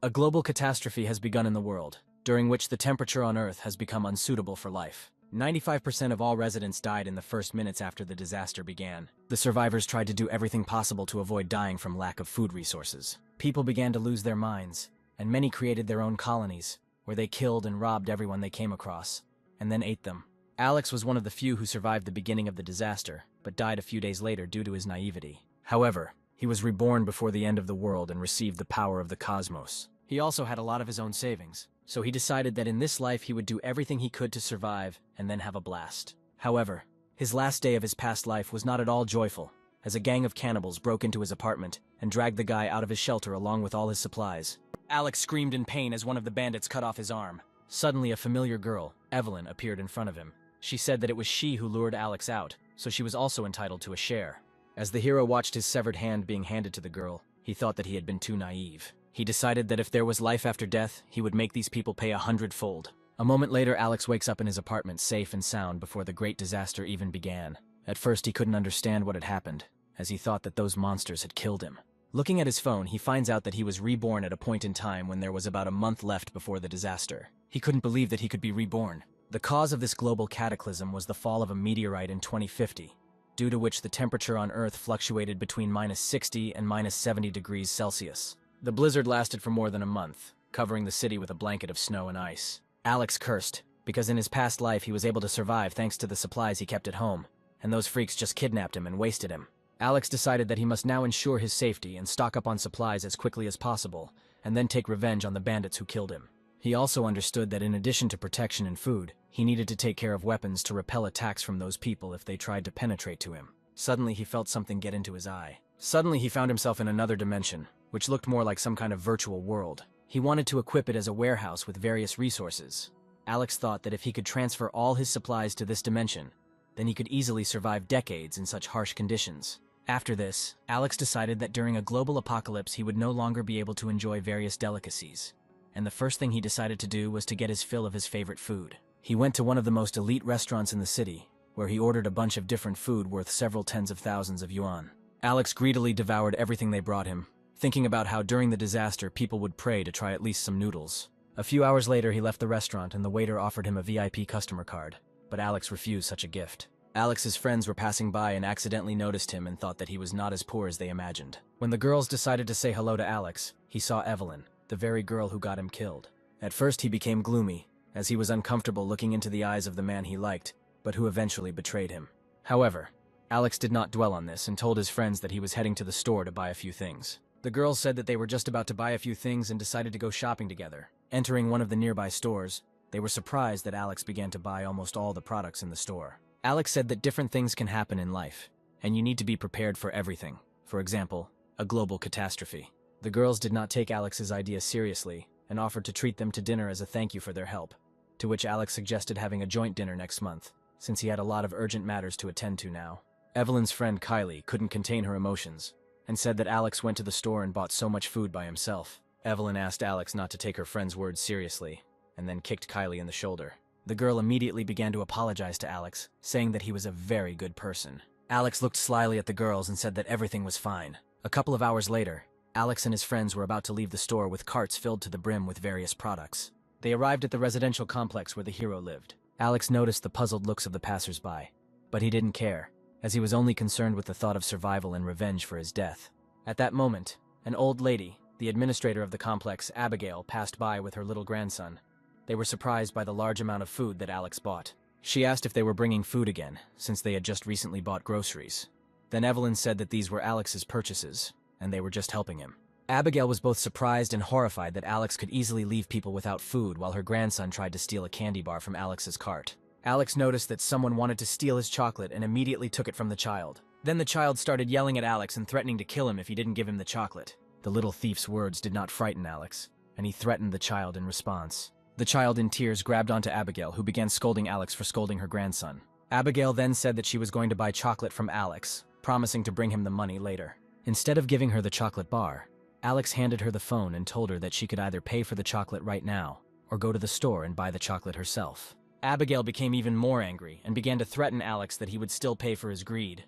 A global catastrophe has begun in the world, during which the temperature on Earth has become unsuitable for life. 95% of all residents died in the first minutes after the disaster began. The survivors tried to do everything possible to avoid dying from lack of food resources. People began to lose their minds, and many created their own colonies, where they killed and robbed everyone they came across, and then ate them. Alex was one of the few who survived the beginning of the disaster, but died a few days later due to his naivety. However, he was reborn before the end of the world and received the power of the cosmos. He also had a lot of his own savings, so he decided that in this life he would do everything he could to survive and then have a blast. However, his last day of his past life was not at all joyful, as a gang of cannibals broke into his apartment and dragged the guy out of his shelter along with all his supplies. Alex screamed in pain as one of the bandits cut off his arm. Suddenly, a familiar girl, Evelyn, appeared in front of him. She said that it was she who lured Alex out, so she was also entitled to a share. As the hero watched his severed hand being handed to the girl, he thought that he had been too naive. He decided that if there was life after death, he would make these people pay 100-fold. A moment later, Alex wakes up in his apartment safe and sound before the great disaster even began. At first, he couldn't understand what had happened, as he thought that those monsters had killed him. Looking at his phone, he finds out that he was reborn at a point in time when there was about a month left before the disaster. He couldn't believe that he could be reborn. The cause of this global cataclysm was the fall of a meteorite in 2050, due to which the temperature on Earth fluctuated between -60 and -70 degrees Celsius. The blizzard lasted for more than a month, covering the city with a blanket of snow and ice. Alex cursed, because in his past life he was able to survive thanks to the supplies he kept at home, and those freaks just kidnapped him and wasted him. Alex decided that he must now ensure his safety and stock up on supplies as quickly as possible, and then take revenge on the bandits who killed him. He also understood that in addition to protection and food, he needed to take care of weapons to repel attacks from those people if they tried to penetrate to him. Suddenly, he felt something get into his eye. Suddenly, he found himself in another dimension, which looked more like some kind of virtual world. He wanted to equip it as a warehouse with various resources. Alex thought that if he could transfer all his supplies to this dimension, then he could easily survive decades in such harsh conditions. After this, Alex decided that during a global apocalypse he would no longer be able to enjoy various delicacies. And the first thing he decided to do was to get his fill of his favorite food. He went to one of the most elite restaurants in the city, where he ordered a bunch of different food worth several tens of thousands of yuan. Alex greedily devoured everything they brought him, thinking about how during the disaster people would pray to try at least some noodles. A few hours later he left the restaurant and the waiter offered him a VIP customer card, but Alex refused such a gift. Alex's friends were passing by and accidentally noticed him and thought that he was not as poor as they imagined. When the girls decided to say hello to Alex, he saw Evelyn, the very girl who got him killed. At first he became gloomy, as he was uncomfortable looking into the eyes of the man he liked, but who eventually betrayed him. However, Alex did not dwell on this and told his friends that he was heading to the store to buy a few things. The girls said that they were just about to buy a few things and decided to go shopping together. Entering one of the nearby stores, they were surprised that Alex began to buy almost all the products in the store. Alex said that different things can happen in life, and you need to be prepared for everything. For example, a global catastrophe. The girls did not take Alex's idea seriously and offered to treat them to dinner as a thank you for their help, to which Alex suggested having a joint dinner next month, since he had a lot of urgent matters to attend to now. Evelyn's friend Kylie couldn't contain her emotions and said that Alex went to the store and bought so much food by himself. Evelyn asked Alex not to take her friend's words seriously and then kicked Kylie in the shoulder. The girl immediately began to apologize to Alex, saying that he was a very good person. Alex looked slyly at the girls and said that everything was fine. A couple of hours later, Alex and his friends were about to leave the store with carts filled to the brim with various products. They arrived at the residential complex where the hero lived. Alex noticed the puzzled looks of the passers-by, but he didn't care, as he was only concerned with the thought of survival and revenge for his death. At that moment, an old lady, the administrator of the complex, Abigail, passed by with her little grandson. They were surprised by the large amount of food that Alex bought. She asked if they were bringing food again, since they had just recently bought groceries. Then Evelyn said that these were Alex's purchases, and they were just helping him. Abigail was both surprised and horrified that Alex could easily leave people without food while her grandson tried to steal a candy bar from Alex's cart. Alex noticed that someone wanted to steal his chocolate and immediately took it from the child. Then the child started yelling at Alex and threatening to kill him if he didn't give him the chocolate. The little thief's words did not frighten Alex, and he threatened the child in response. The child in tears grabbed onto Abigail, who began scolding Alex for scolding her grandson. Abigail then said that she was going to buy chocolate from Alex, promising to bring him the money later. Instead of giving her the chocolate bar, Alex handed her the phone and told her that she could either pay for the chocolate right now or go to the store and buy the chocolate herself. Abigail became even more angry and began to threaten Alex that he would still pay for his greed,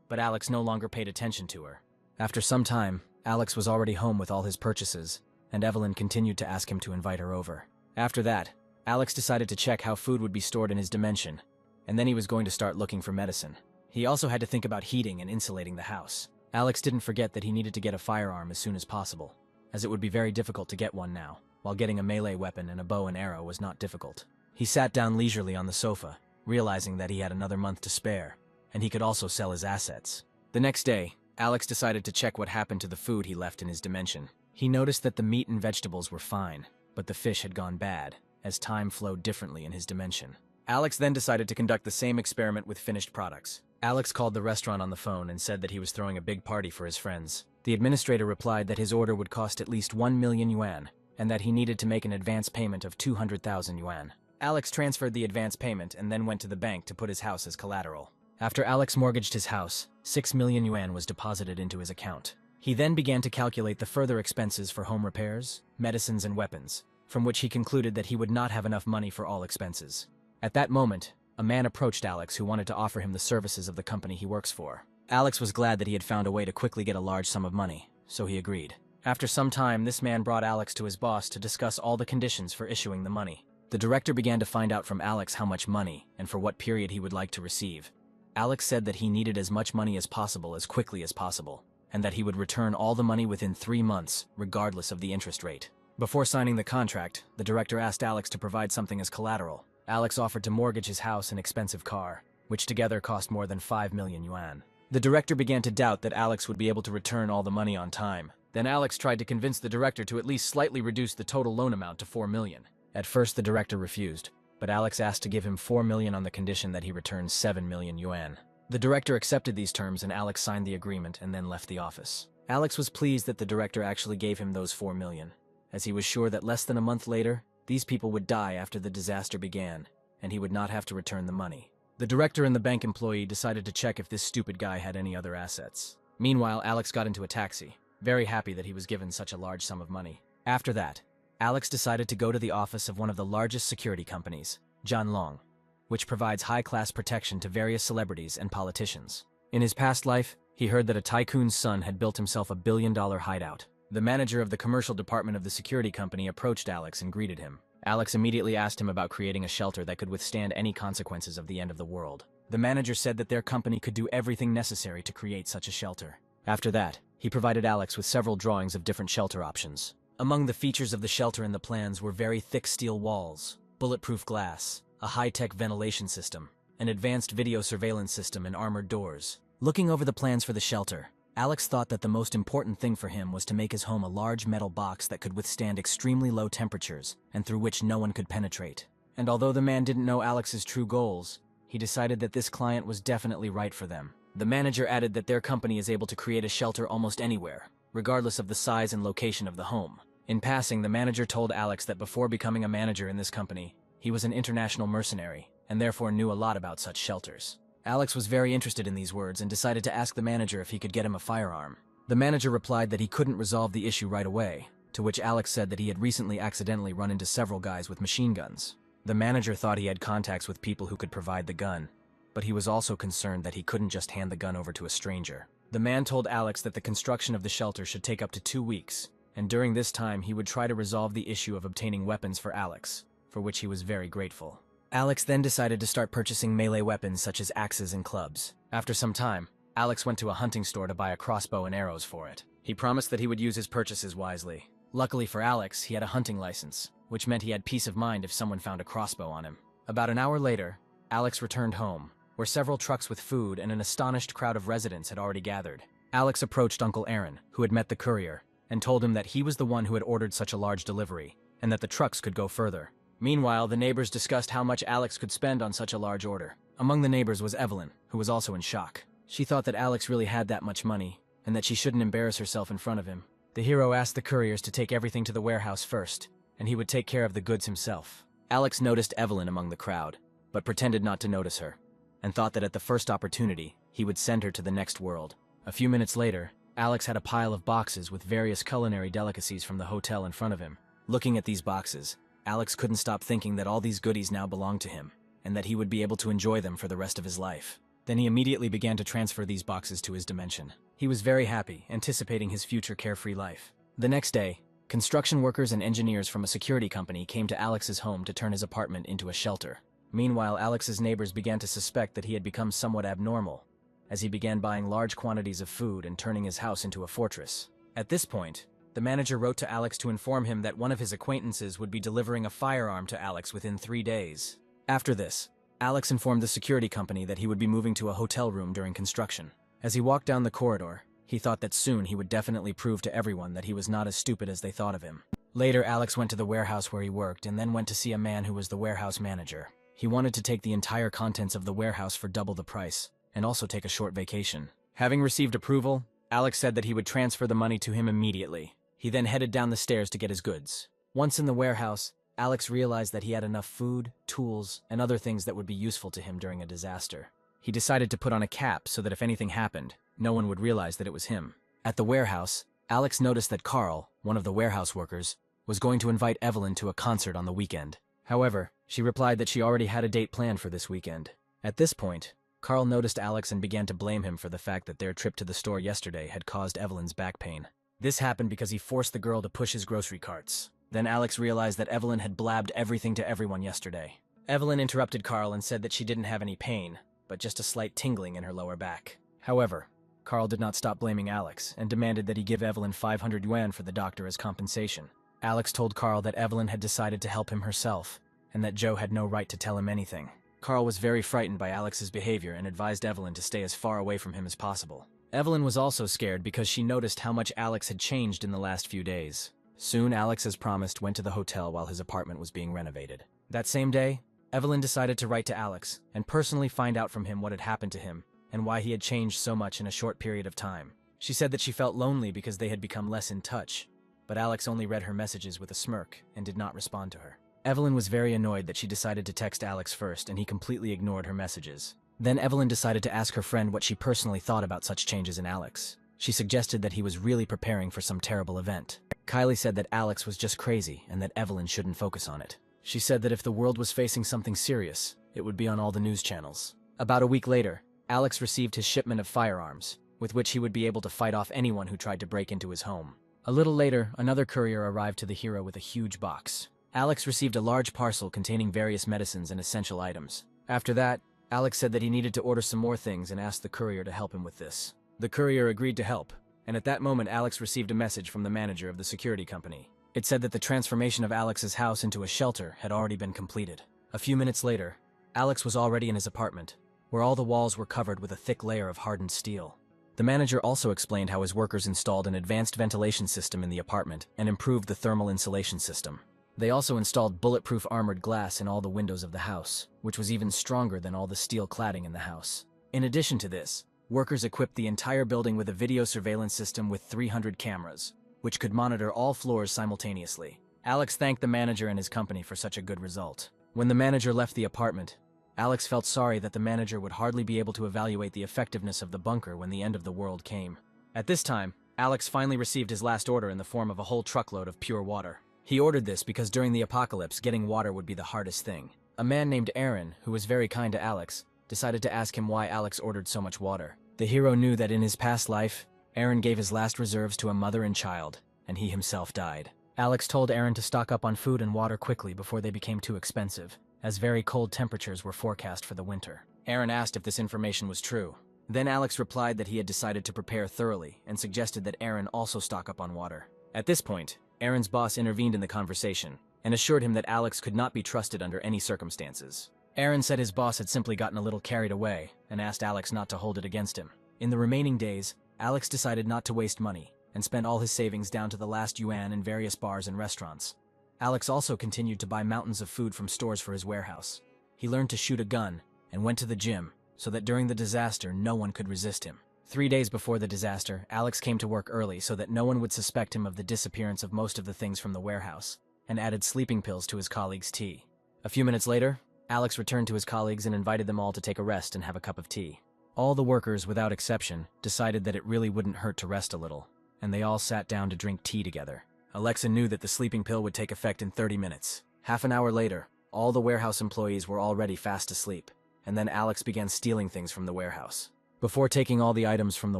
but Alex no longer paid attention to her. After some time, Alex was already home with all his purchases, and Evelyn continued to ask him to invite her over. After that, Alex decided to check how food would be stored in his dimension, and then he was going to start looking for medicine. He also had to think about heating and insulating the house. Alex didn't forget that he needed to get a firearm as soon as possible, as it would be very difficult to get one now, while getting a melee weapon and a bow and arrow was not difficult. He sat down leisurely on the sofa, realizing that he had another month to spare, and he could also sell his assets. The next day, Alex decided to check what happened to the food he left in his dimension. He noticed that the meat and vegetables were fine, but the fish had gone bad, as time flowed differently in his dimension. Alex then decided to conduct the same experiment with finished products. Alex called the restaurant on the phone and said that he was throwing a big party for his friends. The administrator replied that his order would cost at least 1 million yuan, and that he needed to make an advance payment of 200,000 yuan. Alex transferred the advance payment and then went to the bank to put his house as collateral. After Alex mortgaged his house, 6 million yuan was deposited into his account. He then began to calculate the further expenses for home repairs, medicines, and weapons, from which he concluded that he would not have enough money for all expenses. At that moment, a man approached Alex who wanted to offer him the services of the company he works for. Alex was glad that he had found a way to quickly get a large sum of money, so he agreed. After some time, this man brought Alex to his boss to discuss all the conditions for issuing the money. The director began to find out from Alex how much money and for what period he would like to receive. Alex said that he needed as much money as possible as quickly as possible, and that he would return all the money within 3 months, regardless of the interest rate. Before signing the contract, the director asked Alex to provide something as collateral. Alex offered to mortgage his house and expensive car, which together cost more than 5 million yuan. The director began to doubt that Alex would be able to return all the money on time. Then Alex tried to convince the director to at least slightly reduce the total loan amount to 4 million. At first, the director refused, but Alex asked to give him 4 million on the condition that he return 7 million yuan. The director accepted these terms and Alex signed the agreement and then left the office. Alex was pleased that the director actually gave him those 4 million, as he was sure that less than a month later, these people would die after the disaster began, and he would not have to return the money. The director and the bank employee decided to check if this stupid guy had any other assets. Meanwhile, Alex got into a taxi, very happy that he was given such a large sum of money. After that, Alex decided to go to the office of one of the largest security companies, Jianlong, which provides high-class protection to various celebrities and politicians. In his past life, he heard that a tycoon's son had built himself a billion-dollar hideout. The manager of the commercial department of the security company approached Alex and greeted him. Alex immediately asked him about creating a shelter that could withstand any consequences of the end of the world. The manager said that their company could do everything necessary to create such a shelter. After that, he provided Alex with several drawings of different shelter options. Among the features of the shelter in the plans were very thick steel walls, bulletproof glass, a high-tech ventilation system, an advanced video surveillance system, and armored doors. Looking over the plans for the shelter, Alex thought that the most important thing for him was to make his home a large metal box that could withstand extremely low temperatures and through which no one could penetrate. And although the man didn't know Alex's true goals, he decided that this client was definitely right for them. The manager added that their company is able to create a shelter almost anywhere, regardless of the size and location of the home. In passing, the manager told Alex that before becoming a manager in this company, he was an international mercenary, and therefore knew a lot about such shelters. Alex was very interested in these words and decided to ask the manager if he could get him a firearm. The manager replied that he couldn't resolve the issue right away, to which Alex said that he had recently accidentally run into several guys with machine guns. The manager thought he had contacts with people who could provide the gun, but he was also concerned that he couldn't just hand the gun over to a stranger. The man told Alex that the construction of the shelter should take up to 2 weeks, and during this time he would try to resolve the issue of obtaining weapons for Alex, for which he was very grateful. Alex then decided to start purchasing melee weapons such as axes and clubs. After some time, Alex went to a hunting store to buy a crossbow and arrows for it. He promised that he would use his purchases wisely. Luckily for Alex, he had a hunting license, which meant he had peace of mind if someone found a crossbow on him. About an hour later, Alex returned home, where several trucks with food and an astonished crowd of residents had already gathered. Alex approached Uncle Aaron, who had met the courier, and told him that he was the one who had ordered such a large delivery, and that the trucks could go further. Meanwhile, the neighbors discussed how much Alex could spend on such a large order. Among the neighbors was Evelyn, who was also in shock. She thought that Alex really had that much money, and that she shouldn't embarrass herself in front of him. The hero asked the couriers to take everything to the warehouse first, and he would take care of the goods himself. Alex noticed Evelyn among the crowd, but pretended not to notice her, and thought that at the first opportunity, he would send her to the next world. A few minutes later, Alex had a pile of boxes with various culinary delicacies from the hotel in front of him. Looking at these boxes, Alex couldn't stop thinking that all these goodies now belonged to him, and that he would be able to enjoy them for the rest of his life. Then he immediately began to transfer these boxes to his dimension. He was very happy, anticipating his future carefree life. The next day, Construction workers and engineers from a security company came to Alex's home to turn his apartment into a shelter. Meanwhile, Alex's neighbors began to suspect that he had become somewhat abnormal, as he began buying large quantities of food and turning his house into a fortress. At this point, the manager wrote to Alex to inform him that one of his acquaintances would be delivering a firearm to Alex within 3 days. After this, Alex informed the security company that he would be moving to a hotel room during construction. As he walked down the corridor, he thought that soon he would definitely prove to everyone that he was not as stupid as they thought of him. Later, Alex went to the warehouse where he worked and then went to see a man who was the warehouse manager. He wanted to take the entire contents of the warehouse for double the price, and also take a short vacation. Having received approval, Alex said that he would transfer the money to him immediately. He then headed down the stairs to get his goods. Once in the warehouse, Alex realized that he had enough food, tools, and other things that would be useful to him during a disaster. He decided to put on a cap so that if anything happened, no one would realize that it was him. At the warehouse, Alex noticed that Carl, one of the warehouse workers, was going to invite Evelyn to a concert on the weekend. However, she replied that she already had a date planned for this weekend. At this point, Carl noticed Alex and began to blame him for the fact that their trip to the store yesterday had caused Evelyn's back pain. This happened because he forced the girl to push his grocery carts. Then Alex realized that Evelyn had blabbed everything to everyone yesterday. Evelyn interrupted Carl and said that she didn't have any pain, but just a slight tingling in her lower back. However, Carl did not stop blaming Alex and demanded that he give Evelyn 500 yuan for the doctor as compensation. Alex told Carl that Evelyn had decided to help him herself, and that Joe had no right to tell him anything. Carl was very frightened by Alex's behavior and advised Evelyn to stay as far away from him as possible. Evelyn was also scared because she noticed how much Alex had changed in the last few days. Soon, Alex, as promised, went to the hotel while his apartment was being renovated. That same day, Evelyn decided to write to Alex and personally find out from him what had happened to him and why he had changed so much in a short period of time. She said that she felt lonely because they had become less in touch, but Alex only read her messages with a smirk and did not respond to her. Evelyn was very annoyed that she decided to text Alex first and he completely ignored her messages. Then Evelyn decided to ask her friend what she personally thought about such changes in Alex. She suggested that he was really preparing for some terrible event. Kylie said that Alex was just crazy and that Evelyn shouldn't focus on it. She said that if the world was facing something serious, it would be on all the news channels. About a week later, Alex received his shipment of firearms, with which he would be able to fight off anyone who tried to break into his home. A little later, another courier arrived to the hero with a huge box. Alex received a large parcel containing various medicines and essential items. After that, Alex said that he needed to order some more things and asked the courier to help him with this. The courier agreed to help, and at that moment Alex received a message from the manager of the security company. It said that the transformation of Alex's house into a shelter had already been completed. A few minutes later, Alex was already in his apartment, where all the walls were covered with a thick layer of hardened steel. The manager also explained how his workers installed an advanced ventilation system in the apartment and improved the thermal insulation system. They also installed bulletproof armored glass in all the windows of the house, which was even stronger than all the steel cladding in the house. In addition to this, workers equipped the entire building with a video surveillance system with 300 cameras, which could monitor all floors simultaneously. Alex thanked the manager and his company for such a good result. When the manager left the apartment, Alex felt sorry that the manager would hardly be able to evaluate the effectiveness of the bunker when the end of the world came. At this time, Alex finally received his last order in the form of a whole truckload of pure water. He ordered this because during the apocalypse, getting water would be the hardest thing. A man named Aaron, who was very kind to Alex, decided to ask him why Alex ordered so much water. The hero knew that in his past life, Aaron gave his last reserves to a mother and child, and he himself died. Alex told Aaron to stock up on food and water quickly before they became too expensive, as very cold temperatures were forecast for the winter. Aaron asked if this information was true. Then Alex replied that he had decided to prepare thoroughly and suggested that Aaron also stock up on water. At this point, Aaron's boss intervened in the conversation and assured him that Alex could not be trusted under any circumstances. Aaron said his boss had simply gotten a little carried away and asked Alex not to hold it against him. In the remaining days, Alex decided not to waste money and spent all his savings down to the last yuan in various bars and restaurants. Alex also continued to buy mountains of food from stores for his warehouse. He learned to shoot a gun and went to the gym so that during the disaster no one could resist him. 3 days before the disaster, Alex came to work early so that no one would suspect him of the disappearance of most of the things from the warehouse, and added sleeping pills to his colleagues' tea. A few minutes later, Alex returned to his colleagues and invited them all to take a rest and have a cup of tea. All the workers, without exception, decided that it really wouldn't hurt to rest a little, and they all sat down to drink tea together. Alexa knew that the sleeping pill would take effect in 30 minutes. Half an hour later, all the warehouse employees were already fast asleep, and then Alex began stealing things from the warehouse. Before taking all the items from the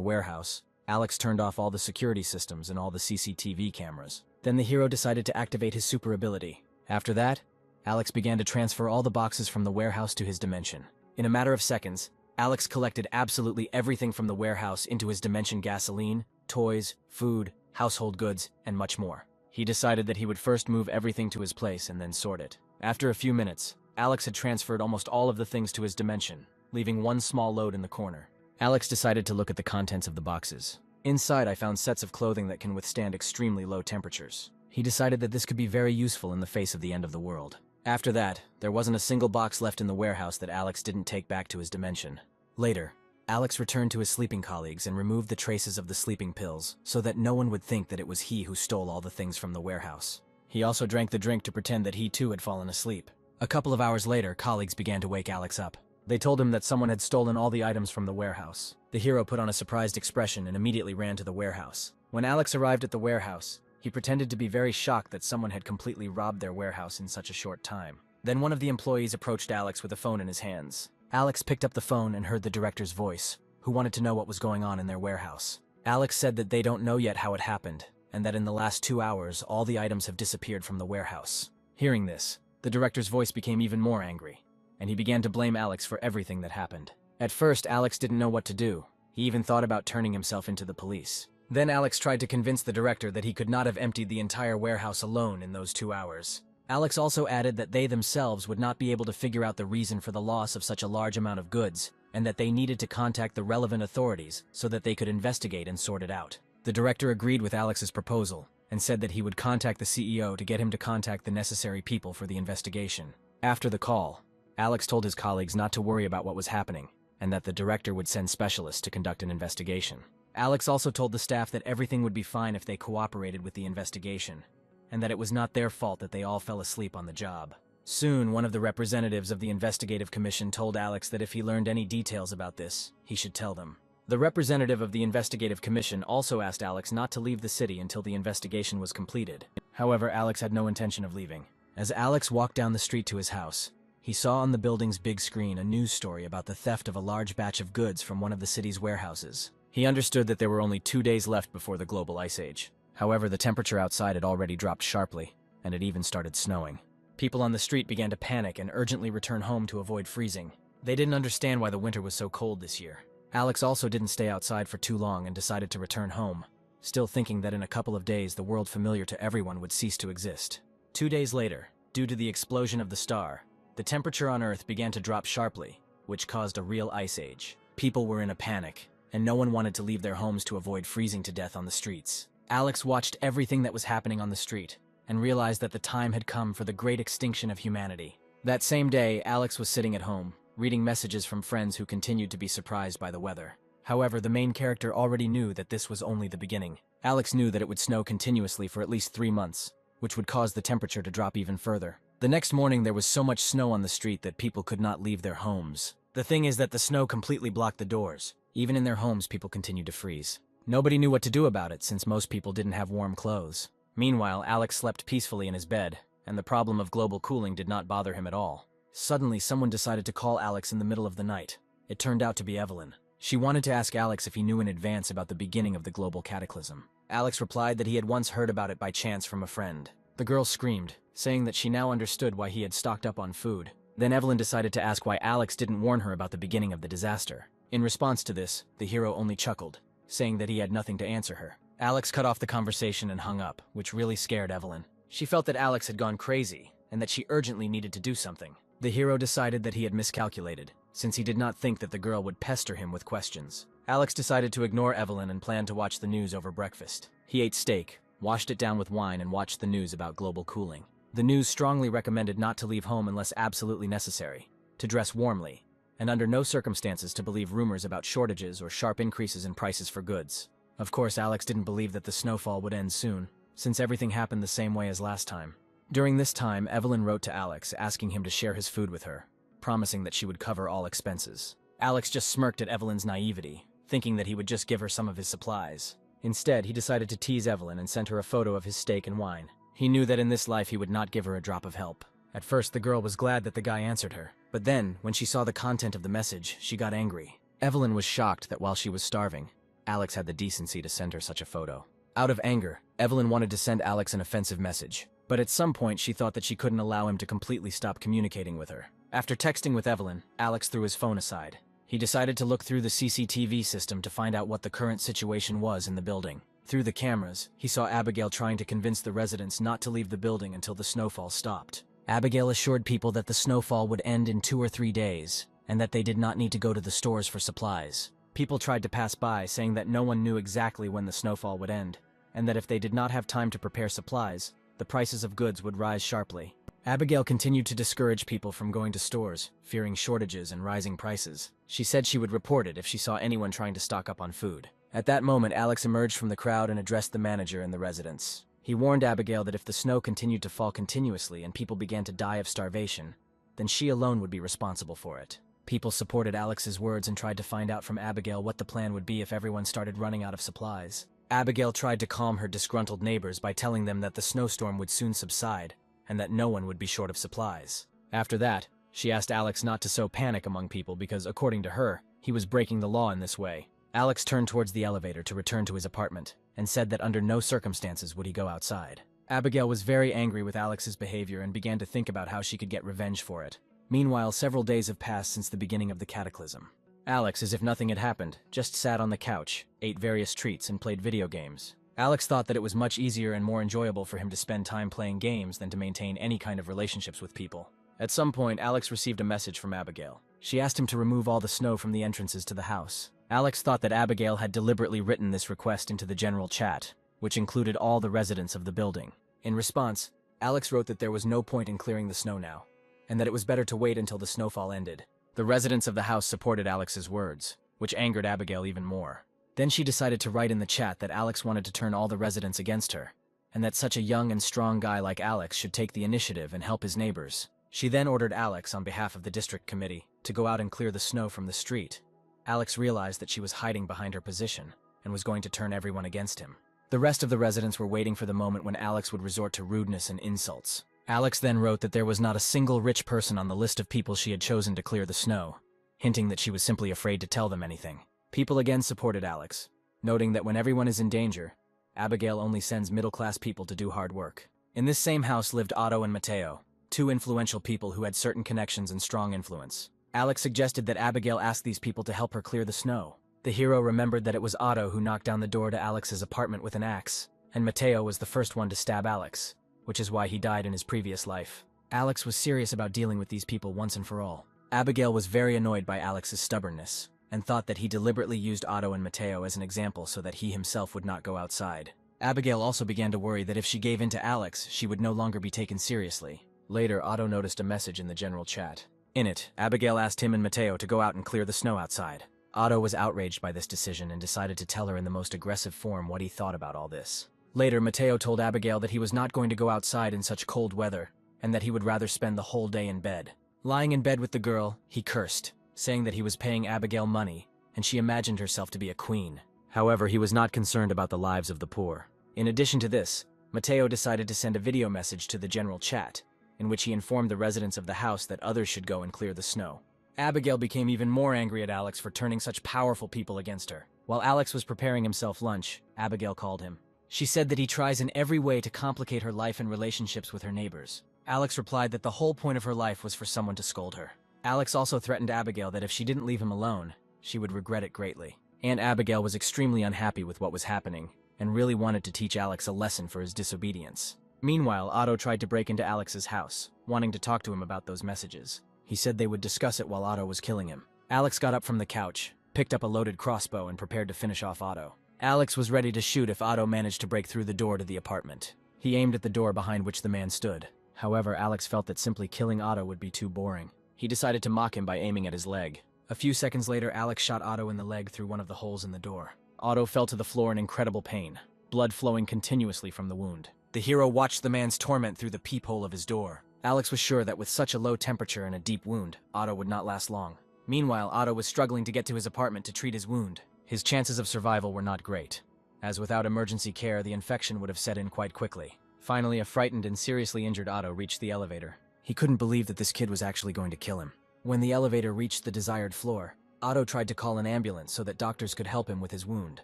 warehouse, Alex turned off all the security systems and all the CCTV cameras. Then the hero decided to activate his super ability. After that, Alex began to transfer all the boxes from the warehouse to his dimension. In a matter of seconds, Alex collected absolutely everything from the warehouse into his dimension: gasoline, toys, food, household goods, and much more. He decided that he would first move everything to his place and then sort it. After a few minutes, Alex had transferred almost all of the things to his dimension, leaving one small load in the corner. Alex decided to look at the contents of the boxes. Inside, I found sets of clothing that can withstand extremely low temperatures. He decided that this could be very useful in the face of the end of the world. After that, there wasn't a single box left in the warehouse that Alex didn't take back to his dimension. Later, Alex returned to his sleeping colleagues and removed the traces of the sleeping pills so that no one would think that it was he who stole all the things from the warehouse. He also drank the drink to pretend that he too had fallen asleep. A couple of hours later, colleagues began to wake Alex up. They told him that someone had stolen all the items from the warehouse. The hero put on a surprised expression and immediately ran to the warehouse. When Alex arrived at the warehouse, he pretended to be very shocked that someone had completely robbed their warehouse in such a short time. Then one of the employees approached Alex with a phone in his hands. Alex picked up the phone and heard the director's voice, who wanted to know what was going on in their warehouse. Alex said that they don't know yet how it happened, and that in the last 2 hours, all the items have disappeared from the warehouse. Hearing this, the director's voice became even more angry, and he began to blame Alex for everything that happened. At first, Alex didn't know what to do. He even thought about turning himself into the police. Then Alex tried to convince the director that he could not have emptied the entire warehouse alone in those 2 hours. Alex also added that they themselves would not be able to figure out the reason for the loss of such a large amount of goods, and that they needed to contact the relevant authorities so that they could investigate and sort it out. The director agreed with Alex's proposal and said that he would contact the CEO to get him to contact the necessary people for the investigation. After the call, Alex told his colleagues not to worry about what was happening, and that the director would send specialists to conduct an investigation. Alex also told the staff that everything would be fine if they cooperated with the investigation, and that it was not their fault that they all fell asleep on the job. Soon, one of the representatives of the investigative commission told Alex that if he learned any details about this, he should tell them. The representative of the investigative commission also asked Alex not to leave the city until the investigation was completed. However, Alex had no intention of leaving. As Alex walked down the street to his house, he saw on the building's big screen a news story about the theft of a large batch of goods from one of the city's warehouses. He understood that there were only 2 days left before the global ice age. However, the temperature outside had already dropped sharply, and it even started snowing. People on the street began to panic and urgently return home to avoid freezing. They didn't understand why the winter was so cold this year. Alex also didn't stay outside for too long and decided to return home, still thinking that in a couple of days the world familiar to everyone would cease to exist. 2 days later, due to the explosion of the star, the temperature on Earth began to drop sharply, which caused a real ice age. People were in a panic, and no one wanted to leave their homes to avoid freezing to death on the streets. Alex watched everything that was happening on the street, and realized that the time had come for the great extinction of humanity. That same day, Alex was sitting at home, reading messages from friends who continued to be surprised by the weather. However, the main character already knew that this was only the beginning. Alex knew that it would snow continuously for at least 3 months, which would cause the temperature to drop even further. The next morning, there was so much snow on the street that people could not leave their homes. The thing is that the snow completely blocked the doors. Even in their homes, people continued to freeze. Nobody knew what to do about it since most people didn't have warm clothes. Meanwhile, Alex slept peacefully in his bed, and the problem of global cooling did not bother him at all. Suddenly, someone decided to call Alex in the middle of the night. It turned out to be Evelyn. She wanted to ask Alex if he knew in advance about the beginning of the global cataclysm. Alex replied that he had once heard about it by chance from a friend. The girl screamed, saying that she now understood why he had stocked up on food. Then Evelyn decided to ask why Alex didn't warn her about the beginning of the disaster. In response to this, the hero only chuckled, saying that he had nothing to answer her. Alex cut off the conversation and hung up, which really scared Evelyn. She felt that Alex had gone crazy, and that she urgently needed to do something. The hero decided that he had miscalculated, since he did not think that the girl would pester him with questions. Alex decided to ignore Evelyn and planned to watch the news over breakfast. He ate steak, washed it down with wine, and watched the news about global cooling. The news strongly recommended not to leave home unless absolutely necessary, to dress warmly, and under no circumstances to believe rumors about shortages or sharp increases in prices for goods. Of course, Alex didn't believe that the snowfall would end soon, since everything happened the same way as last time. During this time, Evelyn wrote to Alex, asking him to share his food with her, promising that she would cover all expenses. Alex just smirked at Evelyn's naivety, thinking that he would just give her some of his supplies. Instead, he decided to tease Evelyn and sent her a photo of his steak and wine. He knew that in this life he would not give her a drop of help. At first, the girl was glad that the guy answered her, but then, when she saw the content of the message, she got angry. Evelyn was shocked that while she was starving, Alex had the decency to send her such a photo. Out of anger, Evelyn wanted to send Alex an offensive message, but at some point she thought that she couldn't allow him to completely stop communicating with her. After texting with Evelyn, Alex threw his phone aside. He decided to look through the CCTV system to find out what the current situation was in the building. Through the cameras, he saw Abigail trying to convince the residents not to leave the building until the snowfall stopped. Abigail assured people that the snowfall would end in 2 or 3 days, and that they did not need to go to the stores for supplies. People tried to pass by, saying that no one knew exactly when the snowfall would end, and that if they did not have time to prepare supplies, the prices of goods would rise sharply. Abigail continued to discourage people from going to stores, fearing shortages and rising prices. She said she would report it if she saw anyone trying to stock up on food. At that moment, Alex emerged from the crowd and addressed the manager and the residents. He warned Abigail that if the snow continued to fall continuously and people began to die of starvation, then she alone would be responsible for it. People supported Alex's words and tried to find out from Abigail what the plan would be if everyone started running out of supplies. Abigail tried to calm her disgruntled neighbors by telling them that the snowstorm would soon subside and that no one would be short of supplies. After that, she asked Alex not to sow panic among people because, according to her, he was breaking the law in this way. Alex turned towards the elevator to return to his apartment and said that under no circumstances would he go outside. Abigail was very angry with Alex's behavior and began to think about how she could get revenge for it. Meanwhile, several days have passed since the beginning of the cataclysm. Alex, as if nothing had happened, just sat on the couch, ate various treats, and played video games. Alex thought that it was much easier and more enjoyable for him to spend time playing games than to maintain any kind of relationships with people. At some point, Alex received a message from Abigail. She asked him to remove all the snow from the entrances to the house. Alex thought that Abigail had deliberately written this request into the general chat, which included all the residents of the building. In response, Alex wrote that there was no point in clearing the snow now, and that it was better to wait until the snowfall ended. The residents of the house supported Alex's words, which angered Abigail even more. Then she decided to write in the chat that Alex wanted to turn all the residents against her, and that such a young and strong guy like Alex should take the initiative and help his neighbors. She then ordered Alex, on behalf of the district committee, to go out and clear the snow from the street. Alex realized that she was hiding behind her position and was going to turn everyone against him. The rest of the residents were waiting for the moment when Alex would resort to rudeness and insults. Alex then wrote that there was not a single rich person on the list of people she had chosen to clear the snow, hinting that she was simply afraid to tell them anything. People again supported Alex, noting that when everyone is in danger, Abigail only sends middle-class people to do hard work. In this same house lived Otto and Mateo, two influential people who had certain connections and strong influence. Alex suggested that Abigail ask these people to help her clear the snow. The hero remembered that it was Otto who knocked down the door to Alex's apartment with an axe, and Mateo was the first one to stab Alex, which is why he died in his previous life. Alex was serious about dealing with these people once and for all. Abigail was very annoyed by Alex's stubbornness, and thought that he deliberately used Otto and Mateo as an example so that he himself would not go outside. Abigail also began to worry that if she gave in to Alex, she would no longer be taken seriously. Later, Otto noticed a message in the general chat. In it, Abigail asked him and Mateo to go out and clear the snow outside. Otto was outraged by this decision and decided to tell her in the most aggressive form what he thought about all this. Later, Mateo told Abigail that he was not going to go outside in such cold weather, and that he would rather spend the whole day in bed. Lying in bed with the girl, he cursed, saying that he was paying Abigail money, and she imagined herself to be a queen. However, he was not concerned about the lives of the poor. In addition to this, Mateo decided to send a video message to the general chat, in which he informed the residents of the house that others should go and clear the snow. Abigail became even more angry at Alex for turning such powerful people against her. While Alex was preparing himself lunch, Abigail called him. She said that he tries in every way to complicate her life and relationships with her neighbors. Alex replied that the whole point of her life was for someone to scold her. Alex also threatened Abigail that if she didn't leave him alone, she would regret it greatly. Aunt Abigail was extremely unhappy with what was happening, and really wanted to teach Alex a lesson for his disobedience. Meanwhile, Otto tried to break into Alex's house, wanting to talk to him about those messages. He said they would discuss it while Otto was killing him. Alex got up from the couch, picked up a loaded crossbow, and prepared to finish off Otto. Alex was ready to shoot if Otto managed to break through the door to the apartment. He aimed at the door behind which the man stood. However, Alex felt that simply killing Otto would be too boring. He decided to mock him by aiming at his leg. A few seconds later, Alex shot Otto in the leg through one of the holes in the door. Otto fell to the floor in incredible pain, blood flowing continuously from the wound. The hero watched the man's torment through the peephole of his door. Alex was sure that with such a low temperature and a deep wound, Otto would not last long. Meanwhile, Otto was struggling to get to his apartment to treat his wound. His chances of survival were not great, as without emergency care, the infection would have set in quite quickly. Finally, a frightened and seriously injured Otto reached the elevator. He couldn't believe that this kid was actually going to kill him. When the elevator reached the desired floor, Otto tried to call an ambulance so that doctors could help him with his wound.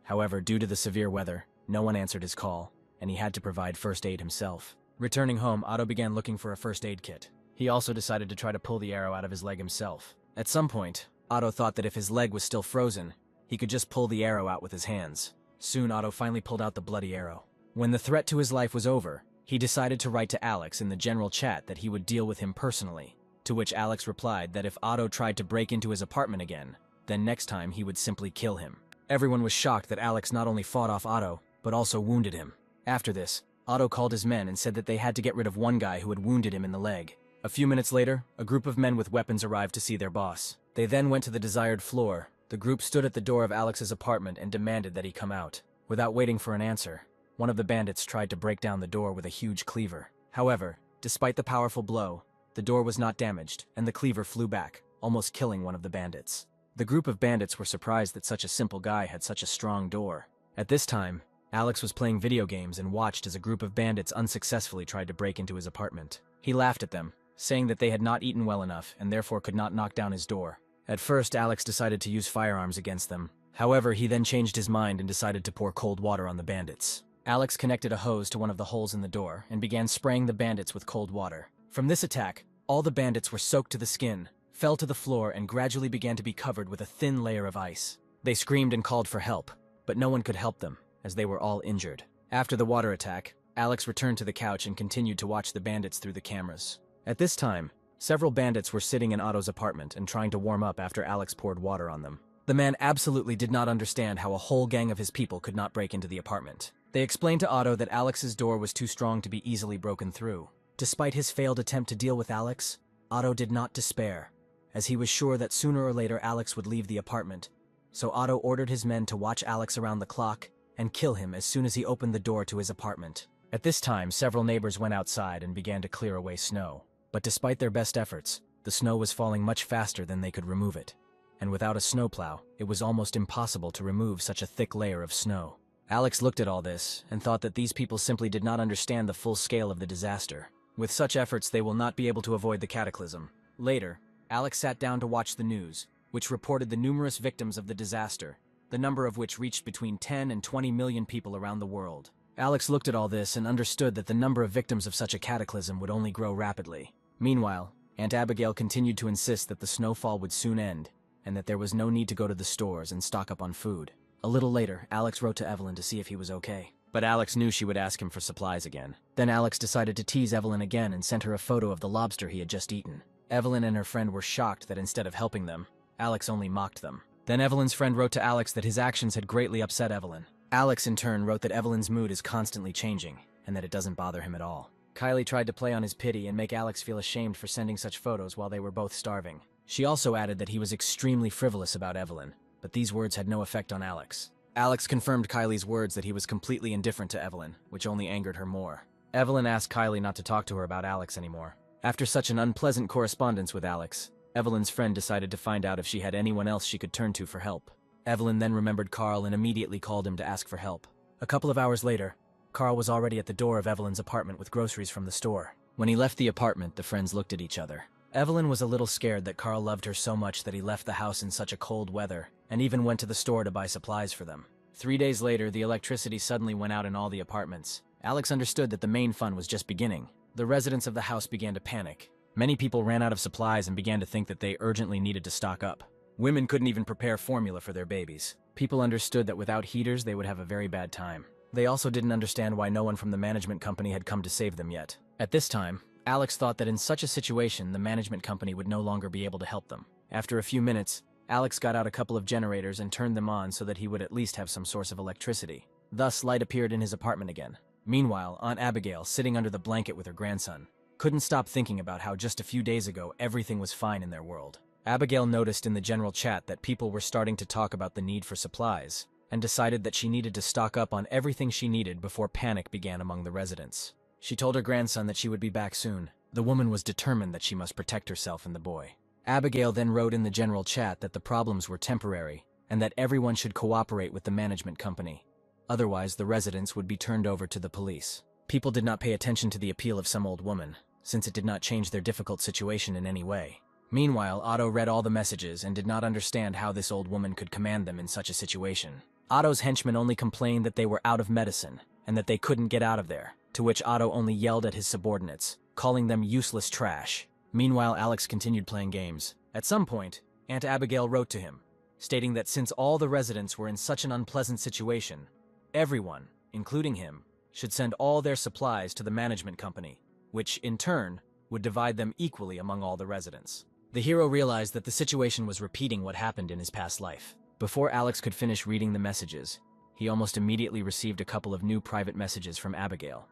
However, due to the severe weather, no one answered his call, and he had to provide first aid himself. Returning home, Otto began looking for a first aid kit. He also decided to try to pull the arrow out of his leg himself. At some point, Otto thought that if his leg was still frozen, he could just pull the arrow out with his hands. Soon, Otto finally pulled out the bloody arrow. When the threat to his life was over, he decided to write to Alex in the general chat that he would deal with him personally, to which Alex replied that if Otto tried to break into his apartment again, then next time he would simply kill him. Everyone was shocked that Alex not only fought off Otto, but also wounded him. After this, Otto called his men and said that they had to get rid of one guy who had wounded him in the leg. A few minutes later, a group of men with weapons arrived to see their boss. They then went to the desired floor. The group stood at the door of Alex's apartment and demanded that he come out. Without waiting for an answer, one of the bandits tried to break down the door with a huge cleaver. However, despite the powerful blow, the door was not damaged, and the cleaver flew back, almost killing one of the bandits. The group of bandits were surprised that such a simple guy had such a strong door. At this time, Alex was playing video games and watched as a group of bandits unsuccessfully tried to break into his apartment. He laughed at them, saying that they had not eaten well enough and therefore could not knock down his door. At first, Alex decided to use firearms against them. However, he then changed his mind and decided to pour cold water on the bandits. Alex connected a hose to one of the holes in the door and began spraying the bandits with cold water. From this attack, all the bandits were soaked to the skin, fell to the floor, and gradually began to be covered with a thin layer of ice. They screamed and called for help, but no one could help them, as they were all injured. After the water attack, Alex returned to the couch and continued to watch the bandits through the cameras. At this time, several bandits were sitting in Otto's apartment and trying to warm up after Alex poured water on them. The man absolutely did not understand how a whole gang of his people could not break into the apartment. They explained to Otto that Alex's door was too strong to be easily broken through. Despite his failed attempt to deal with Alex, Otto did not despair, as he was sure that sooner or later Alex would leave the apartment. So Otto ordered his men to watch Alex around the clock and kill him as soon as he opened the door to his apartment. At this time, several neighbors went outside and began to clear away snow. But despite their best efforts, the snow was falling much faster than they could remove it. And without a snowplow, it was almost impossible to remove such a thick layer of snow. Alex looked at all this and thought that these people simply did not understand the full scale of the disaster. With such efforts, they will not be able to avoid the cataclysm. Later, Alex sat down to watch the news, which reported the numerous victims of the disaster, the number of which reached between 10 and 20 million people around the world. Alex looked at all this and understood that the number of victims of such a cataclysm would only grow rapidly. Meanwhile, Aunt Abigail continued to insist that the snowfall would soon end, and that there was no need to go to the stores and stock up on food. A little later, Alex wrote to Evelyn to see if he was okay. But Alex knew she would ask him for supplies again. Then Alex decided to tease Evelyn again and sent her a photo of the lobster he had just eaten. Evelyn and her friend were shocked that instead of helping them, Alex only mocked them. Then Evelyn's friend wrote to Alex that his actions had greatly upset Evelyn. Alex, in turn, wrote that Evelyn's mood is constantly changing, and that it doesn't bother him at all. Kylie tried to play on his pity and make Alex feel ashamed for sending such photos while they were both starving. She also added that he was extremely frivolous about Evelyn, but these words had no effect on Alex. Alex confirmed Kylie's words that he was completely indifferent to Evelyn, which only angered her more. Evelyn asked Kylie not to talk to her about Alex anymore. After such an unpleasant correspondence with Alex, Evelyn's friend decided to find out if she had anyone else she could turn to for help. Evelyn then remembered Carl and immediately called him to ask for help. A couple of hours later, Carl was already at the door of Evelyn's apartment with groceries from the store. When he left the apartment, the friends looked at each other. Evelyn was a little scared that Carl loved her so much that he left the house in such a cold weather, and even went to the store to buy supplies for them. 3 days later, the electricity suddenly went out in all the apartments. Alex understood that the main fun was just beginning. The residents of the house began to panic. Many people ran out of supplies and began to think that they urgently needed to stock up. Women couldn't even prepare formula for their babies. People understood that without heaters, they would have a very bad time. They also didn't understand why no one from the management company had come to save them yet. At this time, Alex thought that in such a situation, the management company would no longer be able to help them. After a few minutes, Alex got out a couple of generators and turned them on so that he would at least have some source of electricity. Thus, light appeared in his apartment again. Meanwhile, Aunt Abigail, sitting under the blanket with her grandson, couldn't stop thinking about how just a few days ago everything was fine in their world. Abigail noticed in the general chat that people were starting to talk about the need for supplies, and decided that she needed to stock up on everything she needed before panic began among the residents. She told her grandson that she would be back soon. The woman was determined that she must protect herself and the boy. Abigail then wrote in the general chat that the problems were temporary, and that everyone should cooperate with the management company. Otherwise, the residents would be turned over to the police. People did not pay attention to the appeal of some old woman, since it did not change their difficult situation in any way. Meanwhile, Otto read all the messages and did not understand how this old woman could command them in such a situation. Otto's henchmen only complained that they were out of medicine, and that they couldn't get out of there, to which Otto only yelled at his subordinates, calling them useless trash. Meanwhile, Alex continued playing games. At some point, Aunt Abigail wrote to him, stating that since all the residents were in such an unpleasant situation, everyone, including him, should send all their supplies to the management company, which, in turn, would divide them equally among all the residents. The hero realized that the situation was repeating what happened in his past life. Before Alex could finish reading the messages, he almost immediately received a couple of new private messages from Abigail.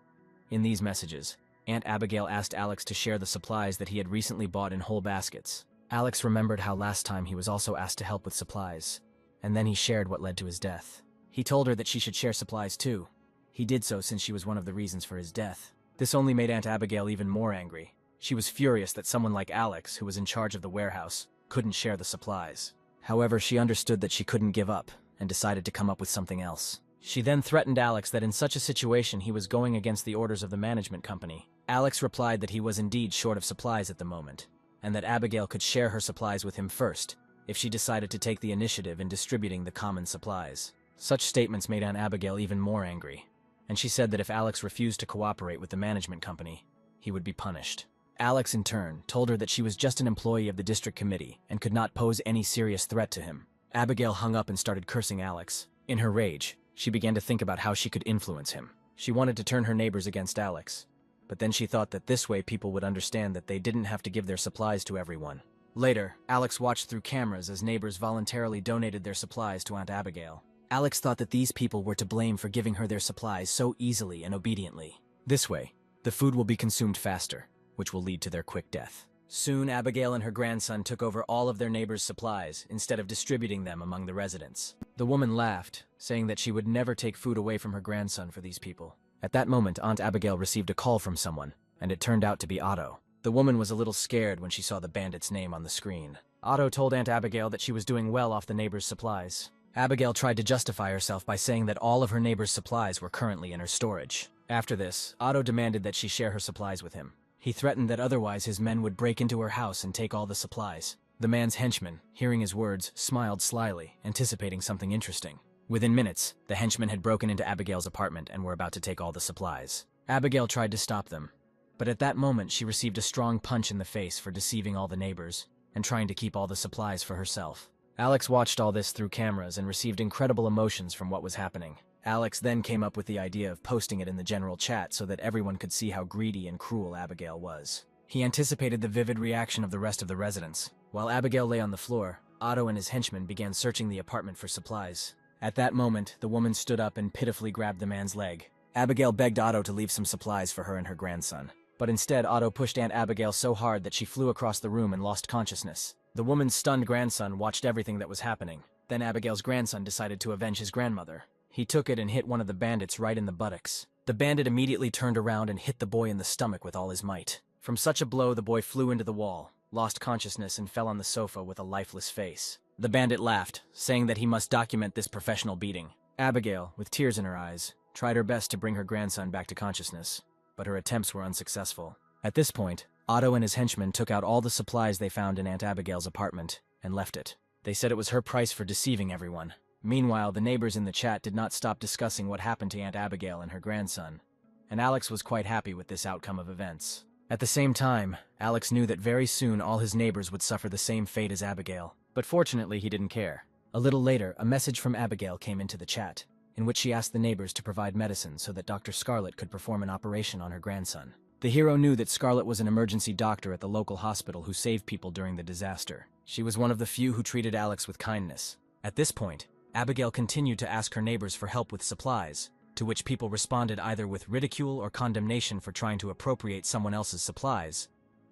In these messages, Aunt Abigail asked Alex to share the supplies that he had recently bought in whole baskets. Alex remembered how last time he was also asked to help with supplies, and then he shared what led to his death. He told her that she should share supplies too. He did so since she was one of the reasons for his death. This only made Aunt Abigail even more angry. She was furious that someone like Alex, who was in charge of the warehouse, couldn't share the supplies. However, she understood that she couldn't give up, and decided to come up with something else. She then threatened Alex that in such a situation he was going against the orders of the management company. Alex replied that he was indeed short of supplies at the moment, and that Abigail could share her supplies with him first, if she decided to take the initiative in distributing the common supplies. Such statements made Aunt Abigail even more angry, and she said that if Alex refused to cooperate with the management company, he would be punished. Alex, in turn, told her that she was just an employee of the district committee and could not pose any serious threat to him. Abigail hung up and started cursing Alex. In her rage, she began to think about how she could influence him. She wanted to turn her neighbors against Alex, but then she thought that this way people would understand that they didn't have to give their supplies to everyone. Later, Alex watched through cameras as neighbors voluntarily donated their supplies to Aunt Abigail. Alex thought that these people were to blame for giving her their supplies so easily and obediently. This way, the food will be consumed faster, which will lead to their quick death. Soon, Abigail and her grandson took over all of their neighbors' supplies instead of distributing them among the residents. The woman laughed, saying that she would never take food away from her grandson for these people. At that moment, Aunt Abigail received a call from someone, and it turned out to be Otto. The woman was a little scared when she saw the bandit's name on the screen. Otto told Aunt Abigail that she was doing well off the neighbors' supplies. Abigail tried to justify herself by saying that all of her neighbors' supplies were currently in her storage. After this, Otto demanded that she share her supplies with him. He threatened that otherwise his men would break into her house and take all the supplies. The man's henchman, hearing his words, smiled slyly, anticipating something interesting. Within minutes, the henchmen had broken into Abigail's apartment and were about to take all the supplies. Abigail tried to stop them, but at that moment she received a strong punch in the face for deceiving all the neighbors and trying to keep all the supplies for herself. Alex watched all this through cameras and received incredible emotions from what was happening. Alex then came up with the idea of posting it in the general chat so that everyone could see how greedy and cruel Abigail was. He anticipated the vivid reaction of the rest of the residents. While Abigail lay on the floor, Otto and his henchmen began searching the apartment for supplies. At that moment, the woman stood up and pitifully grabbed the man's leg. Abigail begged Otto to leave some supplies for her and her grandson. But instead, Otto pushed Aunt Abigail so hard that she flew across the room and lost consciousness. The woman's stunned grandson watched everything that was happening. Then Abigail's grandson decided to avenge his grandmother. He took it and hit one of the bandits right in the buttocks. The bandit immediately turned around and hit the boy in the stomach with all his might. From such a blow, the boy flew into the wall, lost consciousness, and fell on the sofa with a lifeless face. The bandit laughed, saying that he must document this professional beating. Abigail, with tears in her eyes, tried her best to bring her grandson back to consciousness, but her attempts were unsuccessful. At this point, Otto and his henchmen took out all the supplies they found in Aunt Abigail's apartment and left it. They said it was her price for deceiving everyone. Meanwhile, the neighbors in the chat did not stop discussing what happened to Aunt Abigail and her grandson, and Alex was quite happy with this outcome of events. At the same time, Alex knew that very soon all his neighbors would suffer the same fate as Abigail, but fortunately he didn't care. A little later, a message from Abigail came into the chat, in which she asked the neighbors to provide medicine so that Dr. Scarlet could perform an operation on her grandson. The hero knew that Scarlet was an emergency doctor at the local hospital who saved people during the disaster. She was one of the few who treated Alex with kindness. At this point, Abigail continued to ask her neighbors for help with supplies, to which people responded either with ridicule or condemnation for trying to appropriate someone else's supplies.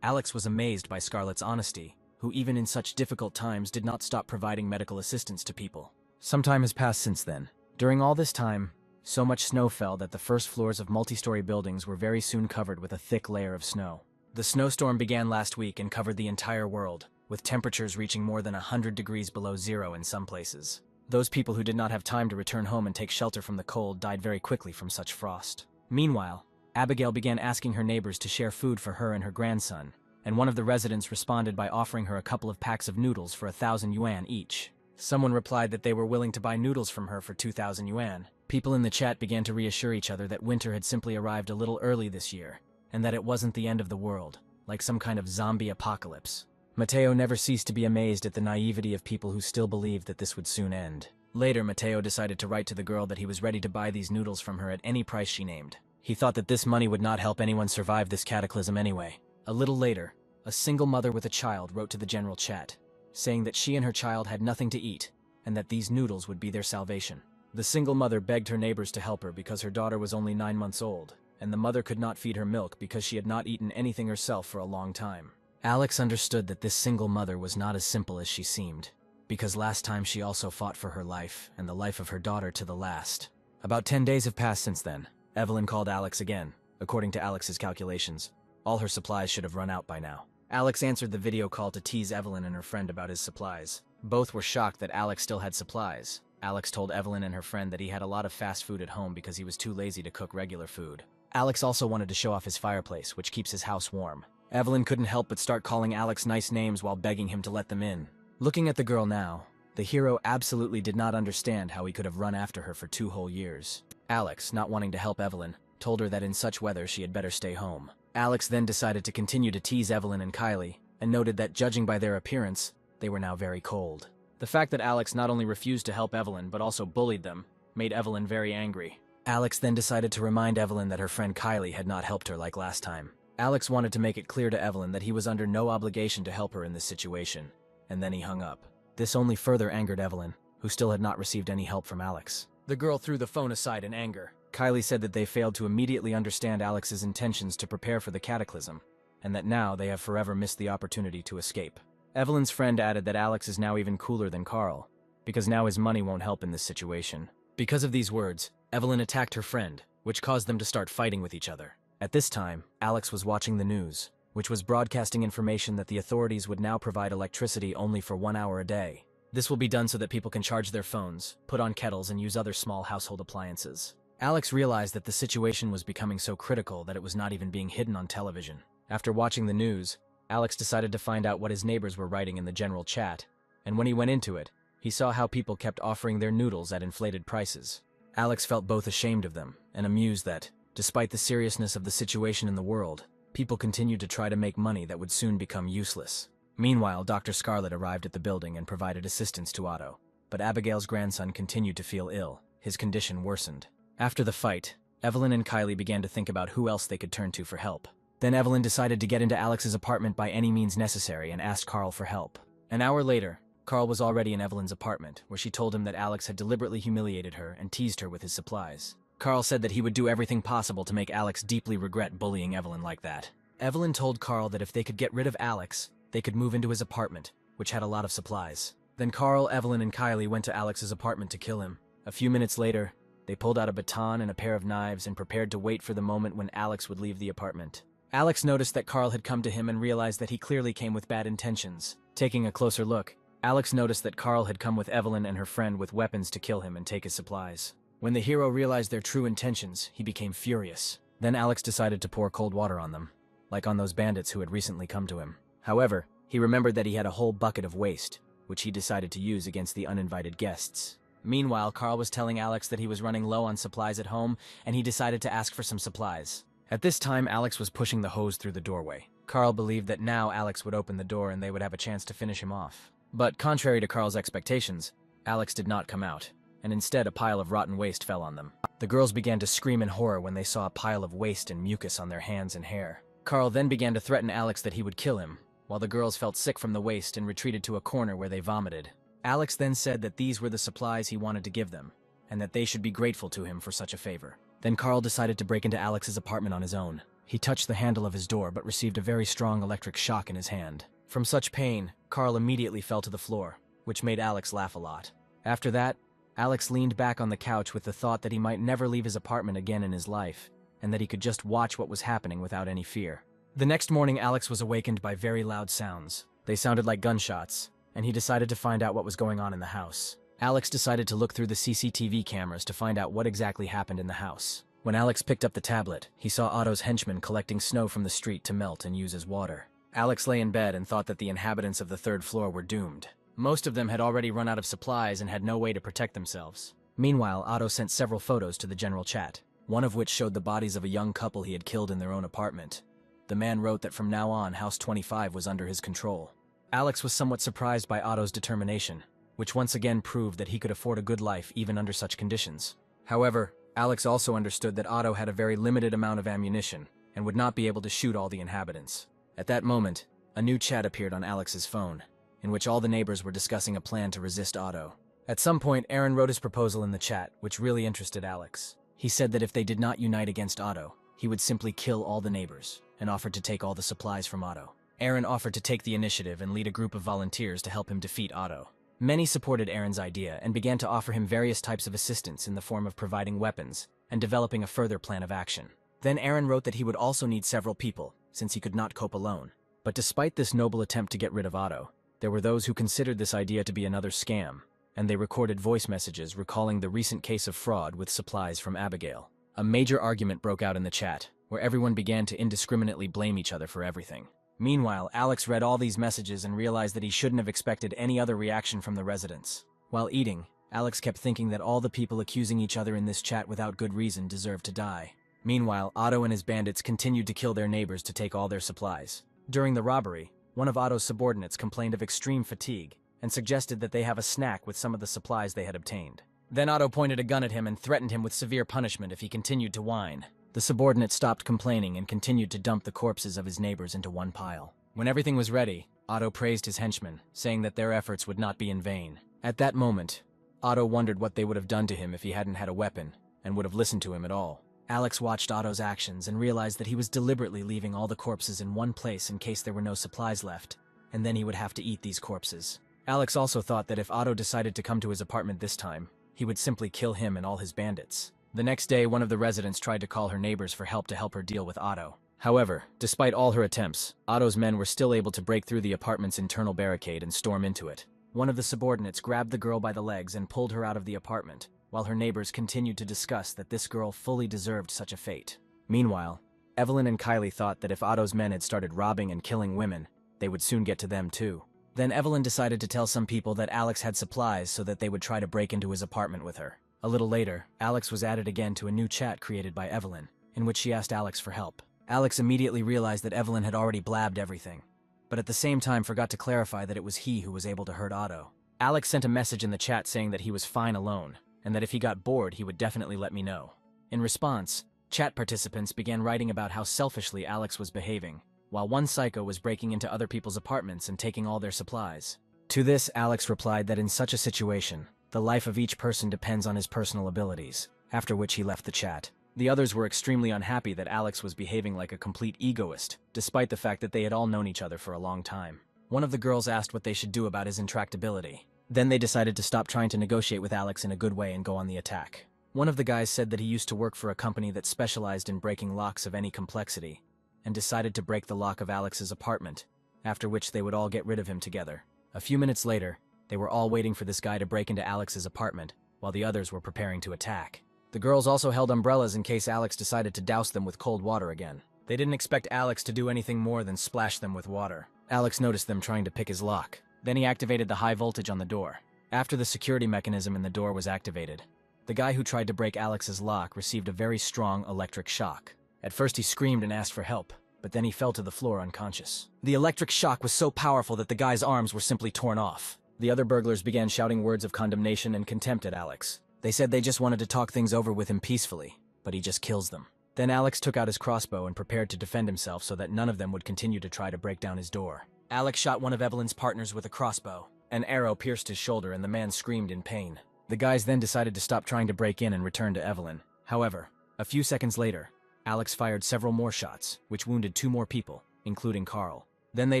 Alex was amazed by Scarlet's honesty, who even in such difficult times did not stop providing medical assistance to people. Some time has passed since then. During all this time, so much snow fell that the first floors of multi-story buildings were very soon covered with a thick layer of snow. The snowstorm began last week and covered the entire world, with temperatures reaching more than 100 degrees below zero in some places. Those people who did not have time to return home and take shelter from the cold died very quickly from such frost. Meanwhile, Abigail began asking her neighbors to share food for her and her grandson, and one of the residents responded by offering her a couple of packs of noodles for 1,000 yuan each. Someone replied that they were willing to buy noodles from her for 2,000 yuan. People in the chat began to reassure each other that winter had simply arrived a little early this year, and that it wasn't the end of the world, like some kind of zombie apocalypse. Mateo never ceased to be amazed at the naivety of people who still believed that this would soon end. Later, Mateo decided to write to the girl that he was ready to buy these noodles from her at any price she named. He thought that this money would not help anyone survive this cataclysm anyway. A little later, a single mother with a child wrote to the general chat, saying that she and her child had nothing to eat, and that these noodles would be their salvation. The single mother begged her neighbors to help her because her daughter was only 9 months old, and the mother could not feed her milk because she had not eaten anything herself for a long time. Alex understood that this single mother was not as simple as she seemed, because last time she also fought for her life and the life of her daughter to the last. About 10 days have passed since then. Evelyn called Alex again. According to Alex's calculations, all her supplies should have run out by now. Alex answered the video call to tease Evelyn and her friend about his supplies. Both were shocked that Alex still had supplies. Alex told Evelyn and her friend that he had a lot of fast food at home because he was too lazy to cook regular food. Alex also wanted to show off his fireplace, which keeps his house warm. Evelyn couldn't help but start calling Alex nice names while begging him to let them in. Looking at the girl now, the hero absolutely did not understand how he could have run after her for 2 whole years. Alex, not wanting to help Evelyn, told her that in such weather she had better stay home. Alex then decided to continue to tease Evelyn and Kylie, and noted that judging by their appearance, they were now very cold. The fact that Alex not only refused to help Evelyn but also bullied them made Evelyn very angry. Alex then decided to remind Evelyn that her friend Kylie had not helped her like last time. Alex wanted to make it clear to Evelyn that he was under no obligation to help her in this situation, and then he hung up. This only further angered Evelyn, who still had not received any help from Alex. The girl threw the phone aside in anger. Kylie said that they failed to immediately understand Alex's intentions to prepare for the cataclysm, and that now they have forever missed the opportunity to escape. Evelyn's friend added that Alex is now even cooler than Carl, because now his money won't help in this situation. Because of these words, Evelyn attacked her friend, which caused them to start fighting with each other. At this time, Alex was watching the news, which was broadcasting information that the authorities would now provide electricity only for 1 hour a day. This will be done so that people can charge their phones, put on kettles, and use other small household appliances. Alex realized that the situation was becoming so critical that it was not even being hidden on television. After watching the news, Alex decided to find out what his neighbors were writing in the general chat, and when he went into it, he saw how people kept offering their noodles at inflated prices. Alex felt both ashamed of them and amused that, despite the seriousness of the situation in the world, people continued to try to make money that would soon become useless. Meanwhile, Dr. Scarlet arrived at the building and provided assistance to Otto, but Abigail's grandson continued to feel ill. His condition worsened. After the fight, Evelyn and Kylie began to think about who else they could turn to for help. Then Evelyn decided to get into Alex's apartment by any means necessary and asked Carl for help. An hour later, Carl was already in Evelyn's apartment, where she told him that Alex had deliberately humiliated her and teased her with his supplies. Carl said that he would do everything possible to make Alex deeply regret bullying Evelyn like that. Evelyn told Carl that if they could get rid of Alex, they could move into his apartment, which had a lot of supplies. Then Carl, Evelyn, and Kylie went to Alex's apartment to kill him. A few minutes later, they pulled out a baton and a pair of knives and prepared to wait for the moment when Alex would leave the apartment. Alex noticed that Carl had come to him and realized that he clearly came with bad intentions. Taking a closer look, Alex noticed that Carl had come with Evelyn and her friend with weapons to kill him and take his supplies. When the hero realized their true intentions, he became furious. Then Alex decided to pour cold water on them, like on those bandits who had recently come to him. However, he remembered that he had a whole bucket of waste, which he decided to use against the uninvited guests. Meanwhile, Carl was telling Alex that he was running low on supplies at home, and he decided to ask for some supplies. At this time, Alex was pushing the hose through the doorway. Carl believed that now Alex would open the door and they would have a chance to finish him off. But contrary to Carl's expectations, Alex did not come out, and instead a pile of rotten waste fell on them. The girls began to scream in horror when they saw a pile of waste and mucus on their hands and hair. Carl then began to threaten Alex that he would kill him, while the girls felt sick from the waste and retreated to a corner where they vomited. Alex then said that these were the supplies he wanted to give them, and that they should be grateful to him for such a favor. Then Carl decided to break into Alex's apartment on his own. He touched the handle of his door but received a very strong electric shock in his hand. From such pain, Carl immediately fell to the floor, which made Alex laugh a lot. After that, Alex leaned back on the couch with the thought that he might never leave his apartment again in his life, and that he could just watch what was happening without any fear. The next morning, Alex was awakened by very loud sounds. They sounded like gunshots, and he decided to find out what was going on in the house. Alex decided to look through the CCTV cameras to find out what exactly happened in the house. When Alex picked up the tablet, he saw Otto's henchmen collecting snow from the street to melt and use as water. Alex lay in bed and thought that the inhabitants of the 3rd floor were doomed. Most of them had already run out of supplies and had no way to protect themselves. Meanwhile, Otto sent several photos to the general chat, one of which showed the bodies of a young couple he had killed in their own apartment. The man wrote that from now on, House 25 was under his control. Alex was somewhat surprised by Otto's determination, which once again proved that he could afford a good life even under such conditions. However, Alex also understood that Otto had a very limited amount of ammunition and would not be able to shoot all the inhabitants. At that moment, a new chat appeared on Alex's phone, in which all the neighbors were discussing a plan to resist Otto. At some point, Aaron wrote his proposal in the chat, which really interested Alex. He said that if they did not unite against Otto, he would simply kill all the neighbors, and offered to take all the supplies from Otto. Aaron offered to take the initiative and lead a group of volunteers to help him defeat Otto. Many supported Aaron's idea and began to offer him various types of assistance in the form of providing weapons and developing a further plan of action. Then Aaron wrote that he would also need several people, since he could not cope alone. But despite this noble attempt to get rid of Otto, there were those who considered this idea to be another scam, and they recorded voice messages recalling the recent case of fraud with supplies from Abigail. A major argument broke out in the chat, where everyone began to indiscriminately blame each other for everything. Meanwhile, Alex read all these messages and realized that he shouldn't have expected any other reaction from the residents. While eating, Alex kept thinking that all the people accusing each other in this chat without good reason deserved to die. Meanwhile, Otto and his bandits continued to kill their neighbors to take all their supplies. During the robbery, one of Otto's subordinates complained of extreme fatigue and suggested that they have a snack with some of the supplies they had obtained. Then Otto pointed a gun at him and threatened him with severe punishment if he continued to whine. The subordinate stopped complaining and continued to dump the corpses of his neighbors into one pile. When everything was ready, Otto praised his henchmen, saying that their efforts would not be in vain. At that moment, Otto wondered what they would have done to him if he hadn't had a weapon and would have listened to him at all. Alex watched Otto's actions and realized that he was deliberately leaving all the corpses in one place in case there were no supplies left, and then he would have to eat these corpses. Alex also thought that if Otto decided to come to his apartment this time, he would simply kill him and all his bandits. The next day, one of the residents tried to call her neighbors for help to help her deal with Otto. However, despite all her attempts, Otto's men were still able to break through the apartment's internal barricade and storm into it. One of the subordinates grabbed the girl by the legs and pulled her out of the apartment, while her neighbors continued to discuss that this girl fully deserved such a fate. Meanwhile, Evelyn and Kylie thought that if Otto's men had started robbing and killing women, they would soon get to them too. Then Evelyn decided to tell some people that Alex had supplies so that they would try to break into his apartment with her. A little later, Alex was added again to a new chat created by Evelyn, in which she asked Alex for help. Alex immediately realized that Evelyn had already blabbed everything, but at the same time forgot to clarify that it was he who was able to hurt Otto. Alex sent a message in the chat saying that he was fine alone, and that if he got bored he would definitely let me know. In response, chat participants began writing about how selfishly Alex was behaving, while one psycho was breaking into other people's apartments and taking all their supplies. To this, Alex replied that in such a situation, the life of each person depends on his personal abilities, after which he left the chat. The others were extremely unhappy that Alex was behaving like a complete egoist, despite the fact that they had all known each other for a long time. One of the girls asked what they should do about his intractability. Then they decided to stop trying to negotiate with Alex in a good way and go on the attack. One of the guys said that he used to work for a company that specialized in breaking locks of any complexity, and decided to break the lock of Alex's apartment, after which they would all get rid of him together. A few minutes later, they were all waiting for this guy to break into Alex's apartment, while the others were preparing to attack. The girls also held umbrellas in case Alex decided to douse them with cold water again. They didn't expect Alex to do anything more than splash them with water. Alex noticed them trying to pick his lock. Then he activated the high voltage on the door. After the security mechanism in the door was activated, the guy who tried to break Alex's lock received a very strong electric shock. At first he screamed and asked for help, but then he fell to the floor unconscious. The electric shock was so powerful that the guy's arms were simply torn off. The other burglars began shouting words of condemnation and contempt at Alex. They said they just wanted to talk things over with him peacefully, but he just kills them. Then Alex took out his crossbow and prepared to defend himself so that none of them would continue to try to break down his door. Alex shot one of Evelyn's partners with a crossbow. An arrow pierced his shoulder and the man screamed in pain. The guys then decided to stop trying to break in and return to Evelyn. However, a few seconds later, Alex fired several more shots, which wounded 2 more people, including Carl. Then they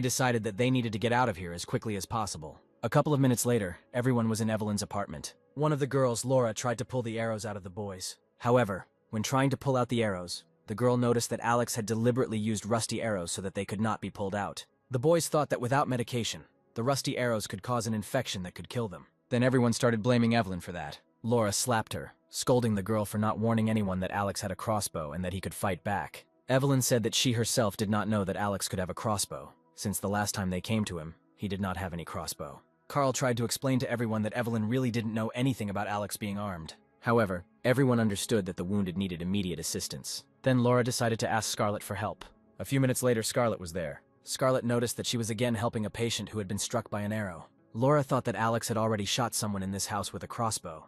decided that they needed to get out of here as quickly as possible. A couple of minutes later, everyone was in Evelyn's apartment. One of the girls, Laura, tried to pull the arrows out of the boys. However, when trying to pull out the arrows, the girl noticed that Alex had deliberately used rusty arrows so that they could not be pulled out. The boys thought that without medication, the rusty arrows could cause an infection that could kill them. Then everyone started blaming Evelyn for that. Laura slapped her, scolding the girl for not warning anyone that Alex had a crossbow and that he could fight back. Evelyn said that she herself did not know that Alex could have a crossbow, since the last time they came to him, he did not have any crossbow. Carl tried to explain to everyone that Evelyn really didn't know anything about Alex being armed. However, everyone understood that the wounded needed immediate assistance. Then Laura decided to ask Scarlett for help. A few minutes later, Scarlett was there. Scarlett noticed that she was again helping a patient who had been struck by an arrow. Laura thought that Alex had already shot someone in this house with a crossbow,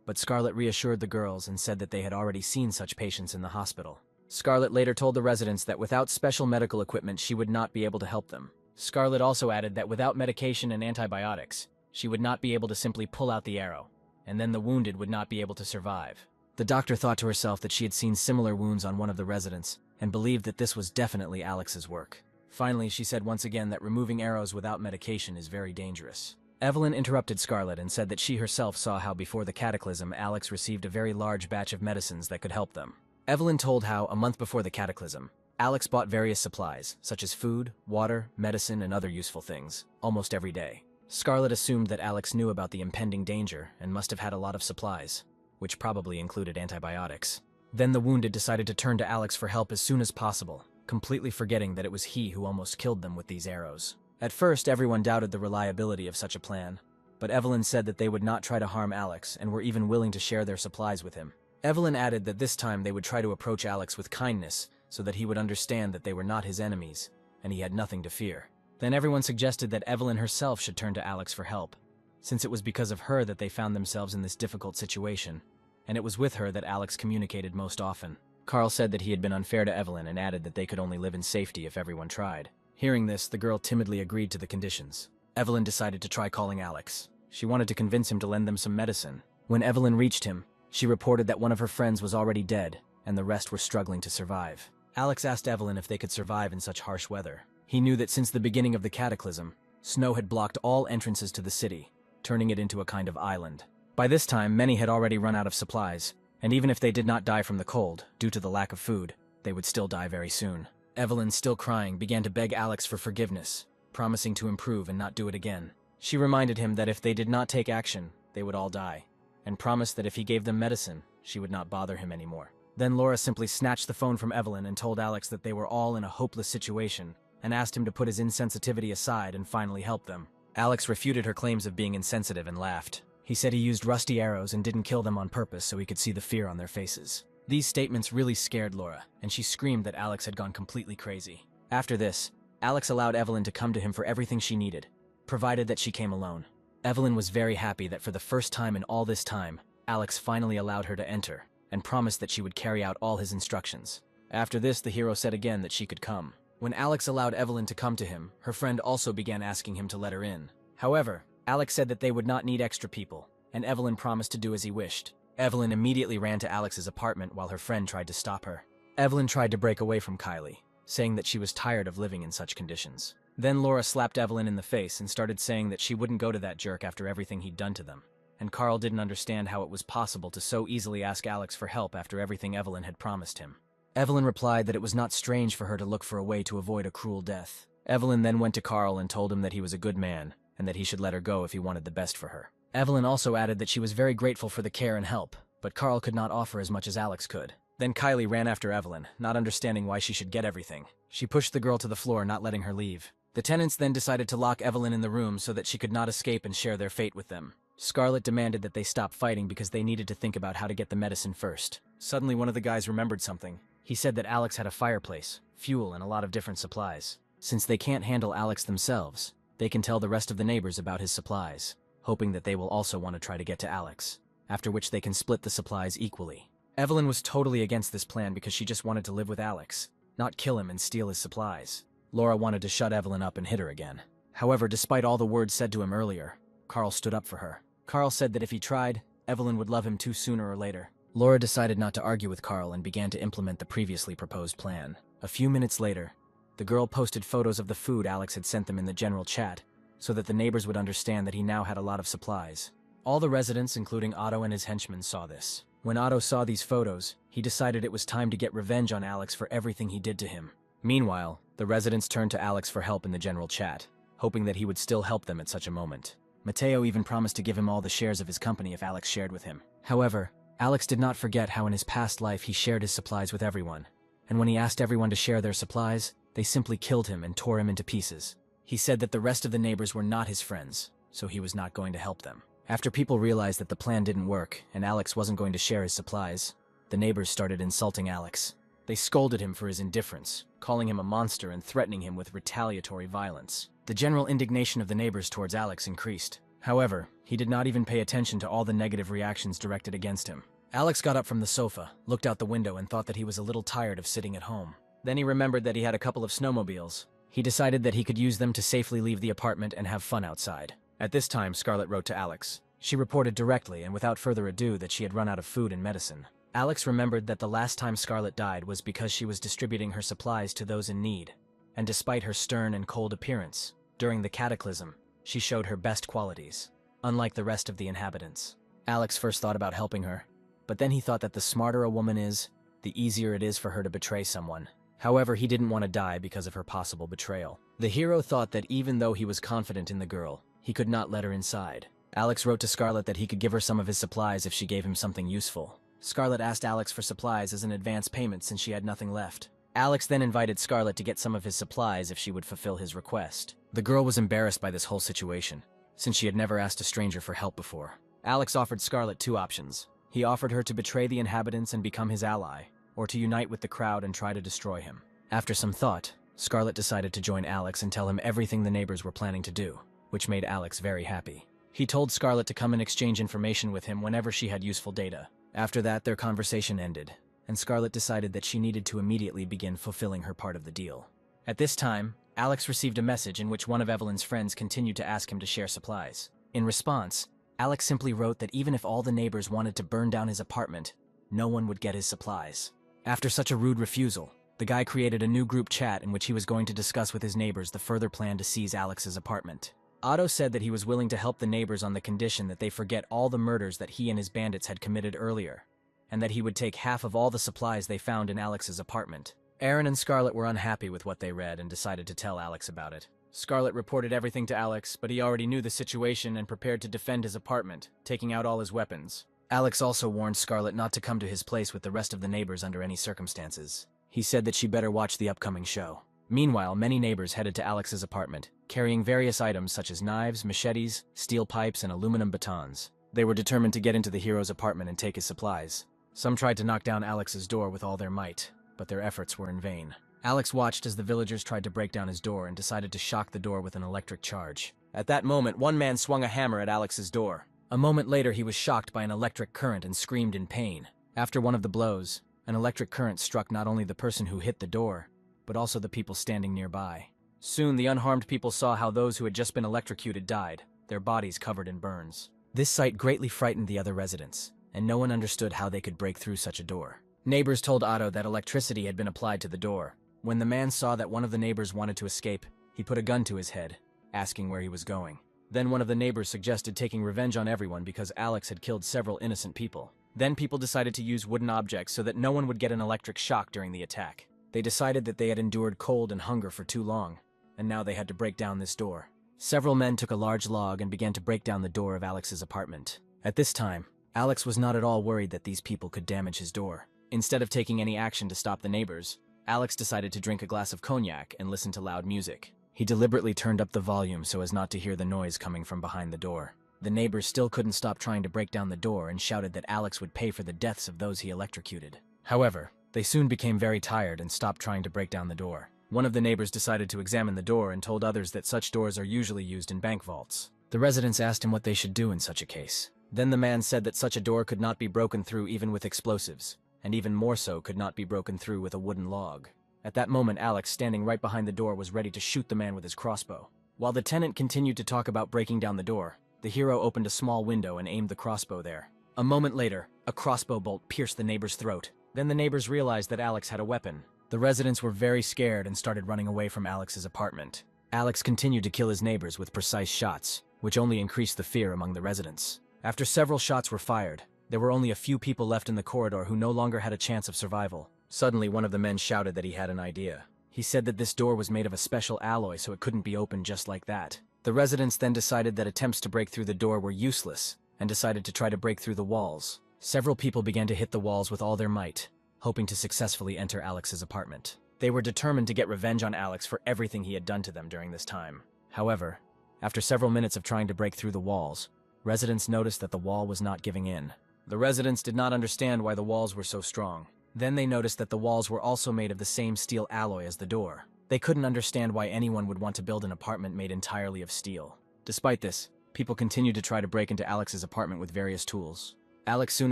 but Scarlett reassured the girls and said that they had already seen such patients in the hospital. Scarlett later told the residents that without special medical equipment, she would not be able to help them. Scarlett also added that without medication and antibiotics, she would not be able to simply pull out the arrow, and then the wounded would not be able to survive. The doctor thought to herself that she had seen similar wounds on one of the residents, and believed that this was definitely Alex's work. Finally, she said once again that removing arrows without medication is very dangerous. Evelyn interrupted Scarlett and said that she herself saw how before the cataclysm, Alex received a very large batch of medicines that could help them. Evelyn told how, a month before the cataclysm, Alex bought various supplies, such as food, water, medicine, and other useful things, almost every day. Scarlett assumed that Alex knew about the impending danger and must have had a lot of supplies, which probably included antibiotics. Then the wounded decided to turn to Alex for help as soon as possible, completely forgetting that it was he who almost killed them with these arrows. At first, everyone doubted the reliability of such a plan, but Evelyn said that they would not try to harm Alex and were even willing to share their supplies with him. Evelyn added that this time they would try to approach Alex with kindness so that he would understand that they were not his enemies and he had nothing to fear. Then everyone suggested that Evelyn herself should turn to Alex for help, since it was because of her that they found themselves in this difficult situation, and it was with her that Alex communicated most often. Carl said that he had been unfair to Evelyn and added that they could only live in safety if everyone tried. Hearing this, the girl timidly agreed to the conditions. Evelyn decided to try calling Alex. She wanted to convince him to lend them some medicine. When Evelyn reached him, she reported that one of her friends was already dead, and the rest were struggling to survive. Alex asked Evelyn if they could survive in such harsh weather. He knew that since the beginning of the cataclysm, snow had blocked all entrances to the city, turning it into a kind of island. By this time, many had already run out of supplies, and even if they did not die from the cold, due to the lack of food, they would still die very soon. Evelyn, still crying, began to beg Alex for forgiveness, promising to improve and not do it again. She reminded him that if they did not take action, they would all die, and promised that if he gave them medicine, she would not bother him anymore. Then Laura simply snatched the phone from Evelyn and told Alex that they were all in a hopeless situation, and asked him to put his insensitivity aside and finally help them. Alex refuted her claims of being insensitive and laughed. He said he used rusty arrows and didn't kill them on purpose so he could see the fear on their faces. These statements really scared Laura, and she screamed that Alex had gone completely crazy. After this, Alex allowed Evelyn to come to him for everything she needed, provided that she came alone. Evelyn was very happy that for the first time in all this time, Alex finally allowed her to enter, and promised that she would carry out all his instructions. After this, the hero said again that she could come. When Alex allowed Evelyn to come to him, her friend also began asking him to let her in. However, Alex said that they would not need extra people, and Evelyn promised to do as he wished. Evelyn immediately ran to Alex's apartment while her friend tried to stop her. Evelyn tried to break away from Kylie, saying that she was tired of living in such conditions. Then Laura slapped Evelyn in the face and started saying that she wouldn't go to that jerk after everything he'd done to them. And Carl didn't understand how it was possible to so easily ask Alex for help after everything Evelyn had promised him. Evelyn replied that it was not strange for her to look for a way to avoid a cruel death. Evelyn then went to Carl and told him that he was a good man, and that he should let her go if he wanted the best for her. Evelyn also added that she was very grateful for the care and help, but Carl could not offer as much as Alex could. Then Kylie ran after Evelyn, not understanding why she should get everything. She pushed the girl to the floor, not letting her leave. The tenants then decided to lock Evelyn in the room so that she could not escape and share their fate with them. Scarlett demanded that they stop fighting because they needed to think about how to get the medicine first. Suddenly, one of the guys remembered something. He said that Alex had a fireplace, fuel, and a lot of different supplies. Since they can't handle Alex themselves, they can tell the rest of the neighbors about his supplies, hoping that they will also want to try to get to Alex, after which they can split the supplies equally. Evelyn was totally against this plan because she just wanted to live with Alex, not kill him and steal his supplies. Laura wanted to shut Evelyn up and hit her again. However, despite all the words said to him earlier, Carl stood up for her. Carl said that if he tried, Evelyn would love him too sooner or later. Laura decided not to argue with Carl and began to implement the previously proposed plan. A few minutes later, the girl posted photos of the food Alex had sent them in the general chat, so that the neighbors would understand that he now had a lot of supplies. All the residents, including Otto and his henchmen, saw this. When Otto saw these photos, he decided it was time to get revenge on Alex for everything he did to him. Meanwhile, the residents turned to Alex for help in the general chat, hoping that he would still help them at such a moment. Mateo even promised to give him all the shares of his company if Alex shared with him. However, Alex did not forget how in his past life he shared his supplies with everyone, and when he asked everyone to share their supplies, they simply killed him and tore him into pieces. He said that the rest of the neighbors were not his friends, so he was not going to help them. After people realized that the plan didn't work and Alex wasn't going to share his supplies, the neighbors started insulting Alex. They scolded him for his indifference, calling him a monster and threatening him with retaliatory violence. The general indignation of the neighbors towards Alex increased. However, he did not even pay attention to all the negative reactions directed against him. Alex got up from the sofa, looked out the window, and thought that he was a little tired of sitting at home. Then he remembered that he had a couple of snowmobiles. He decided that he could use them to safely leave the apartment and have fun outside. At this time, Scarlett wrote to Alex. She reported directly and without further ado that she had run out of food and medicine. Alex remembered that the last time Scarlett died was because she was distributing her supplies to those in need. And despite her stern and cold appearance, during the cataclysm, she showed her best qualities, unlike the rest of the inhabitants. Alex first thought about helping her, but then he thought that the smarter a woman is, the easier it is for her to betray someone. However, he didn't want to die because of her possible betrayal. The hero thought that even though he was confident in the girl, he could not let her inside. Alex wrote to Scarlett that he could give her some of his supplies if she gave him something useful. Scarlett asked Alex for supplies as an advance payment since she had nothing left. Alex then invited Scarlett to get some of his supplies if she would fulfill his request. The girl was embarrassed by this whole situation, since she had never asked a stranger for help before. Alex offered Scarlett two options. He offered her to betray the inhabitants and become his ally, or to unite with the crowd and try to destroy him. After some thought, Scarlett decided to join Alex and tell him everything the neighbors were planning to do, which made Alex very happy. He told Scarlett to come and exchange information with him whenever she had useful data. After that, their conversation ended, and Scarlett decided that she needed to immediately begin fulfilling her part of the deal. At this time, Alex received a message in which one of Evelyn's friends continued to ask him to share supplies. In response, Alex simply wrote that even if all the neighbors wanted to burn down his apartment, no one would get his supplies. After such a rude refusal, the guy created a new group chat in which he was going to discuss with his neighbors the further plan to seize Alex's apartment. Otto said that he was willing to help the neighbors on the condition that they forget all the murders that he and his bandits had committed earlier, and that he would take half of all the supplies they found in Alex's apartment. Aaron and Scarlett were unhappy with what they read and decided to tell Alex about it. Scarlett reported everything to Alex, but he already knew the situation and prepared to defend his apartment, taking out all his weapons. Alex also warned Scarlett not to come to his place with the rest of the neighbors under any circumstances. He said that she better watch the upcoming show. Meanwhile, many neighbors headed to Alex's apartment, carrying various items such as knives, machetes, steel pipes, and aluminum batons. They were determined to get into the hero's apartment and take his supplies. Some tried to knock down Alex's door with all their might, but their efforts were in vain. Alex watched as the villagers tried to break down his door and decided to shock the door with an electric charge. At that moment, one man swung a hammer at Alex's door. A moment later, he was shocked by an electric current and screamed in pain. After one of the blows, an electric current struck not only the person who hit the door, but also the people standing nearby. Soon, the unharmed people saw how those who had just been electrocuted died, their bodies covered in burns. This sight greatly frightened the other residents, and no one understood how they could break through such a door. Neighbors told Otto that electricity had been applied to the door. When the man saw that one of the neighbors wanted to escape, he put a gun to his head, asking where he was going. Then one of the neighbors suggested taking revenge on everyone because Alex had killed several innocent people. Then people decided to use wooden objects so that no one would get an electric shock during the attack. They decided that they had endured cold and hunger for too long, and now they had to break down this door. Several men took a large log and began to break down the door of Alex's apartment. At this time, Alex was not at all worried that these people could damage his door. Instead of taking any action to stop the neighbors, Alex decided to drink a glass of cognac and listen to loud music. He deliberately turned up the volume so as not to hear the noise coming from behind the door. The neighbors still couldn't stop trying to break down the door and shouted that Alex would pay for the deaths of those he electrocuted. However, they soon became very tired and stopped trying to break down the door. One of the neighbors decided to examine the door and told others that such doors are usually used in bank vaults. The residents asked him what they should do in such a case. Then the man said that such a door could not be broken through even with explosives, and even more so could not be broken through with a wooden log. At that moment, Alex, standing right behind the door, was ready to shoot the man with his crossbow. While the tenant continued to talk about breaking down the door, the hero opened a small window and aimed the crossbow there. A moment later, a crossbow bolt pierced the neighbor's throat. Then the neighbors realized that Alex had a weapon. The residents were very scared and started running away from Alex's apartment. Alex continued to kill his neighbors with precise shots, which only increased the fear among the residents. After several shots were fired, there were only a few people left in the corridor who no longer had a chance of survival. Suddenly, one of the men shouted that he had an idea. He said that this door was made of a special alloy so it couldn't be opened just like that. The residents then decided that attempts to break through the door were useless and decided to try to break through the walls. Several people began to hit the walls with all their might, hoping to successfully enter Alex's apartment. They were determined to get revenge on Alex for everything he had done to them during this time. However, after several minutes of trying to break through the walls, residents noticed that the wall was not giving in. The residents did not understand why the walls were so strong. Then they noticed that the walls were also made of the same steel alloy as the door. They couldn't understand why anyone would want to build an apartment made entirely of steel. Despite this, people continued to try to break into Alex's apartment with various tools. Alex soon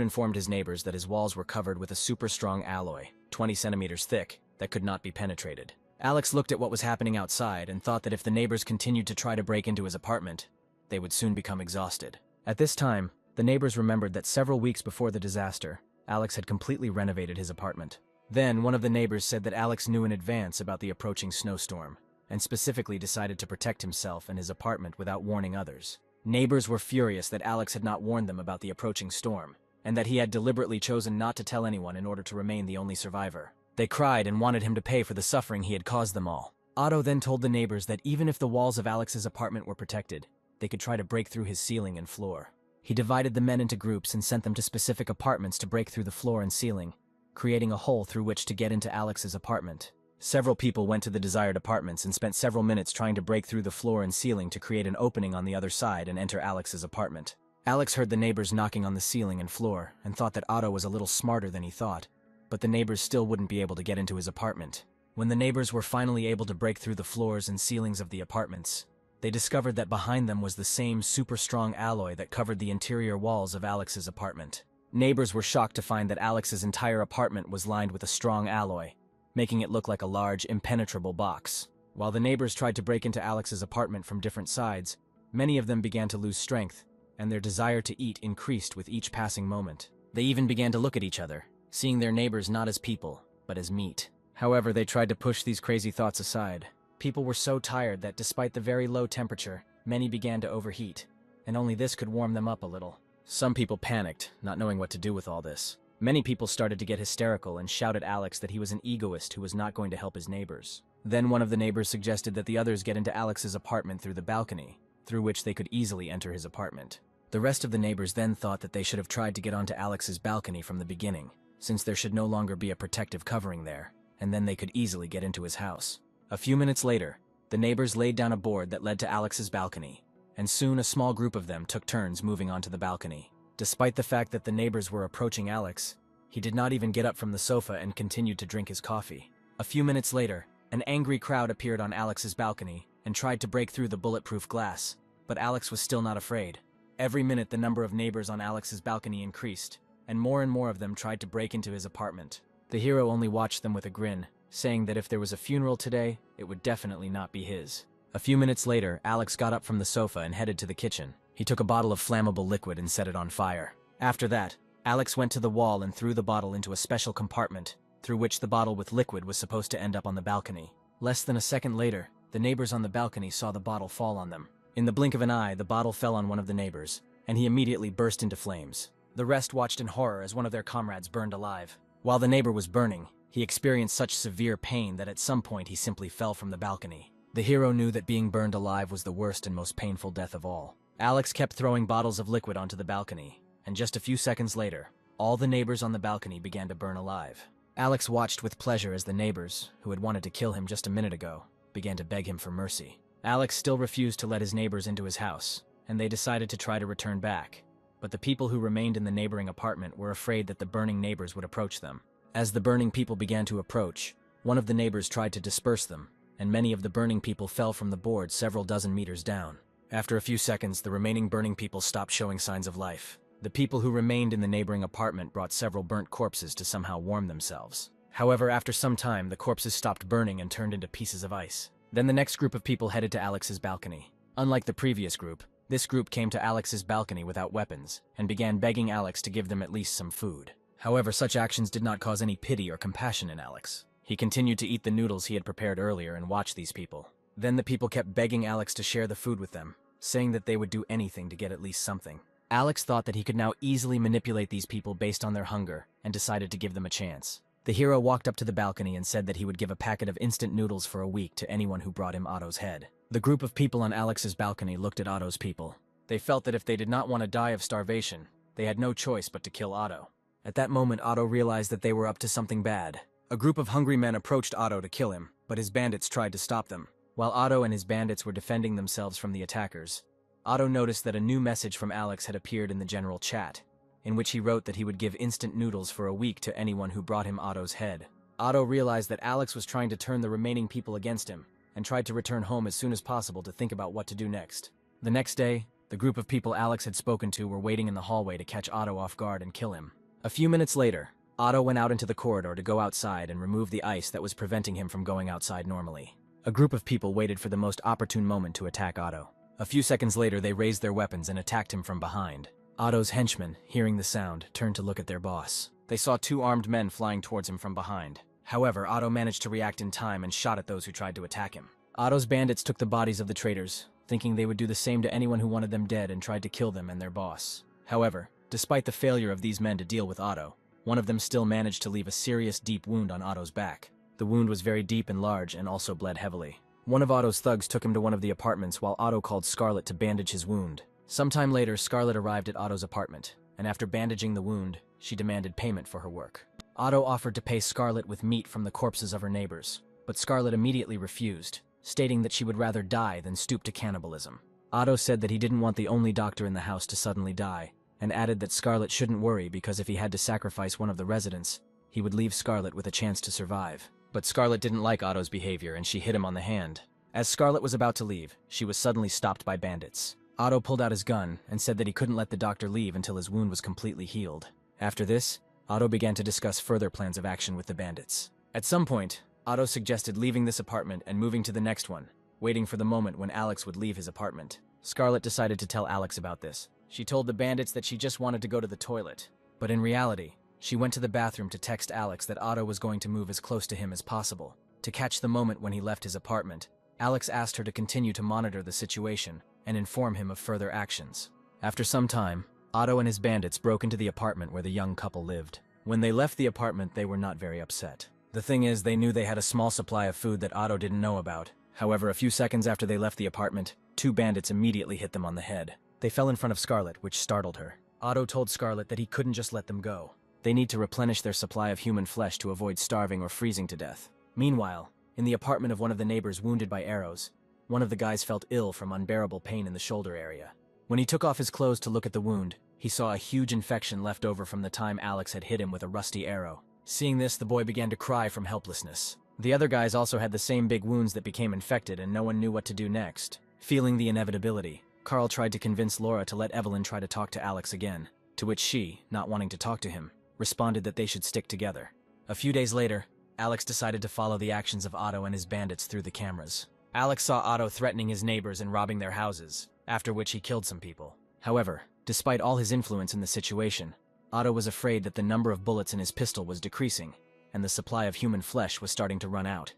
informed his neighbors that his walls were covered with a super strong alloy, 20 centimeters thick, that could not be penetrated. Alex looked at what was happening outside and thought that if the neighbors continued to try to break into his apartment, they would soon become exhausted. At this time, the neighbors remembered that several weeks before the disaster, Alex had completely renovated his apartment. Then, one of the neighbors said that Alex knew in advance about the approaching snowstorm, and specifically decided to protect himself and his apartment without warning others. Neighbors were furious that Alex had not warned them about the approaching storm, and that he had deliberately chosen not to tell anyone in order to remain the only survivor. They cried and wanted him to pay for the suffering he had caused them all. Otto then told the neighbors that even if the walls of Alex's apartment were protected, they could try to break through his ceiling and floor. He divided the men into groups and sent them to specific apartments to break through the floor and ceiling, creating a hole through which to get into Alex's apartment. Several people went to the desired apartments and spent several minutes trying to break through the floor and ceiling to create an opening on the other side and enter Alex's apartment. Alex heard the neighbors knocking on the ceiling and floor and thought that Otto was a little smarter than he thought, but the neighbors still wouldn't be able to get into his apartment. When the neighbors were finally able to break through the floors and ceilings of the apartments, they discovered that behind them was the same super strong alloy that covered the interior walls of Alex's apartment. Neighbors were shocked to find that Alex's entire apartment was lined with a strong alloy, making it look like a large, impenetrable box. While the neighbors tried to break into Alex's apartment from different sides, many of them began to lose strength, and their desire to eat increased with each passing moment. They even began to look at each other, seeing their neighbors not as people, but as meat. However, they tried to push these crazy thoughts aside. People were so tired that despite the very low temperature, many began to overheat, and only this could warm them up a little. Some people panicked, not knowing what to do with all this. Many people started to get hysterical and shout at Alex that he was an egoist who was not going to help his neighbors. Then one of the neighbors suggested that the others get into Alex's apartment through the balcony, through which they could easily enter his apartment. The rest of the neighbors then thought that they should have tried to get onto Alex's balcony from the beginning, since there should no longer be a protective covering there, and then they could easily get into his house. A few minutes later, the neighbors laid down a board that led to Alex's balcony, and soon a small group of them took turns moving onto the balcony. Despite the fact that the neighbors were approaching Alex, he did not even get up from the sofa and continued to drink his coffee. A few minutes later, an angry crowd appeared on Alex's balcony and tried to break through the bulletproof glass, but Alex was still not afraid. Every minute the number of neighbors on Alex's balcony increased, and more of them tried to break into his apartment. The hero only watched them with a grin, saying that if there was a funeral today, it would definitely not be his. A few minutes later, Alex got up from the sofa and headed to the kitchen. He took a bottle of flammable liquid and set it on fire. After that, Alex went to the wall and threw the bottle into a special compartment, through which the bottle with liquid was supposed to end up on the balcony. Less than a second later, the neighbors on the balcony saw the bottle fall on them. In the blink of an eye, the bottle fell on one of the neighbors, and he immediately burst into flames. The rest watched in horror as one of their comrades burned alive. While the neighbor was burning, he experienced such severe pain that at some point he simply fell from the balcony. The hero knew that being burned alive was the worst and most painful death of all. Alex kept throwing bottles of liquid onto the balcony, and just a few seconds later, all the neighbors on the balcony began to burn alive. Alex watched with pleasure as the neighbors, who had wanted to kill him just a minute ago, began to beg him for mercy. Alex still refused to let his neighbors into his house, and they decided to try to return back. But the people who remained in the neighboring apartment were afraid that the burning neighbors would approach them. As the burning people began to approach, one of the neighbors tried to disperse them, and many of the burning people fell from the board several dozen meters down. After a few seconds, the remaining burning people stopped showing signs of life. The people who remained in the neighboring apartment brought several burnt corpses to somehow warm themselves. However, after some time, the corpses stopped burning and turned into pieces of ice. Then the next group of people headed to Alex's balcony. Unlike the previous group, this group came to Alex's balcony without weapons, and began begging Alex to give them at least some food. However, such actions did not cause any pity or compassion in Alex. He continued to eat the noodles he had prepared earlier and watch these people. Then the people kept begging Alex to share the food with them, saying that they would do anything to get at least something. Alex thought that he could now easily manipulate these people based on their hunger, and decided to give them a chance. The hero walked up to the balcony and said that he would give a packet of instant noodles for a week to anyone who brought him Otto's head. The group of people on Alex's balcony looked at Otto's people. They felt that if they did not want to die of starvation, they had no choice but to kill Otto. At that moment, Otto realized that they were up to something bad. A group of hungry men approached Otto to kill him, but his bandits tried to stop them. While Otto and his bandits were defending themselves from the attackers, Otto noticed that a new message from Alex had appeared in the general chat, in which he wrote that he would give instant noodles for a week to anyone who brought him Otto's head. Otto realized that Alex was trying to turn the remaining people against him, and tried to return home as soon as possible to think about what to do next. The next day, the group of people Alex had spoken to were waiting in the hallway to catch Otto off guard and kill him. A few minutes later, Otto went out into the corridor to go outside and remove the ice that was preventing him from going outside normally. A group of people waited for the most opportune moment to attack Otto. A few seconds later, they raised their weapons and attacked him from behind. Otto's henchmen, hearing the sound, turned to look at their boss. They saw two armed men flying towards him from behind. However, Otto managed to react in time and shot at those who tried to attack him. Otto's bandits took the bodies of the traitors, thinking they would do the same to anyone who wanted them dead, and tried to kill them and their boss. However, despite the failure of these men to deal with Otto, one of them still managed to leave a serious deep wound on Otto's back. The wound was very deep and large and also bled heavily. One of Otto's thugs took him to one of the apartments while Otto called Scarlet to bandage his wound. Sometime later, Scarlet arrived at Otto's apartment, and after bandaging the wound, she demanded payment for her work. Otto offered to pay Scarlet with meat from the corpses of her neighbors, but Scarlet immediately refused, stating that she would rather die than stoop to cannibalism. Otto said that he didn't want the only doctor in the house to suddenly die, and added that Scarlet shouldn't worry because if he had to sacrifice one of the residents, he would leave Scarlet with a chance to survive. But Scarlet didn't like Otto's behavior and she hit him on the hand. As Scarlet was about to leave, she was suddenly stopped by bandits. Otto pulled out his gun and said that he couldn't let the doctor leave until his wound was completely healed. After this, Otto began to discuss further plans of action with the bandits. At some point, Otto suggested leaving this apartment and moving to the next one, waiting for the moment when Alex would leave his apartment. Scarlet decided to tell Alex about this. She told the bandits that she just wanted to go to the toilet, but in reality, she went to the bathroom to text Alex that Otto was going to move as close to him as possible. To catch the moment when he left his apartment, Alex asked her to continue to monitor the situation and inform him of further actions. After some time, Otto and his bandits broke into the apartment where the young couple lived. When they left the apartment, they were not very upset. The thing is, they knew they had a small supply of food that Otto didn't know about. However, a few seconds after they left the apartment, two bandits immediately hit them on the head. They fell in front of Scarlet, which startled her. Otto told Scarlet that he couldn't just let them go. They need to replenish their supply of human flesh to avoid starving or freezing to death. Meanwhile, in the apartment of one of the neighbors wounded by arrows, one of the guys felt ill from unbearable pain in the shoulder area. When he took off his clothes to look at the wound, he saw a huge infection left over from the time Alex had hit him with a rusty arrow. Seeing this, the boy began to cry from helplessness. The other guys also had the same big wounds that became infected, and no one knew what to do next. Feeling the inevitability, Carl tried to convince Laura to let Evelyn try to talk to Alex again, to which she, not wanting to talk to him, responded that they should stick together. A few days later, Alex decided to follow the actions of Otto and his bandits through the cameras. Alex saw Otto threatening his neighbors and robbing their houses, after which he killed some people. However, despite all his influence in the situation, Otto was afraid that the number of bullets in his pistol was decreasing, and the supply of human flesh was starting to run out,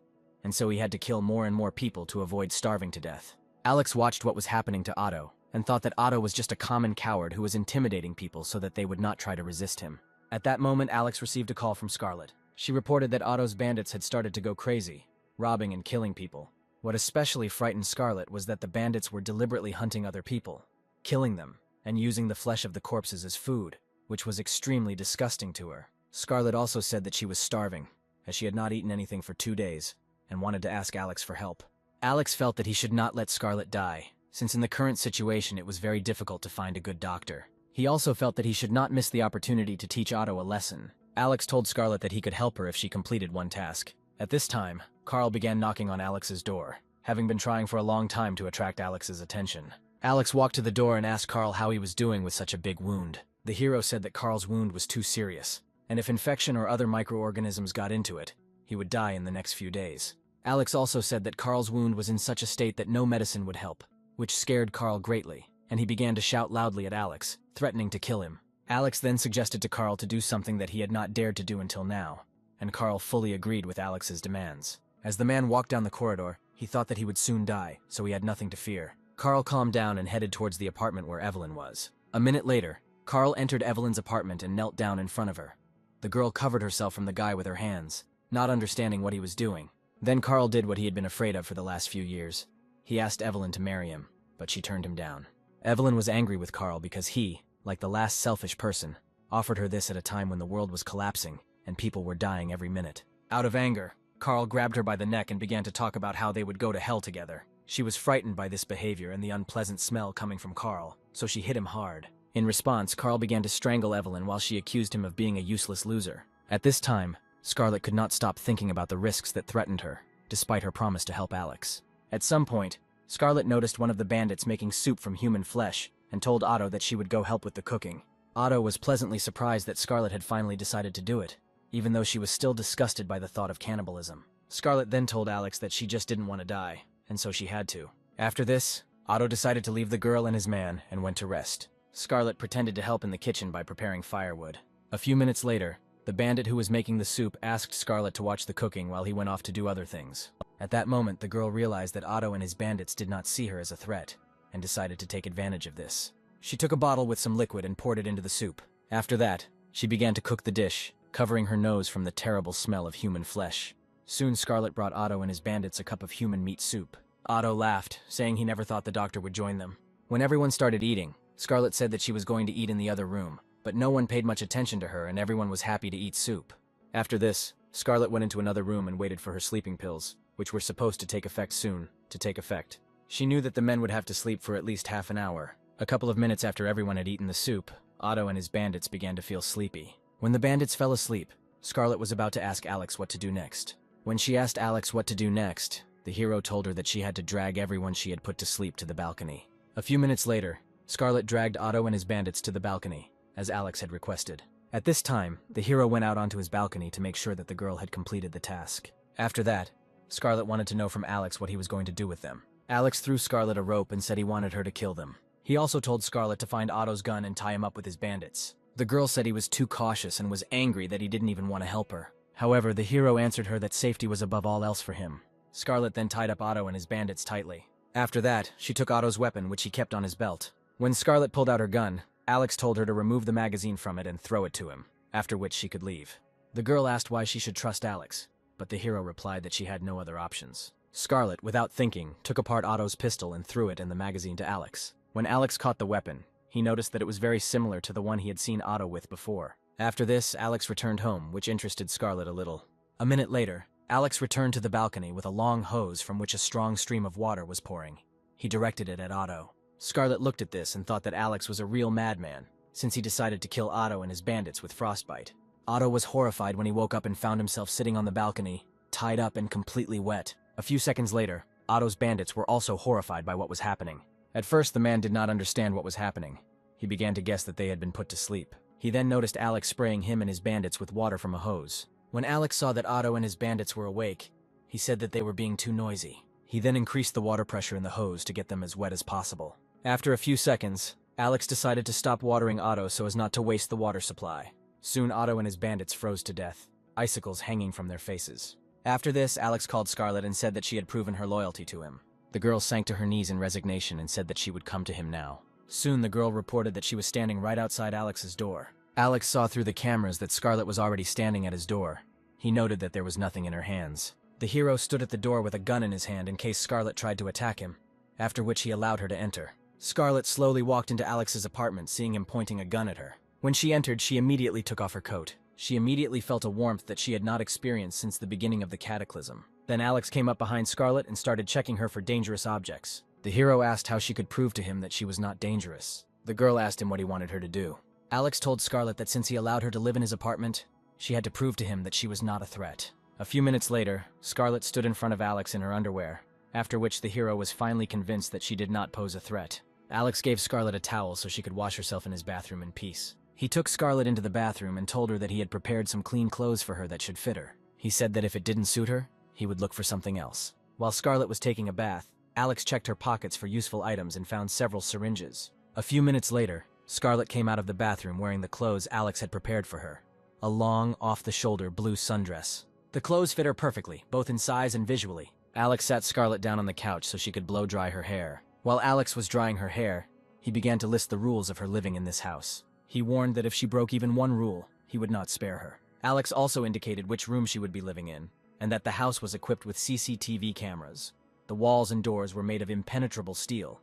and so he had to kill more and more people to avoid starving to death. Alex watched what was happening to Otto, and thought that Otto was just a common coward who was intimidating people so that they would not try to resist him. At that moment, Alex received a call from Scarlet. She reported that Otto's bandits had started to go crazy, robbing and killing people. What especially frightened Scarlet was that the bandits were deliberately hunting other people, killing them, and using the flesh of the corpses as food, which was extremely disgusting to her. Scarlet also said that she was starving, as she had not eaten anything for 2 days, and wanted to ask Alex for help. Alex felt that he should not let Scarlet die, since in the current situation it was very difficult to find a good doctor. He also felt that he should not miss the opportunity to teach Otto a lesson. Alex told Scarlet that he could help her if she completed one task. At this time, Carl began knocking on Alex's door, having been trying for a long time to attract Alex's attention. Alex walked to the door and asked Carl how he was doing with such a big wound. The hero said that Carl's wound was too serious, and if infection or other microorganisms got into it, he would die in the next few days. Alex also said that Carl's wound was in such a state that no medicine would help, which scared Carl greatly, and he began to shout loudly at Alex, threatening to kill him. Alex then suggested to Carl to do something that he had not dared to do until now, and Carl fully agreed with Alex's demands. As the man walked down the corridor, he thought that he would soon die, so he had nothing to fear. Carl calmed down and headed towards the apartment where Evelyn was. A minute later, Carl entered Evelyn's apartment and knelt down in front of her. The girl covered herself from the guy with her hands, not understanding what he was doing. Then Carl did what he had been afraid of for the last few years. He asked Evelyn to marry him, but she turned him down. Evelyn was angry with Carl because he, like the last selfish person, offered her this at a time when the world was collapsing and people were dying every minute. Out of anger, Carl grabbed her by the neck and began to talk about how they would go to hell together. She was frightened by this behavior and the unpleasant smell coming from Carl, so she hit him hard. In response, Carl began to strangle Evelyn while she accused him of being a useless loser. At this time, Scarlett could not stop thinking about the risks that threatened her, despite her promise to help Alex. At some point, Scarlett noticed one of the bandits making soup from human flesh and told Otto that she would go help with the cooking. Otto was pleasantly surprised that Scarlett had finally decided to do it, even though she was still disgusted by the thought of cannibalism. Scarlett then told Alex that she just didn't want to die, and so she had to. After this, Otto decided to leave the girl and his man and went to rest. Scarlett pretended to help in the kitchen by preparing firewood. A few minutes later, the bandit who was making the soup asked Scarlett to watch the cooking while he went off to do other things. At that moment, the girl realized that Otto and his bandits did not see her as a threat, and decided to take advantage of this. She took a bottle with some liquid and poured it into the soup. After that, she began to cook the dish, covering her nose from the terrible smell of human flesh. Soon Scarlett brought Otto and his bandits a cup of human meat soup. Otto laughed, saying he never thought the doctor would join them. When everyone started eating, Scarlett said that she was going to eat in the other room, but no one paid much attention to her and everyone was happy to eat soup. After this, Scarlett went into another room and waited for her sleeping pills, which were supposed to take effect soon, to take effect. She knew that the men would have to sleep for at least half an hour. A couple of minutes after everyone had eaten the soup, Otto and his bandits began to feel sleepy. When the bandits fell asleep, Scarlett was about to ask Alex what to do next. When she asked Alex what to do next, the hero told her that she had to drag everyone she had put to sleep to the balcony. A few minutes later, Scarlett dragged Otto and his bandits to the balcony, as Alex had requested. At this time, the hero went out onto his balcony to make sure that the girl had completed the task. After that, Scarlett wanted to know from Alex what he was going to do with them. Alex threw Scarlett a rope and said he wanted her to kill them. He also told Scarlett to find Otto's gun and tie him up with his bandits. The girl said he was too cautious and was angry that he didn't even want to help her. However, the hero answered her that safety was above all else for him. Scarlett then tied up Otto and his bandits tightly. After that, she took Otto's weapon, which he kept on his belt. When Scarlett pulled out her gun, Alex told her to remove the magazine from it and throw it to him, after which she could leave. The girl asked why she should trust Alex, but the hero replied that she had no other options. Scarlett, without thinking, took apart Otto's pistol and threw it and the magazine to Alex. When Alex caught the weapon, he noticed that it was very similar to the one he had seen Otto with before. After this, Alex returned home, which interested Scarlett a little. A minute later, Alex returned to the balcony with a long hose from which a strong stream of water was pouring. He directed it at Otto. Scarlett looked at this and thought that Alex was a real madman, since he decided to kill Otto and his bandits with frostbite. Otto was horrified when he woke up and found himself sitting on the balcony, tied up and completely wet. A few seconds later, Otto's bandits were also horrified by what was happening. At first, the man did not understand what was happening. He began to guess that they had been put to sleep. He then noticed Alex spraying him and his bandits with water from a hose. When Alex saw that Otto and his bandits were awake, he said that they were being too noisy. He then increased the water pressure in the hose to get them as wet as possible. After a few seconds, Alex decided to stop watering Otto so as not to waste the water supply. Soon Otto and his bandits froze to death, icicles hanging from their faces. After this, Alex called Scarlett and said that she had proven her loyalty to him. The girl sank to her knees in resignation and said that she would come to him now. Soon the girl reported that she was standing right outside Alex's door. Alex saw through the cameras that Scarlett was already standing at his door. He noted that there was nothing in her hands. The hero stood at the door with a gun in his hand in case Scarlett tried to attack him, after which he allowed her to enter. Scarlett slowly walked into Alex's apartment, seeing him pointing a gun at her. When she entered, she immediately took off her coat. She immediately felt a warmth that she had not experienced since the beginning of the cataclysm. Then Alex came up behind Scarlett and started checking her for dangerous objects. The hero asked how she could prove to him that she was not dangerous. The girl asked him what he wanted her to do. Alex told Scarlett that since he allowed her to live in his apartment, she had to prove to him that she was not a threat. A few minutes later, Scarlett stood in front of Alex in her underwear, after which the hero was finally convinced that she did not pose a threat. Alex gave Scarlett a towel so she could wash herself in his bathroom in peace. He took Scarlett into the bathroom and told her that he had prepared some clean clothes for her that should fit her. He said that if it didn't suit her, he would look for something else. While Scarlett was taking a bath, Alex checked her pockets for useful items and found several syringes. A few minutes later, Scarlett came out of the bathroom wearing the clothes Alex had prepared for her. A long, off-the-shoulder blue sundress. The clothes fit her perfectly, both in size and visually. Alex sat Scarlett down on the couch so she could blow-dry her hair. While Alex was drying her hair, he began to list the rules of her living in this house. He warned that if she broke even one rule, he would not spare her. Alex also indicated which room she would be living in, and that the house was equipped with CCTV cameras. The walls and doors were made of impenetrable steel,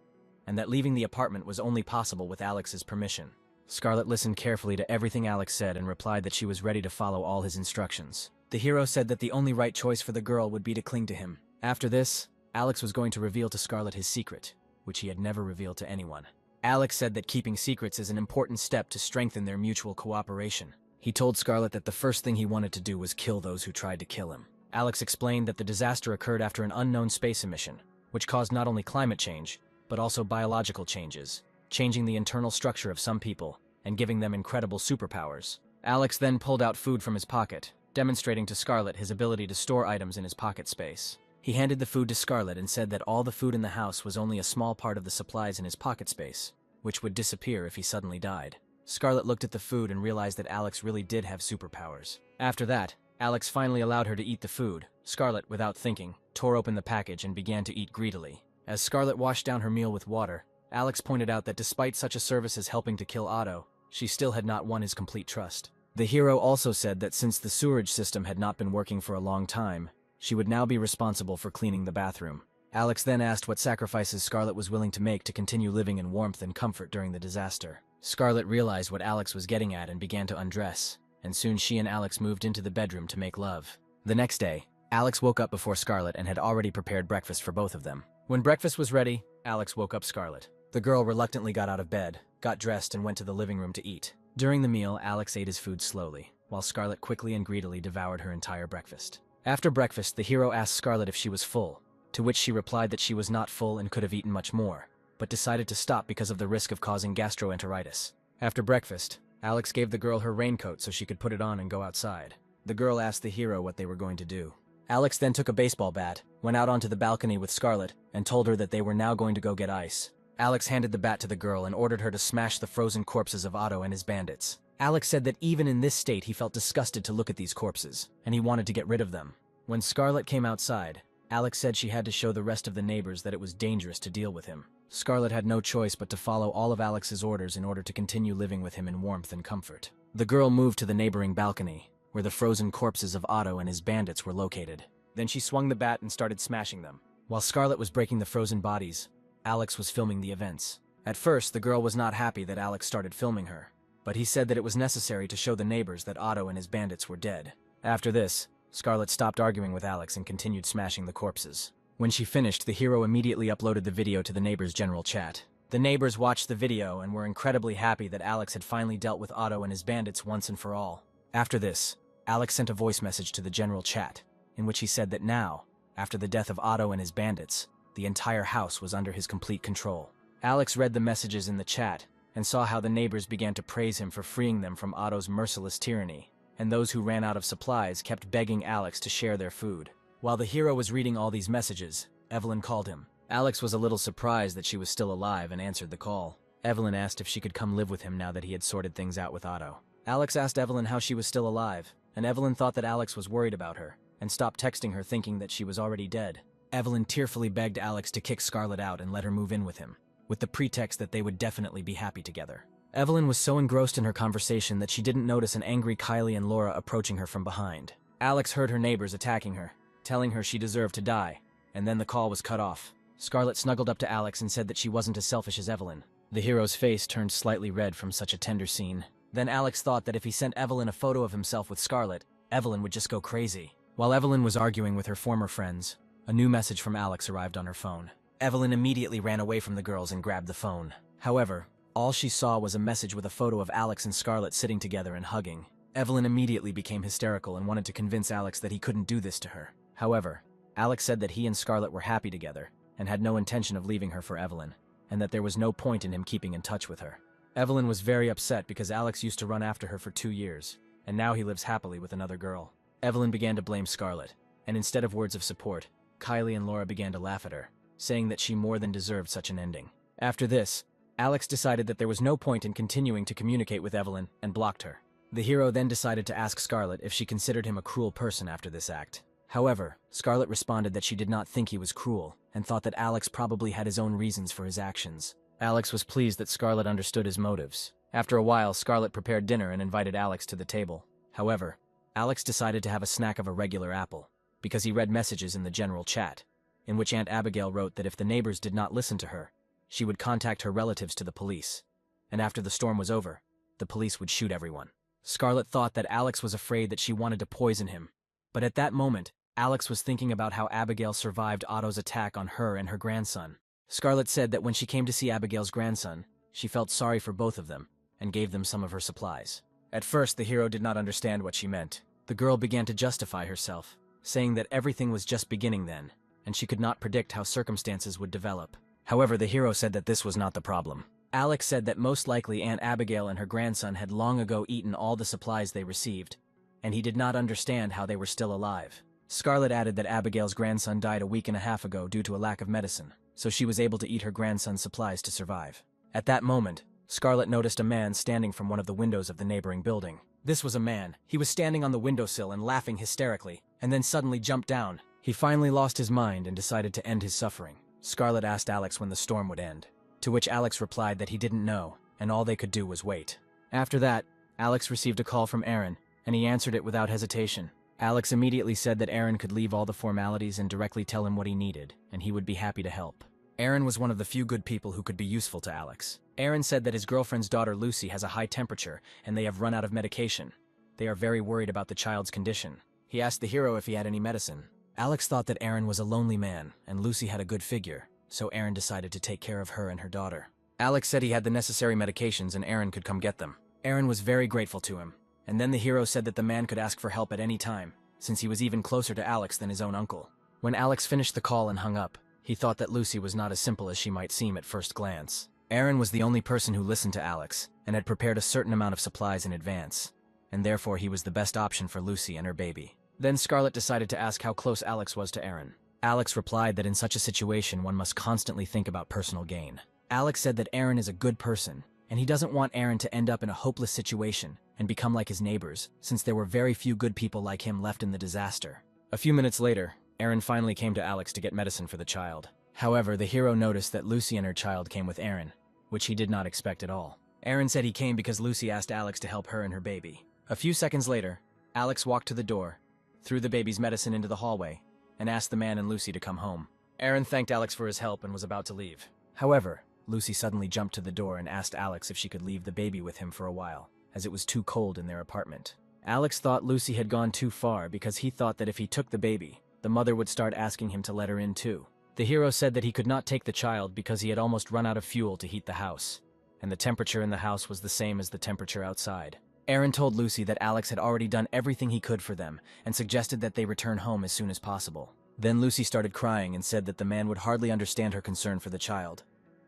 and that leaving the apartment was only possible with Alex's permission. Scarlett listened carefully to everything Alex said and replied that she was ready to follow all his instructions. The hero said that the only right choice for the girl would be to cling to him. After this, Alex was going to reveal to Scarlet his secret, which he had never revealed to anyone. Alex said that keeping secrets is an important step to strengthen their mutual cooperation. He told Scarlet that the first thing he wanted to do was kill those who tried to kill him. Alex explained that the disaster occurred after an unknown space emission, which caused not only climate change, but also biological changes, changing the internal structure of some people and giving them incredible superpowers. Alex then pulled out food from his pocket, demonstrating to Scarlet his ability to store items in his pocket space. He handed the food to Scarlet and said that all the food in the house was only a small part of the supplies in his pocket space, which would disappear if he suddenly died. Scarlet looked at the food and realized that Alex really did have superpowers. After that, Alex finally allowed her to eat the food. Scarlet, without thinking, tore open the package and began to eat greedily. As Scarlet washed down her meal with water, Alex pointed out that despite such a service as helping to kill Otto, she still had not won his complete trust. The hero also said that since the sewerage system had not been working for a long time, she would now be responsible for cleaning the bathroom. Alex then asked what sacrifices Scarlet was willing to make to continue living in warmth and comfort during the disaster. Scarlet realized what Alex was getting at and began to undress, and soon she and Alex moved into the bedroom to make love. The next day, Alex woke up before Scarlet and had already prepared breakfast for both of them. When breakfast was ready, Alex woke up Scarlet. The girl reluctantly got out of bed, got dressed, and went to the living room to eat. During the meal, Alex ate his food slowly, while Scarlet quickly and greedily devoured her entire breakfast. After breakfast, the hero asked Scarlet if she was full, to which she replied that she was not full and could have eaten much more, but decided to stop because of the risk of causing gastroenteritis. After breakfast, Alex gave the girl her raincoat so she could put it on and go outside. The girl asked the hero what they were going to do. Alex then took a baseball bat, went out onto the balcony with Scarlet, and told her that they were now going to go get ice. Alex handed the bat to the girl and ordered her to smash the frozen corpses of Otto and his bandits. Alex said that even in this state he felt disgusted to look at these corpses, and he wanted to get rid of them. When Scarlet came outside, Alex said she had to show the rest of the neighbors that it was dangerous to deal with him. Scarlet had no choice but to follow all of Alex's orders in order to continue living with him in warmth and comfort. The girl moved to the neighboring balcony, where the frozen corpses of Otto and his bandits were located. Then she swung the bat and started smashing them. While Scarlet was breaking the frozen bodies, Alex was filming the events. At first, the girl was not happy that Alex started filming her, but he said that it was necessary to show the neighbors that Otto and his bandits were dead. After this, Scarlet stopped arguing with Alex and continued smashing the corpses. When she finished, the hero immediately uploaded the video to the neighbors' general chat. The neighbors watched the video and were incredibly happy that Alex had finally dealt with Otto and his bandits once and for all. After this, Alex sent a voice message to the general chat, in which he said that now, after the death of Otto and his bandits, the entire house was under his complete control. Alex read the messages in the chat and saw how the neighbors began to praise him for freeing them from Otto's merciless tyranny, and those who ran out of supplies kept begging Alex to share their food. While the hero was reading all these messages, Evelyn called him. Alex was a little surprised that she was still alive and answered the call. Evelyn asked if she could come live with him now that he had sorted things out with Otto. Alex asked Evelyn how she was still alive, and Evelyn thought that Alex was worried about her, and stopped texting her thinking that she was already dead. Evelyn tearfully begged Alex to kick Scarlet out and let her move in with him, with the pretext that they would definitely be happy together. Evelyn was so engrossed in her conversation that she didn't notice an angry Kylie and Laura approaching her from behind. Alex heard her neighbors attacking her, telling her she deserved to die, and then the call was cut off. Scarlet snuggled up to Alex and said that she wasn't as selfish as Evelyn. The hero's face turned slightly red from such a tender scene. Then Alex thought that if he sent Evelyn a photo of himself with Scarlet, Evelyn would just go crazy. While Evelyn was arguing with her former friends, a new message from Alex arrived on her phone. Evelyn immediately ran away from the girls and grabbed the phone. However, all she saw was a message with a photo of Alex and Scarlet sitting together and hugging. Evelyn immediately became hysterical and wanted to convince Alex that he couldn't do this to her. However, Alex said that he and Scarlet were happy together and had no intention of leaving her for Evelyn, and that there was no point in him keeping in touch with her. Evelyn was very upset because Alex used to run after her for 2 years, and now he lives happily with another girl. Evelyn began to blame Scarlet, and instead of words of support, Kylie and Laura began to laugh at her, saying that she more than deserved such an ending. After this, Alex decided that there was no point in continuing to communicate with Evelyn and blocked her. The hero then decided to ask Scarlet if she considered him a cruel person after this act. However, Scarlet responded that she did not think he was cruel and thought that Alex probably had his own reasons for his actions. Alex was pleased that Scarlet understood his motives. After a while, Scarlet prepared dinner and invited Alex to the table. However, Alex decided to have a snack of a regular apple, because he read messages in the general chat, in which Aunt Abigail wrote that if the neighbors did not listen to her, she would contact her relatives to the police, and after the storm was over, the police would shoot everyone. Scarlet thought that Alex was afraid that she wanted to poison him, but at that moment, Alex was thinking about how Abigail survived Otto's attack on her and her grandson. Scarlett said that when she came to see Abigail's grandson, she felt sorry for both of them and gave them some of her supplies. At first, the hero did not understand what she meant. The girl began to justify herself, saying that everything was just beginning then, and she could not predict how circumstances would develop. However, the hero said that this was not the problem. Alex said that most likely Aunt Abigail and her grandson had long ago eaten all the supplies they received, and he did not understand how they were still alive. Scarlett added that Abigail's grandson died a week and a half ago due to a lack of medicine, so she was able to eat her grandson's supplies to survive. At that moment, Scarlett noticed a man standing from one of the windows of the neighboring building. This was a man. He was standing on the windowsill and laughing hysterically, and then suddenly jumped down. He finally lost his mind and decided to end his suffering. Scarlett asked Alex when the storm would end, to which Alex replied that he didn't know, and all they could do was wait. After that, Alex received a call from Aaron, and he answered it without hesitation. Alex immediately said that Aaron could leave all the formalities and directly tell him what he needed, and he would be happy to help. Aaron was one of the few good people who could be useful to Alex. Aaron said that his girlfriend's daughter Lucy has a high temperature, and they have run out of medication. They are very worried about the child's condition. He asked the hero if he had any medicine. Alex thought that Aaron was a lonely man, and Lucy had a good figure, so Aaron decided to take care of her and her daughter. Alex said he had the necessary medications and Aaron could come get them. Aaron was very grateful to him, and then the hero said that the man could ask for help at any time, since he was even closer to Alex than his own uncle. When Alex finished the call and hung up, he thought that Lucy was not as simple as she might seem at first glance. Aaron was the only person who listened to Alex, and had prepared a certain amount of supplies in advance, and therefore he was the best option for Lucy and her baby. Then Scarlett decided to ask how close Alex was to Aaron. Alex replied that in such a situation one must constantly think about personal gain. Alex said that Aaron is a good person, and he doesn't want Aaron to end up in a hopeless situation and become like his neighbors, since there were very few good people like him left in the disaster. A few minutes later, Aaron finally came to Alex to get medicine for the child. However, the hero noticed that Lucy and her child came with Aaron, which he did not expect at all. Aaron said he came because Lucy asked Alex to help her and her baby. A few seconds later, Alex walked to the door, threw the baby's medicine into the hallway, and asked the man and Lucy to come home. Aaron thanked Alex for his help and was about to leave. However, Lucy suddenly jumped to the door and asked Alex if she could leave the baby with him for a while, as it was too cold in their apartment. Alex thought Lucy had gone too far because he thought that if he took the baby, the mother would start asking him to let her in too. The hero said that he could not take the child because he had almost run out of fuel to heat the house, and the temperature in the house was the same as the temperature outside. Aaron told Lucy that Alex had already done everything he could for them and suggested that they return home as soon as possible. Then Lucy started crying and said that the man would hardly understand her concern for the child,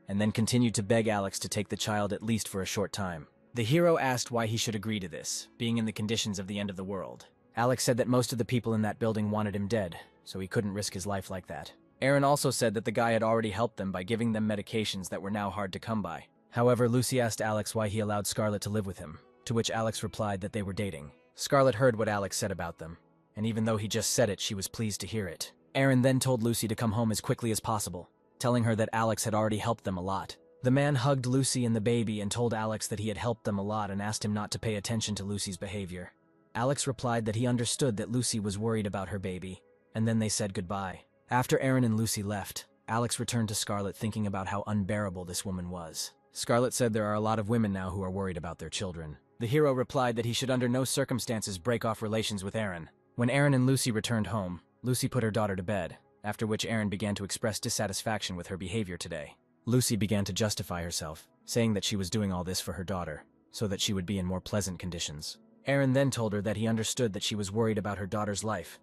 and then continued to beg Alex to take the child at least for a short time. The hero asked why he should agree to this, being in the conditions of the end of the world. Alex said that most of the people in that building wanted him dead, so he couldn't risk his life like that. Aaron also said that the guy had already helped them by giving them medications that were now hard to come by. However, Lucy asked Alex why he allowed Scarlett to live with him, to which Alex replied that they were dating. Scarlett heard what Alex said about them, and even though he just said it, she was pleased to hear it. Aaron then told Lucy to come home as quickly as possible, telling her that Alex had already helped them a lot. The man hugged Lucy and the baby and told Alex that he had helped them a lot and asked him not to pay attention to Lucy's behavior. Alex replied that he understood that Lucy was worried about her baby, and then they said goodbye. After Aaron and Lucy left, Alex returned to Scarlett thinking about how unbearable this woman was. Scarlett said there are a lot of women now who are worried about their children. The hero replied that he should under no circumstances break off relations with Aaron. When Aaron and Lucy returned home, Lucy put her daughter to bed, after which Aaron began to express dissatisfaction with her behavior today. Lucy began to justify herself, saying that she was doing all this for her daughter, so that she would be in more pleasant conditions. Aaron then told her that he understood that she was worried about her daughter's life,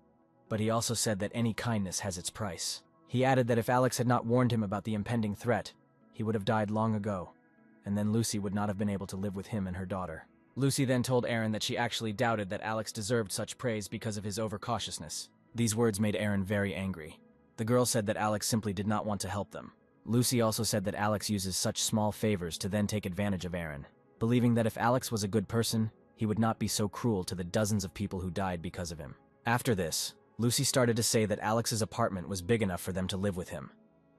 but he also said that any kindness has its price. He added that if Alex had not warned him about the impending threat, he would have died long ago, and then Lucy would not have been able to live with him and her daughter. Lucy then told Aaron that she actually doubted that Alex deserved such praise because of his overcautiousness. These words made Aaron very angry. The girl said that Alex simply did not want to help them. Lucy also said that Alex uses such small favors to then take advantage of Aaron, believing that if Alex was a good person, he would not be so cruel to the dozens of people who died because of him. After this, Lucy started to say that Alex's apartment was big enough for them to live with him.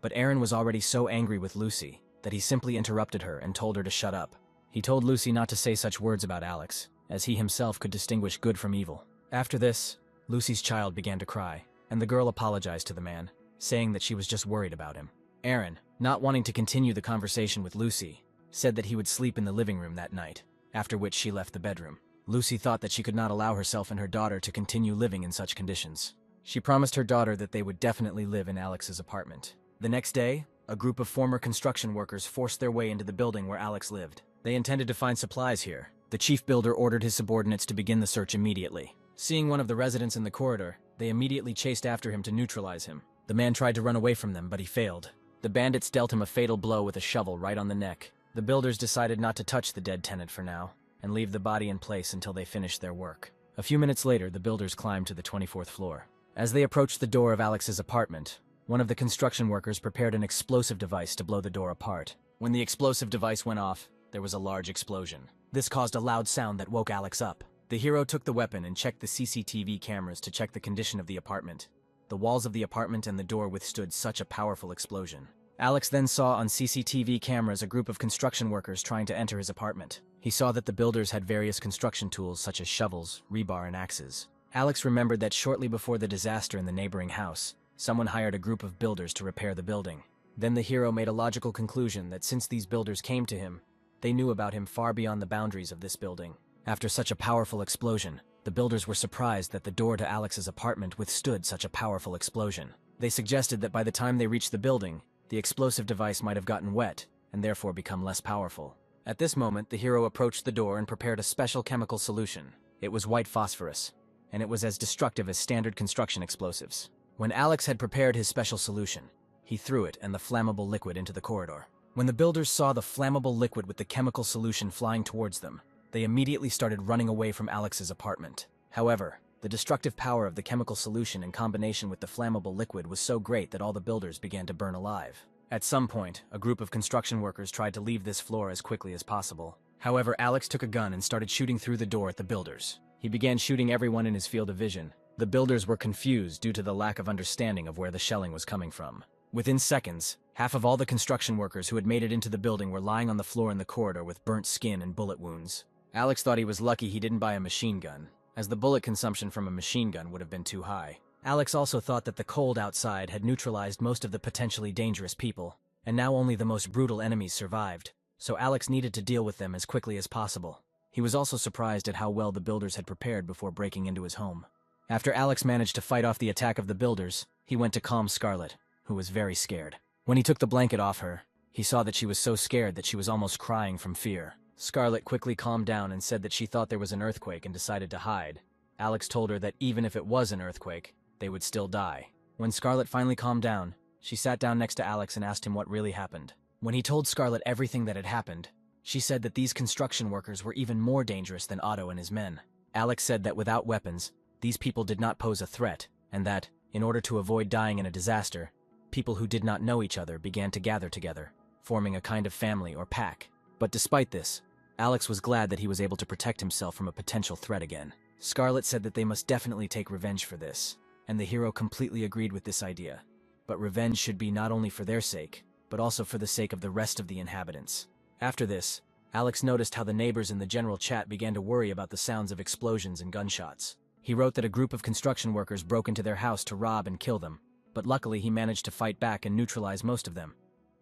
But Aaron was already so angry with Lucy that he simply interrupted her and told her to shut up. He told Lucy not to say such words about Alex, as he himself could distinguish good from evil. After this, Lucy's child began to cry, and the girl apologized to the man, saying that she was just worried about him. Aaron, not wanting to continue the conversation with Lucy, said that he would sleep in the living room that night, after which she left the bedroom. Lucy thought that she could not allow herself and her daughter to continue living in such conditions. She promised her daughter that they would definitely live in Alex's apartment. The next day, a group of former construction workers forced their way into the building where Alex lived. They intended to find supplies here. The chief builder ordered his subordinates to begin the search immediately. Seeing one of the residents in the corridor, they immediately chased after him to neutralize him. The man tried to run away from them, but he failed. The bandits dealt him a fatal blow with a shovel right on the neck. The builders decided not to touch the dead tenant for now, and leave the body in place until they finished their work. A few minutes later, the builders climbed to the 24th floor. As they approached the door of Alex's apartment, one of the construction workers prepared an explosive device to blow the door apart. When the explosive device went off, there was a large explosion. This caused a loud sound that woke Alex up. The hero took the weapon and checked the CCTV cameras to check the condition of the apartment. The walls of the apartment and the door withstood such a powerful explosion. Alex then saw on CCTV cameras a group of construction workers trying to enter his apartment. He saw that the builders had various construction tools such as shovels, rebar, and axes. Alex remembered that shortly before the disaster in the neighboring house, someone hired a group of builders to repair the building. Then the hero made a logical conclusion that since these builders came to him, they knew about him far beyond the boundaries of this building. After such a powerful explosion, the builders were surprised that the door to Alex's apartment withstood such a powerful explosion. They suggested that by the time they reached the building, the explosive device might have gotten wet, and therefore become less powerful. At this moment, the hero approached the door and prepared a special chemical solution. It was white phosphorus, and it was as destructive as standard construction explosives. When Alex had prepared his special solution, he threw it and the flammable liquid into the corridor. When the builders saw the flammable liquid with the chemical solution flying towards them, they immediately started running away from Alex's apartment. However, the destructive power of the chemical solution in combination with the flammable liquid was so great that all the builders began to burn alive. At some point, a group of construction workers tried to leave this floor as quickly as possible. However, Alex took a gun and started shooting through the door at the builders. He began shooting everyone in his field of vision. The builders were confused due to the lack of understanding of where the shelling was coming from. Within seconds, half of all the construction workers who had made it into the building were lying on the floor in the corridor with burnt skin and bullet wounds. Alex thought he was lucky he didn't buy a machine gun, as the bullet consumption from a machine gun would have been too high. Alex also thought that the cold outside had neutralized most of the potentially dangerous people, and now only the most brutal enemies survived, so Alex needed to deal with them as quickly as possible. He was also surprised at how well the builders had prepared before breaking into his home. After Alex managed to fight off the attack of the builders, he went to calm Scarlet, who was very scared. When he took the blanket off her, he saw that she was so scared that she was almost crying from fear. Scarlet quickly calmed down and said that she thought there was an earthquake and decided to hide. Alex told her that even if it was an earthquake, they would still die. When Scarlet finally calmed down, she sat down next to Alex and asked him what really happened. When he told Scarlet everything that had happened, she said that these construction workers were even more dangerous than Otto and his men. Alex said that without weapons, these people did not pose a threat, and that, in order to avoid dying in a disaster, people who did not know each other began to gather together, forming a kind of family or pack. But despite this, Alex was glad that he was able to protect himself from a potential threat again. Scarlet said that they must definitely take revenge for this, and the hero completely agreed with this idea. But revenge should be not only for their sake, but also for the sake of the rest of the inhabitants. After this, Alex noticed how the neighbors in the general chat began to worry about the sounds of explosions and gunshots. He wrote that a group of construction workers broke into their house to rob and kill them, but luckily he managed to fight back and neutralize most of them.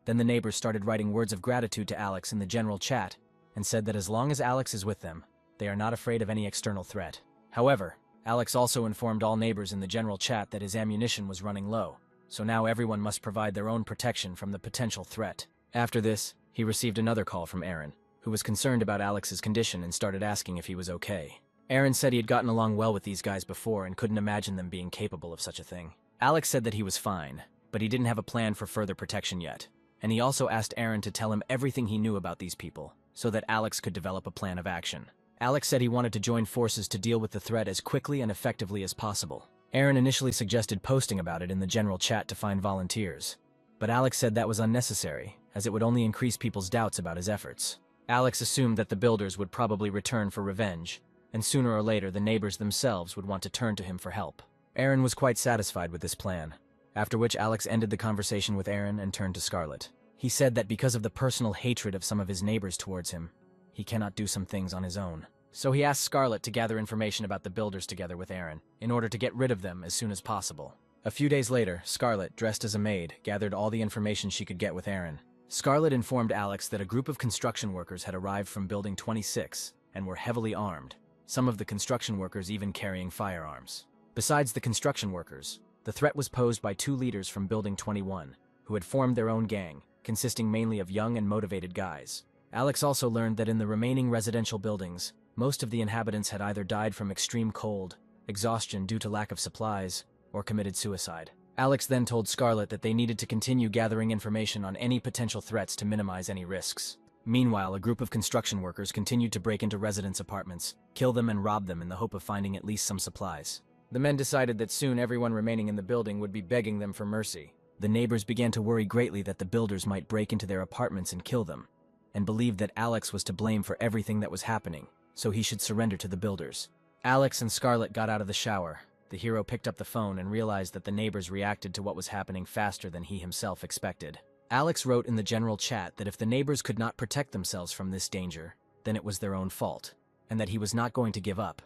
Then the neighbors started writing words of gratitude to Alex in the general chat, and said that as long as Alex is with them, they are not afraid of any external threat. However, Alex also informed all neighbors in the general chat that his ammunition was running low, so now everyone must provide their own protection from the potential threat. After this, he received another call from Aaron, who was concerned about Alex's condition and started asking if he was okay. Aaron said he had gotten along well with these guys before and couldn't imagine them being capable of such a thing. Alex said that he was fine, but he didn't have a plan for further protection yet, and he also asked Aaron to tell him everything he knew about these people, so that Alex could develop a plan of action. Alex said he wanted to join forces to deal with the threat as quickly and effectively as possible. Aaron initially suggested posting about it in the general chat to find volunteers, but Alex said that was unnecessary, as it would only increase people's doubts about his efforts. Alex assumed that the builders would probably return for revenge, and sooner or later the neighbors themselves would want to turn to him for help. Aaron was quite satisfied with this plan, after which Alex ended the conversation with Aaron and turned to Scarlet. He said that because of the personal hatred of some of his neighbors towards him, he cannot do some things on his own. So he asked Scarlet to gather information about the builders together with Aaron, in order to get rid of them as soon as possible. A few days later, Scarlet, dressed as a maid, gathered all the information she could get with Aaron. Scarlet informed Alex that a group of construction workers had arrived from Building 26 and were heavily armed, some of the construction workers even carrying firearms. Besides the construction workers, the threat was posed by two leaders from Building 21, who had formed their own gang, consisting mainly of young and motivated guys. Alex also learned that in the remaining residential buildings, most of the inhabitants had either died from extreme cold, exhaustion due to lack of supplies, or committed suicide. Alex then told Scarlet that they needed to continue gathering information on any potential threats to minimize any risks. Meanwhile, a group of construction workers continued to break into residents' apartments, kill them and rob them in the hope of finding at least some supplies. The men decided that soon everyone remaining in the building would be begging them for mercy. The neighbors began to worry greatly that the builders might break into their apartments and kill them, and believed that Alex was to blame for everything that was happening, so he should surrender to the builders. Alex and Scarlet got out of the shower. The hero picked up the phone and realized that the neighbors reacted to what was happening faster than he himself expected. Alex wrote in the general chat that if the neighbors could not protect themselves from this danger, then it was their own fault, and that he was not going to give up.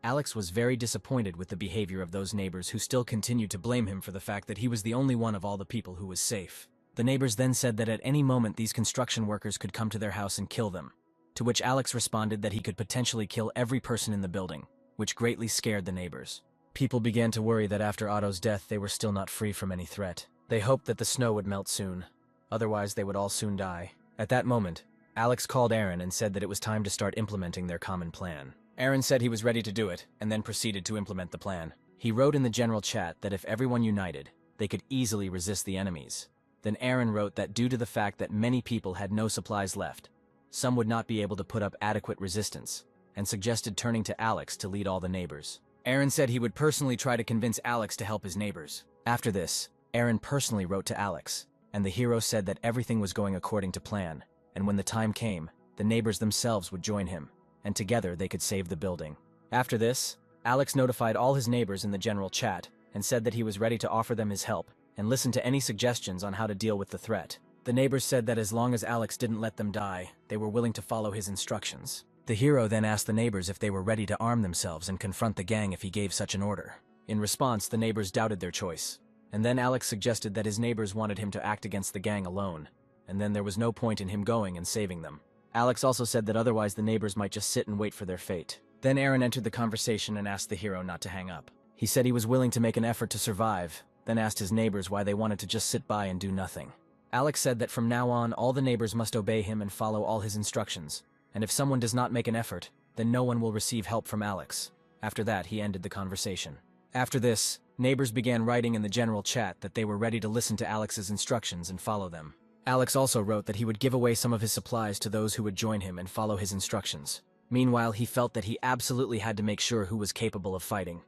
Alex was very disappointed with the behavior of those neighbors who still continued to blame him for the fact that he was the only one of all the people who was safe. The neighbors then said that at any moment these construction workers could come to their house and kill them, to which Alex responded that he could potentially kill every person in the building, which greatly scared the neighbors. People began to worry that after Otto's death they were still not free from any threat. They hoped that the snow would melt soon, otherwise they would all soon die. At that moment, Alex called Aaron and said that it was time to start implementing their common plan. Aaron said he was ready to do it, and then proceeded to implement the plan. He wrote in the general chat that if everyone united, they could easily resist the enemies. Then Aaron wrote that due to the fact that many people had no supplies left, some would not be able to put up adequate resistance, and suggested turning to Alex to lead all the neighbors. Aaron said he would personally try to convince Alex to help his neighbors. After this, Aaron personally wrote to Alex, and the hero said that everything was going according to plan, and when the time came, the neighbors themselves would join him, and together they could save the building. After this, Alex notified all his neighbors in the general chat and said that he was ready to offer them his help and listen to any suggestions on how to deal with the threat. The neighbors said that as long as Alex didn't let them die, they were willing to follow his instructions. The hero then asked the neighbors if they were ready to arm themselves and confront the gang if he gave such an order. In response, the neighbors doubted their choice, and then Alex suggested that his neighbors wanted him to act against the gang alone, and then there was no point in him going and saving them. Alex also said that otherwise the neighbors might just sit and wait for their fate. Then Aaron entered the conversation and asked the hero not to hang up. He said he was willing to make an effort to survive, then asked his neighbors why they wanted to just sit by and do nothing. Alex said that from now on all the neighbors must obey him and follow all his instructions, and if someone does not make an effort, then no one will receive help from Alex. After that, he ended the conversation. After this, neighbors began writing in the general chat that they were ready to listen to Alex's instructions and follow them. Alex also wrote that he would give away some of his supplies to those who would join him and follow his instructions. Meanwhile, he felt that he absolutely had to make sure who was capable of fighting,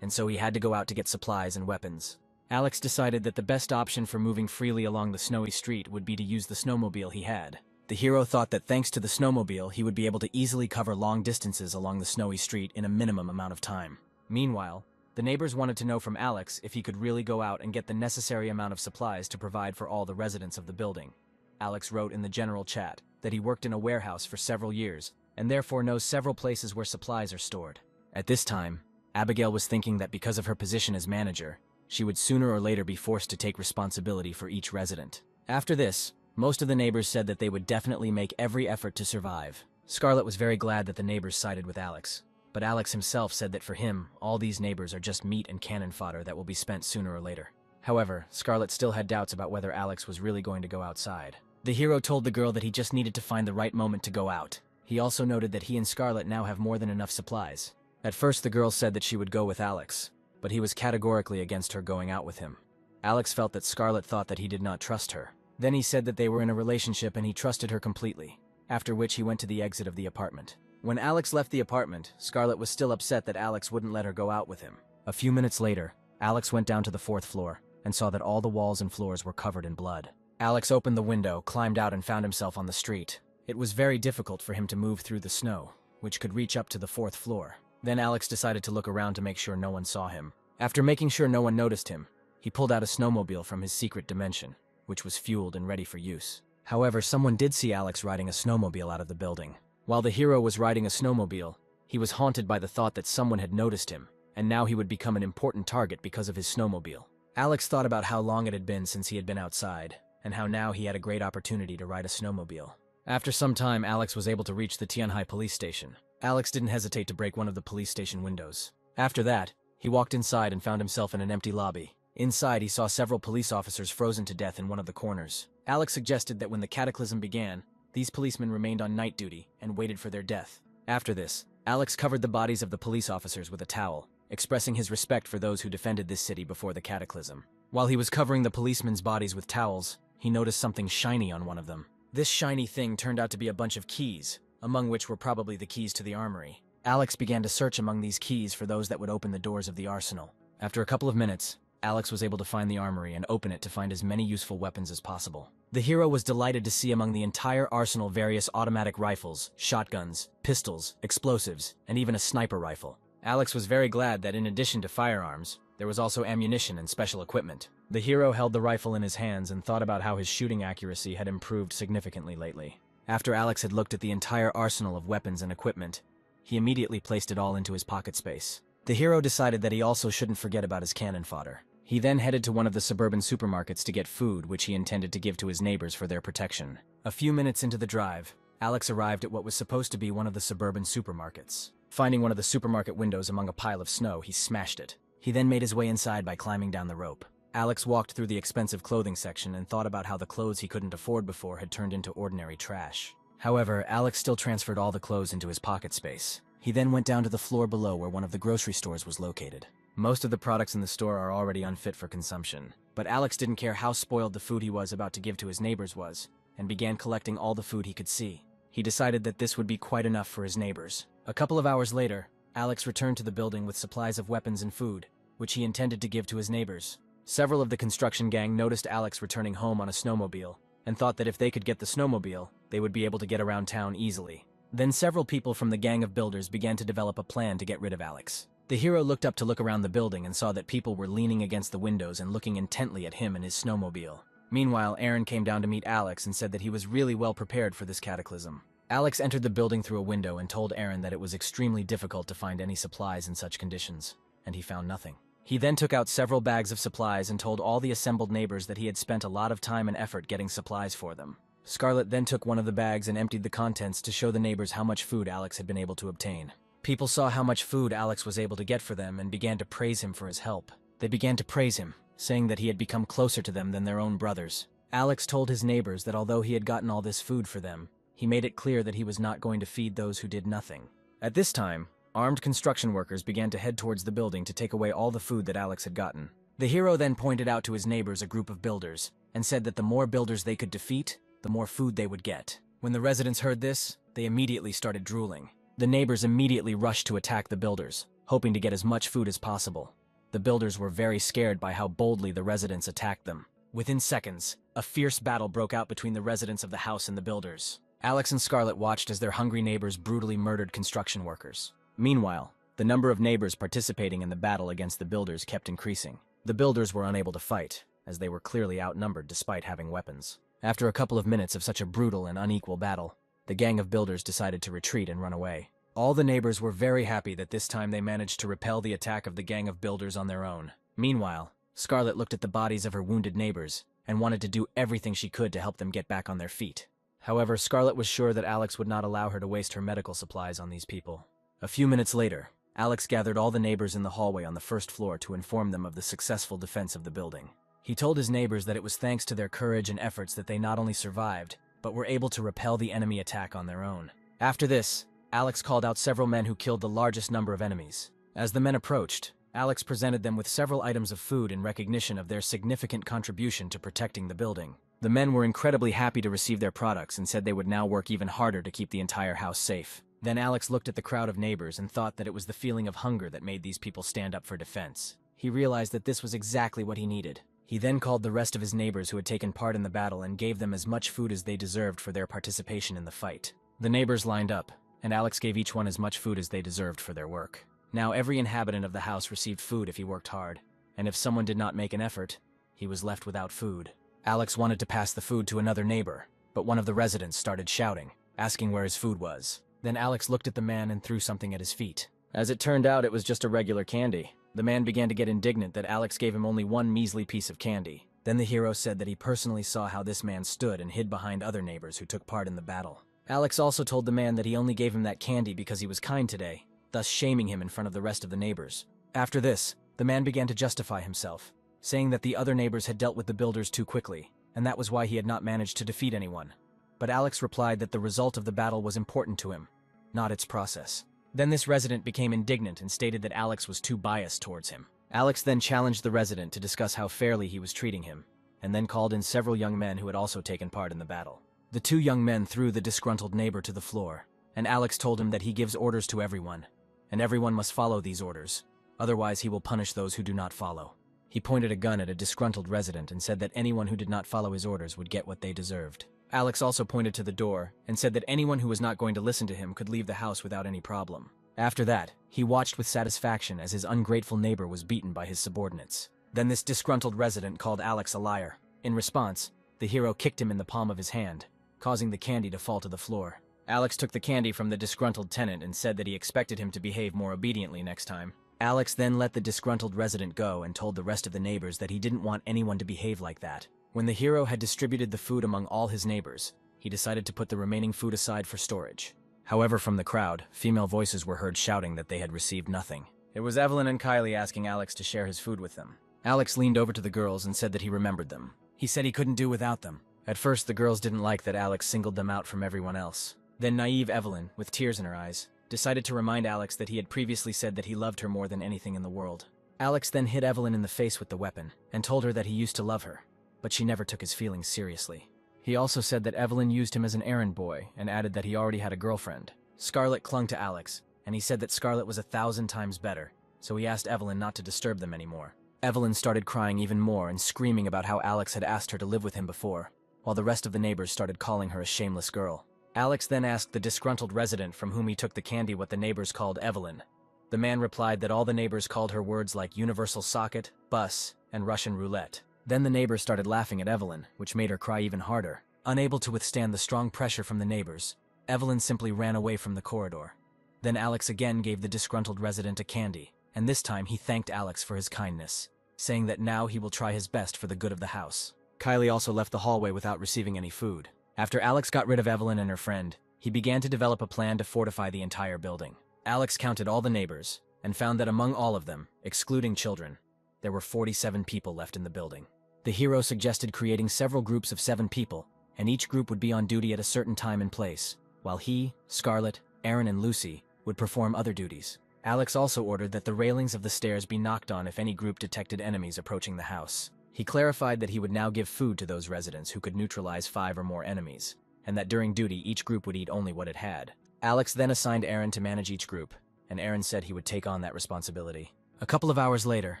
and so he had to go out to get supplies and weapons. Alex decided that the best option for moving freely along the snowy street would be to use the snowmobile he had. The hero thought that thanks to the snowmobile, he would be able to easily cover long distances along the snowy street in a minimum amount of time. Meanwhile, the neighbors wanted to know from Alex if he could really go out and get the necessary amount of supplies to provide for all the residents of the building. Alex wrote in the general chat that he worked in a warehouse for several years and therefore knows several places where supplies are stored. At this time, Abigail was thinking that because of her position as manager, she would sooner or later be forced to take responsibility for each resident. After this, most of the neighbors said that they would definitely make every effort to survive. Scarlet was very glad that the neighbors sided with Alex, but Alex himself said that for him, all these neighbors are just meat and cannon fodder that will be spent sooner or later. However, Scarlet still had doubts about whether Alex was really going to go outside. The hero told the girl that he just needed to find the right moment to go out. He also noted that he and Scarlet now have more than enough supplies. At first, the girl said that she would go with Alex, but he was categorically against her going out with him. Alex felt that Scarlet thought that he did not trust her. Then he said that they were in a relationship and he trusted her completely, after which he went to the exit of the apartment. When Alex left the apartment, Scarlet was still upset that Alex wouldn't let her go out with him. A few minutes later, Alex went down to the 4th floor and saw that all the walls and floors were covered in blood. Alex opened the window, climbed out, and found himself on the street. It was very difficult for him to move through the snow, which could reach up to the 4th floor. Then Alex decided to look around to make sure no one saw him. After making sure no one noticed him, he pulled out a snowmobile from his secret dimension, which was fueled and ready for use. However, someone did see Alex riding a snowmobile out of the building. While the hero was riding a snowmobile, he was haunted by the thought that someone had noticed him, and now he would become an important target because of his snowmobile. Alex thought about how long it had been since he had been outside, and how now he had a great opportunity to ride a snowmobile. After some time, Alex was able to reach the Tianhai police station. Alex didn't hesitate to break one of the police station windows. After that, He walked inside and found himself in an empty lobby. Inside, he saw several police officers frozen to death in one of the corners. Alex suggested that when the cataclysm began, these policemen remained on night duty and waited for their death. After this, Alex covered the bodies of the police officers with a towel, expressing his respect for those who defended this city before the cataclysm. While he was covering the policemen's bodies with towels, he noticed something shiny on one of them. This shiny thing turned out to be a bunch of keys, among which were probably the keys to the armory. Alex began to search among these keys for those that would open the doors of the arsenal. After a couple of minutes, Alex was able to find the armory and open it to find as many useful weapons as possible. The hero was delighted to see among the entire arsenal various automatic rifles, shotguns, pistols, explosives, and even a sniper rifle. Alex was very glad that in addition to firearms, there was also ammunition and special equipment. The hero held the rifle in his hands and thought about how his shooting accuracy had improved significantly lately. After Alex had looked at the entire arsenal of weapons and equipment, he immediately placed it all into his pocket space. The hero decided that he also shouldn't forget about his cannon fodder. He then headed to one of the suburban supermarkets to get food, which he intended to give to his neighbors for their protection. A few minutes into the drive, Alex arrived at what was supposed to be one of the suburban supermarkets. Finding one of the supermarket windows among a pile of snow, he smashed it. He then made his way inside by climbing down the rope. Alex walked through the expensive clothing section and thought about how the clothes he couldn't afford before had turned into ordinary trash. However, Alex still transferred all the clothes into his pocket space. He then went down to the floor below where one of the grocery stores was located. Most of the products in the store are already unfit for consumption, but Alex didn't care how spoiled the food he was about to give to his neighbors was, and began collecting all the food he could see. He decided that this would be quite enough for his neighbors. A couple of hours later, Alex returned to the building with supplies of weapons and food, which he intended to give to his neighbors. Several of the construction gang noticed Alex returning home on a snowmobile, and thought that if they could get the snowmobile, they would be able to get around town easily. Then several people from the gang of builders began to develop a plan to get rid of Alex. The hero looked up to look around the building and saw that people were leaning against the windows and looking intently at him and his snowmobile. Meanwhile, Aaron came down to meet Alex and said that he was really well prepared for this cataclysm. Alex entered the building through a window and told Aaron that it was extremely difficult to find any supplies in such conditions, and he found nothing. He then took out several bags of supplies and told all the assembled neighbors that he had spent a lot of time and effort getting supplies for them. Scarlett then took one of the bags and emptied the contents to show the neighbors how much food Alex had been able to obtain. People saw how much food Alex was able to get for them and began to praise him for his help. They began to praise him, saying that he had become closer to them than their own brothers. Alex told his neighbors that although he had gotten all this food for them, he made it clear that he was not going to feed those who did nothing. At this time, armed construction workers began to head towards the building to take away all the food that Alex had gotten. The hero then pointed out to his neighbors a group of builders, and said that the more builders they could defeat, the more food they would get. When the residents heard this, they immediately started drooling. The neighbors immediately rushed to attack the builders, hoping to get as much food as possible. The builders were very scared by how boldly the residents attacked them. Within seconds, a fierce battle broke out between the residents of the house and the builders. Alex and Scarlett watched as their hungry neighbors brutally murdered construction workers. Meanwhile, the number of neighbors participating in the battle against the builders kept increasing. The builders were unable to fight, as they were clearly outnumbered despite having weapons. After a couple of minutes of such a brutal and unequal battle, the gang of builders decided to retreat and run away. All the neighbors were very happy that this time they managed to repel the attack of the gang of builders on their own. Meanwhile, Scarlett looked at the bodies of her wounded neighbors and wanted to do everything she could to help them get back on their feet. However, Scarlett was sure that Alex would not allow her to waste her medical supplies on these people. A few minutes later, Alex gathered all the neighbors in the hallway on the first floor to inform them of the successful defense of the building. He told his neighbors that it was thanks to their courage and efforts that they not only survived, but were able to repel the enemy attack on their own. After this, Alex called out several men who killed the largest number of enemies. As the men approached, Alex presented them with several items of food in recognition of their significant contribution to protecting the building. The men were incredibly happy to receive their products and said they would now work even harder to keep the entire house safe. Then Alex looked at the crowd of neighbors and thought that it was the feeling of hunger that made these people stand up for defense. He realized that this was exactly what he needed. He then called the rest of his neighbors who had taken part in the battle and gave them as much food as they deserved for their participation in the fight. The neighbors lined up, and Alex gave each one as much food as they deserved for their work. Now every inhabitant of the house received food if he worked hard, and if someone did not make an effort, he was left without food. Alex wanted to pass the food to another neighbor, but one of the residents started shouting, asking where his food was. Then Alex looked at the man and threw something at his feet. As it turned out, it was just a regular candy. The man began to get indignant that Alex gave him only one measly piece of candy. Then the hero said that he personally saw how this man stood and hid behind other neighbors who took part in the battle. Alex also told the man that he only gave him that candy because he was kind today, thus shaming him in front of the rest of the neighbors. After this, the man began to justify himself, saying that the other neighbors had dealt with the builders too quickly, and that was why he had not managed to defeat anyone. But Alex replied that the result of the battle was important to him, not its process. Then this resident became indignant and stated that Alex was too biased towards him. Alex then challenged the resident to discuss how fairly he was treating him, and then called in several young men who had also taken part in the battle. The two young men threw the disgruntled neighbor to the floor, and Alex told him that he gives orders to everyone, and everyone must follow these orders, otherwise he will punish those who do not follow. He pointed a gun at a disgruntled resident and said that anyone who did not follow his orders would get what they deserved. Alex also pointed to the door and said that anyone who was not going to listen to him could leave the house without any problem. After that, he watched with satisfaction as his ungrateful neighbor was beaten by his subordinates. Then this disgruntled resident called Alex a liar. In response, the hero kicked him in the palm of his hand, causing the candy to fall to the floor. Alex took the candy from the disgruntled tenant and said that he expected him to behave more obediently next time. Alex then let the disgruntled resident go and told the rest of the neighbors that he didn't want anyone to behave like that. When the hero had distributed the food among all his neighbors, he decided to put the remaining food aside for storage. However, from the crowd, female voices were heard shouting that they had received nothing. It was Evelyn and Kylie asking Alex to share his food with them. Alex leaned over to the girls and said that he remembered them. He said he couldn't do without them. At first, the girls didn't like that Alex singled them out from everyone else. Then naive Evelyn, with tears in her eyes, decided to remind Alex that he had previously said that he loved her more than anything in the world. Alex then hit Evelyn in the face with the weapon and told her that he used to love her, but she never took his feelings seriously. He also said that Evelyn used him as an errand boy and added that he already had a girlfriend. Scarlett clung to Alex, and he said that Scarlett was 1,000 times better, so he asked Evelyn not to disturb them anymore. Evelyn started crying even more and screaming about how Alex had asked her to live with him before, while the rest of the neighbors started calling her a shameless girl. Alex then asked the disgruntled resident from whom he took the candy what the neighbors called Evelyn. The man replied that all the neighbors called her words like universal socket, bus, and Russian roulette. Then the neighbors started laughing at Evelyn, which made her cry even harder. Unable to withstand the strong pressure from the neighbors, Evelyn simply ran away from the corridor. Then Alex again gave the disgruntled resident a candy, and this time he thanked Alex for his kindness, saying that now he will try his best for the good of the house. Kylie also left the hallway without receiving any food. After Alex got rid of Evelyn and her friend, he began to develop a plan to fortify the entire building. Alex counted all the neighbors and found that among all of them, excluding children, there were 47 people left in the building. The hero suggested creating several groups of 7 people, and each group would be on duty at a certain time and place, while he, Scarlett, Aaron, and Lucy would perform other duties. Alex also ordered that the railings of the stairs be knocked on if any group detected enemies approaching the house. He clarified that he would now give food to those residents who could neutralize 5 or more enemies, and that during duty each group would eat only what it had. Alex then assigned Aaron to manage each group, and Aaron said he would take on that responsibility. A couple of hours later,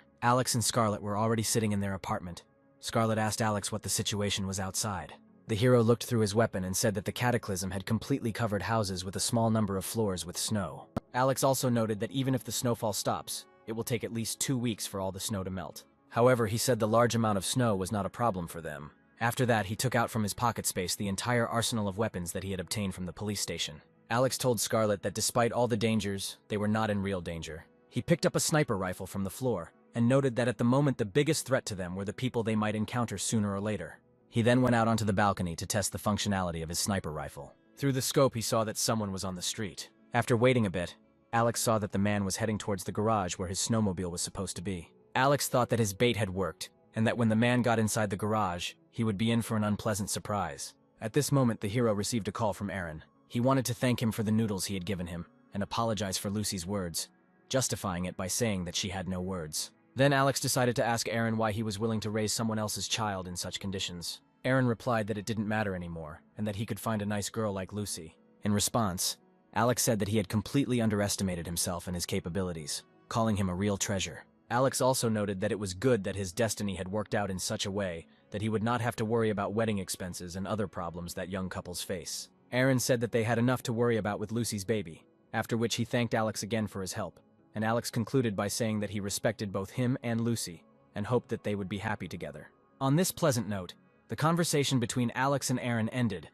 Alex and Scarlett were already sitting in their apartment. Scarlett asked Alex what the situation was outside. The hero looked through his weapon and said that the cataclysm had completely covered houses with a small number of floors with snow. Alex also noted that even if the snowfall stops, it will take at least 2 weeks for all the snow to melt. However, he said the large amount of snow was not a problem for them. After that, he took out from his pocket space the entire arsenal of weapons that he had obtained from the police station. Alex told Scarlett that despite all the dangers, they were not in real danger. He picked up a sniper rifle from the floor and noted that at the moment the biggest threat to them were the people they might encounter sooner or later. He then went out onto the balcony to test the functionality of his sniper rifle. Through the scope, he saw that someone was on the street. After waiting a bit, Alex saw that the man was heading towards the garage where his snowmobile was supposed to be. Alex thought that his bait had worked, and that when the man got inside the garage, he would be in for an unpleasant surprise. At this moment, the hero received a call from Aaron. He wanted to thank him for the noodles he had given him, and apologize for Lucy's words, justifying it by saying that she had no words. Then Alex decided to ask Aaron why he was willing to raise someone else's child in such conditions. Aaron replied that it didn't matter anymore, and that he could find a nice girl like Lucy. In response, Alex said that he had completely underestimated himself and his capabilities, calling him a real treasure. Alex also noted that it was good that his destiny had worked out in such a way that he would not have to worry about wedding expenses and other problems that young couples face. Aaron said that they had enough to worry about with Lucy's baby, after which he thanked Alex again for his help, and Alex concluded by saying that he respected both him and Lucy, and hoped that they would be happy together. On this pleasant note, the conversation between Alex and Aaron ended.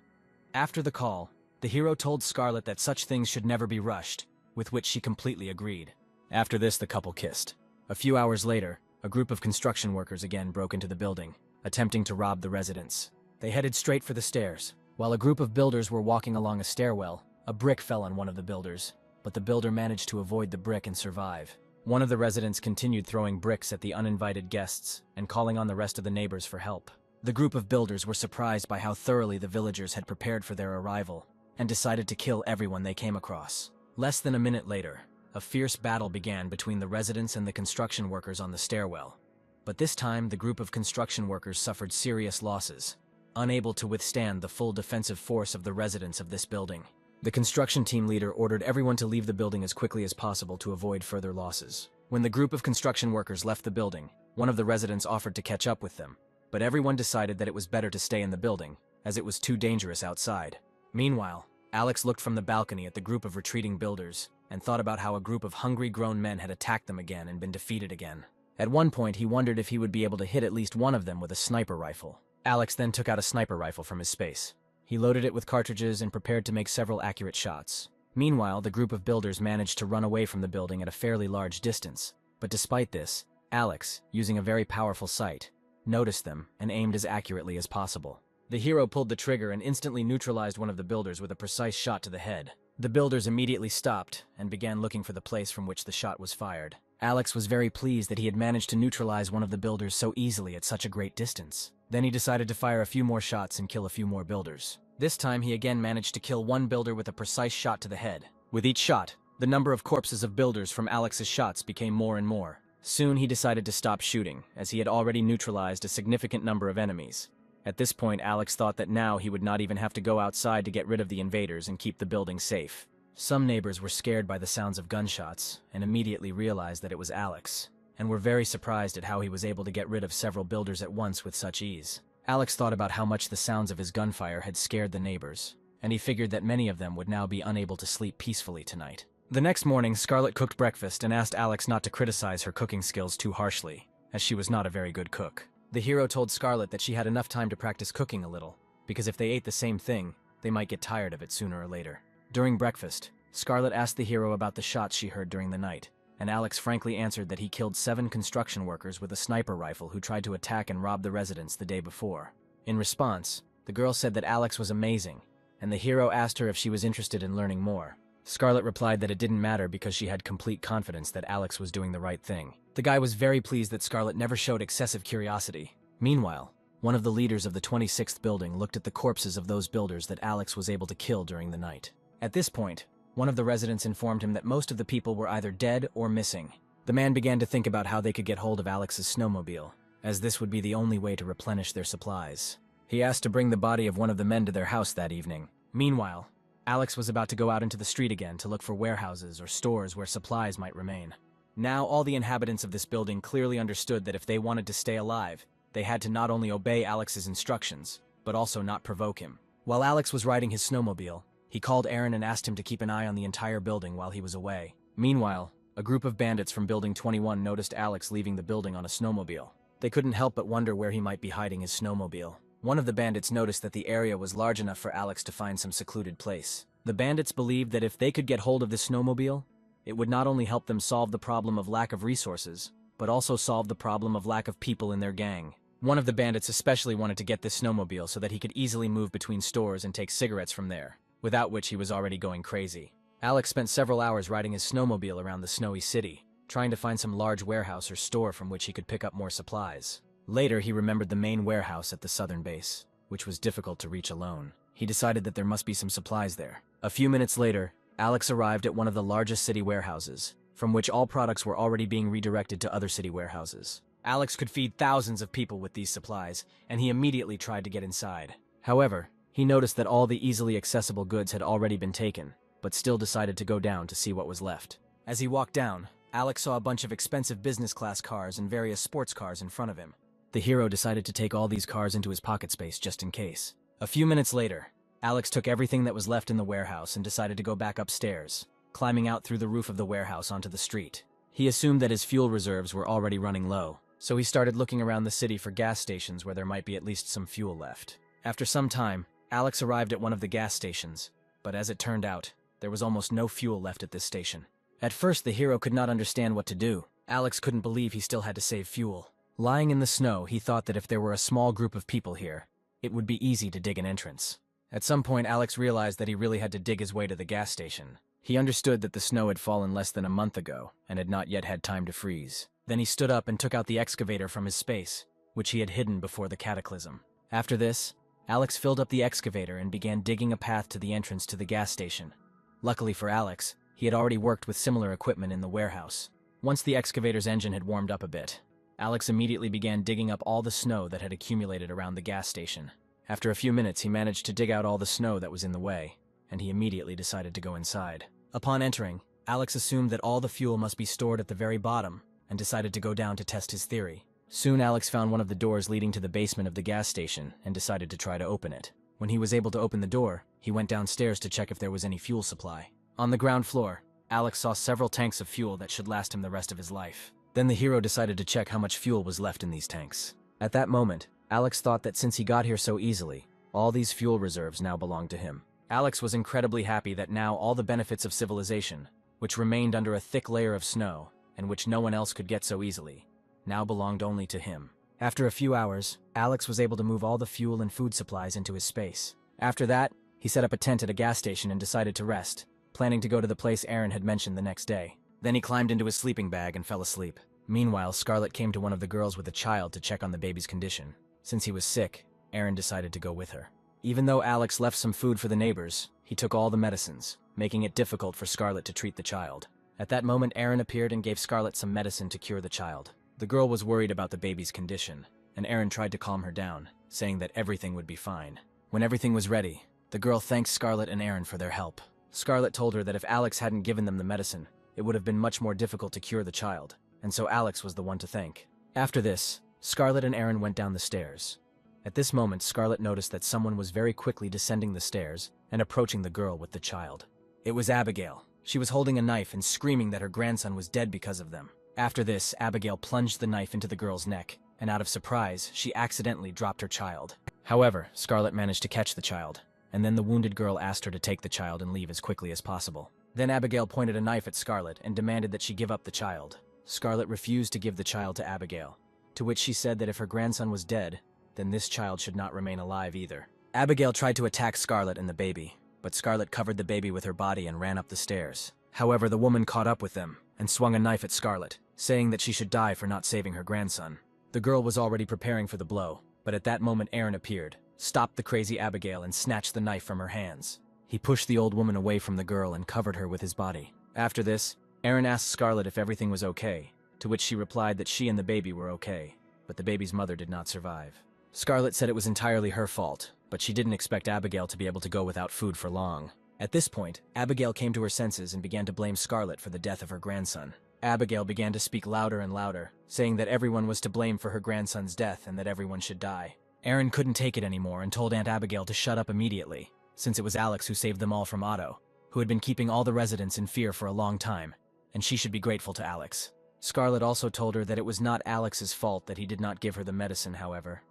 After the call, the hero told Scarlett that such things should never be rushed, with which she completely agreed. After this, the couple kissed. A few hours later, a group of construction workers again broke into the building, attempting to rob the residents. They headed straight for the stairs. While a group of builders were walking along a stairwell, a brick fell on one of the builders, but the builder managed to avoid the brick and survive. One of the residents continued throwing bricks at the uninvited guests and calling on the rest of the neighbors for help. The group of builders were surprised by how thoroughly the villagers had prepared for their arrival and decided to kill everyone they came across. Less than a minute later, a fierce battle began between the residents and the construction workers on the stairwell. But this time, the group of construction workers suffered serious losses, unable to withstand the full defensive force of the residents of this building. The construction team leader ordered everyone to leave the building as quickly as possible to avoid further losses. When the group of construction workers left the building, one of the residents offered to catch up with them, but everyone decided that it was better to stay in the building, as it was too dangerous outside. Meanwhile, Alex looked from the balcony at the group of retreating builders and thought about how a group of hungry grown men had attacked them again and been defeated again. At one point, he wondered if he would be able to hit at least one of them with a sniper rifle. Alex then took out a sniper rifle from his space. He loaded it with cartridges and prepared to make several accurate shots. Meanwhile, the group of builders managed to run away from the building at a fairly large distance. But despite this, Alex, using a very powerful sight, noticed them and aimed as accurately as possible. The hero pulled the trigger and instantly neutralized one of the builders with a precise shot to the head. The builders immediately stopped and began looking for the place from which the shot was fired. Alex was very pleased that he had managed to neutralize one of the builders so easily at such a great distance. Then he decided to fire a few more shots and kill a few more builders. This time he again managed to kill one builder with a precise shot to the head. With each shot, the number of corpses of builders from Alex's shots became more and more. Soon he decided to stop shooting, as he had already neutralized a significant number of enemies. At this point, Alex thought that now he would not even have to go outside to get rid of the invaders and keep the building safe. Some neighbors were scared by the sounds of gunshots and immediately realized that it was Alex, and were very surprised at how he was able to get rid of several builders at once with such ease. Alex thought about how much the sounds of his gunfire had scared the neighbors, and he figured that many of them would now be unable to sleep peacefully tonight. The next morning, Scarlett cooked breakfast and asked Alex not to criticize her cooking skills too harshly, as she was not a very good cook. The hero told Scarlett that she had enough time to practice cooking a little, because if they ate the same thing, they might get tired of it sooner or later. During breakfast, Scarlett asked the hero about the shots she heard during the night, and Alex frankly answered that he killed 7 construction workers with a sniper rifle who tried to attack and rob the residents the day before. In response, the girl said that Alex was amazing, and the hero asked her if she was interested in learning more. Scarlett replied that it didn't matter because she had complete confidence that Alex was doing the right thing. The guy was very pleased that Scarlett never showed excessive curiosity. Meanwhile, one of the leaders of the 26th building looked at the corpses of those builders that Alex was able to kill during the night. At this point, one of the residents informed him that most of the people were either dead or missing. The man began to think about how they could get hold of Alex's snowmobile, as this would be the only way to replenish their supplies. He asked to bring the body of one of the men to their house that evening. Meanwhile, Alex was about to go out into the street again to look for warehouses or stores where supplies might remain. Now all the inhabitants of this building clearly understood that if they wanted to stay alive, they had to not only obey Alex's instructions, but also not provoke him. While Alex was riding his snowmobile, he called Aaron and asked him to keep an eye on the entire building while he was away. Meanwhile, a group of bandits from Building 21 noticed Alex leaving the building on a snowmobile. They couldn't help but wonder where he might be hiding his snowmobile. One of the bandits noticed that the area was large enough for Alex to find some secluded place. The bandits believed that if they could get hold of the snowmobile, it would not only help them solve the problem of lack of resources, but also solve the problem of lack of people in their gang. One of the bandits especially wanted to get this snowmobile so that he could easily move between stores and take cigarettes from there, without which he was already going crazy. Alex spent several hours riding his snowmobile around the snowy city, trying to find some large warehouse or store from which he could pick up more supplies. Later, he remembered the main warehouse at the southern base, which was difficult to reach alone. He decided that there must be some supplies there. A few minutes later, Alex arrived at one of the largest city warehouses, from which all products were already being redirected to other city warehouses. Alex could feed thousands of people with these supplies, and he immediately tried to get inside. However, he noticed that all the easily accessible goods had already been taken, but still decided to go down to see what was left. As he walked down, Alex saw a bunch of expensive business class cars and various sports cars in front of him. The hero decided to take all these cars into his pocket space just in case. A few minutes later, Alex took everything that was left in the warehouse and decided to go back upstairs, climbing out through the roof of the warehouse onto the street. He assumed that his fuel reserves were already running low, so he started looking around the city for gas stations where there might be at least some fuel left. After some time, Alex arrived at one of the gas stations, but as it turned out, there was almost no fuel left at this station. At first, the hero could not understand what to do. Alex couldn't believe he still had to save fuel. Lying in the snow, he thought that if there were a small group of people here, it would be easy to dig an entrance. At some point, Alex realized that he really had to dig his way to the gas station, He understood that the snow had fallen less than a month ago and had not yet had time to freeze. Then he stood up and took out the excavator from his space, which he had hidden before the cataclysm. After this, Alex filled up the excavator and began digging a path to the entrance to the gas station. Luckily for Alex, he had already worked with similar equipment in the warehouse. Once the excavator's engine had warmed up a bit, Alex immediately began digging up all the snow that had accumulated around the gas station. After a few minutes, he managed to dig out all the snow that was in the way, and he immediately decided to go inside. Upon entering, Alex assumed that all the fuel must be stored at the very bottom, and decided to go down to test his theory. Soon Alex found one of the doors leading to the basement of the gas station and decided to try to open it. When he was able to open the door, he went downstairs to check if there was any fuel supply. On the ground floor, Alex saw several tanks of fuel that should last him the rest of his life. Then the hero decided to check how much fuel was left in these tanks. At that moment, Alex thought that since he got here so easily, all these fuel reserves now belonged to him. Alex was incredibly happy that now all the benefits of civilization, which remained under a thick layer of snow, and which no one else could get so easily, now belonged only to him. After a few hours, Alex was able to move all the fuel and food supplies into his space. After that, he set up a tent at a gas station and decided to rest, planning to go to the place Aaron had mentioned the next day. Then he climbed into his sleeping bag and fell asleep. Meanwhile, Scarlett came to one of the girls with a child to check on the baby's condition. Since he was sick, Aaron decided to go with her. Even though Alex left some food for the neighbors, he took all the medicines, making it difficult for Scarlett to treat the child. At that moment, Aaron appeared and gave Scarlett some medicine to cure the child. The girl was worried about the baby's condition, and Aaron tried to calm her down, saying that everything would be fine. When everything was ready, the girl thanked Scarlett and Aaron for their help. Scarlett told her that if Alex hadn't given them the medicine, it would have been much more difficult to cure the child, and so Alex was the one to thank. After this, Scarlett and Aaron went down the stairs. At this moment, Scarlett noticed that someone was very quickly descending the stairs and approaching the girl with the child. It was Abigail. She was holding a knife and screaming that her grandson was dead because of them. After this, Abigail plunged the knife into the girl's neck, and out of surprise, she accidentally dropped her child. However, Scarlett managed to catch the child, and then the wounded girl asked her to take the child and leave as quickly as possible. Then Abigail pointed a knife at Scarlett and demanded that she give up the child. Scarlett refused to give the child to Abigail, to which she said that if her grandson was dead, then this child should not remain alive either. Abigail tried to attack Scarlett and the baby, but Scarlett covered the baby with her body and ran up the stairs. However, the woman caught up with them and swung a knife at Scarlett, saying that she should die for not saving her grandson. The girl was already preparing for the blow, but at that moment Aaron appeared, stopped the crazy Abigail and snatched the knife from her hands. He pushed the old woman away from the girl and covered her with his body. After this, Aaron asked Scarlett if everything was okay, to which she replied that she and the baby were okay, but the baby's mother did not survive. Scarlett said it was entirely her fault, but she didn't expect Abigail to be able to go without food for long. At this point, Abigail came to her senses and began to blame Scarlett for the death of her grandson. Abigail began to speak louder and louder, saying that everyone was to blame for her grandson's death and that everyone should die. Aaron couldn't take it anymore and told Aunt Abigail to shut up immediately, since it was Alex who saved them all from Otto, who had been keeping all the residents in fear for a long time, and she should be grateful to Alex. Scarlett also told her that it was not Alex's fault that he did not give her the medicine, however.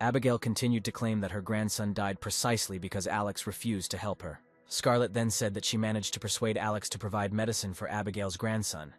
Abigail continued to claim that her grandson died precisely because Alex refused to help her. Scarlett then said that she managed to persuade Alex to provide medicine for Abigail's grandson.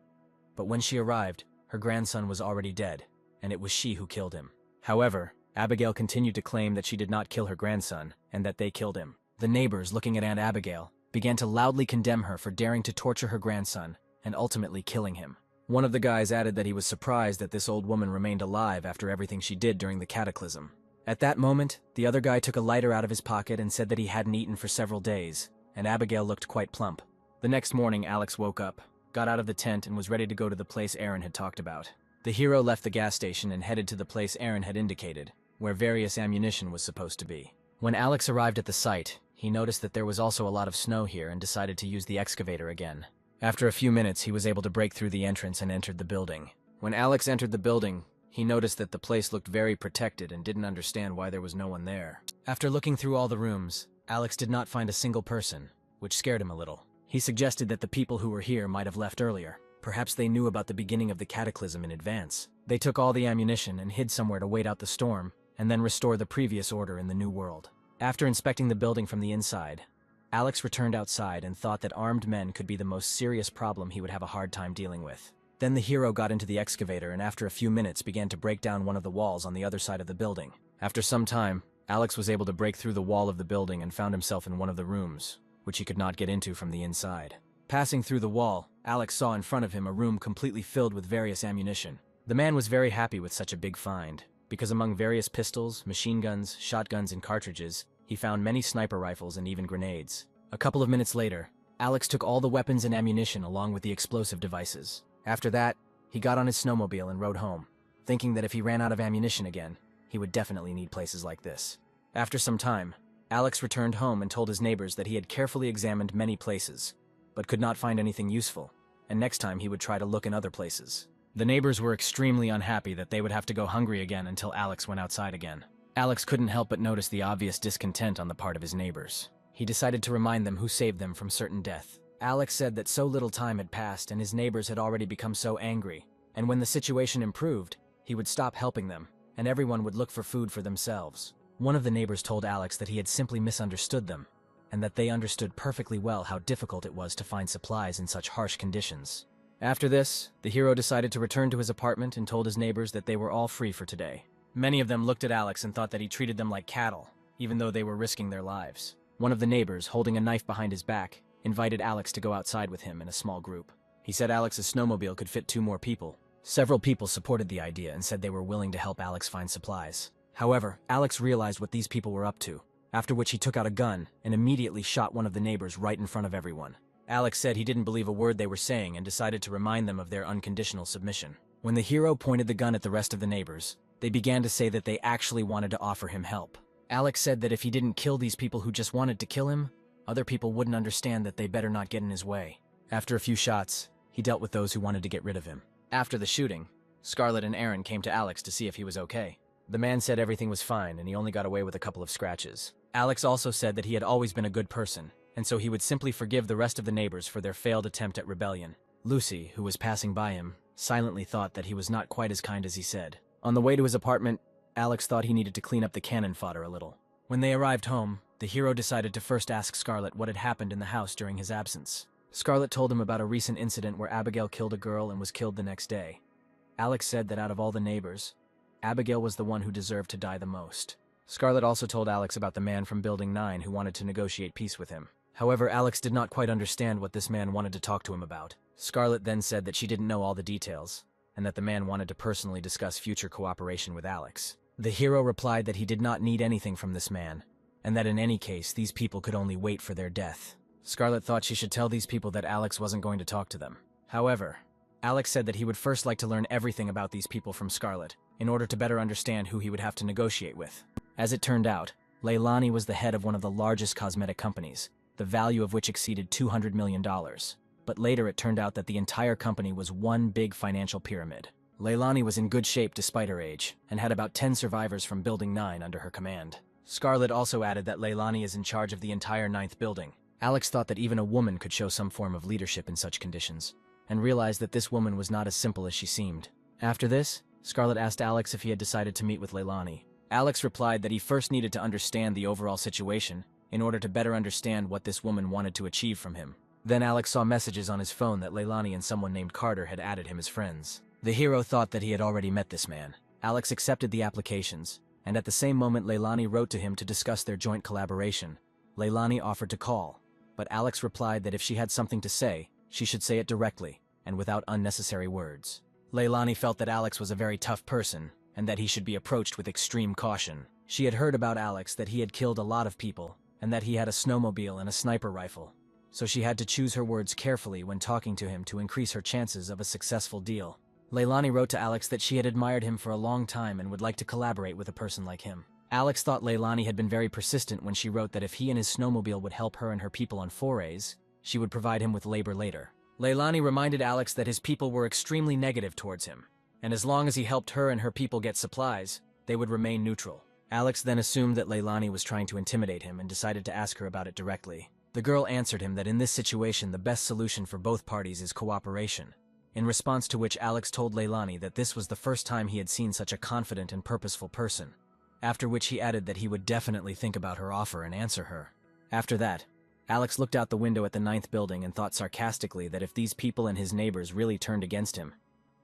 But when she arrived, her grandson was already dead, and it was she who killed him. However, Abigail continued to claim that she did not kill her grandson, and that they killed him. The neighbors, looking at Aunt Abigail, began to loudly condemn her for daring to torture her grandson, and ultimately killing him. One of the guys added that he was surprised that this old woman remained alive after everything she did during the cataclysm. At that moment, the other guy took a lighter out of his pocket and said that he hadn't eaten for several days, and Abigail looked quite plump. The next morning, Alex woke up, got out of the tent, and was ready to go to the place Aaron had talked about. The hero left the gas station and headed to the place Aaron had indicated, where various ammunition was supposed to be. When Alex arrived at the site, he noticed that there was also a lot of snow here and decided to use the excavator again. After a few minutes, he was able to break through the entrance and entered the building. When Alex entered the building, he noticed that the place looked very protected and didn't understand why there was no one there. After looking through all the rooms, Alex did not find a single person, which scared him a little. He suggested that the people who were here might have left earlier. Perhaps they knew about the beginning of the cataclysm in advance. They took all the ammunition and hid somewhere to wait out the storm, and then restore the previous order in the new world. After inspecting the building from the inside, Alex returned outside and thought that armed men could be the most serious problem he would have a hard time dealing with. Then the hero got into the excavator and after a few minutes began to break down one of the walls on the other side of the building. After some time, Alex was able to break through the wall of the building and found himself in one of the rooms, which he could not get into from the inside. Passing through the wall, Alex saw in front of him a room completely filled with various ammunition. The man was very happy with such a big find, because among various pistols, machine guns, shotguns, and cartridges, he found many sniper rifles and even grenades. A couple of minutes later, Alex took all the weapons and ammunition along with the explosive devices. After that, he got on his snowmobile and rode home, thinking that if he ran out of ammunition again, he would definitely need places like this. After some time, Alex returned home and told his neighbors that he had carefully examined many places, but could not find anything useful, and next time he would try to look in other places. The neighbors were extremely unhappy that they would have to go hungry again until Alex went outside again. Alex couldn't help but notice the obvious discontent on the part of his neighbors. He decided to remind them who saved them from certain death. Alex said that so little time had passed and his neighbors had already become so angry, and when the situation improved, he would stop helping them, and everyone would look for food for themselves. One of the neighbors told Alex that he had simply misunderstood them, and that they understood perfectly well how difficult it was to find supplies in such harsh conditions. After this, the hero decided to return to his apartment and told his neighbors that they were all free for today. Many of them looked at Alex and thought that he treated them like cattle, even though they were risking their lives. One of the neighbors, holding a knife behind his back, invited Alex to go outside with him in a small group. He said Alex's snowmobile could fit 2 more people. Several people supported the idea and said they were willing to help Alex find supplies. However, Alex realized what these people were up to, after which he took out a gun and immediately shot one of the neighbors right in front of everyone. Alex said he didn't believe a word they were saying and decided to remind them of their unconditional submission. When the hero pointed the gun at the rest of the neighbors, they began to say that they actually wanted to offer him help. Alex said that if he didn't kill these people who just wanted to kill him, other people wouldn't understand that they better not get in his way. After a few shots, he dealt with those who wanted to get rid of him. After the shooting, Scarlett and Aaron came to Alex to see if he was okay. The man said everything was fine and he only got away with a couple of scratches. Alex also said that he had always been a good person, and so he would simply forgive the rest of the neighbors for their failed attempt at rebellion. Lucy, who was passing by him, silently thought that he was not quite as kind as he said. On the way to his apartment, Alex thought he needed to clean up the cannon fodder a little. When they arrived home, the hero decided to first ask Scarlett what had happened in the house during his absence. Scarlett told him about a recent incident where Abigail killed a girl and was killed the next day. Alex said that out of all the neighbors, Abigail was the one who deserved to die the most. Scarlett also told Alex about the man from Building 9 who wanted to negotiate peace with him. However, Alex did not quite understand what this man wanted to talk to him about. Scarlett then said that she didn't know all the details, and that the man wanted to personally discuss future cooperation with Alex. The hero replied that he did not need anything from this man, and that in any case, these people could only wait for their death. Scarlett thought she should tell these people that Alex wasn't going to talk to them. However, Alex said that he would first like to learn everything about these people from Scarlett, in order to better understand who he would have to negotiate with. As it turned out, Leilani was the head of one of the largest cosmetic companies, the value of which exceeded $200 million. But later it turned out that the entire company was one big financial pyramid. Leilani was in good shape despite her age, and had about 10 survivors from Building 9 under her command. Scarlett also added that Leilani is in charge of the entire 9th building. Alex thought that even a woman could show some form of leadership in such conditions, and realized that this woman was not as simple as she seemed. After this, Scarlett asked Alex if he had decided to meet with Leilani. Alex replied that he first needed to understand the overall situation in order to better understand what this woman wanted to achieve from him. Then Alex saw messages on his phone that Leilani and someone named Carter had added him as friends. The hero thought that he had already met this man. Alex accepted the applications, and at the same moment Leilani wrote to him to discuss their joint collaboration. Leilani offered to call, but Alex replied that if she had something to say, she should say it directly, and without unnecessary words. Leilani felt that Alex was a very tough person, and that he should be approached with extreme caution. She had heard about Alex that he had killed a lot of people, and that he had a snowmobile and a sniper rifle, so she had to choose her words carefully when talking to him to increase her chances of a successful deal. Leilani wrote to Alex that she had admired him for a long time and would like to collaborate with a person like him. Alex thought Leilani had been very persistent when she wrote that if he and his snowmobile would help her and her people on forays, she would provide him with labor later. Leilani reminded Alex that his people were extremely negative towards him, and as long as he helped her and her people get supplies, they would remain neutral. Alex then assumed that Leilani was trying to intimidate him and decided to ask her about it directly. The girl answered him that in this situation the best solution for both parties is cooperation, in response to which Alex told Leilani that this was the first time he had seen such a confident and purposeful person, after which he added that he would definitely think about her offer and answer her. After that, Alex looked out the window at the 9th building and thought sarcastically that if these people and his neighbors really turned against him,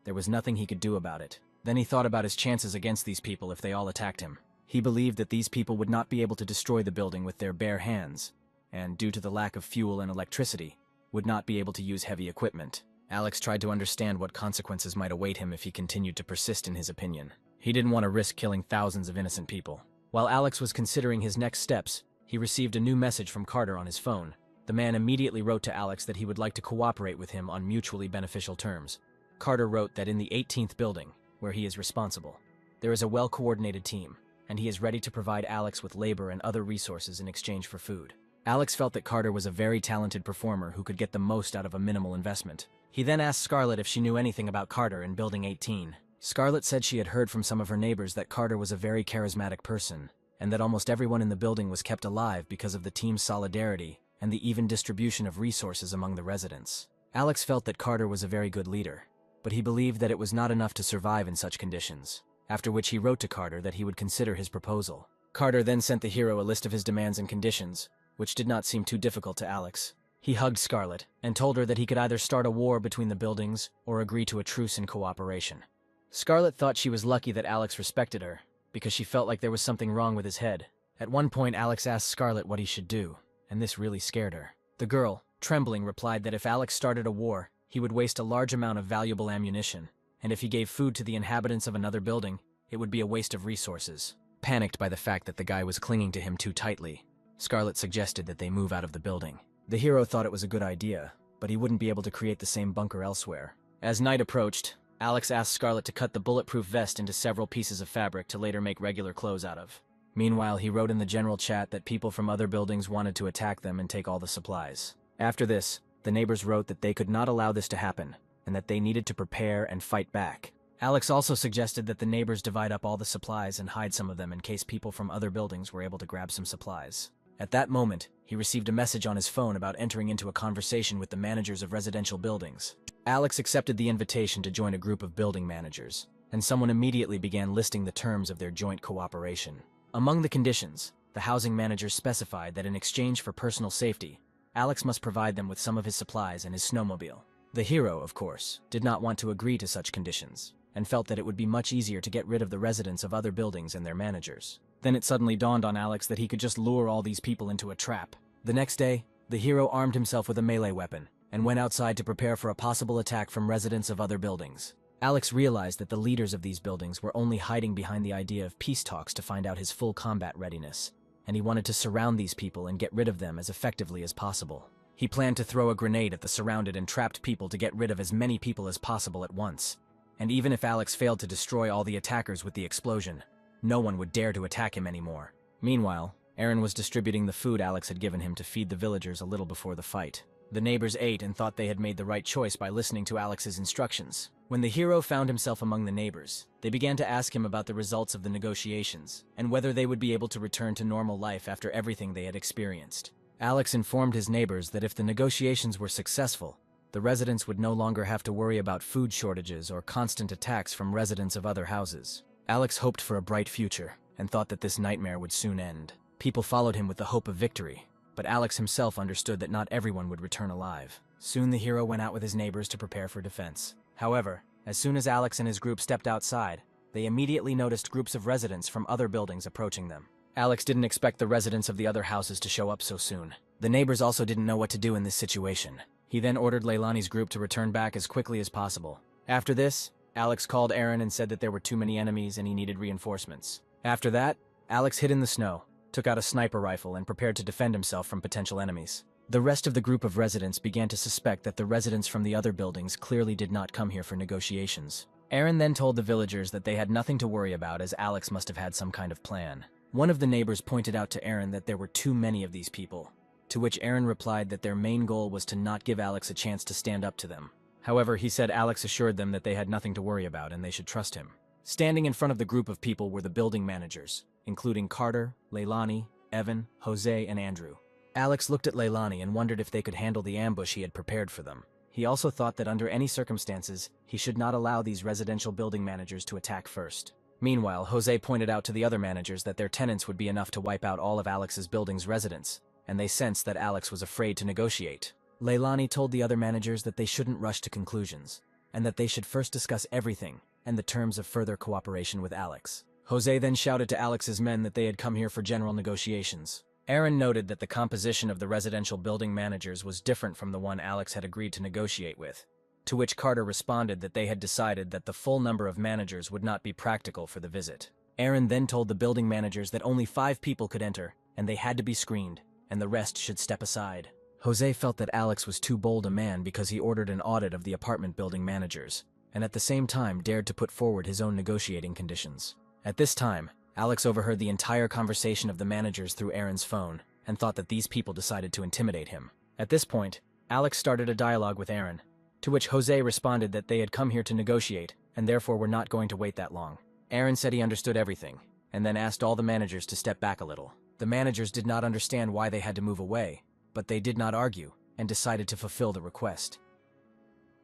there was nothing he could do about it. Then he thought about his chances against these people if they all attacked him. He believed that these people would not be able to destroy the building with their bare hands, and due to the lack of fuel and electricity, would not be able to use heavy equipment. Alex tried to understand what consequences might await him if he continued to persist in his opinion. He didn't want to risk killing thousands of innocent people. While Alex was considering his next steps, he received a new message from Carter on his phone. The man immediately wrote to Alex that he would like to cooperate with him on mutually beneficial terms. Carter wrote that in the 18th building, where he is responsible, there is a well-coordinated team, and he is ready to provide Alex with labor and other resources in exchange for food. Alex felt that Carter was a very talented performer who could get the most out of a minimal investment. He then asked Scarlett if she knew anything about Carter in Building 18. Scarlett said she had heard from some of her neighbors that Carter was a very charismatic person, and that almost everyone in the building was kept alive because of the team's solidarity and the even distribution of resources among the residents. Alex felt that Carter was a very good leader, but he believed that it was not enough to survive in such conditions, after which he wrote to Carter that he would consider his proposal. Carter then sent the hero a list of his demands and conditions, which did not seem too difficult to Alex. He hugged Scarlett and told her that he could either start a war between the buildings or agree to a truce in cooperation. Scarlett thought she was lucky that Alex respected her, because she felt like there was something wrong with his head. At one point, Alex asked Scarlett what he should do, and this really scared her. The girl, trembling, replied that if Alex started a war, he would waste a large amount of valuable ammunition, and if he gave food to the inhabitants of another building, it would be a waste of resources. Panicked by the fact that the guy was clinging to him too tightly, Scarlett suggested that they move out of the building. The hero thought it was a good idea, but he wouldn't be able to create the same bunker elsewhere. As night approached, Alex asked Scarlett to cut the bulletproof vest into several pieces of fabric to later make regular clothes out of. Meanwhile, he wrote in the general chat that people from other buildings wanted to attack them and take all the supplies. After this, the neighbors wrote that they could not allow this to happen, and that they needed to prepare and fight back. Alex also suggested that the neighbors divide up all the supplies and hide some of them in case people from other buildings were able to grab some supplies. At that moment, he received a message on his phone about entering into a conversation with the managers of residential buildings. Alex accepted the invitation to join a group of building managers, and someone immediately began listing the terms of their joint cooperation. Among the conditions, the housing managers specified that in exchange for personal safety, Alex must provide them with some of his supplies and his snowmobile. The hero, of course, did not want to agree to such conditions, and felt that it would be much easier to get rid of the residents of other buildings and their managers. Then it suddenly dawned on Alex that he could just lure all these people into a trap. The next day, the hero armed himself with a melee weapon and went outside to prepare for a possible attack from residents of other buildings. Alex realized that the leaders of these buildings were only hiding behind the idea of peace talks to find out his full combat readiness, and he wanted to surround these people and get rid of them as effectively as possible. He planned to throw a grenade at the surrounded and trapped people to get rid of as many people as possible at once. And even if Alex failed to destroy all the attackers with the explosion, no one would dare to attack him anymore. Meanwhile, Aaron was distributing the food Alex had given him to feed the villagers a little before the fight. The neighbors ate and thought they had made the right choice by listening to Alex's instructions. When the hero found himself among the neighbors, they began to ask him about the results of the negotiations and whether they would be able to return to normal life after everything they had experienced. Alex informed his neighbors that if the negotiations were successful, the residents would no longer have to worry about food shortages or constant attacks from residents of other houses. Alex hoped for a bright future and thought that this nightmare would soon end. People followed him with the hope of victory, but Alex himself understood that not everyone would return alive. Soon the hero went out with his neighbors to prepare for defense. However, as soon as Alex and his group stepped outside, they immediately noticed groups of residents from other buildings approaching them. Alex didn't expect the residents of the other houses to show up so soon. The neighbors also didn't know what to do in this situation. He then ordered Leilani's group to return back as quickly as possible. After this, Alex called Aaron and said that there were too many enemies and he needed reinforcements. After that, Alex hid in the snow, took out a sniper rifle, and prepared to defend himself from potential enemies. The rest of the group of residents began to suspect that the residents from the other buildings clearly did not come here for negotiations. Aaron then told the villagers that they had nothing to worry about, as Alex must have had some kind of plan. One of the neighbors pointed out to Aaron that there were too many of these people, to which Aaron replied that their main goal was to not give Alex a chance to stand up to them. However, he said Alex assured them that they had nothing to worry about and they should trust him. Standing in front of the group of people were the building managers, including Carter, Leilani, Evan, Jose, and Andrew. Alex looked at Leilani and wondered if they could handle the ambush he had prepared for them. He also thought that under any circumstances, he should not allow these residential building managers to attack first. Meanwhile, Jose pointed out to the other managers that their tenants would be enough to wipe out all of Alex's building's residents, and they sensed that Alex was afraid to negotiate. Leilani told the other managers that they shouldn't rush to conclusions, and that they should first discuss everything and the terms of further cooperation with Alex. Jose then shouted to Alex's men that they had come here for general negotiations. Aaron noted that the composition of the residential building managers was different from the one Alex had agreed to negotiate with, to which Carter responded that they had decided that the full number of managers would not be practical for the visit. Aaron then told the building managers that only 5 people could enter, and they had to be screened, and the rest should step aside. Jose felt that Alex was too bold a man because he ordered an audit of the apartment building managers, and at the same time dared to put forward his own negotiating conditions. At this time, Alex overheard the entire conversation of the managers through Aaron's phone, and thought that these people decided to intimidate him. At this point, Alex started a dialogue with Aaron, to which Jose responded that they had come here to negotiate, and therefore were not going to wait that long. Aaron said he understood everything, and then asked all the managers to step back a little. The managers did not understand why they had to move away, but they did not argue, and decided to fulfill the request.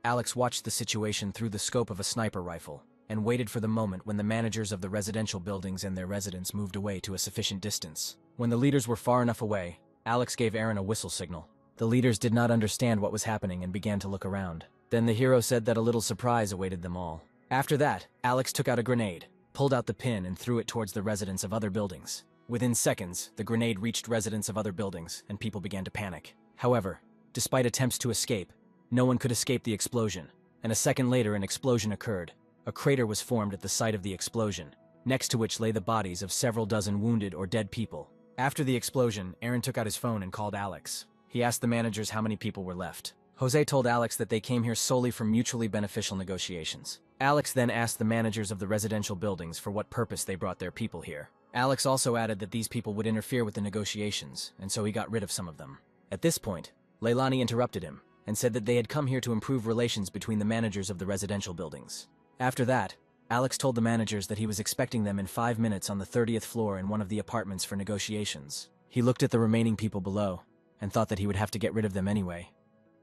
Alex watched the situation through the scope of a sniper rifle, and waited for the moment when the managers of the residential buildings and their residents moved away to a sufficient distance. When the leaders were far enough away, Alex gave Aaron a whistle signal. The leaders did not understand what was happening and began to look around. Then the hero said that a little surprise awaited them all. After that, Alex took out a grenade, pulled out the pin and threw it towards the residents of other buildings. Within seconds, the grenade reached residents of other buildings, and people began to panic. However, despite attempts to escape, no one could escape the explosion, and a second later an explosion occurred. A crater was formed at the site of the explosion, next to which lay the bodies of several dozen wounded or dead people. After the explosion, Aaron took out his phone and called Alex. He asked the managers how many people were left. Jose told Alex that they came here solely for mutually beneficial negotiations. Alex then asked the managers of the residential buildings for what purpose they brought their people here. Alex also added that these people would interfere with the negotiations, and so he got rid of some of them. At this point, Leilani interrupted him, and said that they had come here to improve relations between the managers of the residential buildings. After that, Alex told the managers that he was expecting them in 5 minutes on the 30th floor in one of the apartments for negotiations. He looked at the remaining people below, and thought that he would have to get rid of them anyway,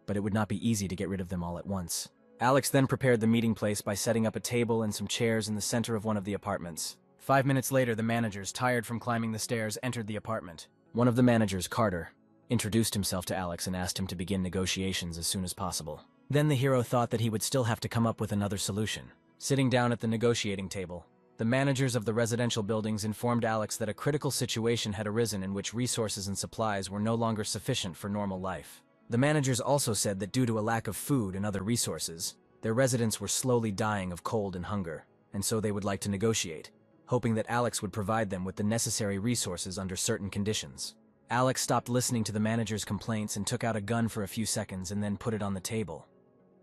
but it would not be easy to get rid of them all at once. Alex then prepared the meeting place by setting up a table and some chairs in the center of one of the apartments. 5 minutes later, the managers, tired from climbing the stairs, entered the apartment. One of the managers, Carter, introduced himself to Alex and asked him to begin negotiations as soon as possible. Then the hero thought that he would still have to come up with another solution. Sitting down at the negotiating table, the managers of the residential buildings informed Alex that a critical situation had arisen in which resources and supplies were no longer sufficient for normal life. The managers also said that due to a lack of food and other resources, their residents were slowly dying of cold and hunger, and so they would like to negotiate, hoping that Alex would provide them with the necessary resources under certain conditions. Alex stopped listening to the managers' complaints and took out a gun for a few seconds and then put it on the table.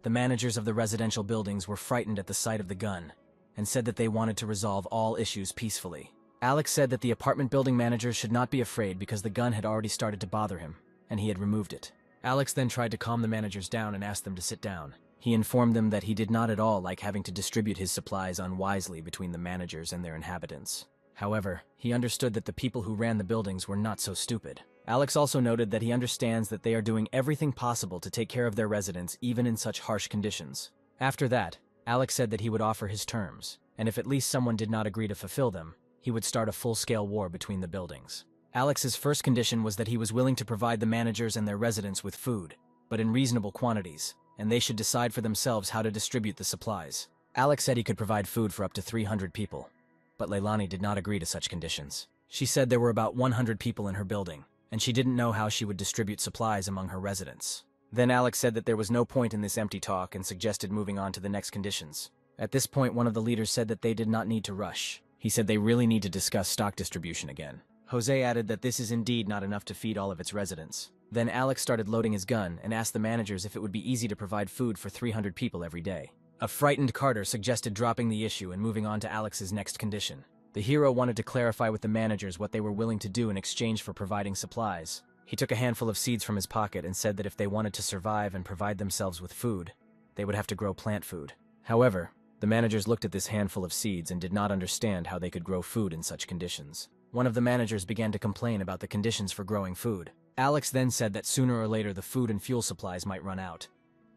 The managers of the residential buildings were frightened at the sight of the gun, and said that they wanted to resolve all issues peacefully. Alex said that the apartment building managers should not be afraid because the gun had already started to bother him, and he had removed it. Alex then tried to calm the managers down and asked them to sit down. He informed them that he did not at all like having to distribute his supplies unwisely between the managers and their inhabitants. However, he understood that the people who ran the buildings were not so stupid. Alex also noted that he understands that they are doing everything possible to take care of their residents even in such harsh conditions. After that, Alex said that he would offer his terms, and if at least someone did not agree to fulfill them, he would start a full-scale war between the buildings. Alex's first condition was that he was willing to provide the managers and their residents with food, but in reasonable quantities, and they should decide for themselves how to distribute the supplies. Alex said he could provide food for up to 300 people, but Leilani did not agree to such conditions. She said there were about 100 people in her building, and she didn't know how she would distribute supplies among her residents. Then Alex said that there was no point in this empty talk and suggested moving on to the next conditions. At this point, one of the leaders said that they did not need to rush. He said they really need to discuss stock distribution again. Jose added that this is indeed not enough to feed all of its residents. Then Alex started loading his gun and asked the managers if it would be easy to provide food for 300 people every day. A frightened Carter suggested dropping the issue and moving on to Alex's next condition. The hero wanted to clarify with the managers what they were willing to do in exchange for providing supplies. He took a handful of seeds from his pocket and said that if they wanted to survive and provide themselves with food, they would have to grow plant food. However, the managers looked at this handful of seeds and did not understand how they could grow food in such conditions. One of the managers began to complain about the conditions for growing food. Alex then said that sooner or later the food and fuel supplies might run out,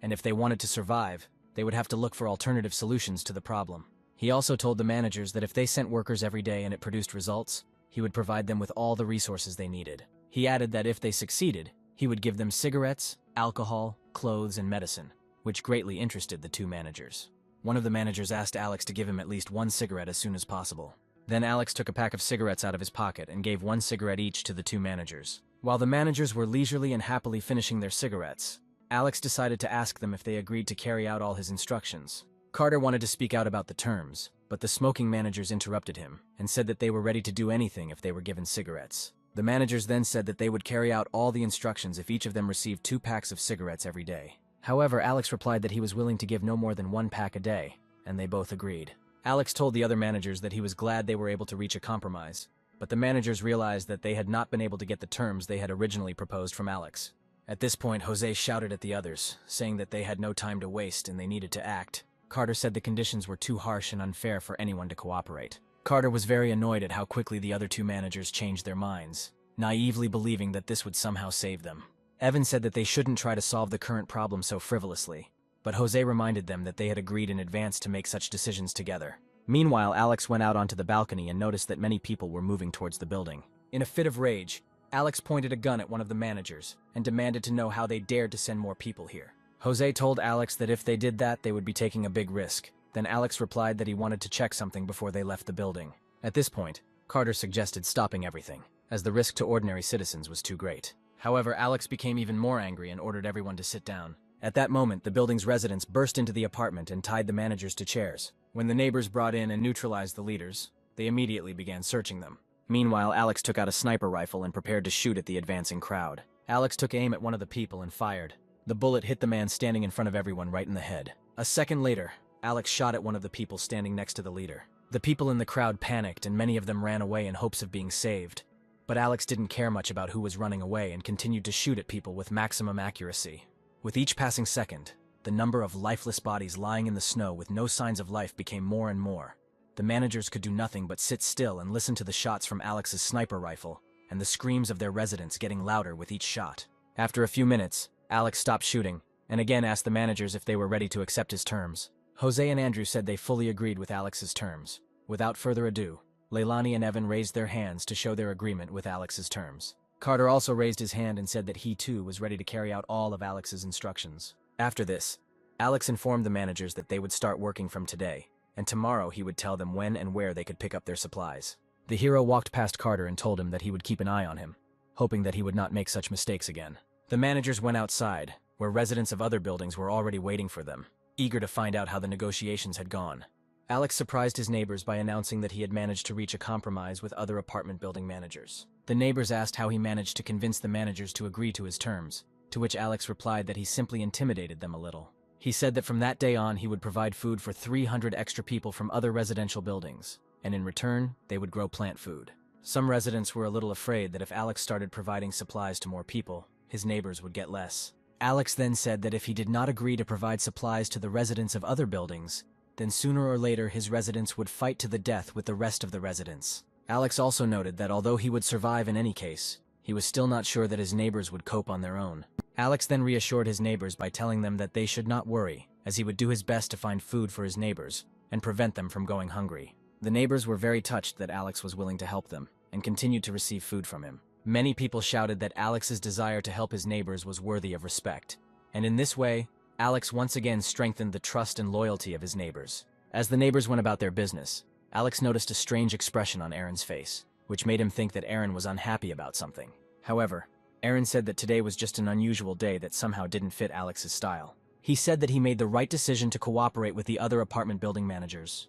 and if they wanted to survive, they would have to look for alternative solutions to the problem. He also told the managers that if they sent workers every day and it produced results, he would provide them with all the resources they needed. He added that if they succeeded, he would give them cigarettes, alcohol, clothes, and medicine, which greatly interested the two managers. One of the managers asked Alex to give him at least one cigarette as soon as possible. Then Alex took a pack of cigarettes out of his pocket and gave one cigarette each to the two managers. While the managers were leisurely and happily finishing their cigarettes, Alex decided to ask them if they agreed to carry out all his instructions. Carter wanted to speak out about the terms, but the smoking managers interrupted him and said that they were ready to do anything if they were given cigarettes. The managers then said that they would carry out all the instructions if each of them received 2 packs of cigarettes every day. However, Alex replied that he was willing to give no more than 1 pack a day, and they both agreed. Alex told the other managers that he was glad they were able to reach a compromise, but the managers realized that they had not been able to get the terms they had originally proposed from Alex. At this point, Jose shouted at the others, saying that they had no time to waste and they needed to act. Carter said the conditions were too harsh and unfair for anyone to cooperate. Carter was very annoyed at how quickly the other 2 managers changed their minds, naively believing that this would somehow save them. Evan said that they shouldn't try to solve the current problem so frivolously, but Jose reminded them that they had agreed in advance to make such decisions together. Meanwhile, Alex went out onto the balcony and noticed that many people were moving towards the building. In a fit of rage, Alex pointed a gun at one of the managers and demanded to know how they dared to send more people here. Jose told Alex that if they did that, they would be taking a big risk. Then Alex replied that he wanted to check something before they left the building. At this point, Carter suggested stopping everything, as the risk to ordinary citizens was too great. However, Alex became even more angry and ordered everyone to sit down. At that moment, the building's residents burst into the apartment and tied the managers to chairs. When the neighbors brought in and neutralized the leaders, they immediately began searching them. Meanwhile, Alex took out a sniper rifle and prepared to shoot at the advancing crowd. Alex took aim at one of the people and fired. The bullet hit the man standing in front of everyone right in the head. A second later, Alex shot at one of the people standing next to the leader. The people in the crowd panicked and many of them ran away in hopes of being saved. But Alex didn't care much about who was running away and continued to shoot at people with maximum accuracy. With each passing second, the number of lifeless bodies lying in the snow with no signs of life became more and more. The managers could do nothing but sit still and listen to the shots from Alex's sniper rifle and the screams of their residents getting louder with each shot. After a few minutes, Alex stopped shooting and again asked the managers if they were ready to accept his terms. Jose and Andrew said they fully agreed with Alex's terms. Without further ado, Leilani and Evan raised their hands to show their agreement with Alex's terms. Carter also raised his hand and said that he too was ready to carry out all of Alex's instructions. After this, Alex informed the managers that they would start working from today, and tomorrow he would tell them when and where they could pick up their supplies. The hero walked past Carter and told him that he would keep an eye on him, hoping that he would not make such mistakes again. The managers went outside, where residents of other buildings were already waiting for them, eager to find out how the negotiations had gone. Alex surprised his neighbors by announcing that he had managed to reach a compromise with other apartment building managers. The neighbors asked how he managed to convince the managers to agree to his terms, to which Alex replied that he simply intimidated them a little. He said that from that day on he would provide food for 300 extra people from other residential buildings, and in return, they would grow plant food. Some residents were a little afraid that if Alex started providing supplies to more people, his neighbors would get less. Alex then said that if he did not agree to provide supplies to the residents of other buildings, then sooner or later his residents would fight to the death with the rest of the residents. Alex also noted that although he would survive in any case, he was still not sure that his neighbors would cope on their own. Alex then reassured his neighbors by telling them that they should not worry, as he would do his best to find food for his neighbors and prevent them from going hungry. The neighbors were very touched that Alex was willing to help them and continued to receive food from him. Many people shouted that Alex's desire to help his neighbors was worthy of respect, and in this way, Alex once again strengthened the trust and loyalty of his neighbors. As the neighbors went about their business, Alex noticed a strange expression on Aaron's face, which made him think that Aaron was unhappy about something. However, Aaron said that today was just an unusual day that somehow didn't fit Alex's style. He said that he made the right decision to cooperate with the other apartment building managers.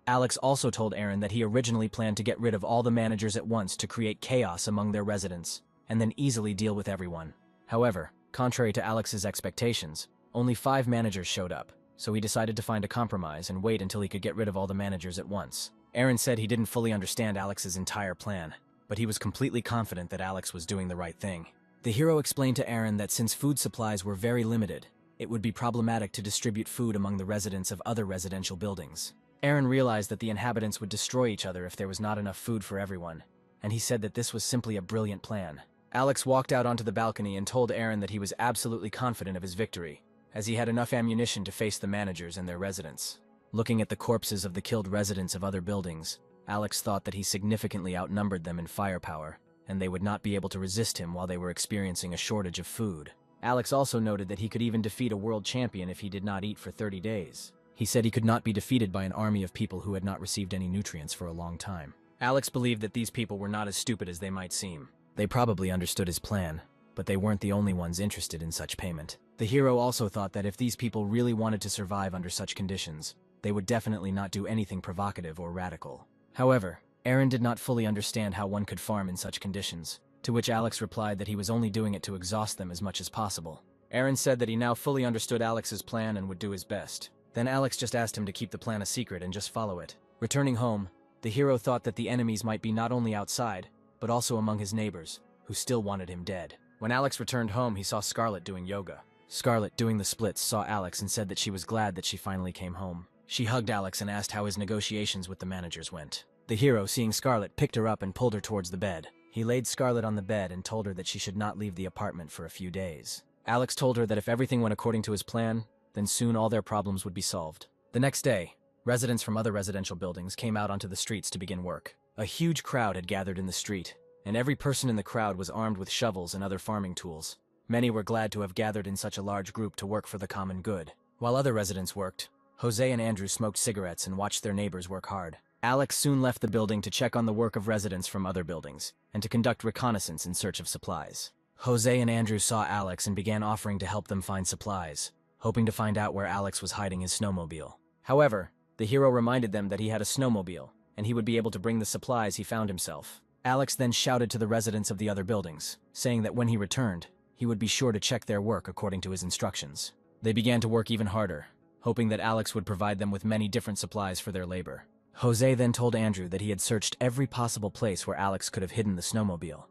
Alex also told Aaron that he originally planned to get rid of all the managers at once to create chaos among their residents, and then easily deal with everyone. However, contrary to Alex's expectations, only 5 managers showed up, so he decided to find a compromise and wait until he could get rid of all the managers at once. Aaron said he didn't fully understand Alex's entire plan, but he was completely confident that Alex was doing the right thing. The hero explained to Aaron that since food supplies were very limited, it would be problematic to distribute food among the residents of other residential buildings. Aaron realized that the inhabitants would destroy each other if there was not enough food for everyone, and he said that this was simply a brilliant plan. Alex walked out onto the balcony and told Aaron that he was absolutely confident of his victory, as he had enough ammunition to face the managers and their residents. Looking at the corpses of the killed residents of other buildings, Alex thought that he significantly outnumbered them in firepower, and they would not be able to resist him while they were experiencing a shortage of food. Alex also noted that he could even defeat a world champion if he did not eat for 30 days. He said he could not be defeated by an army of people who had not received any nutrients for a long time. Alex believed that these people were not as stupid as they might seem. They probably understood his plan, but they weren't the only ones interested in such payment. The hero also thought that if these people really wanted to survive under such conditions, they would definitely not do anything provocative or radical. However, Aaron did not fully understand how one could farm in such conditions, to which Alex replied that he was only doing it to exhaust them as much as possible. Aaron said that he now fully understood Alex's plan and would do his best. Then Alex just asked him to keep the plan a secret and just follow it. Returning home, the hero thought that the enemies might be not only outside, but also among his neighbors, who still wanted him dead. When Alex returned home, he saw Scarlett doing yoga. Scarlett, doing the splits, saw Alex and said that she was glad that she finally came home. She hugged Alex and asked how his negotiations with the managers went. The hero, seeing Scarlett, picked her up and pulled her towards the bed. He laid Scarlett on the bed and told her that she should not leave the apartment for a few days. Alex told her that if everything went according to his plan, then soon all their problems would be solved. The next day, residents from other residential buildings came out onto the streets to begin work. A huge crowd had gathered in the street, and every person in the crowd was armed with shovels and other farming tools. Many were glad to have gathered in such a large group to work for the common good. While other residents worked, Jose and Andrew smoked cigarettes and watched their neighbors work hard. Alex soon left the building to check on the work of residents from other buildings, and to conduct reconnaissance in search of supplies. Jose and Andrew saw Alex and began offering to help them find supplies, hoping to find out where Alex was hiding his snowmobile. However, the hero reminded them that he had a snowmobile, and he would be able to bring the supplies he found himself. Alex then shouted to the residents of the other buildings, saying that when he returned, he would be sure to check their work according to his instructions. They began to work even harder, hoping that Alex would provide them with many different supplies for their labor. Jose then told Andrew that he had searched every possible place where Alex could have hidden the snowmobile.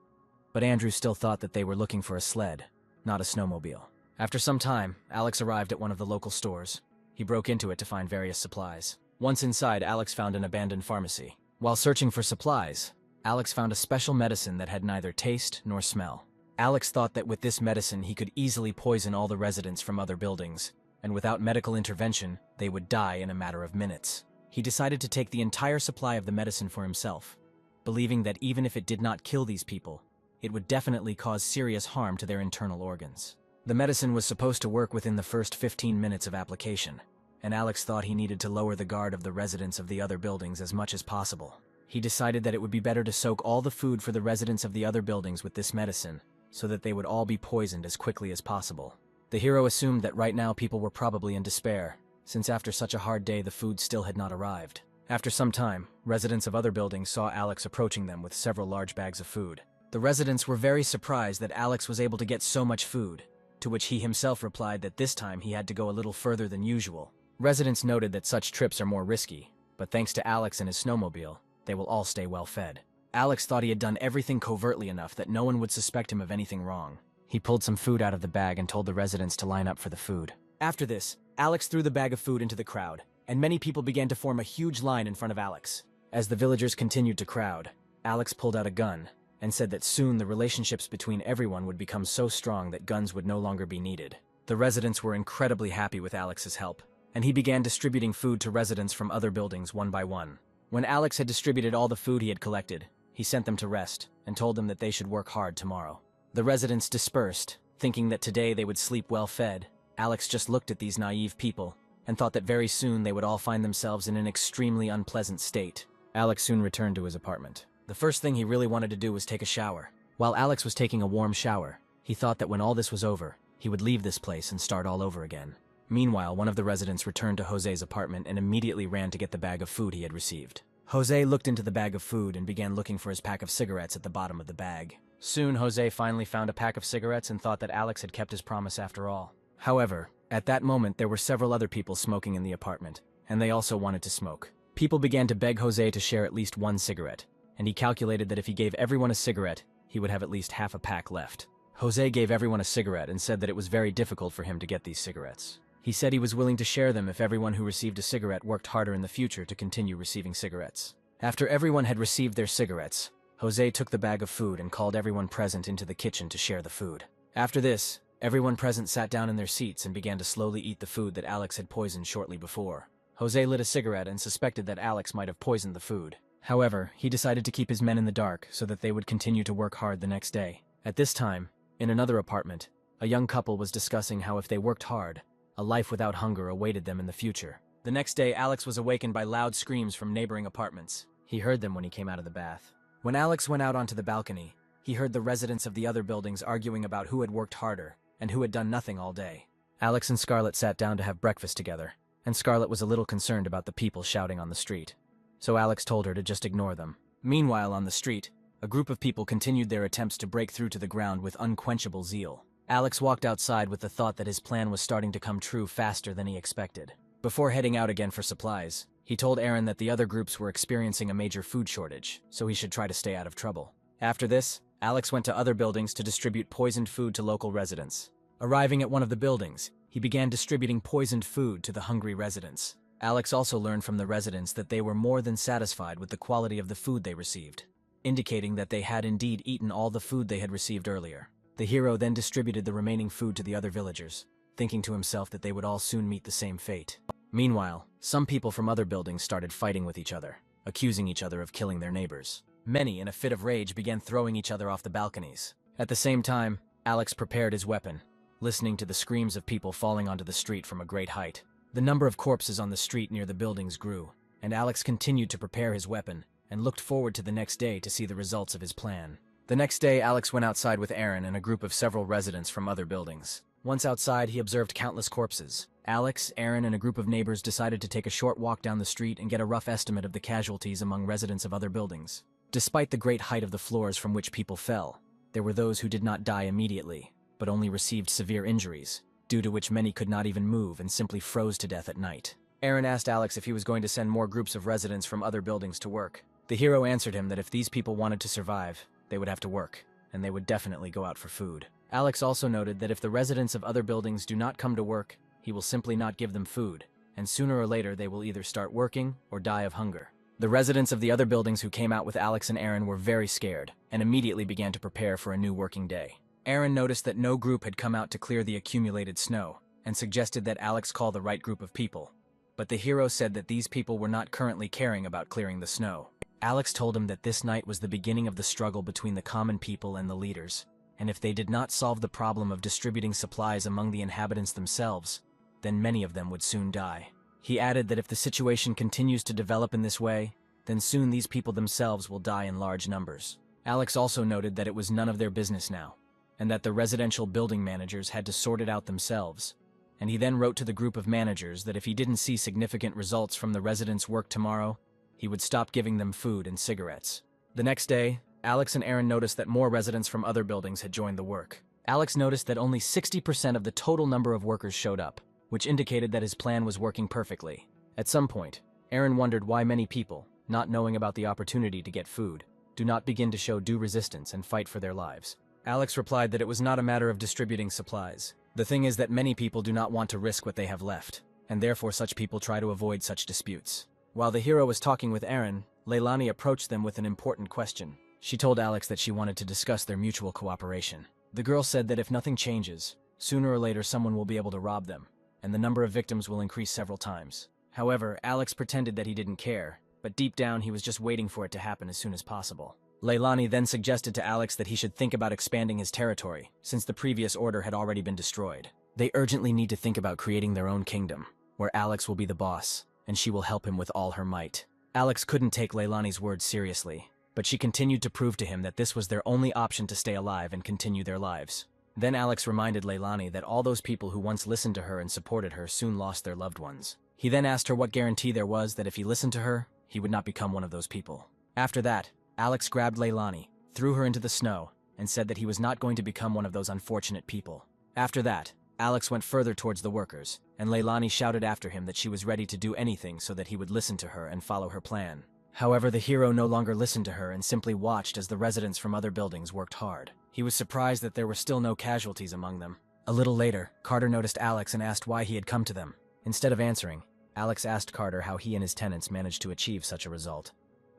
But Andrew still thought that they were looking for a sled, not a snowmobile. After some time, Alex arrived at one of the local stores. He broke into it to find various supplies. Once inside, Alex found an abandoned pharmacy. While searching for supplies, Alex found a special medicine that had neither taste nor smell. Alex thought that with this medicine he could easily poison all the residents from other buildings, and without medical intervention, they would die in a matter of minutes. He decided to take the entire supply of the medicine for himself, believing that even if it did not kill these people, it would definitely cause serious harm to their internal organs. The medicine was supposed to work within the first 15 minutes of application, and Alex thought he needed to lower the guard of the residents of the other buildings as much as possible. He decided that it would be better to soak all the food for the residents of the other buildings with this medicine, so that they would all be poisoned as quickly as possible. The hero assumed that right now people were probably in despair, since after such a hard day the food still had not arrived. After some time, residents of other buildings saw Alex approaching them with several large bags of food. The residents were very surprised that Alex was able to get so much food, to which he himself replied that this time he had to go a little further than usual. Residents noted that such trips are more risky, but thanks to Alex and his snowmobile, they will all stay well fed. Alex thought he had done everything covertly enough that no one would suspect him of anything wrong. He pulled some food out of the bag and told the residents to line up for the food. After this, Alex threw the bag of food into the crowd, and many people began to form a huge line in front of Alex. As the villagers continued to crowd, Alex pulled out a gun and said that soon the relationships between everyone would become so strong that guns would no longer be needed. The residents were incredibly happy with Alex's help, and he began distributing food to residents from other buildings one by one. When Alex had distributed all the food he had collected, he sent them to rest and told them that they should work hard tomorrow. The residents dispersed, thinking that today they would sleep well fed. Alex just looked at these naive people and thought that very soon they would all find themselves in an extremely unpleasant state. Alex soon returned to his apartment. The first thing he really wanted to do was take a shower. While Alex was taking a warm shower, he thought that when all this was over, he would leave this place and start all over again. Meanwhile, one of the residents returned to Jose's apartment and immediately ran to get the bag of food he had received. Jose looked into the bag of food and began looking for his pack of cigarettes at the bottom of the bag. Soon, Jose finally found a pack of cigarettes and thought that Alex had kept his promise after all. However, at that moment there were several other people smoking in the apartment, and they also wanted to smoke. People began to beg Jose to share at least one cigarette, and he calculated that if he gave everyone a cigarette, he would have at least half a pack left. Jose gave everyone a cigarette and said that it was very difficult for him to get these cigarettes. He said he was willing to share them if everyone who received a cigarette worked harder in the future to continue receiving cigarettes. After everyone had received their cigarettes, Jose took the bag of food and called everyone present into the kitchen to share the food. After this, everyone present sat down in their seats and began to slowly eat the food that Alex had poisoned shortly before. Jose lit a cigarette and suspected that Alex might have poisoned the food. However, he decided to keep his men in the dark so that they would continue to work hard the next day. At this time, in another apartment, a young couple was discussing how if they worked hard, a life without hunger awaited them in the future. The next day, Alex was awakened by loud screams from neighboring apartments. He heard them when he came out of the bath. When Alex went out onto the balcony, he heard the residents of the other buildings arguing about who had worked harder and who had done nothing all day. Alex and Scarlett sat down to have breakfast together, and Scarlett was a little concerned about the people shouting on the street. So Alex told her to just ignore them. Meanwhile, on the street, a group of people continued their attempts to break through to the ground with unquenchable zeal. Alex walked outside with the thought that his plan was starting to come true faster than he expected. Before heading out again for supplies, he told Aaron that the other groups were experiencing a major food shortage, so he should try to stay out of trouble. After this, Alex went to other buildings to distribute poisoned food to local residents. Arriving at one of the buildings, he began distributing poisoned food to the hungry residents. Alex also learned from the residents that they were more than satisfied with the quality of the food they received, indicating that they had indeed eaten all the food they had received earlier. The hero then distributed the remaining food to the other villagers, thinking to himself that they would all soon meet the same fate. Meanwhile, some people from other buildings started fighting with each other, accusing each other of killing their neighbors. Many, in a fit of rage, began throwing each other off the balconies. At the same time, Alex prepared his weapon, listening to the screams of people falling onto the street from a great height. The number of corpses on the street near the buildings grew, and Alex continued to prepare his weapon and looked forward to the next day to see the results of his plan. The next day, Alex went outside with Aaron and a group of several residents from other buildings. Once outside, he observed countless corpses. Alex, Aaron, and a group of neighbors decided to take a short walk down the street and get a rough estimate of the casualties among residents of other buildings. Despite the great height of the floors from which people fell, there were those who did not die immediately, but only received severe injuries, due to which many could not even move and simply froze to death at night. Aaron asked Alex if he was going to send more groups of residents from other buildings to work. The hero answered him that if these people wanted to survive, they would have to work, and they would definitely go out for food. Alex also noted that if the residents of other buildings do not come to work, he will simply not give them food, and sooner or later they will either start working or die of hunger. The residents of the other buildings who came out with Alex and Aaron were very scared, and immediately began to prepare for a new working day. Aaron noticed that no group had come out to clear the accumulated snow, and suggested that Alex call the right group of people. But the hero said that these people were not currently caring about clearing the snow. Alex told him that this night was the beginning of the struggle between the common people and the leaders, and if they did not solve the problem of distributing supplies among the inhabitants themselves, then many of them would soon die. He added that if the situation continues to develop in this way, then soon these people themselves will die in large numbers. Alex also noted that it was none of their business now, and that the residential building managers had to sort it out themselves, and he then wrote to the group of managers that if he didn't see significant results from the residents' work tomorrow, he would stop giving them food and cigarettes. The next day, Alex and Aaron noticed that more residents from other buildings had joined the work. Alex noticed that only 60% of the total number of workers showed up, which indicated that his plan was working perfectly. At some point, Aaron wondered why many people, not knowing about the opportunity to get food, do not begin to show due resistance and fight for their lives. Alex replied that it was not a matter of distributing supplies. The thing is that many people do not want to risk what they have left, and therefore such people try to avoid such disputes. While the hero was talking with Aaron, Leilani approached them with an important question. She told Alex that she wanted to discuss their mutual cooperation. The girl said that if nothing changes, sooner or later someone will be able to rob them, and the number of victims will increase several times. However, Alex pretended that he didn't care, but deep down he was just waiting for it to happen as soon as possible. Leilani then suggested to Alex that he should think about expanding his territory, since the previous order had already been destroyed. They urgently need to think about creating their own kingdom, where Alex will be the boss, and she will help him with all her might. Alex couldn't take Leilani's words seriously, but she continued to prove to him that this was their only option to stay alive and continue their lives. Then Alex reminded Leilani that all those people who once listened to her and supported her soon lost their loved ones. He then asked her what guarantee there was that if he listened to her, he would not become one of those people. After that, Alex grabbed Leilani, threw her into the snow, and said that he was not going to become one of those unfortunate people. After that, Alex went further towards the workers, and Leilani shouted after him that she was ready to do anything so that he would listen to her and follow her plan. However, the hero no longer listened to her and simply watched as the residents from other buildings worked hard. He was surprised that there were still no casualties among them. A little later, Carter noticed Alex and asked why he had come to them. Instead of answering, Alex asked Carter how he and his tenants managed to achieve such a result.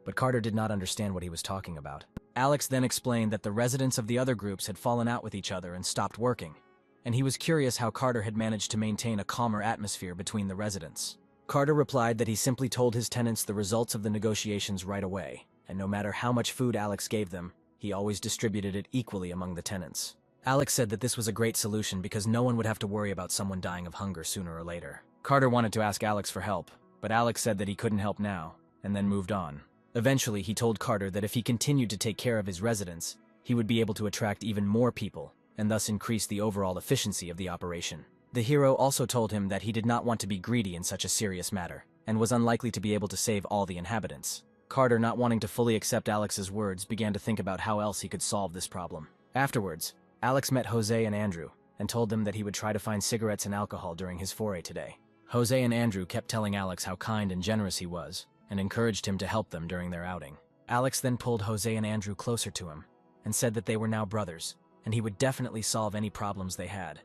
But Carter did not understand what he was talking about. Alex then explained that the residents of the other groups had fallen out with each other and stopped working, and he was curious how Carter had managed to maintain a calmer atmosphere between the residents. Carter replied that he simply told his tenants the results of the negotiations right away, and no matter how much food Alex gave them, he always distributed it equally among the tenants. Alex said that this was a great solution because no one would have to worry about someone dying of hunger sooner or later. Carter wanted to ask Alex for help, but Alex said that he couldn't help now, and then moved on. Eventually, he told Carter that if he continued to take care of his residents, he would be able to attract even more people, and thus increase the overall efficiency of the operation. The hero also told him that he did not want to be greedy in such a serious matter, and was unlikely to be able to save all the inhabitants. Carter, not wanting to fully accept Alex's words, began to think about how else he could solve this problem. Afterwards, Alex met Jose and Andrew, and told them that he would try to find cigarettes and alcohol during his foray today. Jose and Andrew kept telling Alex how kind and generous he was, and encouraged him to help them during their outing. Alex then pulled Jose and Andrew closer to him, and said that they were now brothers, and he would definitely solve any problems they had,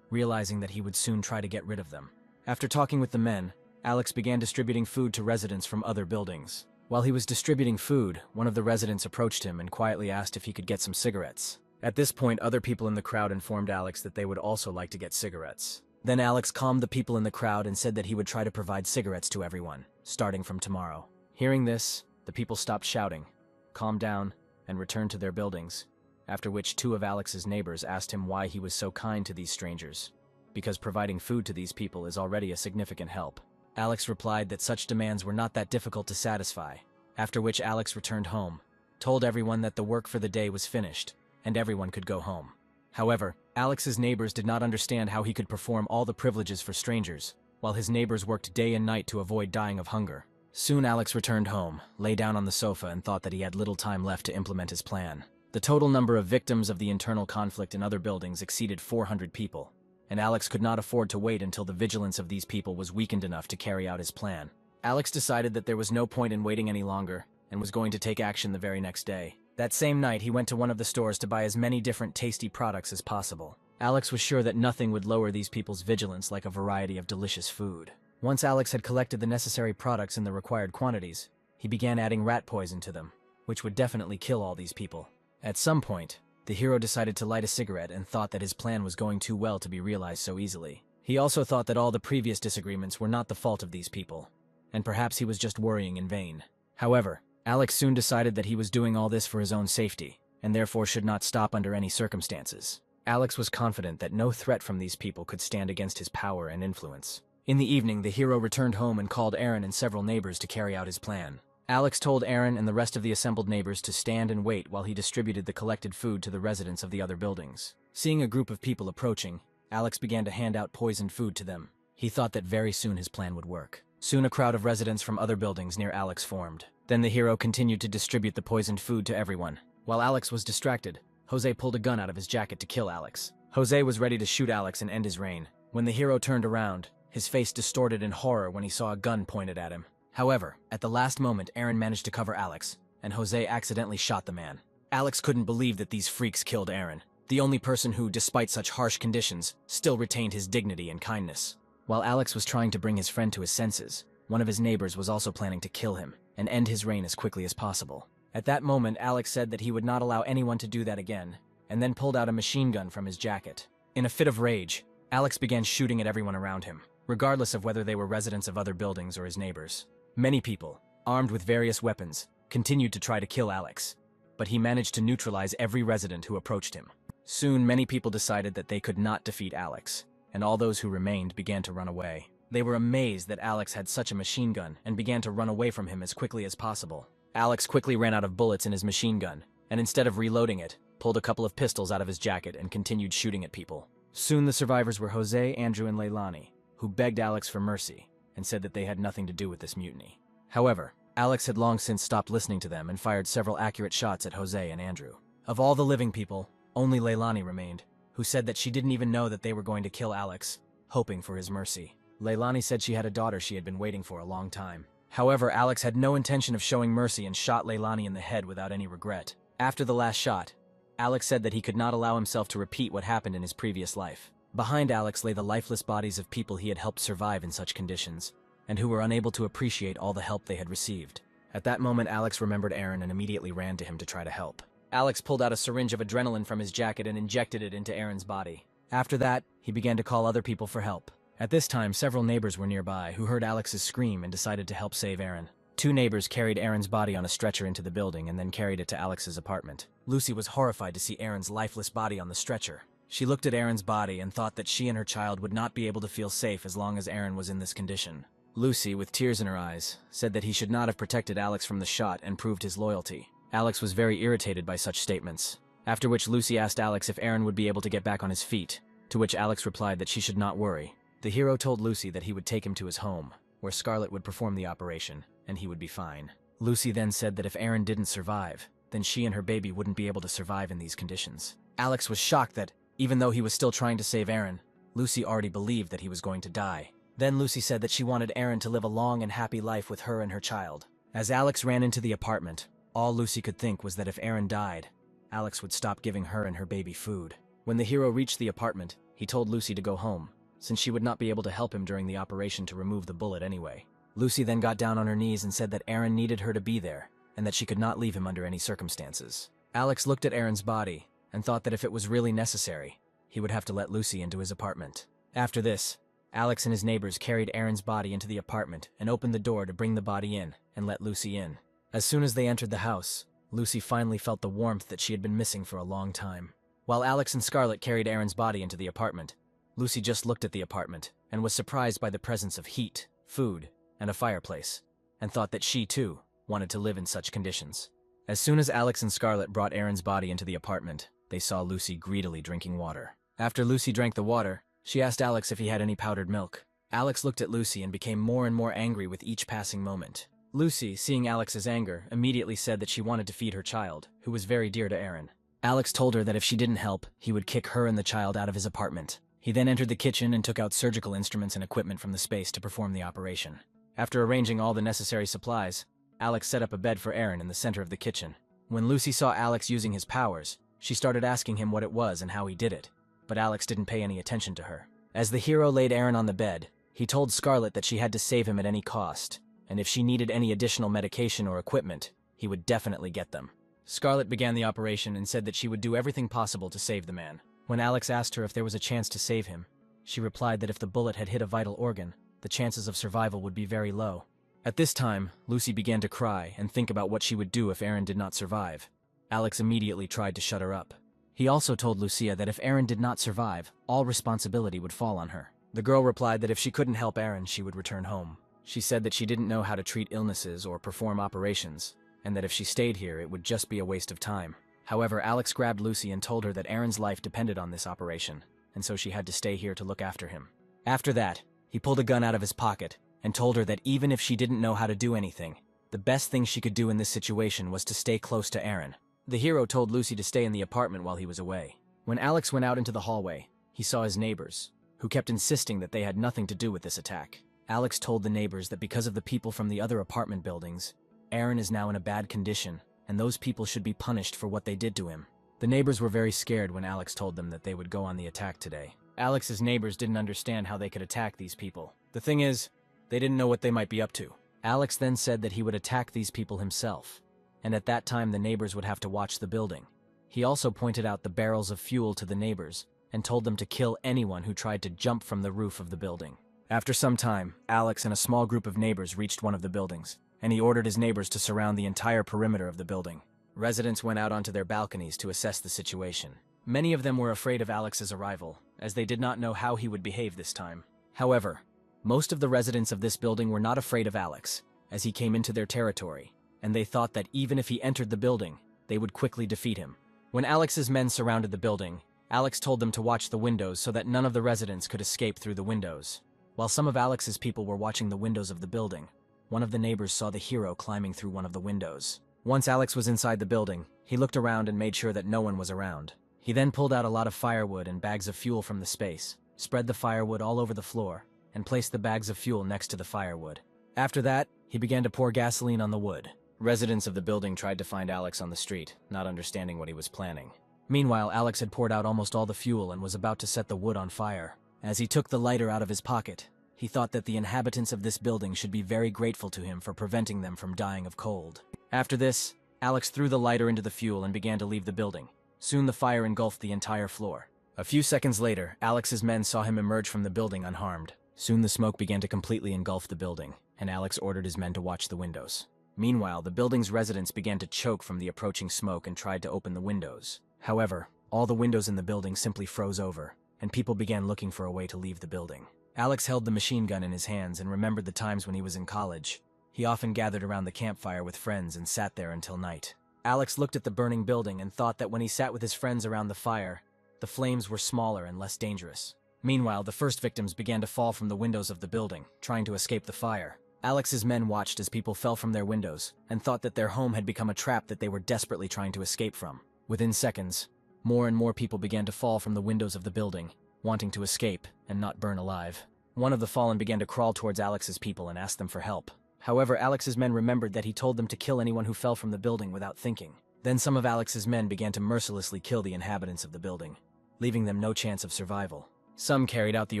realizing that he would soon try to get rid of them. After talking with the men, Alex began distributing food to residents from other buildings. While he was distributing food, one of the residents approached him and quietly asked if he could get some cigarettes. At this point, other people in the crowd informed Alex that they would also like to get cigarettes. Then Alex calmed the people in the crowd and said that he would try to provide cigarettes to everyone, starting from tomorrow. Hearing this, the people stopped shouting, calmed down, and returned to their buildings, after which two of Alex's neighbors asked him why he was so kind to these strangers, because providing food to these people is already a significant help. Alex replied that such demands were not that difficult to satisfy, after which Alex returned home, told everyone that the work for the day was finished, and everyone could go home. However, Alex's neighbors did not understand how he could perform all the privileges for strangers, while his neighbors worked day and night to avoid dying of hunger. Soon Alex returned home, lay down on the sofa, and thought that he had little time left to implement his plan. The total number of victims of the internal conflict in other buildings exceeded 400 people, and Alex could not afford to wait until the vigilance of these people was weakened enough to carry out his plan. Alex decided that there was no point in waiting any longer, and was going to take action the very next day. That same night, he went to one of the stores to buy as many different tasty products as possible. Alex was sure that nothing would lower these people's vigilance like a variety of delicious food. Once Alex had collected the necessary products in the required quantities, he began adding rat poison to them, which would definitely kill all these people. At some point, the hero decided to light a cigarette and thought that his plan was going too well to be realized so easily. He also thought that all the previous disagreements were not the fault of these people, and perhaps he was just worrying in vain. However, Alex soon decided that he was doing all this for his own safety, and therefore should not stop under any circumstances. Alex was confident that no threat from these people could stand against his power and influence. In the evening, the hero returned home and called Aaron and several neighbors to carry out his plan. Alex told Aaron and the rest of the assembled neighbors to stand and wait while he distributed the collected food to the residents of the other buildings. Seeing a group of people approaching, Alex began to hand out poisoned food to them. He thought that very soon his plan would work. Soon a crowd of residents from other buildings near Alex formed. Then the hero continued to distribute the poisoned food to everyone. While Alex was distracted, Jose pulled a gun out of his jacket to kill Alex. Jose was ready to shoot Alex and end his reign. When the hero turned around, his face distorted in horror when he saw a gun pointed at him. However, at the last moment, Aaron managed to cover Alex, and Jose accidentally shot the man. Alex couldn't believe that these freaks killed Aaron, the only person who, despite such harsh conditions, still retained his dignity and kindness. While Alex was trying to bring his friend to his senses, one of his neighbors was also planning to kill him and end his reign as quickly as possible. At that moment, Alex said that he would not allow anyone to do that again, and then pulled out a machine gun from his jacket. In a fit of rage, Alex began shooting at everyone around him, regardless of whether they were residents of other buildings or his neighbors. Many people, armed with various weapons, continued to try to kill Alex, but he managed to neutralize every resident who approached him. Soon, many people decided that they could not defeat Alex, and all those who remained began to run away. They were amazed that Alex had such a machine gun and began to run away from him as quickly as possible. Alex quickly ran out of bullets in his machine gun, and instead of reloading it, pulled a couple of pistols out of his jacket and continued shooting at people. Soon the survivors were Jose, Andrew, and Leilani, who begged Alex for mercy and said that they had nothing to do with this mutiny. However, Alex had long since stopped listening to them and fired several accurate shots at Jose and Andrew. Of all the living people, only Leilani remained, who said that she didn't even know that they were going to kill Alex, hoping for his mercy. Leilani said she had a daughter she had been waiting for a long time. However, Alex had no intention of showing mercy and shot Leilani in the head without any regret. After the last shot, Alex said that he could not allow himself to repeat what happened in his previous life. Behind Alex lay the lifeless bodies of people he had helped survive in such conditions, and who were unable to appreciate all the help they had received. At that moment, Alex remembered Aaron and immediately ran to him to try to help. Alex pulled out a syringe of adrenaline from his jacket and injected it into Aaron's body. After that, he began to call other people for help. At this time, several neighbors were nearby who heard Alex's scream and decided to help save Aaron. Two neighbors carried Aaron's body on a stretcher into the building and then carried it to Alex's apartment. Lucy was horrified to see Aaron's lifeless body on the stretcher. She looked at Aaron's body and thought that she and her child would not be able to feel safe as long as Aaron was in this condition. Lucy, with tears in her eyes, said that he should not have protected Alex from the shot and proved his loyalty. Alex was very irritated by such statements, after which Lucy asked Alex if Aaron would be able to get back on his feet, to which Alex replied that she should not worry. The hero told Lucy that he would take him to his home, where Scarlet would perform the operation, and he would be fine. Lucy then said that if Aaron didn't survive, then she and her baby wouldn't be able to survive in these conditions. Alex was shocked that, even though he was still trying to save Aaron, Lucy already believed that he was going to die. Then Lucy said that she wanted Aaron to live a long and happy life with her and her child. As Alex ran into the apartment, all Lucy could think was that if Aaron died, Alex would stop giving her and her baby food. When the hero reached the apartment, he told Lucy to go home, since she would not be able to help him during the operation to remove the bullet anyway. Lucy then got down on her knees and said that Aaron needed her to be there, and that she could not leave him under any circumstances. Alex looked at Aaron's body, and thought that if it was really necessary, he would have to let Lucy into his apartment. After this, Alex and his neighbors carried Aaron's body into the apartment and opened the door to bring the body in and let Lucy in. As soon as they entered the house, Lucy finally felt the warmth that she had been missing for a long time. While Alex and Scarlet carried Aaron's body into the apartment, Lucy just looked at the apartment and was surprised by the presence of heat, food, and a fireplace, and thought that she, too, wanted to live in such conditions. As soon as Alex and Scarlet brought Aaron's body into the apartment, they saw Lucy greedily drinking water. After Lucy drank the water, she asked Alex if he had any powdered milk. Alex looked at Lucy and became more and more angry with each passing moment. Lucy, seeing Alex's anger, immediately said that she wanted to feed her child, who was very dear to Aaron. Alex told her that if she didn't help, he would kick her and the child out of his apartment. He then entered the kitchen and took out surgical instruments and equipment from the space to perform the operation. After arranging all the necessary supplies, Alex set up a bed for Aaron in the center of the kitchen. When Lucy saw Alex using his powers, she started asking him what it was and how he did it, but Alex didn't pay any attention to her. As the hero laid Aaron on the bed, he told Scarlet that she had to save him at any cost, and if she needed any additional medication or equipment, he would definitely get them. Scarlet began the operation and said that she would do everything possible to save the man. When Alex asked her if there was a chance to save him, she replied that if the bullet had hit a vital organ, the chances of survival would be very low. At this time, Lucy began to cry and think about what she would do if Aaron did not survive. Alex immediately tried to shut her up. He also told Lucia that if Aaron did not survive, all responsibility would fall on her. The girl replied that if she couldn't help Aaron, she would return home. She said that she didn't know how to treat illnesses or perform operations, and that if she stayed here, it would just be a waste of time. However, Alex grabbed Lucy and told her that Aaron's life depended on this operation, and so she had to stay here to look after him. After that, he pulled a gun out of his pocket and told her that even if she didn't know how to do anything, the best thing she could do in this situation was to stay close to Aaron. The hero told Lucy to stay in the apartment while he was away. When Alex went out into the hallway, he saw his neighbors, who kept insisting that they had nothing to do with this attack. Alex told the neighbors that because of the people from the other apartment buildings, Aaron is now in a bad condition, and those people should be punished for what they did to him. The neighbors were very scared when Alex told them that they would go on the attack today. Alex's neighbors didn't understand how they could attack these people. The thing is, they didn't know what they might be up to. Alex then said that he would attack these people himself, and at that time the neighbors would have to watch the building. He also pointed out the barrels of fuel to the neighbors and told them to kill anyone who tried to jump from the roof of the building. After some time, Alex and a small group of neighbors reached one of the buildings, and he ordered his neighbors to surround the entire perimeter of the building. Residents went out onto their balconies to assess the situation. Many of them were afraid of Alex's arrival, as they did not know how he would behave this time. However, most of the residents of this building were not afraid of Alex, as he came into their territory, and they thought that even if he entered the building, they would quickly defeat him. When Alex's men surrounded the building, Alex told them to watch the windows so that none of the residents could escape through the windows. While some of Alex's people were watching the windows of the building, one of the neighbors saw the hero climbing through one of the windows. Once Alex was inside the building, he looked around and made sure that no one was around. He then pulled out a lot of firewood and bags of fuel from the space, spread the firewood all over the floor, and placed the bags of fuel next to the firewood. After that, he began to pour gasoline on the wood. Residents of the building tried to find Alex on the street, not understanding what he was planning. Meanwhile, Alex had poured out almost all the fuel and was about to set the wood on fire. As he took the lighter out of his pocket, he thought that the inhabitants of this building should be very grateful to him for preventing them from dying of cold. After this, Alex threw the lighter into the fuel and began to leave the building. Soon the fire engulfed the entire floor. A few seconds later, Alex's men saw him emerge from the building unharmed. Soon the smoke began to completely engulf the building, and Alex ordered his men to watch the windows. Meanwhile, the building's residents began to choke from the approaching smoke and tried to open the windows. However, all the windows in the building simply froze over, and people began looking for a way to leave the building. Alex held the machine gun in his hands and remembered the times when he was in college. He often gathered around the campfire with friends and sat there until night. Alex looked at the burning building and thought that when he sat with his friends around the fire, the flames were smaller and less dangerous. Meanwhile, the first victims began to fall from the windows of the building, trying to escape the fire. Alex's men watched as people fell from their windows and thought that their home had become a trap that they were desperately trying to escape from. Within seconds, more and more people began to fall from the windows of the building, wanting to escape and not burn alive. One of the fallen began to crawl towards Alex's people and ask them for help. However, Alex's men remembered that he told them to kill anyone who fell from the building without thinking. Then some of Alex's men began to mercilessly kill the inhabitants of the building, leaving them no chance of survival. Some carried out the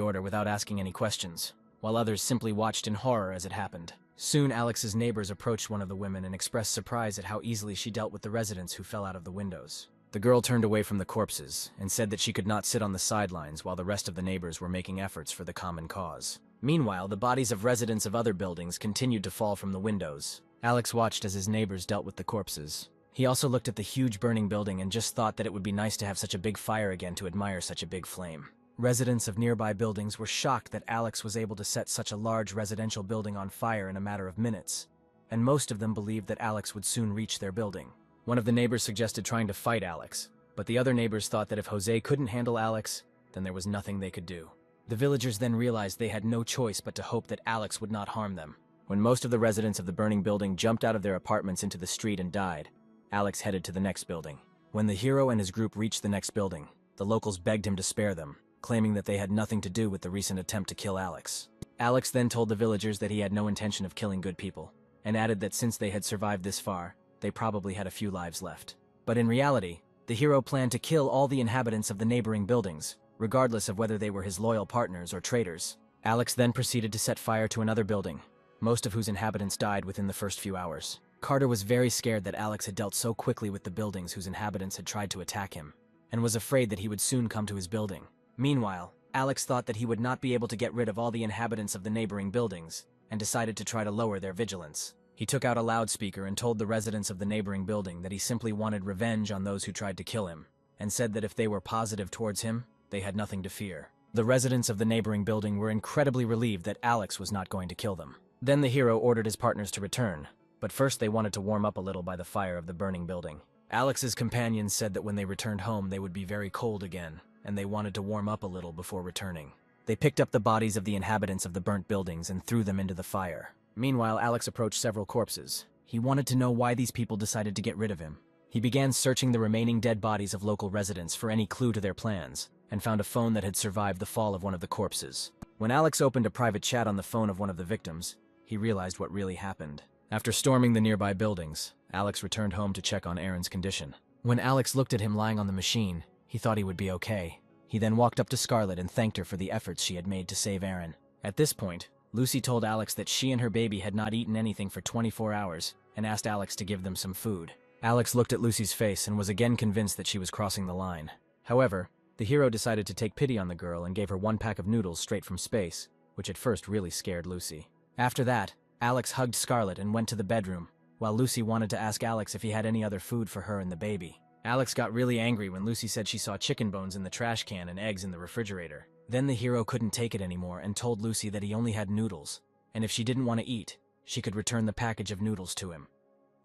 order without asking any questions, while others simply watched in horror as it happened. Soon, Alex's neighbors approached one of the women and expressed surprise at how easily she dealt with the residents who fell out of the windows. The girl turned away from the corpses and said that she could not sit on the sidelines while the rest of the neighbors were making efforts for the common cause. Meanwhile, the bodies of residents of other buildings continued to fall from the windows. Alex watched as his neighbors dealt with the corpses. He also looked at the huge burning building and just thought that it would be nice to have such a big fire again to admire such a big flame. Residents of nearby buildings were shocked that Alex was able to set such a large residential building on fire in a matter of minutes, and most of them believed that Alex would soon reach their building. One of the neighbors suggested trying to fight Alex, but the other neighbors thought that if Jose couldn't handle Alex, then there was nothing they could do. The villagers then realized they had no choice but to hope that Alex would not harm them. When most of the residents of the burning building jumped out of their apartments into the street and died, Alex headed to the next building. When the hero and his group reached the next building, the locals begged him to spare them, claiming that they had nothing to do with the recent attempt to kill Alex. Alex then told the villagers that he had no intention of killing good people, and added that since they had survived this far, they probably had a few lives left. But in reality, the hero planned to kill all the inhabitants of the neighboring buildings, regardless of whether they were his loyal partners or traitors. Alex then proceeded to set fire to another building, most of whose inhabitants died within the first few hours. Carter was very scared that Alex had dealt so quickly with the buildings whose inhabitants had tried to attack him, and was afraid that he would soon come to his building. Meanwhile, Alex thought that he would not be able to get rid of all the inhabitants of the neighboring buildings, and decided to try to lower their vigilance. He took out a loudspeaker and told the residents of the neighboring building that he simply wanted revenge on those who tried to kill him, and said that if they were positive towards him, they had nothing to fear. The residents of the neighboring building were incredibly relieved that Alex was not going to kill them. Then the hero ordered his partners to return, but first they wanted to warm up a little by the fire of the burning building. Alex's companions said that when they returned home they would be very cold again, and they wanted to warm up a little before returning. They picked up the bodies of the inhabitants of the burnt buildings and threw them into the fire. Meanwhile, Alex approached several corpses. He wanted to know why these people decided to get rid of him. He began searching the remaining dead bodies of local residents for any clue to their plans, and found a phone that had survived the fall of one of the corpses. When Alex opened a private chat on the phone of one of the victims, he realized what really happened. After storming the nearby buildings, Alex returned home to check on Aaron's condition. When Alex looked at him lying on the machine, he thought he would be okay. He then walked up to Scarlett and thanked her for the efforts she had made to save Aaron. At this point, Lucy told Alex that she and her baby had not eaten anything for 24 hours and asked Alex to give them some food. Alex looked at Lucy's face and was again convinced that she was crossing the line. However, the hero decided to take pity on the girl and gave her one pack of noodles straight from space, which at first really scared Lucy. After that, Alex hugged Scarlett and went to the bedroom, while Lucy wanted to ask Alex if he had any other food for her and the baby. Alex got really angry when Lucy said she saw chicken bones in the trash can and eggs in the refrigerator. Then the hero couldn't take it anymore and told Lucy that he only had noodles, and if she didn't want to eat, she could return the package of noodles to him.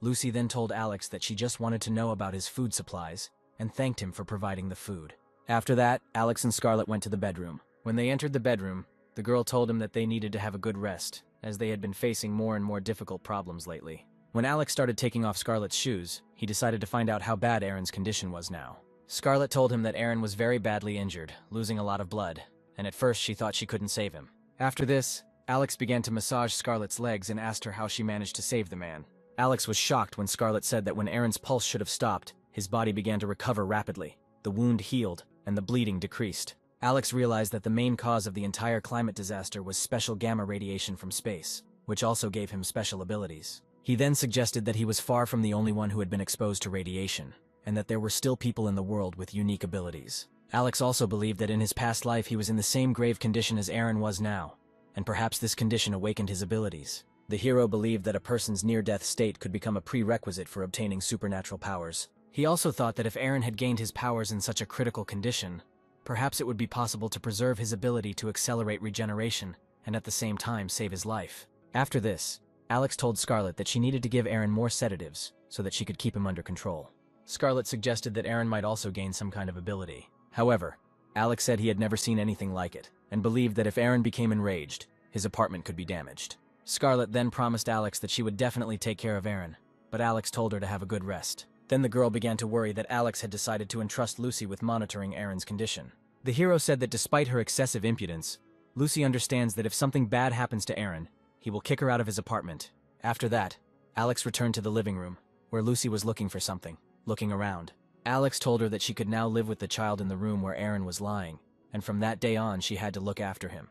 Lucy then told Alex that she just wanted to know about his food supplies, and thanked him for providing the food. After that, Alex and Scarlett went to the bedroom. When they entered the bedroom, the girl told him that they needed to have a good rest, as they had been facing more and more difficult problems lately. When Alex started taking off Scarlett's shoes, he decided to find out how bad Aaron's condition was now. Scarlett told him that Aaron was very badly injured, losing a lot of blood, and at first she thought she couldn't save him. After this, Alex began to massage Scarlett's legs and asked her how she managed to save the man. Alex was shocked when Scarlett said that when Aaron's pulse should have stopped, his body began to recover rapidly, the wound healed, and the bleeding decreased. Alex realized that the main cause of the entire climate disaster was special gamma radiation from space, which also gave him special abilities. He then suggested that he was far from the only one who had been exposed to radiation, and that there were still people in the world with unique abilities. Alex also believed that in his past life he was in the same grave condition as Aaron was now, and perhaps this condition awakened his abilities. The hero believed that a person's near-death state could become a prerequisite for obtaining supernatural powers. He also thought that if Aaron had gained his powers in such a critical condition, perhaps it would be possible to preserve his ability to accelerate regeneration and at the same time save his life. After this, Alex told Scarlet that she needed to give Aaron more sedatives so that she could keep him under control. Scarlet suggested that Aaron might also gain some kind of ability. However, Alex said he had never seen anything like it and believed that if Aaron became enraged, his apartment could be damaged. Scarlet then promised Alex that she would definitely take care of Aaron, but Alex told her to have a good rest. Then the girl began to worry that Alex had decided to entrust Lucy with monitoring Aaron's condition. The hero said that despite her excessive impudence, Lucy understands that if something bad happens to Aaron, he will kick her out of his apartment. After that, Alex returned to the living room, where Lucy was looking for something, looking around. Alex told her that she could now live with the child in the room where Aaron was lying, and from that day on she had to look after him.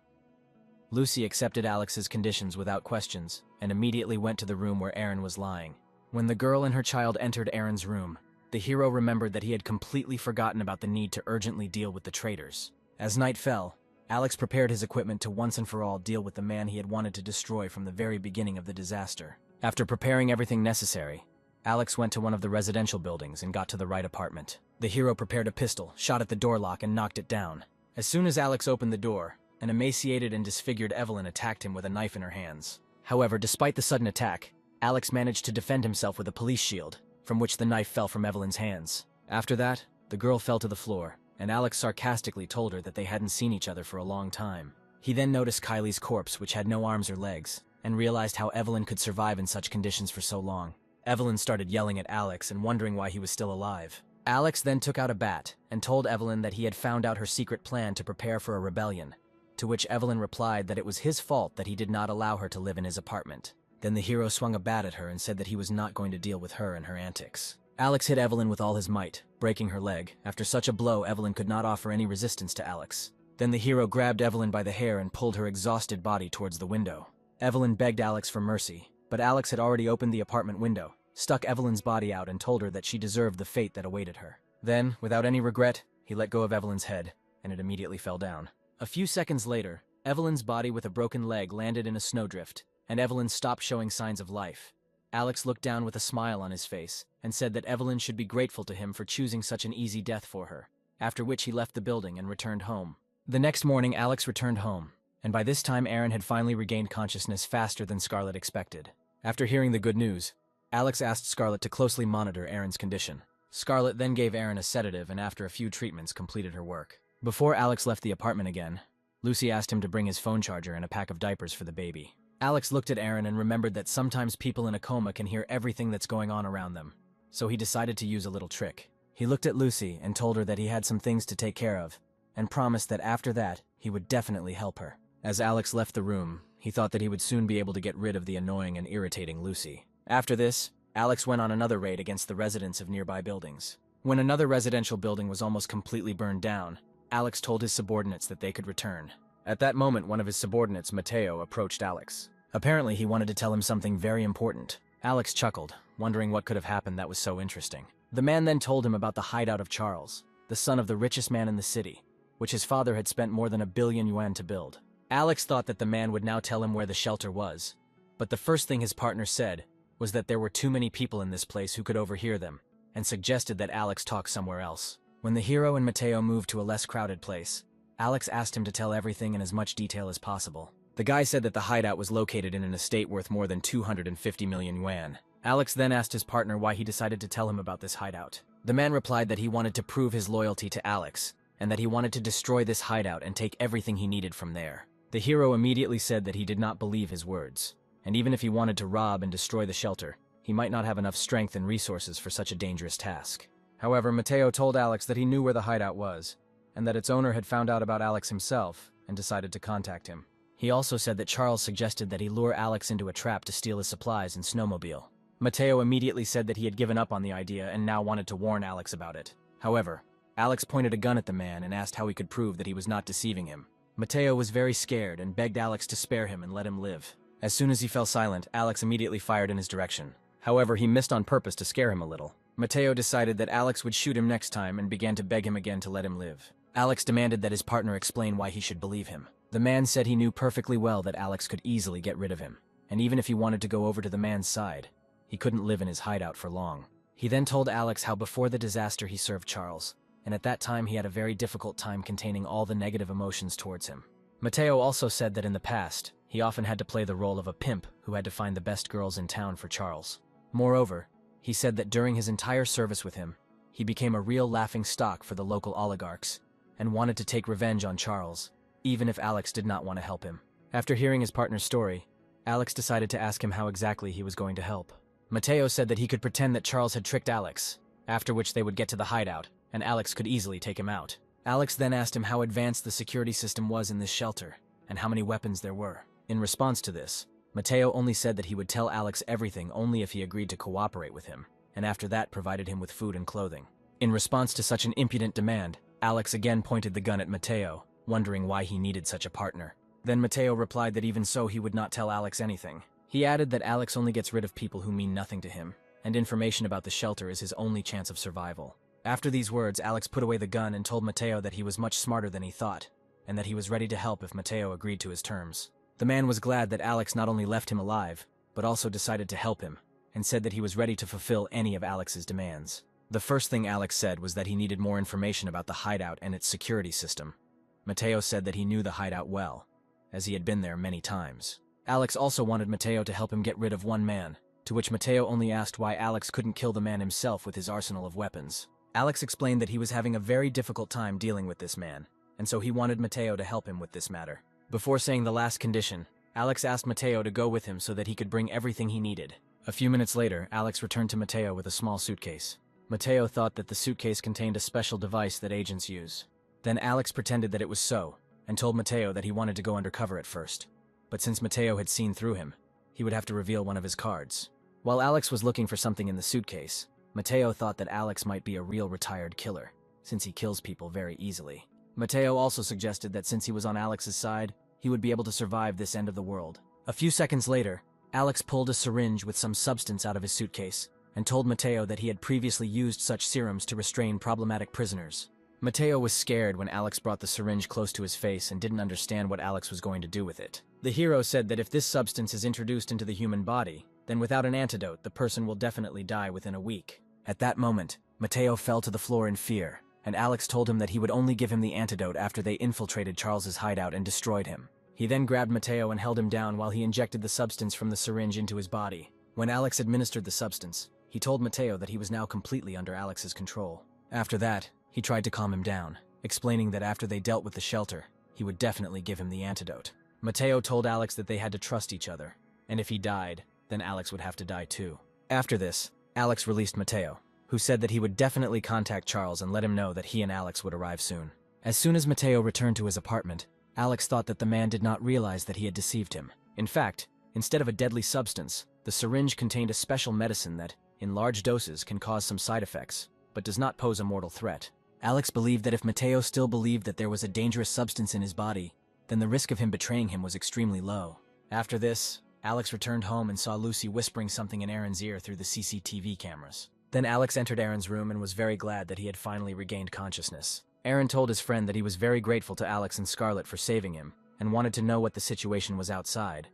Lucy accepted Alex's conditions without questions, and immediately went to the room where Aaron was lying. When the girl and her child entered Aaron's room, the hero remembered that he had completely forgotten about the need to urgently deal with the traitors. As night fell, Alex prepared his equipment to once and for all deal with the man he had wanted to destroy from the very beginning of the disaster. After preparing everything necessary, Alex went to one of the residential buildings and got to the right apartment. The hero prepared a pistol, shot at the door lock, and knocked it down. As soon as Alex opened the door, an emaciated and disfigured Evelyn attacked him with a knife in her hands. However, despite the sudden attack, Alex managed to defend himself with a police shield, from which the knife fell from Evelyn's hands. After that, the girl fell to the floor, and Alex sarcastically told her that they hadn't seen each other for a long time. He then noticed Kylie's corpse, which had no arms or legs, and realized how Evelyn could survive in such conditions for so long. Evelyn started yelling at Alex and wondering why he was still alive. Alex then took out a bat and told Evelyn that he had found out her secret plan to prepare for a rebellion, to which Evelyn replied that it was his fault that he did not allow her to live in his apartment. Then the hero swung a bat at her and said that he was not going to deal with her and her antics. Alex hit Evelyn with all his might, breaking her leg. After such a blow, Evelyn could not offer any resistance to Alex. Then the hero grabbed Evelyn by the hair and pulled her exhausted body towards the window. Evelyn begged Alex for mercy, but Alex had already opened the apartment window, stuck Evelyn's body out, and told her that she deserved the fate that awaited her. Then, without any regret, he let go of Evelyn's head, and it immediately fell down. A few seconds later, Evelyn's body with a broken leg landed in a snowdrift, and Evelyn stopped showing signs of life. Alex looked down with a smile on his face and said that Evelyn should be grateful to him for choosing such an easy death for her, after which he left the building and returned home. The next morning, Alex returned home, and by this time Aaron had finally regained consciousness faster than Scarlet expected. After hearing the good news, Alex asked Scarlet to closely monitor Aaron's condition. Scarlet then gave Aaron a sedative and after a few treatments completed her work. Before Alex left the apartment again, Lucy asked him to bring his phone charger and a pack of diapers for the baby. Alex looked at Aaron and remembered that sometimes people in a coma can hear everything that's going on around them, so he decided to use a little trick. He looked at Lucy and told her that he had some things to take care of, and promised that after that, he would definitely help her. As Alex left the room, he thought that he would soon be able to get rid of the annoying and irritating Lucy. After this, Alex went on another raid against the residents of nearby buildings. When another residential building was almost completely burned down, Alex told his subordinates that they could return. At that moment, one of his subordinates, Mateo, approached Alex. Apparently, he wanted to tell him something very important. Alex chuckled, wondering what could have happened that was so interesting. The man then told him about the hideout of Charles, the son of the richest man in the city, which his father had spent more than 1 billion yuan to build. Alex thought that the man would now tell him where the shelter was, but the first thing his partner said was that there were too many people in this place who could overhear them, and suggested that Alex talk somewhere else. When the hero and Mateo moved to a less crowded place, Alex asked him to tell everything in as much detail as possible. The guy said that the hideout was located in an estate worth more than 250 million yuan. Alex then asked his partner why he decided to tell him about this hideout. The man replied that he wanted to prove his loyalty to Alex, and that he wanted to destroy this hideout and take everything he needed from there. The hero immediately said that he did not believe his words, and even if he wanted to rob and destroy the shelter, he might not have enough strength and resources for such a dangerous task. However, Mateo told Alex that he knew where the hideout was, and that its owner had found out about Alex himself and decided to contact him. He also said that Charles suggested that he lure Alex into a trap to steal his supplies and snowmobile. Mateo immediately said that he had given up on the idea and now wanted to warn Alex about it. However, Alex pointed a gun at the man and asked how he could prove that he was not deceiving him. Mateo was very scared and begged Alex to spare him and let him live. As soon as he fell silent, Alex immediately fired in his direction. However, he missed on purpose to scare him a little. Mateo decided that Alex would shoot him next time and began to beg him again to let him live. Alex demanded that his partner explain why he should believe him. The man said he knew perfectly well that Alex could easily get rid of him, and even if he wanted to go over to the man's side, he couldn't live in his hideout for long. He then told Alex how before the disaster he served Charles, and at that time he had a very difficult time containing all the negative emotions towards him. Mateo also said that in the past, he often had to play the role of a pimp who had to find the best girls in town for Charles. Moreover, he said that during his entire service with him, he became a real laughing stock for the local oligarchs, and wanted to take revenge on Charles, even if Alex did not want to help him. After hearing his partner's story, Alex decided to ask him how exactly he was going to help. Mateo said that he could pretend that Charles had tricked Alex, after which they would get to the hideout, and Alex could easily take him out. Alex then asked him how advanced the security system was in this shelter, and how many weapons there were. In response to this, Mateo only said that he would tell Alex everything only if he agreed to cooperate with him, and after that provided him with food and clothing. In response to such an impudent demand, Alex again pointed the gun at Mateo, wondering why he needed such a partner. Then Mateo replied that even so he would not tell Alex anything. He added that Alex only gets rid of people who mean nothing to him, and information about the shelter is his only chance of survival. After these words, Alex put away the gun and told Mateo that he was much smarter than he thought, and that he was ready to help if Mateo agreed to his terms. The man was glad that Alex not only left him alive, but also decided to help him, and said that he was ready to fulfill any of Alex's demands. The first thing Alex said was that he needed more information about the hideout and its security system. Mateo said that he knew the hideout well, as he had been there many times. Alex also wanted Mateo to help him get rid of one man, to which Mateo only asked why Alex couldn't kill the man himself with his arsenal of weapons. Alex explained that he was having a very difficult time dealing with this man, and so he wanted Mateo to help him with this matter. Before saying the last condition, Alex asked Mateo to go with him so that he could bring everything he needed. A few minutes later, Alex returned to Mateo with a small suitcase. Mateo thought that the suitcase contained a special device that agents use. Then Alex pretended that it was so, and told Mateo that he wanted to go undercover at first. But since Mateo had seen through him, he would have to reveal one of his cards. While Alex was looking for something in the suitcase, Mateo thought that Alex might be a real retired killer, since he kills people very easily. Mateo also suggested that since he was on Alex's side, he would be able to survive this end of the world. A few seconds later, Alex pulled a syringe with some substance out of his suitcase, and told Mateo that he had previously used such serums to restrain problematic prisoners. Mateo was scared when Alex brought the syringe close to his face and didn't understand what Alex was going to do with it. The hero said that if this substance is introduced into the human body, then without an antidote, the person will definitely die within a week. At that moment, Mateo fell to the floor in fear, and Alex told him that he would only give him the antidote after they infiltrated Charles's hideout and destroyed him. He then grabbed Mateo and held him down while he injected the substance from the syringe into his body. When Alex administered the substance, he told Mateo that he was now completely under Alex's control. After that, he tried to calm him down, explaining that after they dealt with the shelter, he would definitely give him the antidote. Mateo told Alex that they had to trust each other, and if he died, then Alex would have to die too. After this, Alex released Mateo, who said that he would definitely contact Charles and let him know that he and Alex would arrive soon. As soon as Mateo returned to his apartment, Alex thought that the man did not realize that he had deceived him. In fact, instead of a deadly substance, the syringe contained a special medicine that, in large doses, can cause some side effects, but does not pose a mortal threat. Alex believed that if Mateo still believed that there was a dangerous substance in his body, then the risk of him betraying him was extremely low. After this, Alex returned home and saw Lucy whispering something in Aaron's ear through the CCTV cameras. Then Alex entered Aaron's room and was very glad that he had finally regained consciousness. Aaron told his friend that he was very grateful to Alex and Scarlett for saving him, and wanted to know what the situation was outside.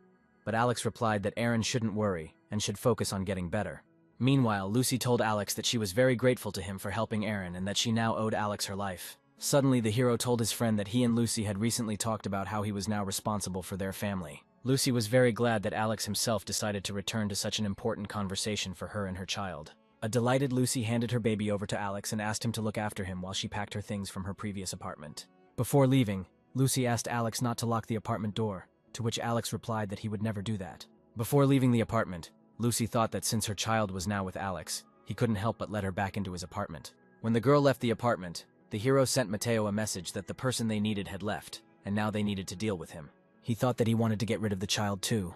But Alex replied that Aaron shouldn't worry, and should focus on getting better. Meanwhile, Lucy told Alex that she was very grateful to him for helping Aaron and that she now owed Alex her life. Suddenly, the hero told his friend that he and Lucy had recently talked about how he was now responsible for their family. Lucy was very glad that Alex himself decided to return to such an important conversation for her and her child. A delighted Lucy handed her baby over to Alex and asked him to look after him while she packed her things from her previous apartment. Before leaving, Lucy asked Alex not to lock the apartment door, to which Alex replied that he would never do that. Before leaving the apartment, Lucy thought that since her child was now with Alex, he couldn't help but let her back into his apartment. When the girl left the apartment, the hero sent Mateo a message that the person they needed had left, and now they needed to deal with him. He thought that he wanted to get rid of the child too,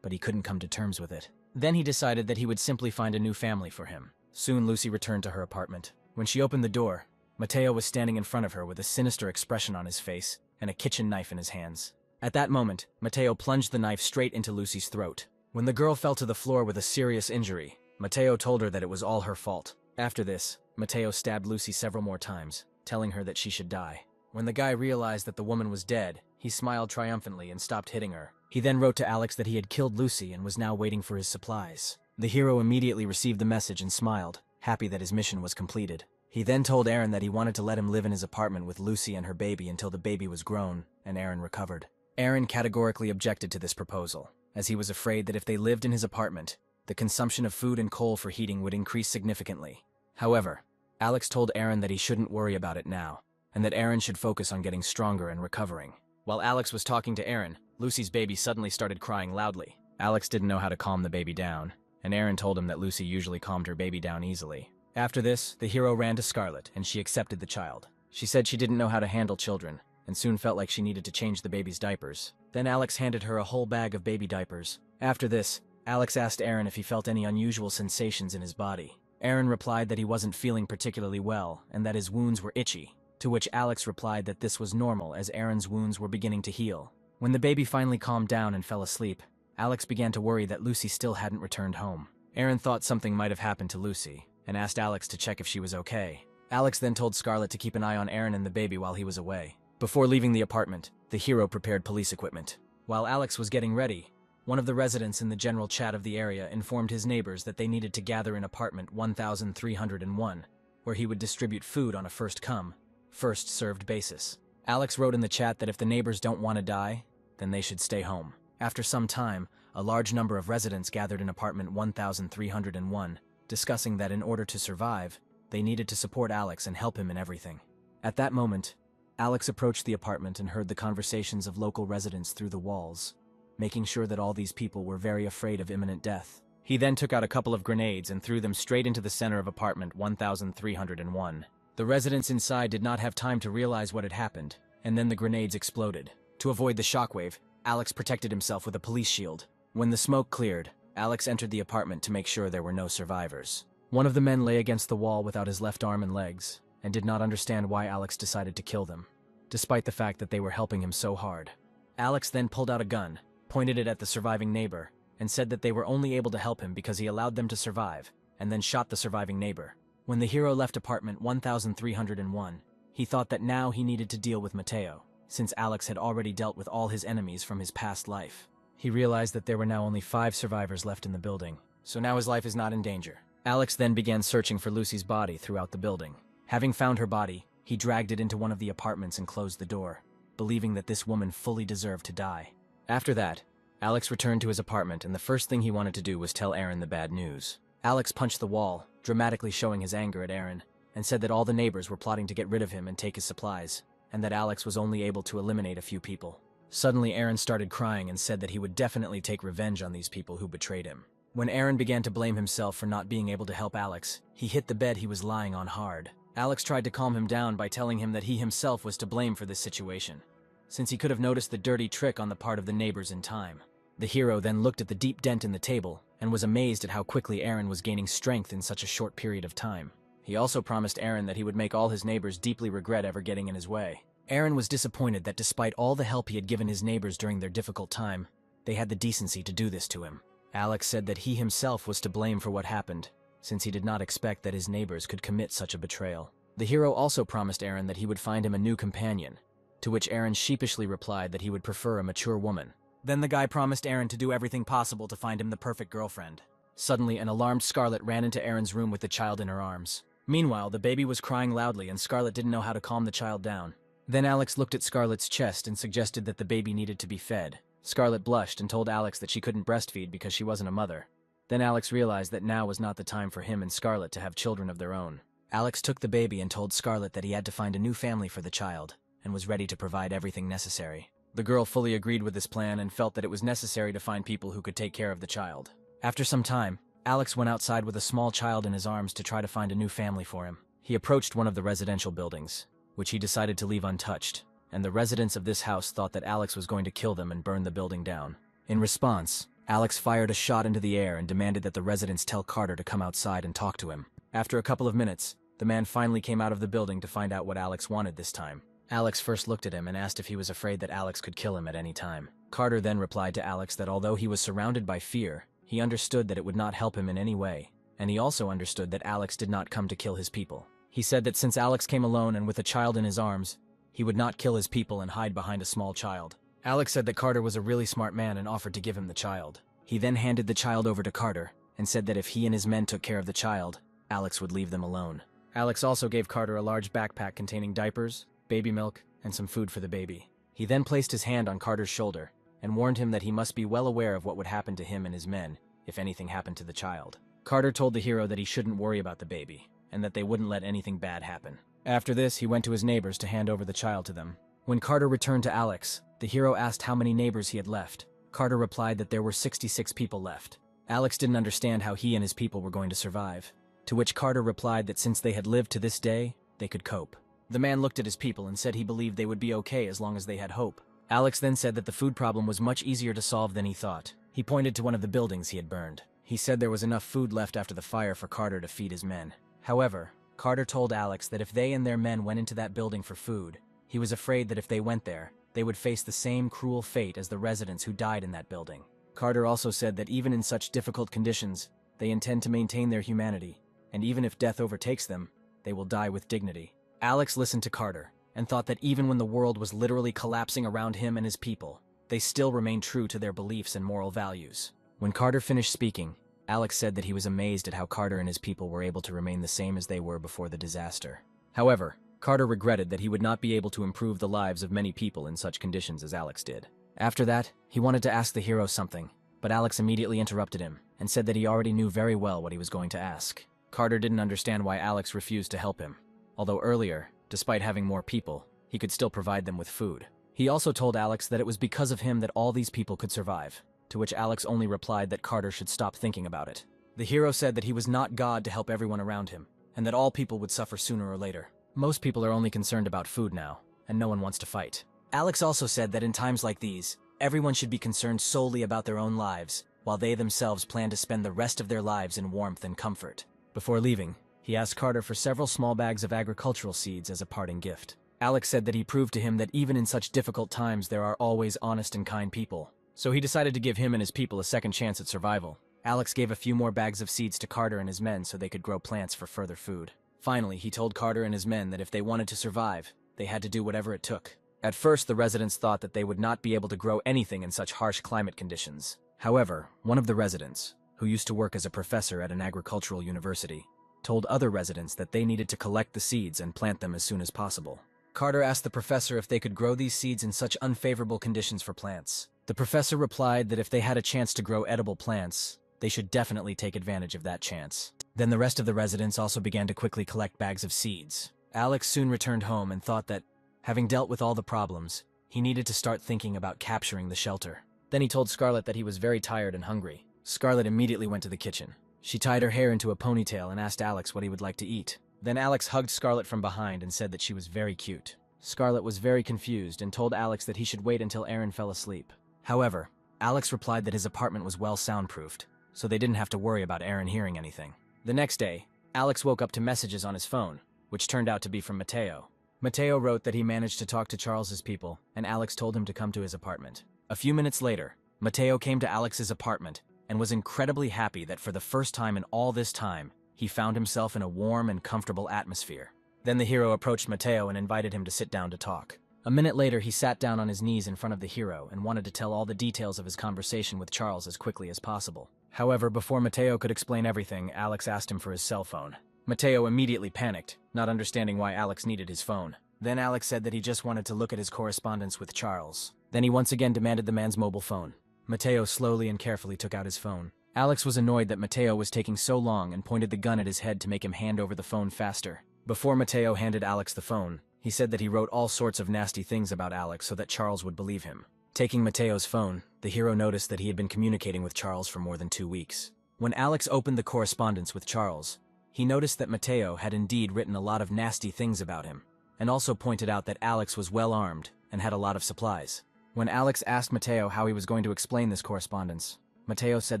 but he couldn't come to terms with it. Then he decided that he would simply find a new family for him. Soon Lucy returned to her apartment. When she opened the door, Mateo was standing in front of her with a sinister expression on his face and a kitchen knife in his hands. At that moment, Mateo plunged the knife straight into Lucy's throat. When the girl fell to the floor with a serious injury, Mateo told her that it was all her fault. After this, Mateo stabbed Lucy several more times, telling her that she should die. When the guy realized that the woman was dead, he smiled triumphantly and stopped hitting her. He then wrote to Alex that he had killed Lucy and was now waiting for his supplies. The hero immediately received the message and smiled, happy that his mission was completed. He then told Aaron that he wanted to let him live in his apartment with Lucy and her baby until the baby was grown and Aaron recovered. Aaron categorically objected to this proposal, as he was afraid that if they lived in his apartment, the consumption of food and coal for heating would increase significantly. However, Alex told Aaron that he shouldn't worry about it now, and that Aaron should focus on getting stronger and recovering. While Alex was talking to Aaron, Lucy's baby suddenly started crying loudly. Alex didn't know how to calm the baby down, and Aaron told him that Lucy usually calmed her baby down easily. After this, the hero ran to Scarlet, and she accepted the child. She said she didn't know how to handle children, and soon felt like she needed to change the baby's diapers. Then Alex handed her a whole bag of baby diapers. After this, Alex asked Aaron if he felt any unusual sensations in his body. Aaron replied that he wasn't feeling particularly well, and that his wounds were itchy, to which Alex replied that this was normal as Aaron's wounds were beginning to heal. When the baby finally calmed down and fell asleep, Alex began to worry that Lucy still hadn't returned home. Aaron thought something might have happened to Lucy, and asked Alex to check if she was okay. Alex then told Scarlet to keep an eye on Aaron and the baby while he was away. Before leaving the apartment, the hero prepared police equipment. While Alex was getting ready, one of the residents in the general chat of the area informed his neighbors that they needed to gather in apartment 1301, where he would distribute food on a first-come, first-served basis. Alex wrote in the chat that if the neighbors don't want to die, then they should stay home. After some time, a large number of residents gathered in apartment 1301, discussing that in order to survive, they needed to support Alex and help him in everything. At that moment, Alex approached the apartment and heard the conversations of local residents through the walls, making sure that all these people were very afraid of imminent death. He then took out a couple of grenades and threw them straight into the center of apartment 1301. The residents inside did not have time to realize what had happened, and then the grenades exploded. To avoid the shockwave, Alex protected himself with a police shield. When the smoke cleared, Alex entered the apartment to make sure there were no survivors. One of the men lay against the wall without his left arm and legs, and did not understand why Alex decided to kill them, despite the fact that they were helping him so hard. Alex then pulled out a gun, pointed it at the surviving neighbor, and said that they were only able to help him because he allowed them to survive, and then shot the surviving neighbor. When the hero left apartment 1301, he thought that now he needed to deal with Mateo, since Alex had already dealt with all his enemies from his past life. He realized that there were now only 5 survivors left in the building, so now his life is not in danger. Alex then began searching for Lucy's body throughout the building. Having found her body, he dragged it into one of the apartments and closed the door, believing that this woman fully deserved to die. After that, Alex returned to his apartment, and the first thing he wanted to do was tell Aaron the bad news. Alex punched the wall, dramatically showing his anger at Aaron, and said that all the neighbors were plotting to get rid of him and take his supplies, and that Alex was only able to eliminate a few people. Suddenly, Aaron started crying and said that he would definitely take revenge on these people who betrayed him. When Aaron began to blame himself for not being able to help Alex, he hit the bed he was lying on hard. Alex tried to calm him down by telling him that he himself was to blame for this situation, since he could have noticed the dirty trick on the part of the neighbors in time. The hero then looked at the deep dent in the table and was amazed at how quickly Aaron was gaining strength in such a short period of time. He also promised Aaron that he would make all his neighbors deeply regret ever getting in his way. Aaron was disappointed that despite all the help he had given his neighbors during their difficult time, they had the decency to do this to him. Alex said that he himself was to blame for what happened, since he did not expect that his neighbors could commit such a betrayal. The hero also promised Aaron that he would find him a new companion, to which Aaron sheepishly replied that he would prefer a mature woman. Then the guy promised Aaron to do everything possible to find him the perfect girlfriend. Suddenly, an alarmed Scarlet ran into Aaron's room with the child in her arms. Meanwhile, the baby was crying loudly and Scarlet didn't know how to calm the child down. Then Alex looked at Scarlet's chest and suggested that the baby needed to be fed. Scarlet blushed and told Alex that she couldn't breastfeed because she wasn't a mother. Then Alex realized that now was not the time for him and Scarlet to have children of their own. Alex took the baby and told Scarlet that he had to find a new family for the child, and was ready to provide everything necessary. The girl fully agreed with this plan and felt that it was necessary to find people who could take care of the child. After some time, Alex went outside with a small child in his arms to try to find a new family for him. He approached one of the residential buildings, which he decided to leave untouched, and the residents of this house thought that Alex was going to kill them and burn the building down. In response, Alex fired a shot into the air and demanded that the residents tell Carter to come outside and talk to him. After a couple of minutes, the man finally came out of the building to find out what Alex wanted this time. Alex first looked at him and asked if he was afraid that Alex could kill him at any time. Carter then replied to Alex that although he was surrounded by fear, he understood that it would not help him in any way, and he also understood that Alex did not come to kill his people. He said that since Alex came alone and with a child in his arms, he would not kill his people and hide behind a small child. Alex said that Carter was a really smart man and offered to give him the child. He then handed the child over to Carter and said that if he and his men took care of the child, Alex would leave them alone. Alex also gave Carter a large backpack containing diapers, baby milk, and some food for the baby. He then placed his hand on Carter's shoulder and warned him that he must be well aware of what would happen to him and his men if anything happened to the child. Carter told the hero that he shouldn't worry about the baby and that they wouldn't let anything bad happen. After this, he went to his neighbors to hand over the child to them. When Carter returned to Alex, the hero asked how many neighbors he had left. Carter replied that there were 66 people left. Alex didn't understand how he and his people were going to survive, to which Carter replied that since they had lived to this day, they could cope. The man looked at his people and said he believed they would be okay as long as they had hope. Alex then said that the food problem was much easier to solve than he thought. He pointed to one of the buildings he had burned. He said there was enough food left after the fire for Carter to feed his men. However, Carter told Alex that if they and their men went into that building for food, he was afraid that if they went there, they would face the same cruel fate as the residents who died in that building. Carter also said that even in such difficult conditions, they intend to maintain their humanity, and even if death overtakes them, they will die with dignity. Alex listened to Carter and thought that even when the world was literally collapsing around him and his people, they still remained true to their beliefs and moral values. When Carter finished speaking, Alex said that he was amazed at how Carter and his people were able to remain the same as they were before the disaster. However, Carter regretted that he would not be able to improve the lives of many people in such conditions as Alex did. After that, he wanted to ask the hero something, but Alex immediately interrupted him and said that he already knew very well what he was going to ask. Carter didn't understand why Alex refused to help him, although earlier, despite having more people, he could still provide them with food. He also told Alex that it was because of him that all these people could survive, to which Alex only replied that Carter should stop thinking about it. The hero said that he was not God to help everyone around him, and that all people would suffer sooner or later. Most people are only concerned about food now, and no one wants to fight. Alex also said that in times like these, everyone should be concerned solely about their own lives, while they themselves plan to spend the rest of their lives in warmth and comfort. Before leaving, he asked Carter for several small bags of agricultural seeds as a parting gift. Alex said that he proved to him that even in such difficult times there are always honest and kind people, so he decided to give him and his people a second chance at survival. Alex gave a few more bags of seeds to Carter and his men so they could grow plants for further food. Finally, he told Carter and his men that if they wanted to survive, they had to do whatever it took. At first, the residents thought that they would not be able to grow anything in such harsh climate conditions. However, one of the residents, who used to work as a professor at an agricultural university, told other residents that they needed to collect the seeds and plant them as soon as possible. Carter asked the professor if they could grow these seeds in such unfavorable conditions for plants. The professor replied that if they had a chance to grow edible plants, they should definitely take advantage of that chance. Then the rest of the residents also began to quickly collect bags of seeds. Alex soon returned home and thought that, having dealt with all the problems, he needed to start thinking about capturing the shelter. Then he told Scarlet that he was very tired and hungry. Scarlet immediately went to the kitchen. She tied her hair into a ponytail and asked Alex what he would like to eat. Then Alex hugged Scarlet from behind and said that she was very cute. Scarlet was very confused and told Alex that he should wait until Aaron fell asleep. However, Alex replied that his apartment was well soundproofed, so they didn't have to worry about Aaron hearing anything. The next day, Alex woke up to messages on his phone, which turned out to be from Mateo. Mateo wrote that he managed to talk to Charles's people, and Alex told him to come to his apartment. A few minutes later, Mateo came to Alex's apartment and was incredibly happy that for the first time in all this time, he found himself in a warm and comfortable atmosphere. Then the hero approached Mateo and invited him to sit down to talk. A minute later, he sat down on his knees in front of the hero and wanted to tell all the details of his conversation with Charles as quickly as possible. However, before Mateo could explain everything, Alex asked him for his cell phone. Mateo immediately panicked, not understanding why Alex needed his phone. Then Alex said that he just wanted to look at his correspondence with Charles. Then he once again demanded the man's mobile phone. Mateo slowly and carefully took out his phone. Alex was annoyed that Mateo was taking so long and pointed the gun at his head to make him hand over the phone faster. Before Mateo handed Alex the phone, he said that he wrote all sorts of nasty things about Alex so that Charles would believe him. Taking Mateo's phone, the hero noticed that he had been communicating with Charles for more than 2 weeks. When Alex opened the correspondence with Charles, he noticed that Mateo had indeed written a lot of nasty things about him, and also pointed out that Alex was well armed and had a lot of supplies. When Alex asked Mateo how he was going to explain this correspondence, Mateo said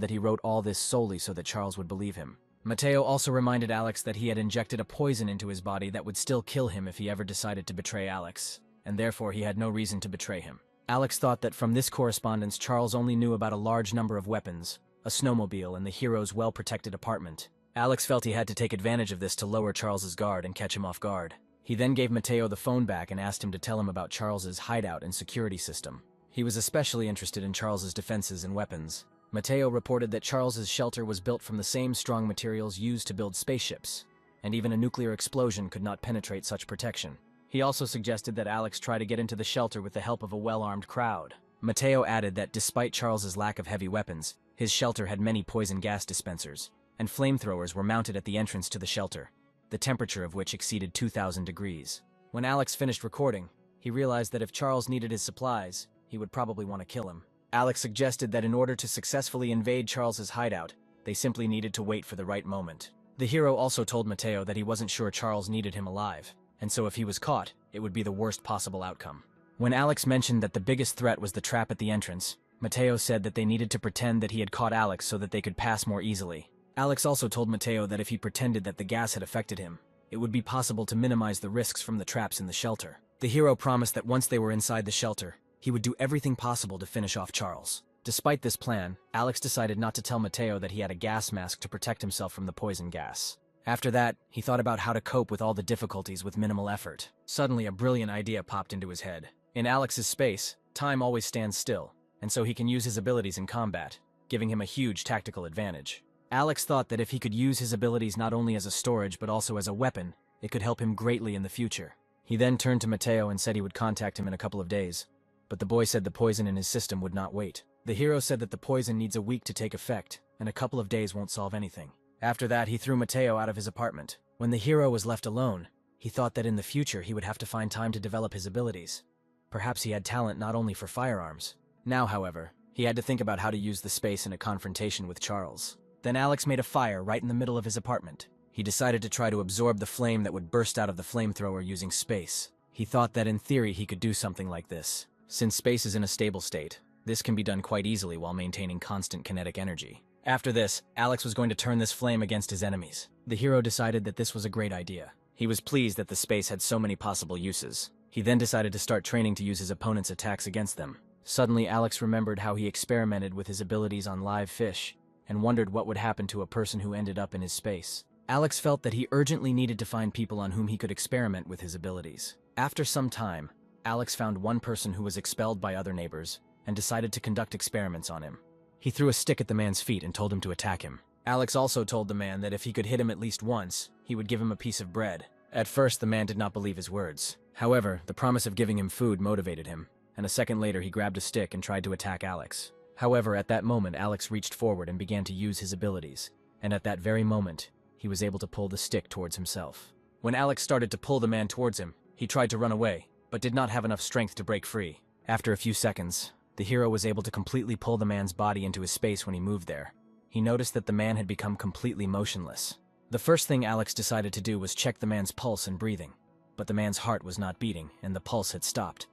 that he wrote all this solely so that Charles would believe him. Mateo also reminded Alex that he had injected a poison into his body that would still kill him if he ever decided to betray Alex, and therefore he had no reason to betray him. Alex thought that from this correspondence Charles only knew about a large number of weapons, a snowmobile, and the hero's well-protected apartment. Alex felt he had to take advantage of this to lower Charles's guard and catch him off guard. He then gave Mateo the phone back and asked him to tell him about Charles's hideout and security system. He was especially interested in Charles's defenses and weapons. Mateo reported that Charles's shelter was built from the same strong materials used to build spaceships, and even a nuclear explosion could not penetrate such protection. He also suggested that Alex try to get into the shelter with the help of a well-armed crowd. Mateo added that despite Charles's lack of heavy weapons, his shelter had many poison gas dispensers, and flamethrowers were mounted at the entrance to the shelter, the temperature of which exceeded 2,000 degrees. When Alex finished recording, he realized that if Charles needed his supplies, he would probably want to kill him. Alex suggested that in order to successfully invade Charles's hideout, they simply needed to wait for the right moment. The hero also told Mateo that he wasn't sure Charles needed him alive, and so if he was caught, it would be the worst possible outcome. When Alex mentioned that the biggest threat was the trap at the entrance, Mateo said that they needed to pretend that he had caught Alex so that they could pass more easily. Alex also told Mateo that if he pretended that the gas had affected him, it would be possible to minimize the risks from the traps in the shelter. The hero promised that once they were inside the shelter, he would do everything possible to finish off Charles. Despite this plan, Alex decided not to tell Mateo that he had a gas mask to protect himself from the poison gas. After that, he thought about how to cope with all the difficulties with minimal effort. Suddenly, a brilliant idea popped into his head. In Alex's space, time always stands still, and so he can use his abilities in combat, giving him a huge tactical advantage. Alex thought that if he could use his abilities not only as a storage but also as a weapon, it could help him greatly in the future. He then turned to Mateo and said he would contact him in a couple of days, but the boy said the poison in his system would not wait. The hero said that the poison needs a week to take effect, and a couple of days won't solve anything. After that, he threw Mateo out of his apartment. When the hero was left alone, he thought that in the future he would have to find time to develop his abilities. Perhaps he had talent not only for firearms. Now, however, he had to think about how to use the space in a confrontation with Charles. Then Alex made a fire right in the middle of his apartment. He decided to try to absorb the flame that would burst out of the flamethrower using space. He thought that in theory he could do something like this. Since space is in a stable state, this can be done quite easily while maintaining constant kinetic energy. After this, Alex was going to turn this flame against his enemies. The hero decided that this was a great idea. He was pleased that the space had so many possible uses. He then decided to start training to use his opponent's attacks against them. Suddenly, Alex remembered how he experimented with his abilities on live fish, and wondered what would happen to a person who ended up in his space. Alex felt that he urgently needed to find people on whom he could experiment with his abilities. After some time, Alex found one person who was expelled by other neighbors, and decided to conduct experiments on him. He threw a stick at the man's feet and told him to attack him. Alex also told the man that if he could hit him at least once, he would give him a piece of bread. At first, the man did not believe his words. However, the promise of giving him food motivated him, and a second later he grabbed a stick and tried to attack Alex. However, at that moment, Alex reached forward and began to use his abilities, and at that very moment, he was able to pull the stick towards himself. When Alex started to pull the man towards him, he tried to run away, but did not have enough strength to break free. After a few seconds, the hero was able to completely pull the man's body into his space when he moved there. He noticed that the man had become completely motionless. The first thing Alex decided to do was check the man's pulse and breathing, but the man's heart was not beating, and the pulse had stopped.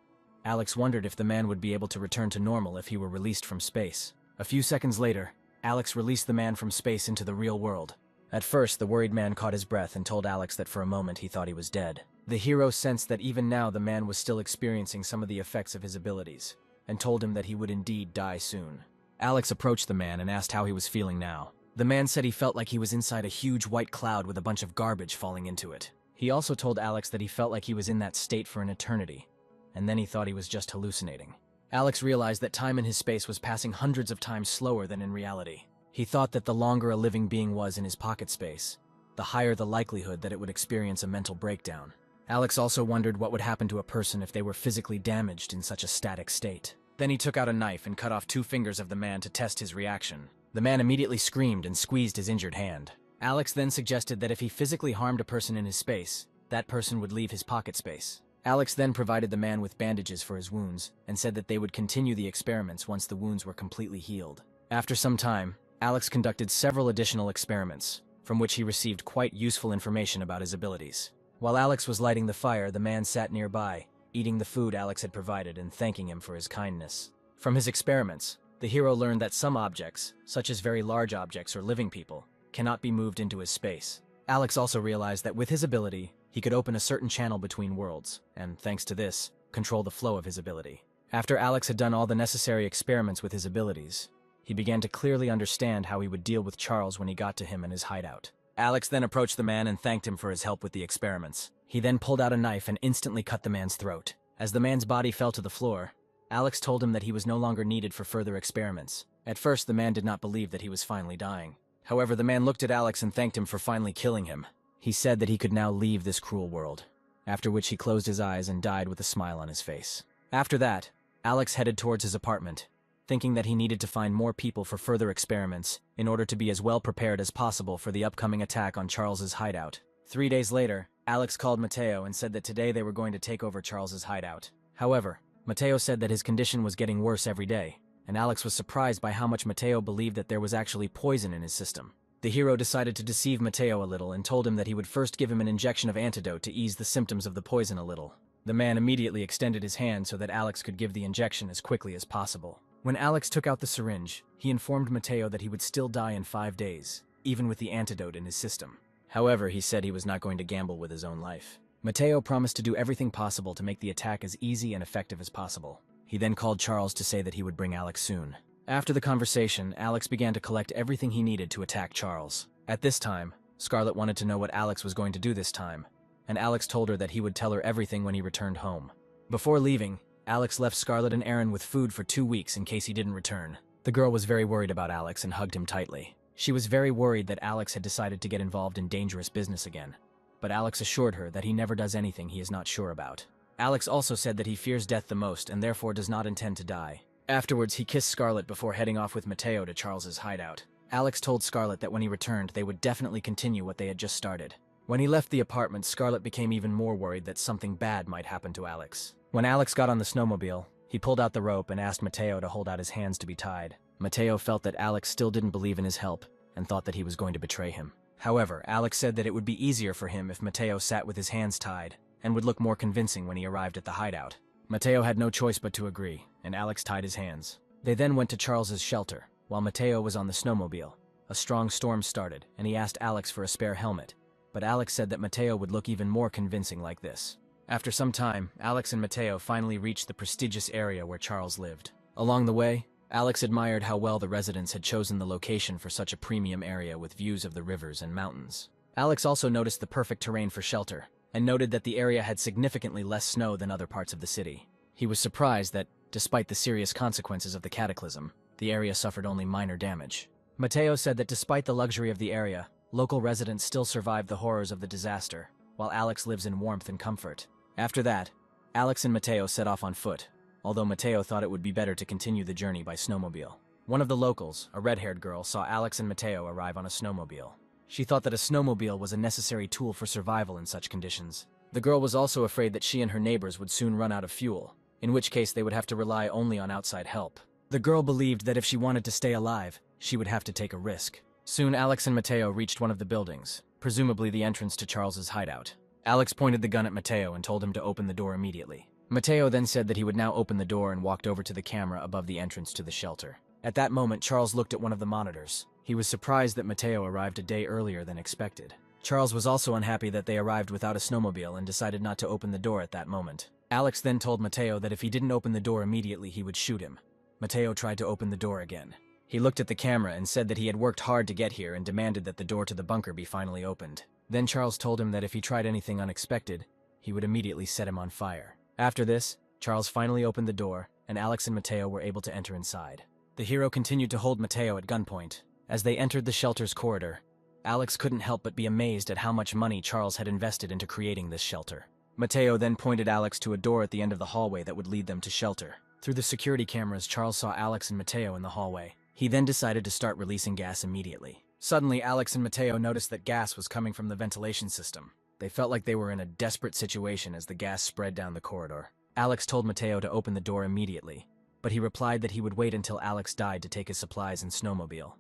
Alex wondered if the man would be able to return to normal if he were released from space. A few seconds later, Alex released the man from space into the real world. At first, the worried man caught his breath and told Alex that for a moment he thought he was dead. The hero sensed that even now the man was still experiencing some of the effects of his abilities, and told him that he would indeed die soon. Alex approached the man and asked how he was feeling now. The man said he felt like he was inside a huge white cloud with a bunch of garbage falling into it. He also told Alex that he felt like he was in that state for an eternity, and then he thought he was just hallucinating. Alex realized that time in his space was passing hundreds of times slower than in reality. He thought that the longer a living being was in his pocket space, the higher the likelihood that it would experience a mental breakdown. Alex also wondered what would happen to a person if they were physically damaged in such a static state. Then he took out a knife and cut off 2 fingers of the man to test his reaction. The man immediately screamed and squeezed his injured hand. Alex then suggested that if he physically harmed a person in his space, that person would leave his pocket space. Alex then provided the man with bandages for his wounds and said that they would continue the experiments once the wounds were completely healed. After some time, Alex conducted several additional experiments, from which he received quite useful information about his abilities. While Alex was lighting the fire, the man sat nearby, eating the food Alex had provided and thanking him for his kindness. From his experiments, the hero learned that some objects, such as very large objects or living people, cannot be moved into his space. Alex also realized that with his ability, he could open a certain channel between worlds, and thanks to this, control the flow of his ability. After Alex had done all the necessary experiments with his abilities, he began to clearly understand how he would deal with Charles when he got to him in his hideout. Alex then approached the man and thanked him for his help with the experiments. He then pulled out a knife and instantly cut the man's throat. As the man's body fell to the floor, Alex told him that he was no longer needed for further experiments. At first, the man did not believe that he was finally dying. However, the man looked at Alex and thanked him for finally killing him. He said that he could now leave this cruel world, after which he closed his eyes and died with a smile on his face. After that, Alex headed towards his apartment, thinking that he needed to find more people for further experiments in order to be as well prepared as possible for the upcoming attack on Charles's hideout. 3 days later, Alex called Mateo and said that today they were going to take over Charles's hideout. However, Mateo said that his condition was getting worse every day, and Alex was surprised by how much Mateo believed that there was actually poison in his system. The hero decided to deceive Mateo a little and told him that he would first give him an injection of antidote to ease the symptoms of the poison a little. The man immediately extended his hand so that Alex could give the injection as quickly as possible. When Alex took out the syringe, he informed Mateo that he would still die in 5 days, even with the antidote in his system. However, he said he was not going to gamble with his own life. Mateo promised to do everything possible to make the attack as easy and effective as possible. He then called Charles to say that he would bring Alex soon. After the conversation, Alex began to collect everything he needed to attack Charles. At this time, Scarlet wanted to know what Alex was going to do this time, and Alex told her that he would tell her everything when he returned home. Before leaving, Alex left Scarlet and Aaron with food for 2 weeks in case he didn't return. The girl was very worried about Alex and hugged him tightly. She was very worried that Alex had decided to get involved in dangerous business again, but Alex assured her that he never does anything he is not sure about. Alex also said that he fears death the most and therefore does not intend to die. Afterwards, he kissed Scarlet before heading off with Mateo to Charles's hideout. Alex told Scarlet that when he returned, they would definitely continue what they had just started. When he left the apartment, Scarlet became even more worried that something bad might happen to Alex. When Alex got on the snowmobile, he pulled out the rope and asked Mateo to hold out his hands to be tied. Mateo felt that Alex still didn't believe in his help and thought that he was going to betray him. However, Alex said that it would be easier for him if Mateo sat with his hands tied and would look more convincing when he arrived at the hideout. Mateo had no choice but to agree, and Alex tied his hands. They then went to Charles's shelter, while Mateo was on the snowmobile. A strong storm started, and he asked Alex for a spare helmet, but Alex said that Mateo would look even more convincing like this. After some time, Alex and Mateo finally reached the prestigious area where Charles lived. Along the way, Alex admired how well the residents had chosen the location for such a premium area with views of the rivers and mountains. Alex also noticed the perfect terrain for shelter, and noted that the area had significantly less snow than other parts of the city. He was surprised that, despite the serious consequences of the cataclysm, the area suffered only minor damage. Mateo said that despite the luxury of the area, local residents still survived the horrors of the disaster, while Alex lives in warmth and comfort. After that, Alex and Mateo set off on foot, although Mateo thought it would be better to continue the journey by snowmobile. One of the locals, a red-haired girl, saw Alex and Mateo arrive on a snowmobile. She thought that a snowmobile was a necessary tool for survival in such conditions. The girl was also afraid that she and her neighbors would soon run out of fuel, in which case they would have to rely only on outside help. The girl believed that if she wanted to stay alive, she would have to take a risk. Soon Alex and Mateo reached one of the buildings, presumably the entrance to Charles's hideout. Alex pointed the gun at Mateo and told him to open the door immediately. Mateo then said that he would now open the door and walked over to the camera above the entrance to the shelter. At that moment, Charles looked at one of the monitors. He was surprised that Mateo arrived a day earlier than expected. Charles was also unhappy that they arrived without a snowmobile and decided not to open the door at that moment. Alex then told Mateo that if he didn't open the door immediately, he would shoot him. Mateo tried to open the door again. He looked at the camera and said that he had worked hard to get here and demanded that the door to the bunker be finally opened. Then Charles told him that if he tried anything unexpected, he would immediately set him on fire. After this, Charles finally opened the door, and Alex and Mateo were able to enter inside. The hero continued to hold Mateo at gunpoint. As they entered the shelter's corridor, Alex couldn't help but be amazed at how much money Charles had invested into creating this shelter. Mateo then pointed Alex to a door at the end of the hallway that would lead them to shelter. Through the security cameras, Charles saw Alex and Mateo in the hallway. He then decided to start releasing gas immediately. Suddenly, Alex and Mateo noticed that gas was coming from the ventilation system. They felt like they were in a desperate situation as the gas spread down the corridor. Alex told Mateo to open the door immediately, but he replied that he would wait until Alex died to take his supplies and snowmobile.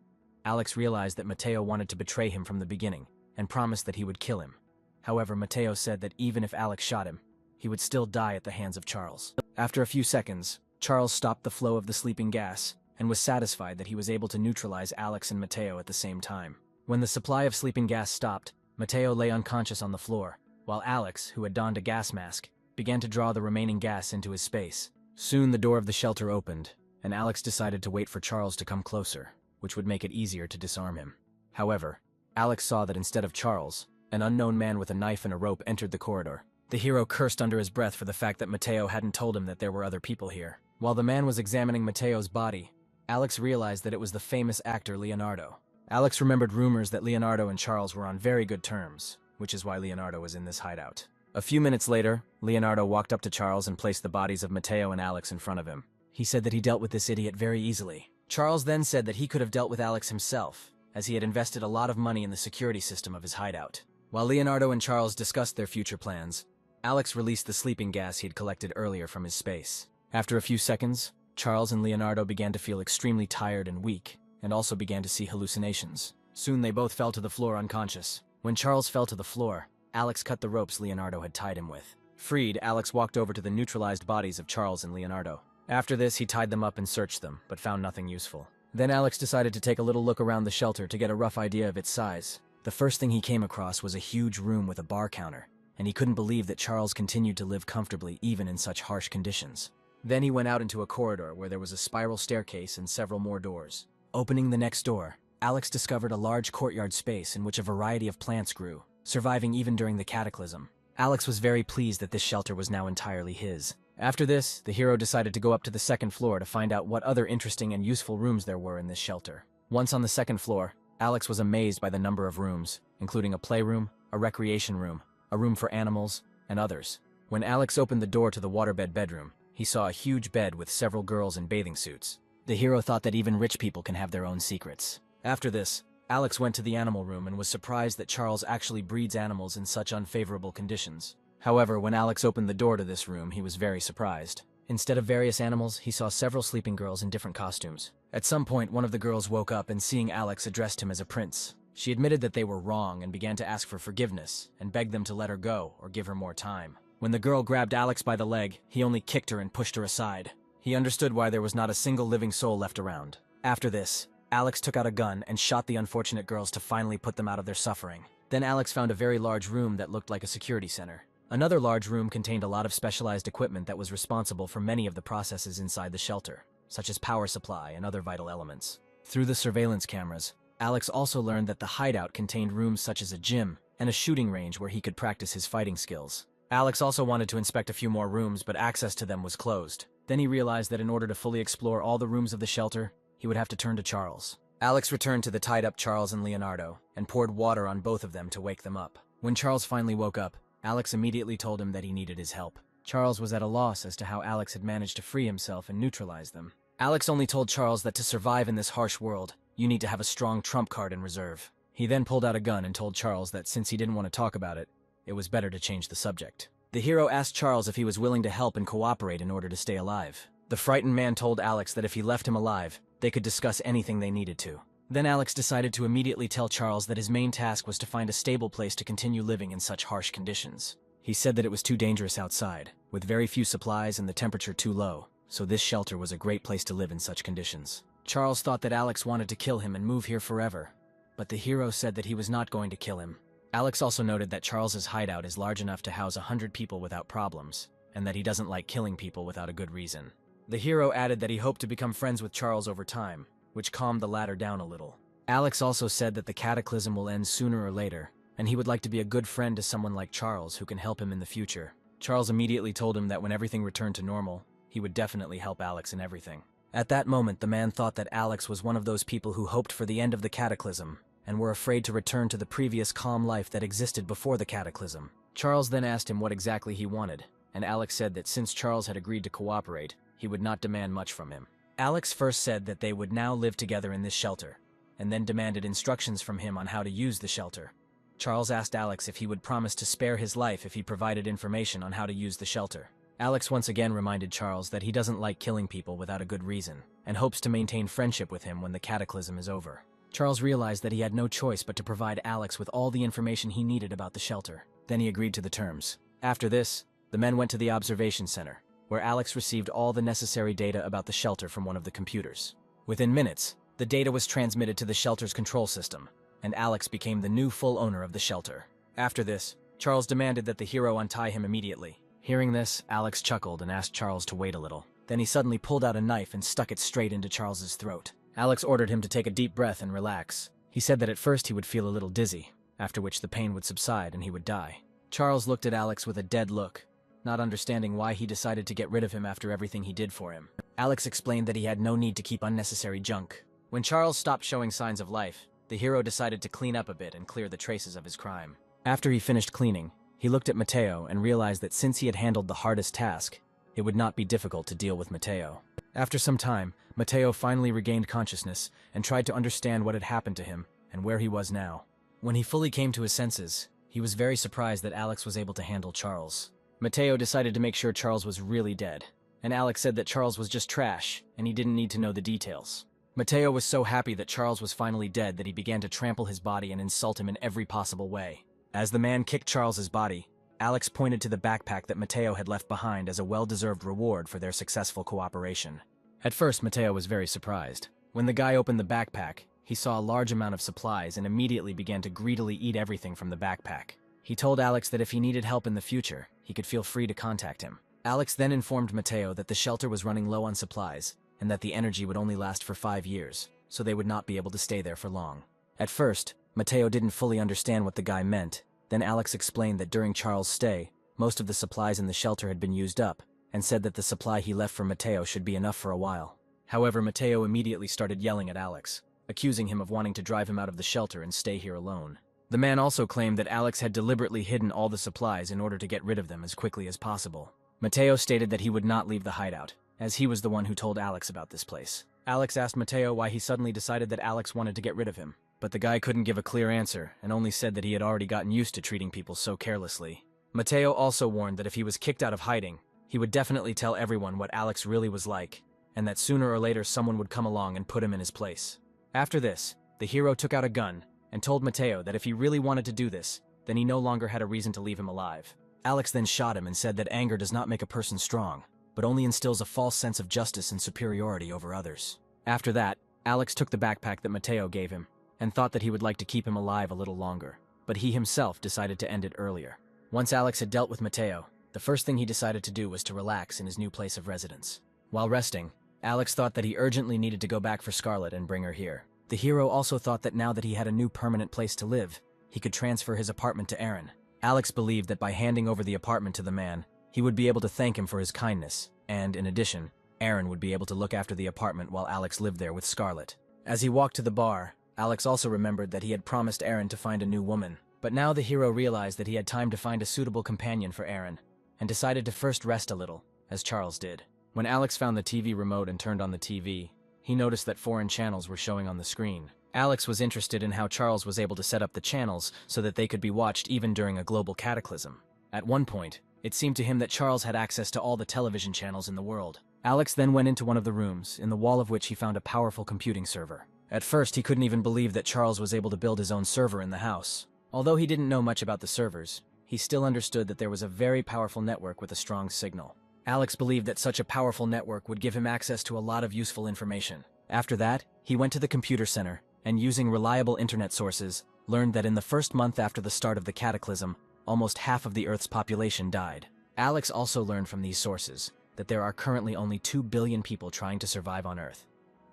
Alex realized that Mateo wanted to betray him from the beginning and promised that he would kill him. However, Mateo said that even if Alex shot him, he would still die at the hands of Charles. After a few seconds, Charles stopped the flow of the sleeping gas and was satisfied that he was able to neutralize Alex and Mateo at the same time. When the supply of sleeping gas stopped, Mateo lay unconscious on the floor, while Alex, who had donned a gas mask, began to draw the remaining gas into his space. Soon the door of the shelter opened, and Alex decided to wait for Charles to come closer, which would make it easier to disarm him. However, Alex saw that instead of Charles, an unknown man with a knife and a rope entered the corridor. The hero cursed under his breath for the fact that Mateo hadn't told him that there were other people here. While the man was examining Mateo's body, Alex realized that it was the famous actor Leonardo. Alex remembered rumors that Leonardo and Charles were on very good terms. which is why Leonardo was in this hideout. A few minutes later, Leonardo walked up to Charles and placed the bodies of Matteo and Alex in front of him. He said that he dealt with this idiot very easily. Charles then said that he could have dealt with Alex himself, as he had invested a lot of money in the security system of his hideout. While Leonardo and Charles discussed their future plans, Alex released the sleeping gas he had collected earlier from his space. After a few seconds, Charles and Leonardo began to feel extremely tired and weak, and also began to see hallucinations. Soon they both fell to the floor unconscious. When Charles fell to the floor, Alex cut the ropes Leonardo had tied him with. Freed, Alex walked over to the neutralized bodies of Charles and Leonardo. After this, he tied them up and searched them, but found nothing useful. Then Alex decided to take a little look around the shelter to get a rough idea of its size. The first thing he came across was a huge room with a bar counter, and he couldn't believe that Charles continued to live comfortably even in such harsh conditions. Then he went out into a corridor where there was a spiral staircase and several more doors. Opening the next door, Alex discovered a large courtyard space in which a variety of plants grew, surviving even during the cataclysm. Alex was very pleased that this shelter was now entirely his. After this, the hero decided to go up to the second floor to find out what other interesting and useful rooms there were in this shelter. Once on the second floor, Alex was amazed by the number of rooms, including a playroom, a recreation room, a room for animals, and others. When Alex opened the door to the waterbed bedroom, he saw a huge bed with several girls in bathing suits. The hero thought that even rich people can have their own secrets. After this, Alex went to the animal room and was surprised that Charles actually breeds animals in such unfavorable conditions. However, when Alex opened the door to this room, he was very surprised. Instead of various animals, he saw several sleeping girls in different costumes. At some point, one of the girls woke up and seeing Alex addressed him as a prince. She admitted that they were wrong and began to ask for forgiveness and begged them to let her go or give her more time. When the girl grabbed Alex by the leg, he only kicked her and pushed her aside. He understood why there was not a single living soul left around. After this, Alex took out a gun and shot the unfortunate girls to finally put them out of their suffering. Then Alex found a very large room that looked like a security center. Another large room contained a lot of specialized equipment that was responsible for many of the processes inside the shelter, such as power supply and other vital elements. Through the surveillance cameras, Alex also learned that the hideout contained rooms such as a gym and a shooting range where he could practice his fighting skills. Alex also wanted to inspect a few more rooms, but access to them was closed. Then he realized that in order to fully explore all the rooms of the shelter, he would have to turn to Charles. Alex returned to the tied-up Charles and Leonardo and poured water on both of them to wake them up. When Charles finally woke up, Alex immediately told him that he needed his help. Charles was at a loss as to how Alex had managed to free himself and neutralize them. Alex only told Charles that to survive in this harsh world, you need to have a strong trump card in reserve. He then pulled out a gun and told Charles that since he didn't want to talk about it, it was better to change the subject. The hero asked Charles if he was willing to help and cooperate in order to stay alive. The frightened man told Alex that if he left him alive, they could discuss anything they needed to. Then Alex decided to immediately tell Charles that his main task was to find a stable place to continue living in such harsh conditions. He said that it was too dangerous outside, with very few supplies and the temperature too low, so this shelter was a great place to live in such conditions. Charles thought that Alex wanted to kill him and move here forever, but the hero said that he was not going to kill him. Alex also noted that Charles's hideout is large enough to house 100 people without problems, and that he doesn't like killing people without a good reason. The hero added that he hoped to become friends with Charles over time, which calmed the latter down a little. Alex also said that the cataclysm will end sooner or later, and he would like to be a good friend to someone like Charles who can help him in the future. Charles immediately told him that when everything returned to normal, he would definitely help Alex in everything. At that moment, the man thought that Alex was one of those people who hoped for the end of the cataclysm, and were afraid to return to the previous calm life that existed before the cataclysm. Charles then asked him what exactly he wanted, and Alex said that since Charles had agreed to cooperate, he would not demand much from him. Alex first said that they would now live together in this shelter, and then demanded instructions from him on how to use the shelter. Charles asked Alex if he would promise to spare his life if he provided information on how to use the shelter. Alex once again reminded Charles that he doesn't like killing people without a good reason, and hopes to maintain friendship with him when the cataclysm is over. Charles realized that he had no choice but to provide Alex with all the information he needed about the shelter. Then he agreed to the terms. After this, the men went to the observation center, where Alex received all the necessary data about the shelter from one of the computers. Within minutes, the data was transmitted to the shelter's control system, and Alex became the new full owner of the shelter. After this, Charles demanded that the hero untie him immediately. Hearing this, Alex chuckled and asked Charles to wait a little. Then he suddenly pulled out a knife and stuck it straight into Charles's throat. Alex ordered him to take a deep breath and relax. He said that at first he would feel a little dizzy, after which the pain would subside and he would die. Charles looked at Alex with a dead look, not understanding why he decided to get rid of him after everything he did for him. Alex explained that he had no need to keep unnecessary junk. When Charles stopped showing signs of life, the hero decided to clean up a bit and clear the traces of his crime. After he finished cleaning, he looked at Mateo and realized that since he had handled the hardest task, it would not be difficult to deal with Mateo. After some time, Mateo finally regained consciousness and tried to understand what had happened to him and where he was now. When he fully came to his senses, he was very surprised that Alex was able to handle Charles. Mateo decided to make sure Charles was really dead, and Alex said that Charles was just trash and he didn't need to know the details. Mateo was so happy that Charles was finally dead that he began to trample his body and insult him in every possible way. As the man kicked Charles's body, Alex pointed to the backpack that Mateo had left behind as a well-deserved reward for their successful cooperation. At first, Mateo was very surprised. When the guy opened the backpack, he saw a large amount of supplies and immediately began to greedily eat everything from the backpack. He told Alex that if he needed help in the future, he could feel free to contact him. Alex then informed Mateo that the shelter was running low on supplies and that the energy would only last for 5 years, so they would not be able to stay there for long. At first, Mateo didn't fully understand what the guy meant. Then Alex explained that during Charles' stay, most of the supplies in the shelter had been used up, and said that the supply he left for Mateo should be enough for a while. However, Mateo immediately started yelling at Alex, accusing him of wanting to drive him out of the shelter and stay here alone. The man also claimed that Alex had deliberately hidden all the supplies in order to get rid of them as quickly as possible. Mateo stated that he would not leave the hideout, as he was the one who told Alex about this place. Alex asked Mateo why he suddenly decided that Alex wanted to get rid of him, but the guy couldn't give a clear answer and only said that he had already gotten used to treating people so carelessly. Mateo also warned that if he was kicked out of hiding, he would definitely tell everyone what Alex really was like, and that sooner or later someone would come along and put him in his place. After this, the hero took out a gun and told Mateo that if he really wanted to do this, then he no longer had a reason to leave him alive. Alex then shot him and said that anger does not make a person strong, but only instills a false sense of justice and superiority over others. After that, Alex took the backpack that Mateo gave him and thought that he would like to keep him alive a little longer, but he himself decided to end it earlier. Once Alex had dealt with Mateo, the first thing he decided to do was to relax in his new place of residence. While resting, Alex thought that he urgently needed to go back for Scarlet and bring her here. The hero also thought that now that he had a new permanent place to live, he could transfer his apartment to Aaron. Alex believed that by handing over the apartment to the man, he would be able to thank him for his kindness, and in addition, Aaron would be able to look after the apartment while Alex lived there with Scarlet. As he walked to the bar, Alex also remembered that he had promised Aaron to find a new woman, but now the hero realized that he had time to find a suitable companion for Aaron, and decided to first rest a little, as Charles did. When Alex found the TV remote and turned on the TV, he noticed that foreign channels were showing on the screen. Alex was interested in how Charles was able to set up the channels so that they could be watched even during a global cataclysm. At one point, it seemed to him that Charles had access to all the television channels in the world. Alex then went into one of the rooms, in the wall of which he found a powerful computing server. At first, he couldn't even believe that Charles was able to build his own server in the house. Although he didn't know much about the servers, he still understood that there was a very powerful network with a strong signal. Alex believed that such a powerful network would give him access to a lot of useful information. After that, he went to the computer center, and using reliable internet sources, learned that in the first month after the start of the cataclysm, almost half of the Earth's population died. Alex also learned from these sources that there are currently only 2 billion people trying to survive on Earth.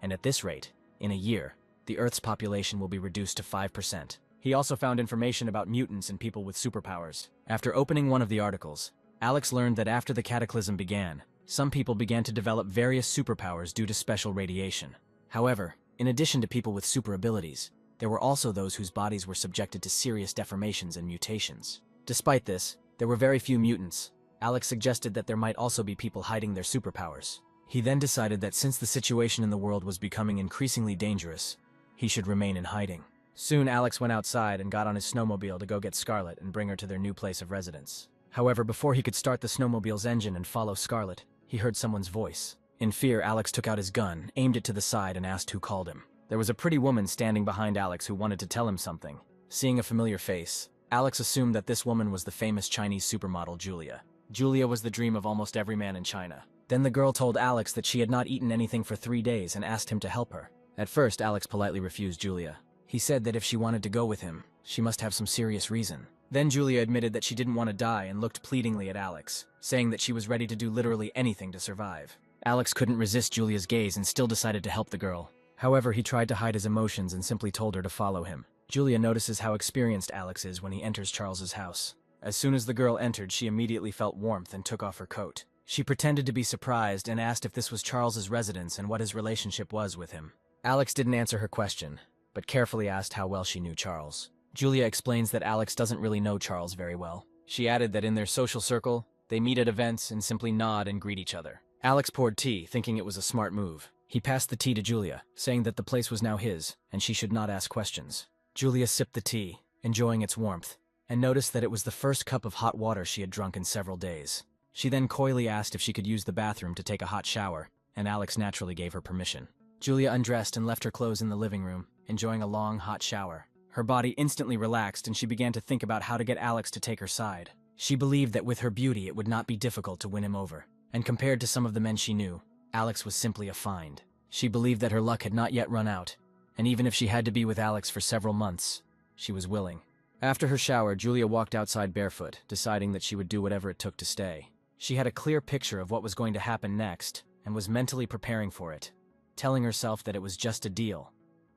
And at this rate, in a year, the Earth's population will be reduced to 5%. He also found information about mutants and people with superpowers. After opening one of the articles, Alex learned that after the cataclysm began, some people began to develop various superpowers due to special radiation. However, in addition to people with super abilities, there were also those whose bodies were subjected to serious deformations and mutations. Despite this, there were very few mutants. Alex suggested that there might also be people hiding their superpowers. He then decided that since the situation in the world was becoming increasingly dangerous, he should remain in hiding. Soon Alex went outside and got on his snowmobile to go get Scarlet and bring her to their new place of residence. However, before he could start the snowmobile's engine and follow Scarlet, he heard someone's voice. In fear, Alex took out his gun, aimed it to the side, and asked who called him. There was a pretty woman standing behind Alex who wanted to tell him something. Seeing a familiar face, Alex assumed that this woman was the famous Chinese supermodel Julia. Julia was the dream of almost every man in China. Then the girl told Alex that she had not eaten anything for 3 days and asked him to help her. At first, Alex politely refused Julia. He said that if she wanted to go with him, she must have some serious reason. Then Julia admitted that she didn't want to die and looked pleadingly at Alex, saying that she was ready to do literally anything to survive. Alex couldn't resist Julia's gaze and still decided to help the girl. However, he tried to hide his emotions and simply told her to follow him. Julia notices how experienced Alex is when he enters Charles's house. As soon as the girl entered, she immediately felt warmth and took off her coat. She pretended to be surprised and asked if this was Charles's residence and what his relationship was with him. Alex didn't answer her question, but carefully asked how well she knew Charles. Julia explains that Alex doesn't really know Charles very well. She added that in their social circle, they meet at events and simply nod and greet each other. Alex poured tea, thinking it was a smart move. He passed the tea to Julia, saying that the place was now his, and she should not ask questions. Julia sipped the tea, enjoying its warmth, and noticed that it was the first cup of hot water she had drunk in several days. She then coyly asked if she could use the bathroom to take a hot shower, and Alex naturally gave her permission. Julia undressed and left her clothes in the living room, enjoying a long, hot shower. Her body instantly relaxed and she began to think about how to get Alex to take her side. She believed that with her beauty it would not be difficult to win him over, and compared to some of the men she knew, Alex was simply a find. She believed that her luck had not yet run out, and even if she had to be with Alex for several months, she was willing. After her shower, Julia walked outside barefoot, deciding that she would do whatever it took to stay. She had a clear picture of what was going to happen next, and was mentally preparing for it, telling herself that it was just a deal,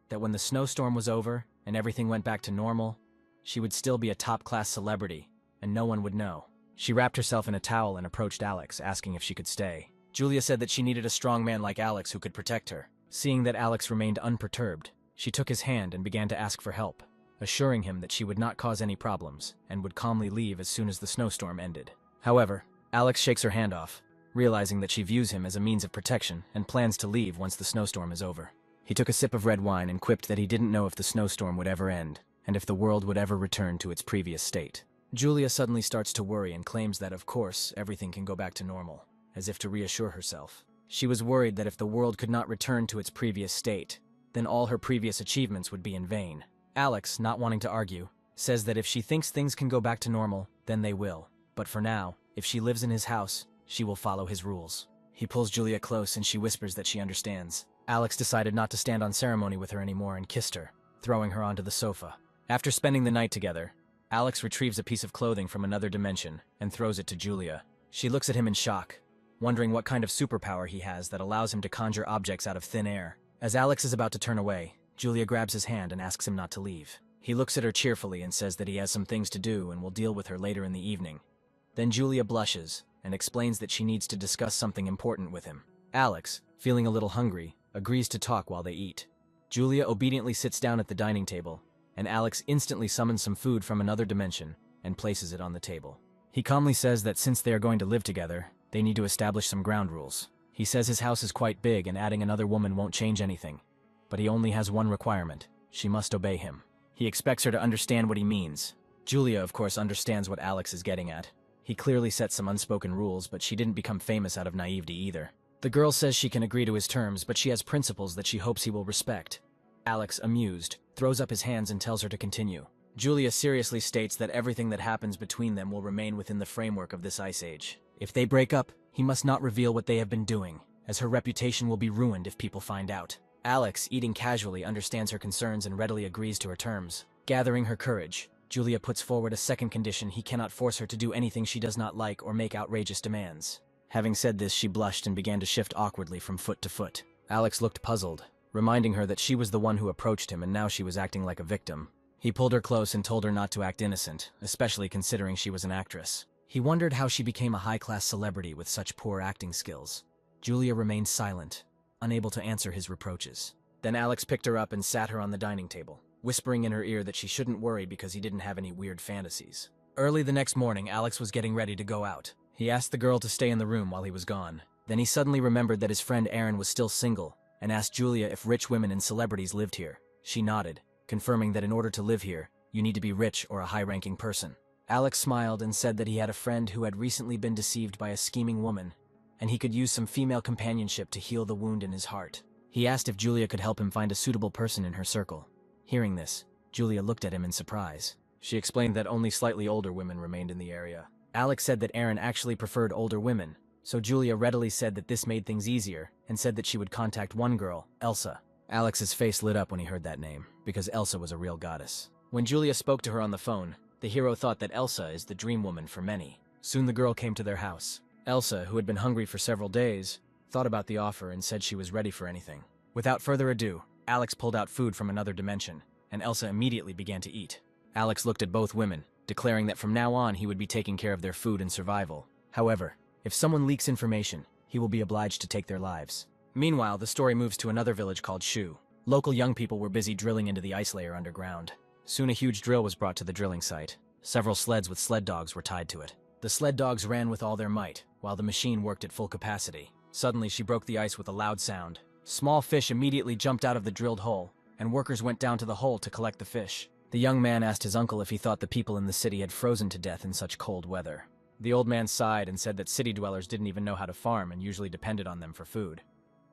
that when the snowstorm was over and everything went back to normal, she would still be a top-class celebrity, and no one would know. She wrapped herself in a towel and approached Alex, asking if she could stay. Julia said that she needed a strong man like Alex who could protect her. Seeing that Alex remained unperturbed, she took his hand and began to ask for help, assuring him that she would not cause any problems and would calmly leave as soon as the snowstorm ended. However, Alex shakes her hand off, realizing that she views him as a means of protection and plans to leave once the snowstorm is over. He took a sip of red wine and quipped that he didn't know if the snowstorm would ever end, and if the world would ever return to its previous state. Julia suddenly starts to worry and claims that, of course, everything can go back to normal, as if to reassure herself. She was worried that if the world could not return to its previous state, then all her previous achievements would be in vain. Alex, not wanting to argue, says that if she thinks things can go back to normal, then they will. But for now, if she lives in his house, she will follow his rules. He pulls Julia close and she whispers that she understands. Alex decided not to stand on ceremony with her anymore and kissed her, throwing her onto the sofa. After spending the night together, Alex retrieves a piece of clothing from another dimension and throws it to Julia. She looks at him in shock, wondering what kind of superpower he has that allows him to conjure objects out of thin air. As Alex is about to turn away, Julia grabs his hand and asks him not to leave. He looks at her cheerfully and says that he has some things to do and will deal with her later in the evening. Then Julia blushes and explains that she needs to discuss something important with him. Alex, feeling a little hungry, agrees to talk while they eat. Julia obediently sits down at the dining table, and Alex instantly summons some food from another dimension and places it on the table. He calmly says that since they are going to live together, they need to establish some ground rules. He says his house is quite big and adding another woman won't change anything, but he only has one requirement: she must obey him. He expects her to understand what he means. Julia, of course, understands what Alex is getting at. He clearly set some unspoken rules, but she didn't become famous out of naivety either. The girl says she can agree to his terms, but she has principles that she hopes he will respect. Alex, amused, throws up his hands and tells her to continue. Julia seriously states that everything that happens between them will remain within the framework of this ice age. If they break up, he must not reveal what they have been doing, as her reputation will be ruined if people find out. Alex, eating casually, understands her concerns and readily agrees to her terms. Gathering her courage, Julia puts forward a second condition: he cannot force her to do anything she does not like or make outrageous demands. Having said this, she blushed and began to shift awkwardly from foot to foot. Alex looked puzzled, reminding her that she was the one who approached him and now she was acting like a victim. He pulled her close and told her not to act innocent, especially considering she was an actress. He wondered how she became a high-class celebrity with such poor acting skills. Julia remained silent, unable to answer his reproaches. Then Alex picked her up and sat her on the dining table, whispering in her ear that she shouldn't worry because he didn't have any weird fantasies. Early the next morning, Alex was getting ready to go out. He asked the girl to stay in the room while he was gone. Then he suddenly remembered that his friend Aaron was still single and asked Julia if rich women and celebrities lived here. She nodded, confirming that in order to live here, you need to be rich or a high-ranking person. Alex smiled and said that he had a friend who had recently been deceived by a scheming woman, and he could use some female companionship to heal the wound in his heart. He asked if Julia could help him find a suitable person in her circle. Hearing this, Julia looked at him in surprise. She explained that only slightly older women remained in the area. Alex said that Aaron actually preferred older women, so Julia readily said that this made things easier and said that she would contact one girl, Elsa. Alex's face lit up when he heard that name, because Elsa was a real goddess. When Julia spoke to her on the phone, the hero thought that Elsa is the dream woman for many. Soon the girl came to their house. Elsa, who had been hungry for several days, thought about the offer and said she was ready for anything. Without further ado, Alex pulled out food from another dimension, and Elsa immediately began to eat. Alex looked at both women, declaring that from now on he would be taking care of their food and survival. However, if someone leaks information, he will be obliged to take their lives. Meanwhile, the story moves to another village called Shu. Local young people were busy drilling into the ice layer underground. Soon a huge drill was brought to the drilling site. Several sleds with sled dogs were tied to it. The sled dogs ran with all their might, while the machine worked at full capacity. Suddenly, she broke the ice with a loud sound. Small fish immediately jumped out of the drilled hole, and workers went down to the hole to collect the fish. The young man asked his uncle if he thought the people in the city had frozen to death in such cold weather. The old man sighed and said that city dwellers didn't even know how to farm and usually depended on them for food.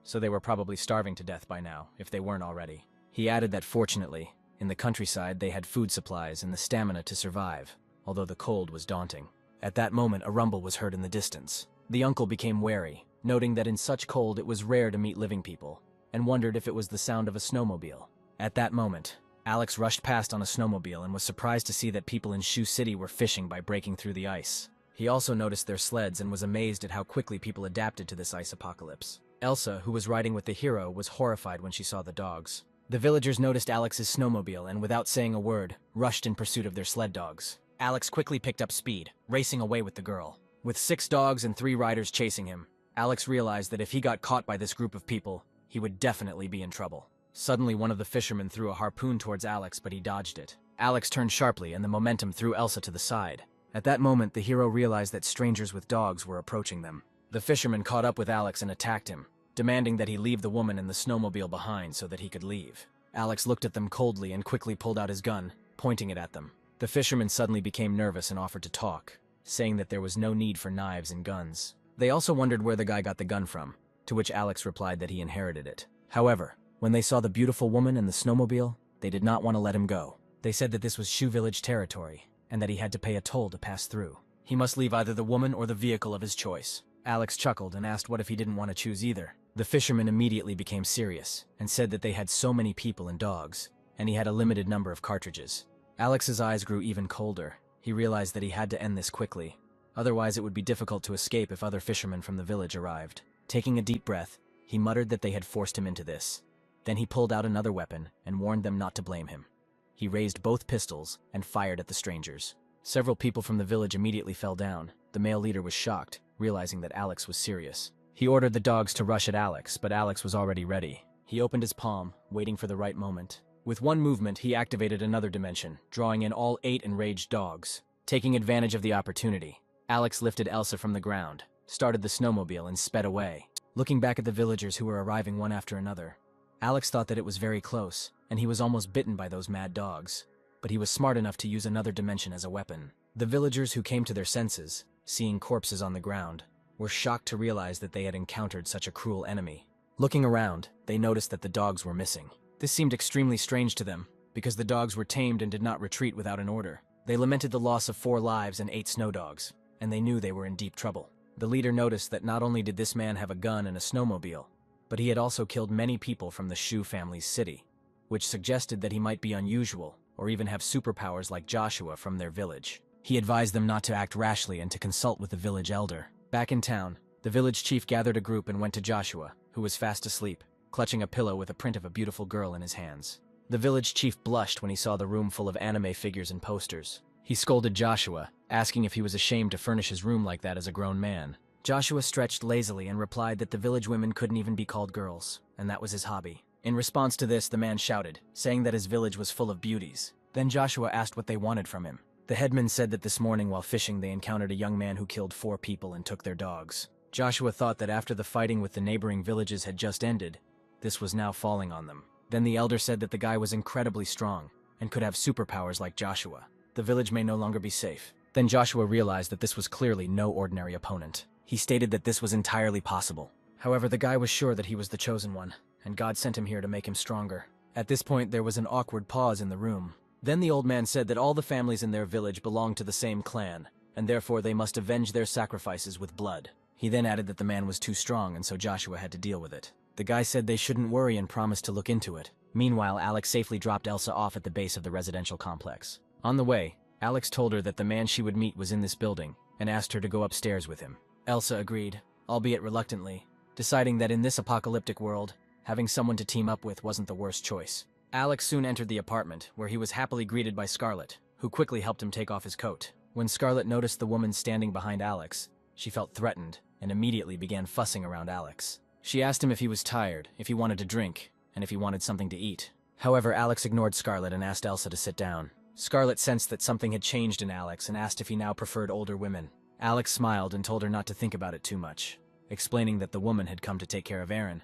So they were probably starving to death by now, if they weren't already. He added that fortunately, in the countryside they had food supplies and the stamina to survive, although the cold was daunting. At that moment, a rumble was heard in the distance. The uncle became wary, noting that in such cold it was rare to meet living people, and wondered if it was the sound of a snowmobile. At that moment, Alex rushed past on a snowmobile and was surprised to see that people in Shoe City were fishing by breaking through the ice. He also noticed their sleds and was amazed at how quickly people adapted to this ice apocalypse. Elsa, who was riding with the hero, was horrified when she saw the dogs. The villagers noticed Alex's snowmobile and, without saying a word, rushed in pursuit of their sled dogs. Alex quickly picked up speed, racing away with the girl. With 6 dogs and 3 riders chasing him, Alex realized that if he got caught by this group of people, he would definitely be in trouble. Suddenly, one of the fishermen threw a harpoon towards Alex, but he dodged it. Alex turned sharply, and the momentum threw Elsa to the side. At that moment, the hero realized that strangers with dogs were approaching them. The fisherman caught up with Alex and attacked him, demanding that he leave the woman and the snowmobile behind so that he could leave. Alex looked at them coldly and quickly pulled out his gun, pointing it at them. The fisherman suddenly became nervous and offered to talk, saying that there was no need for knives and guns. They also wondered where the guy got the gun from, to which Alex replied that he inherited it. However, when they saw the beautiful woman and the snowmobile, they did not want to let him go. They said that this was Shoe Village territory, and that he had to pay a toll to pass through. He must leave either the woman or the vehicle of his choice. Alex chuckled and asked what if he didn't want to choose either. The fisherman immediately became serious, and said that they had so many people and dogs, and he had a limited number of cartridges. Alex's eyes grew even colder. He realized that he had to end this quickly. Otherwise, it would be difficult to escape if other fishermen from the village arrived. Taking a deep breath, he muttered that they had forced him into this. Then he pulled out another weapon and warned them not to blame him. He raised both pistols and fired at the strangers. Several people from the village immediately fell down. The male leader was shocked, realizing that Alex was serious. He ordered the dogs to rush at Alex, but Alex was already ready. He opened his palm, waiting for the right moment. With one movement, he activated another dimension, drawing in all 8 enraged dogs. Taking advantage of the opportunity, Alex lifted Elsa from the ground, started the snowmobile, and sped away. Looking back at the villagers who were arriving one after another, Alex thought that it was very close, and he was almost bitten by those mad dogs. But he was smart enough to use another dimension as a weapon. The villagers who came to their senses, seeing corpses on the ground, were shocked to realize that they had encountered such a cruel enemy. Looking around, they noticed that the dogs were missing. This seemed extremely strange to them, because the dogs were tamed and did not retreat without an order. They lamented the loss of 4 lives and 8 snow dogs, and they knew they were in deep trouble. The leader noticed that not only did this man have a gun and a snowmobile, but he had also killed many people from the Shoe family's city, which suggested that he might be unusual, or even have superpowers like Joshua from their village. He advised them not to act rashly and to consult with the village elder. Back in town, the village chief gathered a group and went to Joshua, who was fast asleep, clutching a pillow with a print of a beautiful girl in his hands. The village chief blushed when he saw the room full of anime figures and posters. He scolded Joshua, asking if he was ashamed to furnish his room like that as a grown man. Joshua stretched lazily and replied that the village women couldn't even be called girls, and that was his hobby. In response to this, the man shouted, saying that his village was full of beauties. Then Joshua asked what they wanted from him. The headman said that this morning while fishing they encountered a young man who killed 4 people and took their dogs. Joshua thought that after the fighting with the neighboring villages had just ended, this was now falling on them. Then the elder said that the guy was incredibly strong and could have superpowers like Joshua. The village may no longer be safe. Then Joshua realized that this was clearly no ordinary opponent. He stated that this was entirely possible. However, the guy was sure that he was the chosen one, and God sent him here to make him stronger. At this point, there was an awkward pause in the room. Then the old man said that all the families in their village belonged to the same clan, and therefore they must avenge their sacrifices with blood. He then added that the man was too strong, and so Joshua had to deal with it. The guy said they shouldn't worry and promised to look into it. Meanwhile, Alex safely dropped Elsa off at the base of the residential complex. On the way, Alex told her that the man she would meet was in this building, and asked her to go upstairs with him. Elsa agreed, albeit reluctantly, deciding that in this apocalyptic world, having someone to team up with wasn't the worst choice. Alex soon entered the apartment, where he was happily greeted by Scarlet, who quickly helped him take off his coat. When Scarlet noticed the woman standing behind Alex, she felt threatened and immediately began fussing around Alex. She asked him if he was tired, if he wanted to drink, and if he wanted something to eat. However, Alex ignored Scarlet and asked Elsa to sit down. Scarlet sensed that something had changed in Alex and asked if he now preferred older women. Alex smiled and told her not to think about it too much, explaining that the woman had come to take care of Aaron.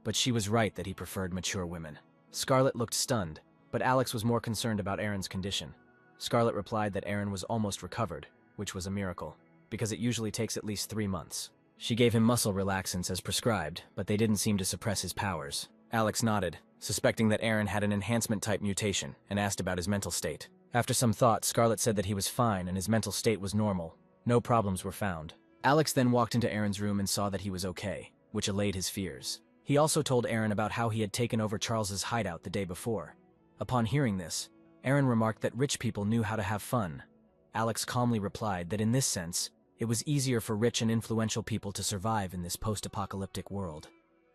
But she was right that he preferred mature women. Scarlet looked stunned, but Alex was more concerned about Aaron's condition. Scarlet replied that Aaron was almost recovered, which was a miracle, because it usually takes at least 3 months. She gave him muscle relaxants as prescribed, but they didn't seem to suppress his powers. Alex nodded, suspecting that Aaron had an enhancement-type mutation, and asked about his mental state. After some thought, Scarlet said that he was fine and his mental state was normal. No problems were found. Alex then walked into Aaron's room and saw that he was okay, which allayed his fears. He also told Aaron about how he had taken over Charles's hideout the day before. Upon hearing this, Aaron remarked that rich people knew how to have fun. Alex calmly replied that in this sense, it was easier for rich and influential people to survive in this post-apocalyptic world.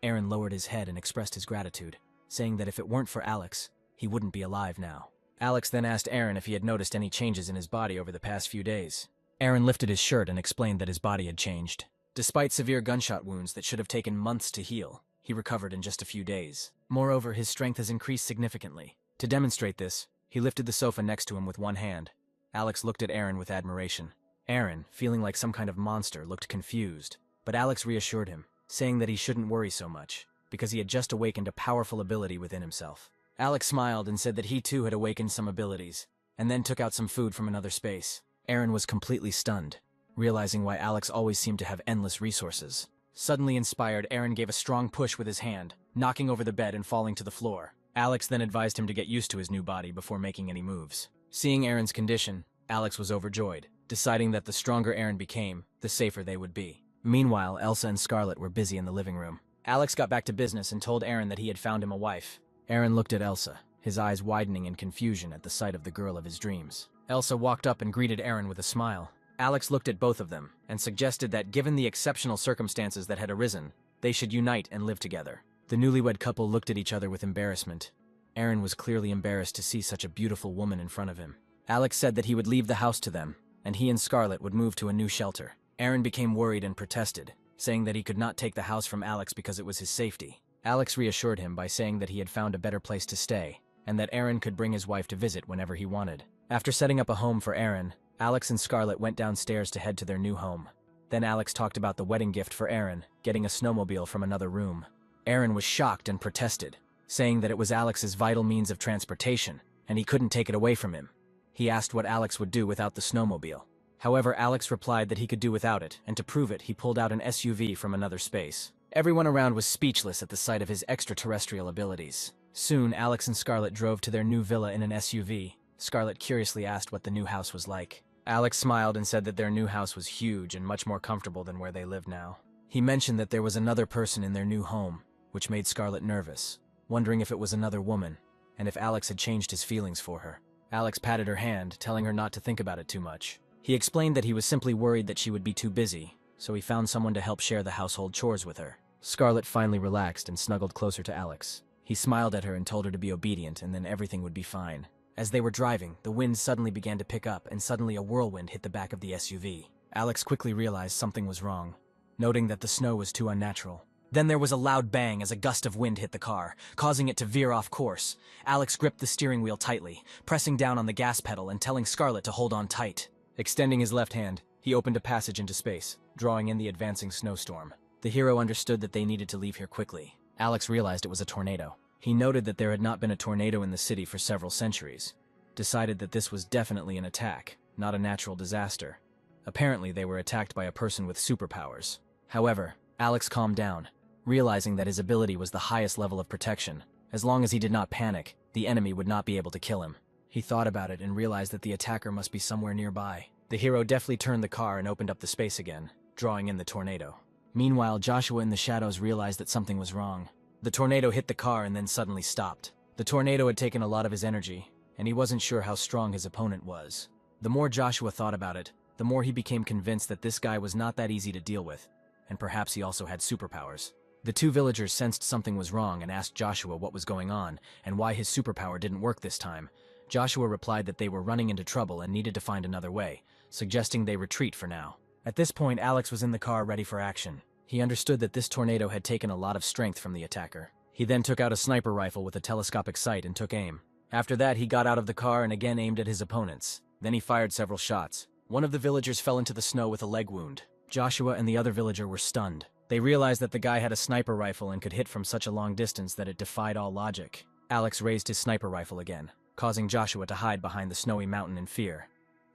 Aaron lowered his head and expressed his gratitude, saying that if it weren't for Alex, he wouldn't be alive now. Alex then asked Aaron if he had noticed any changes in his body over the past few days. Aaron lifted his shirt and explained that his body had changed. Despite severe gunshot wounds that should have taken months to heal, he recovered in just a few days. Moreover, his strength has increased significantly. To demonstrate this, he lifted the sofa next to him with one hand. Alex looked at Aaron with admiration. Aaron, feeling like some kind of monster, looked confused, but Alex reassured him, saying that he shouldn't worry so much, because he had just awakened a powerful ability within himself. Alex smiled and said that he too had awakened some abilities, and then took out some food from another space. Aaron was completely stunned, realizing why Alex always seemed to have endless resources. Suddenly inspired, Aaron gave a strong push with his hand, knocking over the bed and falling to the floor. Alex then advised him to get used to his new body before making any moves. Seeing Aaron's condition, Alex was overjoyed, deciding that the stronger Aaron became, the safer they would be. Meanwhile, Elsa and Scarlet were busy in the living room. Alex got back to business and told Aaron that he had found him a wife. Aaron looked at Elsa, his eyes widening in confusion at the sight of the girl of his dreams. Elsa walked up and greeted Aaron with a smile. Alex looked at both of them and suggested that given the exceptional circumstances that had arisen, they should unite and live together. The newlywed couple looked at each other with embarrassment. Aaron was clearly embarrassed to see such a beautiful woman in front of him. Alex said that he would leave the house to them, and he and Scarlet would move to a new shelter. Aaron became worried and protested, saying that he could not take the house from Alex because it was his safety. Alex reassured him by saying that he had found a better place to stay, and that Aaron could bring his wife to visit whenever he wanted. After setting up a home for Aaron, Alex and Scarlet went downstairs to head to their new home. Then Alex talked about the wedding gift for Aaron, getting a snowmobile from another room. Aaron was shocked and protested, saying that it was Alex's vital means of transportation, and he couldn't take it away from him. He asked what Alex would do without the snowmobile. However, Alex replied that he could do without it, and to prove it, he pulled out an SUV from another space. Everyone around was speechless at the sight of his extraterrestrial abilities. Soon, Alex and Scarlet drove to their new villa in an SUV. Scarlet curiously asked what the new house was like. Alex smiled and said that their new house was huge and much more comfortable than where they lived now. He mentioned that there was another person in their new home, which made Scarlet nervous, wondering if it was another woman, and if Alex had changed his feelings for her. Alex patted her hand, telling her not to think about it too much. He explained that he was simply worried that she would be too busy, so he found someone to help share the household chores with her. Scarlet finally relaxed and snuggled closer to Alex. He smiled at her and told her to be obedient, and then everything would be fine. As they were driving, the wind suddenly began to pick up, and suddenly a whirlwind hit the back of the SUV. Alex quickly realized something was wrong, noting that the snow was too unnatural. Then there was a loud bang as a gust of wind hit the car, causing it to veer off course. Alex gripped the steering wheel tightly, pressing down on the gas pedal and telling Scarlet to hold on tight. Extending his left hand, he opened a passage into space, drawing in the advancing snowstorm. The hero understood that they needed to leave here quickly. Alex realized it was a tornado. He noted that there had not been a tornado in the city for several centuries, decided that this was definitely an attack, not a natural disaster. Apparently, they were attacked by a person with superpowers. However, Alex calmed down, realizing that his ability was the highest level of protection. As long as he did not panic, the enemy would not be able to kill him. He thought about it and realized that the attacker must be somewhere nearby. The hero deftly turned the car and opened up the space again, drawing in the tornado. Meanwhile, Joshua in the shadows realized that something was wrong. The tornado hit the car and then suddenly stopped. The tornado had taken a lot of his energy, and he wasn't sure how strong his opponent was. The more Joshua thought about it, the more he became convinced that this guy was not that easy to deal with, and perhaps he also had superpowers. The two villagers sensed something was wrong and asked Joshua what was going on and why his superpower didn't work this time. Joshua replied that they were running into trouble and needed to find another way, suggesting they retreat for now. At this point, Alex was in the car ready for action. He understood that this tornado had taken a lot of strength from the attacker. He He then took out a sniper rifle with a telescopic sight and took aim. After that, he got out of the car and again aimed at his opponents. Then he fired several shots. One of the villagers fell into the snow with a leg wound. Joshua and the other villager were stunned. They realized that the guy had a sniper rifle and could hit from such a long distance that it defied all logic. Alex raised his sniper rifle again, causing Joshua to hide behind the snowy mountain in fear.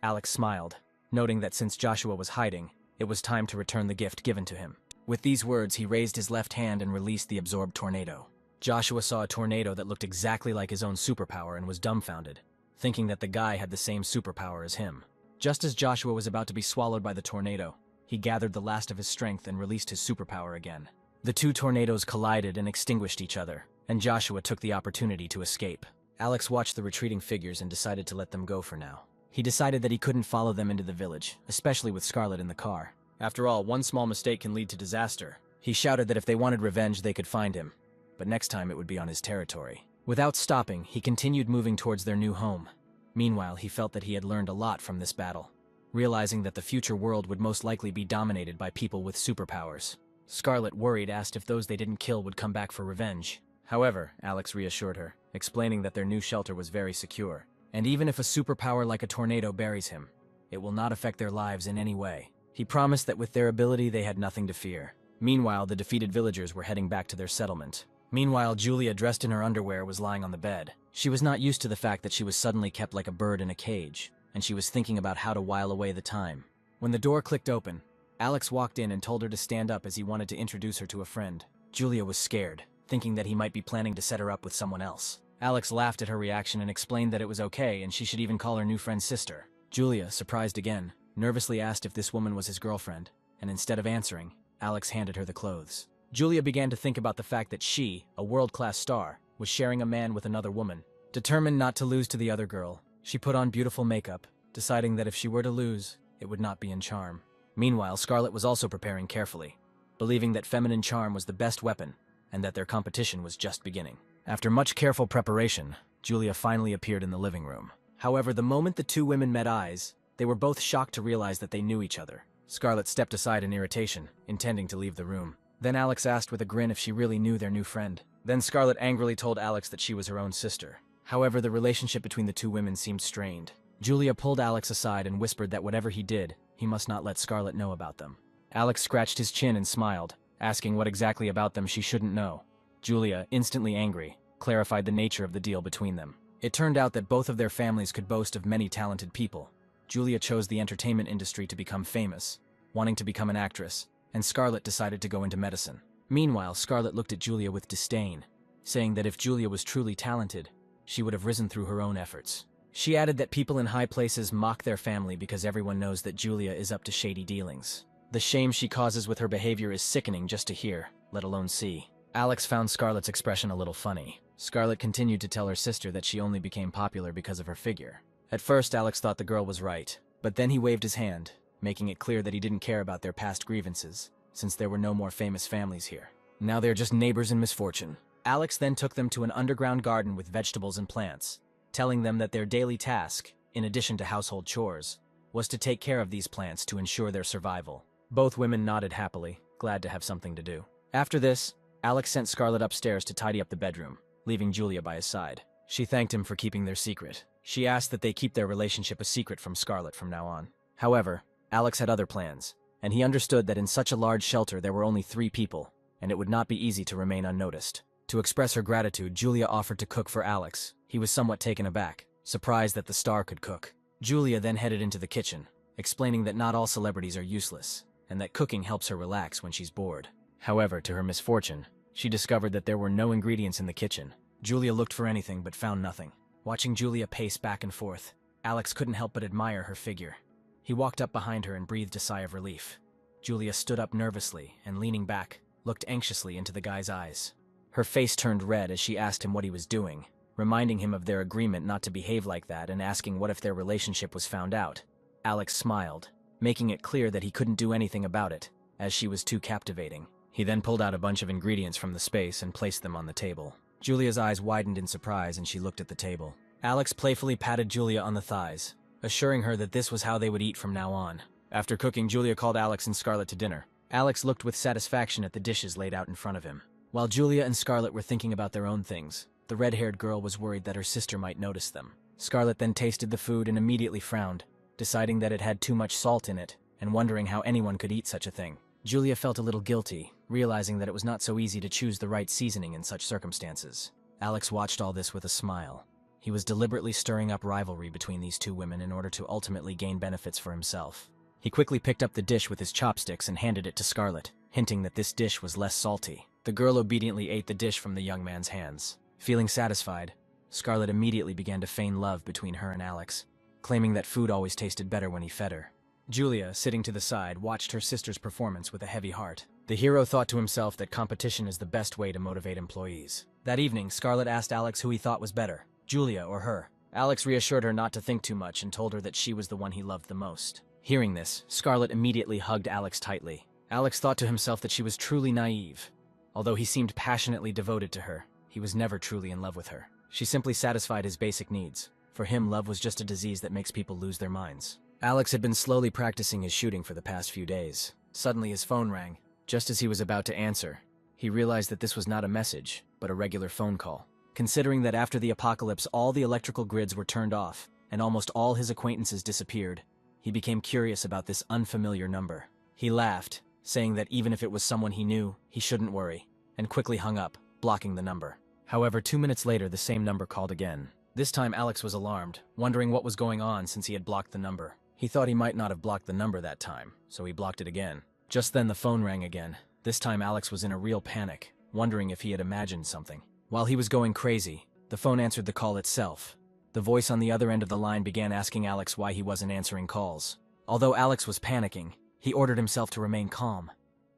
Alex smiled, noting that since Joshua was hiding, it was time to return the gift given to him. With these words, he raised his left hand and released the absorbed tornado. Joshua saw a tornado that looked exactly like his own superpower and was dumbfounded, thinking that the guy had the same superpower as him. Just as Joshua was about to be swallowed by the tornado, he gathered the last of his strength and released his superpower again. The two tornadoes collided and extinguished each other, and Joshua took the opportunity to escape. Alex watched the retreating figures and decided to let them go for now. He decided that he couldn't follow them into the village, especially with Scarlet in the car. After all, one small mistake can lead to disaster. He shouted that if they wanted revenge, they could find him, but next time it would be on his territory. Without stopping, he continued moving towards their new home. Meanwhile, he felt that he had learned a lot from this battle, realizing that the future world would most likely be dominated by people with superpowers. Scarlet, worried, asked if those they didn't kill would come back for revenge. However, Alex reassured her, explaining that their new shelter was very secure, and even if a superpower like a tornado buries him, it will not affect their lives in any way. He promised that with their ability they had nothing to fear. Meanwhile, the defeated villagers were heading back to their settlement. Meanwhile, Julia, dressed in her underwear, was lying on the bed. She was not used to the fact that she was suddenly kept like a bird in a cage, and she was thinking about how to while away the time. When the door clicked open, Alex walked in and told her to stand up as he wanted to introduce her to a friend. Julia was scared, thinking that he might be planning to set her up with someone else. Alex laughed at her reaction and explained that it was okay and she should even call her new friend sister. Julia, surprised again, nervously asked if this woman was his girlfriend, and instead of answering, Alex handed her the clothes. Julia began to think about the fact that she, a world-class star, was sharing a man with another woman. Determined not to lose to the other girl, she put on beautiful makeup, deciding that if she were to lose, it would not be in charm. Meanwhile, Scarlet was also preparing carefully, believing that feminine charm was the best weapon, and that their competition was just beginning. After much careful preparation, Julia finally appeared in the living room. However, the moment the two women met eyes, they were both shocked to realize that they knew each other. Scarlet stepped aside in irritation, intending to leave the room. Then Alex asked with a grin if she really knew their new friend. Then Scarlet angrily told Alex that she was her own sister. However, the relationship between the two women seemed strained. Julia pulled Alex aside and whispered that whatever he did, he must not let Scarlet know about them. Alex scratched his chin and smiled, asking what exactly about them she shouldn't know. Julia, instantly angry, clarified the nature of the deal between them. It turned out that both of their families could boast of many talented people. Julia chose the entertainment industry to become famous, wanting to become an actress, and Scarlet decided to go into medicine. Meanwhile, Scarlet looked at Julia with disdain, saying that if Julia was truly talented, she would have risen through her own efforts. She added that people in high places mock their family because everyone knows that Julia is up to shady dealings. The shame she causes with her behavior is sickening just to hear, let alone see. Alex found Scarlet's expression a little funny. Scarlet continued to tell her sister that she only became popular because of her figure. At first, Alex thought the girl was right, but then he waved his hand, making it clear that he didn't care about their past grievances, since there were no more famous families here. Now they're just neighbors in misfortune. Alex then took them to an underground garden with vegetables and plants, telling them that their daily task, in addition to household chores, was to take care of these plants to ensure their survival. Both women nodded happily, glad to have something to do. After this, Alex sent Scarlet upstairs to tidy up the bedroom, leaving Julia by his side. She thanked him for keeping their secret. She asked that they keep their relationship a secret from Scarlet from now on. However, Alex had other plans, and he understood that in such a large shelter there were only 3 people, and it would not be easy to remain unnoticed. To express her gratitude, Julia offered to cook for Alex. He was somewhat taken aback, surprised that the star could cook. Julia then headed into the kitchen, explaining that not all celebrities are useless, and that cooking helps her relax when she's bored. However, to her misfortune, she discovered that there were no ingredients in the kitchen. Julia looked for anything but found nothing. Watching Julia pace back and forth, Alex couldn't help but admire her figure. He walked up behind her and breathed a sigh of relief. Julia stood up nervously and, leaning back, looked anxiously into the guy's eyes. Her face turned red as she asked him what he was doing, reminding him of their agreement not to behave like that and asking what if their relationship was found out. Alex smiled, making it clear that he couldn't do anything about it, as she was too captivating. He then pulled out a bunch of ingredients from the space and placed them on the table. Julia's eyes widened in surprise and she looked at the table. Alex playfully patted Julia on the thighs, assuring her that this was how they would eat from now on. After cooking, Julia called Alex and Scarlet to dinner. Alex looked with satisfaction at the dishes laid out in front of him. While Julia and Scarlet were thinking about their own things, the red-haired girl was worried that her sister might notice them. Scarlet then tasted the food and immediately frowned, deciding that it had too much salt in it, and wondering how anyone could eat such a thing. Julia felt a little guilty, realizing that it was not so easy to choose the right seasoning in such circumstances. Alex watched all this with a smile. He was deliberately stirring up rivalry between these two women in order to ultimately gain benefits for himself. He quickly picked up the dish with his chopsticks and handed it to Scarlet, hinting that this dish was less salty. The girl obediently ate the dish from the young man's hands. Feeling satisfied, Scarlet immediately began to feign love between her and Alex, claiming that food always tasted better when he fed her. Julia, sitting to the side, watched her sister's performance with a heavy heart. The hero thought to himself that competition is the best way to motivate employees. That evening, Scarlet asked Alex who he thought was better, Julia or her. Alex reassured her not to think too much and told her that she was the one he loved the most. Hearing this, Scarlet immediately hugged Alex tightly. Alex thought to himself that she was truly naive. Although he seemed passionately devoted to her, he was never truly in love with her. She simply satisfied his basic needs. For him, love was just a disease that makes people lose their minds. Alex had been slowly practicing his shooting for the past few days. Suddenly his phone rang. Just as he was about to answer, he realized that this was not a message, but a regular phone call. Considering that after the apocalypse all the electrical grids were turned off, and almost all his acquaintances disappeared, he became curious about this unfamiliar number. He laughed, saying that even if it was someone he knew, he shouldn't worry, and quickly hung up, blocking the number. However, 2 minutes later the same number called again. This time Alex was alarmed, wondering what was going on since he had blocked the number. He thought he might not have blocked the number that time, so he blocked it again. Just then the phone rang again. This time Alex was in a real panic, wondering if he had imagined something. While he was going crazy, the phone answered the call itself. The voice on the other end of the line began asking Alex why he wasn't answering calls. Although Alex was panicking, he ordered himself to remain calm.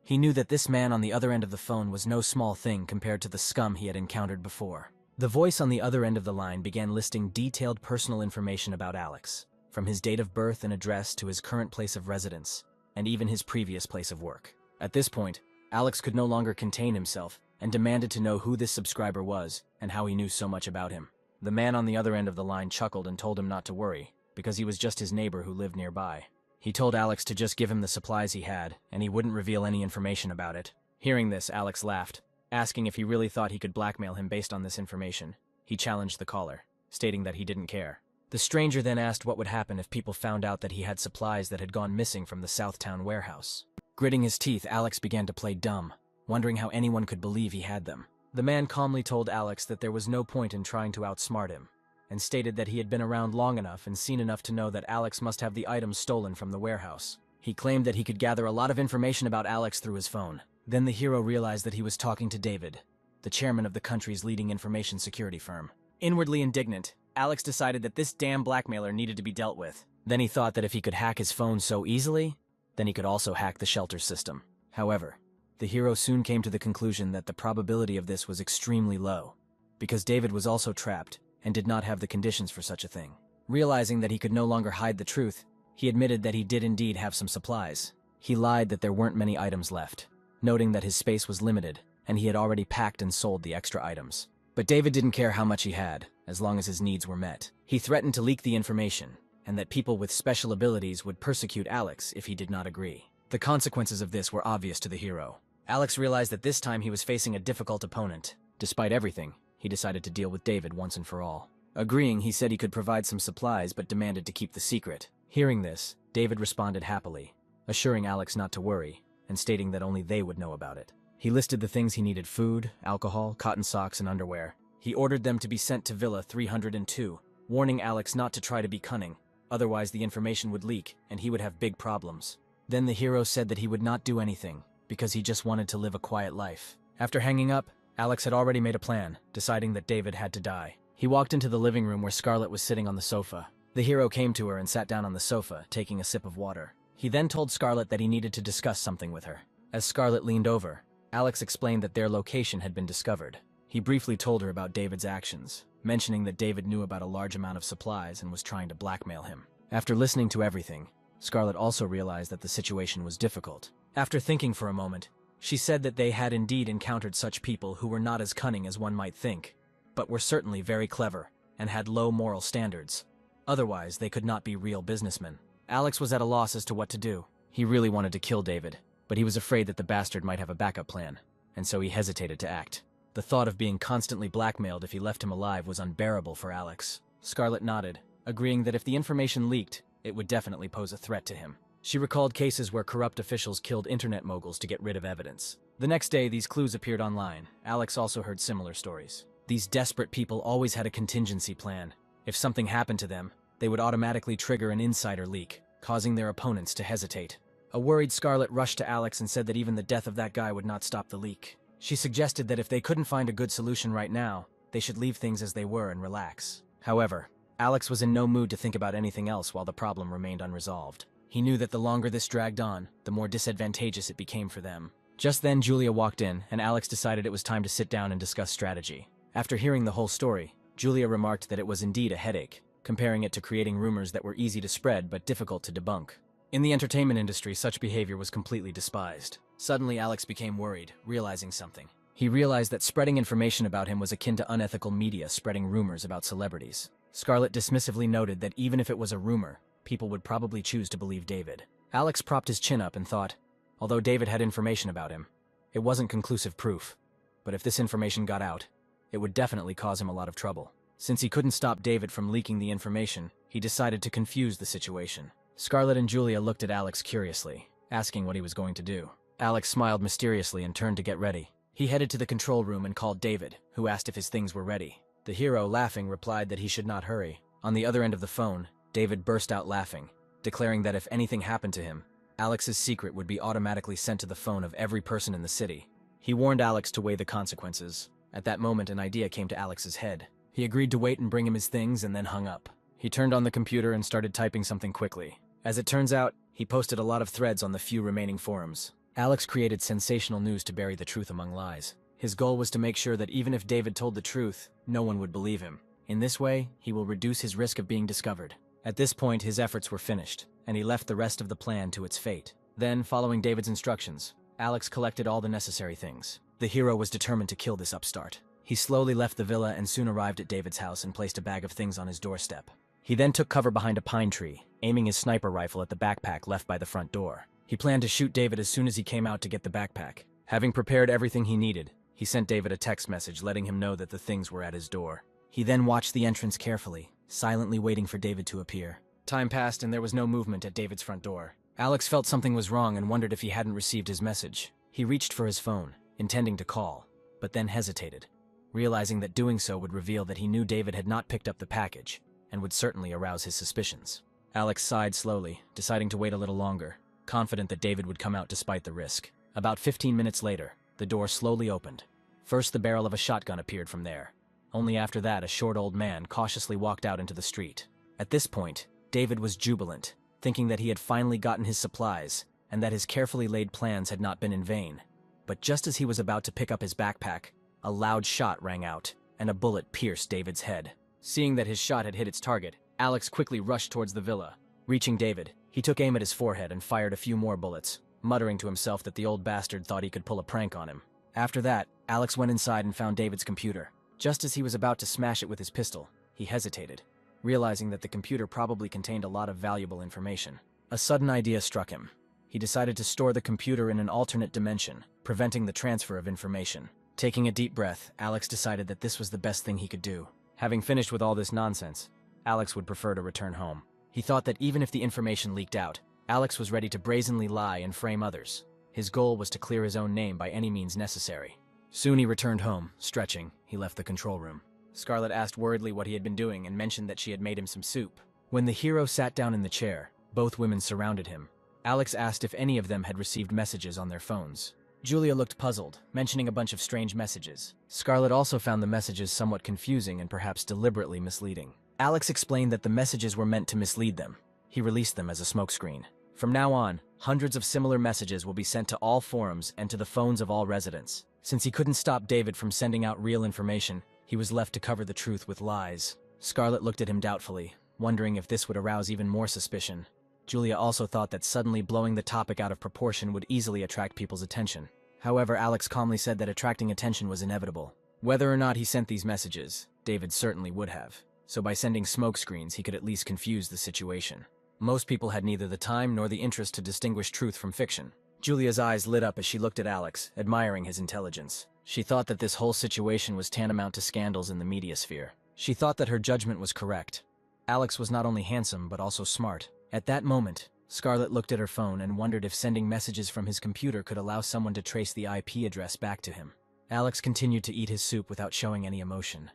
He knew that this man on the other end of the phone was no small thing compared to the scum he had encountered before. The voice on the other end of the line began listing detailed personal information about Alex, from his date of birth and address to his current place of residence, and even his previous place of work. At this point, Alex could no longer contain himself and demanded to know who this subscriber was and how he knew so much about him. The man on the other end of the line chuckled and told him not to worry, because he was just his neighbor who lived nearby. He told Alex to just give him the supplies he had, and he wouldn't reveal any information about it. Hearing this, Alex laughed, asking if he really thought he could blackmail him based on this information. He challenged the caller, stating that he didn't care. The stranger then asked what would happen if people found out that he had supplies that had gone missing from the Southtown warehouse. Gritting his teeth, Alex began to play dumb, wondering how anyone could believe he had them. The man calmly told Alex that there was no point in trying to outsmart him, and stated that he had been around long enough and seen enough to know that Alex must have the items stolen from the warehouse. He claimed that he could gather a lot of information about Alex through his phone. Then the hero realized that he was talking to David, the chairman of the country's leading information security firm. Inwardly indignant, Alex decided that this damn blackmailer needed to be dealt with. Then he thought that if he could hack his phone so easily, then he could also hack the shelter system. However, the hero soon came to the conclusion that the probability of this was extremely low, because David was also trapped and did not have the conditions for such a thing. Realizing that he could no longer hide the truth, he admitted that he did indeed have some supplies. He lied that there weren't many items left, noting that his space was limited, and he had already packed and sold the extra items. But David didn't care how much he had, as long as his needs were met. He threatened to leak the information, and that people with special abilities would persecute Alex if he did not agree. The consequences of this were obvious to the hero. Alex realized that this time he was facing a difficult opponent. Despite everything, he decided to deal with David once and for all. Agreeing, he said he could provide some supplies but demanded to keep the secret. Hearing this, David responded happily, assuring Alex not to worry, and stating that only they would know about it. He listed the things he needed: food, alcohol, cotton socks, and underwear. He ordered them to be sent to Villa 302, warning Alex not to try to be cunning, otherwise the information would leak and he would have big problems. Then the hero said that he would not do anything, because he just wanted to live a quiet life. After hanging up, Alex had already made a plan, deciding that David had to die. He walked into the living room where Scarlet was sitting on the sofa. The hero came to her and sat down on the sofa, taking a sip of water. He then told Scarlet that he needed to discuss something with her. As Scarlet leaned over, Alex explained that their location had been discovered. He briefly told her about David's actions, mentioning that David knew about a large amount of supplies and was trying to blackmail him. After listening to everything, Scarlet also realized that the situation was difficult. After thinking for a moment, she said that they had indeed encountered such people who were not as cunning as one might think, but were certainly very clever and had low moral standards. Otherwise, they could not be real businessmen. Alex was at a loss as to what to do. He really wanted to kill David, but he was afraid that the bastard might have a backup plan, and so he hesitated to act. The thought of being constantly blackmailed if he left him alive was unbearable for Alex. Scarlett nodded, agreeing that if the information leaked, it would definitely pose a threat to him. She recalled cases where corrupt officials killed internet moguls to get rid of evidence. The next day, these clues appeared online. Alex also heard similar stories. These desperate people always had a contingency plan. If something happened to them, they would automatically trigger an insider leak, causing their opponents to hesitate. A worried Scarlett rushed to Alex and said that even the death of that guy would not stop the leak. She suggested that if they couldn't find a good solution right now, they should leave things as they were and relax. However, Alex was in no mood to think about anything else while the problem remained unresolved. He knew that the longer this dragged on, the more disadvantageous it became for them. Just then, Julia walked in, and Alex decided it was time to sit down and discuss strategy. After hearing the whole story, Julia remarked that it was indeed a headache, comparing it to creating rumors that were easy to spread but difficult to debunk. In the entertainment industry, such behavior was completely despised. Suddenly, Alex became worried, realizing something. He realized that spreading information about him was akin to unethical media spreading rumors about celebrities. Scarlett dismissively noted that even if it was a rumor, people would probably choose to believe David. Alex propped his chin up and thought, although David had information about him, it wasn't conclusive proof. But if this information got out, it would definitely cause him a lot of trouble. Since he couldn't stop David from leaking the information, he decided to confuse the situation. Scarlett and Julia looked at Alex curiously, asking what he was going to do. Alex smiled mysteriously and turned to get ready. He headed to the control room and called David, who asked if his things were ready. The hero, laughing, replied that he should not hurry. On the other end of the phone, David burst out laughing, declaring that if anything happened to him, Alex's secret would be automatically sent to the phone of every person in the city. He warned Alex to weigh the consequences. At that moment, an idea came to Alex's head. He agreed to wait and bring him his things and then hung up. He turned on the computer and started typing something quickly. As it turns out, he posted a lot of threads on the few remaining forums. Alex created sensational news to bury the truth among lies. His goal was to make sure that even if David told the truth, no one would believe him. In this way, he will reduce his risk of being discovered. At this point, his efforts were finished, and he left the rest of the plan to its fate. Then, following David's instructions, Alex collected all the necessary things. The hero was determined to kill this upstart. He slowly left the villa and soon arrived at David's house and placed a bag of things on his doorstep. He then took cover behind a pine tree, aiming his sniper rifle at the backpack left by the front door. He planned to shoot David as soon as he came out to get the backpack. Having prepared everything he needed, he sent David a text message letting him know that the things were at his door. He then watched the entrance carefully, silently waiting for David to appear. Time passed and there was no movement at David's front door. Alex felt something was wrong and wondered if he hadn't received his message. He reached for his phone, intending to call, but then hesitated, realizing that doing so would reveal that he knew David had not picked up the package, and would certainly arouse his suspicions. Alex sighed slowly, deciding to wait a little longer, confident that David would come out despite the risk. About 15 minutes later, the door slowly opened. First, the barrel of a shotgun appeared from there. Only after that, a short old man cautiously walked out into the street. At this point, David was jubilant, thinking that he had finally gotten his supplies, and that his carefully laid plans had not been in vain. But just as he was about to pick up his backpack, a loud shot rang out, and a bullet pierced David's head. Seeing that his shot had hit its target, Alex quickly rushed towards the villa. Reaching David, he took aim at his forehead and fired a few more bullets, muttering to himself that the old bastard thought he could pull a prank on him. After that, Alex went inside and found David's computer. Just as he was about to smash it with his pistol, he hesitated, realizing that the computer probably contained a lot of valuable information. A sudden idea struck him. He decided to store the computer in an alternate dimension, preventing the transfer of information. Taking a deep breath, Alex decided that this was the best thing he could do. Having finished with all this nonsense, Alex would prefer to return home. He thought that even if the information leaked out, Alex was ready to brazenly lie and frame others. His goal was to clear his own name by any means necessary. Soon he returned home. Stretching, he left the control room. Scarlett asked worriedly what he had been doing and mentioned that she had made him some soup. When the hero sat down in the chair, both women surrounded him. Alex asked if any of them had received messages on their phones. Julia looked puzzled, mentioning a bunch of strange messages. Scarlett also found the messages somewhat confusing and perhaps deliberately misleading. Alex explained that the messages were meant to mislead them. He released them as a smokescreen. From now on, hundreds of similar messages will be sent to all forums and to the phones of all residents. Since he couldn't stop David from sending out real information, he was left to cover the truth with lies. Scarlett looked at him doubtfully, wondering if this would arouse even more suspicion. Julia also thought that suddenly blowing the topic out of proportion would easily attract people's attention. However, Alex calmly said that attracting attention was inevitable. Whether or not he sent these messages, David certainly would have. So by sending smokescreens, he could at least confuse the situation. Most people had neither the time nor the interest to distinguish truth from fiction. Julia's eyes lit up as she looked at Alex, admiring his intelligence. She thought that this whole situation was tantamount to scandals in the media sphere. She thought that her judgment was correct. Alex was not only handsome, but also smart. At that moment, Scarlett looked at her phone and wondered if sending messages from his computer could allow someone to trace the IP address back to him. Alex continued to eat his soup without showing any emotion.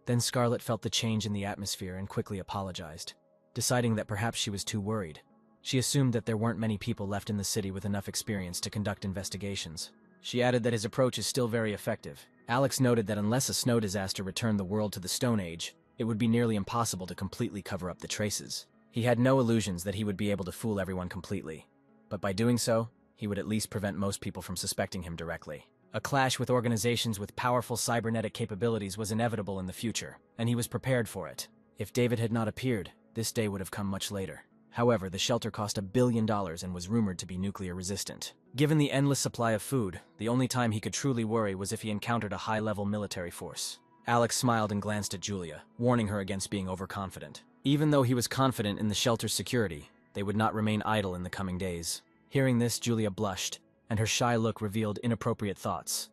Then Scarlett felt the change in the atmosphere and quickly apologized, deciding that perhaps she was too worried. She assumed that there weren't many people left in the city with enough experience to conduct investigations. She added that his approach is still very effective. Alex noted that unless a snow disaster returned the world to the Stone Age, it would be nearly impossible to completely cover up the traces. He had no illusions that he would be able to fool everyone completely, but by doing so, he would at least prevent most people from suspecting him directly. A clash with organizations with powerful cybernetic capabilities was inevitable in the future, and he was prepared for it. If David had not appeared, this day would have come much later. However, the shelter cost $1 billion and was rumored to be nuclear resistant. Given the endless supply of food, the only time he could truly worry was if he encountered a high-level military force. Alex smiled and glanced at Julia, warning her against being overconfident. Even though he was confident in the shelter's security, they would not remain idle in the coming days. Hearing this, Julia blushed, and her shy look revealed inappropriate thoughts.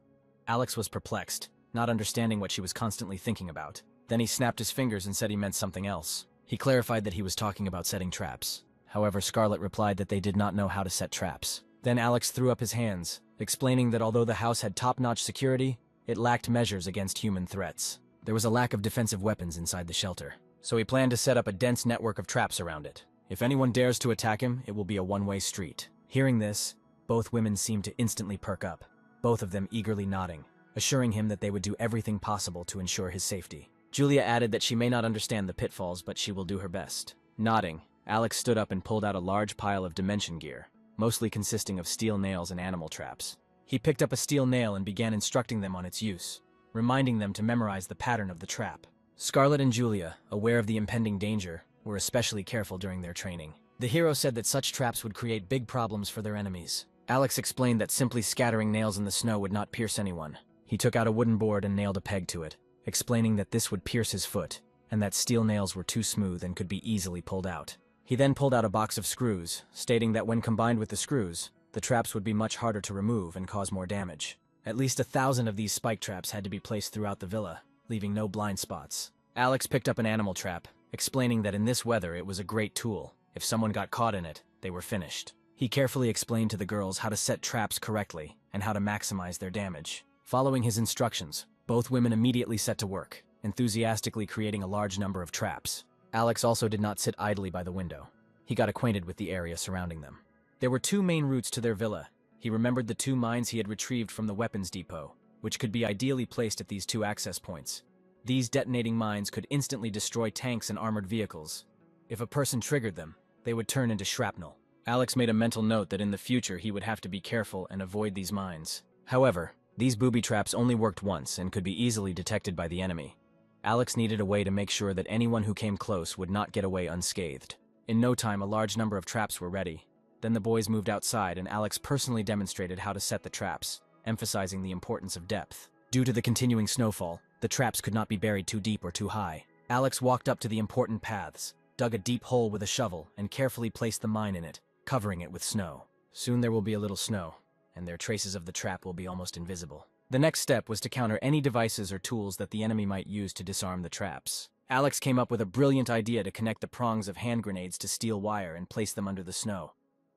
Alex was perplexed, not understanding what she was constantly thinking about. Then he snapped his fingers and said he meant something else. He clarified that he was talking about setting traps. However, Scarlett replied that they did not know how to set traps. Then Alex threw up his hands, explaining that although the house had top-notch security, it lacked measures against human threats. There was a lack of defensive weapons inside the shelter, so he planned to set up a dense network of traps around it. If anyone dares to attack him, it will be a one-way street. Hearing this, both women seemed to instantly perk up, both of them eagerly nodding, assuring him that they would do everything possible to ensure his safety. Julia added that she may not understand the pitfalls, but she will do her best. Nodding, Alex stood up and pulled out a large pile of dimension gear, mostly consisting of steel nails and animal traps. He picked up a steel nail and began instructing them on its use, reminding them to memorize the pattern of the trap. Scarlett and Julia, aware of the impending danger, were especially careful during their training. The hero said that such traps would create big problems for their enemies. Alex explained that simply scattering nails in the snow would not pierce anyone. He took out a wooden board and nailed a peg to it, explaining that this would pierce his foot, and that steel nails were too smooth and could be easily pulled out. He then pulled out a box of screws, stating that when combined with the screws, the traps would be much harder to remove and cause more damage. At least 1,000 of these spike traps had to be placed throughout the villa, leaving no blind spots. Alex picked up an animal trap, explaining that in this weather it was a great tool. If someone got caught in it, they were finished. He carefully explained to the girls how to set traps correctly and how to maximize their damage. Following his instructions, both women immediately set to work, enthusiastically creating a large number of traps. Alex also did not sit idly by the window. He got acquainted with the area surrounding them. There were 2 main routes to their villa. He remembered the 2 mines he had retrieved from the weapons depot, which could be ideally placed at these 2 access points. These detonating mines could instantly destroy tanks and armored vehicles. If a person triggered them, they would turn into shrapnel. Alex made a mental note that in the future he would have to be careful and avoid these mines. However, these booby traps only worked once and could be easily detected by the enemy. Alex needed a way to make sure that anyone who came close would not get away unscathed. In no time, a large number of traps were ready. Then the boys moved outside and Alex personally demonstrated how to set the traps, emphasizing the importance of depth. Due to the continuing snowfall, the traps could not be buried too deep or too high. Alex walked up to the important paths, dug a deep hole with a shovel, and carefully placed the mine in it, covering it with snow. Soon there will be a little snow, and their traces of the trap will be almost invisible. The next step was to counter any devices or tools that the enemy might use to disarm the traps. Alex came up with a brilliant idea to connect the prongs of hand grenades to steel wire and place them under the snow.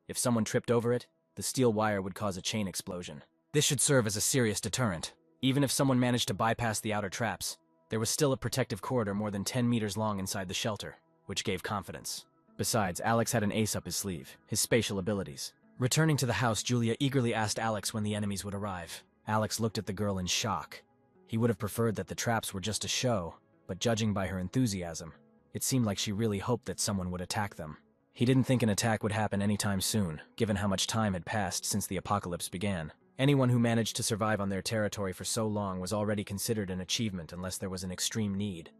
If someone tripped over it, the steel wire would cause a chain explosion. This should serve as a serious deterrent. Even if someone managed to bypass the outer traps, there was still a protective corridor more than 10 meters long inside the shelter, which gave confidence. Besides, Alex had an ace up his sleeve, his spatial abilities. Returning to the house, Julia eagerly asked Alex when the enemies would arrive. Alex looked at the girl in shock. He would have preferred that the traps were just a show, but judging by her enthusiasm, it seemed like she really hoped that someone would attack them. He didn't think an attack would happen anytime soon, given how much time had passed since the apocalypse began. Anyone who managed to survive on their territory for so long was already considered an achievement unless there was an extreme need.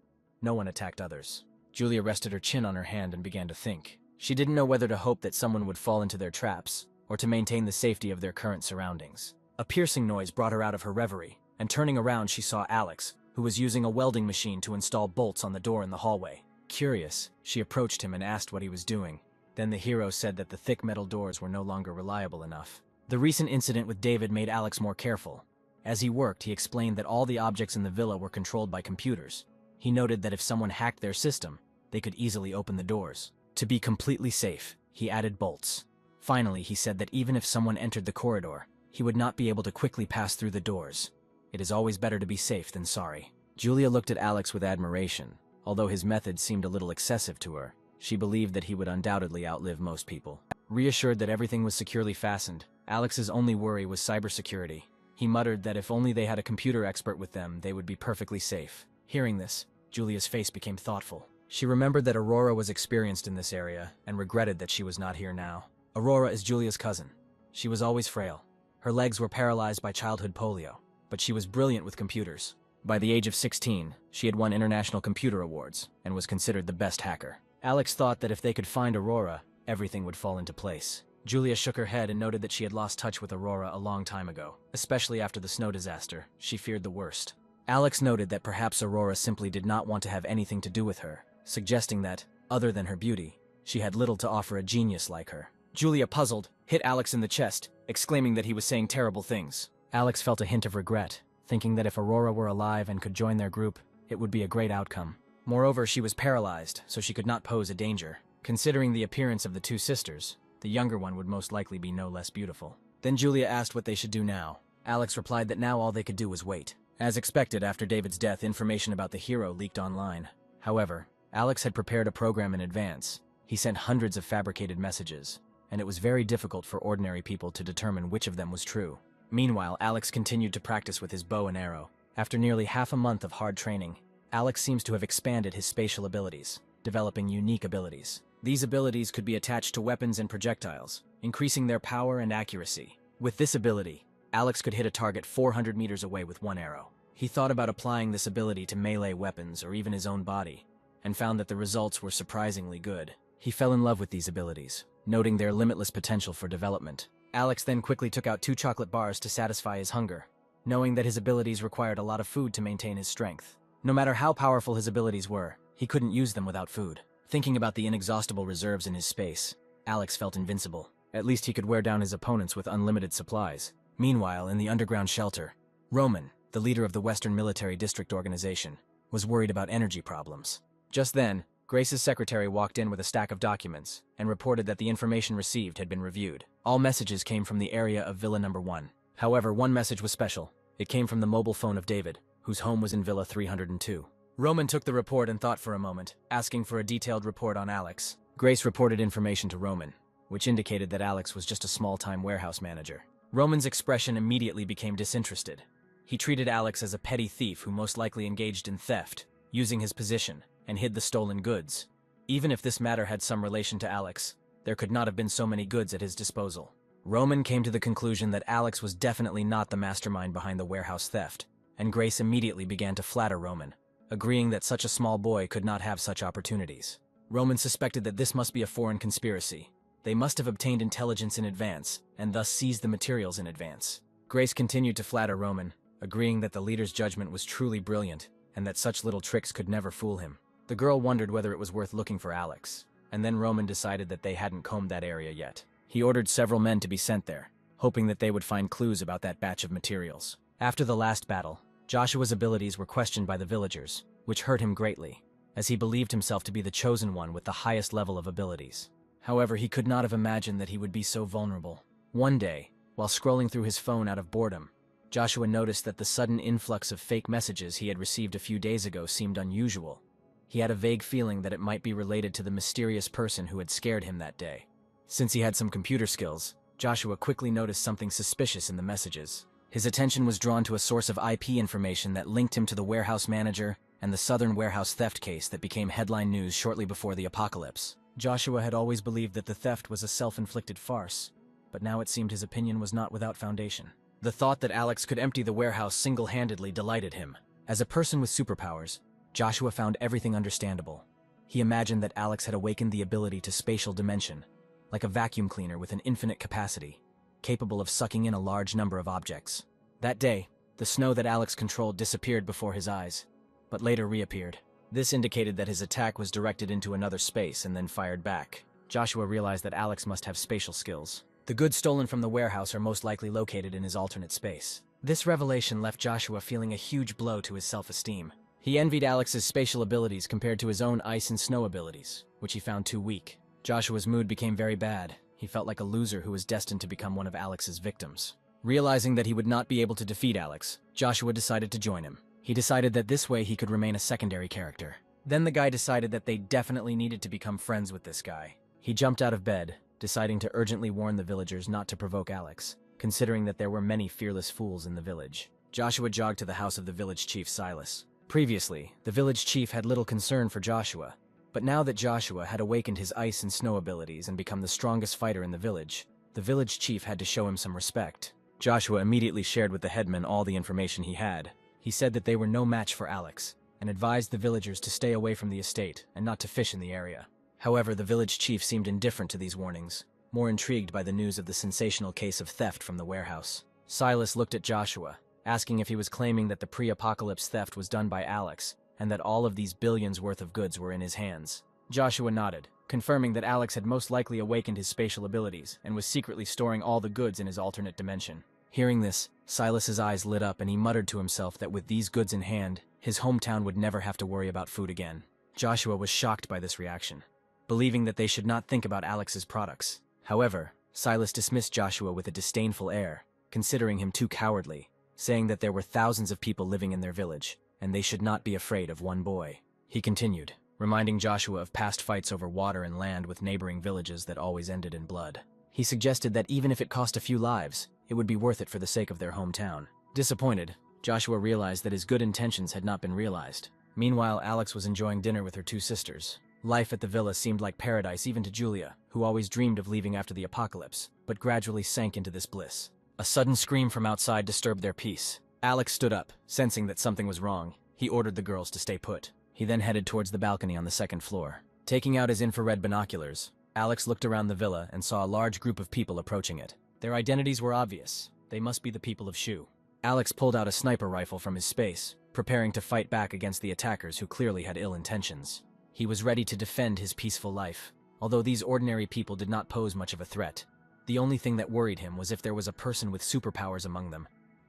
No one attacked others. Julia rested her chin on her hand and began to think. She didn't know whether to hope that someone would fall into their traps, or to maintain the safety of their current surroundings. A piercing noise brought her out of her reverie, and turning around she saw Alex, who was using a welding machine to install bolts on the door in the hallway. Curious, she approached him and asked what he was doing. Then the hero said that the thick metal doors were no longer reliable enough. The recent incident with David made Alex more careful. As he worked, he explained that all the objects in the villa were controlled by computers. He noted that if someone hacked their system, they could easily open the doors. To be completely safe, he added bolts. Finally, he said that even if someone entered the corridor, he would not be able to quickly pass through the doors. It is always better to be safe than sorry. Julia looked at Alex with admiration. Although his methods seemed a little excessive to her, she believed that he would undoubtedly outlive most people. Reassured that everything was securely fastened, Alex's only worry was cybersecurity. He muttered that if only they had a computer expert with them, they would be perfectly safe. Hearing this, Julia's face became thoughtful. She remembered that Aurora was experienced in this area and regretted that she was not here now. Aurora is Julia's cousin. She was always frail. Her legs were paralyzed by childhood polio, but she was brilliant with computers. By the age of 16, she had won international computer awards and was considered the best hacker. Alex thought that if they could find Aurora, everything would fall into place. Julia shook her head and noted that she had lost touch with Aurora a long time ago. Especially after the snow disaster, she feared the worst. Alex noted that perhaps Aurora simply did not want to have anything to do with her, suggesting that, other than her beauty, she had little to offer a genius like her. Julia, puzzled, hit Alex in the chest, exclaiming that he was saying terrible things. Alex felt a hint of regret, thinking that if Aurora were alive and could join their group, it would be a great outcome. Moreover, she was paralyzed, so she could not pose a danger. Considering the appearance of the two sisters, the younger one would most likely be no less beautiful. Then Julia asked what they should do now. Alex replied that now all they could do was wait. As expected, after David's death, information about the hero leaked online. However, Alex had prepared a program in advance. He sent hundreds of fabricated messages, and it was very difficult for ordinary people to determine which of them was true. Meanwhile, Alex continued to practice with his bow and arrow. After nearly half a month of hard training, Alex seems to have expanded his spatial abilities, developing unique abilities. These abilities could be attached to weapons and projectiles, increasing their power and accuracy. With this ability, Alex could hit a target 400 meters away with one arrow. He thought about applying this ability to melee weapons or even his own body, and found that the results were surprisingly good. He fell in love with these abilities, noting their limitless potential for development. Alex then quickly took out 2 chocolate bars to satisfy his hunger, knowing that his abilities required a lot of food to maintain his strength. No matter how powerful his abilities were, he couldn't use them without food. Thinking about the inexhaustible reserves in his space, Alex felt invincible. At least he could wear down his opponents with unlimited supplies. Meanwhile, in the underground shelter, Roman, the leader of the Western Military District Organization, was worried about energy problems. Just then, Grace's secretary walked in with a stack of documents and reported that the information received had been reviewed. All messages came from the area of Villa Number 1. However, one message was special. It came from the mobile phone of David, whose home was in Villa 302. Roman took the report and thought for a moment, asking for a detailed report on Alex. Grace reported information to Roman, which indicated that Alex was just a small-time warehouse manager. Roman's expression immediately became disinterested. He treated Alex as a petty thief who most likely engaged in theft, using his position, and hid the stolen goods. Even if this matter had some relation to Alex, there could not have been so many goods at his disposal. Roman came to the conclusion that Alex was definitely not the mastermind behind the warehouse theft, and Grace immediately began to flatter Roman, agreeing that such a small boy could not have such opportunities. Roman suspected that this must be a foreign conspiracy. They must have obtained intelligence in advance, and thus seized the materials in advance. Grace continued to flatter Roman, agreeing that the leader's judgment was truly brilliant, and that such little tricks could never fool him. The girl wondered whether it was worth looking for Alex, and then Roman decided that they hadn't combed that area yet. He ordered several men to be sent there, hoping that they would find clues about that batch of materials. After the last battle, Joshua's abilities were questioned by the villagers, which hurt him greatly, as he believed himself to be the chosen one with the highest level of abilities. However, he could not have imagined that he would be so vulnerable. One day, while scrolling through his phone out of boredom, Joshua noticed that the sudden influx of fake messages he had received a few days ago seemed unusual. He had a vague feeling that it might be related to the mysterious person who had scared him that day. Since he had some computer skills, Joshua quickly noticed something suspicious in the messages. His attention was drawn to a source of IP information that linked him to the warehouse manager and the Southern warehouse theft case that became headline news shortly before the apocalypse. Joshua had always believed that the theft was a self-inflicted farce, but now it seemed his opinion was not without foundation. The thought that Alex could empty the warehouse single-handedly delighted him. As a person with superpowers, Joshua found everything understandable. He imagined that Alex had awakened the ability to spatial dimension, like a vacuum cleaner with an infinite capacity, capable of sucking in a large number of objects. That day, the snow that Alex controlled disappeared before his eyes, but later reappeared. This indicated that his attack was directed into another space and then fired back. Joshua realized that Alex must have spatial skills. The goods stolen from the warehouse are most likely located in his alternate space. This revelation left Joshua feeling a huge blow to his self-esteem. He envied Alex's spatial abilities compared to his own ice and snow abilities, which he found too weak. Joshua's mood became very bad. He felt like a loser who was destined to become one of Alex's victims. Realizing that he would not be able to defeat Alex, Joshua decided to join him. He decided that this way he could remain a secondary character. Then the guy decided that they definitely needed to become friends with this guy. He jumped out of bed, deciding to urgently warn the villagers not to provoke Alex, considering that there were many fearless fools in the village. Joshua jogged to the house of the village chief Silas. Previously, the village chief had little concern for Joshua, but now that Joshua had awakened his ice and snow abilities and become the strongest fighter in the village chief had to show him some respect. Joshua immediately shared with the headman all the information he had. He said that they were no match for Alex, and advised the villagers to stay away from the estate and not to fish in the area. However, the village chief seemed indifferent to these warnings, more intrigued by the news of the sensational case of theft from the warehouse. Silas looked at Joshua, asking if he was claiming that the pre-apocalypse theft was done by Alex, and that all of these billions worth of goods were in his hands. Joshua nodded, confirming that Alex had most likely awakened his spatial abilities and was secretly storing all the goods in his alternate dimension. Hearing this, Silas's eyes lit up and he muttered to himself that with these goods in hand, his hometown would never have to worry about food again. Joshua was shocked by this reaction, believing that they should not think about Alex's products. However, Silas dismissed Joshua with a disdainful air, considering him too cowardly, saying that there were thousands of people living in their village, and they should not be afraid of one boy. He continued, reminding Joshua of past fights over water and land with neighboring villages that always ended in blood. He suggested that even if it cost a few lives, it would be worth it for the sake of their hometown. Disappointed, Joshua realized that his good intentions had not been realized. Meanwhile, Alex was enjoying dinner with her two sisters. Life at the villa seemed like paradise even to Julia, who always dreamed of leaving after the apocalypse, but gradually sank into this bliss. A sudden scream from outside disturbed their peace. Alex stood up, sensing that something was wrong. He ordered the girls to stay put. He then headed towards the balcony on the second floor. Taking out his infrared binoculars, Alex looked around the villa and saw a large group of people approaching it. Their identities were obvious. They must be the people of Shu. Alex pulled out a sniper rifle from his space, preparing to fight back against the attackers who clearly had ill intentions. He was ready to defend his peaceful life. Although these ordinary people did not pose much of a threat, the only thing that worried him was if there was a person with superpowers among them,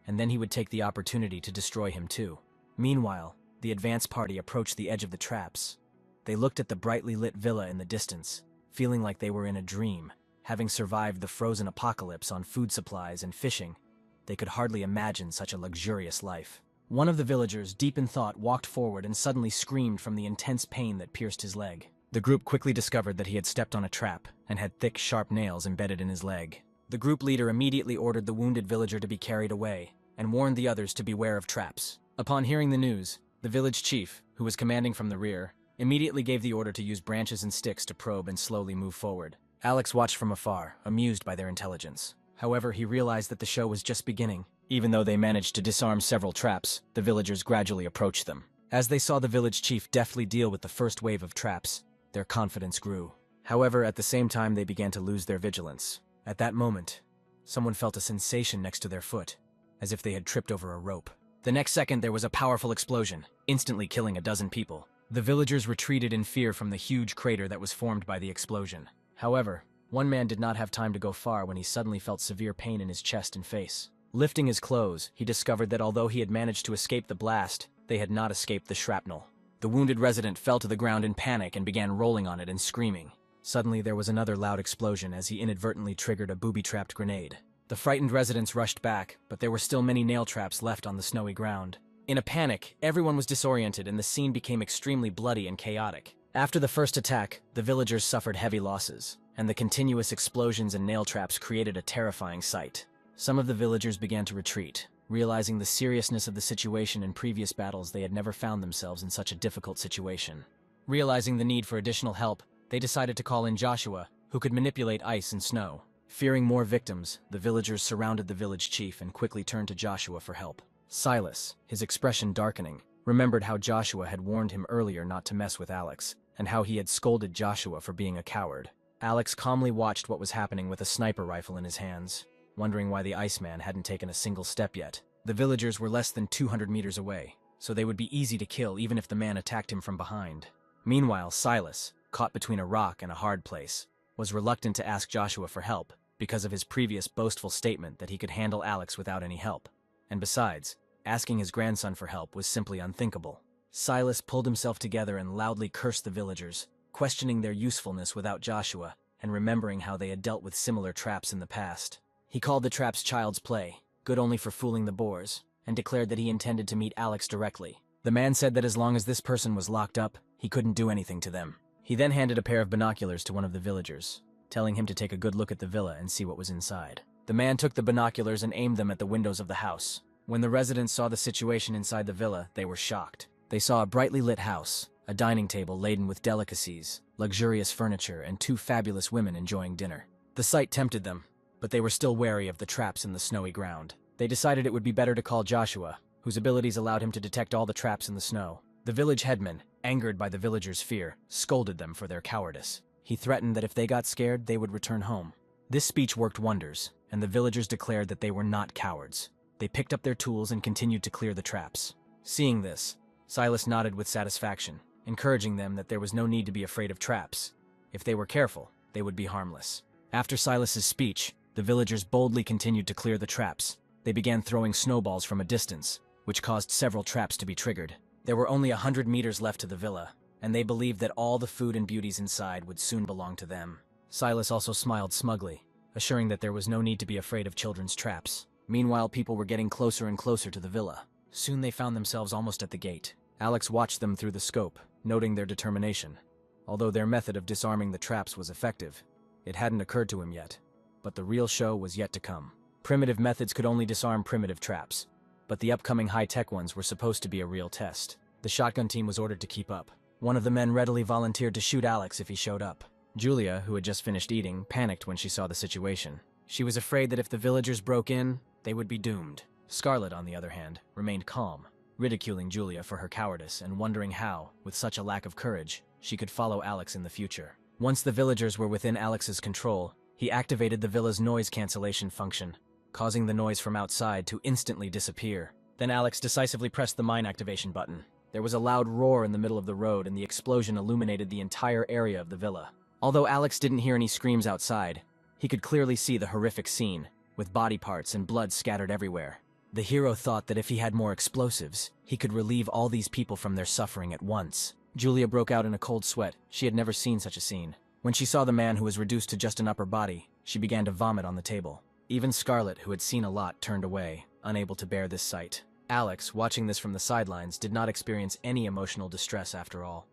and then he would take the opportunity to destroy him too. Meanwhile, the advance party approached the edge of the traps. They looked at the brightly lit villa in the distance, feeling like they were in a dream. Having survived the frozen apocalypse on food supplies and fishing, they could hardly imagine such a luxurious life. One of the villagers, deep in thought, walked forward and suddenly screamed from the intense pain that pierced his leg. The group quickly discovered that he had stepped on a trap and had thick, sharp nails embedded in his leg. The group leader immediately ordered the wounded villager to be carried away and warned the others to beware of traps. Upon hearing the news, the village chief, who was commanding from the rear, immediately gave the order to use branches and sticks to probe and slowly move forward. Alex watched from afar, amused by their intelligence. However, he realized that the show was just beginning. Even though they managed to disarm several traps, the villagers gradually approached them. As they saw the village chief deftly deal with the first wave of traps, their confidence grew. However, at the same time, they began to lose their vigilance. At that moment, someone felt a sensation next to their foot, as if they had tripped over a rope. The next second, there was a powerful explosion, instantly killing a dozen people. The villagers retreated in fear from the huge crater that was formed by the explosion. However, one man did not have time to go far when he suddenly felt severe pain in his chest and face. Lifting his clothes, he discovered that although he had managed to escape the blast, they had not escaped the shrapnel. The wounded resident fell to the ground in panic and began rolling on it and screaming. Suddenly, there was another loud explosion as he inadvertently triggered a booby-trapped grenade. The frightened residents rushed back, but there were still many nail traps left on the snowy ground. In a panic, everyone was disoriented and the scene became extremely bloody and chaotic. After the first attack, the villagers suffered heavy losses, and the continuous explosions and nail traps created a terrifying sight. Some of the villagers began to retreat. Realizing the seriousness of the situation in previous battles, they had never found themselves in such a difficult situation. Realizing the need for additional help, they decided to call in Joshua, who could manipulate ice and snow. Fearing more victims, the villagers surrounded the village chief and quickly turned to Joshua for help. Silas, his expression darkening, remembered how Joshua had warned him earlier not to mess with Alex, and how he had scolded Joshua for being a coward. Alex calmly watched what was happening with a sniper rifle in his hands, wondering why the Iceman hadn't taken a single step yet. The villagers were less than 200 meters away, so they would be easy to kill even if the man attacked him from behind. Meanwhile, Silas, caught between a rock and a hard place, was reluctant to ask Joshua for help, because of his previous boastful statement that he could handle Alex without any help. And besides, asking his grandson for help was simply unthinkable. Silas pulled himself together and loudly cursed the villagers, questioning their usefulness without Joshua, and remembering how they had dealt with similar traps in the past. He called the traps child's play, good only for fooling the boars, and declared that he intended to meet Alex directly. The man said that as long as this person was locked up, he couldn't do anything to them. He then handed a pair of binoculars to one of the villagers, telling him to take a good look at the villa and see what was inside. The man took the binoculars and aimed them at the windows of the house. When the residents saw the situation inside the villa, they were shocked. They saw a brightly lit house, a dining table laden with delicacies, luxurious furniture, and two fabulous women enjoying dinner. The sight tempted them, but they were still wary of the traps in the snowy ground. They decided it would be better to call Joshua, whose abilities allowed him to detect all the traps in the snow. The village headman, angered by the villagers' fear, scolded them for their cowardice. He threatened that if they got scared, they would return home. This speech worked wonders, and the villagers declared that they were not cowards. They picked up their tools and continued to clear the traps. Seeing this, Silas nodded with satisfaction, encouraging them that there was no need to be afraid of traps. If they were careful, they would be harmless. After Silas's speech, the villagers boldly continued to clear the traps. They began throwing snowballs from a distance, which caused several traps to be triggered. There were only 100 meters left to the villa, and they believed that all the food and beauties inside would soon belong to them. Silas also smiled smugly, assuring that there was no need to be afraid of children's traps. Meanwhile, people were getting closer and closer to the villa. Soon they found themselves almost at the gate. Alex watched them through the scope, noting their determination. Although their method of disarming the traps was effective, it hadn't occurred to him yet. But the real show was yet to come. Primitive methods could only disarm primitive traps, but the upcoming high-tech ones were supposed to be a real test. The shotgun team was ordered to keep up. One of the men readily volunteered to shoot Alex if he showed up. Julia, who had just finished eating, panicked when she saw the situation. She was afraid that if the villagers broke in, they would be doomed. Scarlet, on the other hand, remained calm, ridiculing Julia for her cowardice and wondering how, with such a lack of courage, she could follow Alex in the future. Once the villagers were within Alex's control, he activated the villa's noise cancellation function, causing the noise from outside to instantly disappear. Then Alex decisively pressed the mine activation button. There was a loud roar in the middle of the road, and the explosion illuminated the entire area of the villa. Although Alex didn't hear any screams outside, he could clearly see the horrific scene, with body parts and blood scattered everywhere. The hero thought that if he had more explosives, he could relieve all these people from their suffering at once. Julia broke out in a cold sweat. She had never seen such a scene. When she saw the man who was reduced to just an upper body, she began to vomit on the table. Even Scarlet, who had seen a lot, turned away, unable to bear this sight. Alex, watching this from the sidelines, did not experience any emotional distress after all.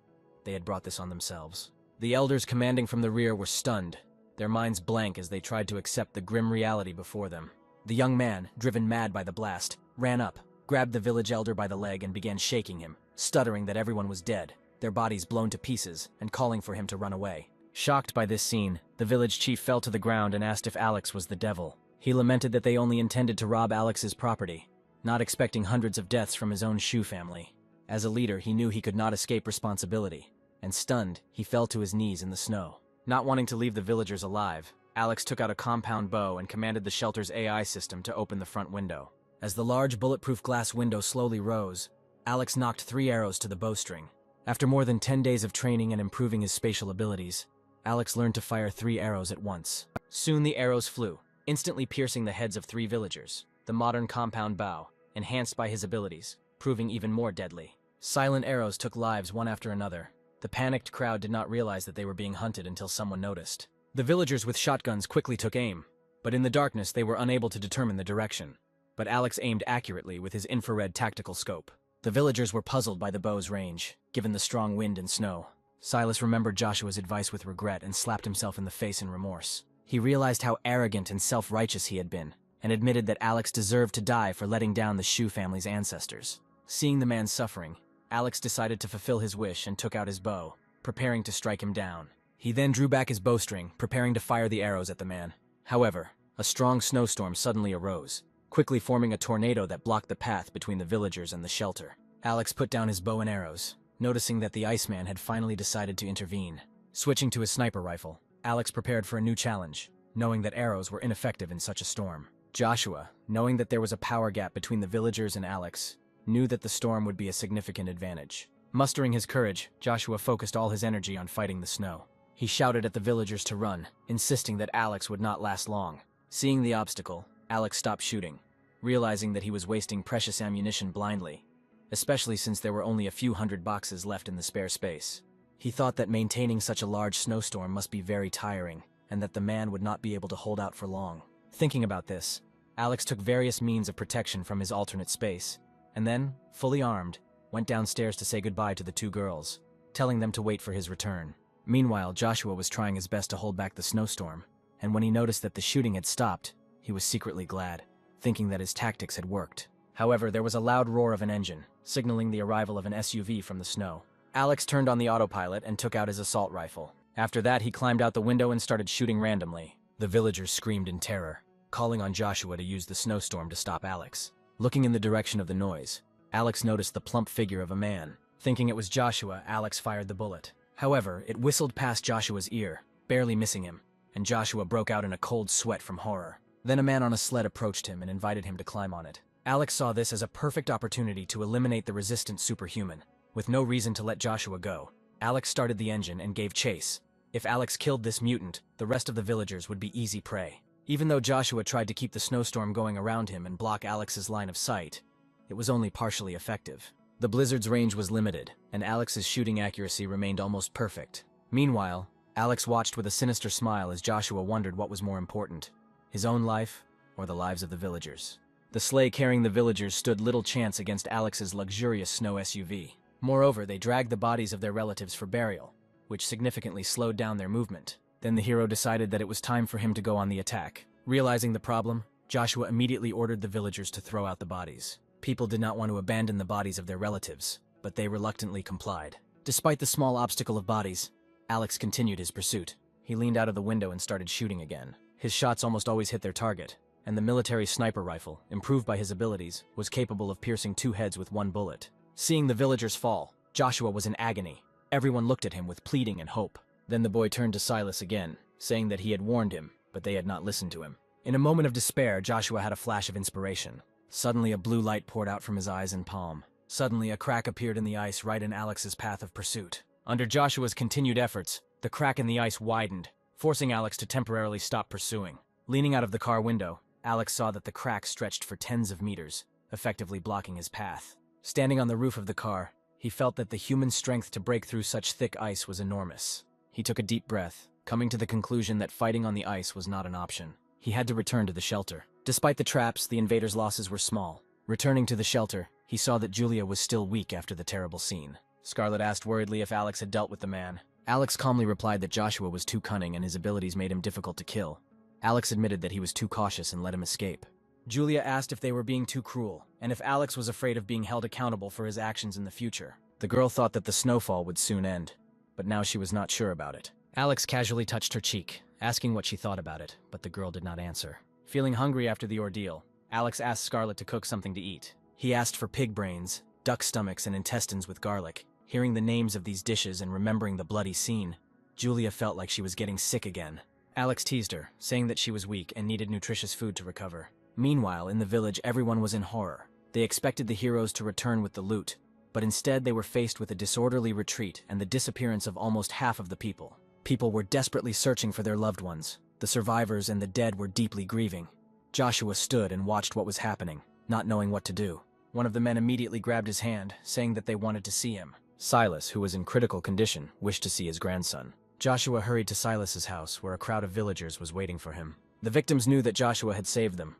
They had brought this on themselves. The elders commanding from the rear were stunned, their minds blank as they tried to accept the grim reality before them. The young man, driven mad by the blast, ran up, grabbed the village elder by the leg and began shaking him, stuttering that everyone was dead, their bodies blown to pieces, and calling for him to run away. Shocked by this scene, the village chief fell to the ground and asked if Alex was the devil. He lamented that they only intended to rob Alex's property, not expecting hundreds of deaths from his own Shu family. As a leader, he knew he could not escape responsibility, and stunned, he fell to his knees in the snow. Not wanting to leave the villagers alive, Alex took out a compound bow and commanded the shelter's AI system to open the front window. As the large bulletproof glass window slowly rose, Alex knocked 3 arrows to the bowstring. After more than 10 days of training and improving his spatial abilities, Alex learned to fire 3 arrows at once. Soon the arrows flew, instantly piercing the heads of 3 villagers. The modern compound bow, enhanced by his abilities, proving even more deadly. Silent arrows took lives one after another. The panicked crowd did not realize that they were being hunted until someone noticed. The villagers with shotguns quickly took aim, but in the darkness they were unable to determine the direction. But Alex aimed accurately with his infrared tactical scope. The villagers were puzzled by the bow's range, given the strong wind and snow. Silas remembered Joshua's advice with regret and slapped himself in the face in remorse. He realized how arrogant and self-righteous he had been, and admitted that Alex deserved to die for letting down the Shu family's ancestors. Seeing the man suffering, Alex decided to fulfill his wish and took out his bow, preparing to strike him down. He then drew back his bowstring, preparing to fire the arrows at the man. However, a strong snowstorm suddenly arose, quickly forming a tornado that blocked the path between the villagers and the shelter. Alex put down his bow and arrows, noticing that the Iceman had finally decided to intervene. Switching to his sniper rifle, Alex prepared for a new challenge, knowing that arrows were ineffective in such a storm. Joshua, knowing that there was a power gap between the villagers and Alex, knew that the storm would be a significant advantage. Mustering his courage, Joshua focused all his energy on fighting the snow. He shouted at the villagers to run, insisting that Alex would not last long. Seeing the obstacle, Alex stopped shooting, realizing that he was wasting precious ammunition blindly, especially since there were only a few hundred boxes left in the spare space. He thought that maintaining such a large snowstorm must be very tiring, and that the man would not be able to hold out for long. Thinking about this, Alex took various means of protection from his alternate space, and then, fully armed, went downstairs to say goodbye to the two girls, telling them to wait for his return. Meanwhile, Joshua was trying his best to hold back the snowstorm, and when he noticed that the shooting had stopped, he was secretly glad, thinking that his tactics had worked. However, there was a loud roar of an engine, signaling the arrival of an SUV from the snow. Alex turned on the autopilot and took out his assault rifle. After that, he climbed out the window and started shooting randomly. The villagers screamed in terror, calling on Joshua to use the snowstorm to stop Alex. Looking in the direction of the noise, Alex noticed the plump figure of a man. Thinking it was Joshua, Alex fired the bullet. However, it whistled past Joshua's ear, barely missing him, and Joshua broke out in a cold sweat from horror. Then a man on a sled approached him and invited him to climb on it. Alex saw this as a perfect opportunity to eliminate the resistant superhuman. With no reason to let Joshua go, Alex started the engine and gave chase. If Alex killed this mutant, the rest of the villagers would be easy prey. Even though Joshua tried to keep the snowstorm going around him and block Alex's line of sight, it was only partially effective. The blizzard's range was limited, and Alex's shooting accuracy remained almost perfect. Meanwhile, Alex watched with a sinister smile as Joshua wondered what was more important, his own life or the lives of the villagers. The sleigh carrying the villagers stood little chance against Alex's luxurious snow SUV. Moreover, they dragged the bodies of their relatives for burial, which significantly slowed down their movement. Then the hero decided that it was time for him to go on the attack. Realizing the problem, Joshua immediately ordered the villagers to throw out the bodies. People did not want to abandon the bodies of their relatives, but they reluctantly complied. Despite the small obstacle of bodies, Alex continued his pursuit. He leaned out of the window and started shooting again. His shots almost always hit their target, and the military sniper rifle, improved by his abilities, was capable of piercing 2 heads with 1 bullet. Seeing the villagers fall, Joshua was in agony. Everyone looked at him with pleading and hope. Then the boy turned to Silas again, saying that he had warned him, but they had not listened to him. In a moment of despair, Joshua had a flash of inspiration. Suddenly a blue light poured out from his eyes and palm. Suddenly a crack appeared in the ice right in Alex's path of pursuit. Under Joshua's continued efforts, the crack in the ice widened, forcing Alex to temporarily stop pursuing. Leaning out of the car window, Alex saw that the crack stretched for tens of meters, effectively blocking his path. Standing on the roof of the car, he felt that the human strength to break through such thick ice was enormous. He took a deep breath, coming to the conclusion that fighting on the ice was not an option. He had to return to the shelter. Despite the traps, the invaders' losses were small. Returning to the shelter, he saw that Julia was still weak after the terrible scene. Scarlett asked worriedly if Alex had dealt with the man. Alex calmly replied that Joshua was too cunning and his abilities made him difficult to kill. Alex admitted that he was too cautious and let him escape. Julia asked if they were being too cruel, and if Alex was afraid of being held accountable for his actions in the future. The girl thought that the snowfall would soon end, but now she was not sure about it. Alex casually touched her cheek, asking what she thought about it, but the girl did not answer. Feeling hungry after the ordeal, Alex asked Scarlett to cook something to eat. He asked for pig brains, duck stomachs, and intestines with garlic. Hearing the names of these dishes and remembering the bloody scene, Julia felt like she was getting sick again. Alex teased her, saying that she was weak and needed nutritious food to recover. Meanwhile, in the village, everyone was in horror. They expected the heroes to return with the loot, but instead they were faced with a disorderly retreat and the disappearance of almost half of the people. People were desperately searching for their loved ones. The survivors and the dead were deeply grieving. Joshua stood and watched what was happening, not knowing what to do. One of the men immediately grabbed his hand, saying that they wanted to see him. Silas, who was in critical condition, wished to see his grandson. Joshua hurried to Silas's house, where a crowd of villagers was waiting for him. The victims knew that Joshua had saved them,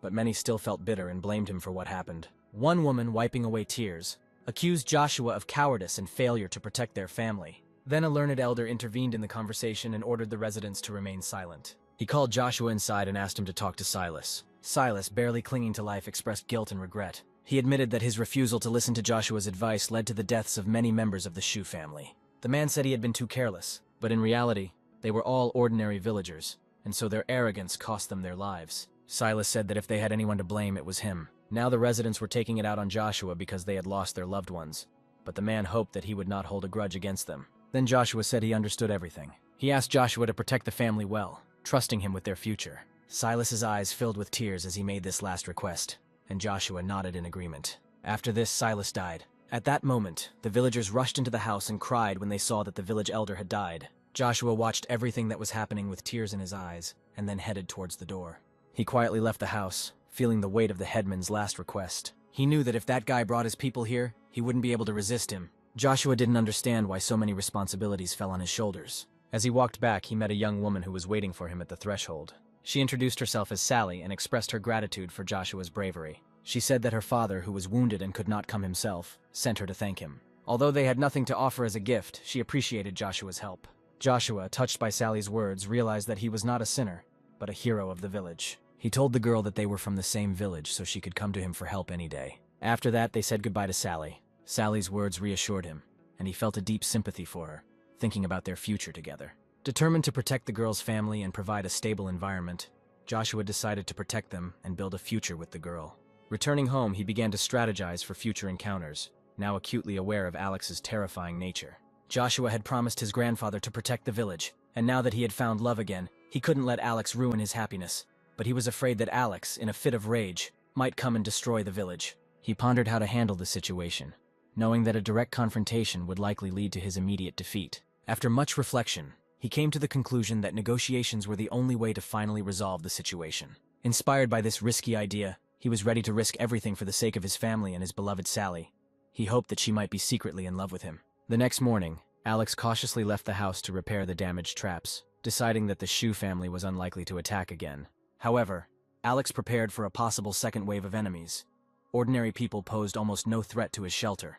but many still felt bitter and blamed him for what happened. One woman, wiping away tears, accused Joshua of cowardice and failure to protect their family. Then a learned elder intervened in the conversation and ordered the residents to remain silent. He called Joshua inside and asked him to talk to Silas. Silas, barely clinging to life, expressed guilt and regret. He admitted that his refusal to listen to Joshua's advice led to the deaths of many members of the Shu family. The man said he had been too careless, but in reality, they were all ordinary villagers, and so their arrogance cost them their lives. Silas said that if they had anyone to blame, it was him. Now the residents were taking it out on Joshua because they had lost their loved ones, but the man hoped that he would not hold a grudge against them. Then Joshua said he understood everything. He asked Joshua to protect the family well, trusting him with their future. Silas's eyes filled with tears as he made this last request, and Joshua nodded in agreement. After this, Silas died. At that moment, the villagers rushed into the house and cried when they saw that the village elder had died. Joshua watched everything that was happening with tears in his eyes, and then headed towards the door. He quietly left the house, feeling the weight of the headman's last request. He knew that if that guy brought his people here, he wouldn't be able to resist him. Joshua didn't understand why so many responsibilities fell on his shoulders. As he walked back, he met a young woman who was waiting for him at the threshold. She introduced herself as Sally and expressed her gratitude for Joshua's bravery. She said that her father, who was wounded and could not come himself, sent her to thank him. Although they had nothing to offer as a gift, she appreciated Joshua's help. Joshua, touched by Sally's words, realized that he was not a sinner, but a hero of the village. He told the girl that they were from the same village so she could come to him for help any day. After that, they said goodbye to Sally. Sally's words reassured him, and he felt a deep sympathy for her, thinking about their future together. Determined to protect the girl's family and provide a stable environment, Joshua decided to protect them and build a future with the girl. Returning home, he began to strategize for future encounters, now acutely aware of Alex's terrifying nature. Joshua had promised his grandfather to protect the village, and now that he had found love again, he couldn't let Alex ruin his happiness. But he was afraid that Alex, in a fit of rage, might come and destroy the village. He pondered how to handle the situation, knowing that a direct confrontation would likely lead to his immediate defeat. After much reflection, he came to the conclusion that negotiations were the only way to finally resolve the situation. Inspired by this risky idea, he was ready to risk everything for the sake of his family and his beloved Sally. He hoped that she might be secretly in love with him. The next morning, Alex cautiously left the house to repair the damaged traps, deciding that the Shu family was unlikely to attack again. However, Alex prepared for a possible second wave of enemies. Ordinary people posed almost no threat to his shelter,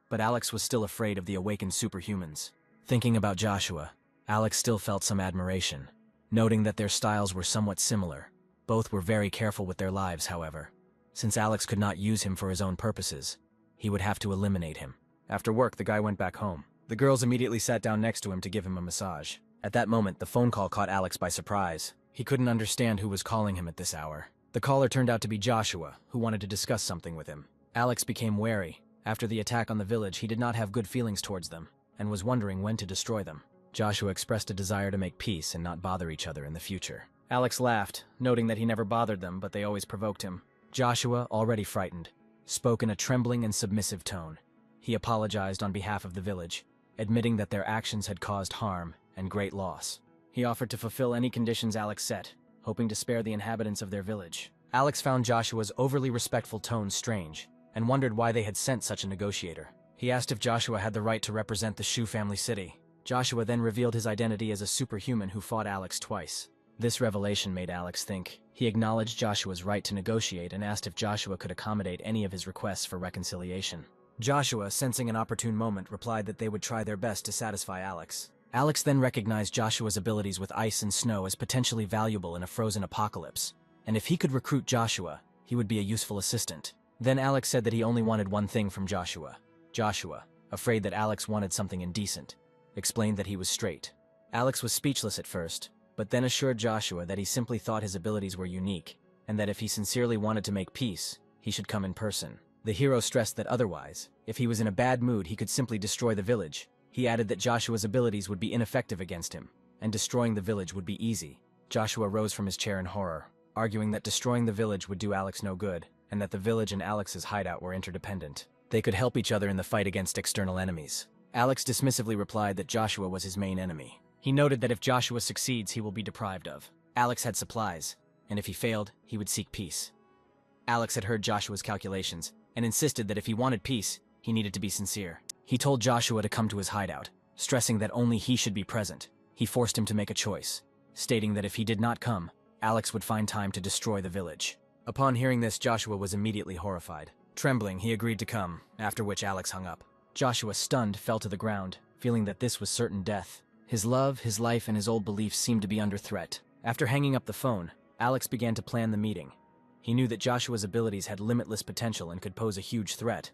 but Alex was still afraid of the awakened superhumans. Thinking about Joshua, Alex still felt some admiration, noting that their styles were somewhat similar. Both were very careful with their lives, however. Since Alex could not use him for his own purposes, he would have to eliminate him. After work, the guy went back home. The girls immediately sat down next to him to give him a massage. At that moment, the phone call caught Alex by surprise. He couldn't understand who was calling him at this hour. The caller turned out to be Joshua, who wanted to discuss something with him. Alex became wary. After the attack on the village, he did not have good feelings towards them, and was wondering when to destroy them. Joshua expressed a desire to make peace and not bother each other in the future. Alex laughed, noting that he never bothered them, but they always provoked him. Joshua, already frightened, spoke in a trembling and submissive tone. He apologized on behalf of the village, admitting that their actions had caused harm and great loss. He offered to fulfill any conditions Alex set, hoping to spare the inhabitants of their village. Alex found Joshua's overly respectful tone strange, and wondered why they had sent such a negotiator. He asked if Joshua had the right to represent the Shu family city. Joshua then revealed his identity as a superhuman who fought Alex twice. This revelation made Alex think. He acknowledged Joshua's right to negotiate and asked if Joshua could accommodate any of his requests for reconciliation. Joshua, sensing an opportune moment, replied that they would try their best to satisfy Alex. Alex then recognized Joshua's abilities with ice and snow as potentially valuable in a frozen apocalypse, and if he could recruit Joshua, he would be a useful assistant. Then Alex said that he only wanted one thing from Joshua. Joshua, afraid that Alex wanted something indecent, explained that he was straight. Alex was speechless at first, but then assured Joshua that he simply thought his abilities were unique, and that if he sincerely wanted to make peace, he should come in person. The hero stressed that otherwise, if he was in a bad mood, he could simply destroy the village. He added that Joshua's abilities would be ineffective against him, and destroying the village would be easy. Joshua rose from his chair in horror, arguing that destroying the village would do Alex no good, and that the village and Alex's hideout were interdependent. They could help each other in the fight against external enemies. Alex dismissively replied that Joshua was his main enemy. He noted that if Joshua succeeds, he will be deprived of. Alex had supplies, and if he failed, he would seek peace. Alex had heard Joshua's calculations, and insisted that if he wanted peace, he needed to be sincere. He told Joshua to come to his hideout, stressing that only he should be present. He forced him to make a choice, stating that if he did not come, Alex would find time to destroy the village. Upon hearing this, Joshua was immediately horrified. Trembling, he agreed to come, after which Alex hung up. Joshua, stunned, fell to the ground, feeling that this was certain death. His love, his life, and his old beliefs seemed to be under threat. After hanging up the phone, Alex began to plan the meeting. He knew that Joshua's abilities had limitless potential and could pose a huge threat,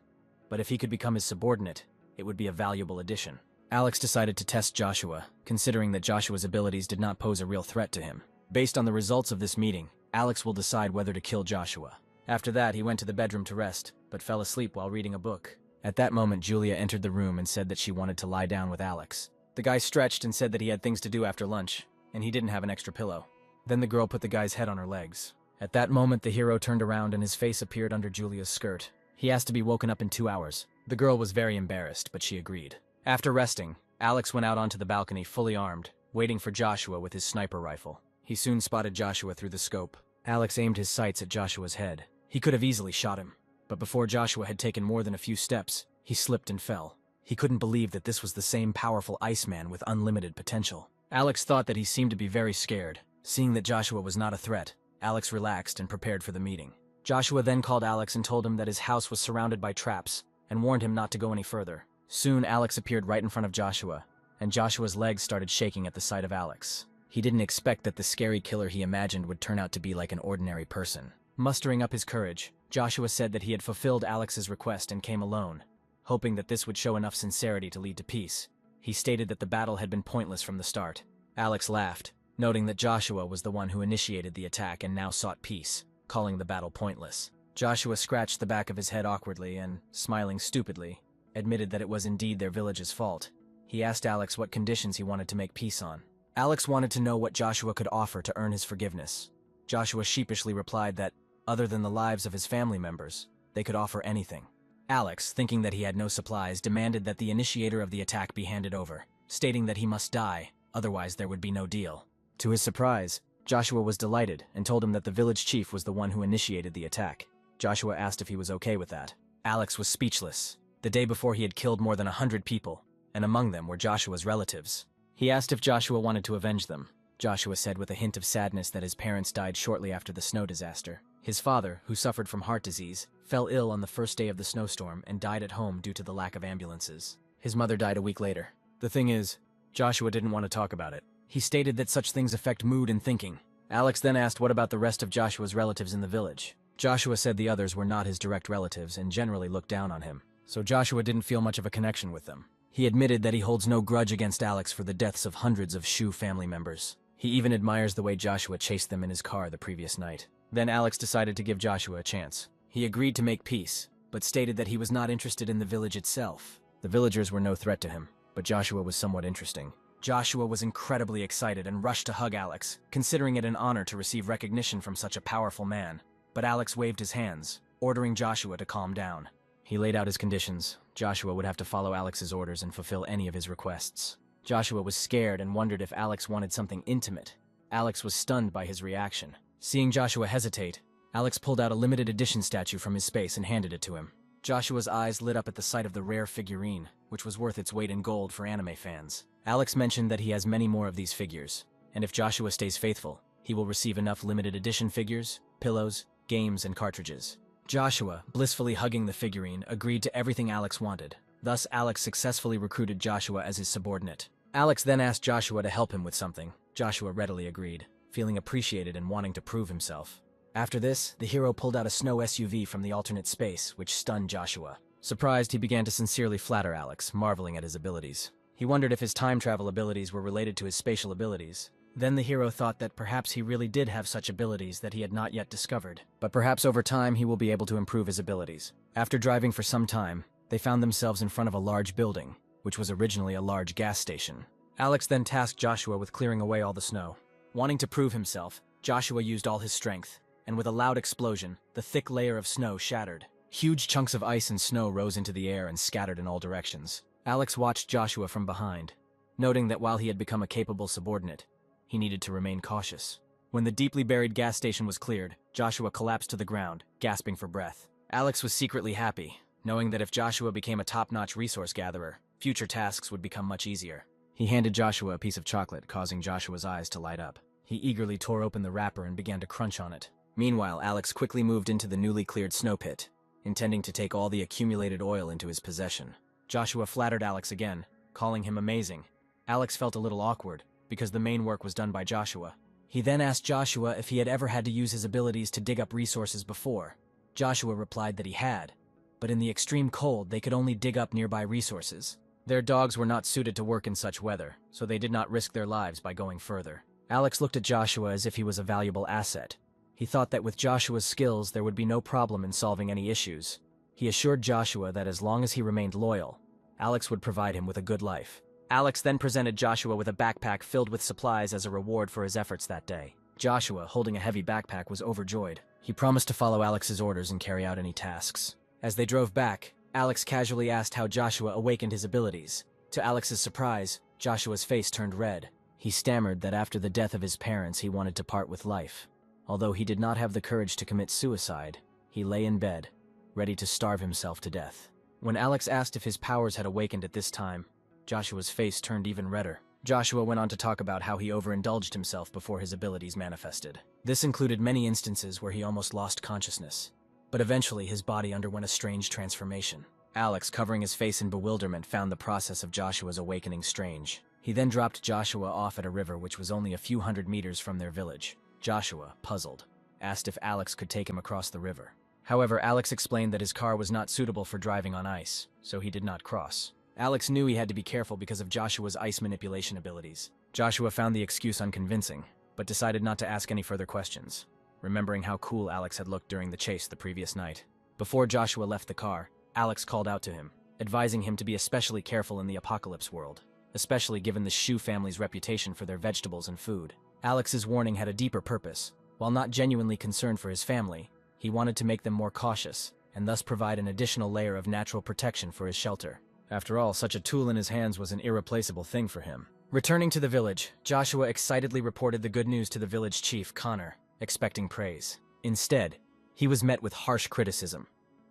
but if he could become his subordinate, it would be a valuable addition. Alex decided to test Joshua, considering that Joshua's abilities did not pose a real threat to him. Based on the results of this meeting, Alex will decide whether to kill Joshua. After that, he went to the bedroom to rest, but fell asleep while reading a book. At that moment, Julia entered the room and said that she wanted to lie down with Alex. The guy stretched and said that he had things to do after lunch, and he didn't have an extra pillow. Then the girl put the guy's head on her legs. At that moment, the hero turned around and his face appeared under Julia's skirt. He asked to be woken up in 2 hours. The girl was very embarrassed, but she agreed. After resting, Alex went out onto the balcony fully armed, waiting for Joshua with his sniper rifle. He soon spotted Joshua through the scope. Alex aimed his sights at Joshua's head. He could have easily shot him, but before Joshua had taken more than a few steps, he slipped and fell. He couldn't believe that this was the same powerful Iceman with unlimited potential. Alex thought that he seemed to be very scared. Seeing that Joshua was not a threat, Alex relaxed and prepared for the meeting. Joshua then called Alex and told him that his house was surrounded by traps and warned him not to go any further. Soon, Alex appeared right in front of Joshua, and Joshua's legs started shaking at the sight of Alex. He didn't expect that the scary killer he imagined would turn out to be like an ordinary person. Mustering up his courage, Joshua said that he had fulfilled Alex's request and came alone, hoping that this would show enough sincerity to lead to peace. He stated that the battle had been pointless from the start. Alex laughed, noting that Joshua was the one who initiated the attack and now sought peace, calling the battle pointless. Joshua scratched the back of his head awkwardly and, smiling stupidly, admitted that it was indeed their village's fault. He asked Alex what conditions he wanted to make peace on. Alex wanted to know what Joshua could offer to earn his forgiveness. Joshua sheepishly replied that, other than the lives of his family members, they could offer anything. Alex, thinking that he had no supplies, demanded that the initiator of the attack be handed over, stating that he must die, otherwise there would be no deal. To his surprise, Joshua was delighted and told him that the village chief was the one who initiated the attack. Joshua asked if he was okay with that. Alex was speechless. The day before he had killed more than 100 people, and among them were Joshua's relatives. He asked if Joshua wanted to avenge them. Joshua said with a hint of sadness that his parents died shortly after the snow disaster. His father, who suffered from heart disease, fell ill on the first day of the snowstorm and died at home due to the lack of ambulances. His mother died a week later. The thing is, Joshua didn't want to talk about it. He stated that such things affect mood and thinking. Alex then asked what about the rest of Joshua's relatives in the village. Joshua said the others were not his direct relatives and generally looked down on him, so Joshua didn't feel much of a connection with them. He admitted that he holds no grudge against Alex for the deaths of hundreds of Shu family members. He even admires the way Joshua chased them in his car the previous night. Then Alex decided to give Joshua a chance. He agreed to make peace, but stated that he was not interested in the village itself. The villagers were no threat to him, but Joshua was somewhat interesting. Joshua was incredibly excited and rushed to hug Alex, considering it an honor to receive recognition from such a powerful man. But Alex waved his hands, ordering Joshua to calm down. He laid out his conditions. Joshua would have to follow Alex's orders and fulfill any of his requests. Joshua was scared and wondered if Alex wanted something intimate. Alex was stunned by his reaction. Seeing Joshua hesitate, Alex pulled out a limited edition statue from his space and handed it to him. Joshua's eyes lit up at the sight of the rare figurine, which was worth its weight in gold for anime fans. Alex mentioned that he has many more of these figures, and if Joshua stays faithful, he will receive enough limited edition figures, pillows, games, and cartridges. Joshua, blissfully hugging the figurine, agreed to everything Alex wanted. Thus, Alex successfully recruited Joshua as his subordinate. Alex then asked Joshua to help him with something. Joshua readily agreed, feeling appreciated and wanting to prove himself. After this, the hero pulled out a snow SUV from the alternate space, which stunned Joshua. Surprised, he began to sincerely flatter Alex, marveling at his abilities. He wondered if his time travel abilities were related to his spatial abilities. Then the hero thought that perhaps he really did have such abilities that he had not yet discovered. But perhaps over time he will be able to improve his abilities. After driving for some time, they found themselves in front of a large building, which was originally a large gas station. Alex then tasked Joshua with clearing away all the snow. Wanting to prove himself, Joshua used all his strength, and with a loud explosion, the thick layer of snow shattered. Huge chunks of ice and snow rose into the air and scattered in all directions. Alex watched Joshua from behind, noting that while he had become a capable subordinate, he needed to remain cautious. When the deeply buried gas station was cleared, Joshua collapsed to the ground, gasping for breath. Alex was secretly happy, knowing that if Joshua became a top-notch resource gatherer, future tasks would become much easier. He handed Joshua a piece of chocolate, causing Joshua's eyes to light up. He eagerly tore open the wrapper and began to crunch on it. Meanwhile, Alex quickly moved into the newly cleared snow pit, intending to take all the accumulated oil into his possession. Joshua flattered Alex again, calling him amazing. Alex felt a little awkward, because the main work was done by Joshua. He then asked Joshua if he had ever had to use his abilities to dig up resources before. Joshua replied that he had, but in the extreme cold they could only dig up nearby resources. Their dogs were not suited to work in such weather, so they did not risk their lives by going further. Alex looked at Joshua as if he was a valuable asset. He thought that with Joshua's skills there would be no problem in solving any issues. He assured Joshua that as long as he remained loyal, Alex would provide him with a good life. Alex then presented Joshua with a backpack filled with supplies as a reward for his efforts that day. Joshua, holding a heavy backpack, was overjoyed. He promised to follow Alex's orders and carry out any tasks. As they drove back, Alex casually asked how Joshua awakened his abilities. To Alex's surprise, Joshua's face turned red. He stammered that after the death of his parents he wanted to part with life. Although he did not have the courage to commit suicide, he lay in bed, ready to starve himself to death. When Alex asked if his powers had awakened at this time, Joshua's face turned even redder. Joshua went on to talk about how he overindulged himself before his abilities manifested. This included many instances where he almost lost consciousness. But eventually his body underwent a strange transformation. Alex, covering his face in bewilderment, found the process of Joshua's awakening strange. He then dropped Joshua off at a river which was only a few hundred meters from their village. Joshua, puzzled, asked if Alex could take him across the river. However, Alex explained that his car was not suitable for driving on ice, so he did not cross. Alex knew he had to be careful because of Joshua's ice manipulation abilities. Joshua found the excuse unconvincing, but decided not to ask any further questions, remembering how cool Alex had looked during the chase the previous night. Before Joshua left the car, Alex called out to him, advising him to be especially careful in the apocalypse world, especially given the Shu family's reputation for their vegetables and food. Alex's warning had a deeper purpose. While not genuinely concerned for his family, he wanted to make them more cautious, and thus provide an additional layer of natural protection for his shelter. After all, such a tool in his hands was an irreplaceable thing for him. Returning to the village, Joshua excitedly reported the good news to the village chief, Connor, expecting praise. Instead, he was met with harsh criticism,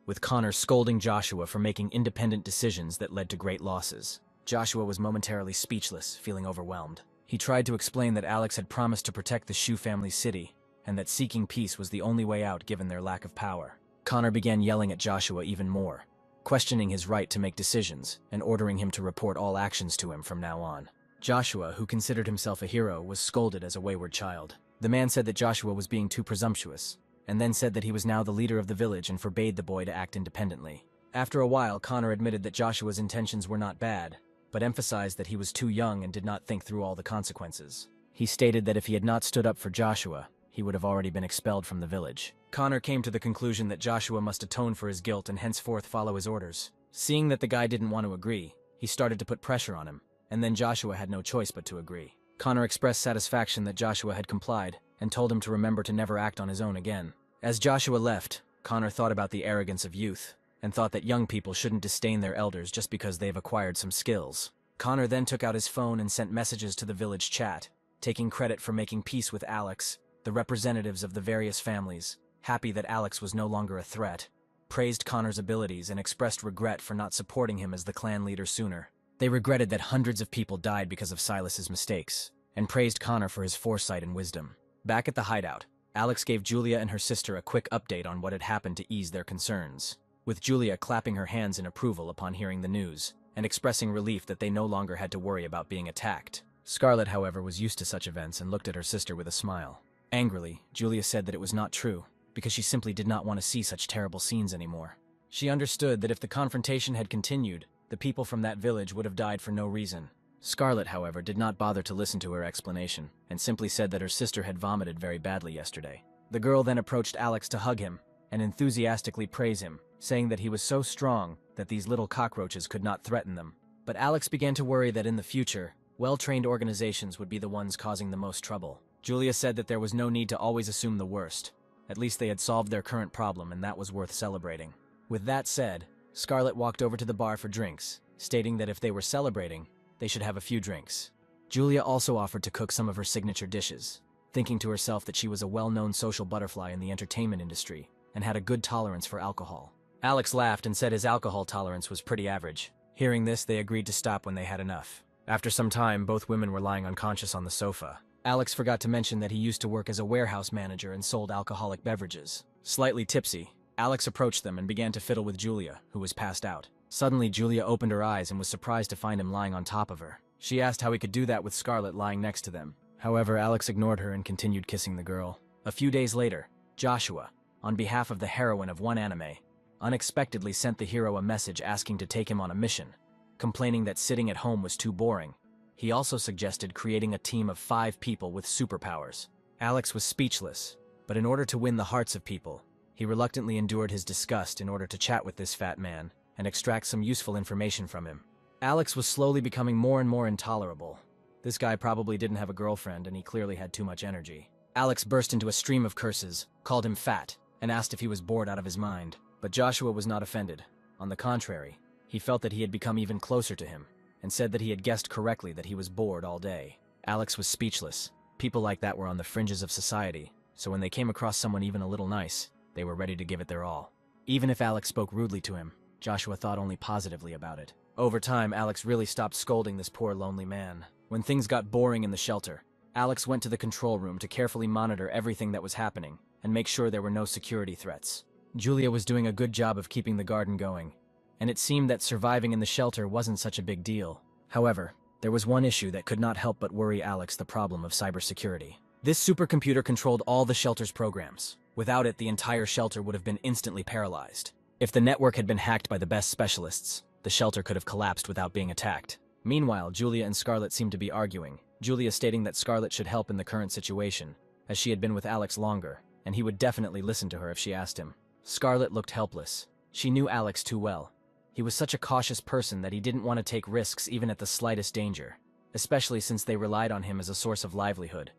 with Connor scolding Joshua for making independent decisions that led to great losses. Joshua was momentarily speechless, feeling overwhelmed. He tried to explain that Alex had promised to protect the Shu family's city, and that seeking peace was the only way out given their lack of power. Connor began yelling at Joshua even more, questioning his right to make decisions and ordering him to report all actions to him from now on. Joshua, who considered himself a hero, was scolded as a wayward child. The man said that Joshua was being too presumptuous, and then said that he was now the leader of the village and forbade the boy to act independently. After a while, Connor admitted that Joshua's intentions were not bad, but emphasized that he was too young and did not think through all the consequences. He stated that if he had not stood up for Joshua, he would have already been expelled from the village. Connor came to the conclusion that Joshua must atone for his guilt and henceforth follow his orders. Seeing that the guy didn't want to agree, he started to put pressure on him, and then Joshua had no choice but to agree. Connor expressed satisfaction that Joshua had complied, and told him to remember to never act on his own again. As Joshua left, Connor thought about the arrogance of youth, and thought that young people shouldn't disdain their elders just because they've acquired some skills. Connor then took out his phone and sent messages to the village chat, taking credit for making peace with Alex, the representatives of the various families, happy that Alex was no longer a threat, praised Connor's abilities and expressed regret for not supporting him as the clan leader sooner. They regretted that hundreds of people died because of Silas's mistakes, and praised Connor for his foresight and wisdom. Back at the hideout, Alex gave Julia and her sister a quick update on what had happened to ease their concerns, with Julia clapping her hands in approval upon hearing the news, and expressing relief that they no longer had to worry about being attacked. Scarlet, however, was used to such events and looked at her sister with a smile. Angrily, Julia said that it was not true, because she simply did not want to see such terrible scenes anymore. She understood that if the confrontation had continued, the people from that village would have died for no reason. Scarlet, however, did not bother to listen to her explanation, and simply said that her sister had vomited very badly yesterday. The girl then approached Alex to hug him, and enthusiastically praise him, saying that he was so strong that these little cockroaches could not threaten them. But Alex began to worry that in the future, well-trained organizations would be the ones causing the most trouble. Julia said that there was no need to always assume the worst. At least they had solved their current problem, and that was worth celebrating. With that said, Scarlet walked over to the bar for drinks, stating that if they were celebrating, they should have a few drinks. Julia also offered to cook some of her signature dishes, thinking to herself that she was a well-known social butterfly in the entertainment industry and had a good tolerance for alcohol. Alex laughed and said his alcohol tolerance was pretty average. Hearing this, they agreed to stop when they had enough. After some time, both women were lying unconscious on the sofa. Alex forgot to mention that he used to work as a warehouse manager and sold alcoholic beverages. Slightly tipsy, Alex approached them and began to fiddle with Julia, who was passed out. Suddenly, Julia opened her eyes and was surprised to find him lying on top of her. She asked how he could do that with Scarlet lying next to them. However, Alex ignored her and continued kissing the girl. A few days later, Joshua, on behalf of the heroine of one anime, unexpectedly sent the hero a message asking to take him on a mission, complaining that sitting at home was too boring. He also suggested creating a team of 5 people with superpowers. Alex was speechless, but in order to win the hearts of people, he reluctantly endured his disgust in order to chat with this fat man and extract some useful information from him. Alex was slowly becoming more and more intolerable. This guy probably didn't have a girlfriend, and he clearly had too much energy. Alex burst into a stream of curses, called him fat, and asked if he was bored out of his mind. But Joshua was not offended. On the contrary, he felt that he had become even closer to him. and said that he had guessed correctly that he was bored all day. Alex was speechless. People like that were on the fringes of society, so when they came across someone even a little nice, they were ready to give it their all. Even if Alex spoke rudely to him, Joshua thought only positively about it. Over time, Alex really stopped scolding this poor lonely man. When things got boring in the shelter, Alex went to the control room to carefully monitor everything that was happening and make sure there were no security threats. Julia was doing a good job of keeping the garden going, and it seemed that surviving in the shelter wasn't such a big deal. However, there was one issue that could not help but worry Alex: the problem of cybersecurity. This supercomputer controlled all the shelter's programs. Without it, the entire shelter would have been instantly paralyzed. If the network had been hacked by the best specialists, the shelter could have collapsed without being attacked. Meanwhile, Julia and Scarlett seemed to be arguing, Julia stating that Scarlett should help in the current situation, as she had been with Alex longer, and he would definitely listen to her if she asked him. Scarlett looked helpless. She knew Alex too well. He was such a cautious person that he didn't want to take risks even at the slightest danger, especially since they relied on him as a source of livelihood.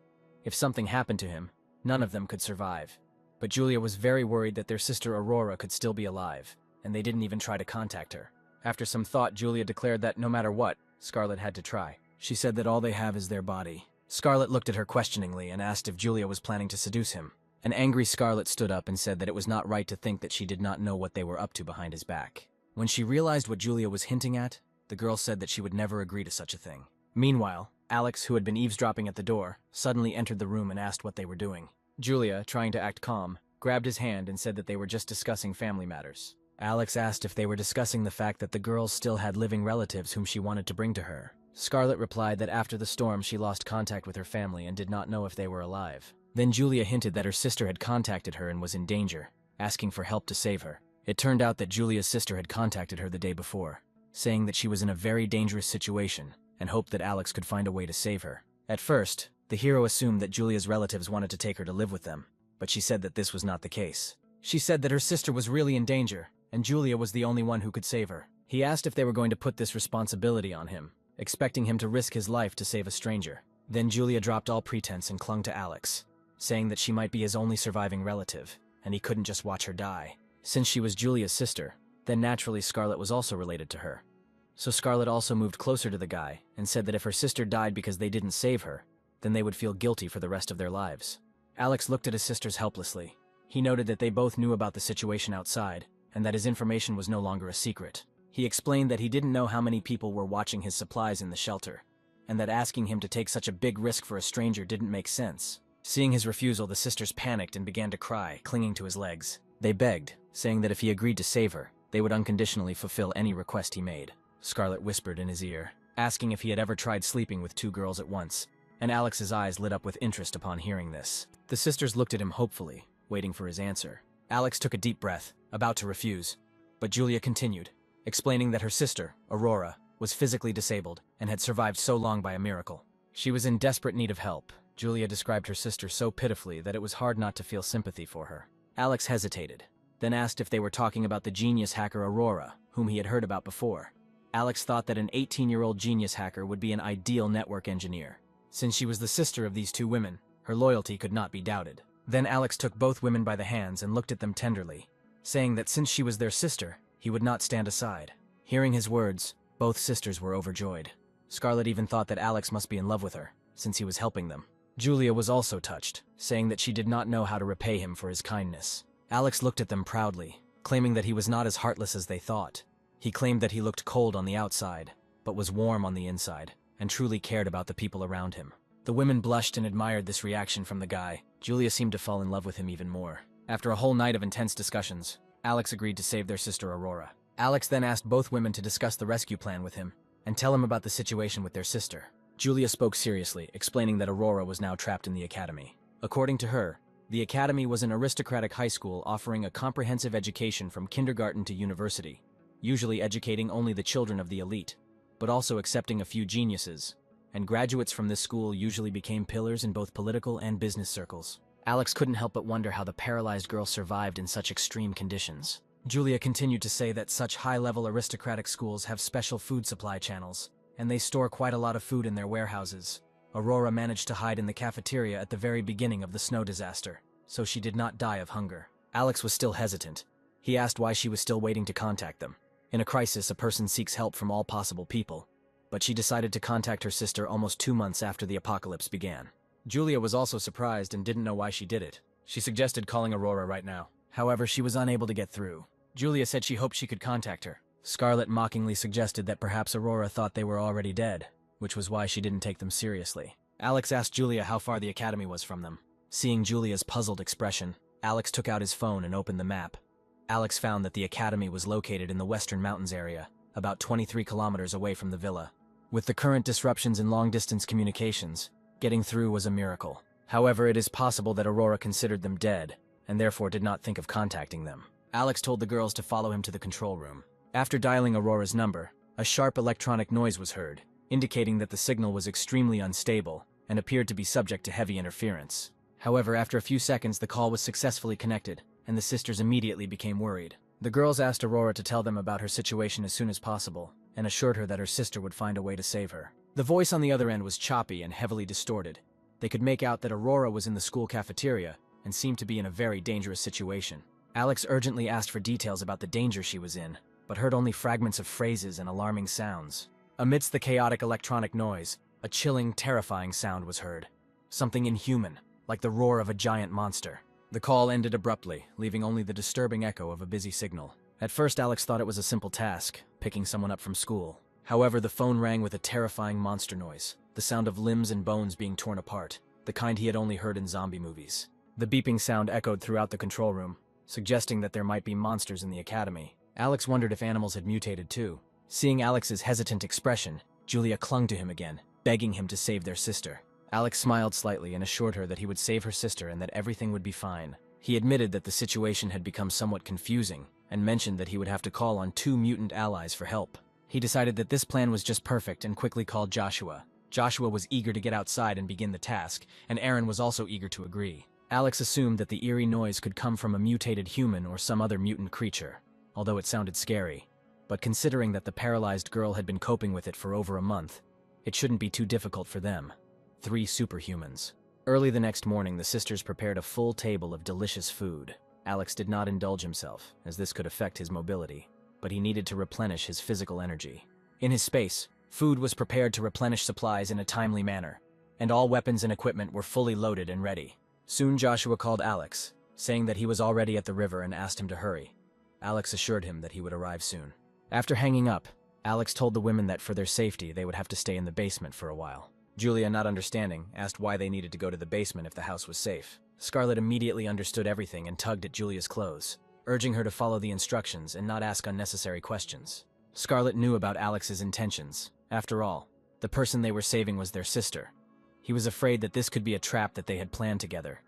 If something happened to him, none of them could survive. But Julia was very worried that their sister Aurora could still be alive, and they didn't even try to contact her. After some thought, Julia declared that no matter what, Scarlett had to try. She said that all they have is their body. Scarlett looked at her questioningly and asked if Julia was planning to seduce him. An angry Scarlett stood up and said that it was not right to think that she did not know what they were up to behind his back. When she realized what Julia was hinting at, the girl said that she would never agree to such a thing. Meanwhile, Alex, who had been eavesdropping at the door, suddenly entered the room and asked what they were doing. Julia, trying to act calm, grabbed his hand and said that they were just discussing family matters. Alex asked if they were discussing the fact that the girls still had living relatives whom she wanted to bring to her. Scarlett replied that after the storm she lost contact with her family and did not know if they were alive. Then Julia hinted that her sister had contacted her and was in danger, asking for help to save her. It turned out that Julia's sister had contacted her the day before, saying that she was in a very dangerous situation and hoped that Alex could find a way to save her. At first, the hero assumed that Julia's relatives wanted to take her to live with them, but she said that this was not the case. She said that her sister was really in danger, and Julia was the only one who could save her. He asked if they were going to put this responsibility on him, expecting him to risk his life to save a stranger. Then Julia dropped all pretense and clung to Alex, saying that she might be his only surviving relative, and he couldn't just watch her die. Since she was Julia's sister, then naturally Scarlett was also related to her. So Scarlett also moved closer to the guy and said that if her sister died because they didn't save her, then they would feel guilty for the rest of their lives. Alex looked at his sisters helplessly. He noted that they both knew about the situation outside, and that his information was no longer a secret. He explained that he didn't know how many people were watching his supplies in the shelter, and that asking him to take such a big risk for a stranger didn't make sense. Seeing his refusal, the sisters panicked and began to cry, clinging to his legs. They begged, saying that if he agreed to save her, they would unconditionally fulfill any request he made. Scarlett whispered in his ear, asking if he had ever tried sleeping with two girls at once, and Alex's eyes lit up with interest upon hearing this. The sisters looked at him hopefully, waiting for his answer. Alex took a deep breath, about to refuse, but Julia continued, explaining that her sister, Aurora, was physically disabled and had survived so long by a miracle. She was in desperate need of help. Julia described her sister so pitifully that it was hard not to feel sympathy for her. Alex hesitated, then asked if they were talking about the genius hacker Aurora, whom he had heard about before. Alex thought that an 18-year-old genius hacker would be an ideal network engineer. Since she was the sister of these two women, her loyalty could not be doubted. Then Alex took both women by the hands and looked at them tenderly, saying that since she was their sister, he would not stand aside. Hearing his words, both sisters were overjoyed. Scarlett even thought that Alex must be in love with her, since he was helping them. Julia was also touched, saying that she did not know how to repay him for his kindness. Alex looked at them proudly, claiming that he was not as heartless as they thought. He claimed that he looked cold on the outside, but was warm on the inside, and truly cared about the people around him. The women blushed and admired this reaction from the guy. Julia seemed to fall in love with him even more. After a whole night of intense discussions, Alex agreed to save their sister Aurora. Alex then asked both women to discuss the rescue plan with him, and tell him about the situation with their sister. Julia spoke seriously, explaining that Aurora was now trapped in the academy. According to her, the academy was an aristocratic high school offering a comprehensive education from kindergarten to university, usually educating only the children of the elite, but also accepting a few geniuses, and graduates from this school usually became pillars in both political and business circles. Alex couldn't help but wonder how the paralyzed girl survived in such extreme conditions. Julia continued to say that such high-level aristocratic schools have special food supply channels, and they store quite a lot of food in their warehouses. Aurora managed to hide in the cafeteria at the very beginning of the snow disaster, so she did not die of hunger. Alex was still hesitant. He asked why she was still waiting to contact them. In a crisis, a person seeks help from all possible people, but she decided to contact her sister almost 2 months after the apocalypse began. Julia was also surprised and didn't know why she did it. She suggested calling Aurora right now. However, she was unable to get through. Julia said she hoped she could contact her. Scarlet mockingly suggested that perhaps Aurora thought they were already dead, which was why she didn't take them seriously. Alex asked Julia how far the academy was from them. Seeing Julia's puzzled expression, Alex took out his phone and opened the map. Alex found that the academy was located in the Western Mountains area, about 23 kilometers away from the villa. With the current disruptions in long-distance communications, getting through was a miracle. However, it is possible that Aurora considered them dead, and therefore did not think of contacting them. Alex told the girls to follow him to the control room. After dialing Aurora's number, a sharp electronic noise was heard, indicating that the signal was extremely unstable and appeared to be subject to heavy interference. However, after a few seconds, the call was successfully connected, and the sisters immediately became worried. The girls asked Aurora to tell them about her situation as soon as possible, and assured her that her sister would find a way to save her. The voice on the other end was choppy and heavily distorted. They could make out that Aurora was in the school cafeteria and seemed to be in a very dangerous situation. Alex urgently asked for details about the danger she was in, but heard only fragments of phrases and alarming sounds. Amidst the chaotic electronic noise, a chilling, terrifying sound was heard. Something inhuman, like the roar of a giant monster. The call ended abruptly, leaving only the disturbing echo of a busy signal. At first, Alex thought it was a simple task, picking someone up from school. However, the phone rang with a terrifying monster noise, the sound of limbs and bones being torn apart, the kind he had only heard in zombie movies. The beeping sound echoed throughout the control room, suggesting that there might be monsters in the academy. Alex wondered if animals had mutated too. Seeing Alex's hesitant expression, Julia clung to him again, begging him to save their sister. Alex smiled slightly and assured her that he would save her sister and that everything would be fine. He admitted that the situation had become somewhat confusing and mentioned that he would have to call on 2 mutant allies for help. He decided that this plan was just perfect and quickly called Joshua. Joshua was eager to get outside and begin the task, and Aaron was also eager to agree. Alex assumed that the eerie noise could come from a mutated human or some other mutant creature, although it sounded scary. But considering that the paralyzed girl had been coping with it for over a month, it shouldn't be too difficult for them. 3 superhumans. Early the next morning, the sisters prepared a full table of delicious food. Alex did not indulge himself, as this could affect his mobility, but he needed to replenish his physical energy. In his space, food was prepared to replenish supplies in a timely manner, and all weapons and equipment were fully loaded and ready. Soon Joshua called Alex, saying that he was already at the river and asked him to hurry. Alex assured him that he would arrive soon. After hanging up, Alex told the women that for their safety they would have to stay in the basement for a while. Julia, not understanding, asked why they needed to go to the basement if the house was safe. Scarlet immediately understood everything and tugged at Julia's clothes, urging her to follow the instructions and not ask unnecessary questions. Scarlet knew about Alex's intentions. After all, the person they were saving was their sister. He was afraid that this could be a trap that they had planned together.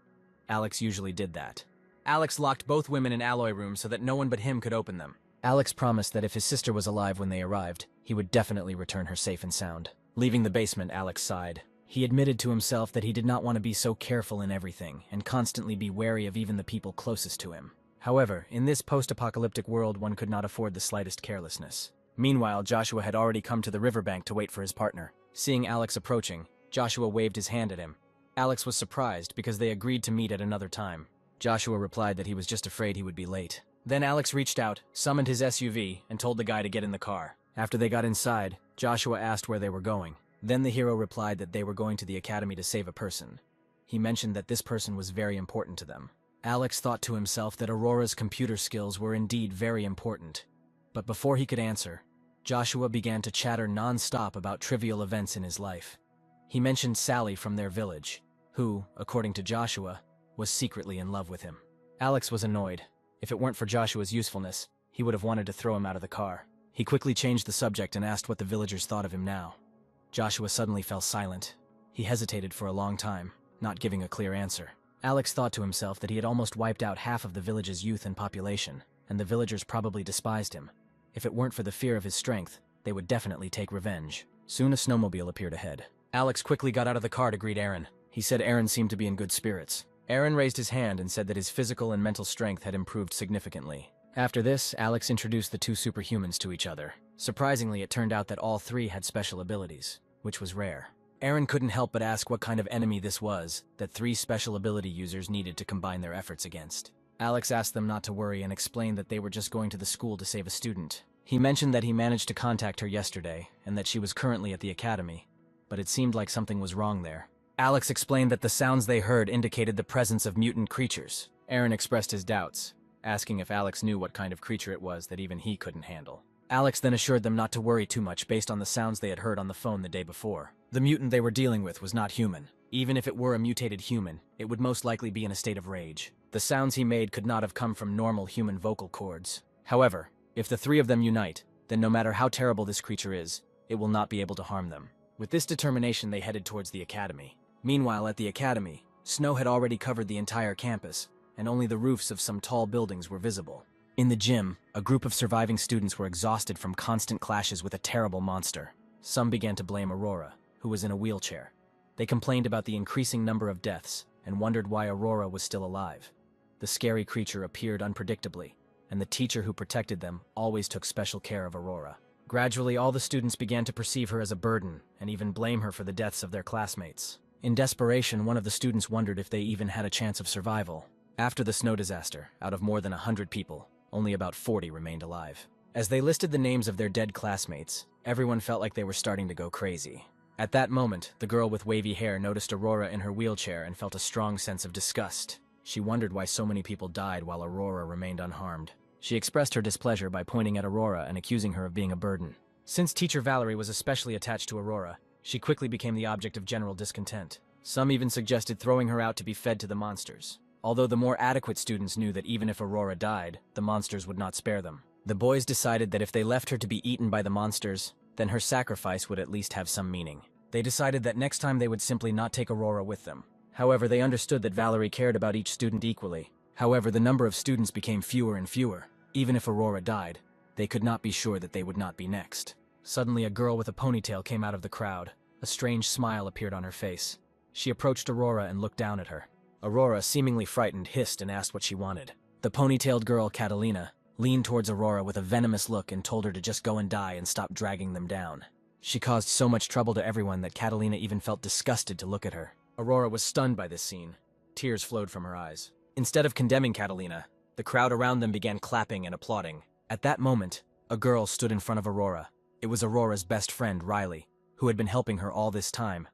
Alex usually did that. Alex locked both women in alloy rooms so that no one but him could open them. Alex promised that if his sister was alive when they arrived, he would definitely return her safe and sound. Leaving the basement, Alex sighed. He admitted to himself that he did not want to be so careful in everything and constantly be wary of even the people closest to him. However, in this post-apocalyptic world, one could not afford the slightest carelessness. Meanwhile, Joshua had already come to the riverbank to wait for his partner. Seeing Alex approaching, Joshua waved his hand at him. Alex was surprised because they agreed to meet at another time. Joshua replied that he was just afraid he would be late. Then Alex reached out, summoned his SUV, and told the guy to get in the car. After they got inside, Joshua asked where they were going. Then the hero replied that they were going to the academy to save a person. He mentioned that this person was very important to them. Alex thought to himself that Aurora's computer skills were indeed very important. But before he could answer, Joshua began to chatter non-stop about trivial events in his life. He mentioned Sally from their village, who, according to Joshua, was secretly in love with him. Alex was annoyed. If it weren't for Joshua's usefulness, he would have wanted to throw him out of the car. He quickly changed the subject and asked what the villagers thought of him now. Joshua suddenly fell silent. He hesitated for a long time, not giving a clear answer. Alex thought to himself that he had almost wiped out half of the village's youth and population, and the villagers probably despised him. If it weren't for the fear of his strength, they would definitely take revenge. Soon a snowmobile appeared ahead. Alex quickly got out of the car to greet Aaron. He said Aaron seemed to be in good spirits. Aaron raised his hand and said that his physical and mental strength had improved significantly. After this, Alex introduced the 2 superhumans to each other. Surprisingly, it turned out that all 3 had special abilities, which was rare. Aaron couldn't help but ask what kind of enemy this was that 3 special ability users needed to combine their efforts against. Alex asked them not to worry and explained that they were just going to the school to save a student. He mentioned that he managed to contact her yesterday and that she was currently at the academy, but it seemed like something was wrong there. Alex explained that the sounds they heard indicated the presence of mutant creatures. Aaron expressed his doubts, asking if Alex knew what kind of creature it was that even he couldn't handle. Alex then assured them not to worry too much based on the sounds they had heard on the phone the day before. The mutant they were dealing with was not human. Even if it were a mutated human, it would most likely be in a state of rage. The sounds he made could not have come from normal human vocal cords. However, if the three of them unite, then no matter how terrible this creature is, it will not be able to harm them. With this determination, they headed towards the academy. Meanwhile, at the academy, snow had already covered the entire campus, and only the roofs of some tall buildings were visible. In the gym, a group of surviving students were exhausted from constant clashes with a terrible monster. Some began to blame Aurora, who was in a wheelchair. They complained about the increasing number of deaths and wondered why Aurora was still alive. The scary creature appeared unpredictably, and the teacher who protected them always took special care of Aurora. Gradually, all the students began to perceive her as a burden and even blame her for the deaths of their classmates. In desperation, one of the students wondered if they even had a chance of survival. After the snow disaster, out of more than 100 people, only about 40 remained alive. As they listed the names of their dead classmates, everyone felt like they were starting to go crazy. At that moment, the girl with wavy hair noticed Aurora in her wheelchair and felt a strong sense of disgust. She wondered why so many people died while Aurora remained unharmed. She expressed her displeasure by pointing at Aurora and accusing her of being a burden. Since teacher Valerie was especially attached to Aurora, she quickly became the object of general discontent. Some even suggested throwing her out to be fed to the monsters. Although the more adequate students knew that even if Aurora died, the monsters would not spare them. The boys decided that if they left her to be eaten by the monsters, then her sacrifice would at least have some meaning. They decided that next time they would simply not take Aurora with them. However, they understood that Valerie cared about each student equally. However, the number of students became fewer and fewer. Even if Aurora died, they could not be sure that they would not be next. Suddenly, a girl with a ponytail came out of the crowd. A strange smile appeared on her face. She approached Aurora and looked down at her. Aurora, seemingly frightened, hissed and asked what she wanted. The ponytailed girl, Catalina, leaned towards Aurora with a venomous look and told her to just go and die and stop dragging them down. She caused so much trouble to everyone that Catalina even felt disgusted to look at her. Aurora was stunned by this scene. Tears flowed from her eyes. Instead of condemning Catalina, the crowd around them began clapping and applauding. At that moment, a girl stood in front of Aurora. It was Aurora's best friend, Riley, who had been helping her all this time.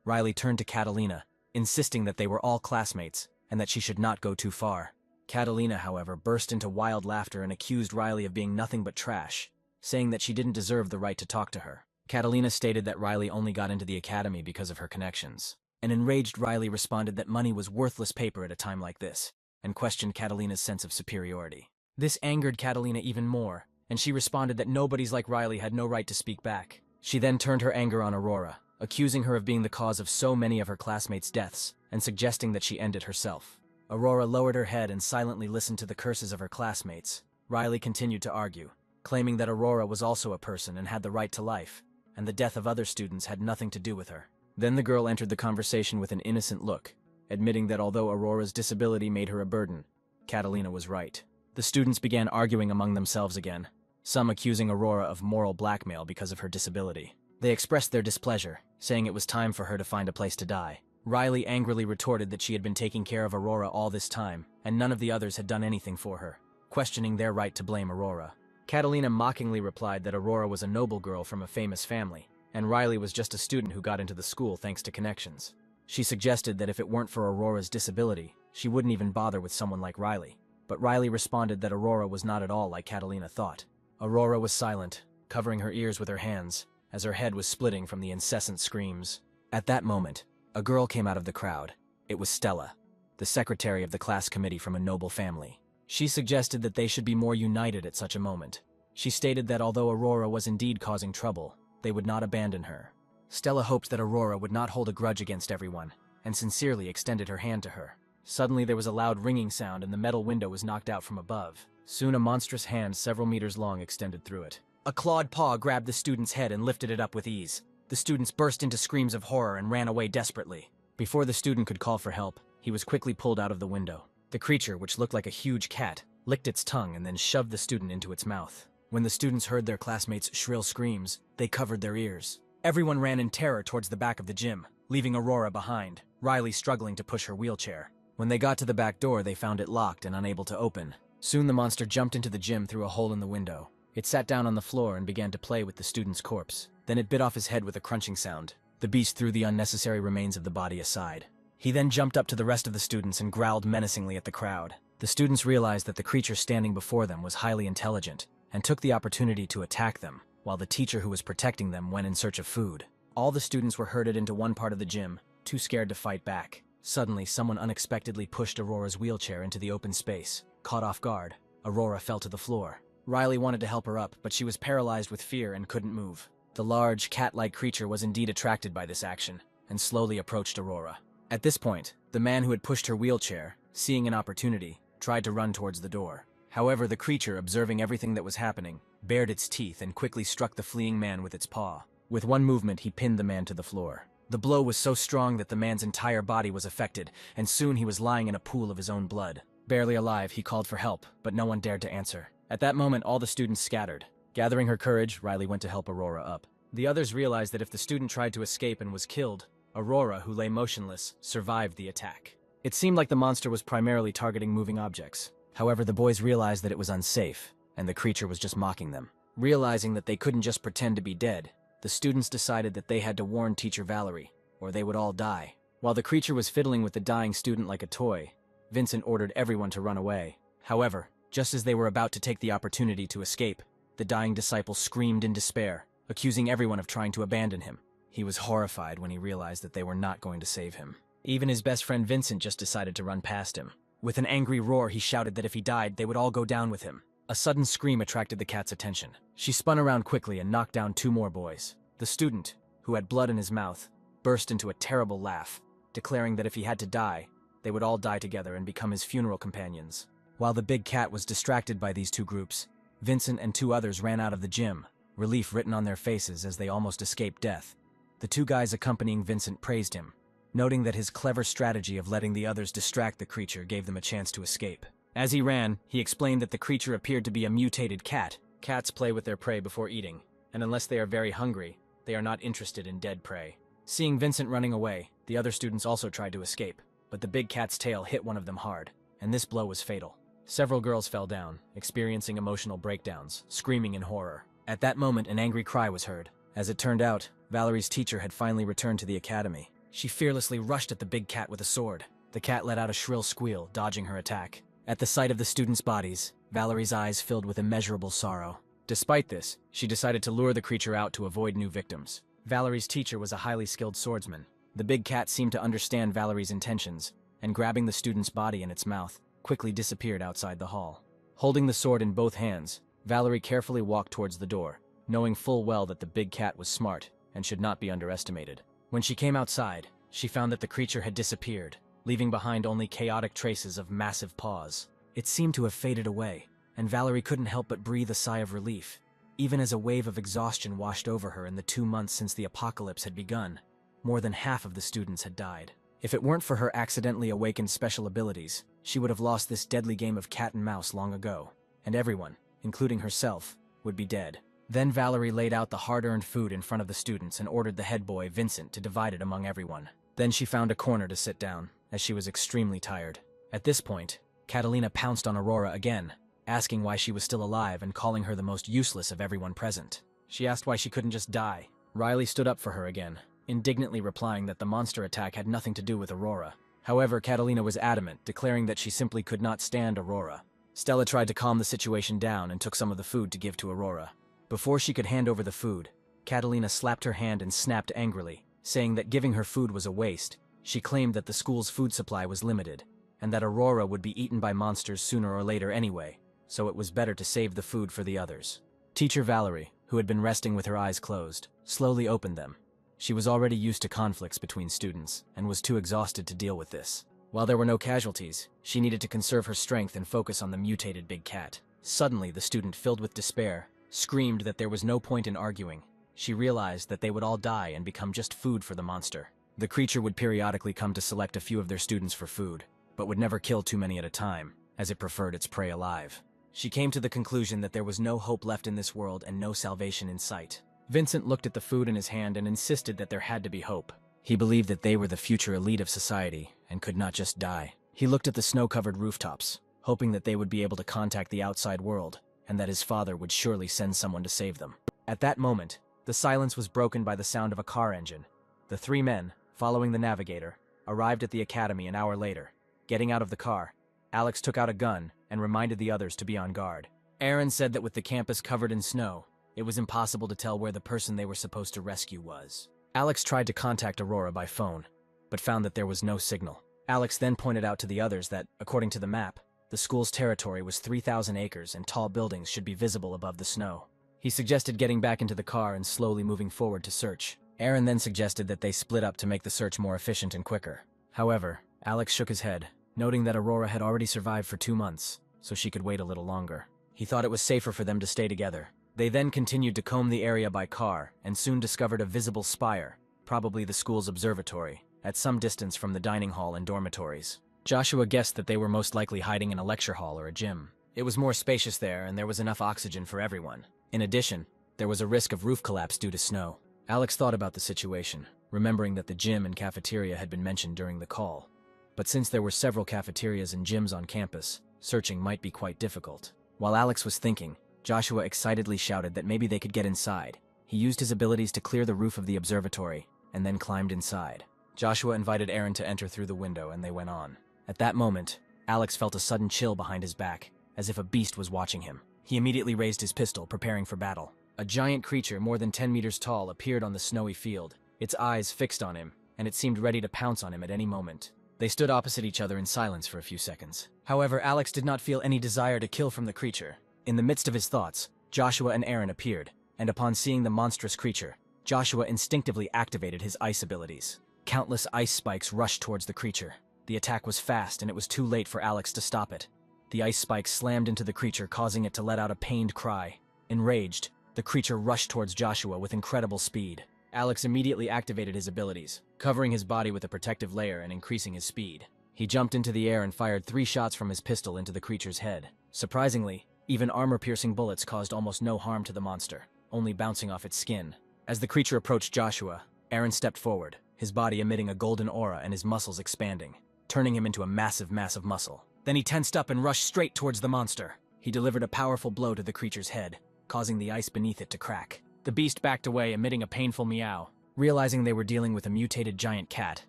Riley turned to Catalina, insisting that they were all classmates and that she should not go too far. Catalina, however, burst into wild laughter and accused Riley of being nothing but trash, saying that she didn't deserve the right to talk to her. Catalina stated that Riley only got into the academy because of her connections. An enraged Riley responded that money was worthless paper at a time like this, and questioned Catalina's sense of superiority. This angered Catalina even more, and she responded that nobodies like Riley had no right to speak back. She then turned her anger on Aurora, accusing her of being the cause of so many of her classmates' deaths, and suggesting that she end it herself. Aurora lowered her head and silently listened to the curses of her classmates. Riley continued to argue, claiming that Aurora was also a person and had the right to life, and the death of other students had nothing to do with her. Then the girl entered the conversation with an innocent look, admitting that although Aurora's disability made her a burden, Catalina was right. The students began arguing among themselves again, some accusing Aurora of moral blackmail because of her disability. They expressed their displeasure, saying it was time for her to find a place to die. Riley angrily retorted that she had been taking care of Aurora all this time, and none of the others had done anything for her, questioning their right to blame Aurora. Catalina mockingly replied that Aurora was a noble girl from a famous family, and Riley was just a student who got into the school thanks to connections. She suggested that if it weren't for Aurora's disability, she wouldn't even bother with someone like Riley. But Riley responded that Aurora was not at all like Catalina thought. Aurora was silent, covering her ears with her hands, as her head was splitting from the incessant screams. At that moment, a girl came out of the crowd. It was Stella, the secretary of the class committee from a noble family. She suggested that they should be more united at such a moment. She stated that although Aurora was indeed causing trouble, they would not abandon her. Stella hoped that Aurora would not hold a grudge against everyone, and sincerely extended her hand to her. Suddenly there was a loud ringing sound and the metal window was knocked out from above. Soon a monstrous hand several meters long extended through it. A clawed paw grabbed the student's head and lifted it up with ease. The students burst into screams of horror and ran away desperately. Before the student could call for help, he was quickly pulled out of the window. The creature, which looked like a huge cat, licked its tongue and then shoved the student into its mouth. When the students heard their classmates' shrill screams, they covered their ears. Everyone ran in terror towards the back of the gym, leaving Aurora behind, Riley struggling to push her wheelchair. When they got to the back door, they found it locked and unable to open. Soon the monster jumped into the gym through a hole in the window. It sat down on the floor and began to play with the student's corpse. Then it bit off his head with a crunching sound. The beast threw the unnecessary remains of the body aside. He then jumped up to the rest of the students and growled menacingly at the crowd. The students realized that the creature standing before them was highly intelligent and took the opportunity to attack them, while the teacher who was protecting them went in search of food. All the students were herded into one part of the gym, too scared to fight back. Suddenly, someone unexpectedly pushed Aurora's wheelchair into the open space. Caught off guard, Aurora fell to the floor. Riley wanted to help her up, but she was paralyzed with fear and couldn't move. The large, cat-like creature was indeed attracted by this action, and slowly approached Aurora. At this point, the man who had pushed her wheelchair, seeing an opportunity, tried to run towards the door. However, the creature, observing everything that was happening, bared its teeth and quickly struck the fleeing man with its paw. With one movement, he pinned the man to the floor. The blow was so strong that the man's entire body was affected, and soon he was lying in a pool of his own blood. Barely alive, he called for help, but no one dared to answer. At that moment, all the students scattered. Gathering her courage, Riley went to help Aurora up. The others realized that if the student tried to escape and was killed, Aurora, who lay motionless, survived the attack. It seemed like the monster was primarily targeting moving objects. However, the boys realized that it was unsafe, and the creature was just mocking them. Realizing that they couldn't just pretend to be dead, the students decided that they had to warn Teacher Valerie, or they would all die. While the creature was fiddling with the dying student like a toy, Vincent ordered everyone to run away. However, just as they were about to take the opportunity to escape, the dying disciple screamed in despair, accusing everyone of trying to abandon him. He was horrified when he realized that they were not going to save him. Even his best friend Vincent just decided to run past him. With an angry roar, he shouted that if he died, they would all go down with him. A sudden scream attracted the cat's attention. She spun around quickly and knocked down 2 more boys. The student, who had blood in his mouth, burst into a terrible laugh, declaring that if he had to die, they would all die together and become his funeral companions. While the big cat was distracted by these 2 groups, Vincent and 2 others ran out of the gym, relief written on their faces as they almost escaped death. The 2 guys accompanying Vincent praised him, noting that his clever strategy of letting the others distract the creature gave them a chance to escape. As he ran, he explained that the creature appeared to be a mutated cat. Cats play with their prey before eating, and unless they are very hungry, they are not interested in dead prey. Seeing Vincent running away, the other students also tried to escape, but the big cat's tail hit one of them hard, and this blow was fatal. Several girls fell down, experiencing emotional breakdowns, screaming in horror. At that moment, an angry cry was heard. As it turned out, Valerie's teacher had finally returned to the academy. She fearlessly rushed at the big cat with a sword. The cat let out a shrill squeal, dodging her attack. At the sight of the students' bodies, Valerie's eyes filled with immeasurable sorrow. Despite this, she decided to lure the creature out to avoid new victims. Valerie's teacher was a highly skilled swordsman. The big cat seemed to understand Valerie's intentions, and grabbing the student's body in its mouth, quickly disappeared outside the hall. Holding the sword in both hands, Valerie carefully walked towards the door, knowing full well that the big cat was smart and should not be underestimated. When she came outside, she found that the creature had disappeared, leaving behind only chaotic traces of massive paws. It seemed to have faded away, and Valerie couldn't help but breathe a sigh of relief, even as a wave of exhaustion washed over her in the 2 months since the apocalypse had begun. More than half of the students had died. If it weren't for her accidentally awakened special abilities, she would have lost this deadly game of cat and mouse long ago, and everyone, including herself, would be dead. Then Valerie laid out the hard-earned food in front of the students and ordered the head boy, Vincent, to divide it among everyone. Then she found a corner to sit down, as she was extremely tired. At this point, Catalina pounced on Aurora again, asking why she was still alive and calling her the most useless of everyone present. She asked why she couldn't just die. Riley stood up for her again, indignantly replying that the monster attack had nothing to do with Aurora. However, Catalina was adamant, declaring that she simply could not stand Aurora. Stella tried to calm the situation down and took some of the food to give to Aurora. Before she could hand over the food, Catalina slapped her hand and snapped angrily, saying that giving her food was a waste. She claimed that the school's food supply was limited, and that Aurora would be eaten by monsters sooner or later anyway, so it was better to save the food for the others. Teacher Valerie, who had been resting with her eyes closed, slowly opened them. She was already used to conflicts between students, and was too exhausted to deal with this. While there were no casualties, she needed to conserve her strength and focus on the mutated big cat. Suddenly, the student, filled with despair, screamed that there was no point in arguing. She realized that they would all die and become just food for the monster. The creature would periodically come to select a few of their students for food, but would never kill too many at a time, as it preferred its prey alive. She came to the conclusion that there was no hope left in this world and no salvation in sight. Vincent looked at the food in his hand and insisted that there had to be hope. He believed that they were the future elite of society and could not just die. He looked at the snow-covered rooftops, hoping that they would be able to contact the outside world and that his father would surely send someone to save them. At that moment, the silence was broken by the sound of a car engine. The three men, following the navigator, arrived at the academy an hour later. Getting out of the car, Alex took out a gun and reminded the others to be on guard. Aaron said that with the campus covered in snow, it was impossible to tell where the person they were supposed to rescue was. Alex tried to contact Aurora by phone, but found that there was no signal. Alex then pointed out to the others that, according to the map, the school's territory was 3,000 acres and tall buildings should be visible above the snow. He suggested getting back into the car and slowly moving forward to search. Aaron then suggested that they split up to make the search more efficient and quicker. However, Alex shook his head, noting that Aurora had already survived for 2 months, so she could wait a little longer. He thought it was safer for them to stay together. They then continued to comb the area by car and soon discovered a visible spire, probably the school's observatory, at some distance from the dining hall and dormitories. Joshua guessed that they were most likely hiding in a lecture hall or a gym. It was more spacious there and there was enough oxygen for everyone. In addition, there was a risk of roof collapse due to snow. Alex thought about the situation, remembering that the gym and cafeteria had been mentioned during the call. But since there were several cafeterias and gyms on campus, searching might be quite difficult. While Alex was thinking, Joshua excitedly shouted that maybe they could get inside. He used his abilities to clear the roof of the observatory, and then climbed inside. Joshua invited Aaron to enter through the window, and they went on. At that moment, Alex felt a sudden chill behind his back, as if a beast was watching him. He immediately raised his pistol, preparing for battle. A giant creature more than 10 meters tall appeared on the snowy field, its eyes fixed on him, and it seemed ready to pounce on him at any moment. They stood opposite each other in silence for a few seconds. However, Alex did not feel any desire to kill from the creature. In the midst of his thoughts, Joshua and Aaron appeared, and upon seeing the monstrous creature, Joshua instinctively activated his ice abilities. Countless ice spikes rushed towards the creature. The attack was fast, and it was too late for Alex to stop it. The ice spikes slammed into the creature, causing it to let out a pained cry. Enraged, the creature rushed towards Joshua with incredible speed. Alex immediately activated his abilities, covering his body with a protective layer and increasing his speed. He jumped into the air and fired 3 shots from his pistol into the creature's head. Surprisingly, even armor-piercing bullets caused almost no harm to the monster, only bouncing off its skin. As the creature approached Joshua, Aaron stepped forward, his body emitting a golden aura and his muscles expanding, turning him into a massive mass of muscle. Then he tensed up and rushed straight towards the monster. He delivered a powerful blow to the creature's head, causing the ice beneath it to crack. The beast backed away, emitting a painful meow. Realizing they were dealing with a mutated giant cat,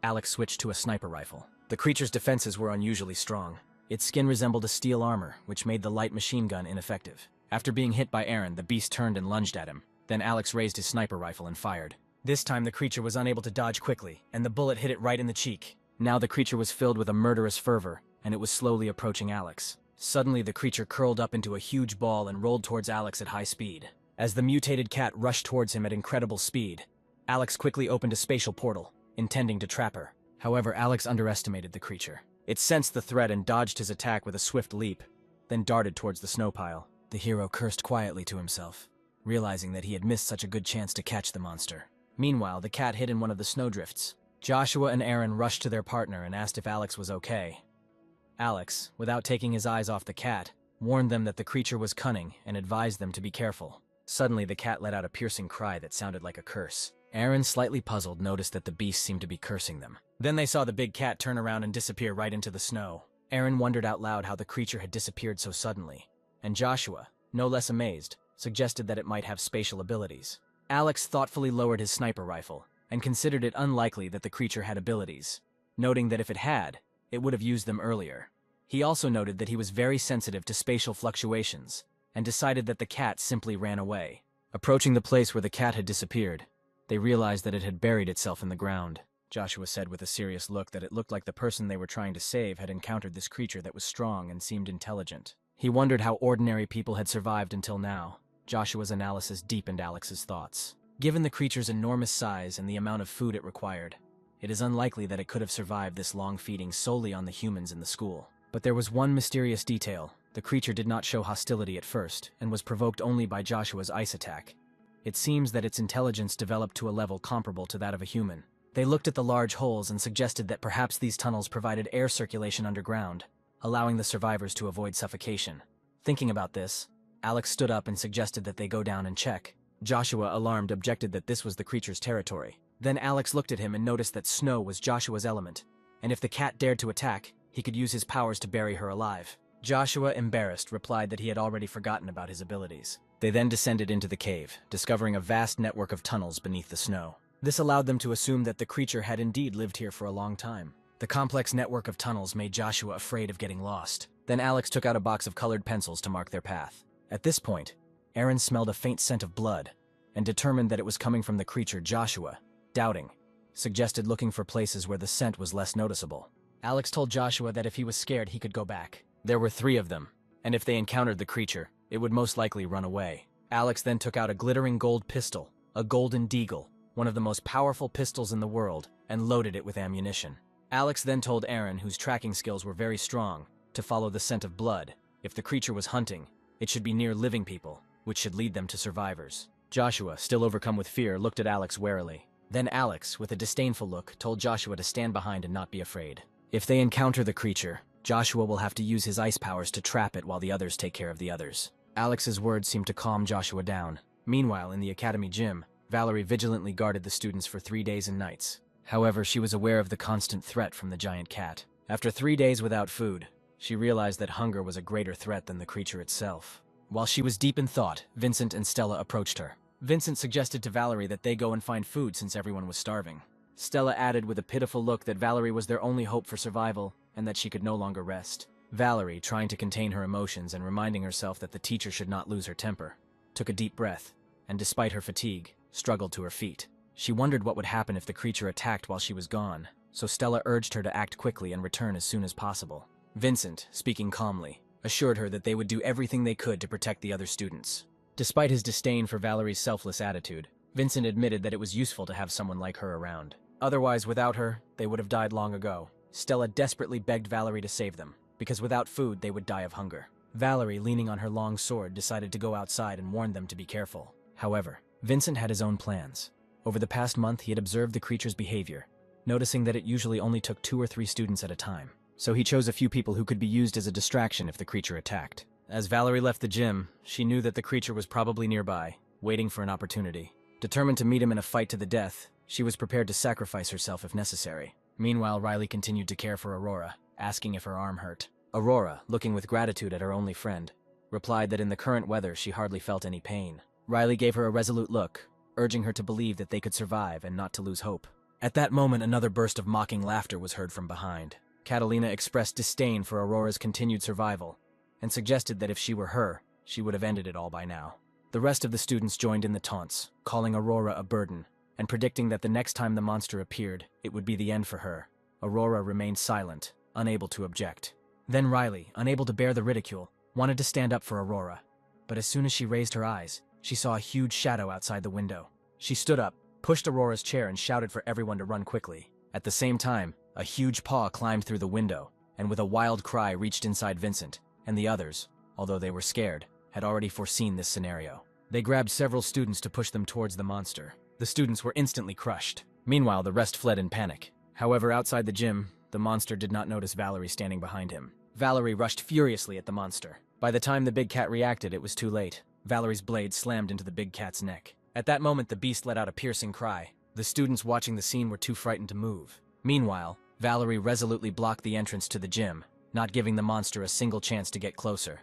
Alex switched to a sniper rifle. The creature's defenses were unusually strong. Its skin resembled a steel armor, which made the light machine gun ineffective. After being hit by Aaron, the beast turned and lunged at him. Then Alex raised his sniper rifle and fired. This time the creature was unable to dodge quickly, and the bullet hit it right in the cheek. Now the creature was filled with a murderous fervor, and it was slowly approaching Alex. Suddenly the creature curled up into a huge ball and rolled towards Alex at high speed. As the mutated cat rushed towards him at incredible speed, Alex quickly opened a spatial portal, intending to trap her. However, Alex underestimated the creature. It sensed the threat and dodged his attack with a swift leap, then darted towards the snow pile. The hero cursed quietly to himself, realizing that he had missed such a good chance to catch the monster. Meanwhile, the cat hid in one of the snowdrifts. Joshua and Aaron rushed to their partner and asked if Alex was okay. Alex, without taking his eyes off the cat, warned them that the creature was cunning and advised them to be careful. Suddenly, the cat let out a piercing cry that sounded like a curse. Aaron, slightly puzzled, noticed that the beast seemed to be cursing them. Then they saw the big cat turn around and disappear right into the snow. Aaron wondered out loud how the creature had disappeared so suddenly, and Joshua, no less amazed, suggested that it might have spatial abilities. Alex thoughtfully lowered his sniper rifle and considered it unlikely that the creature had abilities, noting that if it had, it would have used them earlier. He also noted that he was very sensitive to spatial fluctuations and decided that the cat simply ran away. Approaching the place where the cat had disappeared, they realized that it had buried itself in the ground. Joshua said with a serious look that it looked like the person they were trying to save had encountered this creature that was strong and seemed intelligent. He wondered how ordinary people had survived until now. Joshua's analysis deepened Alex's thoughts. Given the creature's enormous size and the amount of food it required, it is unlikely that it could have survived this long feeding solely on the humans in the school. But there was one mysterious detail. The creature did not show hostility at first, and was provoked only by Joshua's ice attack. It seems that its intelligence developed to a level comparable to that of a human. They looked at the large holes and suggested that perhaps these tunnels provided air circulation underground, allowing the survivors to avoid suffocation. Thinking about this, Alex stood up and suggested that they go down and check. Joshua, alarmed, objected that this was the creature's territory. Then Alex looked at him and noticed that snow was Joshua's element, and if the cat dared to attack, he could use his powers to bury her alive. Joshua, embarrassed, replied that he had already forgotten about his abilities. They then descended into the cave, discovering a vast network of tunnels beneath the snow. This allowed them to assume that the creature had indeed lived here for a long time. The complex network of tunnels made Joshua afraid of getting lost. Then Alex took out a box of colored pencils to mark their path. At this point, Aaron smelled a faint scent of blood and determined that it was coming from the creature. Joshua, doubting, suggested looking for places where the scent was less noticeable. Alex told Joshua that if he was scared, he could go back. There were 3 of them, and if they encountered the creature, it would most likely run away. Alex then took out a glittering gold pistol, a golden deagle, one of the most powerful pistols in the world, and loaded it with ammunition. Alex then told Aaron, whose tracking skills were very strong, to follow the scent of blood. If the creature was hunting, it should be near living people, which should lead them to survivors. Joshua, still overcome with fear, looked at Alex warily. Then Alex, with a disdainful look, told Joshua to stand behind and not be afraid. If they encounter the creature, Joshua will have to use his ice powers to trap it while the others take care of the others. Alex's words seemed to calm Joshua down. Meanwhile, in the academy gym, Valerie vigilantly guarded the students for 3 days and nights. However, she was aware of the constant threat from the giant cat. After 3 days without food, she realized that hunger was a greater threat than the creature itself. While she was deep in thought, Vincent and Stella approached her. Vincent suggested to Valerie that they go and find food since everyone was starving. Stella added with a pitiful look that Valerie was their only hope for survival and that she could no longer rest. Valerie, trying to contain her emotions and reminding herself that the teacher should not lose her temper, took a deep breath and, despite her fatigue, struggled to her feet. She wondered what would happen if the creature attacked while she was gone, so Stella urged her to act quickly and return as soon as possible. Vincent, speaking calmly, assured her that they would do everything they could to protect the other students. Despite his disdain for Valerie's selfless attitude, Vincent admitted that it was useful to have someone like her around. Otherwise, without her, they would have died long ago. Stella desperately begged Valerie to save them, because without food, they would die of hunger. Valerie, leaning on her long sword, decided to go outside and warn them to be careful. However, Vincent had his own plans. Over the past month, he had observed the creature's behavior, noticing that it usually only took 2 or 3 students at a time. So he chose a few people who could be used as a distraction if the creature attacked. As Valerie left the gym, she knew that the creature was probably nearby, waiting for an opportunity. Determined to meet him in a fight to the death, she was prepared to sacrifice herself if necessary. Meanwhile, Riley continued to care for Aurora, asking if her arm hurt. Aurora, looking with gratitude at her only friend, replied that in the current weather she hardly felt any pain. Riley gave her a resolute look, urging her to believe that they could survive and not to lose hope. At that moment, another burst of mocking laughter was heard from behind. Catalina expressed disdain for Aurora's continued survival, and suggested that if she were her, she would have ended it all by now. The rest of the students joined in the taunts, calling Aurora a burden, and predicting that the next time the monster appeared, it would be the end for her. Aurora remained silent, unable to object. Then Riley, unable to bear the ridicule, wanted to stand up for Aurora, but as soon as she raised her eyes, she saw a huge shadow outside the window. She stood up, pushed Aurora's chair, and shouted for everyone to run quickly. At the same time, a huge paw climbed through the window, and with a wild cry reached inside Vincent, and the others, although they were scared, had already foreseen this scenario. They grabbed several students to push them towards the monster. The students were instantly crushed. Meanwhile, the rest fled in panic. However, outside the gym, the monster did not notice Valerie standing behind him. Valerie rushed furiously at the monster. By the time the big cat reacted, it was too late. Valerie's blade slammed into the big cat's neck. At that moment, the beast let out a piercing cry. The students watching the scene were too frightened to move. Meanwhile, Valerie resolutely blocked the entrance to the gym, not giving the monster a single chance to get closer.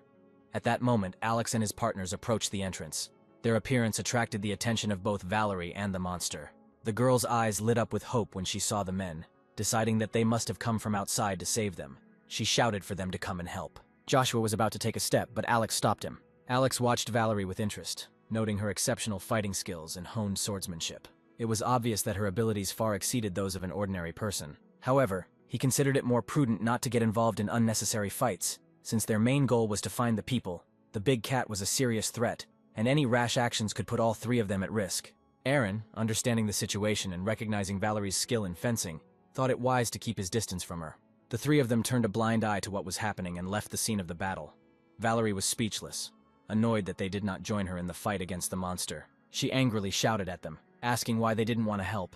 At that moment, Alex and his partners approached the entrance. Their appearance attracted the attention of both Valerie and the monster. The girl's eyes lit up with hope when she saw the men, deciding that they must have come from outside to save them. She shouted for them to come and help. Joshua was about to take a step, but Alex stopped him. Alex watched Valerie with interest, noting her exceptional fighting skills and honed swordsmanship. It was obvious that her abilities far exceeded those of an ordinary person. However, he considered it more prudent not to get involved in unnecessary fights, since their main goal was to find the people. The big cat was a serious threat, and any rash actions could put all 3 of them at risk. Aaron, understanding the situation and recognizing Valerie's skill in fencing, thought it wise to keep his distance from her. The 3 of them turned a blind eye to what was happening and left the scene of the battle. Valerie was speechless, annoyed that they did not join her in the fight against the monster. She angrily shouted at them, asking why they didn't want to help.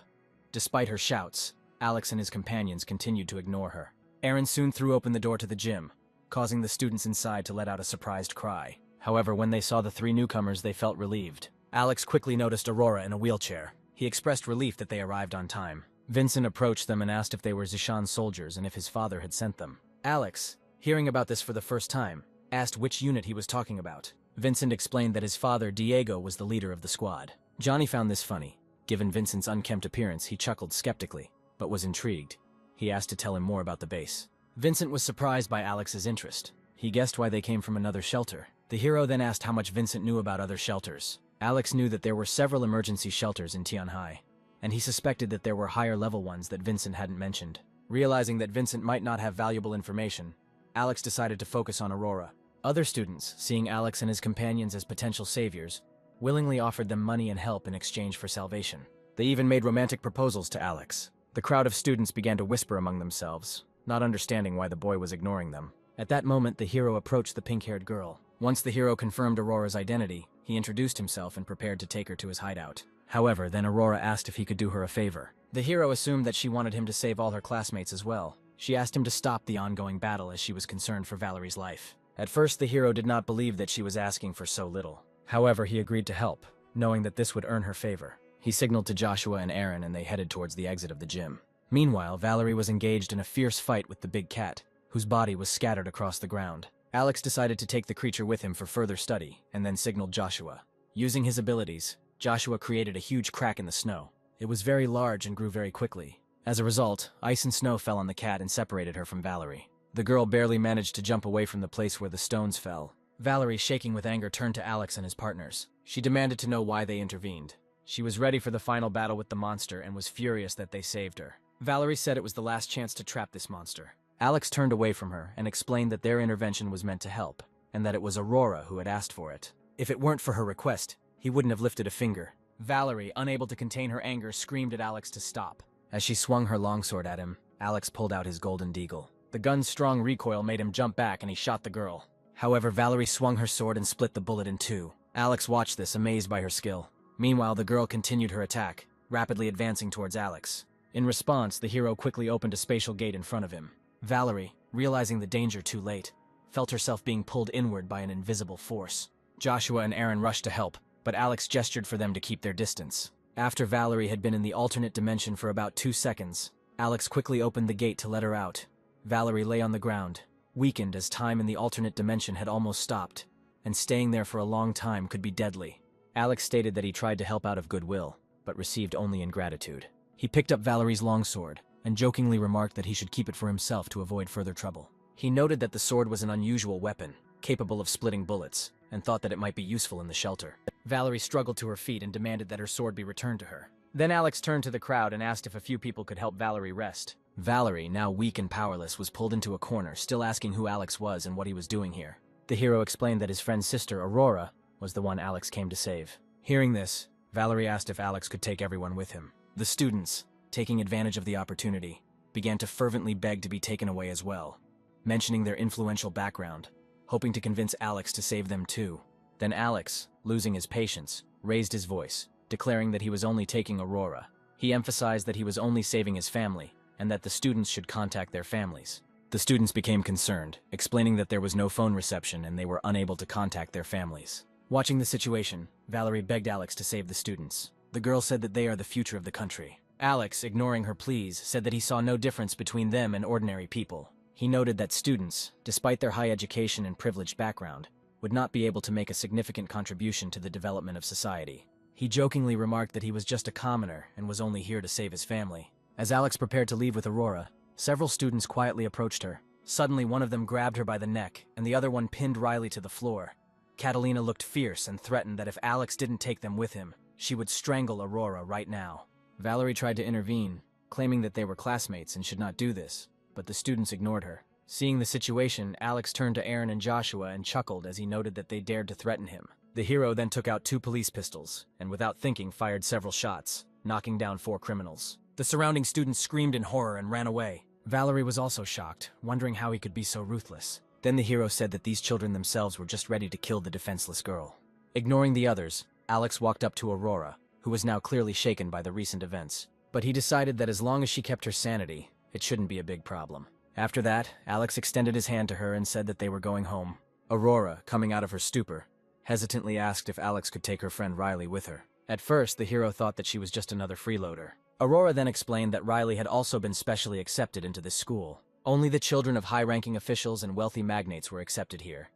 Despite her shouts, Alex and his companions continued to ignore her. Aaron soon threw open the door to the gym, causing the students inside to let out a surprised cry. However, when they saw the 3 newcomers, they felt relieved. Alex quickly noticed Aurora in a wheelchair. He expressed relief that they arrived on time. Vincent approached them and asked if they were Zishan's soldiers and if his father had sent them. Alex, hearing about this for the first time, asked which unit he was talking about. Vincent explained that his father, Diego, was the leader of the squad. Johnny found this funny. Given Vincent's unkempt appearance, he chuckled skeptically, but was intrigued. He asked to tell him more about the base. Vincent was surprised by Alex's interest. He guessed why they came from another shelter. The hero then asked how much Vincent knew about other shelters. Alex knew that there were several emergency shelters in Tianhai, and he suspected that there were higher-level ones that Vincent hadn't mentioned. Realizing that Vincent might not have valuable information, Alex decided to focus on Aurora. Other students, seeing Alex and his companions as potential saviors, willingly offered them money and help in exchange for salvation. They even made romantic proposals to Alex. The crowd of students began to whisper among themselves, not understanding why the boy was ignoring them. At that moment, the hero approached the pink-haired girl. Once the hero confirmed Aurora's identity, he introduced himself and prepared to take her to his hideout. However, then Aurora asked if he could do her a favor. The hero assumed that she wanted him to save all her classmates as well. She asked him to stop the ongoing battle as she was concerned for Valerie's life. At first, the hero did not believe that she was asking for so little. However, he agreed to help, knowing that this would earn her favor. He signaled to Joshua and Aaron and they headed towards the exit of the gym. Meanwhile, Valerie was engaged in a fierce fight with the big cat, whose body was scattered across the ground. Alex decided to take the creature with him for further study, and then signaled Joshua. Using his abilities, Joshua created a huge crack in the snow. It was very large and grew very quickly. As a result, ice and snow fell on the cat and separated her from Valerie. The girl barely managed to jump away from the place where the stones fell. Valerie, shaking with anger, turned to Alex and his partners. She demanded to know why they intervened. She was ready for the final battle with the monster and was furious that they saved her. Valerie said it was the last chance to trap this monster. Alex turned away from her and explained that their intervention was meant to help, and that it was Aurora who had asked for it. If it weren't for her request, he wouldn't have lifted a finger. Valerie, unable to contain her anger, screamed at Alex to stop. As she swung her longsword at him, Alex pulled out his golden deagle. The gun's strong recoil made him jump back and he shot the girl. However, Valerie swung her sword and split the bullet in two. Alex watched this, amazed by her skill. Meanwhile, the girl continued her attack, rapidly advancing towards Alex. In response, the hero quickly opened a spatial gate in front of him. Valerie, realizing the danger too late, felt herself being pulled inward by an invisible force. Joshua and Aaron rushed to help, but Alex gestured for them to keep their distance. After Valerie had been in the alternate dimension for about 2 seconds, Alex quickly opened the gate to let her out. Valerie lay on the ground, weakened as time in the alternate dimension had almost stopped, and staying there for a long time could be deadly. Alex stated that he tried to help out of goodwill, but received only ingratitude. He picked up Valerie's longsword, and jokingly remarked that he should keep it for himself to avoid further trouble. He noted that the sword was an unusual weapon, capable of splitting bullets, and thought that it might be useful in the shelter. Valerie struggled to her feet and demanded that her sword be returned to her. Then Alex turned to the crowd and asked if a few people could help Valerie rest. Valerie, now weak and powerless, was pulled into a corner, still asking who Alex was and what he was doing here. The hero explained that his friend's sister, Aurora, was the one Alex came to save. Hearing this, Valerie asked if Alex could take everyone with him. The students, taking advantage of the opportunity, began to fervently beg to be taken away as well, mentioning their influential background, hoping to convince Alex to save them too. Then Alex, losing his patience, raised his voice, declaring that he was only taking Aurora. He emphasized that he was only saving his family, and that the students should contact their families. The students became concerned, explaining that there was no phone reception and they were unable to contact their families. Watching the situation, Valerie begged Alex to save the students. The girl said that they are the future of the country. Alex, ignoring her pleas, said that he saw no difference between them and ordinary people. He noted that students, despite their high education and privileged background, would not be able to make a significant contribution to the development of society. He jokingly remarked that he was just a commoner and was only here to save his family. As Alex prepared to leave with Aurora, several students quietly approached her. Suddenly, one of them grabbed her by the neck, and the other one pinned Riley to the floor. Catalina looked fierce and threatened that if Alex didn't take them with him, she would strangle Aurora right now. Valerie tried to intervene, claiming that they were classmates and should not do this, but the students ignored her. Seeing the situation, Alex turned to Aaron and Joshua and chuckled as he noted that they dared to threaten him. The hero then took out 2 police pistols, and without thinking fired several shots, knocking down 4 criminals. The surrounding students screamed in horror and ran away. Valerie was also shocked, wondering how he could be so ruthless. Then the hero said that these children themselves were just ready to kill the defenseless girl. Ignoring the others, Alex walked up to Aurora, who was now clearly shaken by the recent events. But he decided that as long as she kept her sanity, it shouldn't be a big problem. After that, Alex extended his hand to her and said that they were going home. Aurora, coming out of her stupor, hesitantly asked if Alex could take her friend Riley with her. At first, the hero thought that she was just another freeloader. Aurora then explained that Riley had also been specially accepted into this school. Only the children of high-ranking officials and wealthy magnates were accepted here,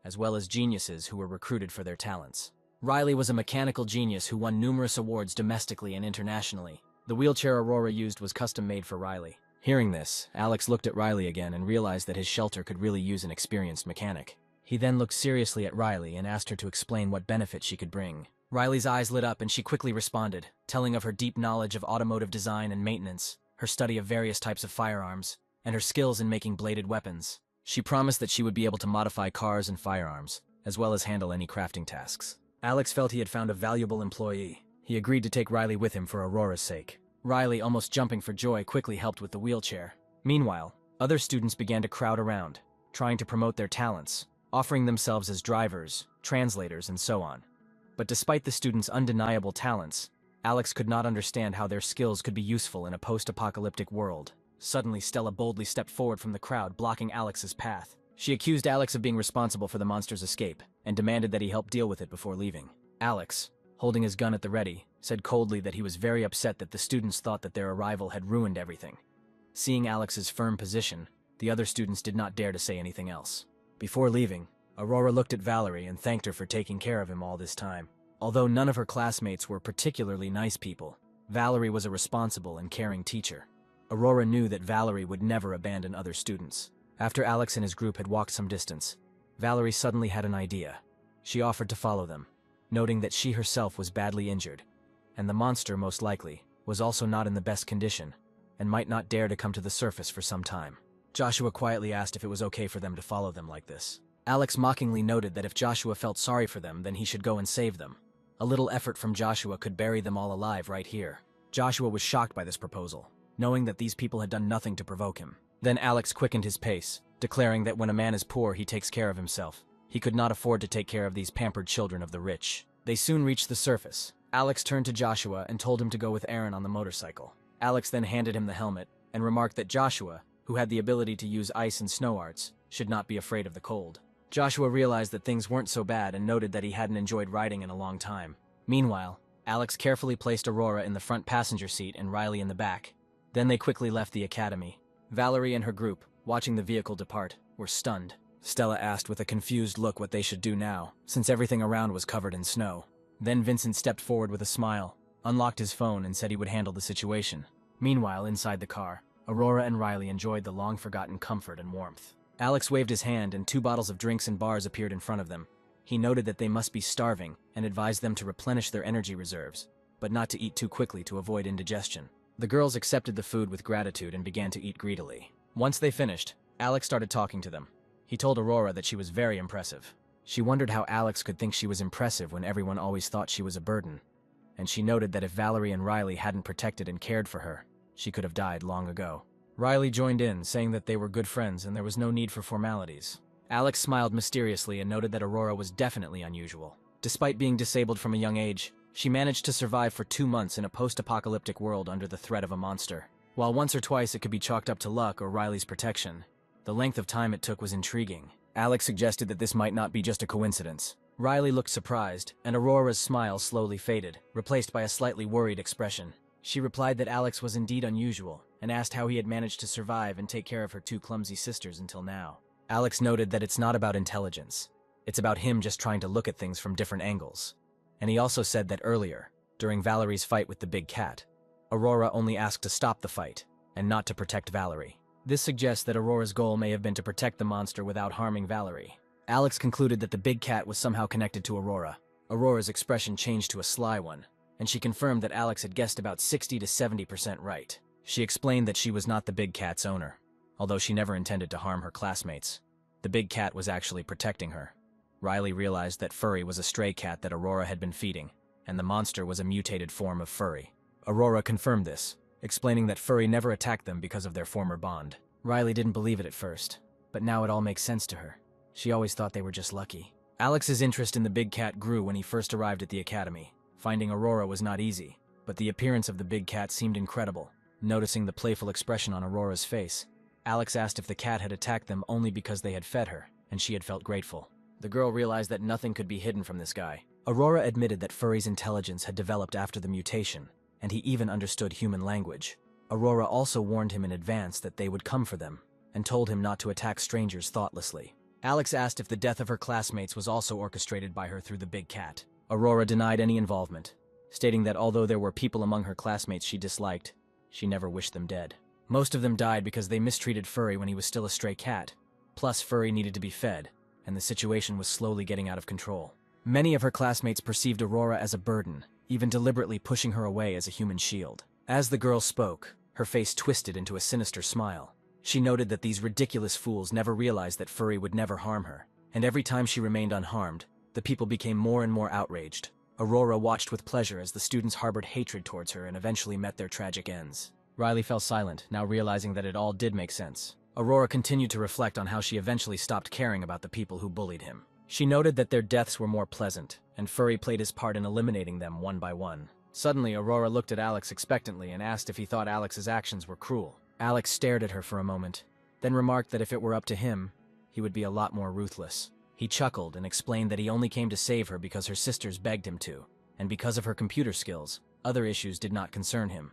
as well as geniuses who were recruited for their talents. Riley was a mechanical genius who won numerous awards domestically and internationally. The wheelchair Aurora used was custom-made for Riley. Hearing this, Alex looked at Riley again and realized that his shelter could really use an experienced mechanic. He then looked seriously at Riley and asked her to explain what benefits she could bring. Riley's eyes lit up and she quickly responded, telling of her deep knowledge of automotive design and maintenance, her study of various types of firearms, and her skills in making bladed weapons. She promised that she would be able to modify cars and firearms, as well as handle any crafting tasks. Alex felt he had found a valuable employee. He agreed to take Riley with him for Aurora's sake. Riley, almost jumping for joy, quickly helped with the wheelchair. Meanwhile, other students began to crowd around, trying to promote their talents, offering themselves as drivers, translators, and so on. But despite the students' undeniable talents, Alex could not understand how their skills could be useful in a post-apocalyptic world. Suddenly, Stella boldly stepped forward from the crowd, blocking Alex's path. She accused Alex of being responsible for the monster's escape, and demanded that he help deal with it before leaving. Alex, holding his gun at the ready, said coldly that he was very upset that the students thought that their arrival had ruined everything. Seeing Alex's firm position, the other students did not dare to say anything else. Before leaving, Aurora looked at Valerie and thanked her for taking care of him all this time. Although none of her classmates were particularly nice people, Valerie was a responsible and caring teacher. Aurora knew that Valerie would never abandon other students. After Alex and his group had walked some distance, Valerie suddenly had an idea. She offered to follow them, noting that she herself was badly injured, and the monster, most likely, was also not in the best condition, and might not dare to come to the surface for some time. Joshua quietly asked if it was okay for them to follow them like this. Alex mockingly noted that if Joshua felt sorry for them, then he should go and save them. A little effort from Joshua could bury them all alive right here. Joshua was shocked by this proposal, knowing that these people had done nothing to provoke him. Then Alex quickened his pace, declaring that when a man is poor, he takes care of himself. He could not afford to take care of these pampered children of the rich. They soon reached the surface. Alex turned to Joshua and told him to go with Aaron on the motorcycle. Alex then handed him the helmet and remarked that Joshua, who had the ability to use ice and snow arts, should not be afraid of the cold. Joshua realized that things weren't so bad and noted that he hadn't enjoyed riding in a long time. Meanwhile, Alex carefully placed Aurora in the front passenger seat and Riley in the back. Then they quickly left the academy. Valerie and her group, watching the vehicle depart, were stunned. Stella asked with a confused look what they should do now, since everything around was covered in snow. Then Vincent stepped forward with a smile, unlocked his phone, and said he would handle the situation. Meanwhile, inside the car, Aurora and Riley enjoyed the long-forgotten comfort and warmth. Alex waved his hand and 2 bottles of drinks and bars appeared in front of them. He noted that they must be starving and advised them to replenish their energy reserves, but not to eat too quickly to avoid indigestion. The girls accepted the food with gratitude and began to eat greedily. Once they finished, Alex started talking to them. He told Aurora that she was very impressive. She wondered how Alex could think she was impressive when everyone always thought she was a burden, and she noted that if Valerie and Riley hadn't protected and cared for her, she could have died long ago. Riley joined in, saying that they were good friends and there was no need for formalities. Alex smiled mysteriously and noted that Aurora was definitely unusual. Despite being disabled from a young age, she managed to survive for 2 months in a post-apocalyptic world under the threat of a monster. While once or twice it could be chalked up to luck or Riley's protection, the length of time it took was intriguing. Alex suggested that this might not be just a coincidence. Riley looked surprised, and Aurora's smile slowly faded, replaced by a slightly worried expression. She replied that Alex was indeed unusual, and asked how he had managed to survive and take care of her 2 clumsy sisters until now. Alex noted that it's not about intelligence. It's about him just trying to look at things from different angles. And he also said that earlier, during Valerie's fight with the big cat, Aurora only asked to stop the fight, and not to protect Valerie. This suggests that Aurora's goal may have been to protect the monster without harming Valerie. Alex concluded that the big cat was somehow connected to Aurora. Aurora's expression changed to a sly one, and she confirmed that Alex had guessed about 60 to 70% right. She explained that she was not the big cat's owner, although she never intended to harm her classmates. The big cat was actually protecting her. Riley realized that Furry was a stray cat that Aurora had been feeding, and the monster was a mutated form of Furry. Aurora confirmed this, explaining that Furry never attacked them because of their former bond. Riley didn't believe it at first, but now it all makes sense to her. She always thought they were just lucky. Alex's interest in the big cat grew when he first arrived at the academy. Finding Aurora was not easy, but the appearance of the big cat seemed incredible. Noticing the playful expression on Aurora's face, Alex asked if the cat had attacked them only because they had fed her, and she had felt grateful. The girl realized that nothing could be hidden from this guy. Aurora admitted that Furry's intelligence had developed after the mutation, and he even understood human language. Aurora also warned him in advance that they would come for them, and told him not to attack strangers thoughtlessly. Alex asked if the death of her classmates was also orchestrated by her through the big cat. Aurora denied any involvement, stating that although there were people among her classmates she disliked, she never wished them dead. Most of them died because they mistreated Furry when he was still a stray cat. Plus, Furry needed to be fed, and the situation was slowly getting out of control. Many of her classmates perceived Aurora as a burden, even deliberately pushing her away as a human shield. As the girl spoke, her face twisted into a sinister smile. She noted that these ridiculous fools never realized that Furry would never harm her, and every time she remained unharmed, the people became more and more outraged. Aurora watched with pleasure as the students harbored hatred towards her and eventually met their tragic ends. Riley fell silent, now realizing that it all did make sense. Aurora continued to reflect on how she eventually stopped caring about the people who bullied him. She noted that their deaths were more pleasant, and Furry played his part in eliminating them one by one. Suddenly, Aurora looked at Alex expectantly and asked if he thought Alex's actions were cruel. Alex stared at her for a moment, then remarked that if it were up to him, he would be a lot more ruthless. He chuckled and explained that he only came to save her because her sisters begged him to, and because of her computer skills, other issues did not concern him.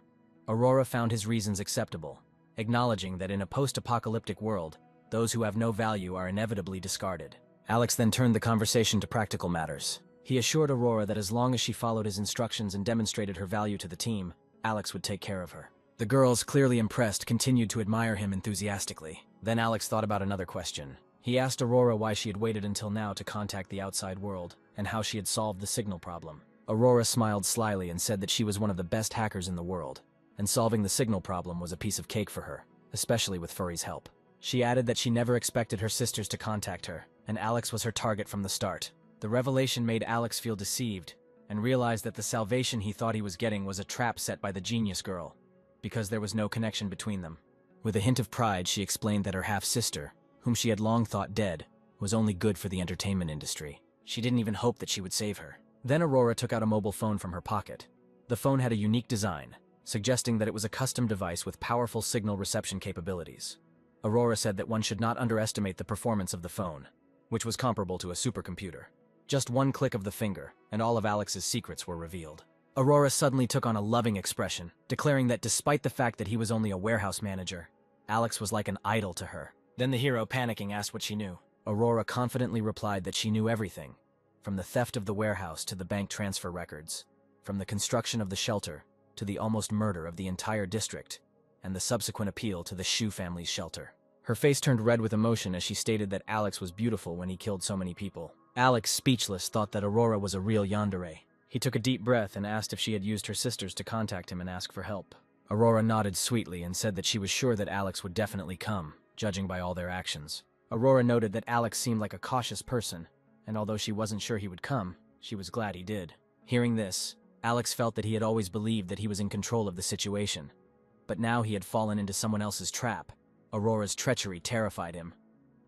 Aurora found his reasons acceptable, acknowledging that in a post-apocalyptic world, those who have no value are inevitably discarded. Alex then turned the conversation to practical matters. He assured Aurora that as long as she followed his instructions and demonstrated her value to the team, Alex would take care of her. The girls, clearly impressed, continued to admire him enthusiastically. Then Alex thought about another question. He asked Aurora why she had waited until now to contact the outside world, and how she had solved the signal problem. Aurora smiled slyly and said that she was one of the best hackers in the world, and solving the signal problem was a piece of cake for her, especially with Furry's help. She added that she never expected her sisters to contact her, and Alex was her target from the start. The revelation made Alex feel deceived, and realized that the salvation he thought he was getting was a trap set by the genius girl, because there was no connection between them. With a hint of pride, she explained that her half-sister, whom she had long thought dead, was only good for the entertainment industry. She didn't even hope that she would save her. Then Aurora took out a mobile phone from her pocket. The phone had a unique design, suggesting that it was a custom device with powerful signal reception capabilities. Aurora said that one should not underestimate the performance of the phone, which was comparable to a supercomputer. Just one click of the finger, and all of Alex's secrets were revealed. Aurora suddenly took on a loving expression, declaring that despite the fact that he was only a warehouse manager, Alex was like an idol to her. Then the hero, panicking, asked what she knew. Aurora confidently replied that she knew everything, from the theft of the warehouse to the bank transfer records, from the construction of the shelter to the almost murder of the entire district, and the subsequent appeal to the Shu family's shelter. Her face turned red with emotion as she stated that Alex was beautiful when he killed so many people. Alex, speechless, thought that Aurora was a real yandere. He took a deep breath and asked if she had used her sisters to contact him and ask for help. Aurora nodded sweetly and said that she was sure that Alex would definitely come, judging by all their actions. Aurora noted that Alex seemed like a cautious person, and although she wasn't sure he would come, she was glad he did. Hearing this, Alex felt that he had always believed that he was in control of the situation. But now he had fallen into someone else's trap. Aurora's treachery terrified him,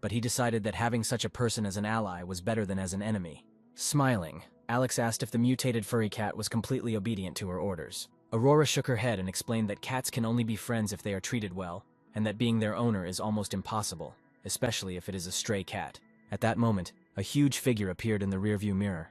but he decided that having such a person as an ally was better than as an enemy. Smiling, Alex asked if the mutated furry cat was completely obedient to her orders. Aurora shook her head and explained that cats can only be friends if they are treated well, and that being their owner is almost impossible, especially if it is a stray cat. At that moment, a huge figure appeared in the rearview mirror.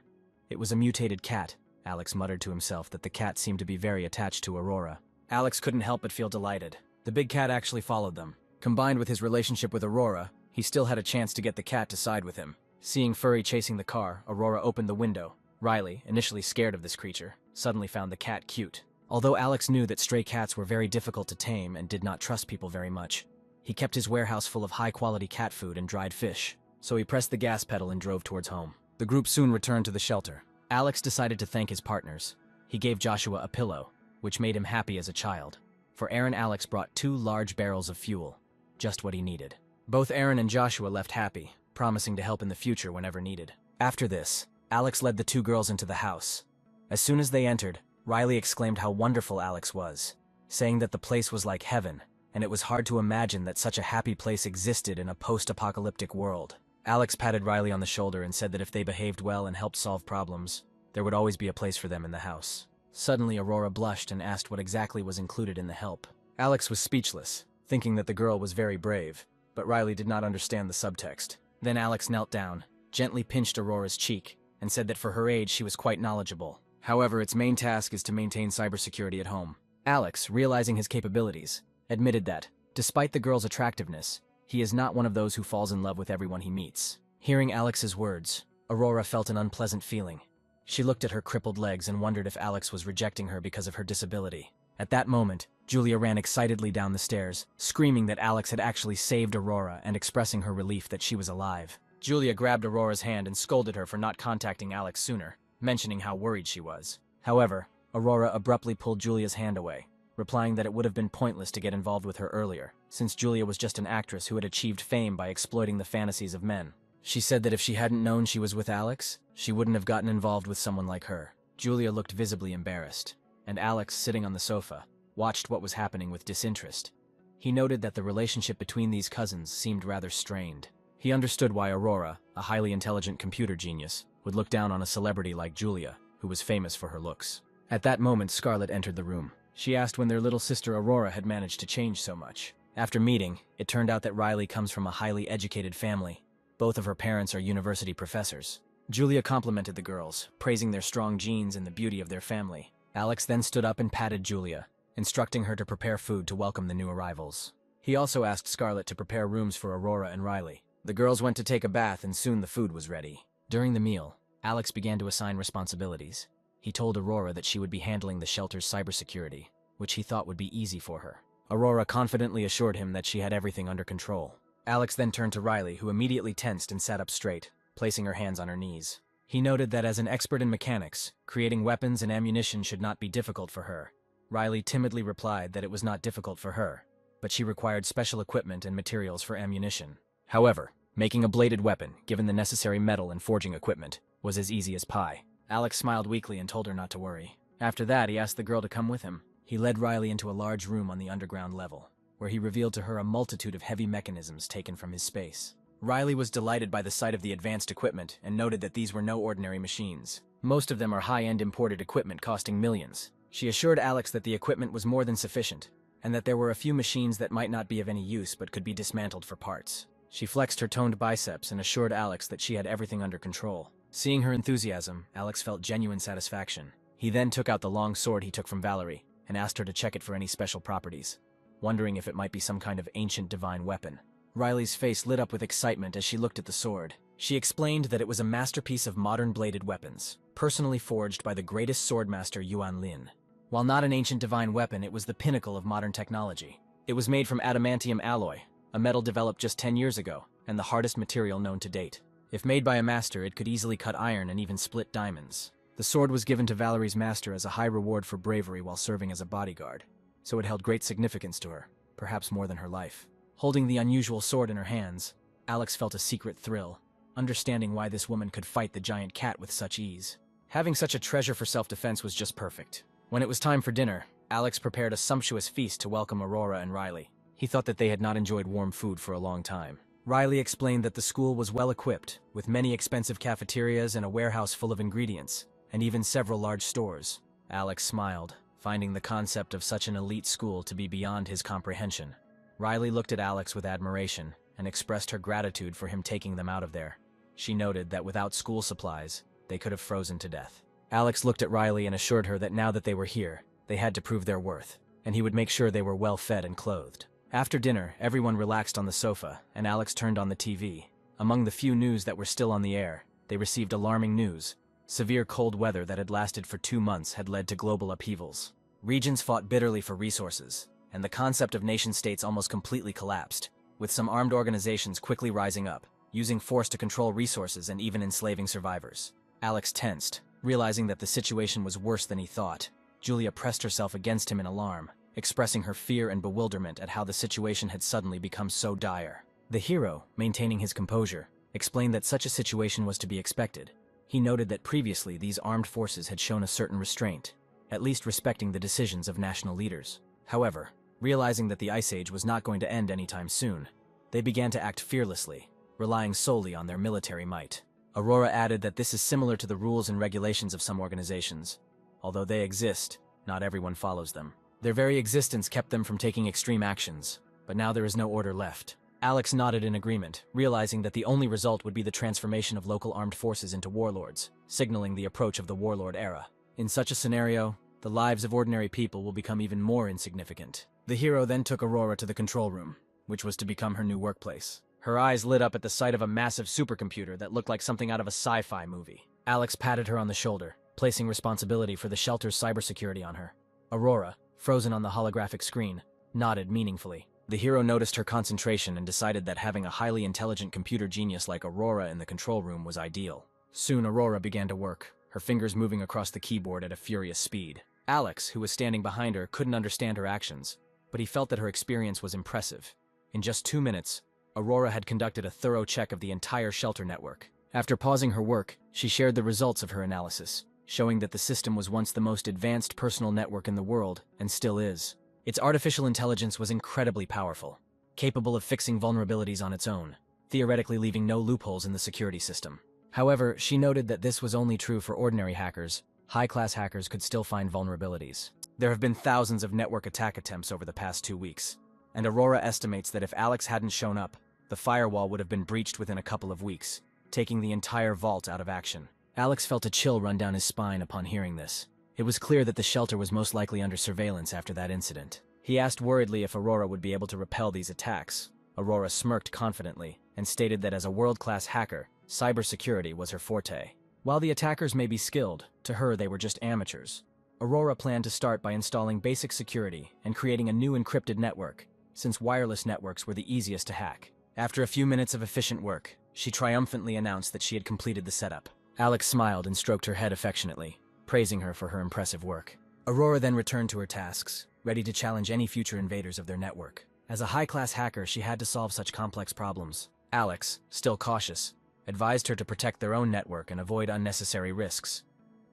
It was a mutated cat. Alex muttered to himself that the cat seemed to be very attached to Aurora. Alex couldn't help but feel delighted. The big cat actually followed them. Combined with his relationship with Aurora, he still had a chance to get the cat to side with him. Seeing Furry chasing the car, Aurora opened the window. Riley, initially scared of this creature, suddenly found the cat cute. Although Alex knew that stray cats were very difficult to tame and did not trust people very much, he kept his warehouse full of high-quality cat food and dried fish, so he pressed the gas pedal and drove towards home. The group soon returned to the shelter. Alex decided to thank his partners. He gave Joshua a pillow, which made him happy as a child. For Aaron, Alex brought 2 large barrels of fuel, just what he needed. Both Aaron and Joshua left happy, promising to help in the future whenever needed. After this, Alex led the 2 girls into the house. As soon as they entered, Riley exclaimed how wonderful Alex was, saying that the place was like heaven, and it was hard to imagine that such a happy place existed in a post-apocalyptic world. Alex patted Riley on the shoulder and said that if they behaved well and helped solve problems, there would always be a place for them in the house. Suddenly, Aurora blushed and asked what exactly was included in the help. Alex was speechless, thinking that the girl was very brave, but Riley did not understand the subtext. Then Alex knelt down, gently pinched Aurora's cheek, and said that for her age she was quite knowledgeable. However, its main task is to maintain cybersecurity at home. Alex, realizing his capabilities, admitted that, despite the girl's attractiveness, He is not one of those who falls in love with everyone he meets. Hearing Alex's words, Aurora felt an unpleasant feeling. She looked at her crippled legs and wondered if Alex was rejecting her because of her disability. At that moment, Julia ran excitedly down the stairs, screaming that Alex had actually saved Aurora and expressing her relief that she was alive. Julia grabbed Aurora's hand and scolded her for not contacting Alex sooner, mentioning how worried she was. However, Aurora abruptly pulled Julia's hand away, replying that it would have been pointless to get involved with her earlier, since Julia was just an actress who had achieved fame by exploiting the fantasies of men. She said that if she hadn't known she was with Alex, she wouldn't have gotten involved with someone like her. Julia looked visibly embarrassed, and Alex, sitting on the sofa, watched what was happening with disinterest. He noted that the relationship between these cousins seemed rather strained. He understood why Aurora, a highly intelligent computer genius, would look down on a celebrity like Julia, who was famous for her looks. At that moment, Scarlett entered the room. She asked when their little sister Aurora had managed to change so much. After meeting, it turned out that Riley comes from a highly educated family. Both of her parents are university professors. Julia complimented the girls, praising their strong genes and the beauty of their family. Alex then stood up and patted Julia, instructing her to prepare food to welcome the new arrivals. He also asked Scarlett to prepare rooms for Aurora and Riley. The girls went to take a bath and soon the food was ready. During the meal, Alex began to assign responsibilities. He told Aurora that she would be handling the shelter's cybersecurity, which he thought would be easy for her. Aurora confidently assured him that she had everything under control. Alex then turned to Riley, who immediately tensed and sat up straight, placing her hands on her knees. He noted that as an expert in mechanics, creating weapons and ammunition should not be difficult for her. Riley timidly replied that it was not difficult for her, but she required special equipment and materials for ammunition. However, making a bladed weapon, given the necessary metal and forging equipment, was as easy as pie. Alex smiled weakly and told her not to worry. After that, he asked the girl to come with him. He led Riley into a large room on the underground level, where he revealed to her a multitude of heavy mechanisms taken from his space. Riley was delighted by the sight of the advanced equipment and noted that these were no ordinary machines. Most of them are high-end imported equipment costing millions. She assured Alex that the equipment was more than sufficient, and that there were a few machines that might not be of any use but could be dismantled for parts. She flexed her toned biceps and assured Alex that she had everything under control. Seeing her enthusiasm, Alex felt genuine satisfaction. He then took out the long sword he took from Valerie and asked her to check it for any special properties, wondering if it might be some kind of ancient divine weapon. Riley's face lit up with excitement as she looked at the sword. She explained that it was a masterpiece of modern bladed weapons, personally forged by the greatest swordmaster Yuan Lin. While not an ancient divine weapon, it was the pinnacle of modern technology. It was made from adamantium alloy, a metal developed just 10 years ago, and the hardest material known to date. If made by a master, it could easily cut iron and even split diamonds. The sword was given to Valerie's master as a high reward for bravery while serving as a bodyguard, so it held great significance to her, perhaps more than her life. Holding the unusual sword in her hands, Alex felt a secret thrill, understanding why this woman could fight the giant cat with such ease. Having such a treasure for self-defense was just perfect. When it was time for dinner, Alex prepared a sumptuous feast to welcome Aurora and Riley. He thought that they had not enjoyed warm food for a long time. Riley explained that the school was well equipped, with many expensive cafeterias and a warehouse full of ingredients, and even several large stores. Alex smiled, finding the concept of such an elite school to be beyond his comprehension. Riley looked at Alex with admiration and expressed her gratitude for him taking them out of there. She noted that without school supplies, they could have frozen to death. Alex looked at Riley and assured her that now that they were here, they had to prove their worth, and he would make sure they were well fed and clothed. After dinner, everyone relaxed on the sofa, and Alex turned on the TV. Among the few news that were still on the air, they received alarming news. Severe cold weather that had lasted for 2 months had led to global upheavals. Regions fought bitterly for resources, and the concept of nation-states almost completely collapsed, with some armed organizations quickly rising up, using force to control resources and even enslaving survivors. Alex tensed, realizing that the situation was worse than he thought. Julia pressed herself against him in alarm, expressing her fear and bewilderment at how the situation had suddenly become so dire. The hero, maintaining his composure, explained that such a situation was to be expected. He noted that previously these armed forces had shown a certain restraint, at least respecting the decisions of national leaders. However, realizing that the Ice Age was not going to end anytime soon, they began to act fearlessly, relying solely on their military might. Aurora added that this is similar to the rules and regulations of some organizations. Although they exist, not everyone follows them. Their very existence kept them from taking extreme actions, but now there is no order left. Alex nodded in agreement, realizing that the only result would be the transformation of local armed forces into warlords, signaling the approach of the warlord era. In such a scenario, the lives of ordinary people will become even more insignificant. The hero then took Aurora to the control room. which was to become her new workplace. Her eyes lit up at the sight of a massive supercomputer that looked like something out of a sci-fi movie. Alex patted her on the shoulder, placing responsibility for the shelter's cybersecurity on her. Aurora, frozen on the holographic screen, nodded meaningfully. The hero noticed her concentration and decided that having a highly intelligent computer genius like Aurora in the control room was ideal. Soon Aurora began to work, her fingers moving across the keyboard at a furious speed. Alex, who was standing behind her, couldn't understand her actions, but he felt that her experience was impressive. In just 2 minutes, Aurora had conducted a thorough check of the entire shelter network. After pausing her work, she shared the results of her analysis, showing that the system was once the most advanced personal network in the world, and still is. Its artificial intelligence was incredibly powerful, capable of fixing vulnerabilities on its own, theoretically leaving no loopholes in the security system. However, she noted that this was only true for ordinary hackers. High-class hackers could still find vulnerabilities. There have been thousands of network attack attempts over the past 2 weeks, and Aurora estimates that if Alex hadn't shown up, the firewall would have been breached within a couple of weeks, taking the entire vault out of action. Alex felt a chill run down his spine upon hearing this. It was clear that the shelter was most likely under surveillance after that incident. He asked worriedly if Aurora would be able to repel these attacks. Aurora smirked confidently and stated that as a world-class hacker, cybersecurity was her forte. While the attackers may be skilled, to her they were just amateurs. Aurora planned to start by installing basic security and creating a new encrypted network, since wireless networks were the easiest to hack. After a few minutes of efficient work, she triumphantly announced that she had completed the setup. Alex smiled and stroked her head affectionately, praising her for her impressive work. Aurora then returned to her tasks, ready to challenge any future invaders of their network. As a high-class hacker, she had to solve such complex problems. Alex, still cautious, advised her to protect their own network and avoid unnecessary risks.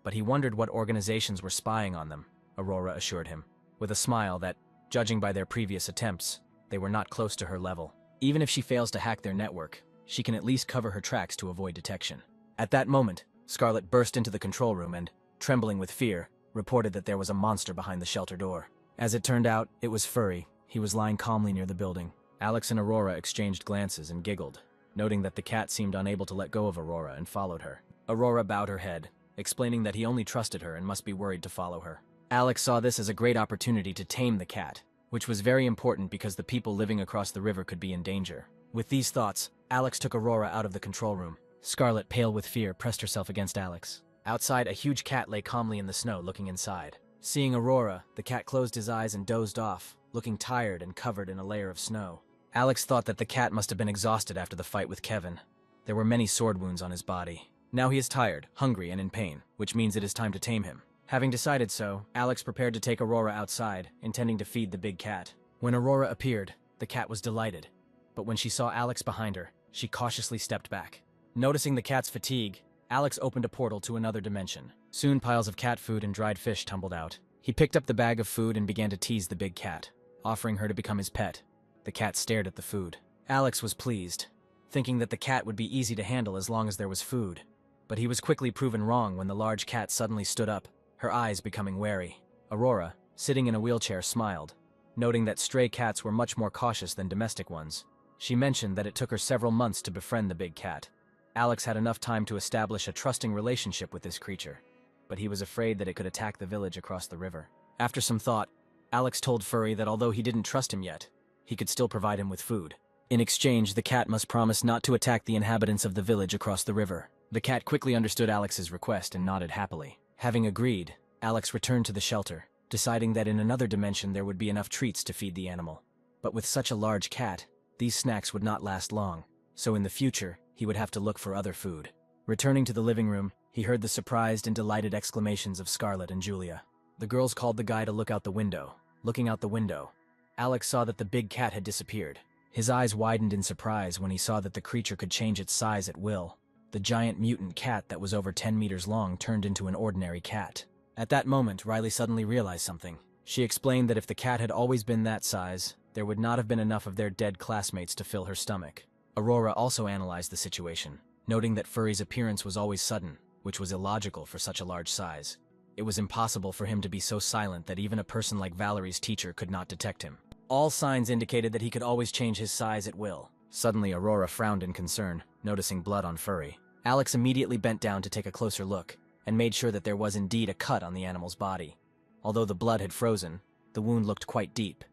But he wondered what organizations were spying on them, Aurora assured him, with a smile that, judging by their previous attempts, they were not close to her level. Even if she fails to hack their network, she can at least cover her tracks to avoid detection. At that moment, Scarlet burst into the control room and, trembling with fear, reported that there was a monster behind the shelter door. As it turned out, it was Furry. He was lying calmly near the building. Alex and Aurora exchanged glances and giggled, noting that the cat seemed unable to let go of Aurora and followed her. Aurora bowed her head, explaining that he only trusted her and must be worried to follow her. Alex saw this as a great opportunity to tame the cat, which was very important because the people living across the river could be in danger. With these thoughts, Alex took Aurora out of the control room. Scarlet, pale with fear, pressed herself against Alex. Outside, a huge cat lay calmly in the snow, looking inside. Seeing Aurora, the cat closed his eyes and dozed off, looking tired and covered in a layer of snow. Alex thought that the cat must have been exhausted after the fight with Kevin. There were many sword wounds on his body. Now he is tired, hungry, and in pain, which means it is time to tame him. Having decided so, Alex prepared to take Aurora outside, intending to feed the big cat. When Aurora appeared, the cat was delighted. But when she saw Alex behind her, she cautiously stepped back. Noticing the cat's fatigue, Alex opened a portal to another dimension. Soon piles of cat food and dried fish tumbled out. He picked up the bag of food and began to tease the big cat, offering her to become his pet. The cat stared at the food. Alex was pleased, thinking that the cat would be easy to handle as long as there was food. But he was quickly proven wrong when the large cat suddenly stood up, her eyes becoming wary. Aurora, sitting in a wheelchair, smiled, noting that stray cats were much more cautious than domestic ones. She mentioned that it took her several months to befriend the big cat. Alex had enough time to establish a trusting relationship with this creature, but he was afraid that it could attack the village across the river. After some thought, Alex told Furry that although he didn't trust him yet, he could still provide him with food. In exchange, the cat must promise not to attack the inhabitants of the village across the river. The cat quickly understood Alex's request and nodded happily. Having agreed, Alex returned to the shelter, deciding that in another dimension there would be enough treats to feed the animal. But with such a large cat, these snacks would not last long, so in the future, he would have to look for other food. Returning to the living room, he heard the surprised and delighted exclamations of Scarlet and Julia. The girls called the guy to look out the window. Looking out the window, Alex saw that the big cat had disappeared. His eyes widened in surprise when he saw that the creature could change its size at will. The giant mutant cat that was over 10 meters long turned into an ordinary cat. At that moment, Riley suddenly realized something. She explained that if the cat had always been that size, there would not have been enough of their dead classmates to fill her stomach. Aurora also analyzed the situation, noting that Furry's appearance was always sudden, which was illogical for such a large size. It was impossible for him to be so silent that even a person like Valerie's teacher could not detect him. All signs indicated that he could always change his size at will. Suddenly, Aurora frowned in concern, noticing blood on Furry. Alex immediately bent down to take a closer look, and made sure that there was indeed a cut on the animal's body. Although the blood had frozen, the wound looked quite deep.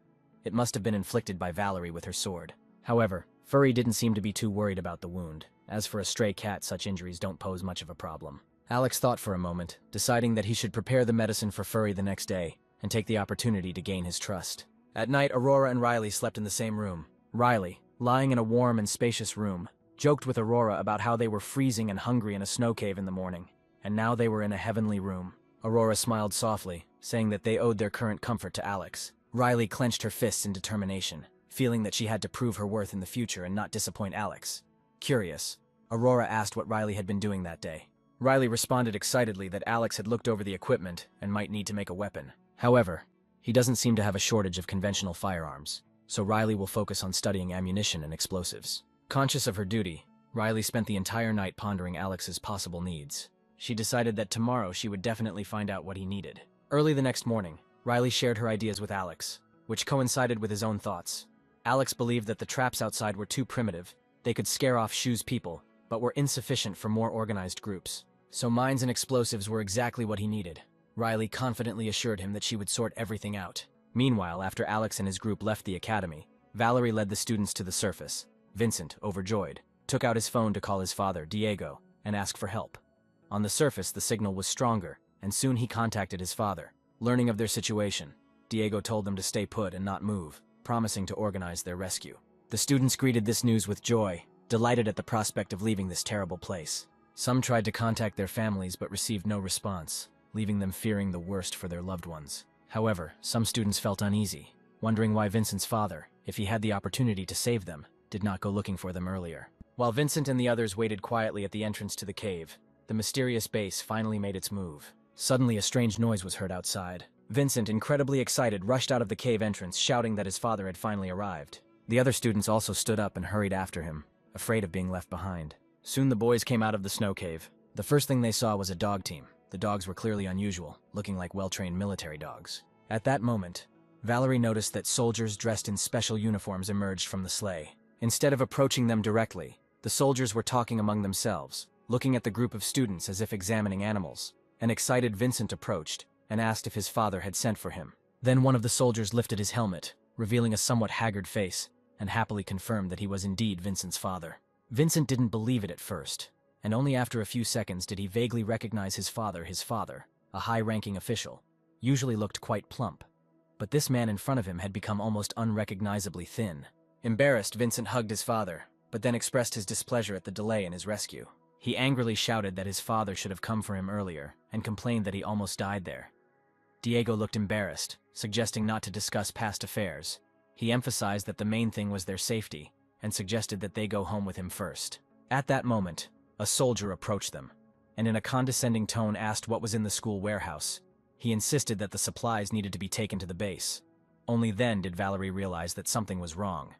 It must have been inflicted by Valerie with her sword. However, Furry didn't seem to be too worried about the wound. As for a stray cat, such injuries don't pose much of a problem. Alex thought for a moment, deciding that he should prepare the medicine for Furry the next day and take the opportunity to gain his trust. At night, Aurora and Riley slept in the same room. Riley, lying in a warm and spacious room, joked with Aurora about how they were freezing and hungry in a snow cave in the morning, and now they were in a heavenly room. Aurora smiled softly, saying that they owed their current comfort to Alex. Riley clenched her fists in determination, feeling that she had to prove her worth in the future and not disappoint Alex. Curious, Aurora asked what Riley had been doing that day. Riley responded excitedly that Alex had looked over the equipment and might need to make a weapon. However, he doesn't seem to have a shortage of conventional firearms, so Riley will focus on studying ammunition and explosives. Conscious of her duty, Riley spent the entire night pondering Alex's possible needs. She decided that tomorrow she would definitely find out what he needed. Early the next morning, Riley shared her ideas with Alex, which coincided with his own thoughts. Alex believed that the traps outside were too primitive. They could scare off Shu's people, but were insufficient for more organized groups. So mines and explosives were exactly what he needed. Riley confidently assured him that she would sort everything out. Meanwhile, after Alex and his group left the academy, Valerie led the students to the surface. Vincent, overjoyed, took out his phone to call his father, Diego, and ask for help. On the surface, the signal was stronger, and soon he contacted his father. Learning of their situation, Diego told them to stay put and not move, promising to organize their rescue. The students greeted this news with joy, delighted at the prospect of leaving this terrible place. Some tried to contact their families but received no response, leaving them fearing the worst for their loved ones. However, some students felt uneasy, wondering why Vincent's father, if he had the opportunity to save them, did not go looking for them earlier. While Vincent and the others waited quietly at the entrance to the cave, the mysterious base finally made its move. Suddenly, a strange noise was heard outside. Vincent, incredibly excited, rushed out of the cave entrance, shouting that his father had finally arrived. The other students also stood up and hurried after him, afraid of being left behind. Soon the boys came out of the snow cave. The first thing they saw was a dog team. The dogs were clearly unusual, looking like well-trained military dogs. At that moment, Valerie noticed that soldiers dressed in special uniforms emerged from the sleigh. Instead of approaching them directly, the soldiers were talking among themselves, looking at the group of students as if examining animals. An excited Vincent approached and asked if his father had sent for him. Then one of the soldiers lifted his helmet, revealing a somewhat haggard face, and happily confirmed that he was indeed Vincent's father. Vincent didn't believe it at first, and only after a few seconds did he vaguely recognize his father, a high-ranking official, usually looked quite plump. But this man in front of him had become almost unrecognizably thin. Embarrassed, Vincent hugged his father, but then expressed his displeasure at the delay in his rescue. He angrily shouted that his father should have come for him earlier, and complained that he almost died there. Diego looked embarrassed, suggesting not to discuss past affairs. He emphasized that the main thing was their safety, and suggested that they go home with him first. At that moment, a soldier approached them, and in a condescending tone asked what was in the school warehouse. He insisted that the supplies needed to be taken to the base. Only then did Valerie realize that something was wrong.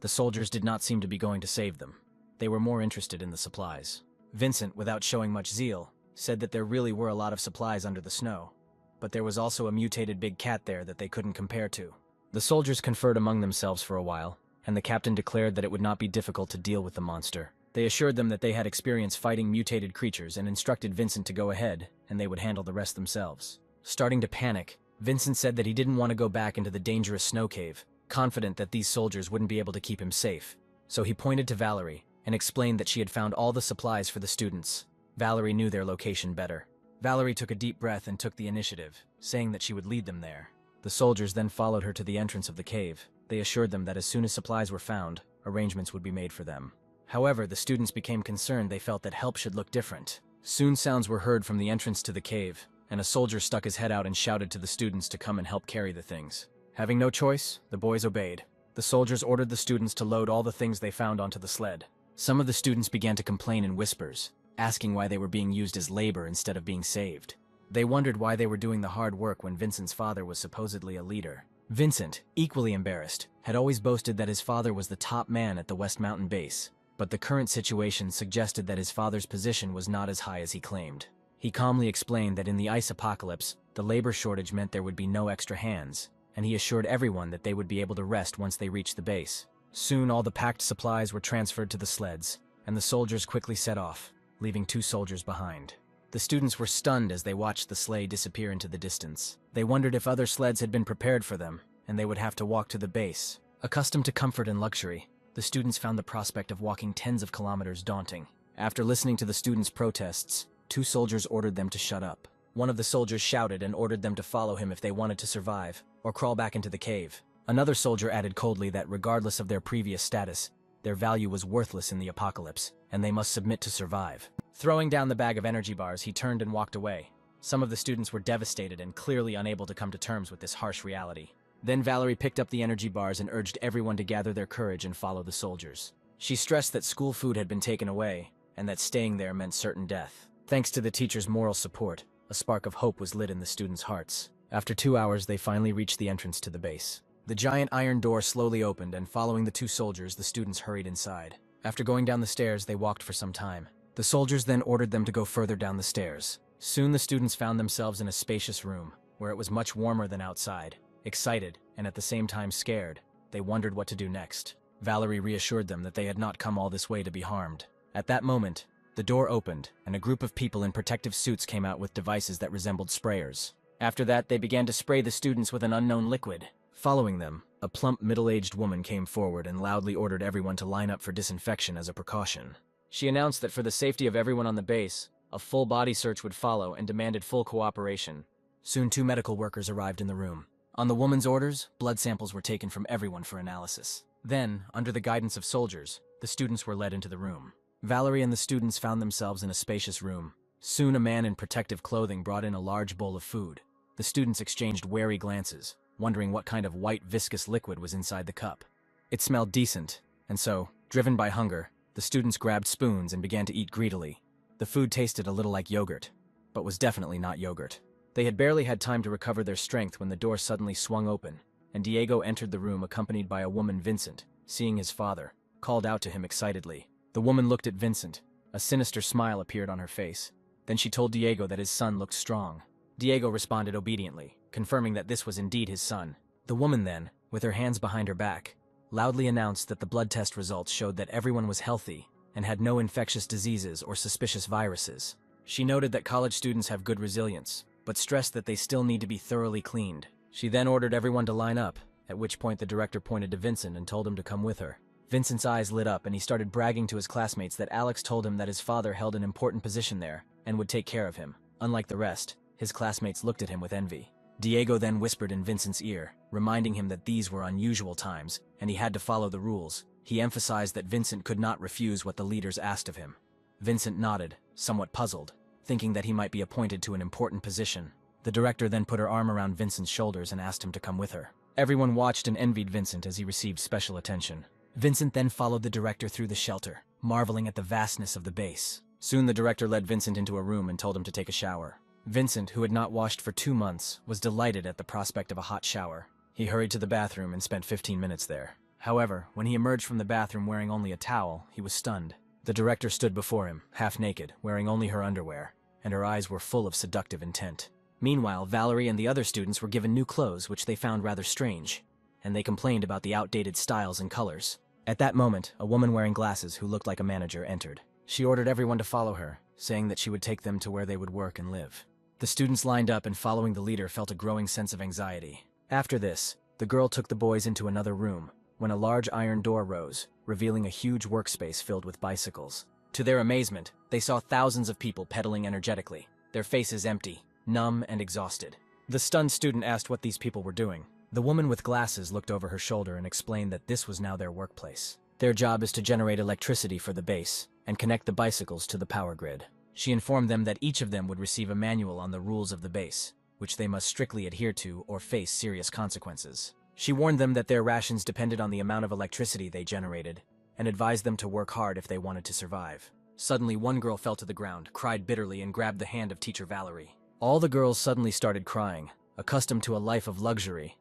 The soldiers did not seem to be going to save them. They were more interested in the supplies. Vincent, without showing much zeal, said that there really were a lot of supplies under the snow, but there was also a mutated big cat there that they couldn't compare to. The soldiers conferred among themselves for a while, and the captain declared that it would not be difficult to deal with the monster. They assured them that they had experience fighting mutated creatures and instructed Vincent to go ahead, and they would handle the rest themselves. Starting to panic, Vincent said that he didn't want to go back into the dangerous snow cave, confident that these soldiers wouldn't be able to keep him safe. So he pointed to Valerie and explained that she had found all the supplies for the students. Valerie knew their location better. Valerie took a deep breath and took the initiative, saying that she would lead them there. The soldiers then followed her to the entrance of the cave. They assured them that as soon as supplies were found, arrangements would be made for them. However, the students became concerned. They felt that help should look different. Soon sounds were heard from the entrance to the cave, and a soldier stuck his head out and shouted to the students to come and help carry the things. Having no choice, the boys obeyed. The soldiers ordered the students to load all the things they found onto the sled. Some of the students began to complain in whispers, asking why they were being used as labor instead of being saved. They wondered why they were doing the hard work when Vincent's father was supposedly a leader. Vincent, equally embarrassed, had always boasted that his father was the top man at the West Mountain base, but the current situation suggested that his father's position was not as high as he claimed. He calmly explained that in the ice apocalypse, the labor shortage meant there would be no extra hands, and he assured everyone that they would be able to rest once they reached the base. Soon all the packed supplies were transferred to the sleds, and the soldiers quickly set off, leaving 2 soldiers behind. The students were stunned as they watched the sleigh disappear into the distance. They wondered if other sleds had been prepared for them, and they would have to walk to the base. Accustomed to comfort and luxury, the students found the prospect of walking tens of kilometers daunting. After listening to the students' protests, 2 soldiers ordered them to shut up. One of the soldiers shouted and ordered them to follow him if they wanted to survive, or crawl back into the cave. Another soldier added coldly that regardless of their previous status, their value was worthless in the apocalypse, and they must submit to survive. Throwing down the bag of energy bars, he turned and walked away. Some of the students were devastated and clearly unable to come to terms with this harsh reality. Then Valerie picked up the energy bars and urged everyone to gather their courage and follow the soldiers. She stressed that school food had been taken away, and that staying there meant certain death. Thanks to the teacher's moral support, a spark of hope was lit in the students' hearts. After 2 hours, they finally reached the entrance to the base. The giant iron door slowly opened, and following the 2 soldiers, the students hurried inside. After going down the stairs, they walked for some time. The soldiers then ordered them to go further down the stairs. Soon the students found themselves in a spacious room, where it was much warmer than outside. Excited, and at the same time scared, they wondered what to do next. Valerie reassured them that they had not come all this way to be harmed. At that moment, the door opened, and a group of people in protective suits came out with devices that resembled sprayers. After that, they began to spray the students with an unknown liquid. Following them, a plump, middle-aged woman came forward and loudly ordered everyone to line up for disinfection as a precaution. She announced that for the safety of everyone on the base, a full body search would follow and demanded full cooperation. Soon 2 medical workers arrived in the room. On the woman's orders, blood samples were taken from everyone for analysis. Then, under the guidance of soldiers, the students were led into the room. Valerie and the students found themselves in a spacious room. Soon a man in protective clothing brought in a large bowl of food. The students exchanged wary glances, wondering what kind of white viscous liquid was inside the cup. It smelled decent, and so, driven by hunger, the students grabbed spoons and began to eat greedily. The food tasted a little like yogurt, but was definitely not yogurt. They had barely had time to recover their strength when the door suddenly swung open, and Diego entered the room accompanied by a woman. Vincent, seeing his father, called out to him excitedly. The woman looked at Vincent. A sinister smile appeared on her face. Then she told Diego that his son looked strong. Diego responded obediently, confirming that this was indeed his son. The woman then, with her hands behind her back, loudly announced that the blood test results showed that everyone was healthy and had no infectious diseases or suspicious viruses. She noted that college students have good resilience, but stressed that they still need to be thoroughly cleaned. She then ordered everyone to line up, at which point the director pointed to Vincent and told him to come with her. Vincent's eyes lit up and he started bragging to his classmates that Alex told him that his father held an important position there and would take care of him. Unlike the rest, his classmates looked at him with envy. Diego then whispered in Vincent's ear, reminding him that these were unusual times and he had to follow the rules. He emphasized that Vincent could not refuse what the leaders asked of him. Vincent nodded, somewhat puzzled, thinking that he might be appointed to an important position. The director then put her arm around Vincent's shoulders and asked him to come with her. Everyone watched and envied Vincent as he received special attention. Vincent then followed the director through the shelter, marveling at the vastness of the base. Soon the director led Vincent into a room and told him to take a shower. Vincent, who had not washed for 2 months, was delighted at the prospect of a hot shower. He hurried to the bathroom and spent 15 minutes there. However, when he emerged from the bathroom wearing only a towel, he was stunned. The director stood before him, half naked, wearing only her underwear, and her eyes were full of seductive intent. Meanwhile, Valerie and the other students were given new clothes which they found rather strange, and they complained about the outdated styles and colors. At that moment, a woman wearing glasses who looked like a manager entered. She ordered everyone to follow her, saying that she would take them to where they would work and live. The students lined up and following the leader felt a growing sense of anxiety. After this, the girl took the boys into another room, when a large iron door rose, revealing a huge workspace filled with bicycles. To their amazement, they saw thousands of people pedaling energetically, their faces empty, numb and exhausted. The stunned student asked what these people were doing. The woman with glasses looked over her shoulder and explained that this was now their workplace. Their job is to generate electricity for the base and connect the bicycles to the power grid. She informed them that each of them would receive a manual on the rules of the base, which they must strictly adhere to or face serious consequences. She warned them that their rations depended on the amount of electricity they generated, and advised them to work hard if they wanted to survive. Suddenly, one girl fell to the ground, cried bitterly, and grabbed the hand of teacher Valerie. All the girls suddenly started crying, accustomed to a life of luxury.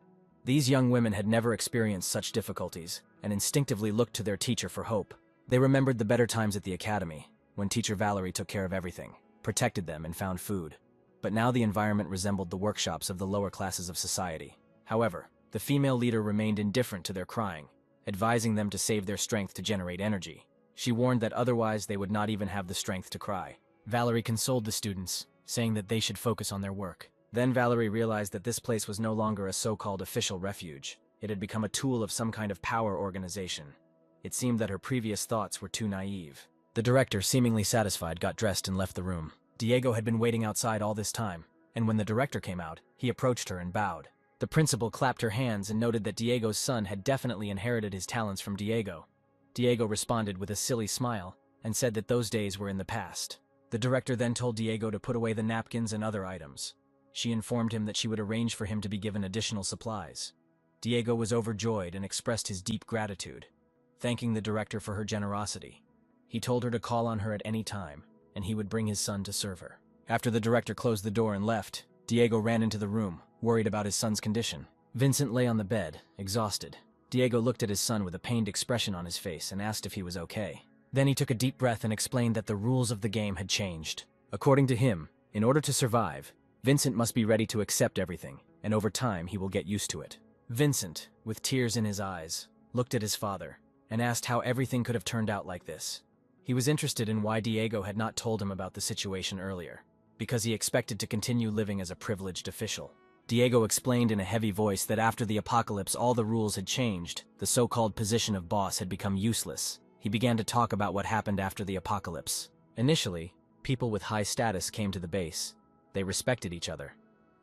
These young women had never experienced such difficulties, and instinctively looked to their teacher for hope. They remembered the better times at the academy, when teacher Valerie took care of everything, protected them, and found food. But now the environment resembled the workshops of the lower classes of society. However, the female leader remained indifferent to their crying, advising them to save their strength to generate energy. She warned that otherwise they would not even have the strength to cry. Valerie consoled the students, saying that they should focus on their work. Then Valerie realized that this place was no longer a so-called official refuge. It had become a tool of some kind of power organization. It seemed that her previous thoughts were too naive. The director, seemingly satisfied, got dressed and left the room. Diego had been waiting outside all this time, and when the director came out, he approached her and bowed. The principal clapped her hands and noted that Diego's son had definitely inherited his talents from Diego. Diego responded with a silly smile and said that those days were in the past. The director then told Diego to put away the napkins and other items. She informed him that she would arrange for him to be given additional supplies. Diego was overjoyed and expressed his deep gratitude, thanking the director for her generosity. He told her to call on her at any time, and he would bring his son to serve her. After the director closed the door and left, Diego ran into the room, worried about his son's condition. Vincent lay on the bed, exhausted. Diego looked at his son with a pained expression on his face and asked if he was okay. Then he took a deep breath and explained that the rules of the game had changed. According to him, in order to survive, Vincent must be ready to accept everything, and over time he will get used to it. Vincent, with tears in his eyes, looked at his father and asked how everything could have turned out like this. He was interested in why Diego had not told him about the situation earlier, because he expected to continue living as a privileged official. Diego explained in a heavy voice that after the apocalypse all the rules had changed, the so-called position of boss had become useless. He began to talk about what happened after the apocalypse. Initially, people with high status came to the base. They respected each other,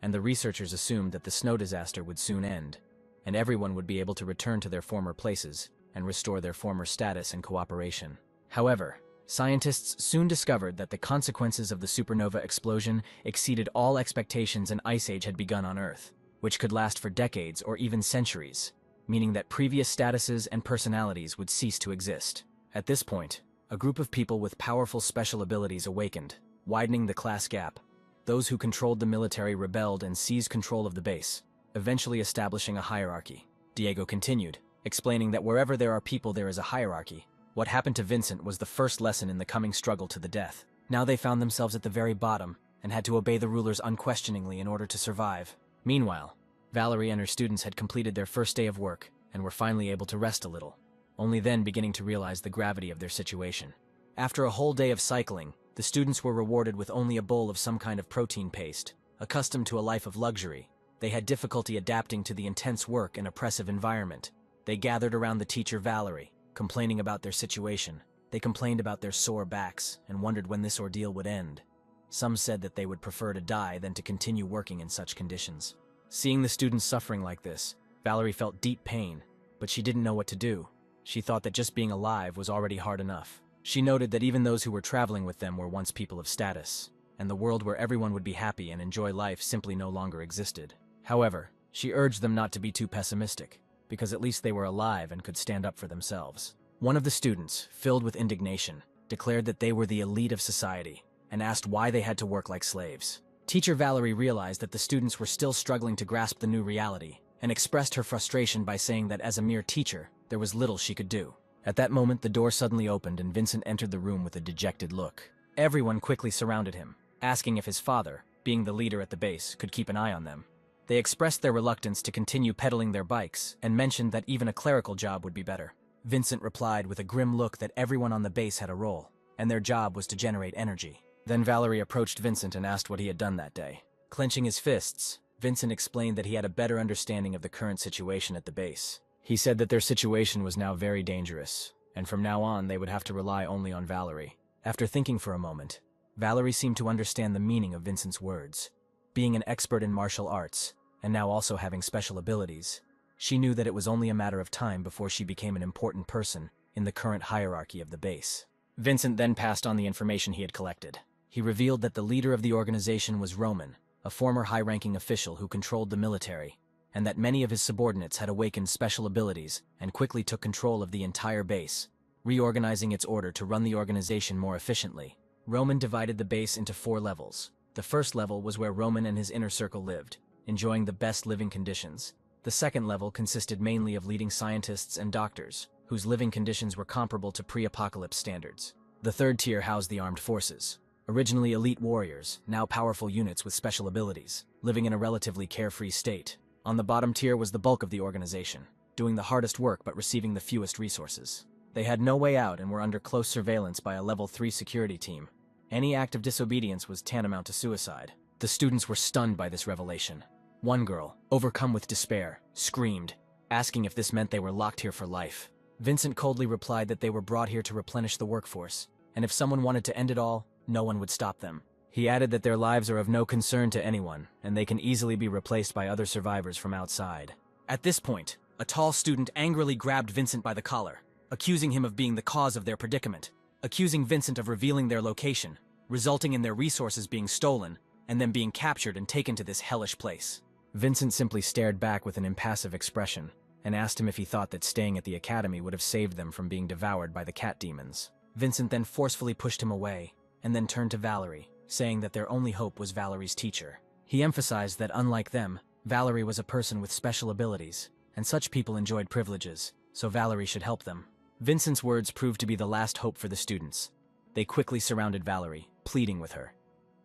and the researchers assumed that the snow disaster would soon end, and everyone would be able to return to their former places and restore their former status and cooperation. However, scientists soon discovered that the consequences of the supernova explosion exceeded all expectations. An ice age had begun on Earth, which could last for decades or even centuries, meaning that previous statuses and personalities would cease to exist. At this point, a group of people with powerful special abilities awakened, widening the class gap. Those who controlled the military rebelled and seized control of the base, eventually establishing a hierarchy. Diego continued, explaining that wherever there are people there is a hierarchy. What happened to Vincent was the first lesson in the coming struggle to the death. Now they found themselves at the very bottom and had to obey the rulers unquestioningly in order to survive. Meanwhile, Valerie and her students had completed their first day of work and were finally able to rest a little, only then beginning to realize the gravity of their situation. After a whole day of cycling, the students were rewarded with only a bowl of some kind of protein paste. Accustomed to a life of luxury, they had difficulty adapting to the intense work and oppressive environment. They gathered around the teacher Valerie, complaining about their situation. They complained about their sore backs and wondered when this ordeal would end. Some said that they would prefer to die than to continue working in such conditions. Seeing the students suffering like this, Valerie felt deep pain, but she didn't know what to do. She thought that just being alive was already hard enough. She noted that even those who were traveling with them were once people of status, and the world where everyone would be happy and enjoy life simply no longer existed. However, she urged them not to be too pessimistic, because at least they were alive and could stand up for themselves. One of the students, filled with indignation, declared that they were the elite of society and asked why they had to work like slaves. Teacher Valerie realized that the students were still struggling to grasp the new reality and expressed her frustration by saying that as a mere teacher, there was little she could do. At that moment, the door suddenly opened and Vincent entered the room with a dejected look. Everyone quickly surrounded him, asking if his father, being the leader at the base, could keep an eye on them. They expressed their reluctance to continue pedaling their bikes and mentioned that even a clerical job would be better. Vincent replied with a grim look that everyone on the base had a role, and their job was to generate energy. Then Valerie approached Vincent and asked what he had done that day. Clenching his fists, Vincent explained that he had a better understanding of the current situation at the base. He said that their situation was now very dangerous, and from now on they would have to rely only on Valerie. After thinking for a moment, Valerie seemed to understand the meaning of Vincent's words. Being an expert in martial arts, and now also having special abilities, she knew that it was only a matter of time before she became an important person in the current hierarchy of the base. Vincent then passed on the information he had collected. He revealed that the leader of the organization was Roman, a former high-ranking official who controlled the military, and that many of his subordinates had awakened special abilities and quickly took control of the entire base, reorganizing its order to run the organization more efficiently. Roman divided the base into 4 levels. The first level was where Roman and his inner circle lived, enjoying the best living conditions. The second level consisted mainly of leading scientists and doctors, whose living conditions were comparable to pre-apocalypse standards. The third tier housed the armed forces, originally elite warriors, now powerful units with special abilities, living in a relatively carefree state. On the bottom tier was the bulk of the organization, doing the hardest work but receiving the fewest resources. They had no way out and were under close surveillance by a level 3 security team. Any act of disobedience was tantamount to suicide. The students were stunned by this revelation. One girl, overcome with despair, screamed, asking if this meant they were locked here for life. Vincent coldly replied that they were brought here to replenish the workforce, and if someone wanted to end it all, no one would stop them. He added that their lives are of no concern to anyone, and they can easily be replaced by other survivors from outside. At this point, a tall student angrily grabbed Vincent by the collar, accusing him of being the cause of their predicament, accusing Vincent of revealing their location, resulting in their resources being stolen, and them being captured and taken to this hellish place. Vincent simply stared back with an impassive expression, and asked him if he thought that staying at the academy would have saved them from being devoured by the cat demons. Vincent then forcefully pushed him away, and then turned to Valerie, saying that their only hope was Valerie's teacher. He emphasized that unlike them, Valerie was a person with special abilities, and such people enjoyed privileges, so Valerie should help them. Vincent's words proved to be the last hope for the students. They quickly surrounded Valerie, pleading with her.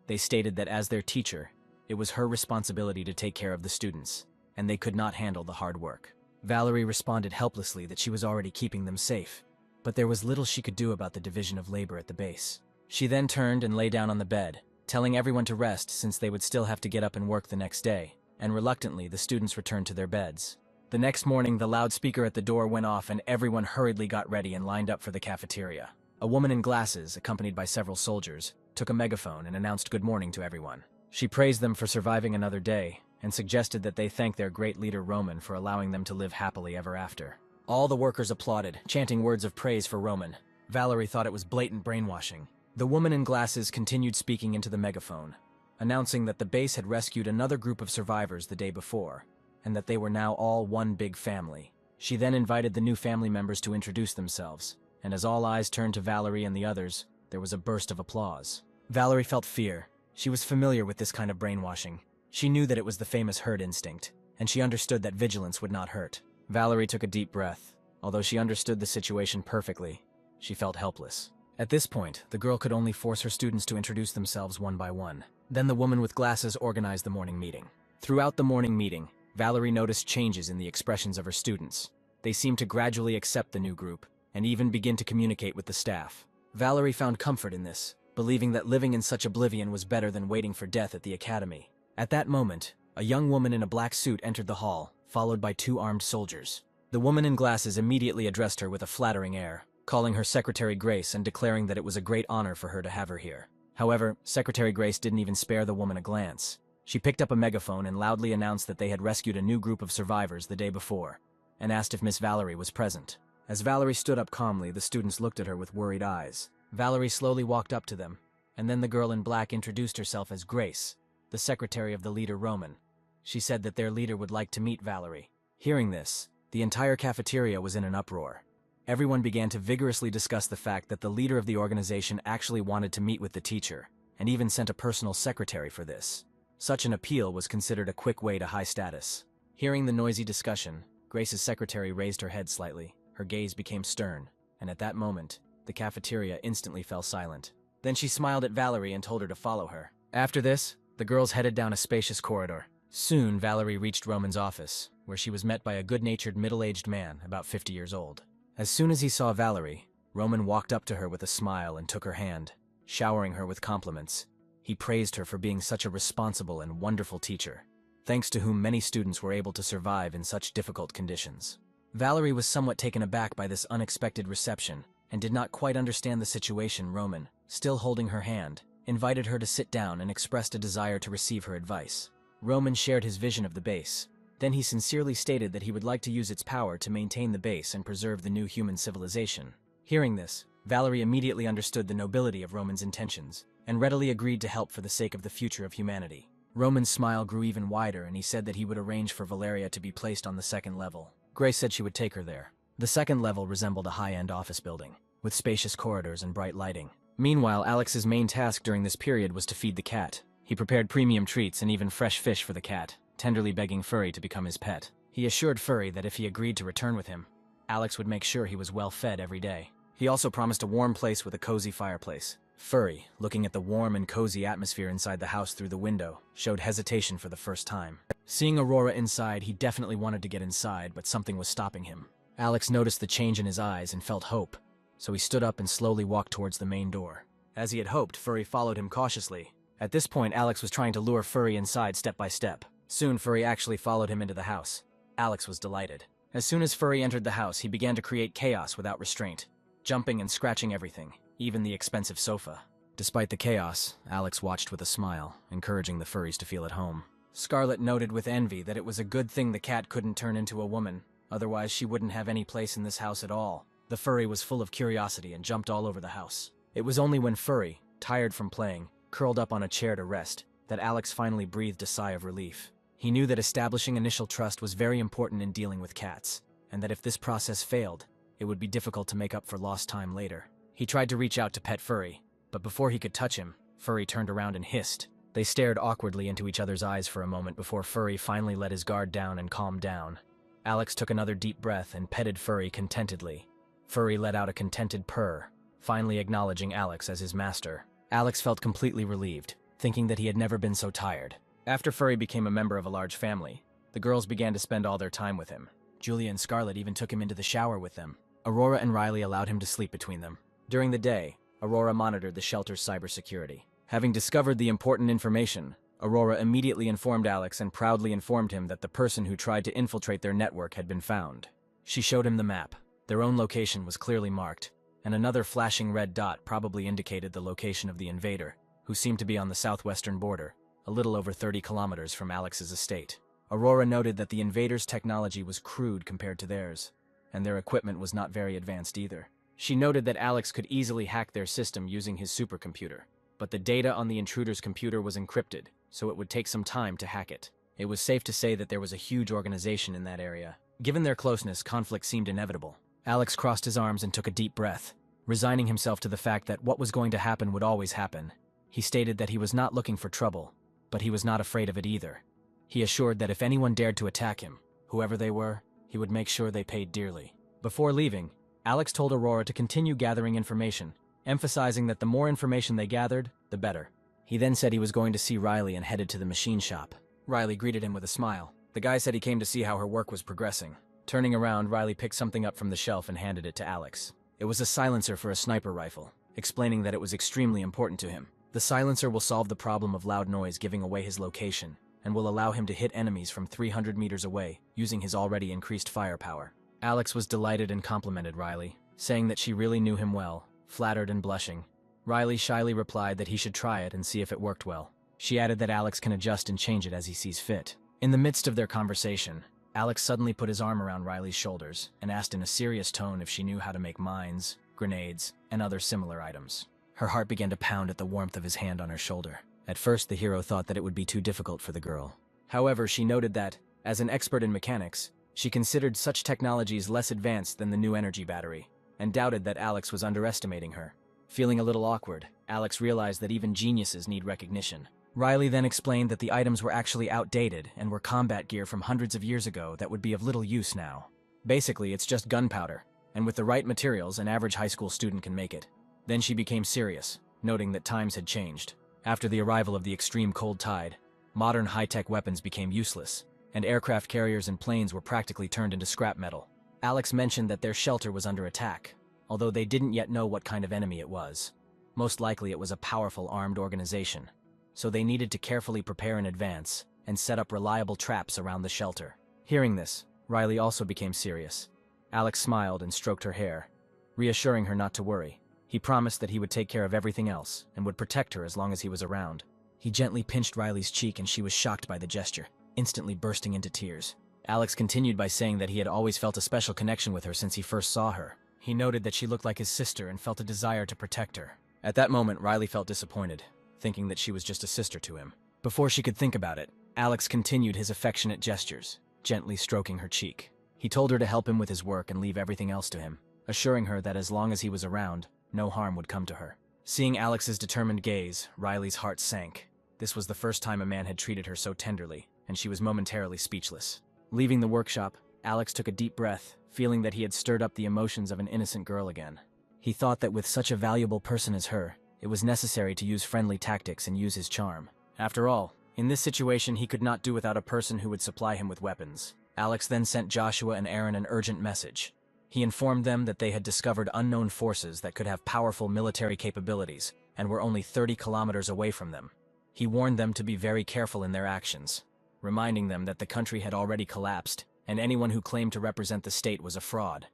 They stated that as their teacher, it was her responsibility to take care of the students, and they could not handle the hard work. Valerie responded helplessly that she was already keeping them safe, but there was little she could do about the division of labor at the base. She then turned and lay down on the bed, telling everyone to rest since they would still have to get up and work the next day, and reluctantly the students returned to their beds. The next morning, the loudspeaker at the door went off and everyone hurriedly got ready and lined up for the cafeteria. A woman in glasses, accompanied by several soldiers, took a megaphone and announced good morning to everyone. She praised them for surviving another day, and suggested that they thank their great leader Roman for allowing them to live happily ever after. All the workers applauded, chanting words of praise for Roman. Valerie thought it was blatant brainwashing. The woman in glasses continued speaking into the megaphone, announcing that the base had rescued another group of survivors the day before, and that they were now all one big family. She then invited the new family members to introduce themselves, and as all eyes turned to Valerie and the others, there was a burst of applause. Valerie felt fear. She was familiar with this kind of brainwashing. She knew that it was the famous herd instinct, and she understood that vigilance would not hurt. Valerie took a deep breath. Although she understood the situation perfectly, she felt helpless. At this point, the girl could only force her students to introduce themselves one by one. Then the woman with glasses organized the morning meeting. Throughout the morning meeting, Valerie noticed changes in the expressions of her students. They seemed to gradually accept the new group, and even begin to communicate with the staff. Valerie found comfort in this, believing that living in such oblivion was better than waiting for death at the academy. At that moment, a young woman in a black suit entered the hall, followed by 2 armed soldiers. The woman in glasses immediately addressed her with a flattering air, calling her Secretary Grace and declaring that it was a great honor for her to have her here. However, Secretary Grace didn't even spare the woman a glance. She picked up a megaphone and loudly announced that they had rescued a new group of survivors the day before, and asked if Miss Valerie was present. As Valerie stood up calmly, the students looked at her with worried eyes. Valerie slowly walked up to them, and then the girl in black introduced herself as Grace, the secretary of the leader Roman. She said that their leader would like to meet Valerie. Hearing this, the entire cafeteria was in an uproar. Everyone began to vigorously discuss the fact that the leader of the organization actually wanted to meet with the teacher, and even sent a personal secretary for this. Such an appeal was considered a quick way to high status. Hearing the noisy discussion, Grace's secretary raised her head slightly. Her gaze became stern, and at that moment, the cafeteria instantly fell silent. Then she smiled at Valerie and told her to follow her. After this, the girls headed down a spacious corridor. Soon, Valerie reached Roman's office, where she was met by a good-natured middle-aged man about 50 years old. As soon as he saw Valerie, Roman walked up to her with a smile and took her hand, showering her with compliments. He praised her for being such a responsible and wonderful teacher, thanks to whom many students were able to survive in such difficult conditions. Valerie was somewhat taken aback by this unexpected reception and did not quite understand the situation. Roman, still holding her hand, invited her to sit down and expressed a desire to receive her advice. Roman shared his vision of the base. Then he sincerely stated that he would like to use its power to maintain the base and preserve the new human civilization. Hearing this, Valerie immediately understood the nobility of Roman's intentions, and readily agreed to help for the sake of the future of humanity. Roman's smile grew even wider, and he said that he would arrange for Valeria to be placed on the 2nd level. Grace said she would take her there. The 2nd level resembled a high-end office building, with spacious corridors and bright lighting. Meanwhile, Alex's main task during this period was to feed the cat. He prepared premium treats and even fresh fish for the cat, tenderly begging Furry to become his pet. He assured Furry that if he agreed to return with him, Alex would make sure he was well fed every day. He also promised a warm place with a cozy fireplace. Furry, looking at the warm and cozy atmosphere inside the house through the window, showed hesitation for the first time. Seeing Aurora inside, he definitely wanted to get inside, but something was stopping him. Alex noticed the change in his eyes and felt hope, so he stood up and slowly walked towards the main door. As he had hoped, Furry followed him cautiously, At this point, Alex was trying to lure Furry inside step by step. Soon, Furry actually followed him into the house. Alex was delighted. As soon as Furry entered the house, he began to create chaos without restraint, jumping and scratching everything, even the expensive sofa. Despite the chaos, Alex watched with a smile, encouraging the furries to feel at home. Scarlet noted with envy that it was a good thing the cat couldn't turn into a woman, otherwise she wouldn't have any place in this house at all. The furry was full of curiosity and jumped all over the house. It was only when Furry, tired from playing, curled up on a chair to rest, that Alex finally breathed a sigh of relief. He knew that establishing initial trust was very important in dealing with cats, and that if this process failed, it would be difficult to make up for lost time later. He tried to reach out to pet Furry, but before he could touch him, Furry turned around and hissed. They stared awkwardly into each other's eyes for a moment before Furry finally let his guard down and calmed down. Alex took another deep breath and petted Furry contentedly. Furry let out a contented purr, finally acknowledging Alex as his master. Alex felt completely relieved, thinking that he had never been so tired. After Furry became a member of a large family, the girls began to spend all their time with him. Julia and Scarlet even took him into the shower with them. Aurora and Riley allowed him to sleep between them. During the day, Aurora monitored the shelter's cybersecurity. Having discovered the important information, Aurora immediately informed Alex and proudly informed him that the person who tried to infiltrate their network had been found. She showed him the map. Their own location was clearly marked, and another flashing red dot probably indicated the location of the invader, who seemed to be on the southwestern border, a little over 30 kilometers from Alex's estate. Aurora noted that the invaders' technology was crude compared to theirs, and their equipment was not very advanced either. She noted that Alex could easily hack their system using his supercomputer, but the data on the intruder's computer was encrypted, so it would take some time to hack it. It was safe to say that there was a huge organization in that area. Given their closeness, conflict seemed inevitable. Alex crossed his arms and took a deep breath, resigning himself to the fact that what was going to happen would always happen. He stated that he was not looking for trouble, but he was not afraid of it either. He assured that if anyone dared to attack him, whoever they were, he would make sure they paid dearly. Before leaving, Alex told Aurora to continue gathering information, emphasizing that the more information they gathered, the better. He then said he was going to see Riley and headed to the machine shop. Riley greeted him with a smile. The guy said he came to see how her work was progressing. Turning around, Riley picked something up from the shelf and handed it to Alex. It was a silencer for a sniper rifle, explaining that it was extremely important to him. The silencer will solve the problem of loud noise giving away his location, and will allow him to hit enemies from 300 meters away, using his already increased firepower. Alex was delighted and complimented Riley, saying that she really knew him well, flattered and blushing. Riley shyly replied that he should try it and see if it worked well. She added that Alex can adjust and change it as he sees fit. In the midst of their conversation, Alex suddenly put his arm around Riley's shoulders and asked in a serious tone if she knew how to make mines, grenades, and other similar items. Her heart began to pound at the warmth of his hand on her shoulder. At first, the hero thought that it would be too difficult for the girl. However, she noted that, as an expert in mechanics, she considered such technologies less advanced than the new energy battery, and doubted that Alex was underestimating her. Feeling a little awkward, Alex realized that even geniuses need recognition. Riley then explained that the items were actually outdated and were combat gear from hundreds of years ago that would be of little use now. Basically, it's just gunpowder, and with the right materials, an average high school student can make it. Then she became serious, noting that times had changed. After the arrival of the extreme cold tide, modern high-tech weapons became useless, and aircraft carriers and planes were practically turned into scrap metal. Alex mentioned that their shelter was under attack, although they didn't yet know what kind of enemy it was. Most likely it was a powerful armed organization, so they needed to carefully prepare in advance and set up reliable traps around the shelter. Hearing this, Riley also became serious. Alex smiled and stroked her hair, reassuring her not to worry. He promised that he would take care of everything else and would protect her as long as he was around. He gently pinched Riley's cheek and she was shocked by the gesture, instantly bursting into tears. Alex continued by saying that he had always felt a special connection with her since he first saw her. He noted that she looked like his sister and felt a desire to protect her. At that moment, Riley felt disappointed, thinking that she was just a sister to him. Before she could think about it, Alex continued his affectionate gestures, gently stroking her cheek. He told her to help him with his work and leave everything else to him, assuring her that as long as he was around, no harm would come to her. Seeing Alex's determined gaze, Riley's heart sank. This was the first time a man had treated her so tenderly, and she was momentarily speechless. Leaving the workshop, Alex took a deep breath, feeling that he had stirred up the emotions of an innocent girl again. He thought that with such a valuable person as her, it was necessary to use friendly tactics and use his charm. After all, in this situation he could not do without a person who would supply him with weapons. Alex then sent Joshua and Aaron an urgent message. He informed them that they had discovered unknown forces that could have powerful military capabilities and were only 30 kilometers away from them. He warned them to be very careful in their actions, reminding them that the country had already collapsed and anyone who claimed to represent the state was a fraud.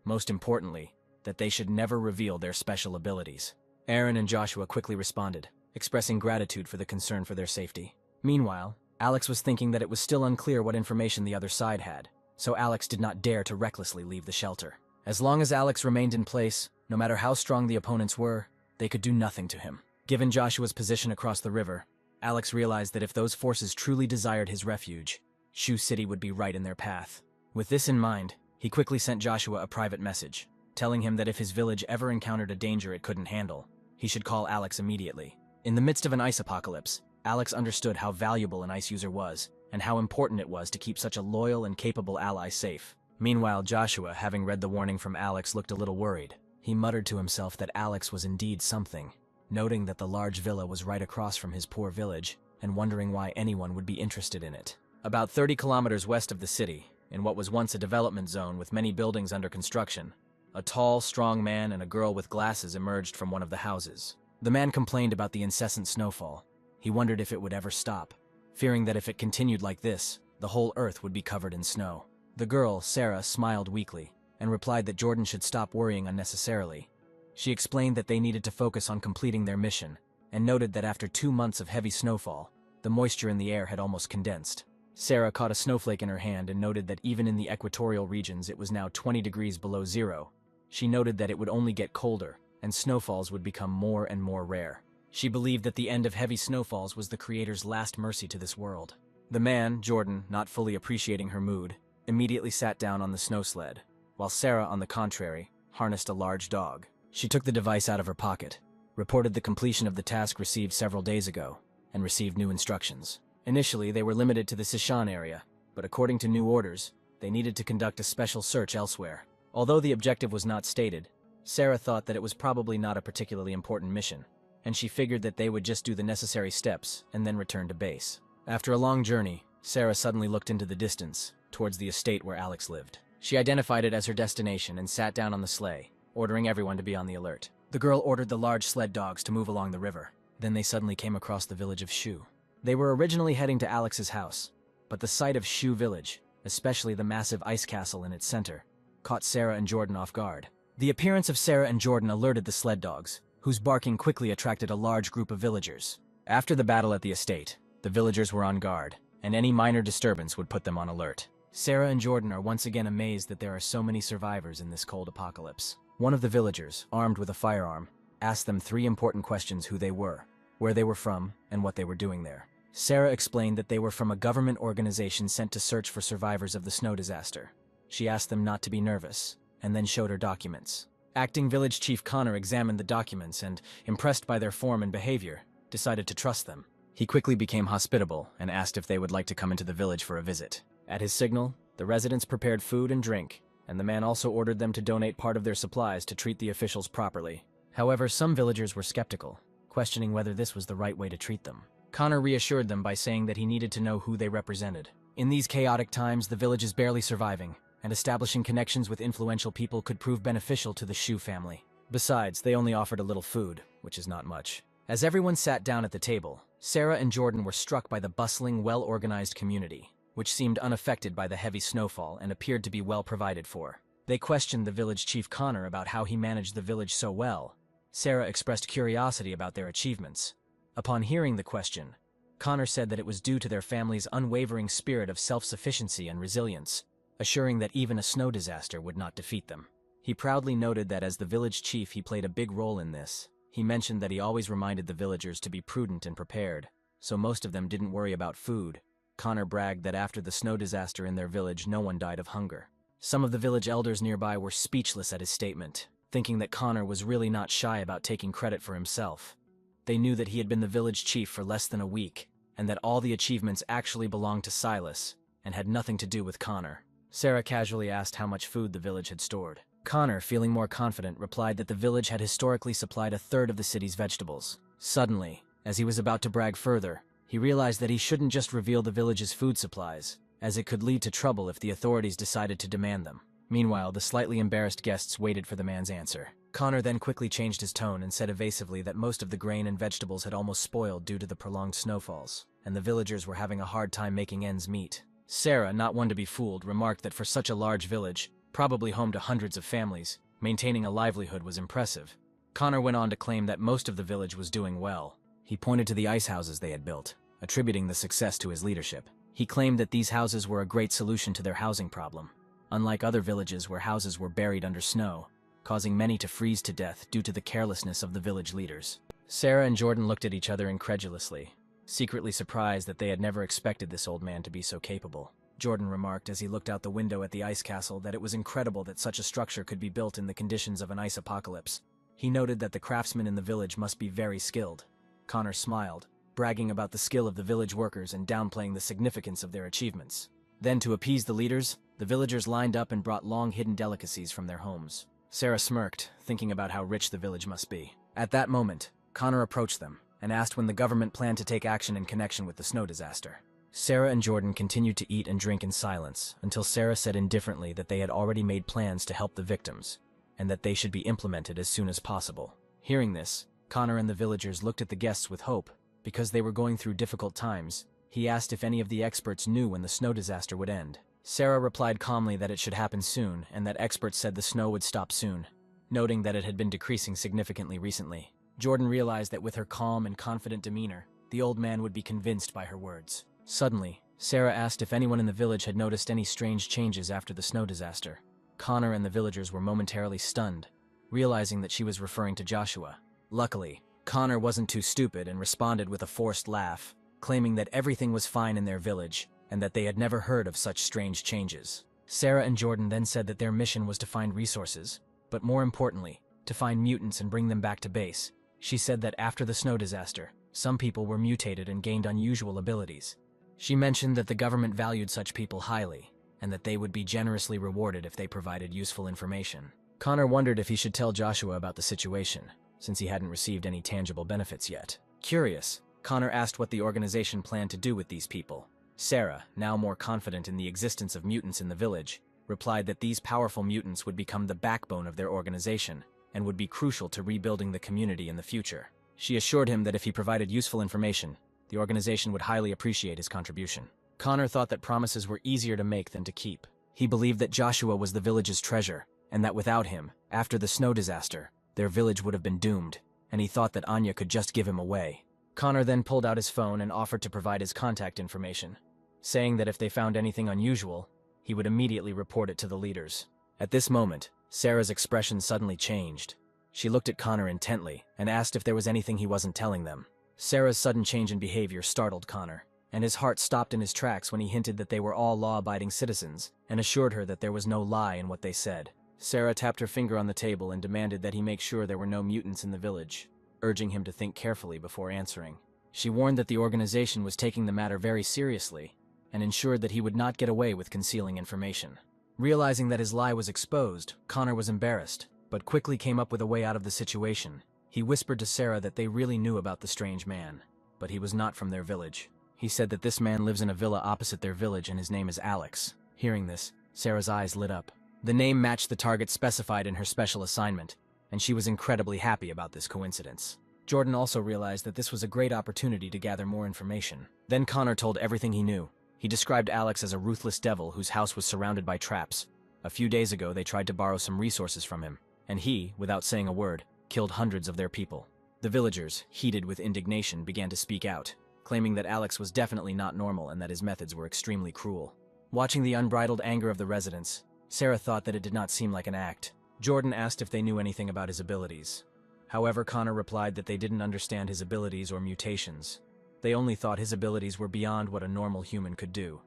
Most importantly, that they should never reveal their special abilities. Aaron and Joshua quickly responded, expressing gratitude for the concern for their safety. Meanwhile, Alex was thinking that it was still unclear what information the other side had, so Alex did not dare to recklessly leave the shelter. As long as Alex remained in place, no matter how strong the opponents were, they could do nothing to him. Given Joshua's position across the river, Alex realized that if those forces truly desired his refuge, Shu City would be right in their path. With this in mind, he quickly sent Joshua a private message, telling him that if his village ever encountered a danger it couldn't handle, he should call Alex immediately. In the midst of an ice apocalypse, Alex understood how valuable an ice user was, and how important it was to keep such a loyal and capable ally safe. Meanwhile, Joshua, having read the warning from Alex, looked a little worried. He muttered to himself that Alex was indeed something, noting that the large villa was right across from his poor village, and wondering why anyone would be interested in it. About 30 kilometers west of the city, in what was once a development zone with many buildings under construction, a tall, strong man and a girl with glasses emerged from one of the houses. The man complained about the incessant snowfall. He wondered if it would ever stop, fearing that if it continued like this, the whole earth would be covered in snow. The girl, Sarah, smiled weakly, and replied that Jordan should stop worrying unnecessarily. She explained that they needed to focus on completing their mission, and noted that after 2 months of heavy snowfall, the moisture in the air had almost condensed. Sarah caught a snowflake in her hand and noted that even in the equatorial regions it was now 20 degrees below zero. She noted that it would only get colder, and snowfalls would become more and more rare. She believed that the end of heavy snowfalls was the Creator's last mercy to this world. The man, Jordan, not fully appreciating her mood, immediately sat down on the snow sled, while Sarah, on the contrary, harnessed a large dog. She took the device out of her pocket, reported the completion of the task received several days ago, and received new instructions. Initially, they were limited to the Sishan area, but according to new orders, they needed to conduct a special search elsewhere. Although the objective was not stated, Sarah thought that it was probably not a particularly important mission, and she figured that they would just do the necessary steps and then return to base. After a long journey, Sarah suddenly looked into the distance, towards the estate where Alex lived. She identified it as her destination and sat down on the sleigh, ordering everyone to be on the alert. The girl ordered the large sled dogs to move along the river. Then they suddenly came across the village of Shu. They were originally heading to Alex's house, but the sight of Shu village, especially the massive ice castle in its center, caught Sarah and Jordan off guard. The appearance of Sarah and Jordan alerted the sled dogs, whose barking quickly attracted a large group of villagers. After the battle at the estate, the villagers were on guard, and any minor disturbance would put them on alert. Sarah and Jordan are once again amazed that there are so many survivors in this cold apocalypse. One of the villagers, armed with a firearm, asked them 3 important questions: who they were, where they were from, and what they were doing there. Sarah explained that they were from a government organization sent to search for survivors of the snow disaster. She asked them not to be nervous, and then showed her documents. Acting Village Chief Connor examined the documents and, impressed by their form and behavior, decided to trust them. He quickly became hospitable and asked if they would like to come into the village for a visit. At his signal, the residents prepared food and drink, and the man also ordered them to donate part of their supplies to treat the officials properly. However, some villagers were skeptical, questioning whether this was the right way to treat them. Connor reassured them by saying that he needed to know who they represented. In these chaotic times, the village is barely surviving, and establishing connections with influential people could prove beneficial to the Shu family. Besides, they only offered a little food, which is not much. As everyone sat down at the table, Sarah and Jordan were struck by the bustling, well-organized community, which seemed unaffected by the heavy snowfall and appeared to be well provided for. They questioned the village chief Connor about how he managed the village so well. Sarah expressed curiosity about their achievements. Upon hearing the question, Connor said that it was due to their family's unwavering spirit of self-sufficiency and resilience, assuring that even a snow disaster would not defeat them. He proudly noted that as the village chief he played a big role in this. He mentioned that he always reminded the villagers to be prudent and prepared, so most of them didn't worry about food. Connor bragged that after the snow disaster in their village, no one died of hunger. Some of the village elders nearby were speechless at his statement, thinking that Connor was really not shy about taking credit for himself. They knew that he had been the village chief for less than a week, and that all the achievements actually belonged to Silas, and had nothing to do with Connor. Sarah casually asked how much food the village had stored. Connor, feeling more confident, replied that the village had historically supplied a third of the city's vegetables. Suddenly, as he was about to brag further, he realized that he shouldn't just reveal the village's food supplies, as it could lead to trouble if the authorities decided to demand them. Meanwhile, the slightly embarrassed guests waited for the man's answer. Connor then quickly changed his tone and said evasively that most of the grain and vegetables had almost spoiled due to the prolonged snowfalls, and the villagers were having a hard time making ends meet. Sarah, not one to be fooled, remarked that for such a large village, probably home to hundreds of families, maintaining a livelihood was impressive. Connor went on to claim that most of the village was doing well. He pointed to the ice houses they had built, attributing the success to his leadership. He claimed that these houses were a great solution to their housing problem, unlike other villages where houses were buried under snow, causing many to freeze to death due to the carelessness of the village leaders. Sarah and Jordan looked at each other incredulously, secretly surprised that they had never expected this old man to be so capable. Jordan remarked as he looked out the window at the ice castle that it was incredible that such a structure could be built in the conditions of an ice apocalypse. He noted that the craftsmen in the village must be very skilled. Connor smiled, bragging about the skill of the village workers and downplaying the significance of their achievements. Then, to appease the leaders, the villagers lined up and brought long-hidden delicacies from their homes. Sarah smirked, thinking about how rich the village must be. At that moment, Connor approached them and asked when the government planned to take action in connection with the snow disaster. Sarah and Jordan continued to eat and drink in silence until Sarah said indifferently that they had already made plans to help the victims and that they should be implemented as soon as possible. Hearing this, Connor and the villagers looked at the guests with hope. Because they were going through difficult times, he asked if any of the experts knew when the snow disaster would end. Sarah replied calmly that it should happen soon and that experts said the snow would stop soon, noting that it had been decreasing significantly recently. Jordan realized that with her calm and confident demeanor, the old man would be convinced by her words. Suddenly, Sarah asked if anyone in the village had noticed any strange changes after the snow disaster. Connor and the villagers were momentarily stunned, realizing that she was referring to Joshua. Luckily, Connor wasn't too stupid and responded with a forced laugh, claiming that everything was fine in their village and that they had never heard of such strange changes. Sarah and Jordan then said that their mission was to find resources, but more importantly, to find mutants and bring them back to base. She said that after the snow disaster, some people were mutated and gained unusual abilities. She mentioned that the government valued such people highly, and that they would be generously rewarded if they provided useful information. Connor wondered if he should tell Joshua about the situation, since he hadn't received any tangible benefits yet. Curious, Connor asked what the organization planned to do with these people. Sarah, now more confident in the existence of mutants in the village, replied that these powerful mutants would become the backbone of their organization and would be crucial to rebuilding the community in the future. She assured him that if he provided useful information, the organization would highly appreciate his contribution. Connor thought that promises were easier to make than to keep. He believed that Joshua was the village's treasure, and that without him, after the snow disaster, their village would have been doomed, and he thought that Anya could just give him away. Connor then pulled out his phone and offered to provide his contact information, saying that if they found anything unusual, he would immediately report it to the leaders. At this moment, Sarah's expression suddenly changed. She looked at Connor intently and asked if there was anything he wasn't telling them. Sarah's sudden change in behavior startled Connor, and his heart stopped in his tracks when he hinted that they were all law-abiding citizens and assured her that there was no lie in what they said. Sarah tapped her finger on the table and demanded that he make sure there were no mutants in the village, urging him to think carefully before answering. She warned that the organization was taking the matter very seriously and ensured that he would not get away with concealing information. Realizing that his lie was exposed, Connor was embarrassed, but quickly came up with a way out of the situation. He whispered to Sarah that they really knew about the strange man, but he was not from their village. He said that this man lives in a villa opposite their village and his name is Alex. Hearing this, Sarah's eyes lit up. The name matched the target specified in her special assignment, and she was incredibly happy about this coincidence. Jordan also realized that this was a great opportunity to gather more information. Then Connor told everything he knew. He described Alex as a ruthless devil whose house was surrounded by traps. A few days ago, they tried to borrow some resources from him, and he, without saying a word, killed hundreds of their people. The villagers, heated with indignation, began to speak out, claiming that Alex was definitely not normal and that his methods were extremely cruel. Watching the unbridled anger of the residents, Sarah thought that it did not seem like an act. Jordan asked if they knew anything about his abilities. However, Connor replied that they didn't understand his abilities or mutations. They only thought his abilities were beyond what a normal human could do.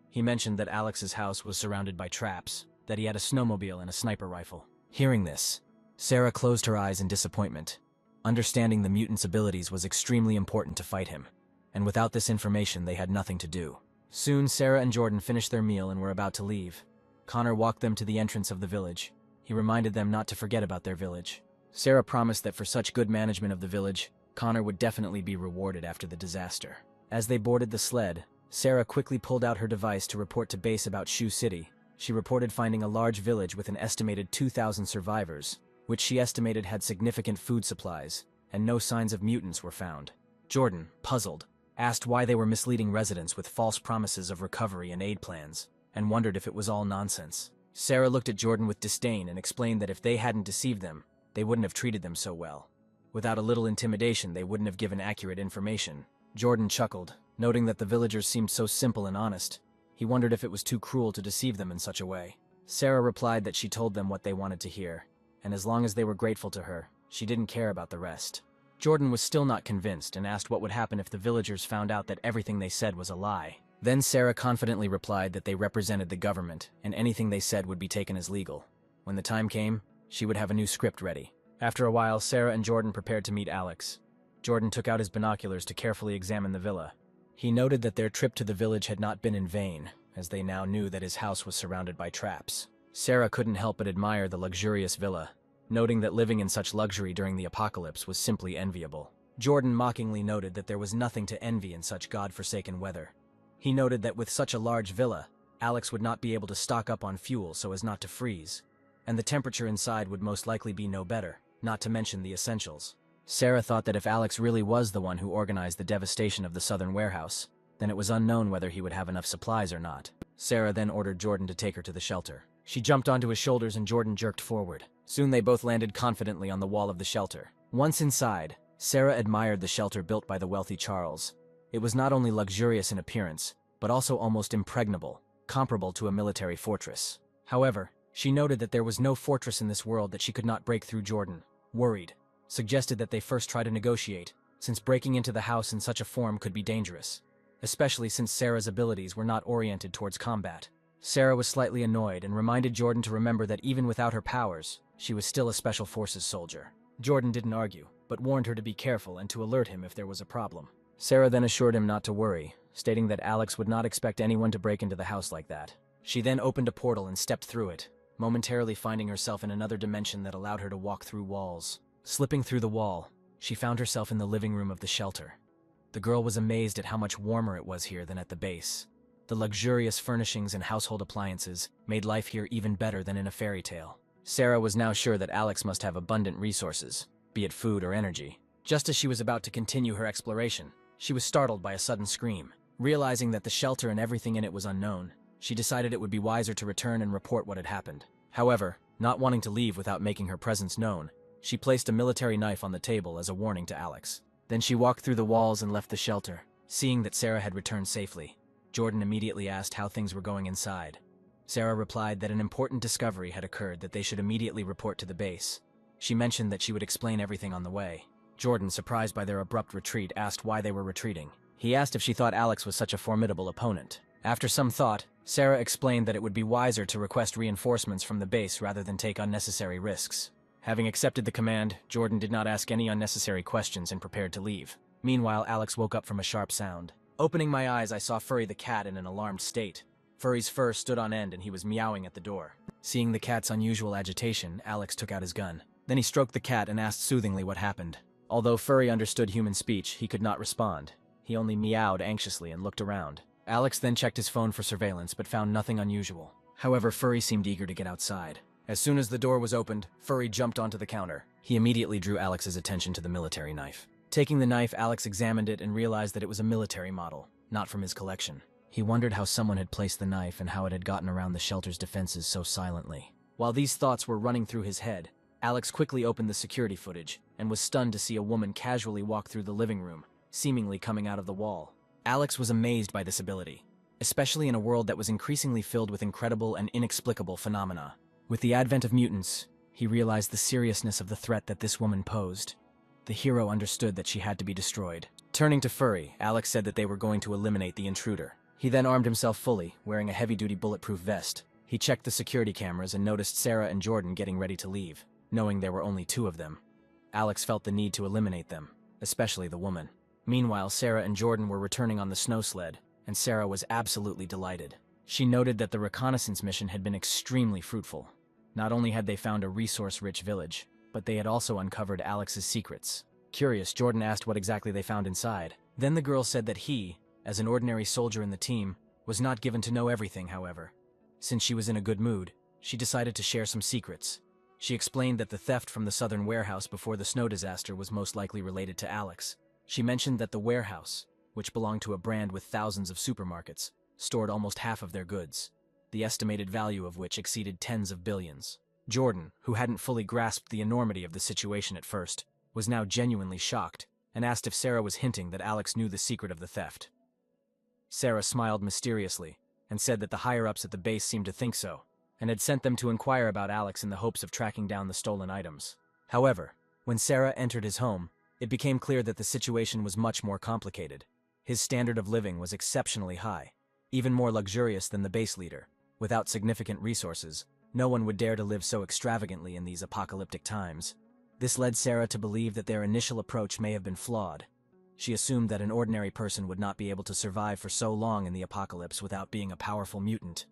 He mentioned that Alex's house was surrounded by traps, that he had a snowmobile and a sniper rifle. Hearing this, Sarah closed her eyes in disappointment. Understanding the mutant's abilities was extremely important to fight him, and without this information they had nothing to do. Soon Sarah and Jordan finished their meal and were about to leave. Connor walked them to the entrance of the village. He reminded them not to forget about their village. Sarah promised that for such good management of the village, Connor would definitely be rewarded after the disaster. As they boarded the sled, Sarah quickly pulled out her device to report to base about Shu City. She reported finding a large village with an estimated 2,000 survivors, which she estimated had significant food supplies, and no signs of mutants were found. Jordan, puzzled, asked why they were misleading residents with false promises of recovery and aid plans, and wondered if it was all nonsense. Sarah looked at Jordan with disdain and explained that if they hadn't deceived them, they wouldn't have treated them so well. Without a little intimidation, they wouldn't have given accurate information. Jordan chuckled, noting that the villagers seemed so simple and honest. He wondered if it was too cruel to deceive them in such a way. Sarah replied that she told them what they wanted to hear, and as long as they were grateful to her, she didn't care about the rest. Jordan was still not convinced and asked what would happen if the villagers found out that everything they said was a lie. Then Sarah confidently replied that they represented the government and anything they said would be taken as legal. When the time came, she would have a new script ready. After a while, Sarah and Jordan prepared to meet Alex. Jordan took out his binoculars to carefully examine the villa. He noted that their trip to the village had not been in vain, as they now knew that his house was surrounded by traps. Sarah couldn't help but admire the luxurious villa, noting that living in such luxury during the apocalypse was simply enviable. Jordan mockingly noted that there was nothing to envy in such god-forsaken weather. He noted that with such a large villa, Alex would not be able to stock up on fuel so as not to freeze, and the temperature inside would most likely be no better, not to mention the essentials. Sarah thought that if Alex really was the one who organized the devastation of the southern warehouse, then it was unknown whether he would have enough supplies or not. Sarah then ordered Jordan to take her to the shelter. She jumped onto his shoulders and Jordan jerked forward. Soon they both landed confidently on the wall of the shelter. Once inside, Sarah admired the shelter built by the wealthy Charles. It was not only luxurious in appearance, but also almost impregnable, comparable to a military fortress. However, she noted that there was no fortress in this world that she could not break through. Jordan, worried, suggested that they first try to negotiate, since breaking into the house in such a form could be dangerous, especially since Sarah's abilities were not oriented towards combat. Sarah was slightly annoyed and reminded Jordan to remember that even without her powers, she was still a special forces soldier. Jordan didn't argue, but warned her to be careful and to alert him if there was a problem. Sarah then assured him not to worry, stating that Alex would not expect anyone to break into the house like that. She then opened a portal and stepped through it, momentarily finding herself in another dimension that allowed her to walk through walls. Slipping through the wall, she found herself in the living room of the shelter. The girl was amazed at how much warmer it was here than at the base. The luxurious furnishings and household appliances made life here even better than in a fairy tale. Sarah was now sure that Alex must have abundant resources, be it food or energy. Just as she was about to continue her exploration, she was startled by a sudden scream. Realizing that the shelter and everything in it was unknown, she decided it would be wiser to return and report what had happened. However, not wanting to leave without making her presence known, she placed a military knife on the table as a warning to Alex. Then she walked through the walls and left the shelter. Seeing that Sarah had returned safely, Jordan immediately asked how things were going inside. Sarah replied that an important discovery had occurred that they should immediately report to the base. She mentioned that she would explain everything on the way. Jordan, surprised by their abrupt retreat, asked why they were retreating. He asked if she thought Alex was such a formidable opponent. After some thought, Sarah explained that it would be wiser to request reinforcements from the base rather than take unnecessary risks. Having accepted the command, Jordan did not ask any unnecessary questions and prepared to leave. Meanwhile, Alex woke up from a sharp sound. Opening my eyes, I saw Furry the cat in an alarmed state. Furry's fur stood on end and he was meowing at the door. Seeing the cat's unusual agitation, Alex took out his gun. Then he stroked the cat and asked soothingly what happened. Although Furry understood human speech, he could not respond. He only meowed anxiously and looked around. Alex then checked his phone for surveillance but found nothing unusual. However, Furry seemed eager to get outside. As soon as the door was opened, Furry jumped onto the counter. He immediately drew Alex's attention to the military knife. Taking the knife, Alex examined it and realized that it was a military model, not from his collection. He wondered how someone had placed the knife and how it had gotten around the shelter's defenses so silently. While these thoughts were running through his head, Alex quickly opened the security footage and was stunned to see a woman casually walk through the living room, seemingly coming out of the wall. Alex was amazed by this ability, especially in a world that was increasingly filled with incredible and inexplicable phenomena. With the advent of mutants, he realized the seriousness of the threat that this woman posed. The hero understood that she had to be destroyed. Turning to Furry, Alex said that they were going to eliminate the intruder. He then armed himself fully, wearing a heavy-duty bulletproof vest. He checked the security cameras and noticed Sarah and Jordan getting ready to leave, knowing there were only two of them. Alex felt the need to eliminate them, especially the woman. Meanwhile, Sarah and Jordan were returning on the snow sled, and Sarah was absolutely delighted. She noted that the reconnaissance mission had been extremely fruitful. Not only had they found a resource-rich village, but they had also uncovered Alex's secrets. Curious, Jordan asked what exactly they found inside. Then the girl said that he, as an ordinary soldier in the team, was not given to know everything, however. Since she was in a good mood, she decided to share some secrets. She explained that the theft from the southern warehouse before the snow disaster was most likely related to Alex. She mentioned that the warehouse, which belonged to a brand with thousands of supermarkets, stored almost half of their goods, the estimated value of which exceeded tens of billions. Jordan, who hadn't fully grasped the enormity of the situation at first, was now genuinely shocked and asked if Sarah was hinting that Alex knew the secret of the theft. Sarah smiled mysteriously and said that the higher-ups at the base seemed to think so, and had sent them to inquire about Alex in the hopes of tracking down the stolen items. However, when Sarah entered his home, it became clear that the situation was much more complicated. His standard of living was exceptionally high, even more luxurious than the base leader. Without significant resources, no one would dare to live so extravagantly in these apocalyptic times. This led Sarah to believe that their initial approach may have been flawed. She assumed that an ordinary person would not be able to survive for so long in the apocalypse without being a powerful mutant.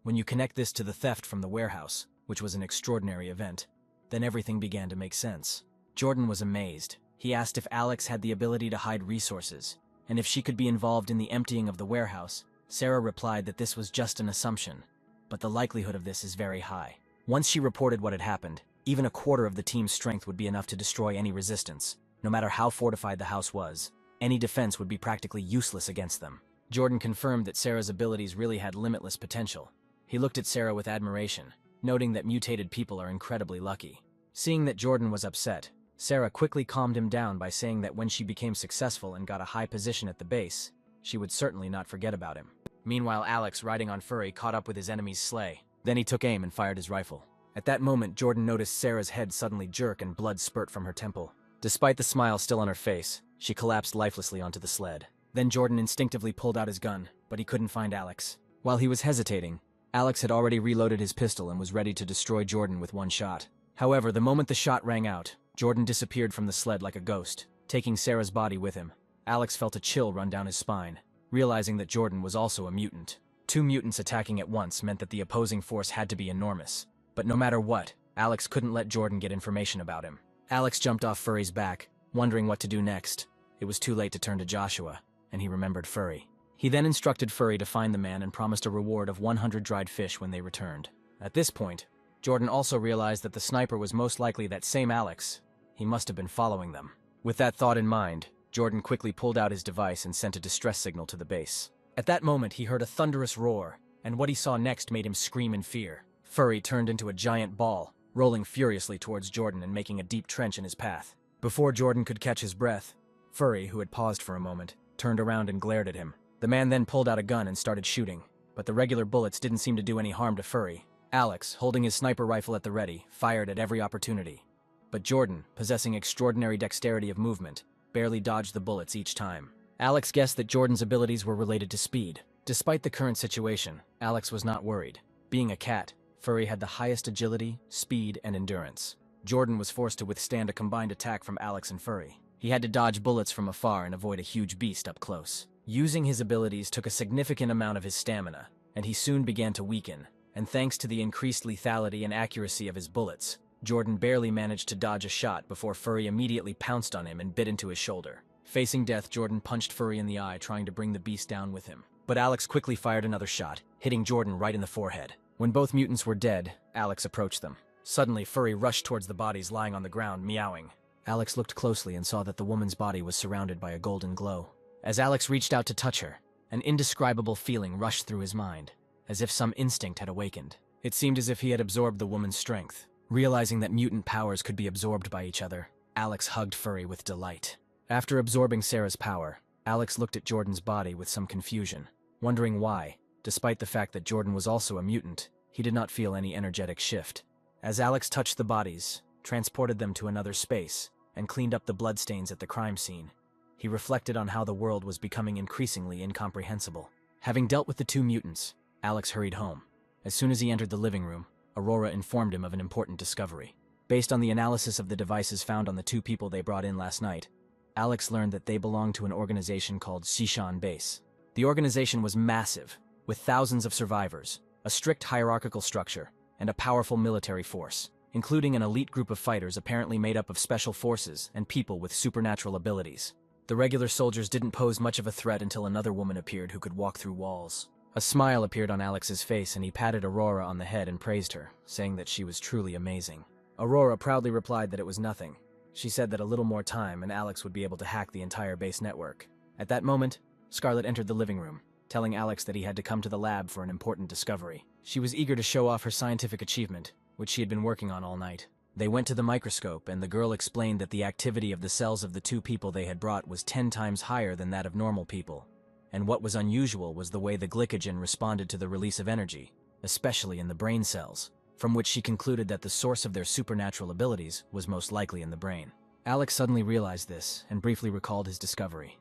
When you connect this to the theft from the warehouse, which was an extraordinary event, then everything began to make sense. Jordan was amazed. He asked if Alex had the ability to hide resources, and if she could be involved in the emptying of the warehouse. Sarah replied that this was just an assumption, but the likelihood of this is very high. Once she reported what had happened, even a quarter of the team's strength would be enough to destroy any resistance. No matter how fortified the house was, any defense would be practically useless against them. Jordan confirmed that Sarah's abilities really had limitless potential. He looked at Sarah with admiration, noting that mutated people are incredibly lucky. Seeing that Jordan was upset, Sarah quickly calmed him down by saying that when she became successful and got a high position at the base, she would certainly not forget about him. Meanwhile, Alex, riding on Furry, caught up with his enemy's sleigh. Then he took aim and fired his rifle. At that moment, Jordan noticed Sarah's head suddenly jerk and blood spurt from her temple. Despite the smile still on her face, she collapsed lifelessly onto the sled. Then Jordan instinctively pulled out his gun, but he couldn't find Alex. While he was hesitating, Alex had already reloaded his pistol and was ready to destroy Jordan with one shot. However, the moment the shot rang out, Jordan disappeared from the sled like a ghost, taking Sarah's body with him. Alex felt a chill run down his spine, realizing that Jordan was also a mutant. Two mutants attacking at once meant that the opposing force had to be enormous. But no matter what, Alex couldn't let Jordan get information about him. Alex jumped off Furry's back, wondering what to do next. It was too late to turn to Joshua, and he remembered Furry. He then instructed Furry to find the man and promised a reward of 100 dried fish when they returned. At this point, Jordan also realized that the sniper was most likely that same Alex. He must have been following them. With that thought in mind, Jordan quickly pulled out his device and sent a distress signal to the base. At that moment, he heard a thunderous roar, and what he saw next made him scream in fear. Furry turned into a giant ball, rolling furiously towards Jordan and making a deep trench in his path. Before Jordan could catch his breath, Furry, who had paused for a moment, turned around and glared at him. The man then pulled out a gun and started shooting, but the regular bullets didn't seem to do any harm to Furry. Alex, holding his sniper rifle at the ready, fired at every opportunity. But Jordan, possessing extraordinary dexterity of movement, barely dodged the bullets each time. Alex guessed that Jordan's abilities were related to speed. Despite the current situation, Alex was not worried. Being a cat, Furry had the highest agility, speed, and endurance. Jordan was forced to withstand a combined attack from Alex and Furry. He had to dodge bullets from afar and avoid a huge beast up close. Using his abilities took a significant amount of his stamina, and he soon began to weaken. And thanks to the increased lethality and accuracy of his bullets, Jordan barely managed to dodge a shot before Furry immediately pounced on him and bit into his shoulder. Facing death, Jordan punched Furry in the eye, trying to bring the beast down with him. But Alex quickly fired another shot, hitting Jordan right in the forehead. When both mutants were dead, Alex approached them. Suddenly, Furry rushed towards the bodies lying on the ground, meowing. Alex looked closely and saw that the woman's body was surrounded by a golden glow. As Alex reached out to touch her, an indescribable feeling rushed through his mind, as if some instinct had awakened. It seemed as if he had absorbed the woman's strength. Realizing that mutant powers could be absorbed by each other, Alex hugged Furry with delight. After absorbing Sarah's power, Alex looked at Jordan's body with some confusion, wondering why, despite the fact that Jordan was also a mutant, he did not feel any energetic shift. As Alex touched the bodies, transported them to another space, and cleaned up the bloodstains at the crime scene, he reflected on how the world was becoming increasingly incomprehensible. Having dealt with the two mutants, Alex hurried home. As soon as he entered the living room, Aurora informed him of an important discovery. Based on the analysis of the devices found on the two people they brought in last night, Alex learned that they belonged to an organization called Sishan Base. The organization was massive, with thousands of survivors, a strict hierarchical structure, and a powerful military force, including an elite group of fighters apparently made up of special forces and people with supernatural abilities. The regular soldiers didn't pose much of a threat until another woman appeared who could walk through walls. A smile appeared on Alex's face and he patted Aurora on the head and praised her, saying that she was truly amazing. Aurora proudly replied that it was nothing. She said that a little more time and Alex would be able to hack the entire base network. At that moment, Scarlet entered the living room, telling Alex that he had to come to the lab for an important discovery. She was eager to show off her scientific achievement, which she had been working on all night. They went to the microscope, and the girl explained that the activity of the cells of the two people they had brought was 10 times higher than that of normal people. And what was unusual was the way the glycogen responded to the release of energy, especially in the brain cells, from which she concluded that the source of their supernatural abilities was most likely in the brain. Alex suddenly realized this and briefly recalled his discovery.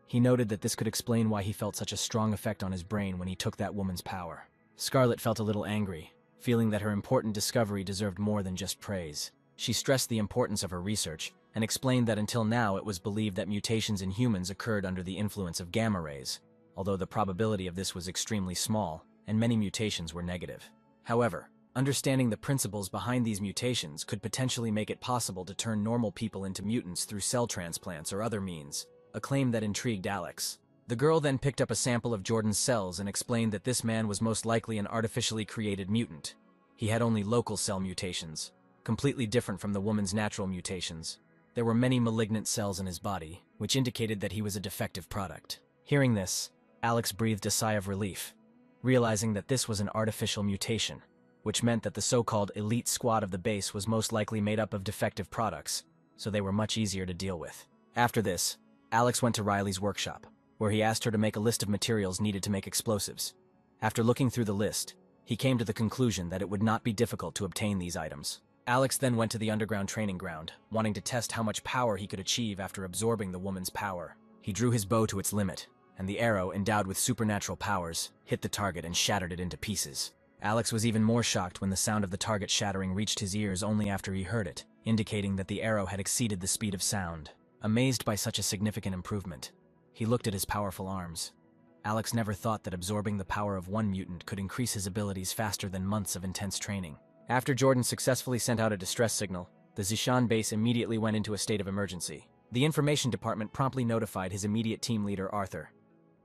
He noted that this could explain why he felt such a strong effect on his brain when he took that woman's power. Scarlet felt a little angry, feeling that her important discovery deserved more than just praise. She stressed the importance of her research and explained that until now it was believed that mutations in humans occurred under the influence of gamma rays, although the probability of this was extremely small and many mutations were negative. However, understanding the principles behind these mutations could potentially make it possible to turn normal people into mutants through cell transplants or other means, a claim that intrigued Alex. The girl then picked up a sample of Jordan's cells and explained that this man was most likely an artificially created mutant. He had only local cell mutations, completely different from the woman's natural mutations. There were many malignant cells in his body, which indicated that he was a defective product. Hearing this, Alex breathed a sigh of relief, realizing that this was an artificial mutation, which meant that the so-called elite squad of the base was most likely made up of defective products, so they were much easier to deal with. After this, Alex went to Riley's workshop, where he asked her to make a list of materials needed to make explosives. After looking through the list, he came to the conclusion that it would not be difficult to obtain these items. Alex then went to the underground training ground, wanting to test how much power he could achieve after absorbing the woman's power. He drew his bow to its limit, and the arrow, endowed with supernatural powers, hit the target and shattered it into pieces. Alex was even more shocked when the sound of the target shattering reached his ears only after he heard it, indicating that the arrow had exceeded the speed of sound. Amazed by such a significant improvement, he looked at his powerful arms. Alex never thought that absorbing the power of one mutant could increase his abilities faster than months of intense training. After Jordan successfully sent out a distress signal, the Zishan base immediately went into a state of emergency. The information department promptly notified his immediate team leader, Arthur.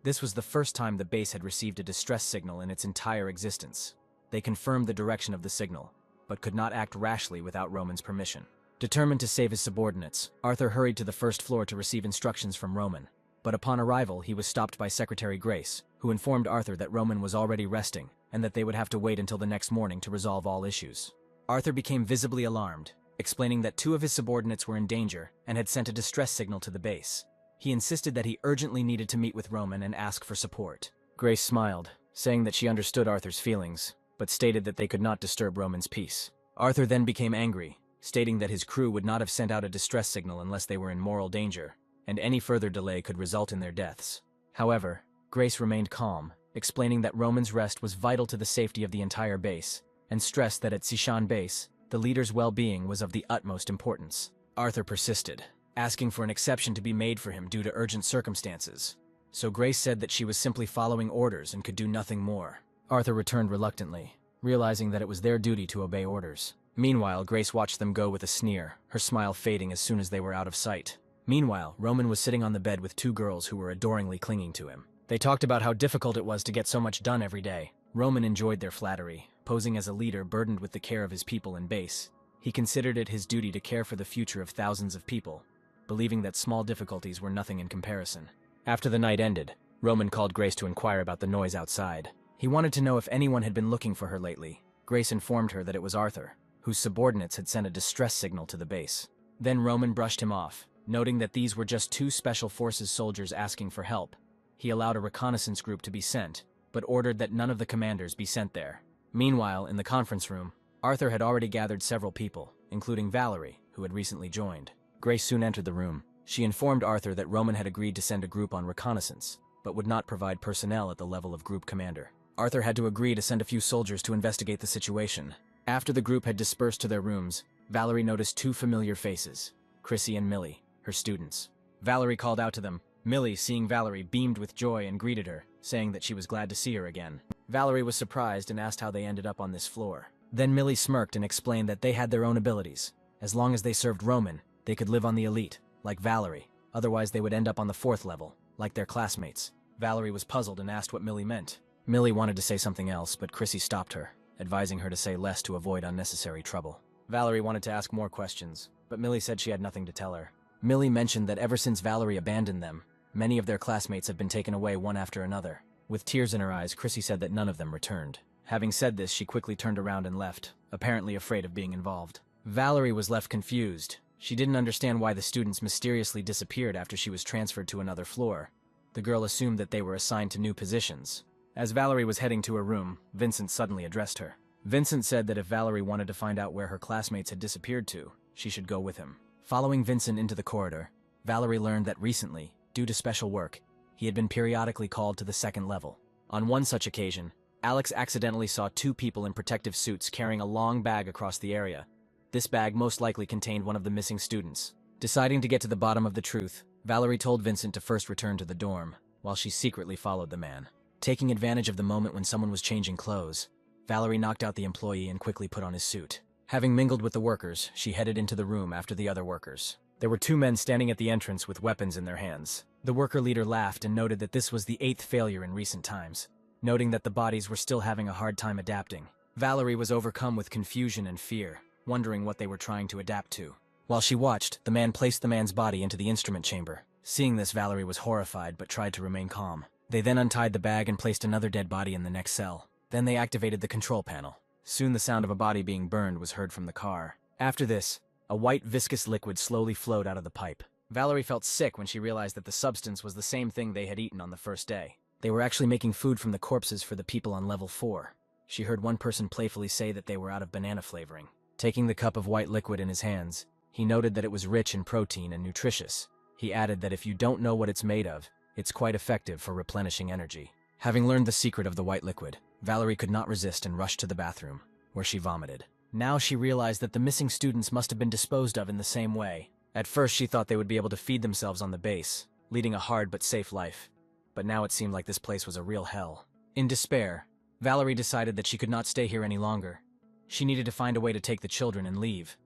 This was the first time the base had received a distress signal in its entire existence. They confirmed the direction of the signal, but could not act rashly without Roman's permission. Determined to save his subordinates, Arthur hurried to the first floor to receive instructions from Roman. But upon arrival, he was stopped by Secretary Grace, who informed Arthur that Roman was already resting, and that they would have to wait until the next morning to resolve all issues. Arthur became visibly alarmed, explaining that 2 of his subordinates were in danger and had sent a distress signal to the base. He insisted that he urgently needed to meet with Roman and ask for support. Grace smiled, saying that she understood Arthur's feelings, but stated that they could not disturb Roman's peace. Arthur then became angry, stating that his crew would not have sent out a distress signal unless they were in mortal danger, and any further delay could result in their deaths. However, Grace remained calm, explaining that Roman's rest was vital to the safety of the entire base, and stressed that at Zishan base, the leader's well-being was of the utmost importance. Arthur persisted, asking for an exception to be made for him due to urgent circumstances. So Grace said that she was simply following orders and could do nothing more. Arthur returned reluctantly, realizing that it was their duty to obey orders. Meanwhile, Grace watched them go with a sneer, her smile fading as soon as they were out of sight. Meanwhile, Roman was sitting on the bed with 2 girls who were adoringly clinging to him. They talked about how difficult it was to get so much done every day. Roman enjoyed their flattery, posing as a leader burdened with the care of his people and base. He considered it his duty to care for the future of thousands of people, believing that small difficulties were nothing in comparison. After the night ended, Roman called Grace to inquire about the noise outside. He wanted to know if anyone had been looking for her lately. Grace informed her that it was Arthur, whose subordinates had sent a distress signal to the base. Then Roman brushed him off, noting that these were just 2 special forces soldiers asking for help. He allowed a reconnaissance group to be sent, but ordered that none of the commanders be sent there. Meanwhile, in the conference room, Arthur had already gathered several people, including Valerie, who had recently joined. Grace soon entered the room. She informed Arthur that Roman had agreed to send a group on reconnaissance, but would not provide personnel at the level of group commander. Arthur had to agree to send a few soldiers to investigate the situation. After the group had dispersed to their rooms, Valerie noticed 2 familiar faces, Chrissy and Millie, her students. Valerie called out to them. Millie, seeing Valerie, beamed with joy and greeted her, saying that she was glad to see her again. Valerie was surprised and asked how they ended up on this floor. Then Millie smirked and explained that they had their own abilities. As long as they served Roman, they could live on the elite, like Valerie. Otherwise, they would end up on the 4th level, like their classmates. Valerie was puzzled and asked what Millie meant. Millie wanted to say something else, but Chrissy stopped her, advising her to say less to avoid unnecessary trouble. Valerie wanted to ask more questions, but Millie said she had nothing to tell her. Millie mentioned that ever since Valerie abandoned them, many of their classmates have been taken away one after another. With tears in her eyes, Chrissy said that none of them returned. Having said this, she quickly turned around and left, apparently afraid of being involved. Valerie was left confused. She didn't understand why the students mysteriously disappeared after she was transferred to another floor. The girl assumed that they were assigned to new positions. As Valerie was heading to her room, Vincent suddenly addressed her. Vincent said that if Valerie wanted to find out where her classmates had disappeared to, she should go with him. Following Vincent into the corridor, Valerie learned that recently, due to special work, he had been periodically called to the second level. On one such occasion, Alex accidentally saw two people in protective suits carrying a long bag across the area. This bag most likely contained one of the missing students. Deciding to get to the bottom of the truth, Valerie told Vincent to first return to the dorm, while she secretly followed the man. Taking advantage of the moment when someone was changing clothes, Valerie knocked out the employee and quickly put on his suit. Having mingled with the workers, she headed into the room after the other workers. There were two men standing at the entrance with weapons in their hands. The worker leader laughed and noted that this was the 8th failure in recent times. Noting that the bodies were still having a hard time adapting, Valerie was overcome with confusion and fear, wondering what they were trying to adapt to. While she watched, the man placed the man's body into the instrument chamber. Seeing this, Valerie was horrified but tried to remain calm. They then untied the bag and placed another dead body in the next cell. Then they activated the control panel. Soon the sound of a body being burned was heard from the car. After this, a white viscous liquid slowly flowed out of the pipe. Valerie felt sick when she realized that the substance was the same thing they had eaten on the first day. They were actually making food from the corpses for the people on level 4. She heard one person playfully say that they were out of banana flavoring. Taking the cup of white liquid in his hands, he noted that it was rich in protein and nutritious. He added that if you don't know what it's made of, it's quite effective for replenishing energy. Having learned the secret of the white liquid, Valerie could not resist and rushed to the bathroom, where she vomited. Now she realized that the missing students must have been disposed of in the same way. At first she thought they would be able to feed themselves on the base, leading a hard but safe life. But now it seemed like this place was a real hell. In despair, Valerie decided that she could not stay here any longer. She needed to find a way to take the children and leave.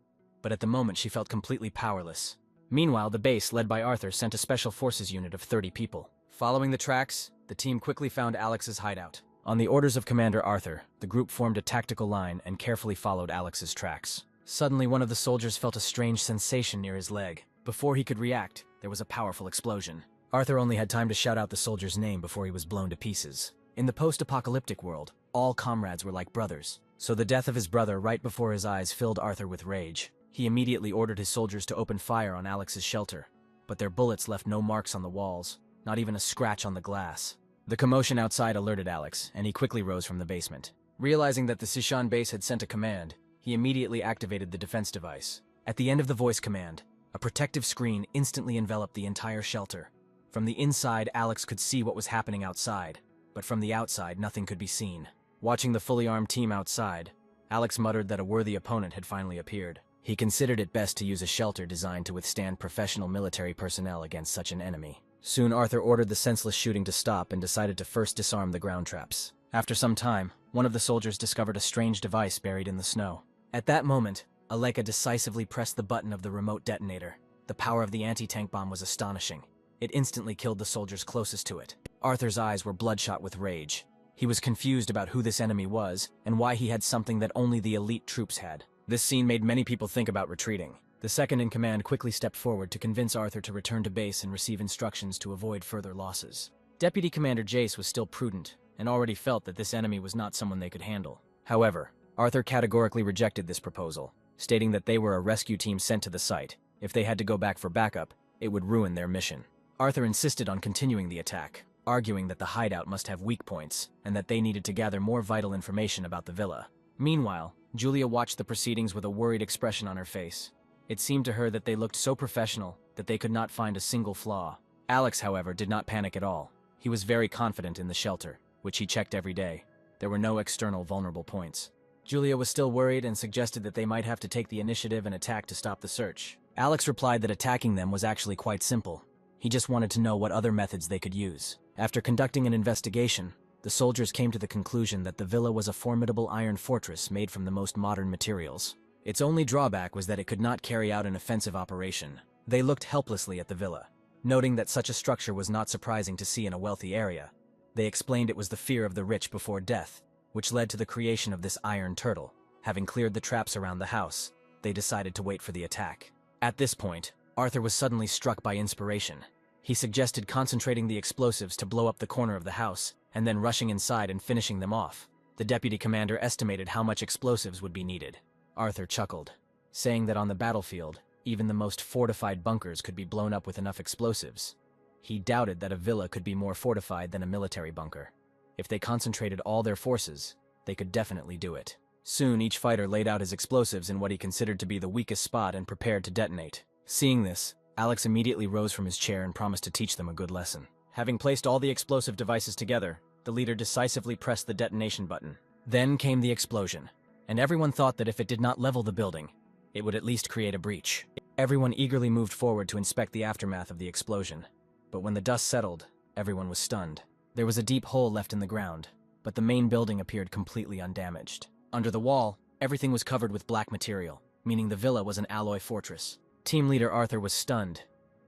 But at the moment she felt completely powerless. Meanwhile, the base, led by Arthur, sent a special forces unit of 30 people. Following the tracks, the team quickly found Alex's hideout. On the orders of Commander Arthur, the group formed a tactical line and carefully followed Alex's tracks. Suddenly, one of the soldiers felt a strange sensation near his leg. Before he could react, there was a powerful explosion. Arthur only had time to shout out the soldier's name before he was blown to pieces. In the post-apocalyptic world, all comrades were like brothers. So the death of his brother right before his eyes filled Arthur with rage. He immediately ordered his soldiers to open fire on Alex's shelter, but their bullets left no marks on the walls, not even a scratch on the glass. The commotion outside alerted Alex, and he quickly rose from the basement. Realizing that the Sishan base had sent a command, he immediately activated the defense device. At the end of the voice command, a protective screen instantly enveloped the entire shelter. From the inside, Alex could see what was happening outside, but from the outside, nothing could be seen. Watching the fully armed team outside, Alex muttered that a worthy opponent had finally appeared. He considered it best to use a shelter designed to withstand professional military personnel against such an enemy. Soon Arthur ordered the senseless shooting to stop and decided to first disarm the ground traps. After some time, one of the soldiers discovered a strange device buried in the snow. At that moment, Aleka decisively pressed the button of the remote detonator. The power of the anti-tank bomb was astonishing. It instantly killed the soldiers closest to it. Arthur's eyes were bloodshot with rage. He was confused about who this enemy was and why he had something that only the elite troops had. This scene made many people think about retreating. The second-in-command quickly stepped forward to convince Arthur to return to base and receive instructions to avoid further losses. Deputy Commander Jace was still prudent and already felt that this enemy was not someone they could handle. However, Arthur categorically rejected this proposal, stating that they were a rescue team sent to the site. If they had to go back for backup, it would ruin their mission. Arthur insisted on continuing the attack, arguing that the hideout must have weak points and that they needed to gather more vital information about the villa. Meanwhile, Julia watched the proceedings with a worried expression on her face. It seemed to her that they looked so professional that they could not find a single flaw. Alex, however, did not panic at all. He was very confident in the shelter, which he checked every day. There were no external vulnerable points. Julia was still worried and suggested that they might have to take the initiative and attack to stop the search. Alex replied that attacking them was actually quite simple. He just wanted to know what other methods they could use. After conducting an investigation, the soldiers came to the conclusion that the villa was a formidable iron fortress made from the most modern materials. Its only drawback was that it could not carry out an offensive operation. They looked helplessly at the villa. Noting that such a structure was not surprising to see in a wealthy area, they explained it was the fear of the rich before death, which led to the creation of this iron turtle. Having cleared the traps around the house, they decided to wait for the attack. At this point, Arthur was suddenly struck by inspiration. He suggested concentrating the explosives to blow up the corner of the house, and then rushing inside and finishing them off. The deputy commander estimated how much explosives would be needed. Arthur chuckled, saying that on the battlefield, even the most fortified bunkers could be blown up with enough explosives. He doubted that a villa could be more fortified than a military bunker. If they concentrated all their forces, they could definitely do it. Soon, each fighter laid out his explosives in what he considered to be the weakest spot and prepared to detonate. Seeing this, Alex immediately rose from his chair and promised to teach them a good lesson. Having placed all the explosive devices together, the leader decisively pressed the detonation button. Then came the explosion, and everyone thought that if it did not level the building, it would at least create a breach. Everyone eagerly moved forward to inspect the aftermath of the explosion. But when the dust settled, everyone was stunned. There was a deep hole left in the ground, but the main building appeared completely undamaged. Under the wall, everything was covered with black material, meaning the villa was an alloy fortress. Team leader Arthur was stunned.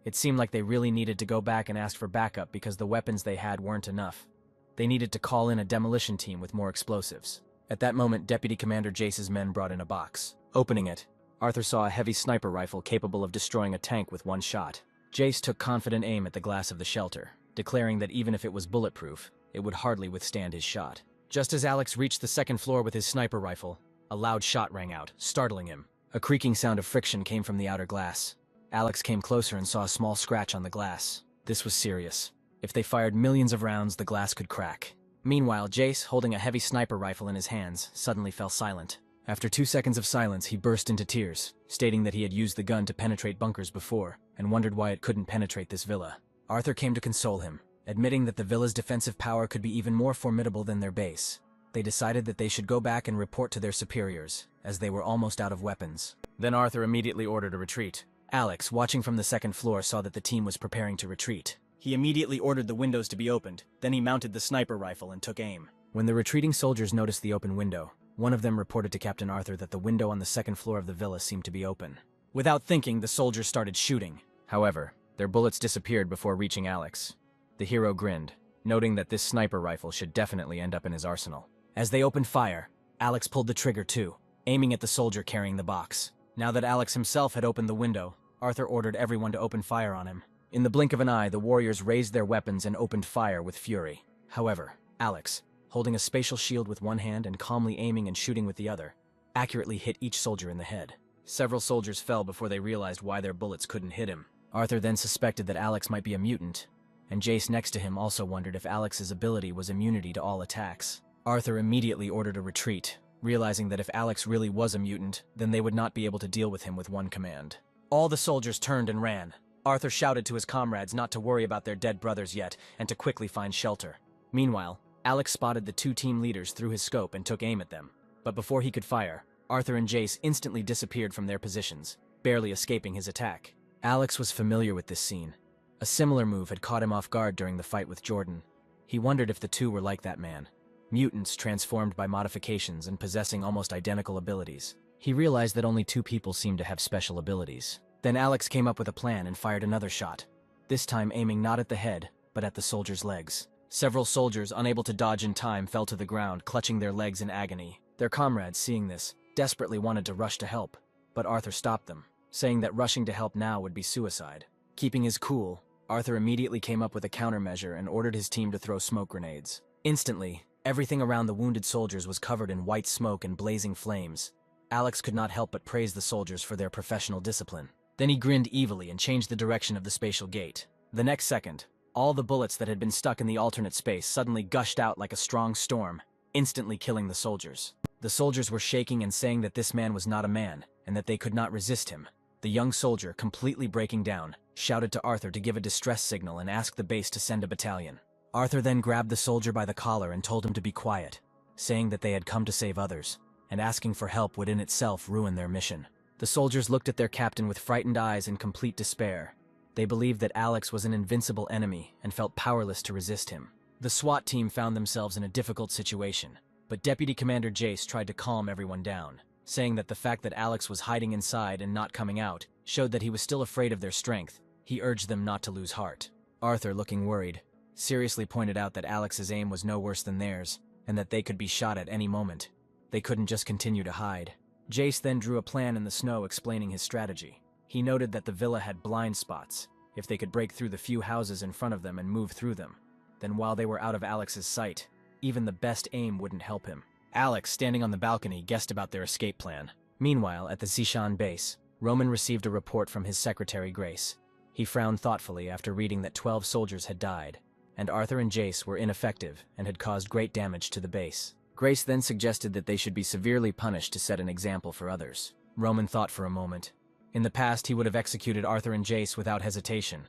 It seemed like they really needed to go back and ask for backup because the weapons they had weren't enough. They needed to call in a demolition team with more explosives. At that moment, Deputy Commander Jace's men brought in a box. Opening it, Arthur saw a heavy sniper rifle capable of destroying a tank with one shot. Jace took confident aim at the glass of the shelter, declaring that even if it was bulletproof, it would hardly withstand his shot. Just as Alex reached the second floor with his sniper rifle, a loud shot rang out, startling him. A creaking sound of friction came from the outer glass. Alex came closer and saw a small scratch on the glass. This was serious. If they fired millions of rounds, the glass could crack. Meanwhile, Jace, holding a heavy sniper rifle in his hands, suddenly fell silent. After 2 seconds of silence, he burst into tears, stating that he had used the gun to penetrate bunkers before, and wondered why it couldn't penetrate this villa. Arthur came to console him, admitting that the villa's defensive power could be even more formidable than their base. They decided that they should go back and report to their superiors, as they were almost out of weapons. Then Arthur immediately ordered a retreat. Alex, watching from the second floor, saw that the team was preparing to retreat. He immediately ordered the windows to be opened, then he mounted the sniper rifle and took aim. When the retreating soldiers noticed the open window, one of them reported to Captain Arthur that the window on the second floor of the villa seemed to be open. Without thinking, the soldiers started shooting. However, their bullets disappeared before reaching Alex. The hero grinned, noting that this sniper rifle should definitely end up in his arsenal. As they opened fire, Alex pulled the trigger too, aiming at the soldier carrying the box. Now that Alex himself had opened the window, Arthur ordered everyone to open fire on him. In the blink of an eye, the warriors raised their weapons and opened fire with fury. However, Alex, holding a spatial shield with one hand and calmly aiming and shooting with the other, accurately hit each soldier in the head. Several soldiers fell before they realized why their bullets couldn't hit him. Arthur then suspected that Alex might be a mutant, and Jace next to him also wondered if Alex's ability was immunity to all attacks. Arthur immediately ordered a retreat, realizing that if Alex really was a mutant, then they would not be able to deal with him with one command. All the soldiers turned and ran. Arthur shouted to his comrades not to worry about their dead brothers yet, and to quickly find shelter. Meanwhile, Alex spotted the 2 team leaders through his scope and took aim at them. But before he could fire, Arthur and Jace instantly disappeared from their positions, barely escaping his attack. Alex was familiar with this scene. A similar move had caught him off guard during the fight with Jordan. He wondered if the two were like that man. Mutants transformed by modifications and possessing almost identical abilities. He realized that only 2 people seemed to have special abilities. Then Alex came up with a plan and fired another shot, this time aiming not at the head, but at the soldier's legs. Several soldiers, unable to dodge in time, fell to the ground, clutching their legs in agony. Their comrades, seeing this, desperately wanted to rush to help, but Arthur stopped them, saying that rushing to help now would be suicide. Keeping his cool, Arthur immediately came up with a countermeasure and ordered his team to throw smoke grenades. Instantly, everything around the wounded soldiers was covered in white smoke and blazing flames. Alex could not help but praise the soldiers for their professional discipline. Then he grinned evilly and changed the direction of the spatial gate. The next second, all the bullets that had been stuck in the alternate space suddenly gushed out like a strong storm, instantly killing the soldiers. The soldiers were shaking and saying that this man was not a man, and that they could not resist him. The young soldier, completely breaking down, shouted to Arthur to give a distress signal and ask the base to send a battalion. Arthur then grabbed the soldier by the collar and told him to be quiet, saying that they had come to save others, and asking for help would in itself ruin their mission. The soldiers looked at their captain with frightened eyes in complete despair. They believed that Alex was an invincible enemy and felt powerless to resist him. The SWAT team found themselves in a difficult situation, but Deputy Commander Jace tried to calm everyone down, saying that the fact that Alex was hiding inside and not coming out showed that he was still afraid of their strength. He urged them not to lose heart. Arthur, looking worried, seriously pointed out that Alex's aim was no worse than theirs, and that they could be shot at any moment. They couldn't just continue to hide. Jace then drew a plan in the snow explaining his strategy. He noted that the villa had blind spots. If they could break through the few houses in front of them and move through them, then while they were out of Alex's sight, even the best aim wouldn't help him. Alex, standing on the balcony, guessed about their escape plan. Meanwhile, at the Zishan base, Roman received a report from his secretary Grace. He frowned thoughtfully after reading that 12 soldiers had died, and Arthur and Jace were ineffective and had caused great damage to the base. Grace then suggested that they should be severely punished to set an example for others. Roman thought for a moment. In the past, he would have executed Arthur and Jace without hesitation,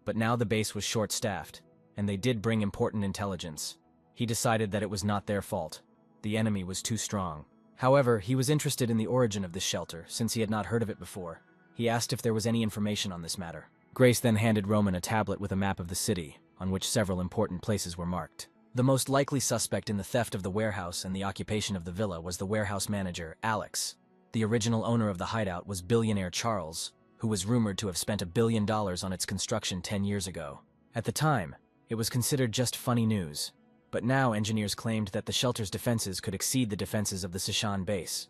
but now the base was short-staffed, and they did bring important intelligence. He decided that it was not their fault. The enemy was too strong. However, he was interested in the origin of this shelter, since he had not heard of it before. He asked if there was any information on this matter. Grace then handed Roman a tablet with a map of the city, on which several important places were marked. The most likely suspect in the theft of the warehouse and the occupation of the villa was the warehouse manager, Alex. The original owner of the hideout was billionaire Charles, who was rumored to have spent $1 billion on its construction 10 years ago. At the time, it was considered just funny news. But now engineers claimed that the shelter's defenses could exceed the defenses of the Zishan base.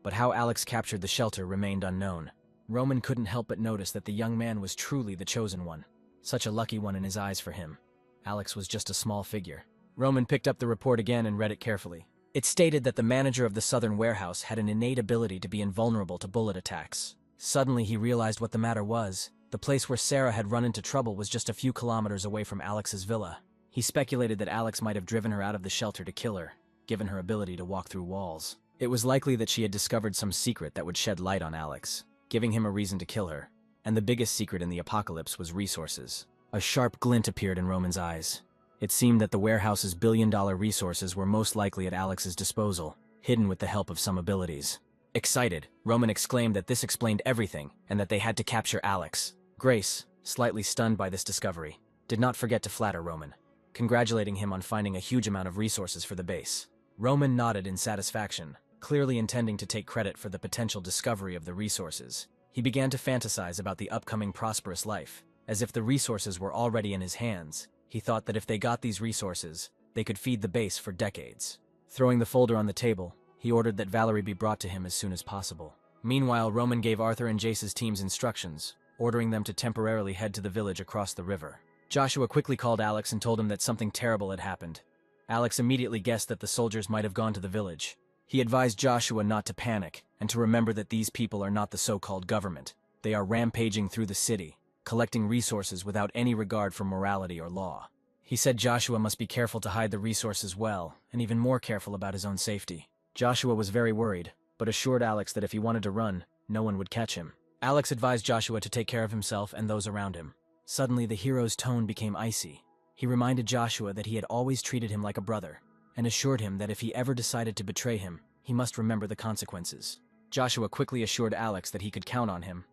But how Alex captured the shelter remained unknown. Roman couldn't help but notice that the young man was truly the chosen one. Such a lucky one in his eyes for him. Alex was just a small figure. Roman picked up the report again and read it carefully. It stated that the manager of the southern warehouse had an innate ability to be invulnerable to bullet attacks. Suddenly he realized what the matter was. The place where Sarah had run into trouble was just a few kilometers away from Alex's villa. He speculated that Alex might have driven her out of the shelter to kill her, given her ability to walk through walls. It was likely that she had discovered some secret that would shed light on Alex, giving him a reason to kill her. And the biggest secret in the apocalypse was resources. A sharp glint appeared in Roman's eyes. It seemed that the warehouse's billion-dollar resources were most likely at Alex's disposal, hidden with the help of some abilities. Excited, Roman exclaimed that this explained everything, and that they had to capture Alex. Grace, slightly stunned by this discovery, did not forget to flatter Roman, congratulating him on finding a huge amount of resources for the base. Roman nodded in satisfaction, clearly intending to take credit for the potential discovery of the resources. He began to fantasize about the upcoming prosperous life. As if the resources were already in his hands, he thought that if they got these resources, they could feed the base for decades. Throwing the folder on the table, he ordered that Valerie be brought to him as soon as possible. Meanwhile, Roman gave Arthur and Jace's teams instructions, ordering them to temporarily head to the village across the river. Joshua quickly called Alex and told him that something terrible had happened. Alex immediately guessed that the soldiers might have gone to the village. He advised Joshua not to panic, and to remember that these people are not the so-called government. They are rampaging through the city, collecting resources without any regard for morality or law. He said Joshua must be careful to hide the resources well, and even more careful about his own safety. Joshua was very worried, but assured Alex that if he wanted to run, no one would catch him. Alex advised Joshua to take care of himself and those around him. Suddenly, the hero's tone became icy. He reminded Joshua that he had always treated him like a brother, and assured him that if he ever decided to betray him, he must remember the consequences. Joshua quickly assured Alex that he could count on him.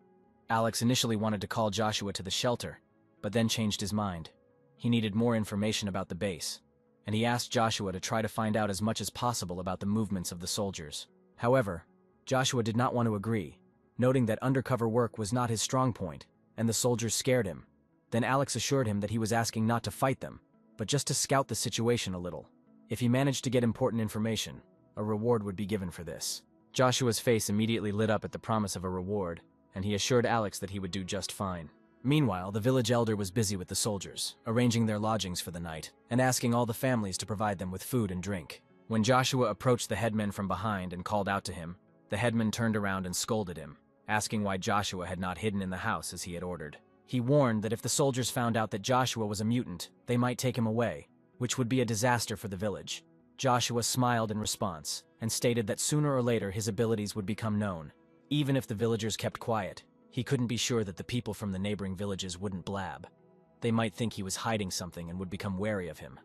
Alex initially wanted to call Joshua to the shelter, but then changed his mind. He needed more information about the base, and he asked Joshua to try to find out as much as possible about the movements of the soldiers. However, Joshua did not want to agree, noting that undercover work was not his strong point, and the soldiers scared him. Then Alex assured him that he was asking not to fight them, but just to scout the situation a little. If he managed to get important information, a reward would be given for this. Joshua's face immediately lit up at the promise of a reward, and he assured Alex that he would do just fine. Meanwhile, the village elder was busy with the soldiers, arranging their lodgings for the night, and asking all the families to provide them with food and drink. When Joshua approached the headman from behind and called out to him, the headman turned around and scolded him, asking why Joshua had not hidden in the house as he had ordered. He warned that if the soldiers found out that Joshua was a mutant, they might take him away, which would be a disaster for the village. Joshua smiled in response, and stated that sooner or later his abilities would become known. Even if the villagers kept quiet, he couldn't be sure that the people from the neighboring villages wouldn't blab. They might think he was hiding something and would become wary of him.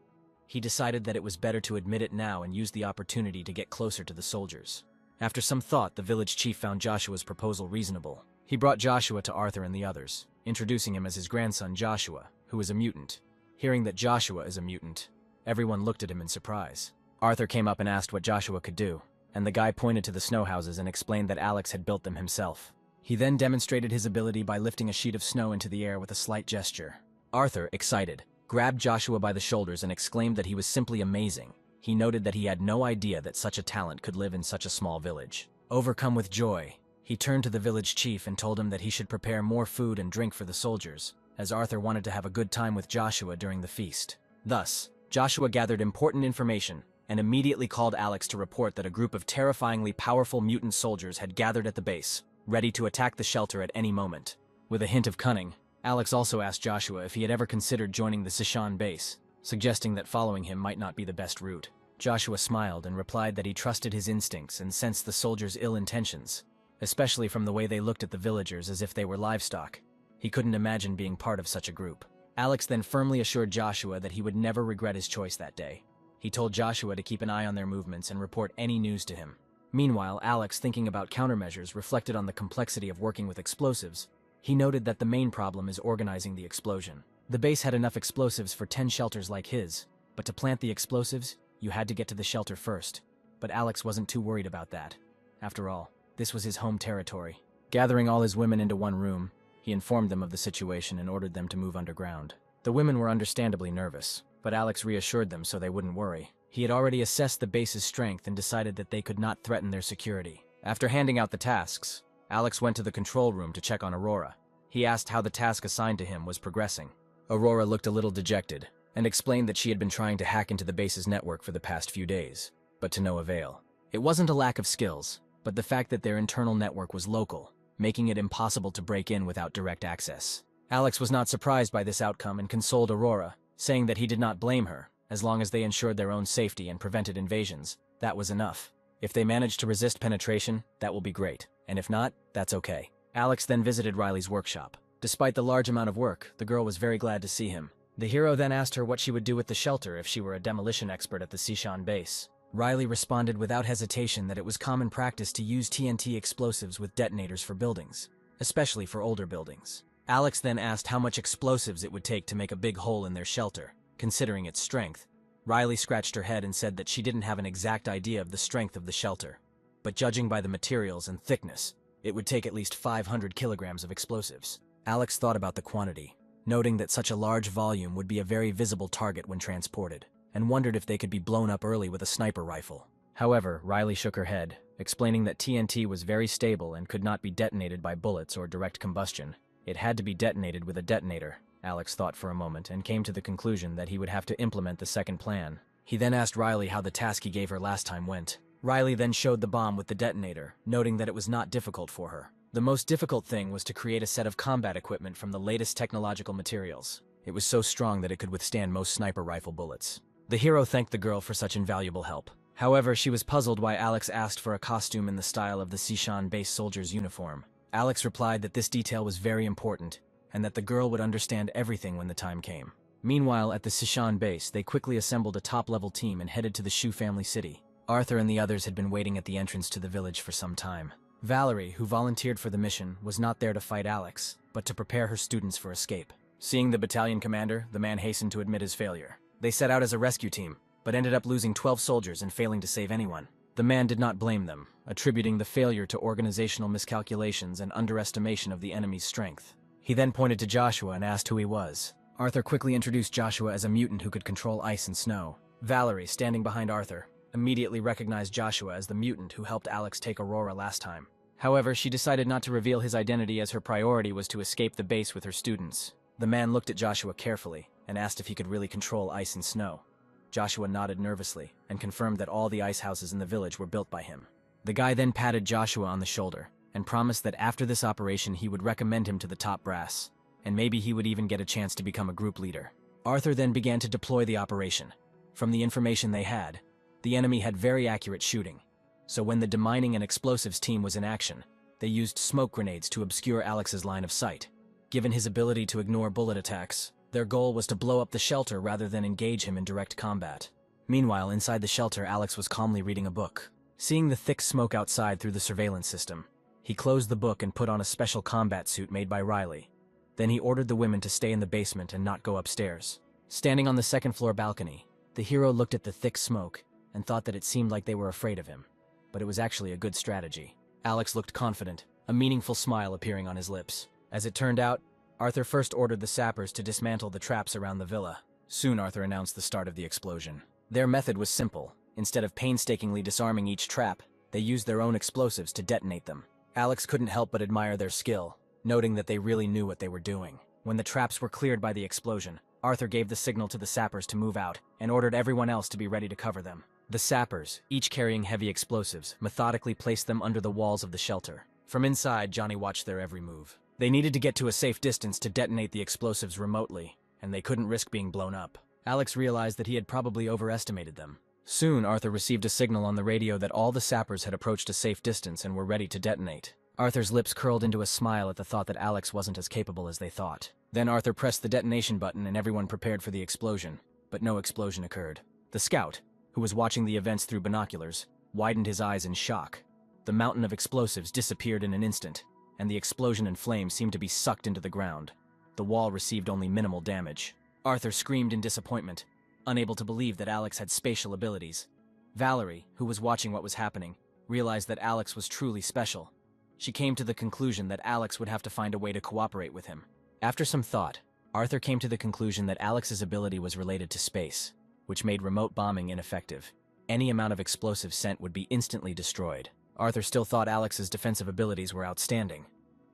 He decided that it was better to admit it now and use the opportunity to get closer to the soldiers. After some thought, the village chief found Joshua's proposal reasonable. He brought Joshua to Arthur and the others, introducing him as his grandson Joshua, who is a mutant. Hearing that Joshua is a mutant, everyone looked at him in surprise. Arthur came up and asked what Joshua could do, and the guy pointed to the snow houses and explained that Alex had built them himself. He then demonstrated his ability by lifting a sheet of snow into the air with a slight gesture. Arthur, excited, grabbed Joshua by the shoulders and exclaimed that he was simply amazing. He noted that he had no idea that such a talent could live in such a small village. Overcome with joy, he turned to the village chief and told him that he should prepare more food and drink for the soldiers, as Arthur wanted to have a good time with Joshua during the feast. Thus, Joshua gathered important information and immediately called Alex to report that a group of terrifyingly powerful mutant soldiers had gathered at the base, ready to attack the shelter at any moment. With a hint of cunning, Alex also asked Joshua if he had ever considered joining the Sishan base, suggesting that following him might not be the best route. Joshua smiled and replied that he trusted his instincts and sensed the soldiers' ill intentions, especially from the way they looked at the villagers as if they were livestock. He couldn't imagine being part of such a group. Alex then firmly assured Joshua that he would never regret his choice that day. He told Joshua to keep an eye on their movements and report any news to him. Meanwhile, Alex, thinking about countermeasures, reflected on the complexity of working with explosives. He noted that the main problem is organizing the explosion. The base had enough explosives for 10 shelters like his, but to plant the explosives, you had to get to the shelter first. But Alex wasn't too worried about that. After all, this was his home territory. Gathering all his women into one room, he informed them of the situation and ordered them to move underground. The women were understandably nervous, but Alex reassured them so they wouldn't worry. He had already assessed the base's strength and decided that they could not threaten their security. After handing out the tasks, Alex went to the control room to check on Aurora. He asked how the task assigned to him was progressing. Aurora looked a little dejected and explained that she had been trying to hack into the base's network for the past few days, but to no avail. It wasn't a lack of skills, but the fact that their internal network was local, making it impossible to break in without direct access. Alex was not surprised by this outcome and consoled Aurora, saying that he did not blame her. As long as they ensured their own safety and prevented invasions, that was enough. If they managed to resist penetration, that will be great, and if not, that's okay. Alex then visited Riley's workshop. Despite the large amount of work, the girl was very glad to see him. The hero then asked her what she would do with the shelter if she were a demolition expert at the Sishan base. Riley responded without hesitation that it was common practice to use TNT explosives with detonators for buildings, especially for older buildings. Alex then asked how much explosives it would take to make a big hole in their shelter. Considering its strength, Riley scratched her head and said that she didn't have an exact idea of the strength of the shelter, but judging by the materials and thickness, it would take at least 500 kilograms of explosives. Alex thought about the quantity, noting that such a large volume would be a very visible target when transported, and wondered if they could be blown up early with a sniper rifle. However, Riley shook her head, explaining that TNT was very stable and could not be detonated by bullets or direct combustion. It had to be detonated with a detonator. Alex thought for a moment and came to the conclusion that he would have to implement the second plan. He then asked Riley how the task he gave her last time went. Riley then showed the bomb with the detonator, noting that it was not difficult for her. The most difficult thing was to create a set of combat equipment from the latest technological materials. It was so strong that it could withstand most sniper rifle bullets. The hero thanked the girl for such invaluable help. However, she was puzzled why Alex asked for a costume in the style of the Sishan base soldier's uniform. Alex replied that this detail was very important, and that the girl would understand everything when the time came. Meanwhile, at the Sishan base, they quickly assembled a top-level team and headed to the Shu family city. Arthur and the others had been waiting at the entrance to the village for some time. Valerie, who volunteered for the mission, was not there to fight Alex, but to prepare her students for escape. Seeing the battalion commander, the man hastened to admit his failure. They set out as a rescue team, but ended up losing 12 soldiers and failing to save anyone. The man did not blame them, attributing the failure to organizational miscalculations and underestimation of the enemy's strength. He then pointed to Joshua and asked who he was. Arthur quickly introduced Joshua as a mutant who could control ice and snow. Valerie, standing behind Arthur, immediately recognized Joshua as the mutant who helped Alex take Aurora last time. However, she decided not to reveal his identity as her priority was to escape the base with her students. The man looked at Joshua carefully and asked if he could really control ice and snow. Joshua nodded nervously and confirmed that all the ice houses in the village were built by him. The guy then patted Joshua on the shoulder and promised that after this operation he would recommend him to the top brass, and maybe he would even get a chance to become a group leader. Arthur then began to deploy the operation. From the information they had, the enemy had very accurate shooting, so when the demining and explosives team was in action, they used smoke grenades to obscure Alex's line of sight. Given his ability to ignore bullet attacks, their goal was to blow up the shelter rather than engage him in direct combat. Meanwhile, inside the shelter, Alex was calmly reading a book. Seeing the thick smoke outside through the surveillance system, he closed the book and put on a special combat suit made by Riley. Then he ordered the women to stay in the basement and not go upstairs. Standing on the second-floor balcony, the hero looked at the thick smoke and thought that it seemed like they were afraid of him. But it was actually a good strategy. Alex looked confident, a meaningful smile appearing on his lips. As it turned out, Arthur first ordered the sappers to dismantle the traps around the villa. Soon Arthur announced the start of the explosion. Their method was simple. Instead of painstakingly disarming each trap, They used their own explosives to detonate them. Alex couldn't help but admire their skill, noting that they really knew what they were doing. When the traps were cleared by the explosion, Arthur gave the signal to the sappers to move out and ordered everyone else to be ready to cover them. The sappers, each carrying heavy explosives, methodically placed them under the walls of the shelter. From inside, Johnny watched their every move. They needed to get to a safe distance to detonate the explosives remotely, and they couldn't risk being blown up. Alex realized that he had probably overestimated them. Soon, Arthur received a signal on the radio that all the sappers had approached a safe distance and were ready to detonate. Arthur's lips curled into a smile at the thought that Alex wasn't as capable as they thought. Then Arthur pressed the detonation button and everyone prepared for the explosion, but no explosion occurred. The scout, who was watching the events through binoculars, widened his eyes in shock. The mountain of explosives disappeared in an instant, and the explosion and flames seemed to be sucked into the ground. The wall received only minimal damage. Arthur screamed in disappointment, unable to believe that Alex had spatial abilities. Valerie, who was watching what was happening, realized that Alex was truly special. She came to the conclusion that Alex would have to find a way to cooperate with him. After some thought, Arthur came to the conclusion that Alex's ability was related to space, which made remote bombing ineffective. Any amount of explosives sent would be instantly destroyed. Arthur still thought Alex's defensive abilities were outstanding,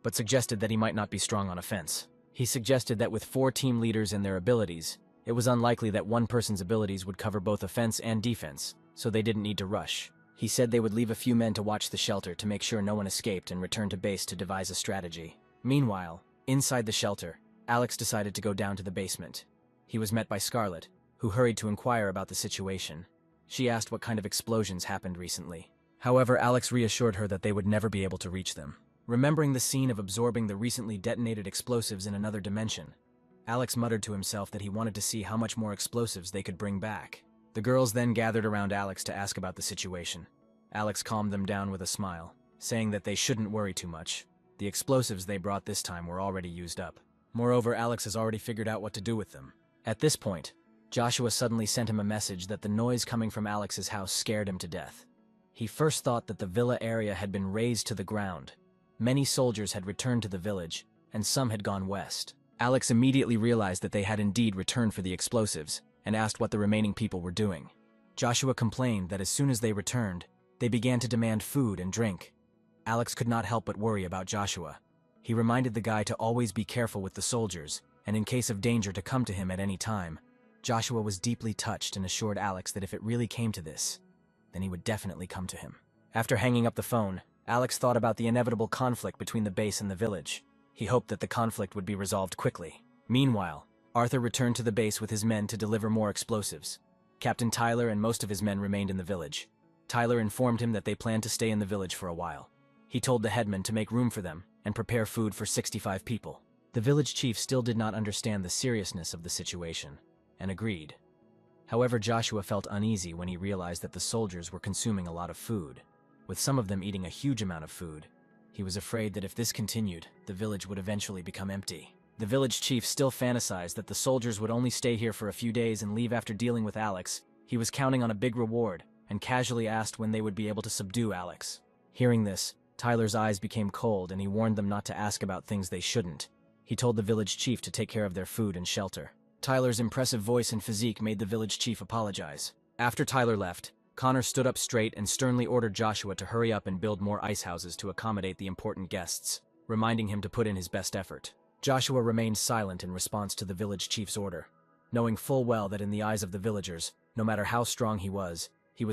but suggested that he might not be strong on offense. He suggested that with 4 team leaders and their abilities, it was unlikely that one person's abilities would cover both offense and defense, so they didn't need to rush. He said they would leave a few men to watch the shelter to make sure no one escaped and return to base to devise a strategy. Meanwhile, inside the shelter, Alex decided to go down to the basement. He was met by Scarlet, who hurried to inquire about the situation. She asked what kind of explosions happened recently. However, Alex reassured her that they would never be able to reach them. Remembering the scene of absorbing the recently detonated explosives in another dimension, Alex muttered to himself that he wanted to see how much more explosives they could bring back. The girls then gathered around Alex to ask about the situation. Alex calmed them down with a smile, saying that they shouldn't worry too much. The explosives they brought this time were already used up. Moreover, Alex has already figured out what to do with them. At this point, Joshua suddenly sent him a message that the noise coming from Alex's house scared him to death. He first thought that the villa area had been razed to the ground. Many soldiers had returned to the village, and some had gone west. Alex immediately realized that they had indeed returned for the explosives, and asked what the remaining people were doing. Joshua complained that as soon as they returned, they began to demand food and drink. Alex could not help but worry about Joshua. He reminded the guy to always be careful with the soldiers, and in case of danger to come to him at any time. Joshua was deeply touched and assured Alex that if it really came to this, then he would definitely come to him. After hanging up the phone, Alex thought about the inevitable conflict between the base and the village. He hoped that the conflict would be resolved quickly. Meanwhile, Arthur returned to the base with his men to deliver more explosives. Captain Tyler and most of his men remained in the village. Tyler informed him that they planned to stay in the village for a while. He told the headman to make room for them and prepare food for 65 people. The village chief still did not understand the seriousness of the situation, and agreed. However, Joshua felt uneasy when he realized that the soldiers were consuming a lot of food, with some of them eating a huge amount of food. He was afraid that if this continued, the village would eventually become empty. The village chief still fantasized that the soldiers would only stay here for a few days and leave after dealing with Alex. He was counting on a big reward, and casually asked when they would be able to subdue Alex. Hearing this, Tyler's eyes became cold and he warned them not to ask about things they shouldn't. He told the village chief to take care of their food and shelter. Tyler's impressive voice and physique made the village chief apologize. After Tyler left, Connor stood up straight and sternly ordered Joshua to hurry up and build more ice houses to accommodate the important guests, reminding him to put in his best effort. Joshua remained silent in response to the village chief's order, knowing full well that in the eyes of the villagers, no matter how strong he was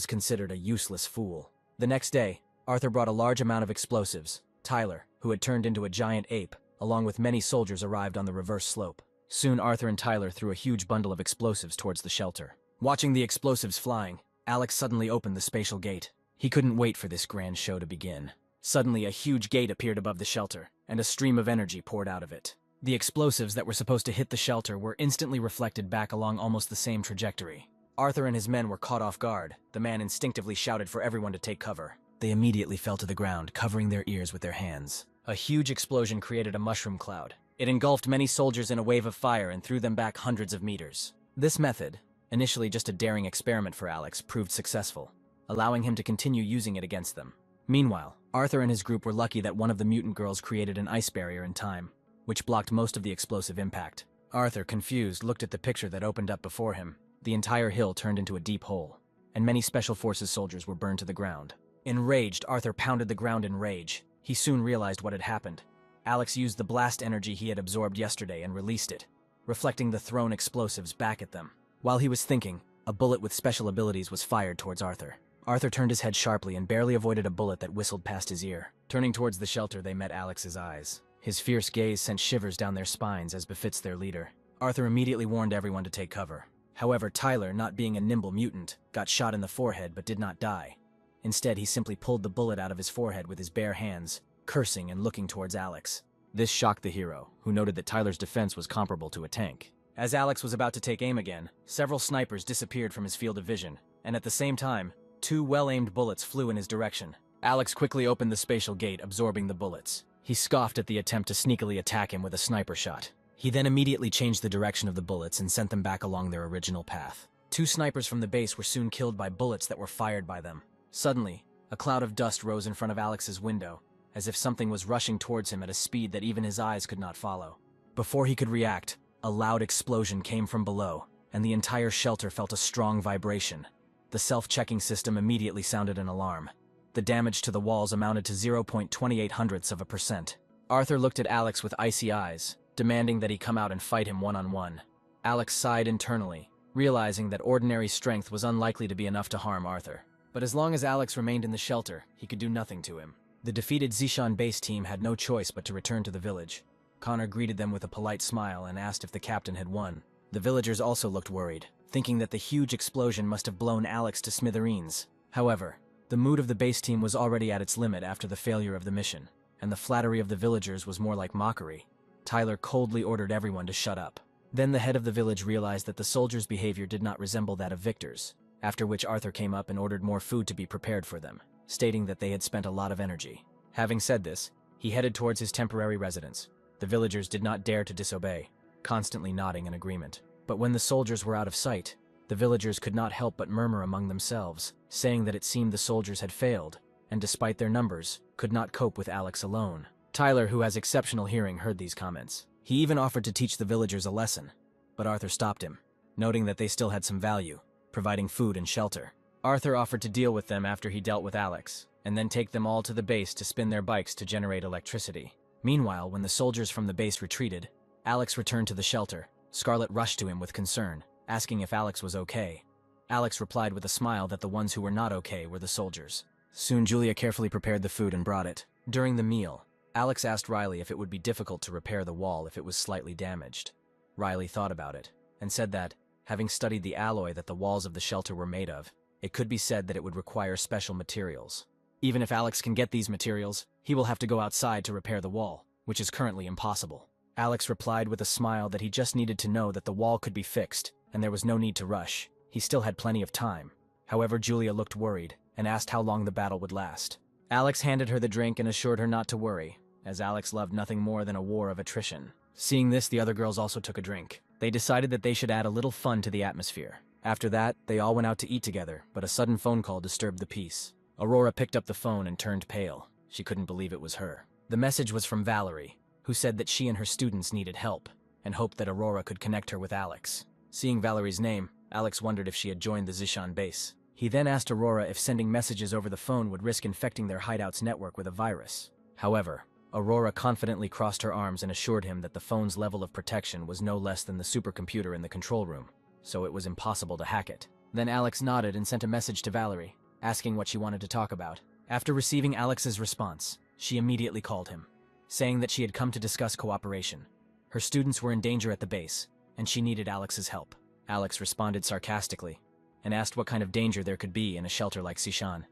considered a useless fool. The next day, Arthur brought a large amount of explosives. Tyler, who had turned into a giant ape, along with many soldiers, arrived on the reverse slope. Soon Arthur and Tyler threw a huge bundle of explosives towards the shelter. Watching the explosives flying, Alex suddenly opened the spatial gate. He couldn't wait for this grand show to begin. Suddenly, a huge gate appeared above the shelter, and a stream of energy poured out of it. The explosives that were supposed to hit the shelter were instantly reflected back along almost the same trajectory. Arthur and his men were caught off guard. The man instinctively shouted for everyone to take cover. They immediately fell to the ground, covering their ears with their hands. A huge explosion created a mushroom cloud. It engulfed many soldiers in a wave of fire and threw them back hundreds of meters. This method, initially just a daring experiment for Alex, proved successful, allowing him to continue using it against them. Meanwhile, Arthur and his group were lucky that one of the mutant girls created an ice barrier in time, which blocked most of the explosive impact. Arthur, confused, looked at the picture that opened up before him. The entire hill turned into a deep hole, and many Special Forces soldiers were burned to the ground. Enraged, Arthur pounded the ground in rage. He soon realized what had happened. Alex used the blast energy he had absorbed yesterday and released it, reflecting the thrown explosives back at them. While he was thinking, a bullet with special abilities was fired towards Arthur. Arthur turned his head sharply and barely avoided a bullet that whistled past his ear. Turning towards the shelter, they met Alex's eyes. His fierce gaze sent shivers down their spines as befits their leader. Arthur immediately warned everyone to take cover. However, Tyler, not being a nimble mutant, got shot in the forehead but did not die. Instead, he simply pulled the bullet out of his forehead with his bare hands, cursing and looking towards Alex. This shocked the hero, who noted that Tyler's defense was comparable to a tank. As Alex was about to take aim again, several snipers disappeared from his field of vision, and at the same time, 2 well-aimed bullets flew in his direction. Alex quickly opened the spatial gate, absorbing the bullets. He scoffed at the attempt to sneakily attack him with a sniper shot. He then immediately changed the direction of the bullets and sent them back along their original path. 2 snipers from the base were soon killed by bullets that were fired by them. Suddenly, a cloud of dust rose in front of Alex's window, as if something was rushing towards him at a speed that even his eyes could not follow. Before he could react, a loud explosion came from below, and the entire shelter felt a strong vibration. The self-checking system immediately sounded an alarm. The damage to the walls amounted to 0.28%. Arthur looked at Alex with icy eyes, demanding that he come out and fight him one-on-one. Alex sighed internally, realizing that ordinary strength was unlikely to be enough to harm Arthur. But as long as Alex remained in the shelter, he could do nothing to him. The defeated Zishan base team had no choice but to return to the village. Connor greeted them with a polite smile and asked if the captain had won. The villagers also looked worried, thinking that the huge explosion must have blown Alex to smithereens. However, the mood of the base team was already at its limit after the failure of the mission, and the flattery of the villagers was more like mockery. Tyler coldly ordered everyone to shut up. Then the head of the village realized that the soldiers' behavior did not resemble that of victors, after which Arthur came up and ordered more food to be prepared for them, stating that they had spent a lot of energy. Having said this, he headed towards his temporary residence. The villagers did not dare to disobey, constantly nodding in agreement. But when the soldiers were out of sight, the villagers could not help but murmur among themselves, saying that it seemed the soldiers had failed, and despite their numbers, could not cope with Alex alone. Tyler, who has exceptional hearing, heard these comments. He even offered to teach the villagers a lesson, but Arthur stopped him, noting that they still had some value, providing food and shelter. Arthur offered to deal with them after he dealt with Alex, and then take them all to the base to spin their bikes to generate electricity. Meanwhile, when the soldiers from the base retreated, Alex returned to the shelter. Scarlet rushed to him with concern, asking if Alex was okay. Alex replied with a smile that the ones who were not okay were the soldiers. Soon Julia carefully prepared the food and brought it. During the meal, Alex asked Riley if it would be difficult to repair the wall if it was slightly damaged. Riley thought about it, and said that, having studied the alloy that the walls of the shelter were made of, it could be said that it would require special materials. Even if Alex can get these materials, he will have to go outside to repair the wall, which is currently impossible. Alex replied with a smile that he just needed to know that the wall could be fixed, and there was no need to rush. He still had plenty of time. However, Julia looked worried, and asked how long the battle would last. Alex handed her the drink and assured her not to worry, as Alex loved nothing more than a war of attrition. Seeing this, the other girls also took a drink. They decided that they should add a little fun to the atmosphere. After that, they all went out to eat together, but a sudden phone call disturbed the peace. Aurora picked up the phone and turned pale. She couldn't believe it was her. The message was from Valerie, who said that she and her students needed help, and hoped that Aurora could connect her with Alex. Seeing Valerie's name, Alex wondered if she had joined the Zishan base. He then asked Aurora if sending messages over the phone would risk infecting their hideout's network with a virus. However, Aurora confidently crossed her arms and assured him that the phone's level of protection was no less than the supercomputer in the control room, so it was impossible to hack it. Then Alex nodded and sent a message to Valerie, asking what she wanted to talk about. After receiving Alex's response, she immediately called him, saying that she had come to discuss cooperation. Her students were in danger at the base, and she needed Alex's help. Alex responded sarcastically, and asked what kind of danger there could be in a shelter like Zishan,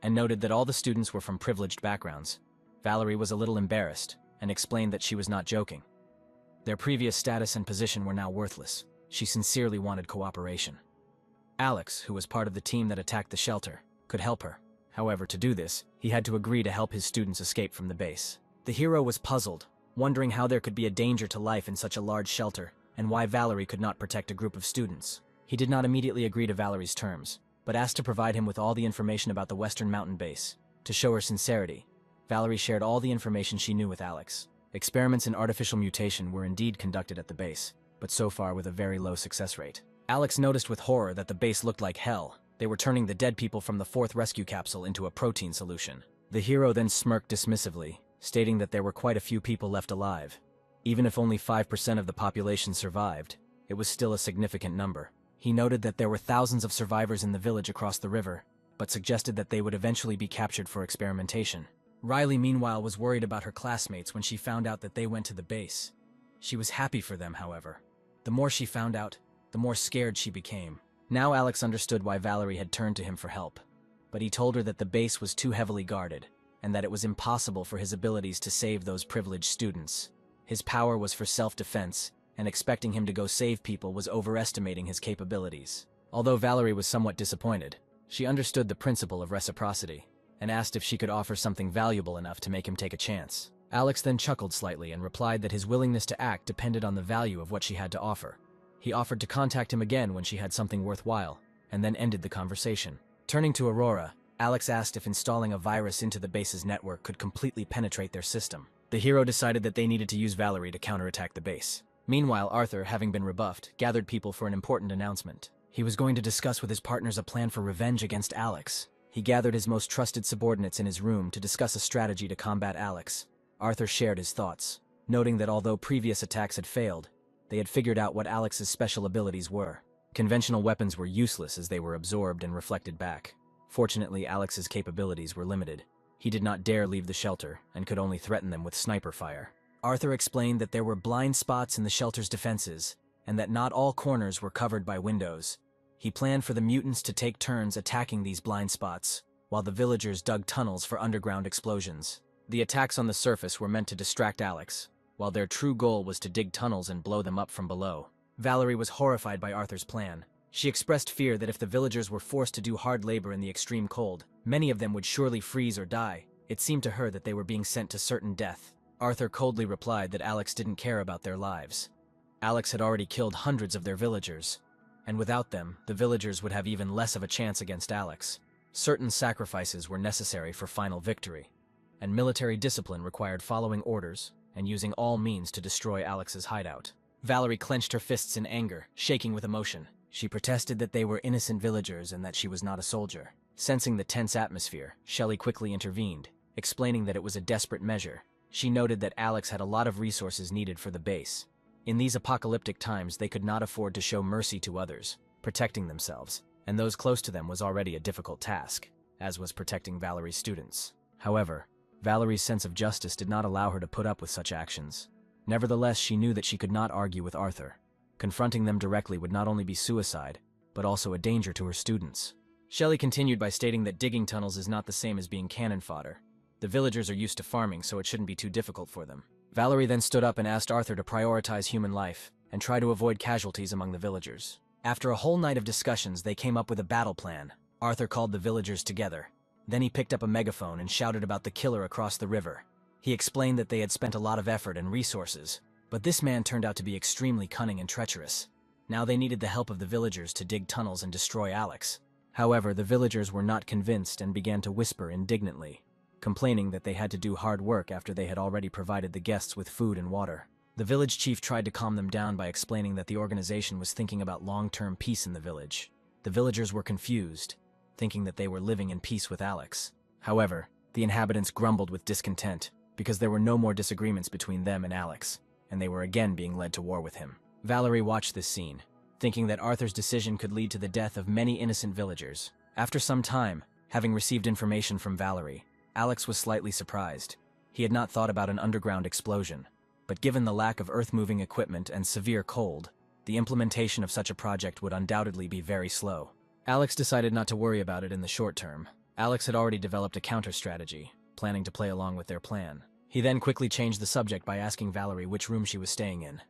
and noted that all the students were from privileged backgrounds. Valerie was a little embarrassed, and explained that she was not joking. Their previous status and position were now worthless. She sincerely wanted cooperation. Alex, who was part of the team that attacked the shelter, could help her. However, to do this, he had to agree to help his students escape from the base. The hero was puzzled, wondering how there could be a danger to life in such a large shelter, and why Valerie could not protect a group of students. He did not immediately agree to Valerie's terms, but asked to provide him with all the information about the Western Mountain base. To show her sincerity, Valerie shared all the information she knew with Alex. Experiments in artificial mutation were indeed conducted at the base, but so far with a very low success rate. Alex noticed with horror that the base looked like hell, They were turning the dead people from the fourth rescue capsule into a protein solution. The hero then smirked dismissively, stating that there were quite a few people left alive. Even if only 5% of the population survived, it was still a significant number. He noted that there were thousands of survivors in the village across the river, but suggested that they would eventually be captured for experimentation. Riley, meanwhile, was worried about her classmates when she found out that they went to the base. She was happy for them, however. The more she found out, the more scared she became. Now Alex understood why Valerie had turned to him for help, but he told her that the base was too heavily guarded, and that it was impossible for his abilities to save those privileged students. His power was for self-defense, and expecting him to go save people was overestimating his capabilities. Although Valerie was somewhat disappointed, she understood the principle of reciprocity, and asked if she could offer something valuable enough to make him take a chance. Alex then chuckled slightly and replied that his willingness to act depended on the value of what she had to offer. He offered to contact him again when she had something worthwhile, and then ended the conversation. Turning to Aurora, Alex asked if installing a virus into the base's network could completely penetrate their system. The hero decided that they needed to use Valerie to counterattack the base. Meanwhile, Arthur, having been rebuffed, gathered people for an important announcement. He was going to discuss with his partners a plan for revenge against Alex. He gathered his most trusted subordinates in his room to discuss a strategy to combat Alex. Arthur shared his thoughts, noting that although previous attacks had failed, they had figured out what Alex's special abilities were. Conventional weapons were useless as they were absorbed and reflected back. Fortunately, Alex's capabilities were limited. He did not dare leave the shelter and could only threaten them with sniper fire. Arthur explained that there were blind spots in the shelter's defenses, and that not all corners were covered by windows. He planned for the mutants to take turns attacking these blind spots, while the villagers dug tunnels for underground explosions. The attacks on the surface were meant to distract Alex, while their true goal was to dig tunnels and blow them up from below. Valerie was horrified by Arthur's plan. She expressed fear that if the villagers were forced to do hard labor in the extreme cold, many of them would surely freeze or die. It seemed to her that they were being sent to certain death. Arthur coldly replied that Alex didn't care about their lives. Alex had already killed hundreds of their villagers, and without them, the villagers would have even less of a chance against Alex. Certain sacrifices were necessary for final victory, and military discipline required following orders and using all means to destroy Alex's hideout. Valerie clenched her fists in anger, shaking with emotion. She protested that they were innocent villagers and that she was not a soldier. Sensing the tense atmosphere, Shelley quickly intervened, explaining that it was a desperate measure. She noted that Alex had a lot of resources needed for the base. In these apocalyptic times, they could not afford to show mercy to others. Protecting themselves, and those close to them, was already a difficult task, as was protecting Valerie's students. However, Valerie's sense of justice did not allow her to put up with such actions. Nevertheless, she knew that she could not argue with Arthur. Confronting them directly would not only be suicide, but also a danger to her students. Shelley continued by stating that digging tunnels is not the same as being cannon fodder. The villagers are used to farming, so it shouldn't be too difficult for them. Valerie then stood up and asked Arthur to prioritize human life and try to avoid casualties among the villagers. After a whole night of discussions, they came up with a battle plan. Arthur called the villagers together. Then he picked up a megaphone and shouted about the killer across the river. He explained that they had spent a lot of effort and resources, but this man turned out to be extremely cunning and treacherous. Now they needed the help of the villagers to dig tunnels and destroy Alex. However, the villagers were not convinced and began to whisper indignantly, complaining that they had to do hard work after they had already provided the guests with food and water. The village chief tried to calm them down by explaining that the organization was thinking about long-term peace in the village. The villagers were confused, thinking that they were living in peace with Alex. However, the inhabitants grumbled with discontent because there were no more disagreements between them and Alex, and they were again being led to war with him. Valerie watched this scene, thinking that Arthur's decision could lead to the death of many innocent villagers. After some time, having received information from Valerie, Alex was slightly surprised. He had not thought about an underground explosion, but given the lack of earth-moving equipment and severe cold, the implementation of such a project would undoubtedly be very slow. Alex decided not to worry about it in the short term. Alex had already developed a counter-strategy, planning to play along with their plan. He then quickly changed the subject by asking Valerie which room she was staying in.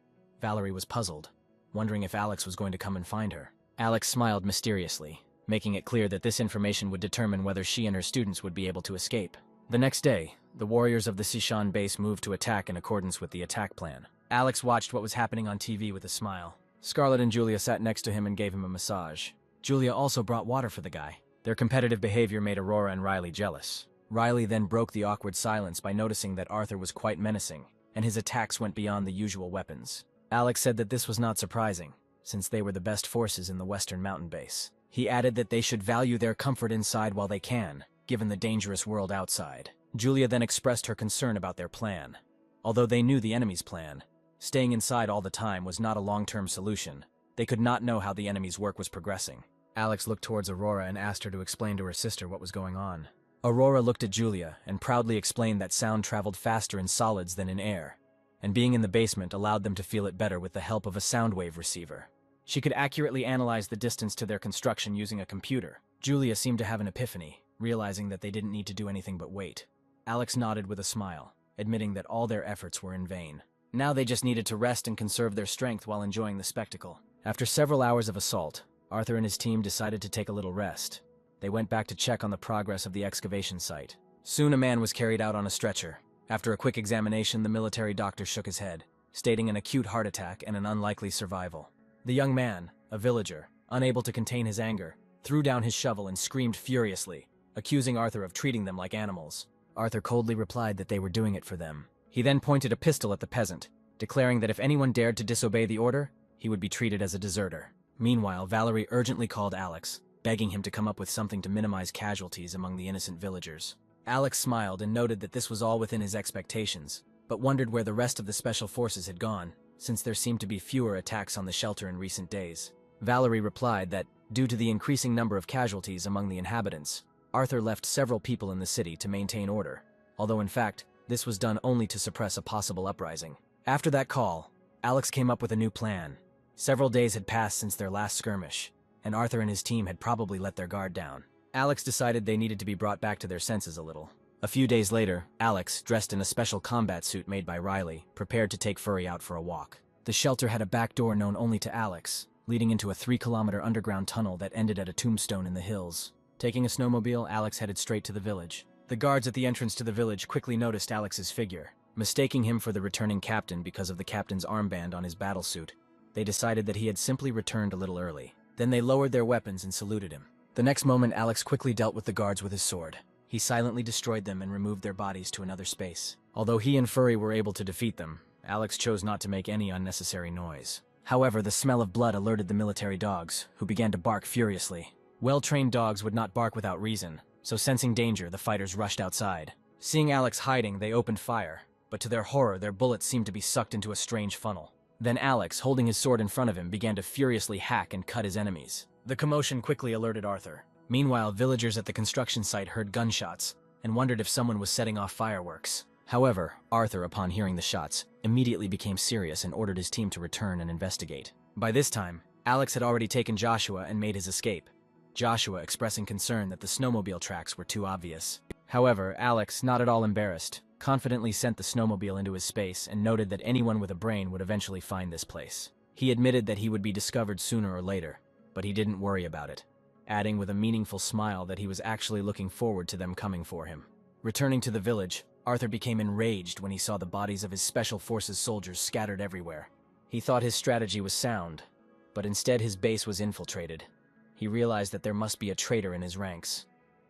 Valerie was puzzled, wondering if Alex was going to come and find her. Alex smiled mysteriously, making it clear that this information would determine whether she and her students would be able to escape. The next day, the warriors of the Sishan base moved to attack in accordance with the attack plan. Alex watched what was happening on TV with a smile. Scarlett and Julia sat next to him and gave him a massage. Julia also brought water for the guy. Their competitive behavior made Aurora and Riley jealous. Riley then broke the awkward silence by noticing that Arthur was quite menacing, and his attacks went beyond the usual weapons. Alex said that this was not surprising, since they were the best forces in the Western Mountain Base. He added that they should value their comfort inside while they can, given the dangerous world outside. Julia then expressed her concern about their plan. Although they knew the enemy's plan, staying inside all the time was not a long-term solution. They could not know how the enemy's work was progressing. Alex looked towards Aurora and asked her to explain to her sister what was going on. Aurora looked at Julia and proudly explained that sound traveled faster in solids than in air, and being in the basement allowed them to feel it better with the help of a sound wave receiver. She could accurately analyze the distance to their construction using a computer. Julia seemed to have an epiphany, realizing that they didn't need to do anything but wait. Alex nodded with a smile, admitting that all their efforts were in vain. Now they just needed to rest and conserve their strength while enjoying the spectacle. After several hours of assault, Arthur and his team decided to take a little rest. They went back to check on the progress of the excavation site. Soon a man was carried out on a stretcher. After a quick examination, the military doctor shook his head, stating an acute heart attack and an unlikely survival. The young man, a villager, unable to contain his anger, threw down his shovel and screamed furiously, accusing Arthur of treating them like animals. Arthur coldly replied that they were doing it for them. He then pointed a pistol at the peasant, declaring that if anyone dared to disobey the order, he would be treated as a deserter. Meanwhile, Valerie urgently called Alex, begging him to come up with something to minimize casualties among the innocent villagers. Alex smiled and noted that this was all within his expectations, but wondered where the rest of the special forces had gone, since there seemed to be fewer attacks on the shelter in recent days. Valerie replied that, due to the increasing number of casualties among the inhabitants, Arthur left several people in the city to maintain order, although in fact, this was done only to suppress a possible uprising. After that call, Alex came up with a new plan. Several days had passed since their last skirmish, and Arthur and his team had probably let their guard down. Alex decided they needed to be brought back to their senses a little. A few days later, Alex, dressed in a special combat suit made by Riley, prepared to take Furry out for a walk. The shelter had a back door known only to Alex, leading into a 3-kilometer underground tunnel that ended at a tombstone in the hills. Taking a snowmobile, Alex headed straight to the village. The guards at the entrance to the village quickly noticed Alex's figure. Mistaking him for the returning captain because of the captain's armband on his battlesuit, they decided that he had simply returned a little early. Then they lowered their weapons and saluted him. The next moment, Alex quickly dealt with the guards with his sword. He silently destroyed them and removed their bodies to another space. Although he and Furry were able to defeat them, Alex chose not to make any unnecessary noise. However, the smell of blood alerted the military dogs, who began to bark furiously. Well-trained dogs would not bark without reason, so sensing danger, the fighters rushed outside. Seeing Alex hiding, they opened fire, but to their horror, their bullets seemed to be sucked into a strange funnel. Then Alex, holding his sword in front of him, began to furiously hack and cut his enemies. The commotion quickly alerted Arthur. Meanwhile, villagers at the construction site heard gunshots and wondered if someone was setting off fireworks. However, Arthur, upon hearing the shots, immediately became serious and ordered his team to return and investigate. By this time, Alex had already taken Joshua and made his escape, Joshua expressing concern that the snowmobile tracks were too obvious. However, Alex, not at all embarrassed, confidently sent the snowmobile into his space and noted that anyone with a brain would eventually find this place. He admitted that he would be discovered sooner or later, but he didn't worry about it, adding with a meaningful smile that he was actually looking forward to them coming for him. Returning to the village, Arthur became enraged when he saw the bodies of his Special Forces soldiers scattered everywhere. He thought his strategy was sound, but instead his base was infiltrated. He realized that there must be a traitor in his ranks.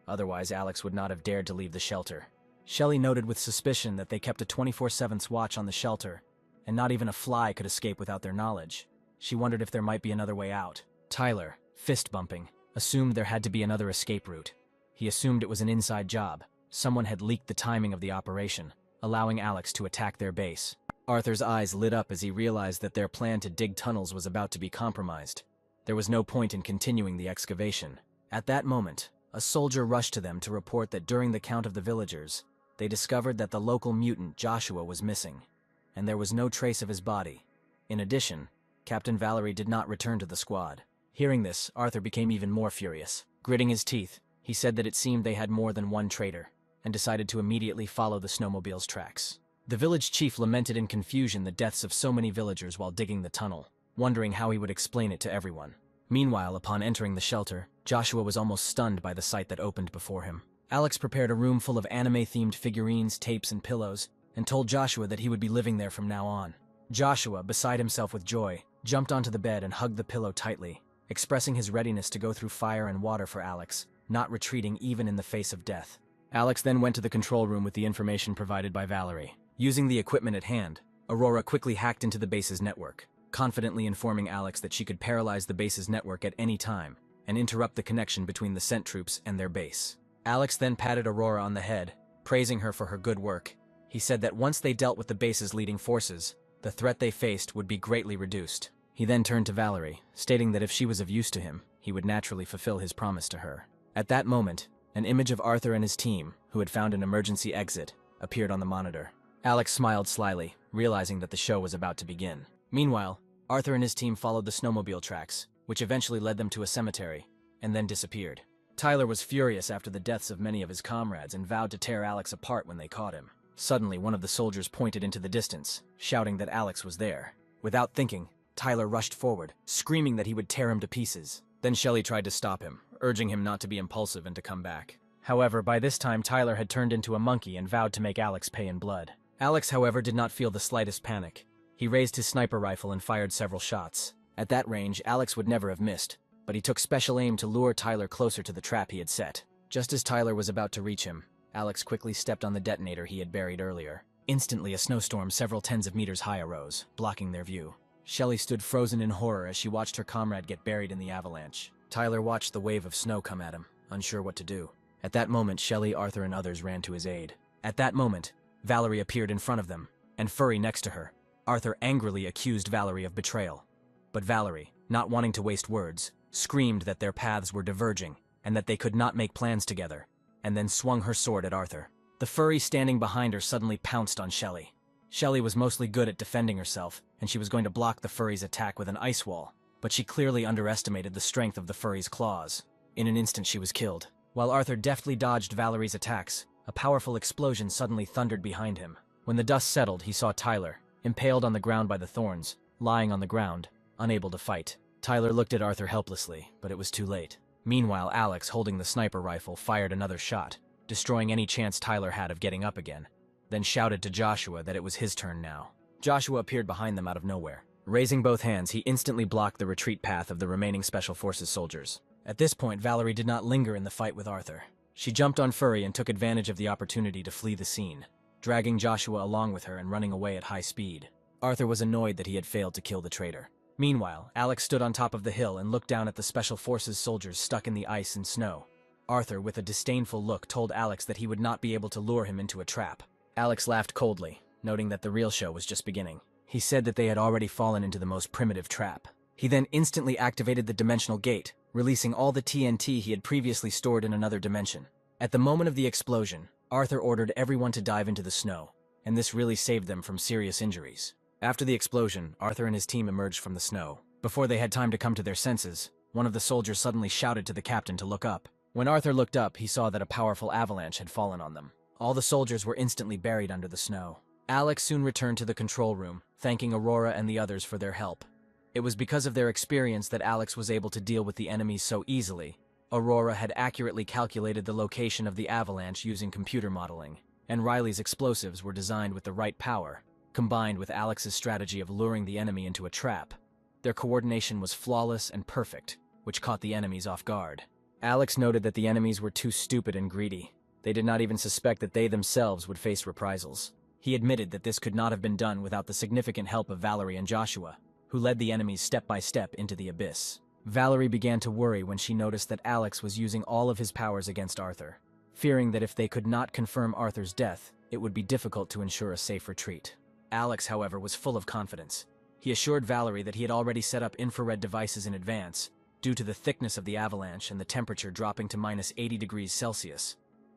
Otherwise, Alex would not have dared to leave the shelter. Shelley noted with suspicion that they kept a 24/7 watch on the shelter, and not even a fly could escape without their knowledge. She wondered if there might be another way out. Tyler, fist-bumping, assumed there had to be another escape route. He assumed it was an inside job. Someone had leaked the timing of the operation, allowing Alex to attack their base. Arthur's eyes lit up as he realized that their plan to dig tunnels was about to be compromised. There was no point in continuing the excavation. At that moment, a soldier rushed to them to report that during the count of the villagers, they discovered that the local mutant Joshua was missing, and there was no trace of his body. In addition, Captain Valerie did not return to the squad. Hearing this, Arthur became even more furious. Gritting his teeth, he said that it seemed they had more than one traitor, and decided to immediately follow the snowmobile's tracks. The village chief lamented in confusion the deaths of so many villagers while digging the tunnel, wondering how he would explain it to everyone. Meanwhile, upon entering the shelter, Joshua was almost stunned by the sight that opened before him. Alex prepared a room full of anime-themed figurines, tapes, and pillows, and told Joshua that he would be living there from now on. Joshua, beside himself with joy, jumped onto the bed and hugged the pillow tightly, expressing his readiness to go through fire and water for Alex, not retreating even in the face of death. Alex then went to the control room with the information provided by Valerie. Using the equipment at hand, Aurora quickly hacked into the base's network, confidently informing Alex that she could paralyze the base's network at any time, and interrupt the connection between the scent troops and their base. Alex then patted Aurora on the head, praising her for her good work. He said that once they dealt with the base's leading forces, the threat they faced would be greatly reduced. He then turned to Valerie, stating that if she was of use to him, he would naturally fulfill his promise to her. At that moment, an image of Arthur and his team, who had found an emergency exit, appeared on the monitor. Alex smiled slyly, realizing that the show was about to begin. Meanwhile, Arthur and his team followed the snowmobile tracks, which eventually led them to a cemetery, and then disappeared. Tyler was furious after the deaths of many of his comrades and vowed to tear Alex apart when they caught him. Suddenly, one of the soldiers pointed into the distance, shouting that Alex was there. Without thinking, Tyler rushed forward, screaming that he would tear him to pieces. Then Shelley tried to stop him, urging him not to be impulsive and to come back. However, by this time Tyler had turned into a monkey and vowed to make Alex pay in blood. Alex, however, did not feel the slightest panic. He raised his sniper rifle and fired several shots. At that range, Alex would never have missed, but he took special aim to lure Tyler closer to the trap he had set. Just as Tyler was about to reach him, Alex quickly stepped on the detonator he had buried earlier. Instantly, a snowstorm several tens of meters high arose, blocking their view. Shelley stood frozen in horror as she watched her comrade get buried in the avalanche. Tyler watched the wave of snow come at him, unsure what to do. At that moment, Shelley, Arthur, and others ran to his aid. At that moment, Valerie appeared in front of them, and Furry next to her. Arthur angrily accused Valerie of betrayal. But Valerie, not wanting to waste words, screamed that their paths were diverging, and that they could not make plans together, and then swung her sword at Arthur. The Furry standing behind her suddenly pounced on Shelley. Shelley was mostly good at defending herself, and she was going to block the Furry's attack with an ice wall, but she clearly underestimated the strength of the Furry's claws. In an instant she was killed. While Arthur deftly dodged Valerie's attacks, a powerful explosion suddenly thundered behind him. When the dust settled, he saw Tyler, impaled on the ground by the thorns, lying on the ground, unable to fight. Tyler looked at Arthur helplessly, but it was too late. Meanwhile, Alex, holding the sniper rifle, fired another shot, destroying any chance Tyler had of getting up again, then shouted to Joshua that it was his turn now. Joshua appeared behind them out of nowhere. Raising both hands, he instantly blocked the retreat path of the remaining Special Forces soldiers. At this point, Valerie did not linger in the fight with Arthur. She jumped on Furry and took advantage of the opportunity to flee the scene, dragging Joshua along with her and running away at high speed. Arthur was annoyed that he had failed to kill the traitor. Meanwhile, Alex stood on top of the hill and looked down at the Special Forces soldiers stuck in the ice and snow. Arthur, with a disdainful look, told Alex that he would not be able to lure him into a trap. Alex laughed coldly, noting that the real show was just beginning. He said that they had already fallen into the most primitive trap. He then instantly activated the dimensional gate, releasing all the TNT he had previously stored in another dimension. At the moment of the explosion, Arthur ordered everyone to dive into the snow, and this really saved them from serious injuries. After the explosion, Arthur and his team emerged from the snow. Before they had time to come to their senses, one of the soldiers suddenly shouted to the captain to look up. When Arthur looked up, he saw that a powerful avalanche had fallen on them. All the soldiers were instantly buried under the snow. Alex soon returned to the control room, thanking Aurora and the others for their help. It was because of their experience that Alex was able to deal with the enemies so easily. Aurora had accurately calculated the location of the avalanche using computer modeling, and Riley's explosives were designed with the right power, combined with Alex's strategy of luring the enemy into a trap. Their coordination was flawless and perfect, which caught the enemies off guard. Alex noted that the enemies were too stupid and greedy. They did not even suspect that they themselves would face reprisals. He admitted that this could not have been done without the significant help of Valerie and Joshua, who led the enemies step by step into the abyss. Valerie began to worry when she noticed that Alex was using all of his powers against Arthur, fearing that if they could not confirm Arthur's death, it would be difficult to ensure a safe retreat. Alex, however, was full of confidence. He assured Valerie that he had already set up infrared devices in advance, due to the thickness of the avalanche and the temperature dropping to -80°C.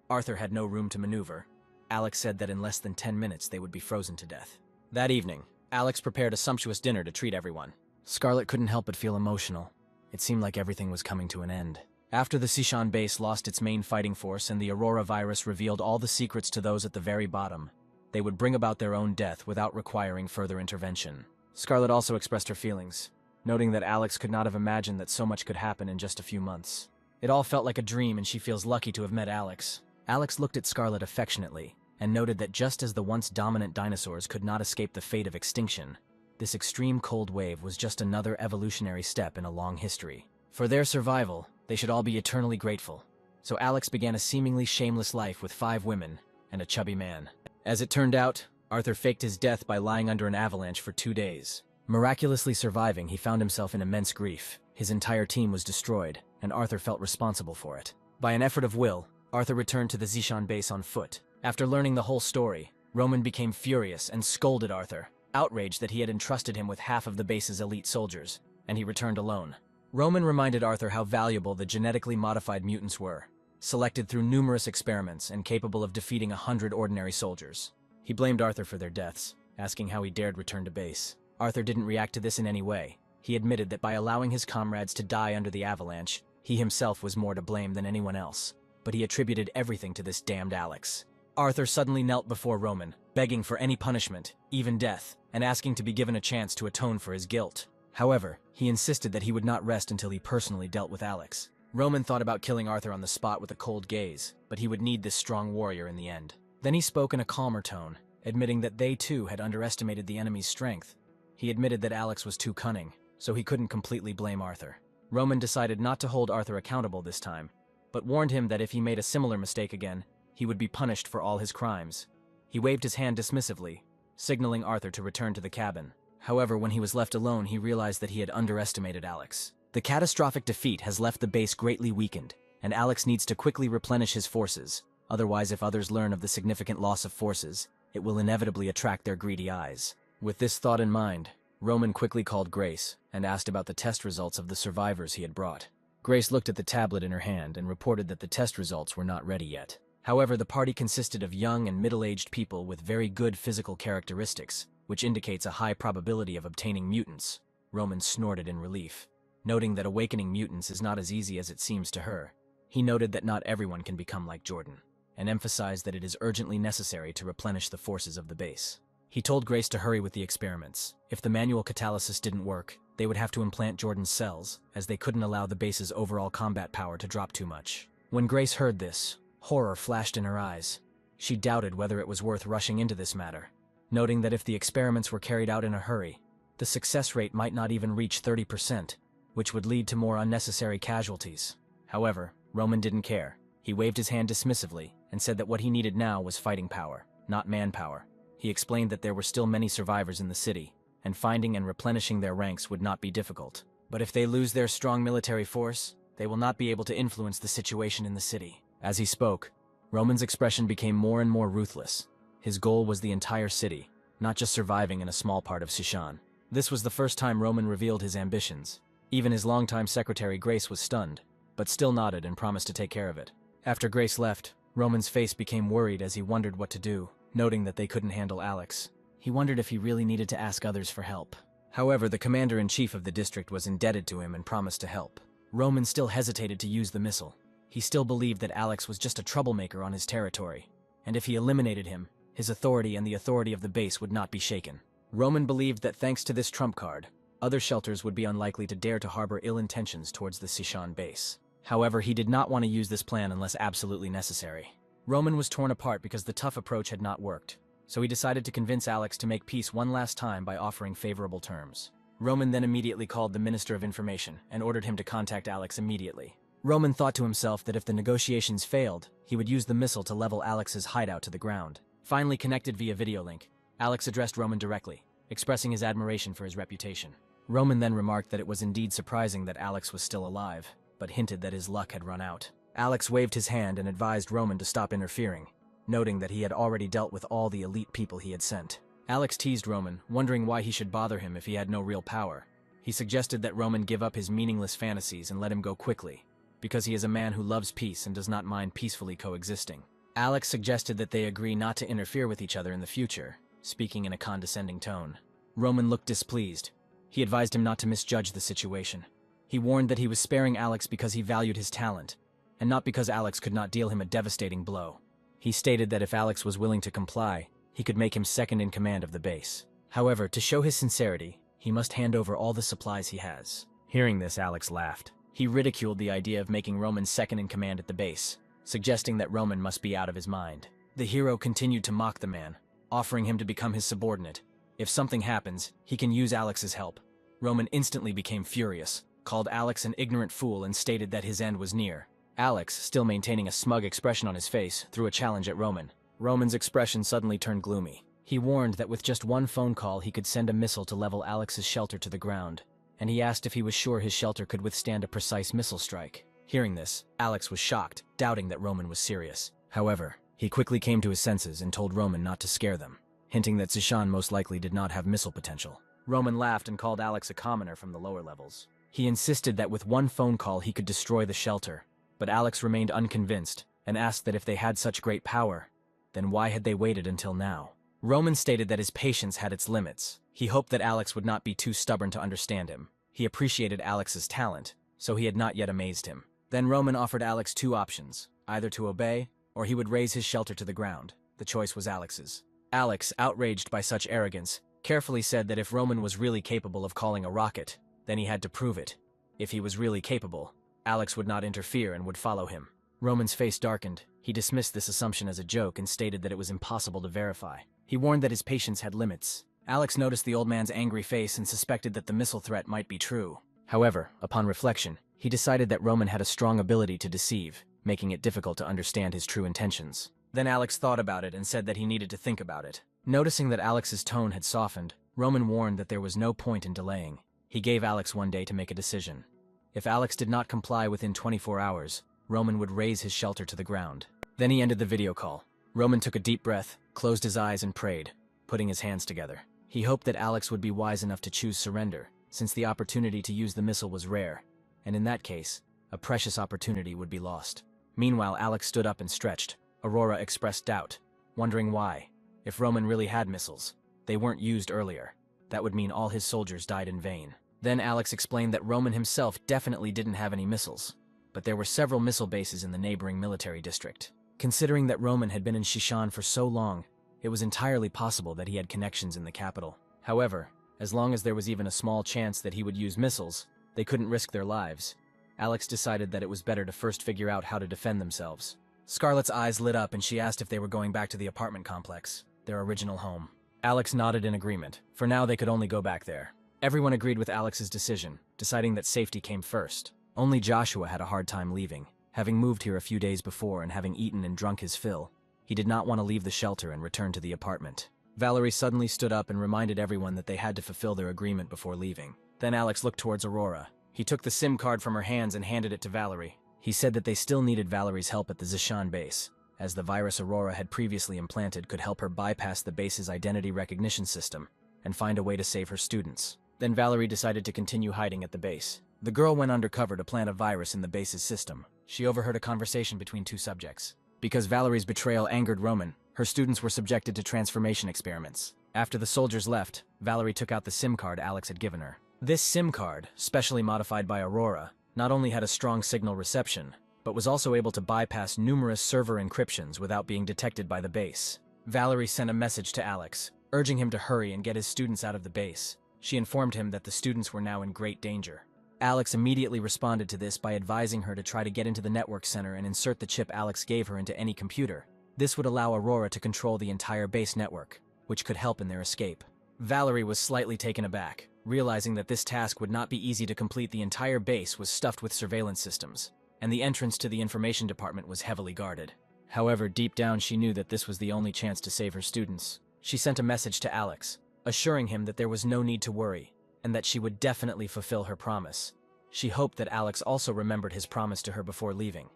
Arthur had no room to maneuver. Alex said that in less than 10 minutes they would be frozen to death. That evening, Alex prepared a sumptuous dinner to treat everyone. Scarlet couldn't help but feel emotional. It seemed like everything was coming to an end. After the Sishan base lost its main fighting force and the Aurora virus revealed all the secrets to those at the very bottom, they would bring about their own death without requiring further intervention. Scarlet also expressed her feelings, noting that Alex could not have imagined that so much could happen in just a few months. It all felt like a dream and she feels lucky to have met Alex. Alex looked at Scarlet affectionately and noted that just as the once dominant dinosaurs could not escape the fate of extinction, this extreme cold wave was just another evolutionary step in a long history. For their survival, they should all be eternally grateful. So Alex began a seemingly shameless life with 5 women and a chubby man. As it turned out, Arthur faked his death by lying under an avalanche for 2 days. Miraculously surviving, he found himself in immense grief. His entire team was destroyed, and Arthur felt responsible for it. By an effort of will, Arthur returned to the Zishan base on foot. After learning the whole story, Roman became furious and scolded Arthur, outraged that he had entrusted him with half of the base's elite soldiers, and he returned alone. Roman reminded Arthur how valuable the genetically modified mutants were, selected through numerous experiments and capable of defeating 100 ordinary soldiers. He blamed Arthur for their deaths, asking how he dared return to base. Arthur didn't react to this in any way. He admitted that by allowing his comrades to die under the avalanche, he himself was more to blame than anyone else, but he attributed everything to this damned Alex. Arthur suddenly knelt before Roman, begging for any punishment, even death, and asking to be given a chance to atone for his guilt. However, he insisted that he would not rest until he personally dealt with Alex. Roman thought about killing Arthur on the spot with a cold gaze, but he would need this strong warrior in the end. Then he spoke in a calmer tone, admitting that they too had underestimated the enemy's strength. He admitted that Alex was too cunning, so he couldn't completely blame Arthur. Roman decided not to hold Arthur accountable this time, but warned him that if he made a similar mistake again, he would be punished for all his crimes. He waved his hand dismissively, signaling Arthur to return to the cabin. However, when he was left alone, he realized that he had underestimated Alex. The catastrophic defeat has left the base greatly weakened, and Alex needs to quickly replenish his forces. Otherwise, if others learn of the significant loss of forces, it will inevitably attract their greedy eyes. With this thought in mind, Roman quickly called Grace and asked about the test results of the survivors he had brought. Grace looked at the tablet in her hand and reported that the test results were not ready yet. However, the party consisted of young and middle-aged people with very good physical characteristics, which indicates a high probability of obtaining mutants. Roman snorted in relief, noting that awakening mutants is not as easy as it seems to her. He noted that not everyone can become like Jordan, and emphasized that it is urgently necessary to replenish the forces of the base. He told Grace to hurry with the experiments. If the manual catalysis didn't work, they would have to implant Jordan's cells, as they couldn't allow the base's overall combat power to drop too much. When Grace heard this, horror flashed in her eyes. She doubted whether it was worth rushing into this matter, noting that if the experiments were carried out in a hurry, the success rate might not even reach 30%, which would lead to more unnecessary casualties. However, Roman didn't care. He waved his hand dismissively and said that what he needed now was fighting power, not manpower. He explained that there were still many survivors in the city, and finding and replenishing their ranks would not be difficult. But if they lose their strong military force, they will not be able to influence the situation in the city. As he spoke, Roman's expression became more and more ruthless. His goal was the entire city, not just surviving in a small part of Sishan. This was the first time Roman revealed his ambitions. Even his longtime secretary Grace was stunned, but still nodded and promised to take care of it. After Grace left, Roman's face became worried as he wondered what to do, noting that they couldn't handle Alex. He wondered if he really needed to ask others for help. However, the commander-in-chief of the district was indebted to him and promised to help. Roman still hesitated to use the missile. He still believed that Alex was just a troublemaker on his territory, and if he eliminated him, his authority and the authority of the base would not be shaken. Roman believed that thanks to this trump card, other shelters would be unlikely to dare to harbor ill intentions towards the Sishan base. However, he did not want to use this plan unless absolutely necessary. Roman was torn apart because the tough approach had not worked, so he decided to convince Alex to make peace one last time by offering favorable terms. Roman then immediately called the Minister of Information and ordered him to contact Alex immediately. Roman thought to himself that if the negotiations failed, he would use the missile to level Alex's hideout to the ground. Finally connected via video link, Alex addressed Roman directly, expressing his admiration for his reputation. Roman then remarked that it was indeed surprising that Alex was still alive, but hinted that his luck had run out. Alex waved his hand and advised Roman to stop interfering, noting that he had already dealt with all the elite people he had sent. Alex teased Roman, wondering why he should bother him if he had no real power. He suggested that Roman give up his meaningless fantasies and let him go quickly, because he is a man who loves peace and does not mind peacefully coexisting. Alex suggested that they agree not to interfere with each other in the future, speaking in a condescending tone. Roman looked displeased. He advised him not to misjudge the situation. He warned that he was sparing Alex because he valued his talent, and not because Alex could not deal him a devastating blow. He stated that if Alex was willing to comply, he could make him second in command of the base. However, to show his sincerity, he must hand over all the supplies he has. Hearing this, Alex laughed. He ridiculed the idea of making Roman second in command at the base, suggesting that Roman must be out of his mind. The hero continued to mock the man, offering him to become his subordinate. If something happens, he can use Alex's help. Roman instantly became furious, called Alex an ignorant fool, and stated that his end was near. Alex, still maintaining a smug expression on his face, threw a challenge at Roman. Roman's expression suddenly turned gloomy. He warned that with just one phone call he could send a missile to level Alex's shelter to the ground, and he asked if he was sure his shelter could withstand a precise missile strike. Hearing this, Alex was shocked, doubting that Roman was serious. However, he quickly came to his senses and told Roman not to scare them, hinting that Zishan most likely did not have missile potential. Roman laughed and called Alex a commoner from the lower levels. He insisted that with one phone call he could destroy the shelter, but Alex remained unconvinced and asked that if they had such great power, then why had they waited until now? Roman stated that his patience had its limits. He hoped that Alex would not be too stubborn to understand him. He appreciated Alex's talent, so he had not yet amazed him. Then Roman offered Alex two options, either to obey, or he would raise his shelter to the ground. The choice was Alex's. Alex, outraged by such arrogance, carefully said that if Roman was really capable of calling a rocket, then he had to prove it. If he was really capable, Alex would not interfere and would follow him. Roman's face darkened. He dismissed this assumption as a joke and stated that it was impossible to verify. He warned that his patience had limits. Alex noticed the old man's angry face and suspected that the missile threat might be true. However, upon reflection, he decided that Roman had a strong ability to deceive, making it difficult to understand his true intentions. Then Alex thought about it and said that he needed to think about it. Noticing that Alex's tone had softened, Roman warned that there was no point in delaying. He gave Alex one day to make a decision. If Alex did not comply within 24 hours, Roman would raise his shelter to the ground. Then he ended the video call. Roman took a deep breath, closed his eyes and prayed, putting his hands together. He hoped that Alex would be wise enough to choose surrender, since the opportunity to use the missile was rare, and in that case, a precious opportunity would be lost. Meanwhile, Alex stood up and stretched. Aurora expressed doubt, wondering why. If Roman really had missiles, they weren't used earlier. That would mean all his soldiers died in vain. Then Alex explained that Roman himself definitely didn't have any missiles, but there were several missile bases in the neighboring military district. Considering that Roman had been in Shishan for so long, it was entirely possible that he had connections in the capital. However, as long as there was even a small chance that he would use missiles, they couldn't risk their lives. Alex decided that it was better to first figure out how to defend themselves. Scarlett's eyes lit up and she asked if they were going back to the apartment complex, their original home. Alex nodded in agreement. For now, they could only go back there. Everyone agreed with Alex's decision, deciding that safety came first. Only Joshua had a hard time leaving. Having moved here a few days before and having eaten and drunk his fill, he did not want to leave the shelter and return to the apartment. Valerie suddenly stood up and reminded everyone that they had to fulfill their agreement before leaving. Then Alex looked towards Aurora. He took the SIM card from her hands and handed it to Valerie. He said that they still needed Valerie's help at the Zishan base, as the virus Aurora had previously implanted could help her bypass the base's identity recognition system and find a way to save her students. Then Valerie decided to continue hiding at the base. The girl went undercover to plant a virus in the base's system. She overheard a conversation between two subjects. Because Valerie's betrayal angered Roman, her students were subjected to transformation experiments. After the soldiers left, Valerie took out the SIM card Alex had given her. This SIM card, specially modified by Aurora, not only had a strong signal reception, but was also able to bypass numerous server encryptions without being detected by the base. Valerie sent a message to Alex, urging him to hurry and get his students out of the base. She informed him that the students were now in great danger. Alex immediately responded to this by advising her to try to get into the network center and insert the chip Alex gave her into any computer. This would allow Aurora to control the entire base network, which could help in their escape. Valerie was slightly taken aback, realizing that this task would not be easy to complete. The entire base was stuffed with surveillance systems, and the entrance to the information department was heavily guarded. However, deep down she knew that this was the only chance to save her students. She sent a message to Alex, assuring him that there was no need to worry, and that she would definitely fulfill her promise. She hoped that Alex also remembered his promise to her before leaving.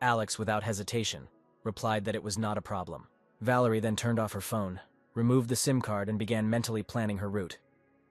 Alex, without hesitation, replied that it was not a problem. Valerie then turned off her phone, removed the SIM card, and began mentally planning her route.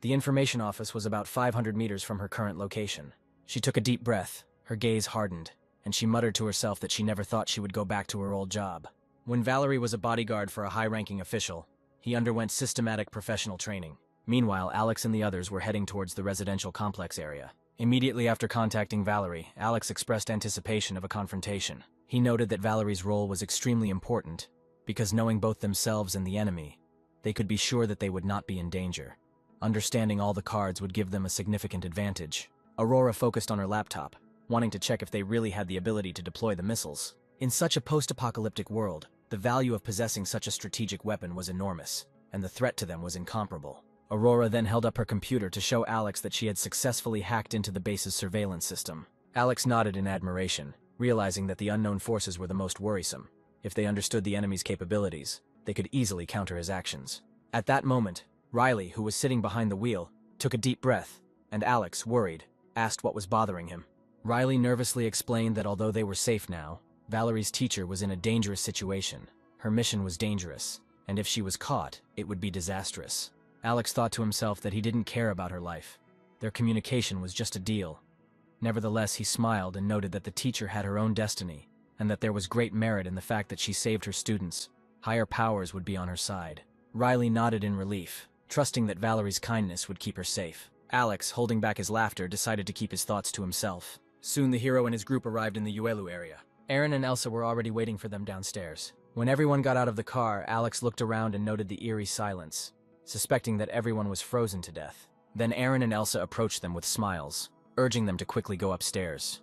The information office was about 500 meters from her current location. She took a deep breath, her gaze hardened, and she muttered to herself that she never thought she would go back to her old job. When Valerie was a bodyguard for a high-ranking official, he underwent systematic professional training. Meanwhile, Alex and the others were heading towards the residential complex area. Immediately after contacting Valerie, Alex expressed anticipation of a confrontation. He noted that Valerie's role was extremely important, because knowing both themselves and the enemy, they could be sure that they would not be in danger. Understanding all the cards would give them a significant advantage. Aurora focused on her laptop, wanting to check if they really had the ability to deploy the missiles. In such a post-apocalyptic world, the value of possessing such a strategic weapon was enormous, and the threat to them was incomparable. Aurora then held up her computer to show Alex that she had successfully hacked into the base's surveillance system. Alex nodded in admiration, realizing that the unknown forces were the most worrisome. If they understood the enemy's capabilities, they could easily counter his actions. At that moment, Riley, who was sitting behind the wheel, took a deep breath. and Alex, worried, asked what was bothering him. Riley nervously explained that although they were safe now, Valerie's teacher was in a dangerous situation. Her mission was dangerous, and if she was caught, it would be disastrous. Alex thought to himself that he didn't care about her life. Their communication was just a deal. Nevertheless, he smiled and noted that the teacher had her own destiny, and that there was great merit in the fact that she saved her students. Higher powers would be on her side. Riley nodded in relief, trusting that Valerie's kindness would keep her safe. Alex, holding back his laughter, decided to keep his thoughts to himself. Soon the hero and his group arrived in the Yahello area. Aaron and Elsa were already waiting for them downstairs. When everyone got out of the car, Alex looked around and noted the eerie silence, suspecting that everyone was frozen to death. Then Aaron and Elsa approached them with smiles, urging them to quickly go upstairs.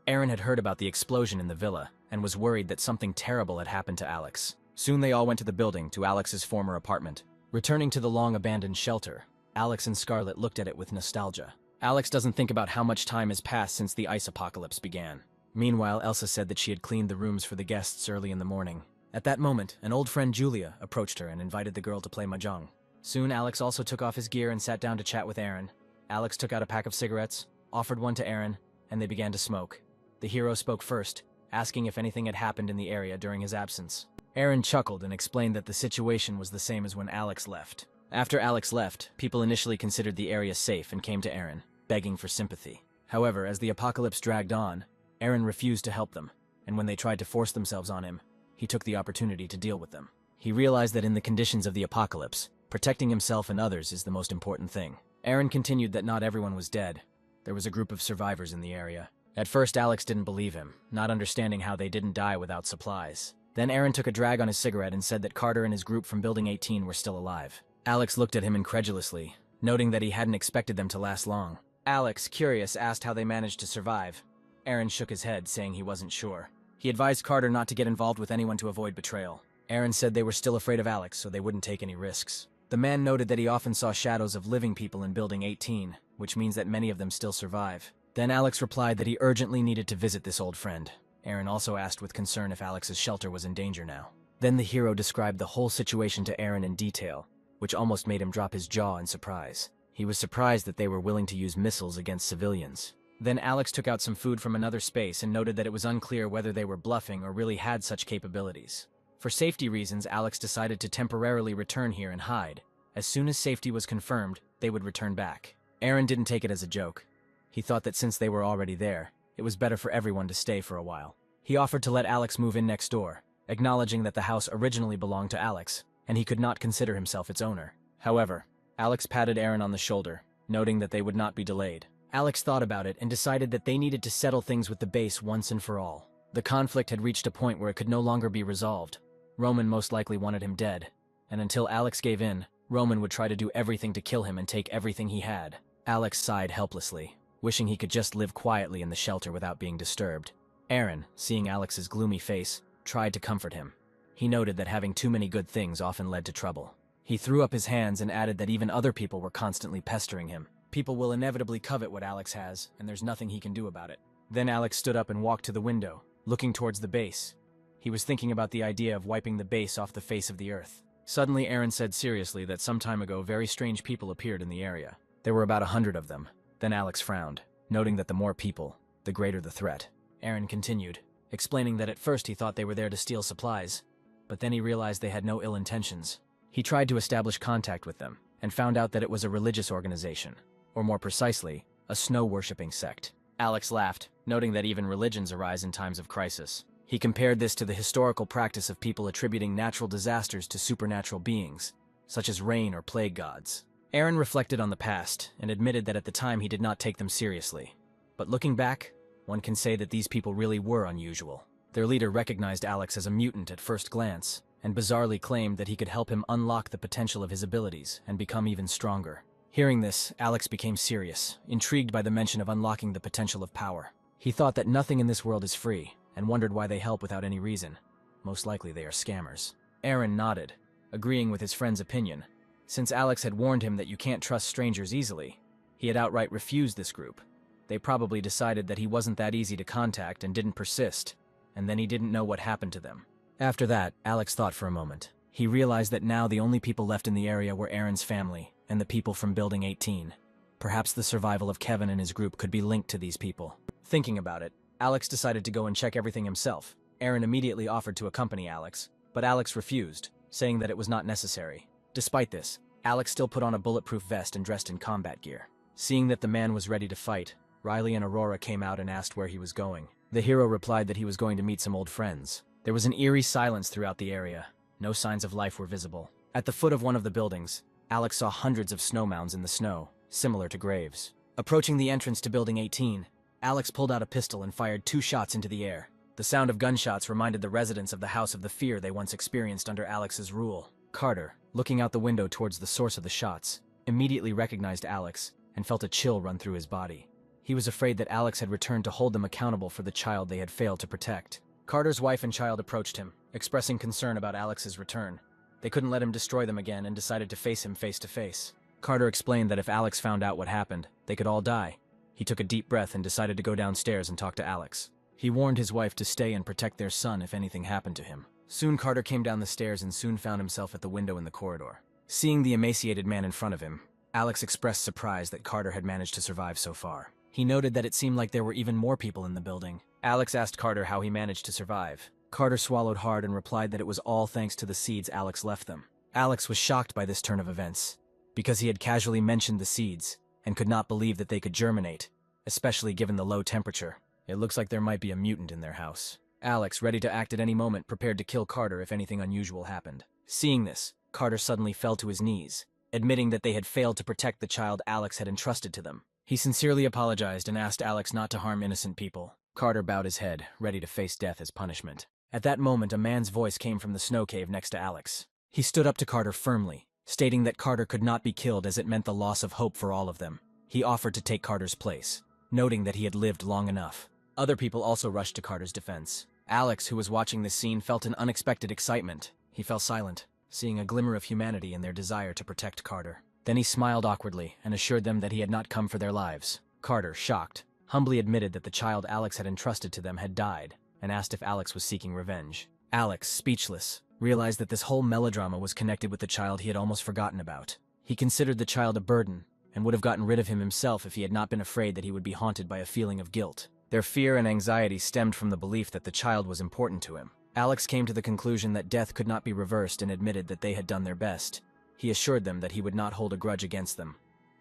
Aaron had heard about the explosion in the villa and was worried that something terrible had happened to Alex. Soon they all went to the building, to Alex's former apartment. Returning to the long-abandoned shelter, Alex and Scarlet looked at it with nostalgia. Alex doesn't think about how much time has passed since the ice apocalypse began. Meanwhile, Elsa said that she had cleaned the rooms for the guests early in the morning. At that moment, an old friend Julia approached her and invited the girl to play mahjong. Soon, Alex also took off his gear and sat down to chat with Aaron. Alex took out a pack of cigarettes, offered one to Aaron, and they began to smoke. The hero spoke first, asking if anything had happened in the area during his absence. Aaron chuckled and explained that the situation was the same as when Alex left. After Alex left, people initially considered the area safe and came to Aaron, begging for sympathy. However, as the apocalypse dragged on, Aaron refused to help them, and when they tried to force themselves on him, he took the opportunity to deal with them. He realized that in the conditions of the apocalypse, protecting himself and others is the most important thing. Aaron continued that not everyone was dead. There was a group of survivors in the area. At first, Alex didn't believe him, not understanding how they didn't die without supplies. Then Aaron took a drag on his cigarette and said that Carter and his group from Building 18 were still alive. Alex looked at him incredulously, noting that he hadn't expected them to last long. Alex, curious, asked how they managed to survive. Aaron shook his head, saying he wasn't sure. He advised Carter not to get involved with anyone to avoid betrayal. Aaron said they were still afraid of Alex, so they wouldn't take any risks. The man noted that he often saw shadows of living people in Building 18, which means that many of them still survive. Then Alex replied that he urgently needed to visit this old friend. Aaron also asked with concern if Alex's shelter was in danger now. Then the hero described the whole situation to Aaron in detail, which almost made him drop his jaw in surprise. He was surprised that they were willing to use missiles against civilians. Then Alex took out some food from another space and noted that it was unclear whether they were bluffing or really had such capabilities. For safety reasons, Alex decided to temporarily return here and hide. As soon as safety was confirmed, they would return back. Aaron didn't take it as a joke. He thought that since they were already there, it was better for everyone to stay for a while. He offered to let Alex move in next door, acknowledging that the house originally belonged to Alex, and he could not consider himself its owner. However, Alex patted Aaron on the shoulder, noting that they would not be delayed. Alex thought about it and decided that they needed to settle things with the base once and for all. The conflict had reached a point where it could no longer be resolved. Roman most likely wanted him dead, and until Alex gave in, Roman would try to do everything to kill him and take everything he had. Alex sighed helplessly, wishing he could just live quietly in the shelter without being disturbed. Aaron, seeing Alex's gloomy face, tried to comfort him. He noted that having too many good things often led to trouble. He threw up his hands and added that even other people were constantly pestering him. People will inevitably covet what Alex has, and there's nothing he can do about it. Then Alex stood up and walked to the window, looking towards the base. He was thinking about the idea of wiping the base off the face of the earth. Suddenly, Aaron said seriously that some time ago very strange people appeared in the area. There were about 100 of them. Then Alex frowned, noting that the more people, the greater the threat. Aaron continued, explaining that at first he thought they were there to steal supplies, but then he realized they had no ill intentions. He tried to establish contact with them, and found out that it was a religious organization, or more precisely, a snow-worshipping sect. Alex laughed, noting that even religions arise in times of crisis. He compared this to the historical practice of people attributing natural disasters to supernatural beings, such as rain or plague gods. Aaron reflected on the past, and admitted that at the time he did not take them seriously. But looking back, one can say that these people really were unusual. Their leader recognized Alex as a mutant at first glance, and bizarrely claimed that he could help him unlock the potential of his abilities and become even stronger. Hearing this, Alex became serious, intrigued by the mention of unlocking the potential of power. He thought that nothing in this world is free, and wondered why they help without any reason. Most likely they are scammers. Aaron nodded, agreeing with his friend's opinion. Since Alex had warned him that you can't trust strangers easily, he had outright refused this group. They probably decided that he wasn't that easy to contact and didn't persist, and then he didn't know what happened to them. After that, Alex thought for a moment. He realized that now the only people left in the area were Aaron's family and the people from Building 18. Perhaps the survival of Kevin and his group could be linked to these people. Thinking about it, Alex decided to go and check everything himself. Aaron immediately offered to accompany Alex, but Alex refused, saying that it was not necessary. Despite this, Alex still put on a bulletproof vest and dressed in combat gear. Seeing that the man was ready to fight, Riley and Aurora came out and asked where he was going. The hero replied that he was going to meet some old friends. There was an eerie silence throughout the area. No signs of life were visible. At the foot of one of the buildings, Alex saw hundreds of snow mounds in the snow, similar to graves. Approaching the entrance to Building 18, Alex pulled out a pistol and fired 2 shots into the air. The sound of gunshots reminded the residents of the house of the fear they once experienced under Alex's rule. Carter, looking out the window towards the source of the shots, immediately recognized Alex and felt a chill run through his body. He was afraid that Alex had returned to hold them accountable for the child they had failed to protect. Carter's wife and child approached him, expressing concern about Alex's return. They couldn't let him destroy them again and decided to face him face to face. Carter explained that if Alex found out what happened, they could all die. He took a deep breath and decided to go downstairs and talk to Alex. He warned his wife to stay and protect their son if anything happened to him. Soon Carter came down the stairs and soon found himself at the window in the corridor. Seeing the emaciated man in front of him, Alex expressed surprise that Carter had managed to survive so far. He noted that it seemed like there were even more people in the building. Alex asked Carter how he managed to survive. Carter swallowed hard and replied that it was all thanks to the seeds Alex left them. Alex was shocked by this turn of events, because he had casually mentioned the seeds and could not believe that they could germinate, especially given the low temperature. It looks like there might be a mutant in their house. Alex, ready to act at any moment, prepared to kill Carter if anything unusual happened. Seeing this, Carter suddenly fell to his knees, admitting that they had failed to protect the child Alex had entrusted to them. He sincerely apologized and asked Alex not to harm innocent people. Carter bowed his head, ready to face death as punishment. At that moment, a man's voice came from the snow cave next to Alex. He stood up to Carter firmly, stating that Carter could not be killed as it meant the loss of hope for all of them. He offered to take Carter's place, noting that he had lived long enough. Other people also rushed to Carter's defense. Alex, who was watching this scene, felt an unexpected excitement. He fell silent, seeing a glimmer of humanity in their desire to protect Carter. Then he smiled awkwardly and assured them that he had not come for their lives. Carter, shocked, humbly admitted that the child Alex had entrusted to them had died, and asked if Alex was seeking revenge. Alex, speechless, realized that this whole melodrama was connected with the child he had almost forgotten about. He considered the child a burden, and would have gotten rid of him himself if he had not been afraid that he would be haunted by a feeling of guilt. Their fear and anxiety stemmed from the belief that the child was important to him. Alex came to the conclusion that death could not be reversed and admitted that they had done their best. He assured them that he would not hold a grudge against them.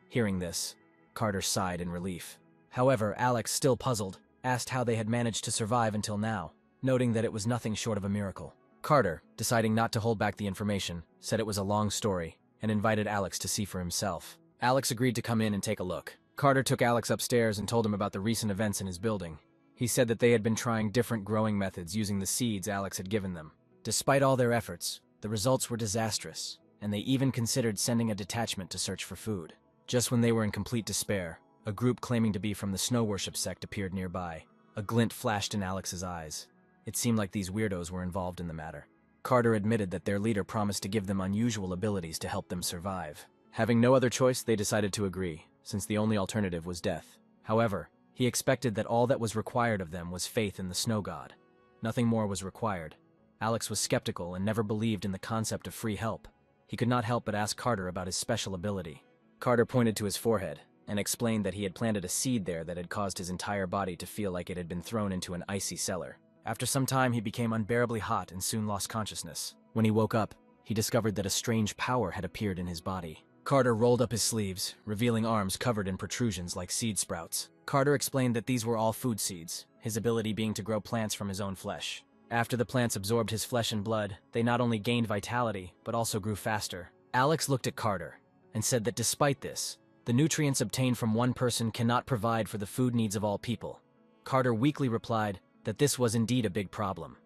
Hearing this, Carter sighed in relief. However, Alex, still puzzled, asked how they had managed to survive until now, noting that it was nothing short of a miracle. Carter, deciding not to hold back the information, said it was a long story, and invited Alex to see for himself. Alex agreed to come in and take a look. Carter took Alex upstairs and told him about the recent events in his building. He said that they had been trying different growing methods using the seeds Alex had given them. Despite all their efforts, the results were disastrous, and they even considered sending a detachment to search for food. Just when they were in complete despair, a group claiming to be from the Snow Worship sect appeared nearby. A glint flashed in Alex's eyes. It seemed like these weirdos were involved in the matter. Carter admitted that their leader promised to give them unusual abilities to help them survive. Having no other choice, they decided to agree, since the only alternative was death. However, he expected that all that was required of them was faith in the snow god. Nothing more was required. Alex was skeptical and never believed in the concept of free help. He could not help but ask Carter about his special ability. Carter pointed to his forehead and explained that he had planted a seed there that had caused his entire body to feel like it had been thrown into an icy cellar. After some time, he became unbearably hot and soon lost consciousness. When he woke up, he discovered that a strange power had appeared in his body. Carter rolled up his sleeves, revealing arms covered in protrusions like seed sprouts. Carter explained that these were all food seeds, his ability being to grow plants from his own flesh. After the plants absorbed his flesh and blood, they not only gained vitality, but also grew faster. Alex looked at Carter and said that despite this, the nutrients obtained from one person cannot provide for the food needs of all people. Carter weakly replied that this was indeed a big problem.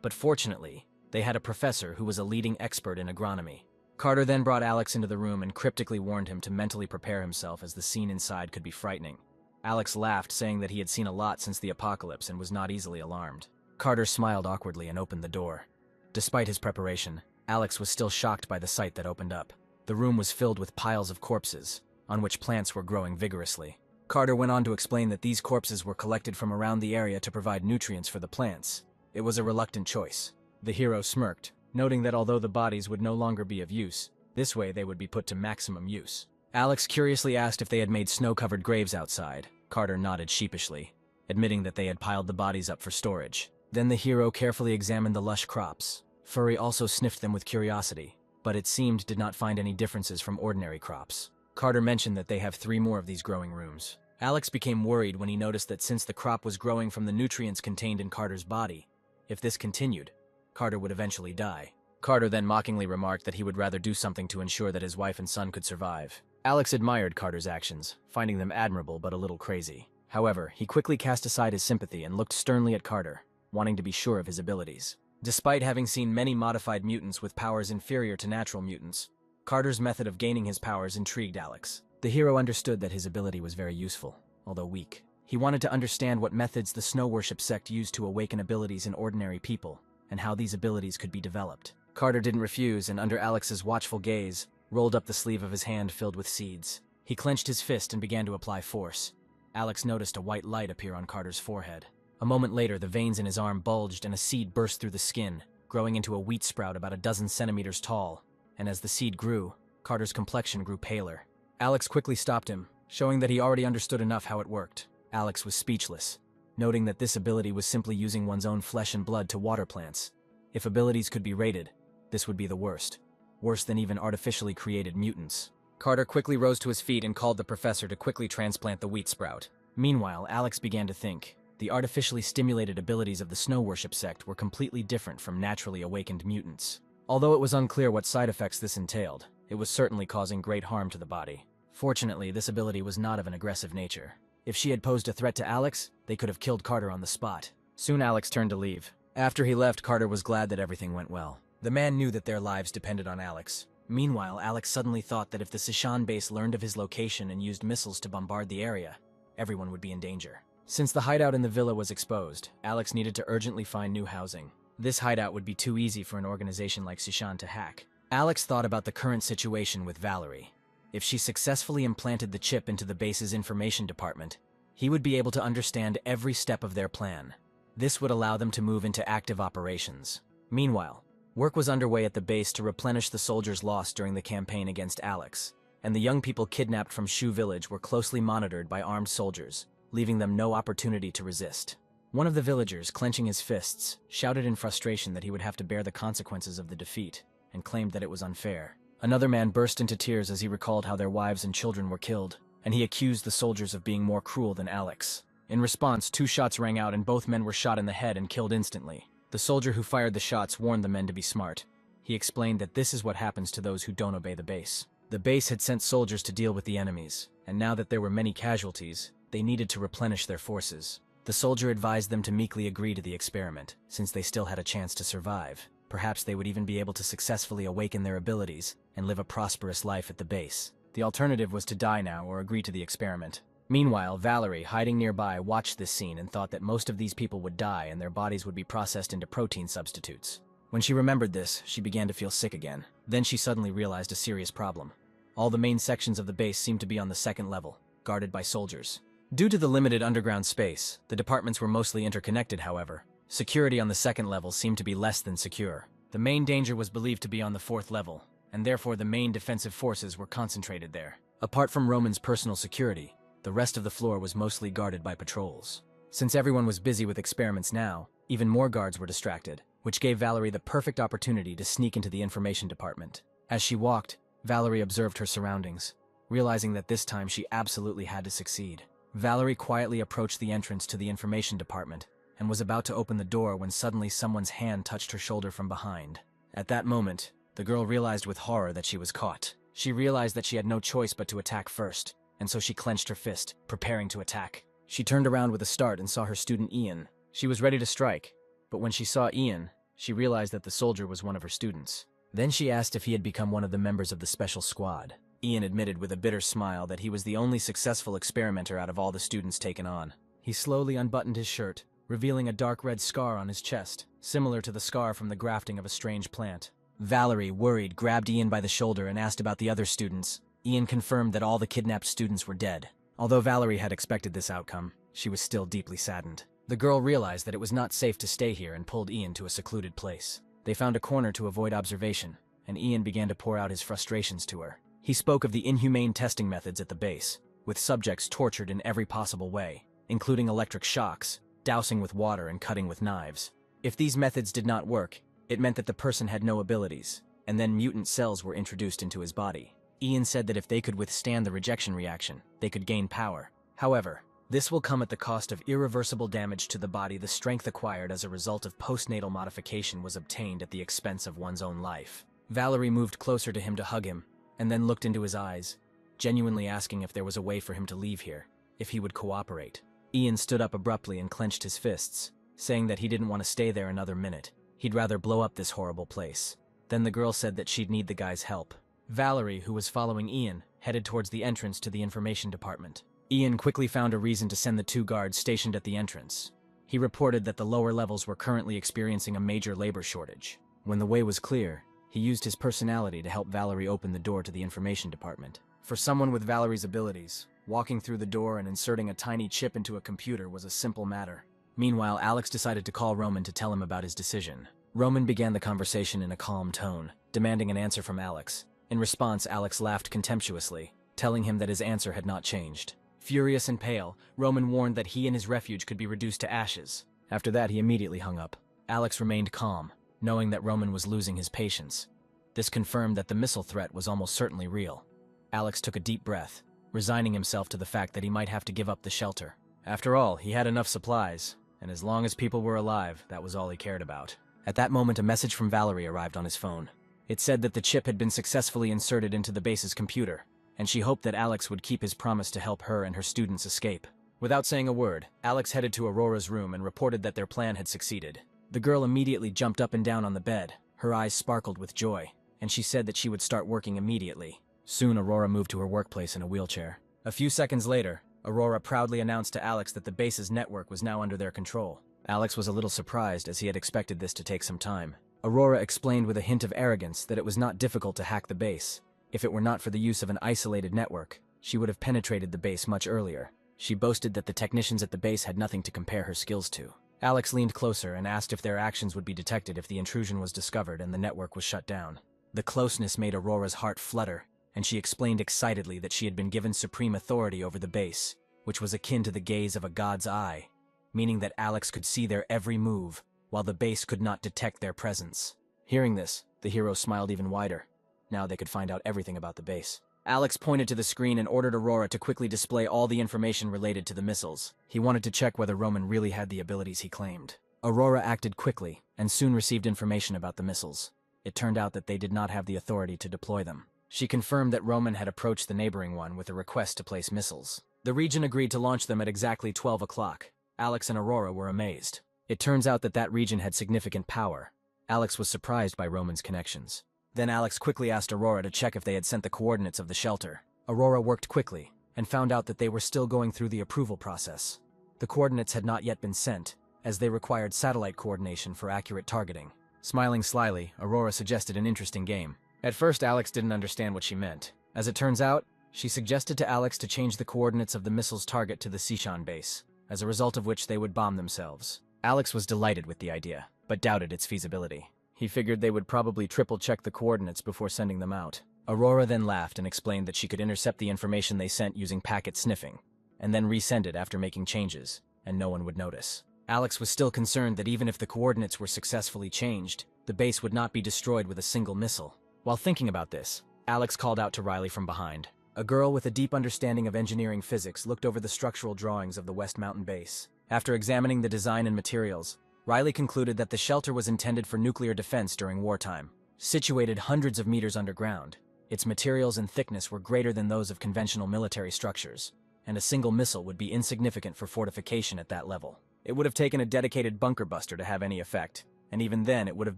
But fortunately, they had a professor who was a leading expert in agronomy. Carter then brought Alex into the room and cryptically warned him to mentally prepare himself as the scene inside could be frightening. Alex laughed, saying that he had seen a lot since the apocalypse and was not easily alarmed. Carter smiled awkwardly and opened the door. Despite his preparation, Alex was still shocked by the sight that opened up. The room was filled with piles of corpses, on which plants were growing vigorously. Carter went on to explain that these corpses were collected from around the area to provide nutrients for the plants. It was a reluctant choice. The hero smirked, noting that although the bodies would no longer be of use, this way they would be put to maximum use. Alex curiously asked if they had made snow-covered graves outside. Carter nodded sheepishly, admitting that they had piled the bodies up for storage. Then the hero carefully examined the lush crops. Furry also sniffed them with curiosity, but it seemed did not find any differences from ordinary crops. Carter mentioned that they have 3 more of these growing rooms. Alex became worried when he noticed that since the crop was growing from the nutrients contained in Carter's body, if this continued, Carter would eventually die. Carter then mockingly remarked that he would rather do something to ensure that his wife and son could survive. Alex admired Carter's actions, finding them admirable but a little crazy. However, he quickly cast aside his sympathy and looked sternly at Carter, wanting to be sure of his abilities. Despite having seen many modified mutants with powers inferior to natural mutants, Carter's method of gaining his powers intrigued Alex. The hero understood that his ability was very useful, although weak. He wanted to understand what methods the Snow Worship sect used to awaken abilities in ordinary people, and how these abilities could be developed. Carter didn't refuse, and under Alex's watchful gaze, rolled up the sleeve of his hand filled with seeds. He clenched his fist and began to apply force. Alex noticed a white light appear on Carter's forehead. A moment later, the veins in his arm bulged and a seed burst through the skin, growing into a wheat sprout about a dozen centimeters tall. And as the seed grew, Carter's complexion grew paler. Alex quickly stopped him, showing that he already understood enough how it worked. Alex was speechless, noting that this ability was simply using one's own flesh and blood to water plants. If abilities could be rated, this would be the worst. Worse than even artificially created mutants. Carter quickly rose to his feet and called the professor to quickly transplant the wheat sprout. Meanwhile, Alex began to think. The artificially stimulated abilities of the Snow Worship sect were completely different from naturally awakened mutants. Although it was unclear what side effects this entailed, it was certainly causing great harm to the body. Fortunately, this ability was not of an aggressive nature. If she had posed a threat to Alex, they could have killed Carter on the spot. Soon Alex turned to leave. After he left, Carter was glad that everything went well. The man knew that their lives depended on Alex. Meanwhile, Alex suddenly thought that if the Sishan base learned of his location and used missiles to bombard the area, everyone would be in danger. Since the hideout in the villa was exposed, Alex needed to urgently find new housing. This hideout would be too easy for an organization like Sishan to hack. Alex thought about the current situation with Valerie. If she successfully implanted the chip into the base's information department, he would be able to understand every step of their plan. This would allow them to move into active operations. Meanwhile, work was underway at the base to replenish the soldiers lost during the campaign against Alex, and the young people kidnapped from Shu Village were closely monitored by armed soldiers, leaving them no opportunity to resist. One of the villagers, clenching his fists, shouted in frustration that he would have to bear the consequences of the defeat, and claimed that it was unfair. Another man burst into tears as he recalled how their wives and children were killed, and he accused the soldiers of being more cruel than Alex. In response, 2 shots rang out and both men were shot in the head and killed instantly. The soldier who fired the shots warned the men to be smart. He explained that this is what happens to those who don't obey the base. The base had sent soldiers to deal with the enemies, and now that there were many casualties, they needed to replenish their forces. The soldier advised them to meekly agree to the experiment, since they still had a chance to survive. Perhaps they would even be able to successfully awaken their abilities and live a prosperous life at the base. The alternative was to die now or agree to the experiment. Meanwhile, Valerie, hiding nearby, watched this scene and thought that most of these people would die and their bodies would be processed into protein substitutes. When she remembered this, she began to feel sick again. Then she suddenly realized a serious problem. All the main sections of the base seemed to be on the 2nd level, guarded by soldiers. Due to the limited underground space, the departments were mostly interconnected, however. Security on the 2nd level seemed to be less than secure. The main danger was believed to be on the 4th level, and therefore the main defensive forces were concentrated there. Apart from Roman's personal security, the rest of the floor was mostly guarded by patrols. Since everyone was busy with experiments now, even more guards were distracted, which gave Valerie the perfect opportunity to sneak into the information department. As she walked, Valerie observed her surroundings, realizing that this time she absolutely had to succeed. Valerie quietly approached the entrance to the information department and was about to open the door when suddenly someone's hand touched her shoulder from behind. At that moment, the girl realized with horror that she was caught. She realized that she had no choice but to attack first, and so she clenched her fist, preparing to attack. She turned around with a start and saw her student Ian. She was ready to strike, but when she saw Ian, she realized that the soldier was one of her students. Then she asked if he had become one of the members of the special squad. Ian admitted with a bitter smile that he was the only successful experimenter out of all the students taken on. He slowly unbuttoned his shirt, revealing a dark red scar on his chest, similar to the scar from the grafting of a strange plant. Valerie, worried, grabbed Ian by the shoulder and asked about the other students. Ian confirmed that all the kidnapped students were dead. Although Valerie had expected this outcome, she was still deeply saddened. The girl realized that it was not safe to stay here and pulled Ian to a secluded place. They found a corner to avoid observation, and Ian began to pour out his frustrations to her. He spoke of the inhumane testing methods at the base, with subjects tortured in every possible way, including electric shocks, dousing with water, and cutting with knives. If these methods did not work, it meant that the person had no abilities, and then mutant cells were introduced into his body. Ian said that if they could withstand the rejection reaction, they could gain power. However, this will come at the cost of irreversible damage to the body. The strength acquired as a result of postnatal modification was obtained at the expense of one's own life. Valerie moved closer to him to hug him, and then looked into his eyes, genuinely asking if there was a way for him to leave here, if he would cooperate. Ian stood up abruptly and clenched his fists, saying that he didn't want to stay there another minute. He'd rather blow up this horrible place. Then the girl said that she'd need the guy's help. Valerie, who was following Ian, headed towards the entrance to the information department. Ian quickly found a reason to send the 2 guards stationed at the entrance. He reported that the lower levels were currently experiencing a major labor shortage. When the way was clear, he used his personality to help Valerie open the door to the information department. For someone with Valerie's abilities, walking through the door and inserting a tiny chip into a computer was a simple matter. Meanwhile, Alex decided to call Roman to tell him about his decision. Roman began the conversation in a calm tone, demanding an answer from Alex. In response, Alex laughed contemptuously, telling him that his answer had not changed. Furious and pale, Roman warned that he and his refuge could be reduced to ashes. After that, he immediately hung up. Alex remained calm, knowing that Roman was losing his patience. This confirmed that the missile threat was almost certainly real. Alex took a deep breath, resigning himself to the fact that he might have to give up the shelter. After all, he had enough supplies, and as long as people were alive, that was all he cared about. At that moment, a message from Valerie arrived on his phone. It said that the chip had been successfully inserted into the base's computer, and she hoped that Alex would keep his promise to help her and her students escape. Without saying a word, Alex headed to Aurora's room and reported that their plan had succeeded. The girl immediately jumped up and down on the bed. Her eyes sparkled with joy, and she said that she would start working immediately. Soon, Aurora moved to her workplace in a wheelchair. A few seconds later, Aurora proudly announced to Alex that the base's network was now under their control. Alex was a little surprised, as he had expected this to take some time. Aurora explained with a hint of arrogance that it was not difficult to hack the base. If it were not for the use of an isolated network, she would have penetrated the base much earlier. She boasted that the technicians at the base had nothing to compare her skills to. Alex leaned closer and asked if their actions would be detected if the intrusion was discovered and the network was shut down. The closeness made Aurora's heart flutter, and she explained excitedly that she had been given supreme authority over the base, which was akin to the gaze of a god's eye, meaning that Alex could see their every move, while the base could not detect their presence. Hearing this, the hero smiled even wider. Now they could find out everything about the base. Alex pointed to the screen and ordered Aurora to quickly display all the information related to the missiles. He wanted to check whether Roman really had the abilities he claimed. Aurora acted quickly, and soon received information about the missiles. It turned out that they did not have the authority to deploy them. She confirmed that Roman had approached the neighboring one with a request to place missiles. The region agreed to launch them at exactly 12 o'clock. Alex and Aurora were amazed. It turns out that that region had significant power. Alex was surprised by Roman's connections. Then Alex quickly asked Aurora to check if they had sent the coordinates of the shelter. Aurora worked quickly, and found out that they were still going through the approval process. The coordinates had not yet been sent, as they required satellite coordination for accurate targeting. Smiling slyly, Aurora suggested an interesting game. At first, Alex didn't understand what she meant. As it turns out, she suggested to Alex to change the coordinates of the missile's target to the Sishan base, as a result of which they would bomb themselves. Alex was delighted with the idea, but doubted its feasibility. He figured they would probably triple-check the coordinates before sending them out. Aurora then laughed and explained that she could intercept the information they sent using packet sniffing, and then resend it after making changes, and no one would notice. Alex was still concerned that even if the coordinates were successfully changed, the base would not be destroyed with a single missile. While thinking about this, Alex called out to Riley from behind. A girl with a deep understanding of engineering physics looked over the structural drawings of the West Mountain base. After examining the design and materials, Riley concluded that the shelter was intended for nuclear defense during wartime. Situated hundreds of meters underground, its materials and thickness were greater than those of conventional military structures, and a single missile would be insignificant for fortification at that level. It would have taken a dedicated bunker buster to have any effect, and even then it would have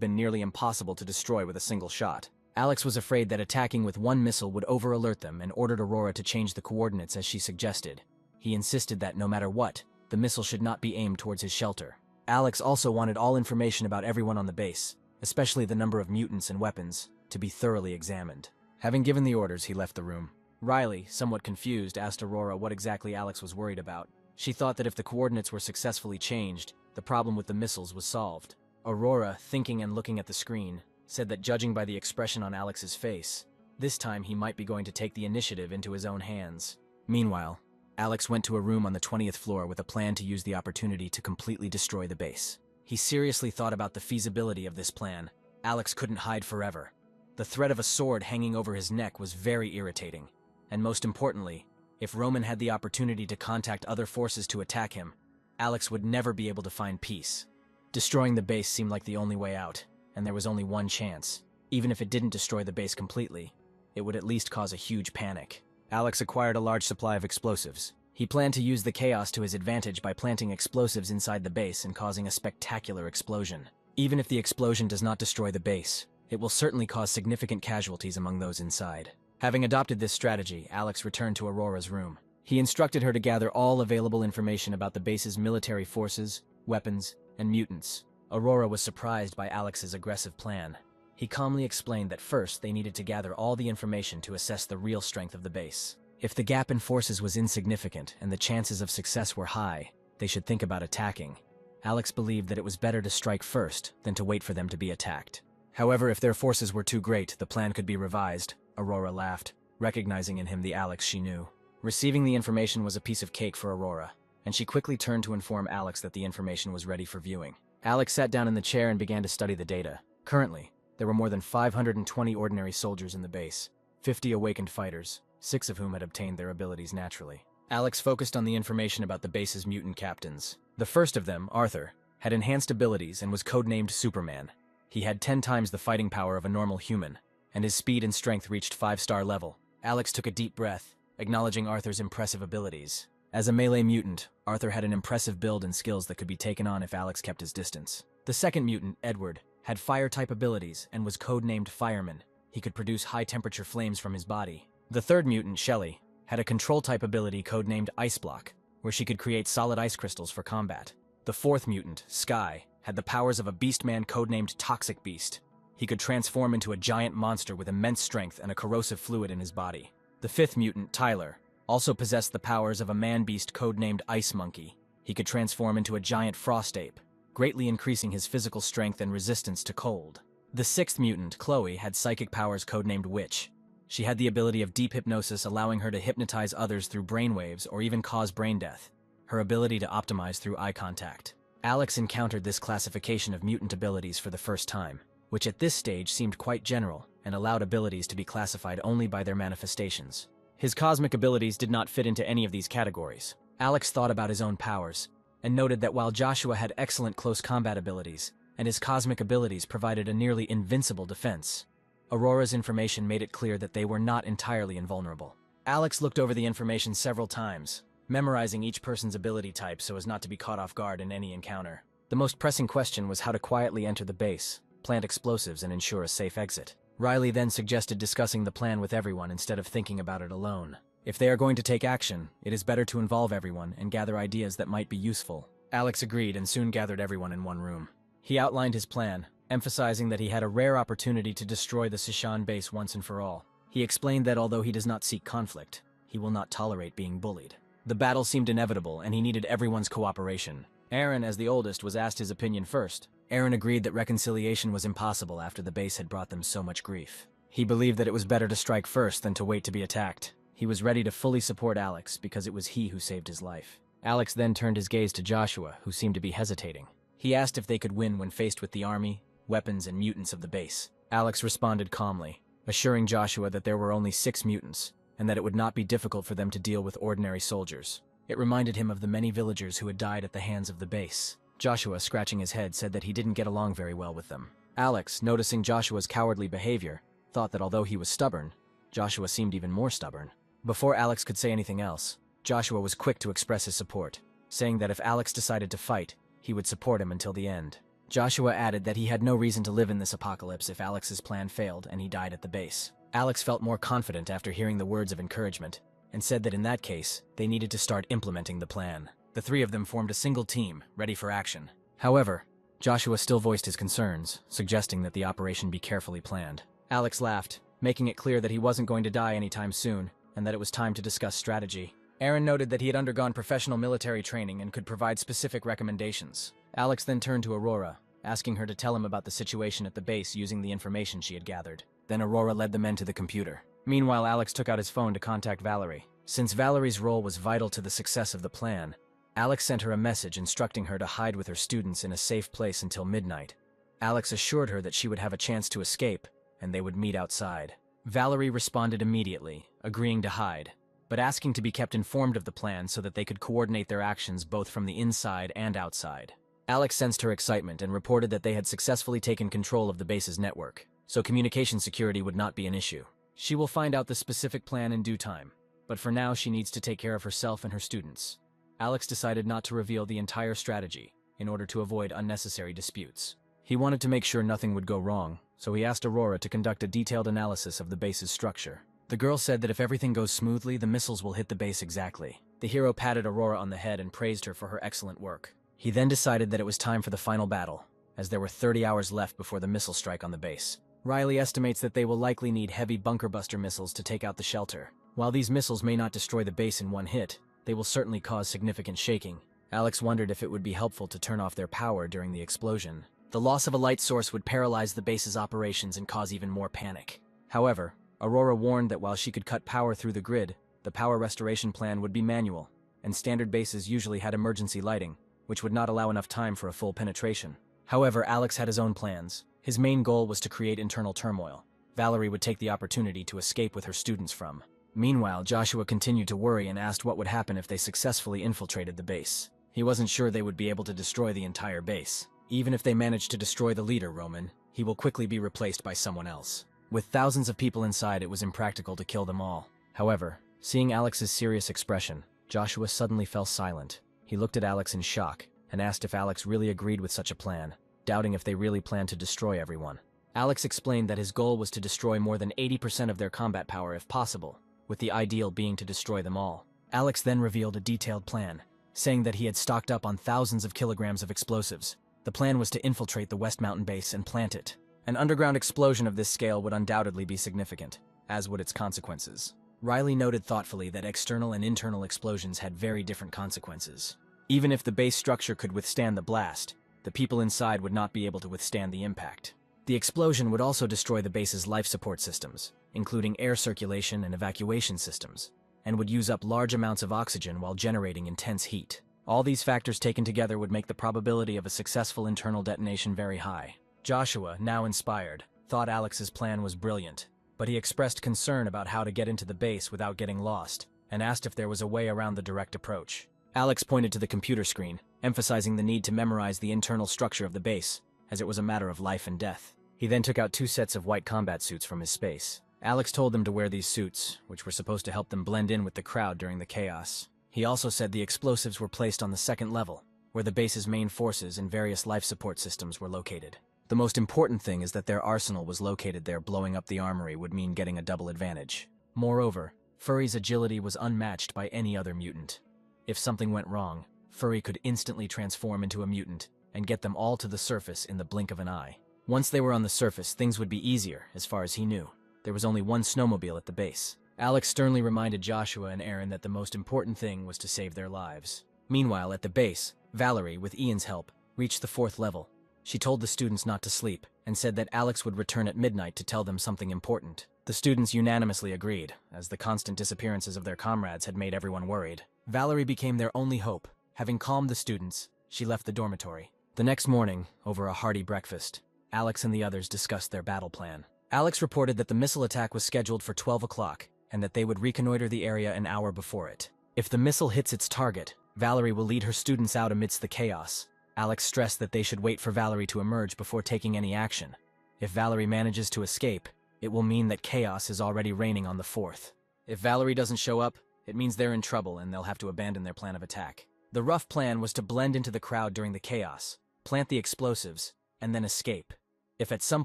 been nearly impossible to destroy with a single shot. Alex was afraid that attacking with one missile would over-alert them and ordered Aurora to change the coordinates as she suggested. He insisted that no matter what, the missile should not be aimed towards his shelter. Alex also wanted all information about everyone on the base, especially the number of mutants and weapons, to be thoroughly examined. Having given the orders, he left the room. Riley, somewhat confused, asked Aurora what exactly Alex was worried about. She thought that if the coordinates were successfully changed, the problem with the missiles was solved. Aurora, thinking and looking at the screen, said that judging by the expression on Alex's face, This time, he might be going to take the initiative into his own hands. Meanwhile, Alex went to a room on the 20th floor with a plan to use the opportunity to completely destroy the base. He seriously thought about the feasibility of this plan. Alex couldn't hide forever. The threat of a sword hanging over his neck was very irritating. And most importantly, if Roman had the opportunity to contact other forces to attack him, Alex would never be able to find peace. Destroying the base seemed like the only way out, and there was only one chance. Even if it didn't destroy the base completely, it would at least cause a huge panic. Alex acquired a large supply of explosives. He planned to use the chaos to his advantage by planting explosives inside the base and causing a spectacular explosion. Even if the explosion does not destroy the base, it will certainly cause significant casualties among those inside. Having adopted this strategy, Alex returned to Aurora's room. He instructed her to gather all available information about the base's military forces, weapons, and mutants. Aurora was surprised by Alex's aggressive plan. He calmly explained that first they needed to gather all the information to assess the real strength of the base. If the gap in forces was insignificant and the chances of success were high, they should think about attacking. Alex believed that it was better to strike first than to wait for them to be attacked. However, if their forces were too great, the plan could be revised. Aurora laughed, recognizing in him the Alex she knew. Receiving the information was a piece of cake for Aurora, and she quickly turned to inform Alex that the information was ready for viewing. Alex sat down in the chair and began to study the data. Currently, there were more than 520 ordinary soldiers in the base, 50 awakened fighters, 6 of whom had obtained their abilities naturally. Alex focused on the information about the base's mutant captains. The first of them, Arthur, had enhanced abilities and was codenamed Superman. He had 10 times the fighting power of a normal human, and his speed and strength reached 5-star level. Alex took a deep breath, acknowledging Arthur's impressive abilities. As a melee mutant, Arthur had an impressive build and skills that could be taken on if Alex kept his distance. The second mutant, Edward, had fire-type abilities and was codenamed Fireman. He could produce high-temperature flames from his body. The third mutant, Shelley, had a control-type ability codenamed Ice Block, where she could create solid ice crystals for combat. The fourth mutant, Sky, had the powers of a beastman codenamed Toxic Beast. He could transform into a giant monster with immense strength and a corrosive fluid in his body. The fifth mutant, Tyler, also possessed the powers of a man-beast codenamed Ice Monkey. He could transform into a giant frost ape, greatly increasing his physical strength and resistance to cold. The sixth mutant, Chloe, had psychic powers codenamed Witch. She had the ability of deep hypnosis, allowing her to hypnotize others through brainwaves or even cause brain death. Her ability to optimize through eye contact. Alex encountered this classification of mutant abilities for the first time, which at this stage seemed quite general and allowed abilities to be classified only by their manifestations. His cosmic abilities did not fit into any of these categories. Alex thought about his own powers, and noted that while Joshua had excellent close combat abilities, and his cosmic abilities provided a nearly invincible defense, Aurora's information made it clear that they were not entirely invulnerable. Alex looked over the information several times, memorizing each person's ability type so as not to be caught off guard in any encounter. The most pressing question was how to quietly enter the base, plant explosives, and ensure a safe exit. Riley then suggested discussing the plan with everyone instead of thinking about it alone. If they are going to take action, it is better to involve everyone and gather ideas that might be useful. Alex agreed and soon gathered everyone in one room. He outlined his plan, emphasizing that he had a rare opportunity to destroy the Sishan base once and for all. He explained that although he does not seek conflict, he will not tolerate being bullied. The battle seemed inevitable, and he needed everyone's cooperation. Aaron, as the oldest, was asked his opinion first. Aaron agreed that reconciliation was impossible after the base had brought them so much grief. He believed that it was better to strike first than to wait to be attacked. He was ready to fully support Alex because it was he who saved his life. Alex then turned his gaze to Joshua, who seemed to be hesitating. He asked if they could win when faced with the army, weapons, and mutants of the base. Alex responded calmly, assuring Joshua that there were only 6 mutants, and that it would not be difficult for them to deal with ordinary soldiers. It reminded him of the many villagers who had died at the hands of the base. Joshua, scratching his head, said that he didn't get along very well with them. Alex, noticing Joshua's cowardly behavior, thought that although he was stubborn, Joshua seemed even more stubborn. Before Alex could say anything else, Joshua was quick to express his support, saying that if Alex decided to fight, he would support him until the end. Joshua added that he had no reason to live in this apocalypse if Alex's plan failed and he died at the base. Alex felt more confident after hearing the words of encouragement, and said that in that case, they needed to start implementing the plan. The 3 of them formed a single team, ready for action. However, Joshua still voiced his concerns, suggesting that the operation be carefully planned. Alex laughed, making it clear that he wasn't going to die anytime soon, and that it was time to discuss strategy. Aaron noted that he had undergone professional military training and could provide specific recommendations. Alex then turned to Aurora, asking her to tell him about the situation at the base using the information she had gathered. Then Aurora led the men to the computer. Meanwhile, Alex took out his phone to contact Valerie. Since Valerie's role was vital to the success of the plan, Alex sent her a message instructing her to hide with her students in a safe place until midnight. Alex assured her that she would have a chance to escape, and they would meet outside. Valerie responded immediately, agreeing to hide, but asking to be kept informed of the plan so that they could coordinate their actions both from the inside and outside. Alex sensed her excitement and reported that they had successfully taken control of the base's network, so communication security would not be an issue. She will find out the specific plan in due time, but for now she needs to take care of herself and her students. Alex decided not to reveal the entire strategy in order to avoid unnecessary disputes. He wanted to make sure nothing would go wrong, so he asked Aurora to conduct a detailed analysis of the base's structure. The girl said that if everything goes smoothly, the missiles will hit the base exactly. The hero patted Aurora on the head and praised her for her excellent work. He then decided that it was time for the final battle, as there were 30 hours left before the missile strike on the base. Riley estimates that they will likely need heavy bunker buster missiles to take out the shelter. While these missiles may not destroy the base in one hit, they will certainly cause significant shaking. Alex wondered if it would be helpful to turn off their power during the explosion. The loss of a light source would paralyze the base's operations and cause even more panic. However, Aurora warned that while she could cut power through the grid, the power restoration plan would be manual, and standard bases usually had emergency lighting, which would not allow enough time for a full penetration. However, Alex had his own plans. His main goal was to create internal turmoil. Valerie would take the opportunity to escape with her students from. Meanwhile, Joshua continued to worry and asked what would happen if they successfully infiltrated the base. He wasn't sure they would be able to destroy the entire base. Even if they managed to destroy the leader, Roman, he will quickly be replaced by someone else. With thousands of people inside, it was impractical to kill them all. However, seeing Alex's serious expression, Joshua suddenly fell silent. He looked at Alex in shock and asked if Alex really agreed with such a plan, doubting if they really planned to destroy everyone. Alex explained that his goal was to destroy more than 80% of their combat power if possible, with the ideal being to destroy them all. Alex then revealed a detailed plan, saying that he had stocked up on thousands of kilograms of explosives. The plan was to infiltrate the West Mountain base and plant it. An underground explosion of this scale would undoubtedly be significant, as would its consequences. Riley noted thoughtfully that external and internal explosions had very different consequences. Even if the base structure could withstand the blast, the people inside would not be able to withstand the impact. The explosion would also destroy the base's life support systems, including air circulation and evacuation systems, and would use up large amounts of oxygen while generating intense heat. All these factors taken together would make the probability of a successful internal detonation very high. Joshua, now inspired, thought Alex's plan was brilliant, but he expressed concern about how to get into the base without getting lost, and asked if there was a way around the direct approach. Alex pointed to the computer screen, emphasizing the need to memorize the internal structure of the base, as it was a matter of life and death. He then took out 2 sets of white combat suits from his space. Alex told them to wear these suits, which were supposed to help them blend in with the crowd during the chaos. He also said the explosives were placed on the 2nd level, where the base's main forces and various life support systems were located. The most important thing is that their arsenal was located there. Blowing up the armory would mean getting a double advantage. Moreover, Furry's agility was unmatched by any other mutant. If something went wrong, Furry could instantly transform into a mutant and get them all to the surface in the blink of an eye. Once they were on the surface, things would be easier, as far as he knew. There was only one snowmobile at the base. Alex sternly reminded Joshua and Aaron that the most important thing was to save their lives. Meanwhile, at the base, Valerie, with Ian's help, reached the 4th level. She told the students not to sleep, and said that Alex would return at midnight to tell them something important. The students unanimously agreed, as the constant disappearances of their comrades had made everyone worried. Valerie became their only hope. Having calmed the students, she left the dormitory. The next morning, over a hearty breakfast, Alex and the others discussed their battle plan. Alex reported that the missile attack was scheduled for 12 o'clock, and that they would reconnoiter the area an hour before it. If the missile hits its target, Valerie will lead her students out amidst the chaos. Alex stressed that they should wait for Valerie to emerge before taking any action. If Valerie manages to escape, it will mean that chaos is already reigning on the 4th. If Valerie doesn't show up, it means they're in trouble and they'll have to abandon their plan of attack. The rough plan was to blend into the crowd during the chaos, plant the explosives, and then escape. If at some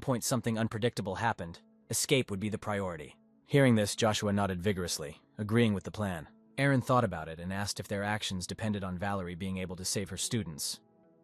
point something unpredictable happened, escape would be the priority. Hearing this, Joshua nodded vigorously, agreeing with the plan. Aaron thought about it and asked if their actions depended on Valerie being able to save her students.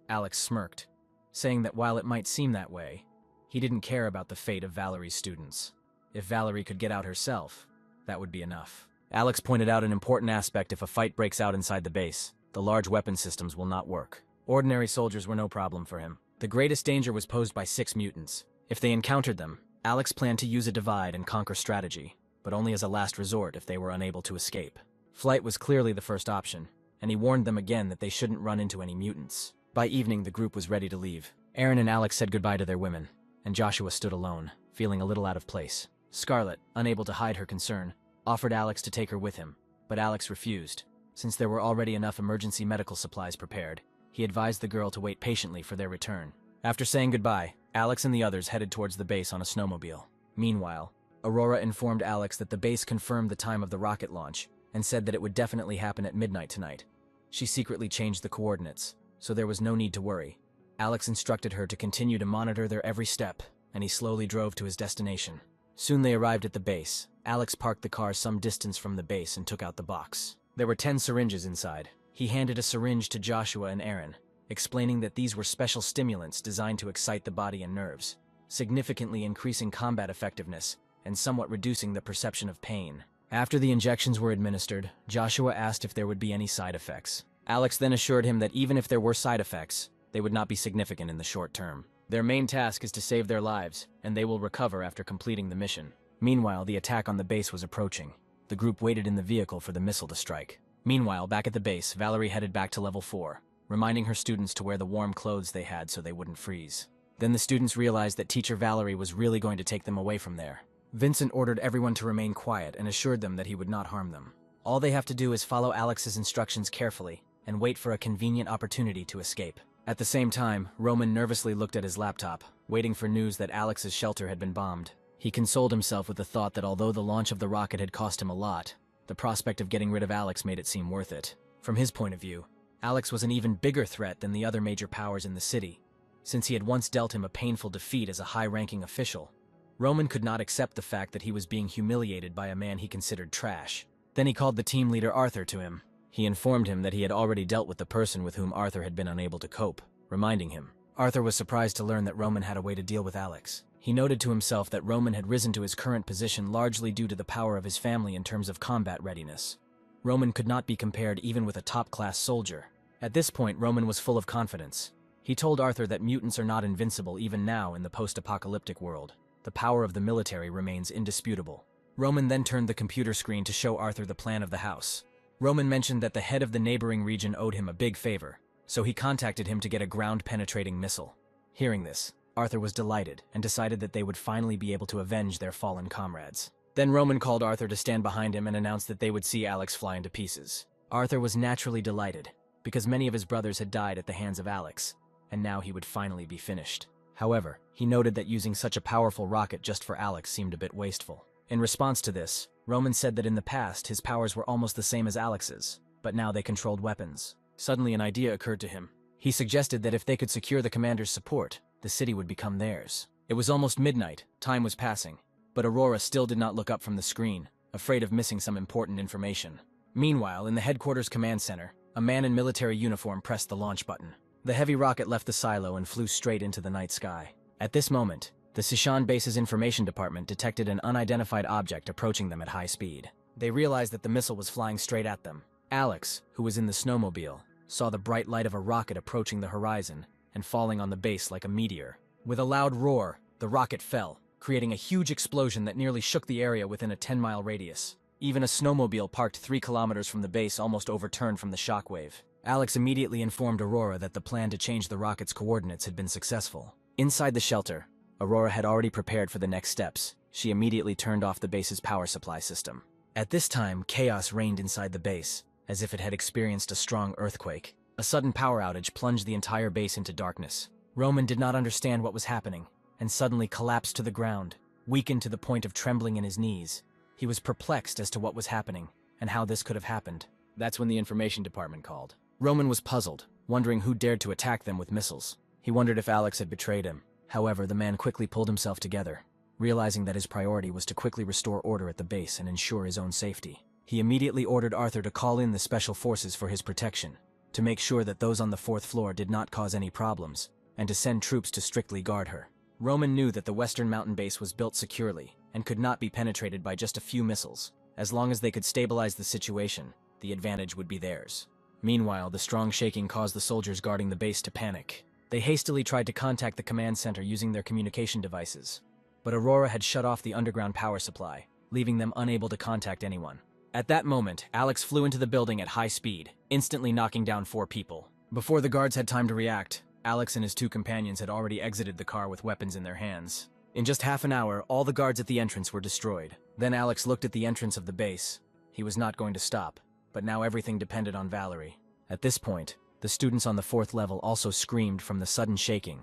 Alex smirked, saying that while it might seem that way, he didn't care about the fate of Valerie's students. If Valerie could get out herself, that would be enough. Alex pointed out an important aspect: if a fight breaks out inside the base, the large weapon systems will not work. Ordinary soldiers were no problem for him. The greatest danger was posed by 6 mutants. If they encountered them, Alex planned to use a divide and conquer strategy, but only as a last resort if they were unable to escape. Flight was clearly the first option, and he warned them again that they shouldn't run into any mutants. By evening, the group was ready to leave. Aaron and Alex said goodbye to their women, and Joshua stood alone, feeling a little out of place. Scarlett, unable to hide her concern, offered Alex to take her with him, but Alex refused. Since there were already enough emergency medical supplies prepared, he advised the girl to wait patiently for their return. After saying goodbye, Alex and the others headed towards the base on a snowmobile. Meanwhile, Aurora informed Alex that the base confirmed the time of the rocket launch and said that it would definitely happen at midnight tonight. She secretly changed the coordinates, so there was no need to worry. Alex instructed her to continue to monitor their every step, and he slowly drove to his destination. Soon they arrived at the base. Alex parked the car some distance from the base and took out the box. There were 10 syringes inside. He handed a syringe to Joshua and Aaron, explaining that these were special stimulants designed to excite the body and nerves, significantly increasing combat effectiveness and somewhat reducing the perception of pain. After the injections were administered, Joshua asked if there would be any side effects. Alex then assured him that even if there were side effects, they would not be significant in the short term. Their main task is to save their lives, and they will recover after completing the mission. Meanwhile, the attack on the base was approaching. The group waited in the vehicle for the missile to strike. Meanwhile, back at the base, Valerie headed back to level 4, reminding her students to wear the warm clothes they had so they wouldn't freeze. Then the students realized that Teacher Valerie was really going to take them away from there. Vincent ordered everyone to remain quiet and assured them that he would not harm them. All they have to do is follow Alex's instructions carefully and wait for a convenient opportunity to escape. At the same time, Roman nervously looked at his laptop, waiting for news that Alex's shelter had been bombed. He consoled himself with the thought that although the launch of the rocket had cost him a lot, the prospect of getting rid of Alex made it seem worth it. From his point of view, Alex was an even bigger threat than the other major powers in the city, since he had once dealt him a painful defeat as a high-ranking official. Roman could not accept the fact that he was being humiliated by a man he considered trash. Then he called the team leader Arthur to him. He informed him that he had already dealt with the person with whom Arthur had been unable to cope, reminding him. Arthur was surprised to learn that Roman had a way to deal with Alex. He noted to himself that Roman had risen to his current position largely due to the power of his family in terms of combat readiness. Roman could not be compared even with a top-class soldier. At this point, Roman was full of confidence. He told Arthur that mutants are not invincible even now in the post-apocalyptic world. The power of the military remains indisputable. Roman then turned the computer screen to show Arthur the plan of the house. Roman mentioned that the head of the neighboring region owed him a big favor, so he contacted him to get a ground-penetrating missile. Hearing this, Arthur was delighted and decided that they would finally be able to avenge their fallen comrades. Then Roman called Arthur to stand behind him and announced that they would see Alex fly into pieces. Arthur was naturally delighted, because many of his brothers had died at the hands of Alex, and now he would finally be finished. However, he noted that using such a powerful rocket just for Alex seemed a bit wasteful. In response to this, Roman said that in the past his powers were almost the same as Alex's, but now they controlled weapons. Suddenly an idea occurred to him. He suggested that if they could secure the commander's support, the city would become theirs. It was almost midnight, time was passing, but Aurora still did not look up from the screen, afraid of missing some important information. Meanwhile, in the headquarters command center, a man in military uniform pressed the launch button. The heavy rocket left the silo and flew straight into the night sky. At this moment, the Sishan base's information department detected an unidentified object approaching them at high speed. They realized that the missile was flying straight at them. Alex, who was in the snowmobile, saw the bright light of a rocket approaching the horizon and falling on the base like a meteor. With a loud roar, the rocket fell, creating a huge explosion that nearly shook the area within a 10-mile radius. Even a snowmobile parked 3 kilometers from the base almost overturned from the shockwave. Alex immediately informed Aurora that the plan to change the rocket's coordinates had been successful. Inside the shelter, Aurora had already prepared for the next steps. She immediately turned off the base's power supply system. At this time, chaos reigned inside the base, as if it had experienced a strong earthquake. A sudden power outage plunged the entire base into darkness. Roman did not understand what was happening, and suddenly collapsed to the ground, weakened to the point of trembling in his knees. He was perplexed as to what was happening, and how this could have happened. That's when the information department called. Roman was puzzled, wondering who dared to attack them with missiles. He wondered if Alex had betrayed him. However, the man quickly pulled himself together, realizing that his priority was to quickly restore order at the base and ensure his own safety. He immediately ordered Arthur to call in the special forces for his protection, to make sure that those on the 4th floor did not cause any problems, and to send troops to strictly guard her. Roman knew that the Western Mountain base was built securely and could not be penetrated by just a few missiles. As long as they could stabilize the situation, the advantage would be theirs. Meanwhile, the strong shaking caused the soldiers guarding the base to panic. They hastily tried to contact the command center using their communication devices, but Aurora had shut off the underground power supply, leaving them unable to contact anyone. At that moment, Alex flew into the building at high speed, instantly knocking down 4 people. Before the guards had time to react, Alex and his 2 companions had already exited the car with weapons in their hands. In just half an hour, all the guards at the entrance were destroyed. Then Alex looked at the entrance of the base. He was not going to stop, but now everything depended on Valerie. At this point, the students on the 4th level also screamed from the sudden shaking.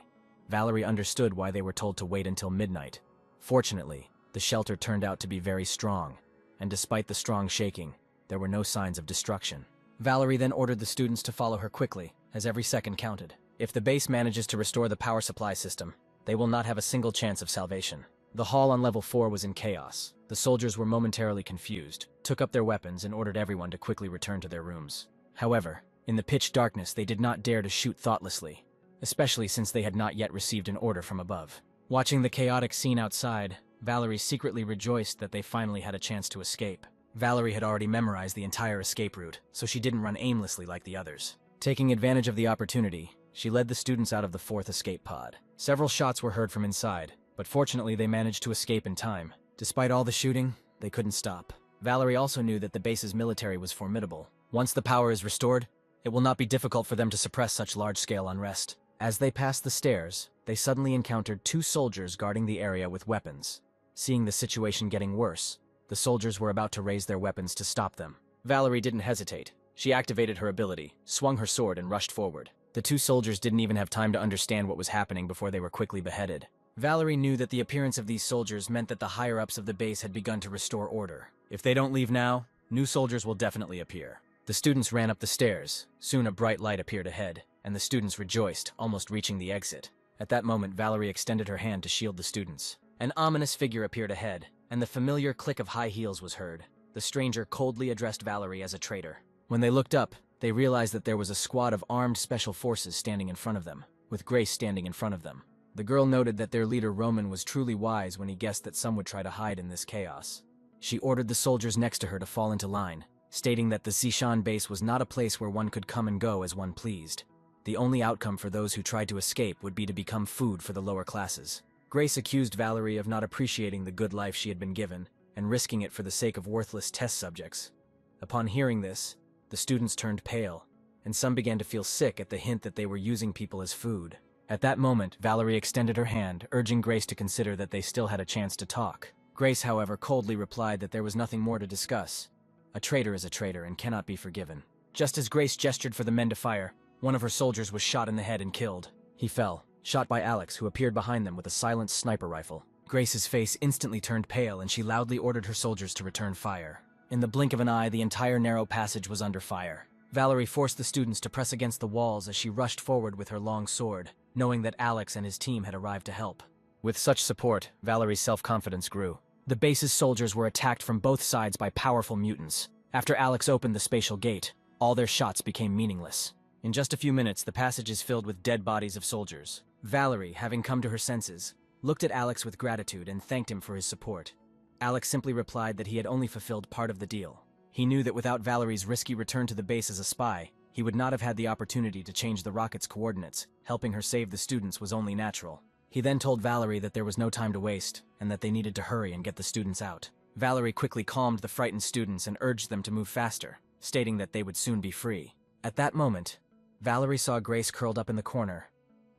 Valerie understood why they were told to wait until midnight. Fortunately, the shelter turned out to be very strong, and despite the strong shaking, there were no signs of destruction. Valerie then ordered the students to follow her quickly, as every second counted. If the base manages to restore the power supply system, they will not have a single chance of salvation. The hall on level 4 was in chaos. The soldiers were momentarily confused, took up their weapons, and ordered everyone to quickly return to their rooms. However, in the pitch darkness, they did not dare to shoot thoughtlessly, especially since they had not yet received an order from above. Watching the chaotic scene outside, Valerie secretly rejoiced that they finally had a chance to escape. Valerie had already memorized the entire escape route, so she didn't run aimlessly like the others. Taking advantage of the opportunity, she led the students out of the 4th escape pod. Several shots were heard from inside, but fortunately they managed to escape in time. Despite all the shooting, they couldn't stop. Valerie also knew that the base's military was formidable. Once the power is restored, it will not be difficult for them to suppress such large-scale unrest. As they passed the stairs, they suddenly encountered 2 soldiers guarding the area with weapons. Seeing the situation getting worse, the soldiers were about to raise their weapons to stop them. Valerie didn't hesitate. She activated her ability, swung her sword, and rushed forward. The 2 soldiers didn't even have time to understand what was happening before they were quickly beheaded. Valerie knew that the appearance of these soldiers meant that the higher-ups of the base had begun to restore order. If they don't leave now, new soldiers will definitely appear. The students ran up the stairs. Soon a bright light appeared ahead, and the students rejoiced, almost reaching the exit. At that moment, Valerie extended her hand to shield the students. An ominous figure appeared ahead, and the familiar click of high heels was heard. The stranger coldly addressed Valerie as a traitor. When they looked up, they realized that there was a squad of armed special forces standing in front of them, with Grace standing in front of them. The girl noted that their leader Roman was truly wise when he guessed that some would try to hide in this chaos. She ordered the soldiers next to her to fall into line, stating that the Zishan base was not a place where one could come and go as one pleased. The only outcome for those who tried to escape would be to become food for the lower classes. Grace accused Valerie of not appreciating the good life she had been given, and risking it for the sake of worthless test subjects. Upon hearing this, the students turned pale, and some began to feel sick at the hint that they were using people as food. At that moment, Valerie extended her hand, urging Grace to consider that they still had a chance to talk. Grace, however, coldly replied that there was nothing more to discuss. A traitor is a traitor and cannot be forgiven. Just as Grace gestured for the men to fire, one of her soldiers was shot in the head and killed. He fell, shot by Alex, who appeared behind them with a silenced sniper rifle. Grace's face instantly turned pale, and she loudly ordered her soldiers to return fire. In the blink of an eye, the entire narrow passage was under fire. Valerie forced the students to press against the walls as she rushed forward with her long sword, knowing that Alex and his team had arrived to help. With such support, Valerie's self-confidence grew. The base's soldiers were attacked from both sides by powerful mutants. After Alex opened the spatial gate, all their shots became meaningless. In just a few minutes, the passage is filled with dead bodies of soldiers. Valerie, having come to her senses, looked at Alex with gratitude and thanked him for his support. Alex simply replied that he had only fulfilled part of the deal. He knew that without Valerie's risky return to the base as a spy, he would not have had the opportunity to change the rocket's coordinates. Helping her save the students was only natural. He then told Valerie that there was no time to waste, and that they needed to hurry and get the students out. Valerie quickly calmed the frightened students and urged them to move faster, stating that they would soon be free. At that moment, Valerie saw Grace curled up in the corner.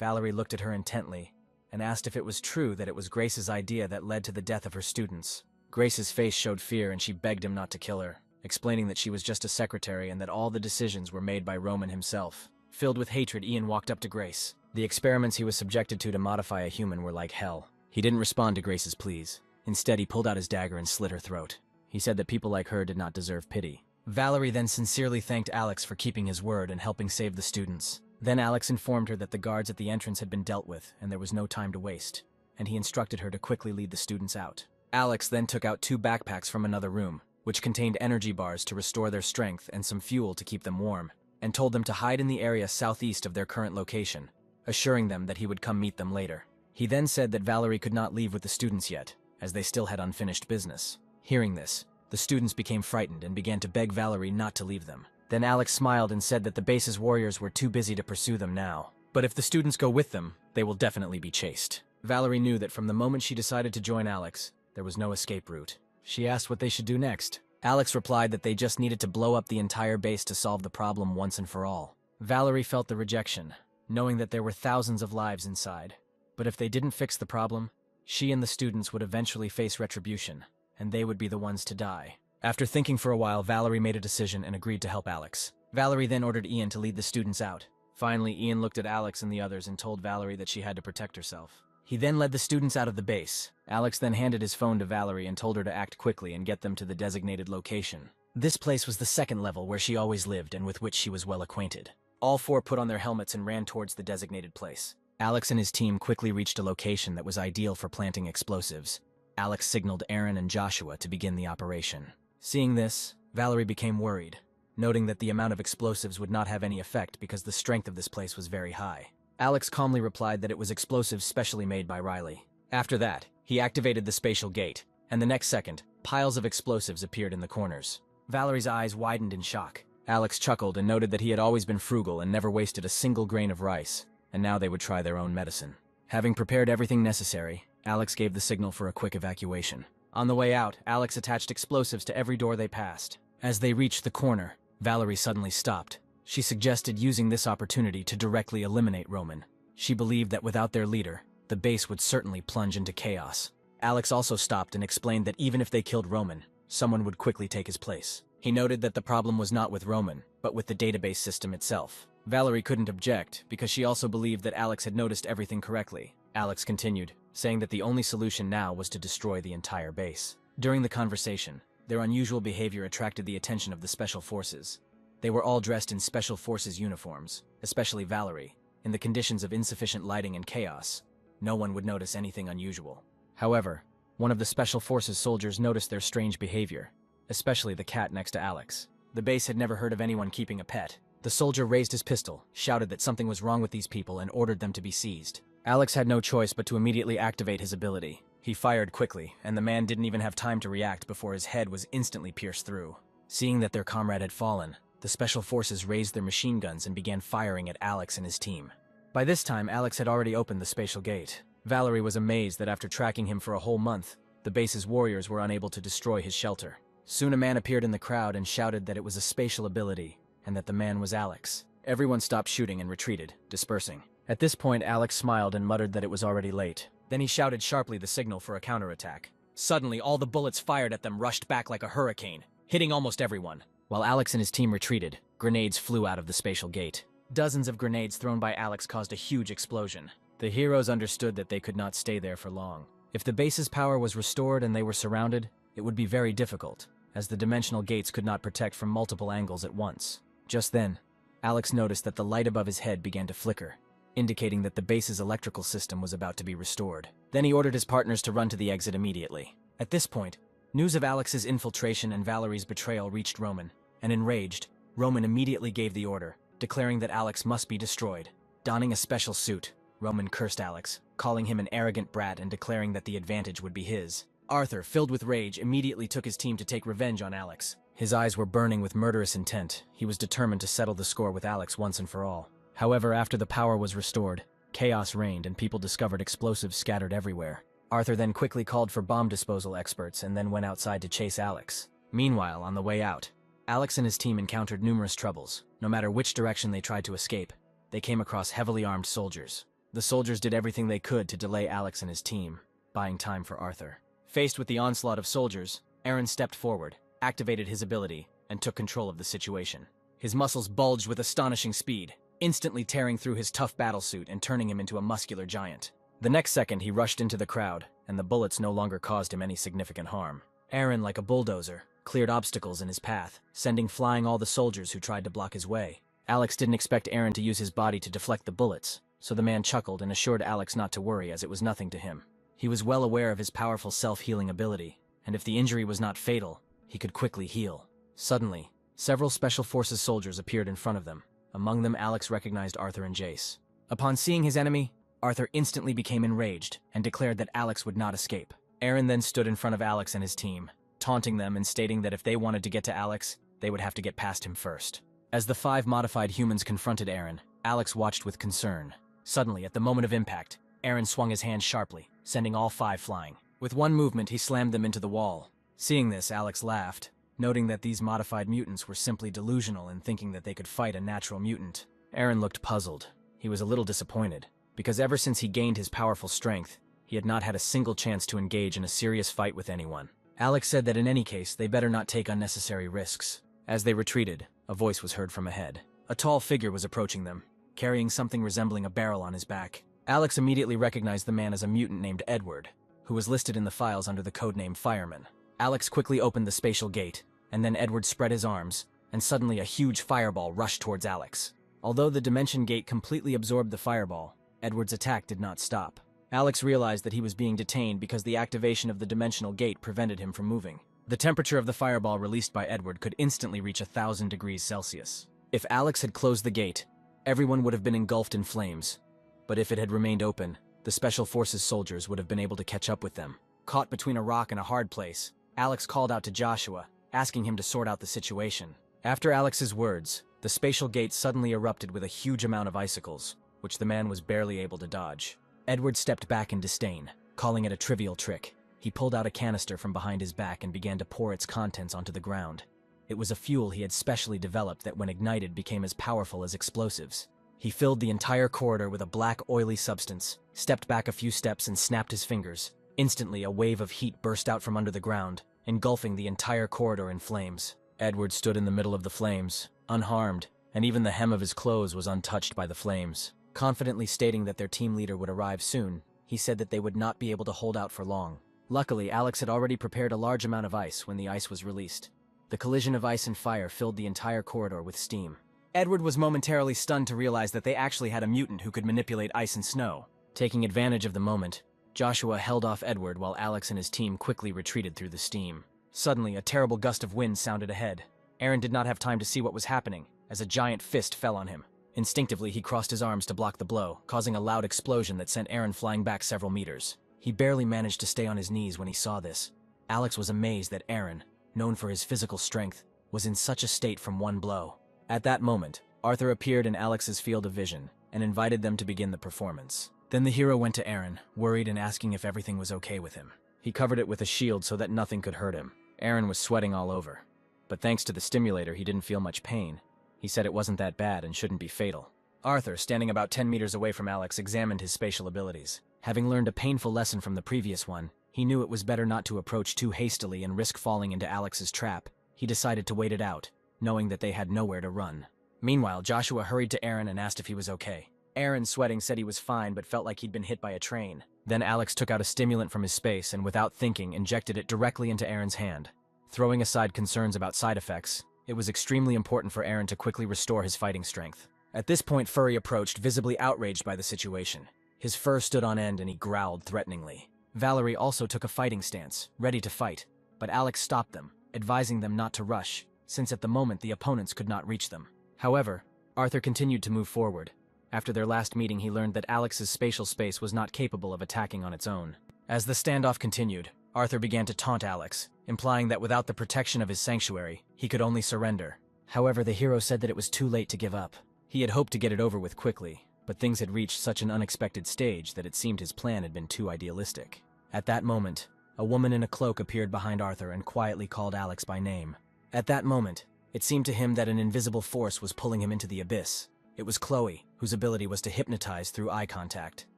Valerie looked at her intently, and asked if it was true that it was Grace's idea that led to the death of her students. Grace's face showed fear, and she begged him not to kill her, explaining that she was just a secretary and that all the decisions were made by Roman himself. Filled with hatred, Ian walked up to Grace. The experiments he was subjected to modify a human were like hell. He didn't respond to Grace's pleas. Instead, he pulled out his dagger and slit her throat. He said that people like her did not deserve pity. Valerie then sincerely thanked Alex for keeping his word and helping save the students. Then Alex informed her that the guards at the entrance had been dealt with and there was no time to waste, and he instructed her to quickly lead the students out. Alex then took out 2 backpacks from another room, which contained energy bars to restore their strength and some fuel to keep them warm, and told them to hide in the area southeast of their current location, assuring them that he would come meet them later. He then said that Valerie could not leave with the students yet, as they still had unfinished business. Hearing this, the students became frightened and began to beg Valerie not to leave them. Then Alex smiled and said that the base's warriors were too busy to pursue them now. But if the students go with them, they will definitely be chased. Valerie knew that from the moment she decided to join Alex, there was no escape route. She asked what they should do next. Alex replied that they just needed to blow up the entire base to solve the problem once and for all. Valerie felt the rejection, knowing that there were thousands of lives inside. But if they didn't fix the problem, she and the students would eventually face retribution, and they would be the ones to die. After thinking for a while, Valerie made a decision and agreed to help Alex. Valerie then ordered Ian to lead the students out. Finally, Ian looked at Alex and the others and told Valerie that she had to protect herself. He then led the students out of the base. Alex then handed his phone to Valerie and told her to act quickly and get them to the designated location. This place was the second level where she always lived and with which she was well acquainted. All four put on their helmets and ran towards the designated place. Alex and his team quickly reached a location that was ideal for planting explosives. Alex signaled Aaron and Joshua to begin the operation. Seeing this, Valerie became worried, noting that the amount of explosives would not have any effect because the strength of this place was very high. Alex calmly replied that it was explosives specially made by Riley. After that, he activated the spatial gate, and the next second, piles of explosives appeared in the corners. Valerie's eyes widened in shock. Alex chuckled and noted that he had always been frugal and never wasted a single grain of rice, and now they would try their own medicine. Having prepared everything necessary, Alex gave the signal for a quick evacuation. On the way out, Alex attached explosives to every door they passed. As they reached the corner, Valerie suddenly stopped. She suggested using this opportunity to directly eliminate Roman. She believed that without their leader, the base would certainly plunge into chaos. Alex also stopped and explained that even if they killed Roman, someone would quickly take his place. He noted that the problem was not with Roman, but with the database system itself. Valerie couldn't object, because she also believed that Alex had noticed everything correctly. Alex continued, saying that the only solution now was to destroy the entire base. During the conversation, their unusual behavior attracted the attention of the Special Forces. They were all dressed in Special Forces uniforms, especially Valerie. In the conditions of insufficient lighting and chaos, no one would notice anything unusual. However, one of the Special Forces soldiers noticed their strange behavior, especially the cat next to Alex. The base had never heard of anyone keeping a pet. The soldier raised his pistol, shouted that something was wrong with these people, and ordered them to be seized. Alex had no choice but to immediately activate his ability. He fired quickly, and the man didn't even have time to react before his head was instantly pierced through. Seeing that their comrade had fallen, the Special Forces raised their machine guns and began firing at Alex and his team. By this time, Alex had already opened the spatial gate. Valerie was amazed that after tracking him for a whole month, the base's warriors were unable to destroy his shelter. Soon a man appeared in the crowd and shouted that it was a spatial ability, and that the man was Alex. Everyone stopped shooting and retreated, dispersing. At this point, Alex smiled and muttered that it was already late. Then he shouted sharply the signal for a counterattack. Suddenly, all the bullets fired at them rushed back like a hurricane, hitting almost everyone. While Alex and his team retreated, grenades flew out of the spatial gate. Dozens of grenades thrown by Alex caused a huge explosion. The heroes understood that they could not stay there for long. If the base's power was restored and they were surrounded, it would be very difficult, as the dimensional gates could not protect from multiple angles at once. Just then, Alex noticed that the light above his head began to flicker, indicating that the base's electrical system was about to be restored. Then he ordered his partners to run to the exit immediately. At this point, news of Alex's infiltration and Valerie's betrayal reached Roman, and enraged, Roman immediately gave the order, declaring that Alex must be destroyed. Donning a special suit, Roman cursed Alex, calling him an arrogant brat and declaring that the advantage would be his. Arthur, filled with rage, immediately took his team to take revenge on Alex. His eyes were burning with murderous intent. He was determined to settle the score with Alex once and for all. However, after the power was restored, chaos reigned and people discovered explosives scattered everywhere. Arthur then quickly called for bomb disposal experts and then went outside to chase Alex. Meanwhile, on the way out, Alex and his team encountered numerous troubles. No matter which direction they tried to escape, they came across heavily armed soldiers. The soldiers did everything they could to delay Alex and his team, buying time for Arthur. Faced with the onslaught of soldiers, Aaron stepped forward, activated his ability, and took control of the situation. His muscles bulged with astonishing speed, instantly tearing through his tough battlesuit and turning him into a muscular giant. The next second, he rushed into the crowd, and the bullets no longer caused him any significant harm. Aaron, like a bulldozer, cleared obstacles in his path, sending flying all the soldiers who tried to block his way. Alex didn't expect Aaron to use his body to deflect the bullets, so the man chuckled and assured Alex not to worry as it was nothing to him. He was well aware of his powerful self-healing ability, and if the injury was not fatal, he could quickly heal. Suddenly, several Special Forces soldiers appeared in front of them. Among them, Alex recognized Arthur and Jace. Upon seeing his enemy, Arthur instantly became enraged and declared that Alex would not escape. Aaron then stood in front of Alex and his team, taunting them and stating that if they wanted to get to Alex, they would have to get past him first. As the 5 modified humans confronted Aaron, Alex watched with concern. Suddenly, at the moment of impact, Aaron swung his hand sharply, sending all 5 flying. With one movement, he slammed them into the wall. Seeing this, Alex laughed, noting that these modified mutants were simply delusional in thinking that they could fight a natural mutant. Aaron looked puzzled. He was a little disappointed, because ever since he gained his powerful strength, he had not had a single chance to engage in a serious fight with anyone. Alex said that in any case, they better not take unnecessary risks. As they retreated, a voice was heard from ahead. A tall figure was approaching them, carrying something resembling a barrel on his back. Alex immediately recognized the man as a mutant named Edward, who was listed in the files under the codename Fireman. Alex quickly opened the spatial gate, and then Edward spread his arms, and suddenly a huge fireball rushed towards Alex. Although the dimension gate completely absorbed the fireball, Edward's attack did not stop. Alex realized that he was being detained because the activation of the dimensional gate prevented him from moving. The temperature of the fireball released by Edward could instantly reach 1,000 degrees Celsius. If Alex had closed the gate, everyone would have been engulfed in flames. But if it had remained open, the Special Forces soldiers would have been able to catch up with them. Caught between a rock and a hard place, Alex called out to Joshua, asking him to sort out the situation. After Alex's words, the spatial gate suddenly erupted with a huge amount of icicles, which the man was barely able to dodge. Edward stepped back in disdain, calling it a trivial trick. He pulled out a canister from behind his back and began to pour its contents onto the ground. It was a fuel he had specially developed that when ignited became as powerful as explosives. He filled the entire corridor with a black, oily substance, stepped back a few steps and snapped his fingers. Instantly, a wave of heat burst out from under the ground, engulfing the entire corridor in flames. Edward stood in the middle of the flames, unharmed, and even the hem of his clothes was untouched by the flames. Confidently stating that their team leader would arrive soon, he said that they would not be able to hold out for long. Luckily, Alex had already prepared a large amount of ice when the ice was released. The collision of ice and fire filled the entire corridor with steam. Edward was momentarily stunned to realize that they actually had a mutant who could manipulate ice and snow. Taking advantage of the moment, Joshua held off Edward while Alex and his team quickly retreated through the steam. Suddenly, a terrible gust of wind sounded ahead. Aaron did not have time to see what was happening, as a giant fist fell on him. Instinctively, he crossed his arms to block the blow, causing a loud explosion that sent Aaron flying back several meters. He barely managed to stay on his knees when he saw this. Alex was amazed that Aaron, known for his physical strength, was in such a state from one blow. At that moment, Arthur appeared in Alex's field of vision and invited them to begin the performance. Then the hero went to Aaron, worried and asking if everything was okay with him. He covered it with a shield so that nothing could hurt him. Aaron was sweating all over. But thanks to the stimulator, he didn't feel much pain. He said it wasn't that bad and shouldn't be fatal. Arthur, standing about 10 meters away from Alex, examined his spatial abilities. Having learned a painful lesson from the previous one, he knew it was better not to approach too hastily and risk falling into Alex's trap. He decided to wait it out, knowing that they had nowhere to run. Meanwhile, Joshua hurried to Aaron and asked if he was okay. Aaron, sweating, said he was fine but felt like he'd been hit by a train. Then Alex took out a stimulant from his space and without thinking injected it directly into Aaron's hand. Throwing aside concerns about side effects, it was extremely important for Aaron to quickly restore his fighting strength. At this point, Furry approached, visibly outraged by the situation. His fur stood on end and he growled threateningly. Valerie also took a fighting stance, ready to fight, but Alex stopped them, advising them not to rush, since at the moment the opponents could not reach them. However, Arthur continued to move forward. After their last meeting, he learned that Alex's spatial space was not capable of attacking on its own. As the standoff continued, Arthur began to taunt Alex, implying that without the protection of his sanctuary, he could only surrender. However, the hero said that it was too late to give up. He had hoped to get it over with quickly, but things had reached such an unexpected stage that it seemed his plan had been too idealistic. At that moment, a woman in a cloak appeared behind Arthur and quietly called Alex by name. At that moment, it seemed to him that an invisible force was pulling him into the abyss. It was Chloe, whose ability was to hypnotize through eye contact.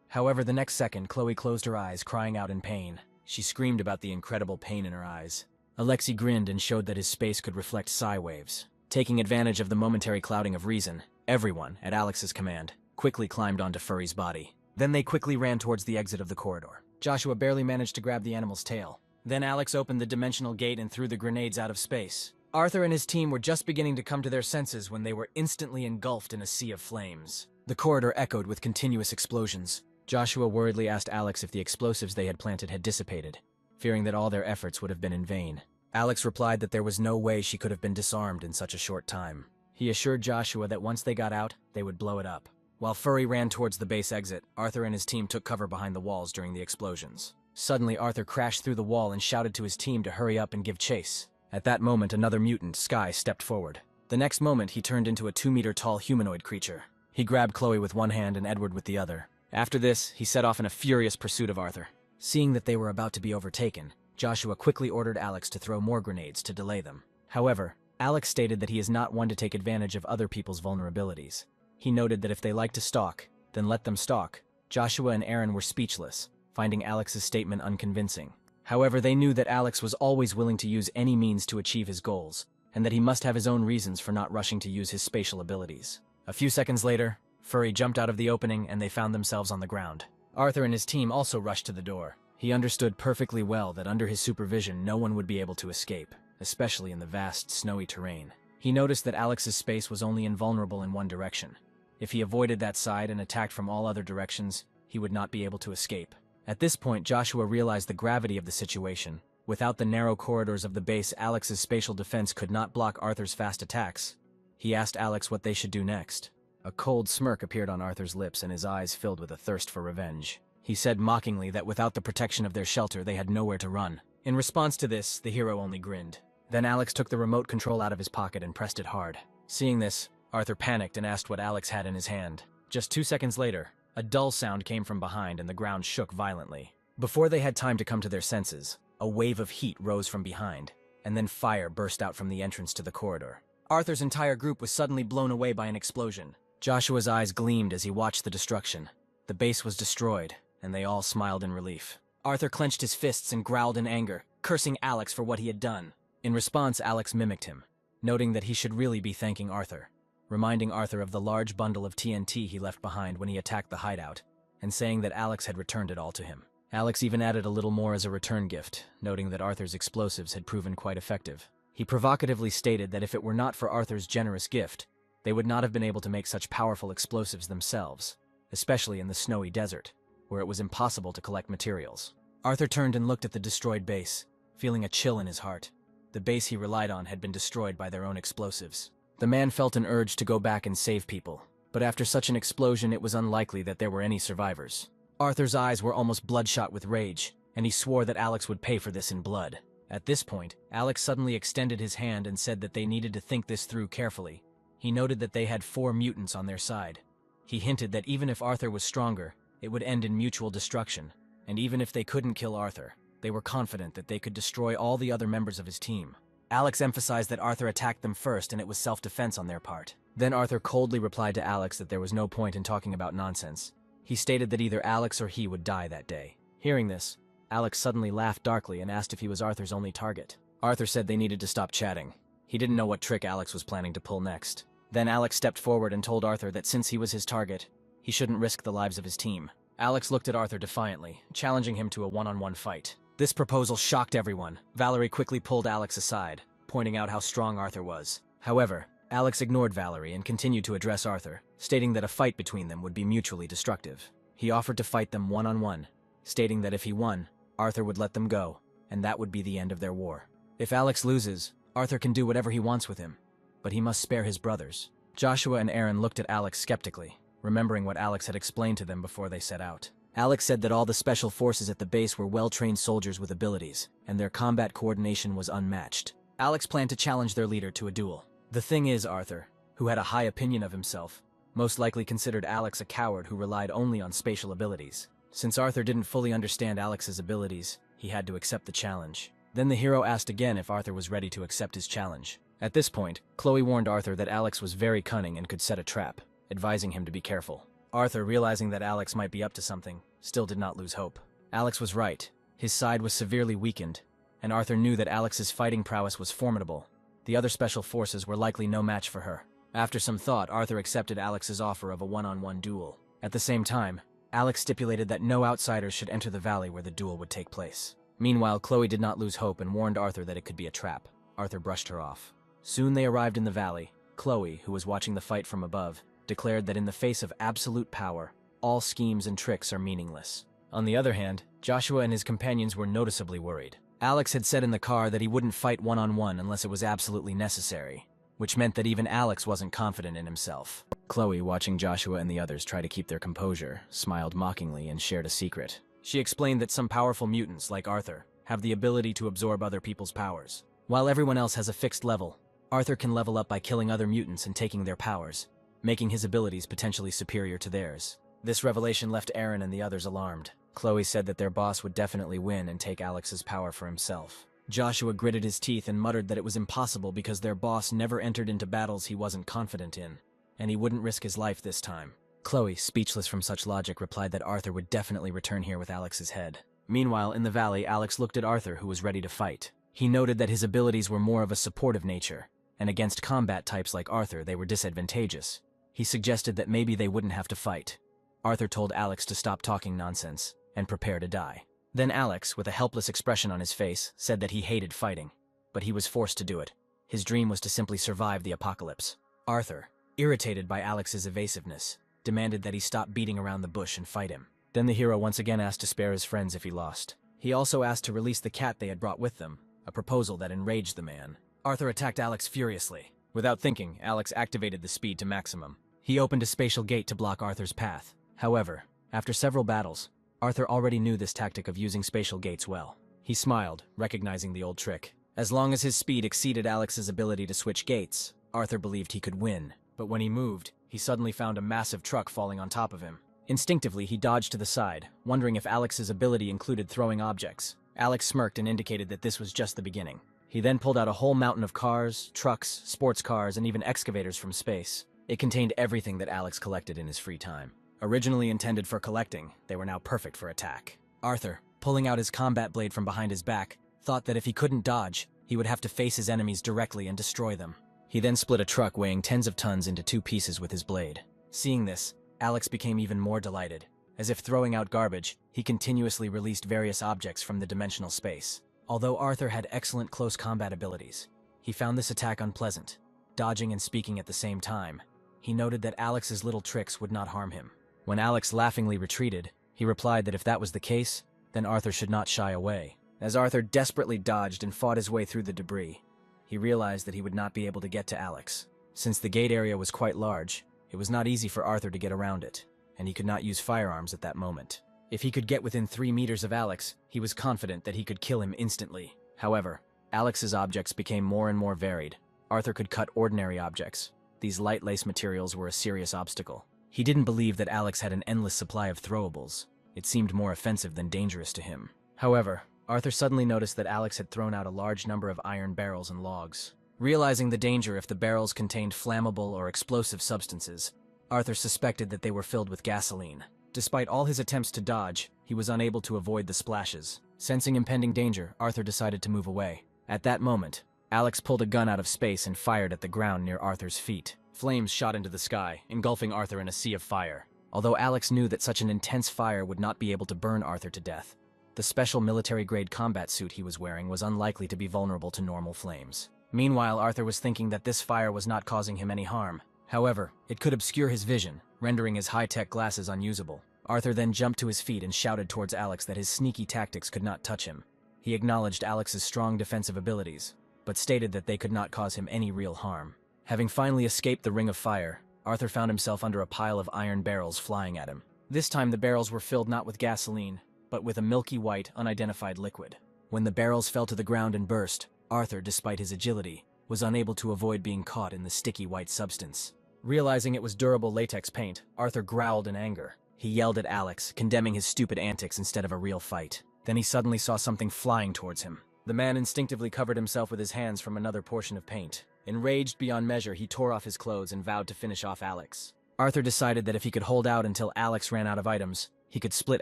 However, the next second, Chloe closed her eyes, crying out in pain. She screamed about the incredible pain in her eyes. Alexei grinned and showed that his space could reflect psi waves. Taking advantage of the momentary clouding of reason, everyone, at Alex's command, quickly climbed onto Furry's body. Then they quickly ran towards the exit of the corridor. Joshua barely managed to grab the animal's tail. Then Alex opened the dimensional gate and threw the grenades out of space. Arthur and his team were just beginning to come to their senses when they were instantly engulfed in a sea of flames. The corridor echoed with continuous explosions. Joshua worriedly asked Alex if the explosives they had planted had dissipated, fearing that all their efforts would have been in vain. Alex replied that there was no way she could have been disarmed in such a short time. He assured Joshua that once they got out, they would blow it up. While Furry ran towards the base exit, Arthur and his team took cover behind the walls during the explosions. Suddenly, Arthur crashed through the wall and shouted to his team to hurry up and give chase. At that moment, another mutant, Sky, stepped forward. The next moment, he turned into a 2-meter-tall humanoid creature. He grabbed Chloe with one hand and Edward with the other. After this, he set off in a furious pursuit of Arthur. Seeing that they were about to be overtaken, Joshua quickly ordered Alex to throw more grenades to delay them. However, Alex stated that he is not one to take advantage of other people's vulnerabilities. He noted that if they like to stalk, then let them stalk. Joshua and Aaron were speechless, finding Alex's statement unconvincing. However, they knew that Alex was always willing to use any means to achieve his goals, and that he must have his own reasons for not rushing to use his spatial abilities. A few seconds later, Furry jumped out of the opening and they found themselves on the ground. Arthur and his team also rushed to the door. He understood perfectly well that under his supervision no one would be able to escape, especially in the vast, snowy terrain. He noticed that Alex's space was only invulnerable in one direction. If he avoided that side and attacked from all other directions, he would not be able to escape. At this point, Joshua realized the gravity of the situation. Without the narrow corridors of the base, Alex's spatial defense could not block Arthur's fast attacks. He asked Alex what they should do next. A cold smirk appeared on Arthur's lips and his eyes filled with a thirst for revenge. He said mockingly that without the protection of their shelter, they had nowhere to run. In response to this, the hero only grinned. Then Alex took the remote control out of his pocket and pressed it hard. Seeing this, Arthur panicked and asked what Alex had in his hand. Just 2 seconds later, a dull sound came from behind and the ground shook violently. Before they had time to come to their senses, a wave of heat rose from behind, and then fire burst out from the entrance to the corridor. Arthur's entire group was suddenly blown away by an explosion. Joshua's eyes gleamed as he watched the destruction. The base was destroyed, and they all smiled in relief. Arthur clenched his fists and growled in anger, cursing Alex for what he had done. In response, Alex mimicked him, noting that he should really be thanking Arthur, reminding Arthur of the large bundle of TNT he left behind when he attacked the hideout, and saying that Alex had returned it all to him. Alex even added a little more as a return gift, noting that Arthur's explosives had proven quite effective. He provocatively stated that if it were not for Arthur's generous gift, they would not have been able to make such powerful explosives themselves, especially in the snowy desert, where it was impossible to collect materials. Arthur turned and looked at the destroyed base, feeling a chill in his heart. The base he relied on had been destroyed by their own explosives. The man felt an urge to go back and save people, but after such an explosion it was unlikely that there were any survivors. Arthur's eyes were almost bloodshot with rage, and he swore that Alex would pay for this in blood. At this point, Alex suddenly extended his hand and said that they needed to think this through carefully. He noted that they had 4 mutants on their side. He hinted that even if Arthur was stronger, it would end in mutual destruction, and even if they couldn't kill Arthur, they were confident that they could destroy all the other members of his team. Alex emphasized that Arthur attacked them first and it was self-defense on their part. Then Arthur coldly replied to Alex that there was no point in talking about nonsense. He stated that either Alex or he would die that day. Hearing this, Alex suddenly laughed darkly and asked if he was Arthur's only target. Arthur said they needed to stop chatting. He didn't know what trick Alex was planning to pull next. Then Alex stepped forward and told Arthur that since he was his target, he shouldn't risk the lives of his team. Alex looked at Arthur defiantly, challenging him to a one-on-one fight. This proposal shocked everyone. Valerie quickly pulled Alex aside, pointing out how strong Arthur was. However, Alex ignored Valerie and continued to address Arthur, stating that a fight between them would be mutually destructive. He offered to fight them one-on-one, stating that if he won, Arthur would let them go, and that would be the end of their war. If Alex loses, Arthur can do whatever he wants with him, but he must spare his brothers. Joshua and Aaron looked at Alex skeptically, remembering what Alex had explained to them before they set out. Alex said that all the special forces at the base were well-trained soldiers with abilities, and their combat coordination was unmatched. Alex planned to challenge their leader to a duel. The thing is, Arthur, who had a high opinion of himself, most likely considered Alex a coward who relied only on spatial abilities. Since Arthur didn't fully understand Alex's abilities, he had to accept the challenge. Then the hero asked again if Arthur was ready to accept his challenge. At this point, Chloe warned Arthur that Alex was very cunning and could set a trap, advising him to be careful. Arthur, realizing that Alex might be up to something, still did not lose hope. Alex was right. His side was severely weakened, and Arthur knew that Alex's fighting prowess was formidable. The other special forces were likely no match for her. After some thought, Arthur accepted Alex's offer of a one-on-one duel. At the same time, Alex stipulated that no outsiders should enter the valley where the duel would take place. Meanwhile, Chloe did not lose hope and warned Arthur that it could be a trap. Arthur brushed her off. Soon they arrived in the valley. Chloe, who was watching the fight from above, declared that in the face of absolute power, all schemes and tricks are meaningless. On the other hand, Joshua and his companions were noticeably worried. Alex had said in the car that he wouldn't fight one-on-one unless it was absolutely necessary, which meant that even Alex wasn't confident in himself. Chloe, watching Joshua and the others try to keep their composure, smiled mockingly and shared a secret. She explained that some powerful mutants, like Arthur, have the ability to absorb other people's powers. While everyone else has a fixed level, Arthur can level up by killing other mutants and taking their powers. making his abilities potentially superior to theirs. This revelation left Aaron and the others alarmed. Chloe said that their boss would definitely win and take Alex's power for himself. Joshua gritted his teeth and muttered that it was impossible because their boss never entered into battles he wasn't confident in, and he wouldn't risk his life this time. Chloe, speechless from such logic, replied that Arthur would definitely return here with Alex's head. Meanwhile, in the valley, Alex looked at Arthur, who was ready to fight. He noted that his abilities were more of a supportive nature, and against combat types like Arthur, they were disadvantageous. He suggested that maybe they wouldn't have to fight. Arthur told Alex to stop talking nonsense and prepare to die. Then Alex, with a helpless expression on his face, said that he hated fighting, but he was forced to do it. His dream was to simply survive the apocalypse. Arthur, irritated by Alex's evasiveness, demanded that he stop beating around the bush and fight him. Then the hero once again asked to spare his friends if he lost. He also asked to release the cat they had brought with them, a proposal that enraged the man. Arthur attacked Alex furiously. Without thinking, Alex activated the speed to maximum. He opened a spatial gate to block Arthur's path. However, after several battles, Arthur already knew this tactic of using spatial gates well. He smiled, recognizing the old trick. As long as his speed exceeded Alex's ability to switch gates, Arthur believed he could win. But when he moved, he suddenly found a massive truck falling on top of him. Instinctively, he dodged to the side, wondering if Alex's ability included throwing objects. Alex smirked and indicated that this was just the beginning. He then pulled out a whole mountain of cars, trucks, sports cars, and even excavators from space. It contained everything that Alex collected in his free time. Originally intended for collecting, they were now perfect for attack. Arthur, pulling out his combat blade from behind his back, thought that if he couldn't dodge, he would have to face his enemies directly and destroy them. He then split a truck weighing tens of tons into two pieces with his blade. Seeing this, Alex became even more delighted. As if throwing out garbage, he continuously released various objects from the dimensional space. Although Arthur had excellent close combat abilities, he found this attack unpleasant. Dodging and speaking at the same time, he noted that Alex's little tricks would not harm him. When Alex laughingly retreated, he replied that if that was the case, then Arthur should not shy away. As Arthur desperately dodged and fought his way through the debris, he realized that he would not be able to get to Alex. Since the gate area was quite large, it was not easy for Arthur to get around it, and he could not use firearms at that moment. If he could get within 3 meters of Alex, he was confident that he could kill him instantly. However, Alex's objects became more and more varied. Arthur could cut ordinary objects. These light lace materials were a serious obstacle. He didn't believe that Alex had an endless supply of throwables. It seemed more offensive than dangerous to him. However, Arthur suddenly noticed that Alex had thrown out a large number of iron barrels and logs. Realizing the danger if the barrels contained flammable or explosive substances, Arthur suspected that they were filled with gasoline. Despite all his attempts to dodge, he was unable to avoid the splashes. Sensing impending danger, Arthur decided to move away. At that moment, Alex pulled a gun out of space and fired at the ground near Arthur's feet. Flames shot into the sky, engulfing Arthur in a sea of fire. Although Alex knew that such an intense fire would not be able to burn Arthur to death, the special military-grade combat suit he was wearing was unlikely to be vulnerable to normal flames. Meanwhile, Arthur was thinking that this fire was not causing him any harm. However, it could obscure his vision, rendering his high-tech glasses unusable. Arthur then jumped to his feet and shouted towards Alex that his sneaky tactics could not touch him. He acknowledged Alex's strong defensive abilities, but stated that they could not cause him any real harm. Having finally escaped the ring of fire, Arthur found himself under a pile of iron barrels flying at him. This time the barrels were filled not with gasoline, but with a milky white, unidentified liquid. When the barrels fell to the ground and burst, Arthur, despite his agility, was unable to avoid being caught in the sticky white substance. Realizing it was durable latex paint, Arthur growled in anger. He yelled at Alex, condemning his stupid antics instead of a real fight. Then he suddenly saw something flying towards him. The man instinctively covered himself with his hands from another portion of paint. Enraged beyond measure, he tore off his clothes and vowed to finish off Alex. Arthur decided that if he could hold out until Alex ran out of items, he could split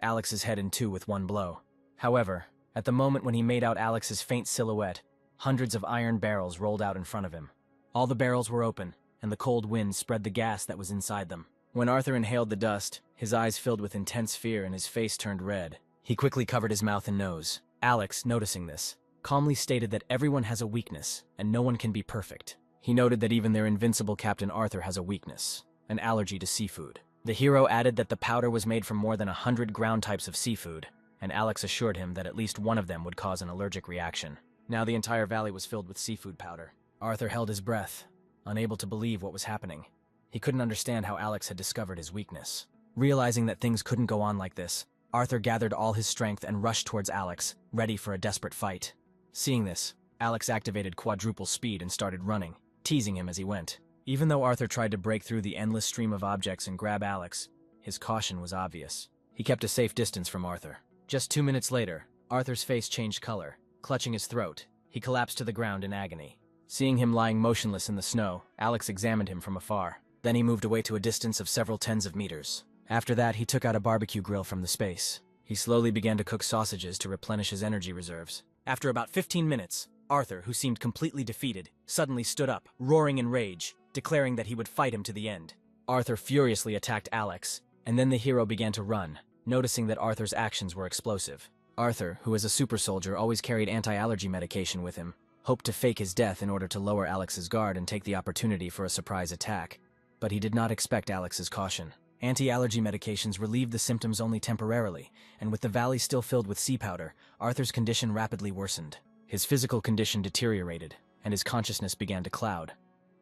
Alex's head in two with one blow. However, at the moment when he made out Alex's faint silhouette, hundreds of iron barrels rolled out in front of him. All the barrels were open, and the cold wind spread the gas that was inside them. When Arthur inhaled the dust, his eyes filled with intense fear and his face turned red. He quickly covered his mouth and nose. Alex, noticing this, calmly stated that everyone has a weakness, and no one can be perfect. He noted that even their invincible Captain Arthur has a weakness, an allergy to seafood. The hero added that the powder was made from more than 100 ground types of seafood, and Alex assured him that at least one of them would cause an allergic reaction. Now the entire valley was filled with seafood powder. Arthur held his breath, unable to believe what was happening. He couldn't understand how Alex had discovered his weakness. Realizing that things couldn't go on like this, Arthur gathered all his strength and rushed towards Alex, ready for a desperate fight. Seeing this, Alex activated quadruple speed and started running, teasing him as he went. Even though Arthur tried to break through the endless stream of objects and grab Alex, his caution was obvious. He kept a safe distance from Arthur. Just 2 minutes later, Arthur's face changed color. Clutching his throat, he collapsed to the ground in agony. Seeing him lying motionless in the snow, Alex examined him from afar. Then he moved away to a distance of several tens of meters. After that, he took out a barbecue grill from the space. He slowly began to cook sausages to replenish his energy reserves. After about 15 minutes, Arthur, who seemed completely defeated, suddenly stood up, roaring in rage, declaring that he would fight him to the end. Arthur furiously attacked Alex, and then the hero began to run, noticing that Arthur's actions were explosive. Arthur, who as a super soldier always carried anti-allergy medication with him, hoped to fake his death in order to lower Alex's guard and take the opportunity for a surprise attack. But he did not expect Alex's caution. Anti-allergy medications relieved the symptoms only temporarily, and with the valley still filled with sea powder, Arthur's condition rapidly worsened. His physical condition deteriorated, and his consciousness began to cloud.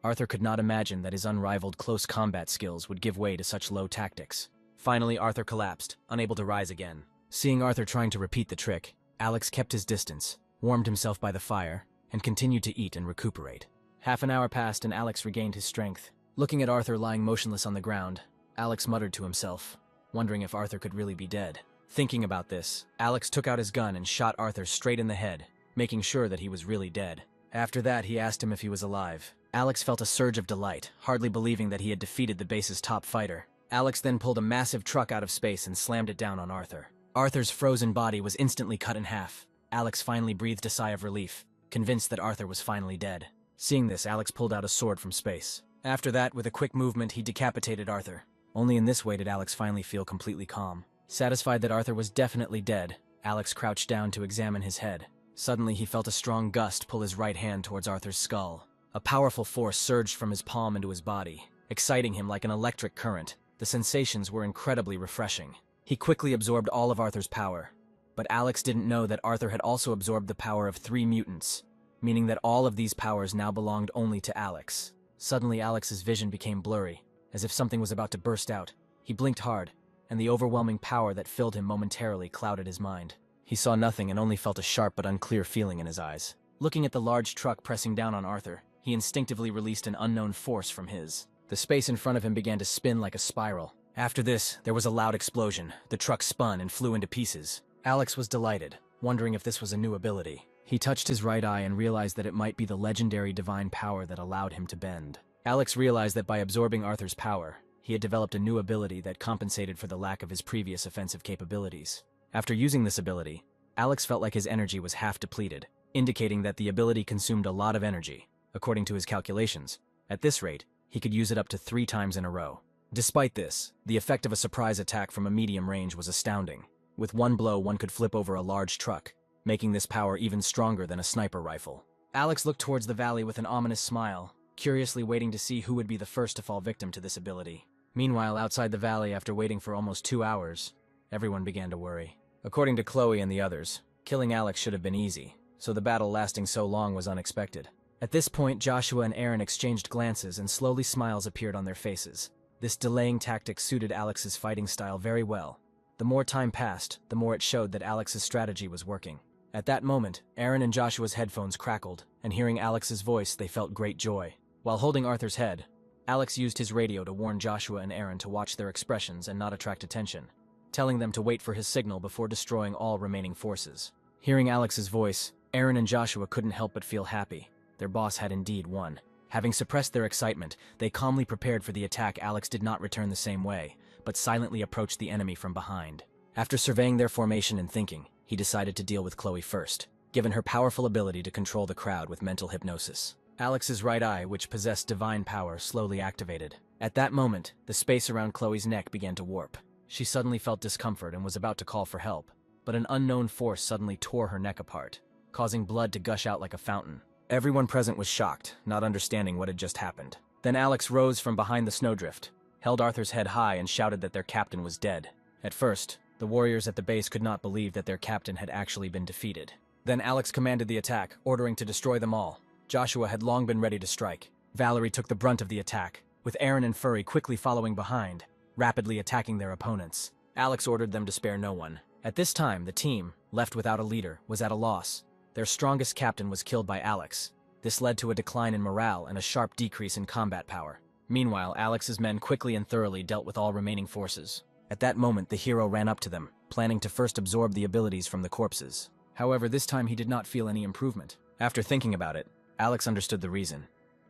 Arthur could not imagine that his unrivaled close combat skills would give way to such low tactics. Finally, Arthur collapsed, unable to rise again. Seeing Arthur trying to repeat the trick, Alex kept his distance, warmed himself by the fire, and continued to eat and recuperate. Half an hour passed and Alex regained his strength. Looking at Arthur lying motionless on the ground, Alex muttered to himself, wondering if Arthur could really be dead. Thinking about this, Alex took out his gun and shot Arthur straight in the head, making sure that he was really dead. After that, he asked him if he was alive. Alex felt a surge of delight, hardly believing that he had defeated the base's top fighter. Alex then pulled a massive truck out of space and slammed it down on Arthur. Arthur's frozen body was instantly cut in half. Alex finally breathed a sigh of relief, convinced that Arthur was finally dead. Seeing this, Alex pulled out a sword from space. After that, with a quick movement, he decapitated Arthur. Only in this way did Alex finally feel completely calm. Satisfied that Arthur was definitely dead, Alex crouched down to examine his head. Suddenly, he felt a strong gust pull his right hand towards Arthur's skull. A powerful force surged from his palm into his body, exciting him like an electric current. The sensations were incredibly refreshing. He quickly absorbed all of Arthur's power. But Alex didn't know that Arthur had also absorbed the power of 3 mutants, meaning that all of these powers now belonged only to Alex. Suddenly, Alex's vision became blurry, as if something was about to burst out. He blinked hard, and the overwhelming power that filled him momentarily clouded his mind. He saw nothing and only felt a sharp but unclear feeling in his eyes. Looking at the large truck pressing down on Arthur, he instinctively released an unknown force from his. The space in front of him began to spin like a spiral. After this, there was a loud explosion. The truck spun and flew into pieces. Alex was delighted, wondering if this was a new ability. He touched his right eye and realized that it might be the legendary divine power that allowed him to bend. Alex realized that by absorbing Arthur's power, he had developed a new ability that compensated for the lack of his previous offensive capabilities. After using this ability, Alex felt like his energy was half depleted, indicating that the ability consumed a lot of energy. According to his calculations, at this rate, he could use it up to 3 times in a row. Despite this, the effect of a surprise attack from a medium range was astounding. With one blow, one could flip over a large truck, making this power even stronger than a sniper rifle. Alex looked towards the valley with an ominous smile, curiously waiting to see who would be the first to fall victim to this ability. Meanwhile, outside the valley, after waiting for almost 2 hours, everyone began to worry. According to Chloe and the others, killing Alex should have been easy, so the battle lasting so long was unexpected. At this point, Joshua and Aaron exchanged glances and slowly smiles appeared on their faces. This delaying tactic suited Alex's fighting style very well. The more time passed, the more it showed that Alex's strategy was working. At that moment, Aaron and Joshua's headphones crackled, and hearing Alex's voice, they felt great joy. While holding Arthur's head, Alex used his radio to warn Joshua and Aaron to watch their expressions and not attract attention, telling them to wait for his signal before destroying all remaining forces. Hearing Alex's voice, Aaron and Joshua couldn't help but feel happy. Their boss had indeed won. Having suppressed their excitement, they calmly prepared for the attack. Alex did not return the same way, but silently approached the enemy from behind. After surveying their formation and thinking, he decided to deal with Chloe first, given her powerful ability to control the crowd with mental hypnosis. Alex's right eye, which possessed divine power, slowly activated. At that moment, the space around Chloe's neck began to warp. She suddenly felt discomfort and was about to call for help, but an unknown force suddenly tore her neck apart, causing blood to gush out like a fountain. Everyone present was shocked, not understanding what had just happened. Then Alex rose from behind the snowdrift, held Arthur's head high and shouted that their captain was dead. At first, the warriors at the base could not believe that their captain had actually been defeated. Then Alex commanded the attack, ordering to destroy them all. Joshua had long been ready to strike. Valerie took the brunt of the attack, with Aaron and Furry quickly following behind, rapidly attacking their opponents. Alex ordered them to spare no one. At this time, the team, left without a leader, was at a loss. Their strongest captain was killed by Alex, This led to a decline in morale and a sharp decrease in combat power. Meanwhile, Alex's men quickly and thoroughly dealt with all remaining forces. At that moment, the hero ran up to them, planning to first absorb the abilities from the corpses. However, this time he did not feel any improvement. After thinking about it, Alex understood the reason.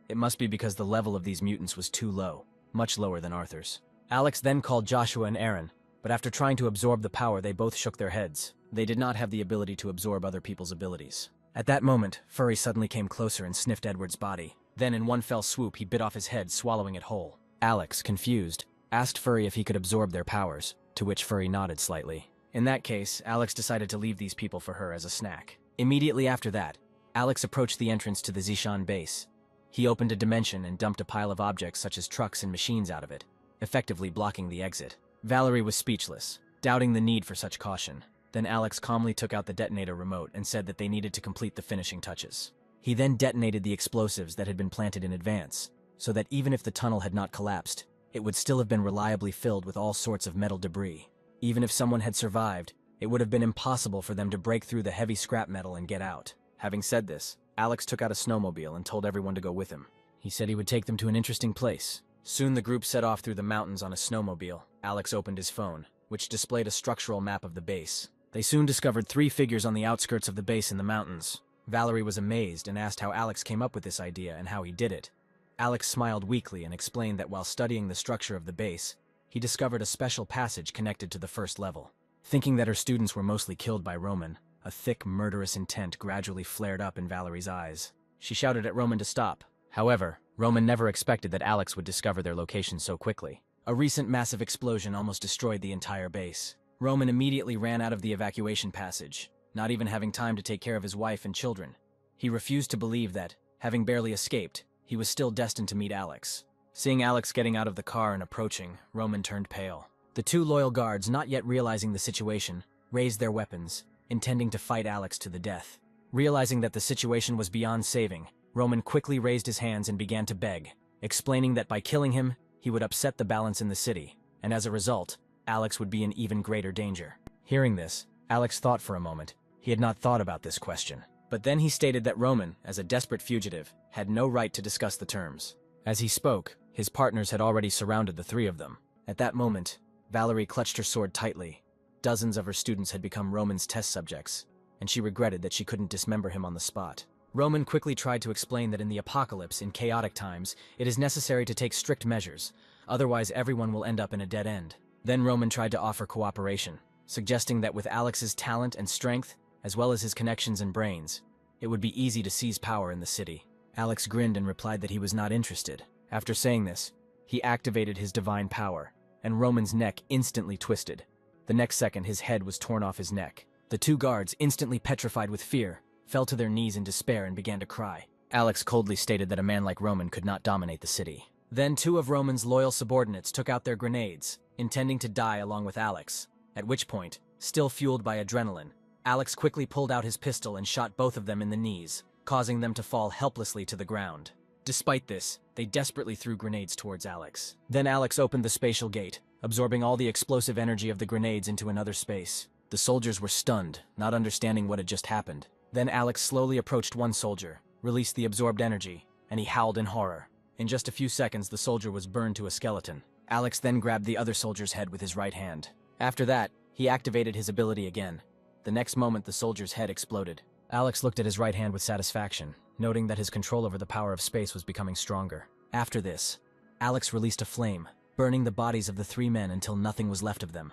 It must be because the level of these mutants was too low, much lower than Arthur's. Alex then called Joshua and Aaron, but after trying to absorb the power, they both shook their heads. They did not have the ability to absorb other people's abilities. At that moment, Furry suddenly came closer and sniffed Edward's body. Then, in one fell swoop, he bit off his head, swallowing it whole. Alex, confused, asked Furry if he could absorb their powers, to which Furry nodded slightly. In that case, Alex decided to leave these people for her as a snack. Immediately after that, Alex approached the entrance to the Zishan base. He opened a dimension and dumped a pile of objects such as trucks and machines out of it, effectively blocking the exit. Valerie was speechless, doubting the need for such caution. Then Alex calmly took out the detonator remote and said that they needed to complete the finishing touches. He then detonated the explosives that had been planted in advance, so that even if the tunnel had not collapsed, it would still have been reliably filled with all sorts of metal debris. Even if someone had survived, it would have been impossible for them to break through the heavy scrap metal and get out. Having said this, Alex took out a snowmobile and told everyone to go with him. He said he would take them to an interesting place. Soon the group set off through the mountains on a snowmobile. Alex opened his phone, which displayed a structural map of the base. They soon discovered 3 figures on the outskirts of the base in the mountains. Valerie was amazed and asked how Alex came up with this idea and how he did it. Alex smiled weakly and explained that while studying the structure of the base, he discovered a special passage connected to the first level. Thinking that her students were mostly killed by Roman, a thick, murderous intent gradually flared up in Valerie's eyes. She shouted at Roman to stop. However, Roman never expected that Alex would discover their location so quickly. A recent massive explosion almost destroyed the entire base. Roman immediately ran out of the evacuation passage, not even having time to take care of his wife and children. He refused to believe that, having barely escaped, he was still destined to meet Alex. Seeing Alex getting out of the car and approaching, Roman turned pale. The 2 loyal guards, not yet realizing the situation, raised their weapons, intending to fight Alex to the death. Realizing that the situation was beyond saving, Roman quickly raised his hands and began to beg, explaining that by killing him, he would upset the balance in the city, and as a result, Alex would be in even greater danger. Hearing this, Alex thought for a moment. He had not thought about this question. But then he stated that Roman, as a desperate fugitive, had no right to discuss the terms. As he spoke, his partners had already surrounded the 3 of them. At that moment, Valerie clutched her sword tightly. Dozens of her students had become Roman's test subjects, and she regretted that she couldn't dismember him on the spot. Roman quickly tried to explain that in the apocalypse, in chaotic times, it is necessary to take strict measures, otherwise everyone will end up in a dead end. Then Roman tried to offer cooperation, suggesting that with Alex's talent and strength, as well as his connections and brains, it would be easy to seize power in the city. Alex grinned and replied that he was not interested. After saying this, he activated his divine power, and Roman's neck instantly twisted. The next second, his head was torn off his neck. The 2 guards, instantly petrified with fear, fell to their knees in despair and began to cry. Alex coldly stated that a man like Roman could not dominate the city. Then 2 of Roman's loyal subordinates took out their grenades, intending to die along with Alex, at which point, still fueled by adrenaline, Alex quickly pulled out his pistol and shot both of them in the knees, causing them to fall helplessly to the ground. Despite this, they desperately threw grenades towards Alex. Then Alex opened the spatial gate, absorbing all the explosive energy of the grenades into another space. The soldiers were stunned, not understanding what had just happened. Then Alex slowly approached one soldier, released the absorbed energy, and he howled in horror. In just a few seconds, the soldier was burned to a skeleton. Alex then grabbed the other soldier's head with his right hand. After that, he activated his ability again. The next moment, the soldier's head exploded. Alex looked at his right hand with satisfaction, noting that his control over the power of space was becoming stronger. After this, Alex released a flame, burning the bodies of the 3 men until nothing was left of them.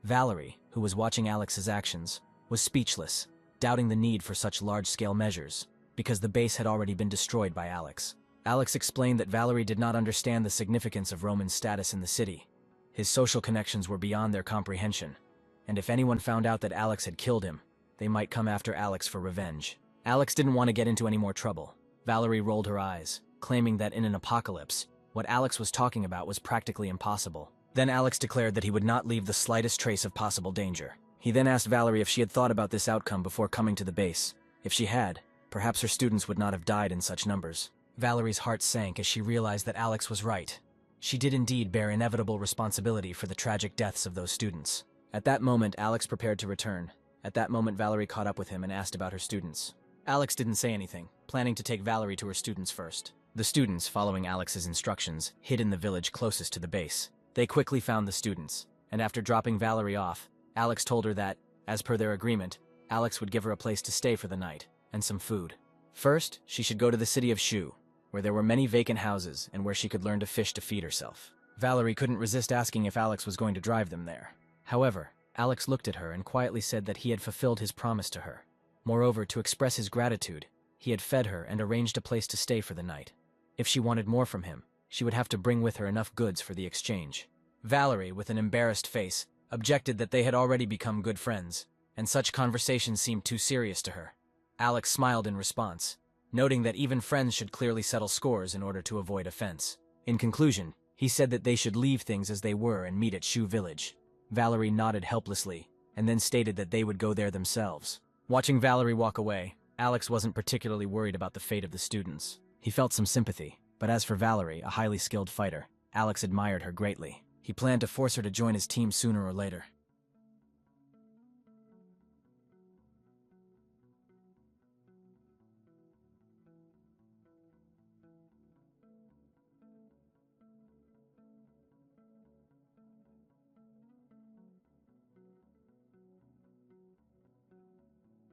Valerie, who was watching Alex's actions, was speechless, doubting the need for such large-scale measures, because the base had already been destroyed by Alex. Alex explained that Valerie did not understand the significance of Roman's status in the city. His social connections were beyond their comprehension, and if anyone found out that Alex had killed him, they might come after Alex for revenge. Alex didn't want to get into any more trouble. Valerie rolled her eyes, claiming that in an apocalypse, what Alex was talking about was practically impossible. Then Alex declared that he would not leave the slightest trace of possible danger. He then asked Valerie if she had thought about this outcome before coming to the base. If she had, perhaps her students would not have died in such numbers. Valerie's heart sank as she realized that Alex was right. She did indeed bear inevitable responsibility for the tragic deaths of those students. At that moment, Alex prepared to return. At that moment, Valerie caught up with him and asked about her students. Alex didn't say anything, planning to take Valerie to her students first. The students, following Alex's instructions, hid in the village closest to the base. They quickly found the students, and after dropping Valerie off, Alex told her that, as per their agreement, Alex would give her a place to stay for the night, and some food. First, she should go to the city of Shu, where there were many vacant houses and where she could learn to fish to feed herself. Valerie couldn't resist asking if Alex was going to drive them there. However, Alex looked at her and quietly said that he had fulfilled his promise to her. Moreover, to express his gratitude, he had fed her and arranged a place to stay for the night. If she wanted more from him, she would have to bring with her enough goods for the exchange. Valerie, with an embarrassed face, objected that they had already become good friends, and such conversations seemed too serious to her. Alex smiled in response, noting that even friends should clearly settle scores in order to avoid offense. In conclusion, he said that they should leave things as they were and meet at Shu Village. Valerie nodded helplessly, and then stated that they would go there themselves. Watching Valerie walk away, Alex wasn't particularly worried about the fate of the students. He felt some sympathy, but as for Valerie, a highly skilled fighter, Alex admired her greatly. He planned to force her to join his team sooner or later.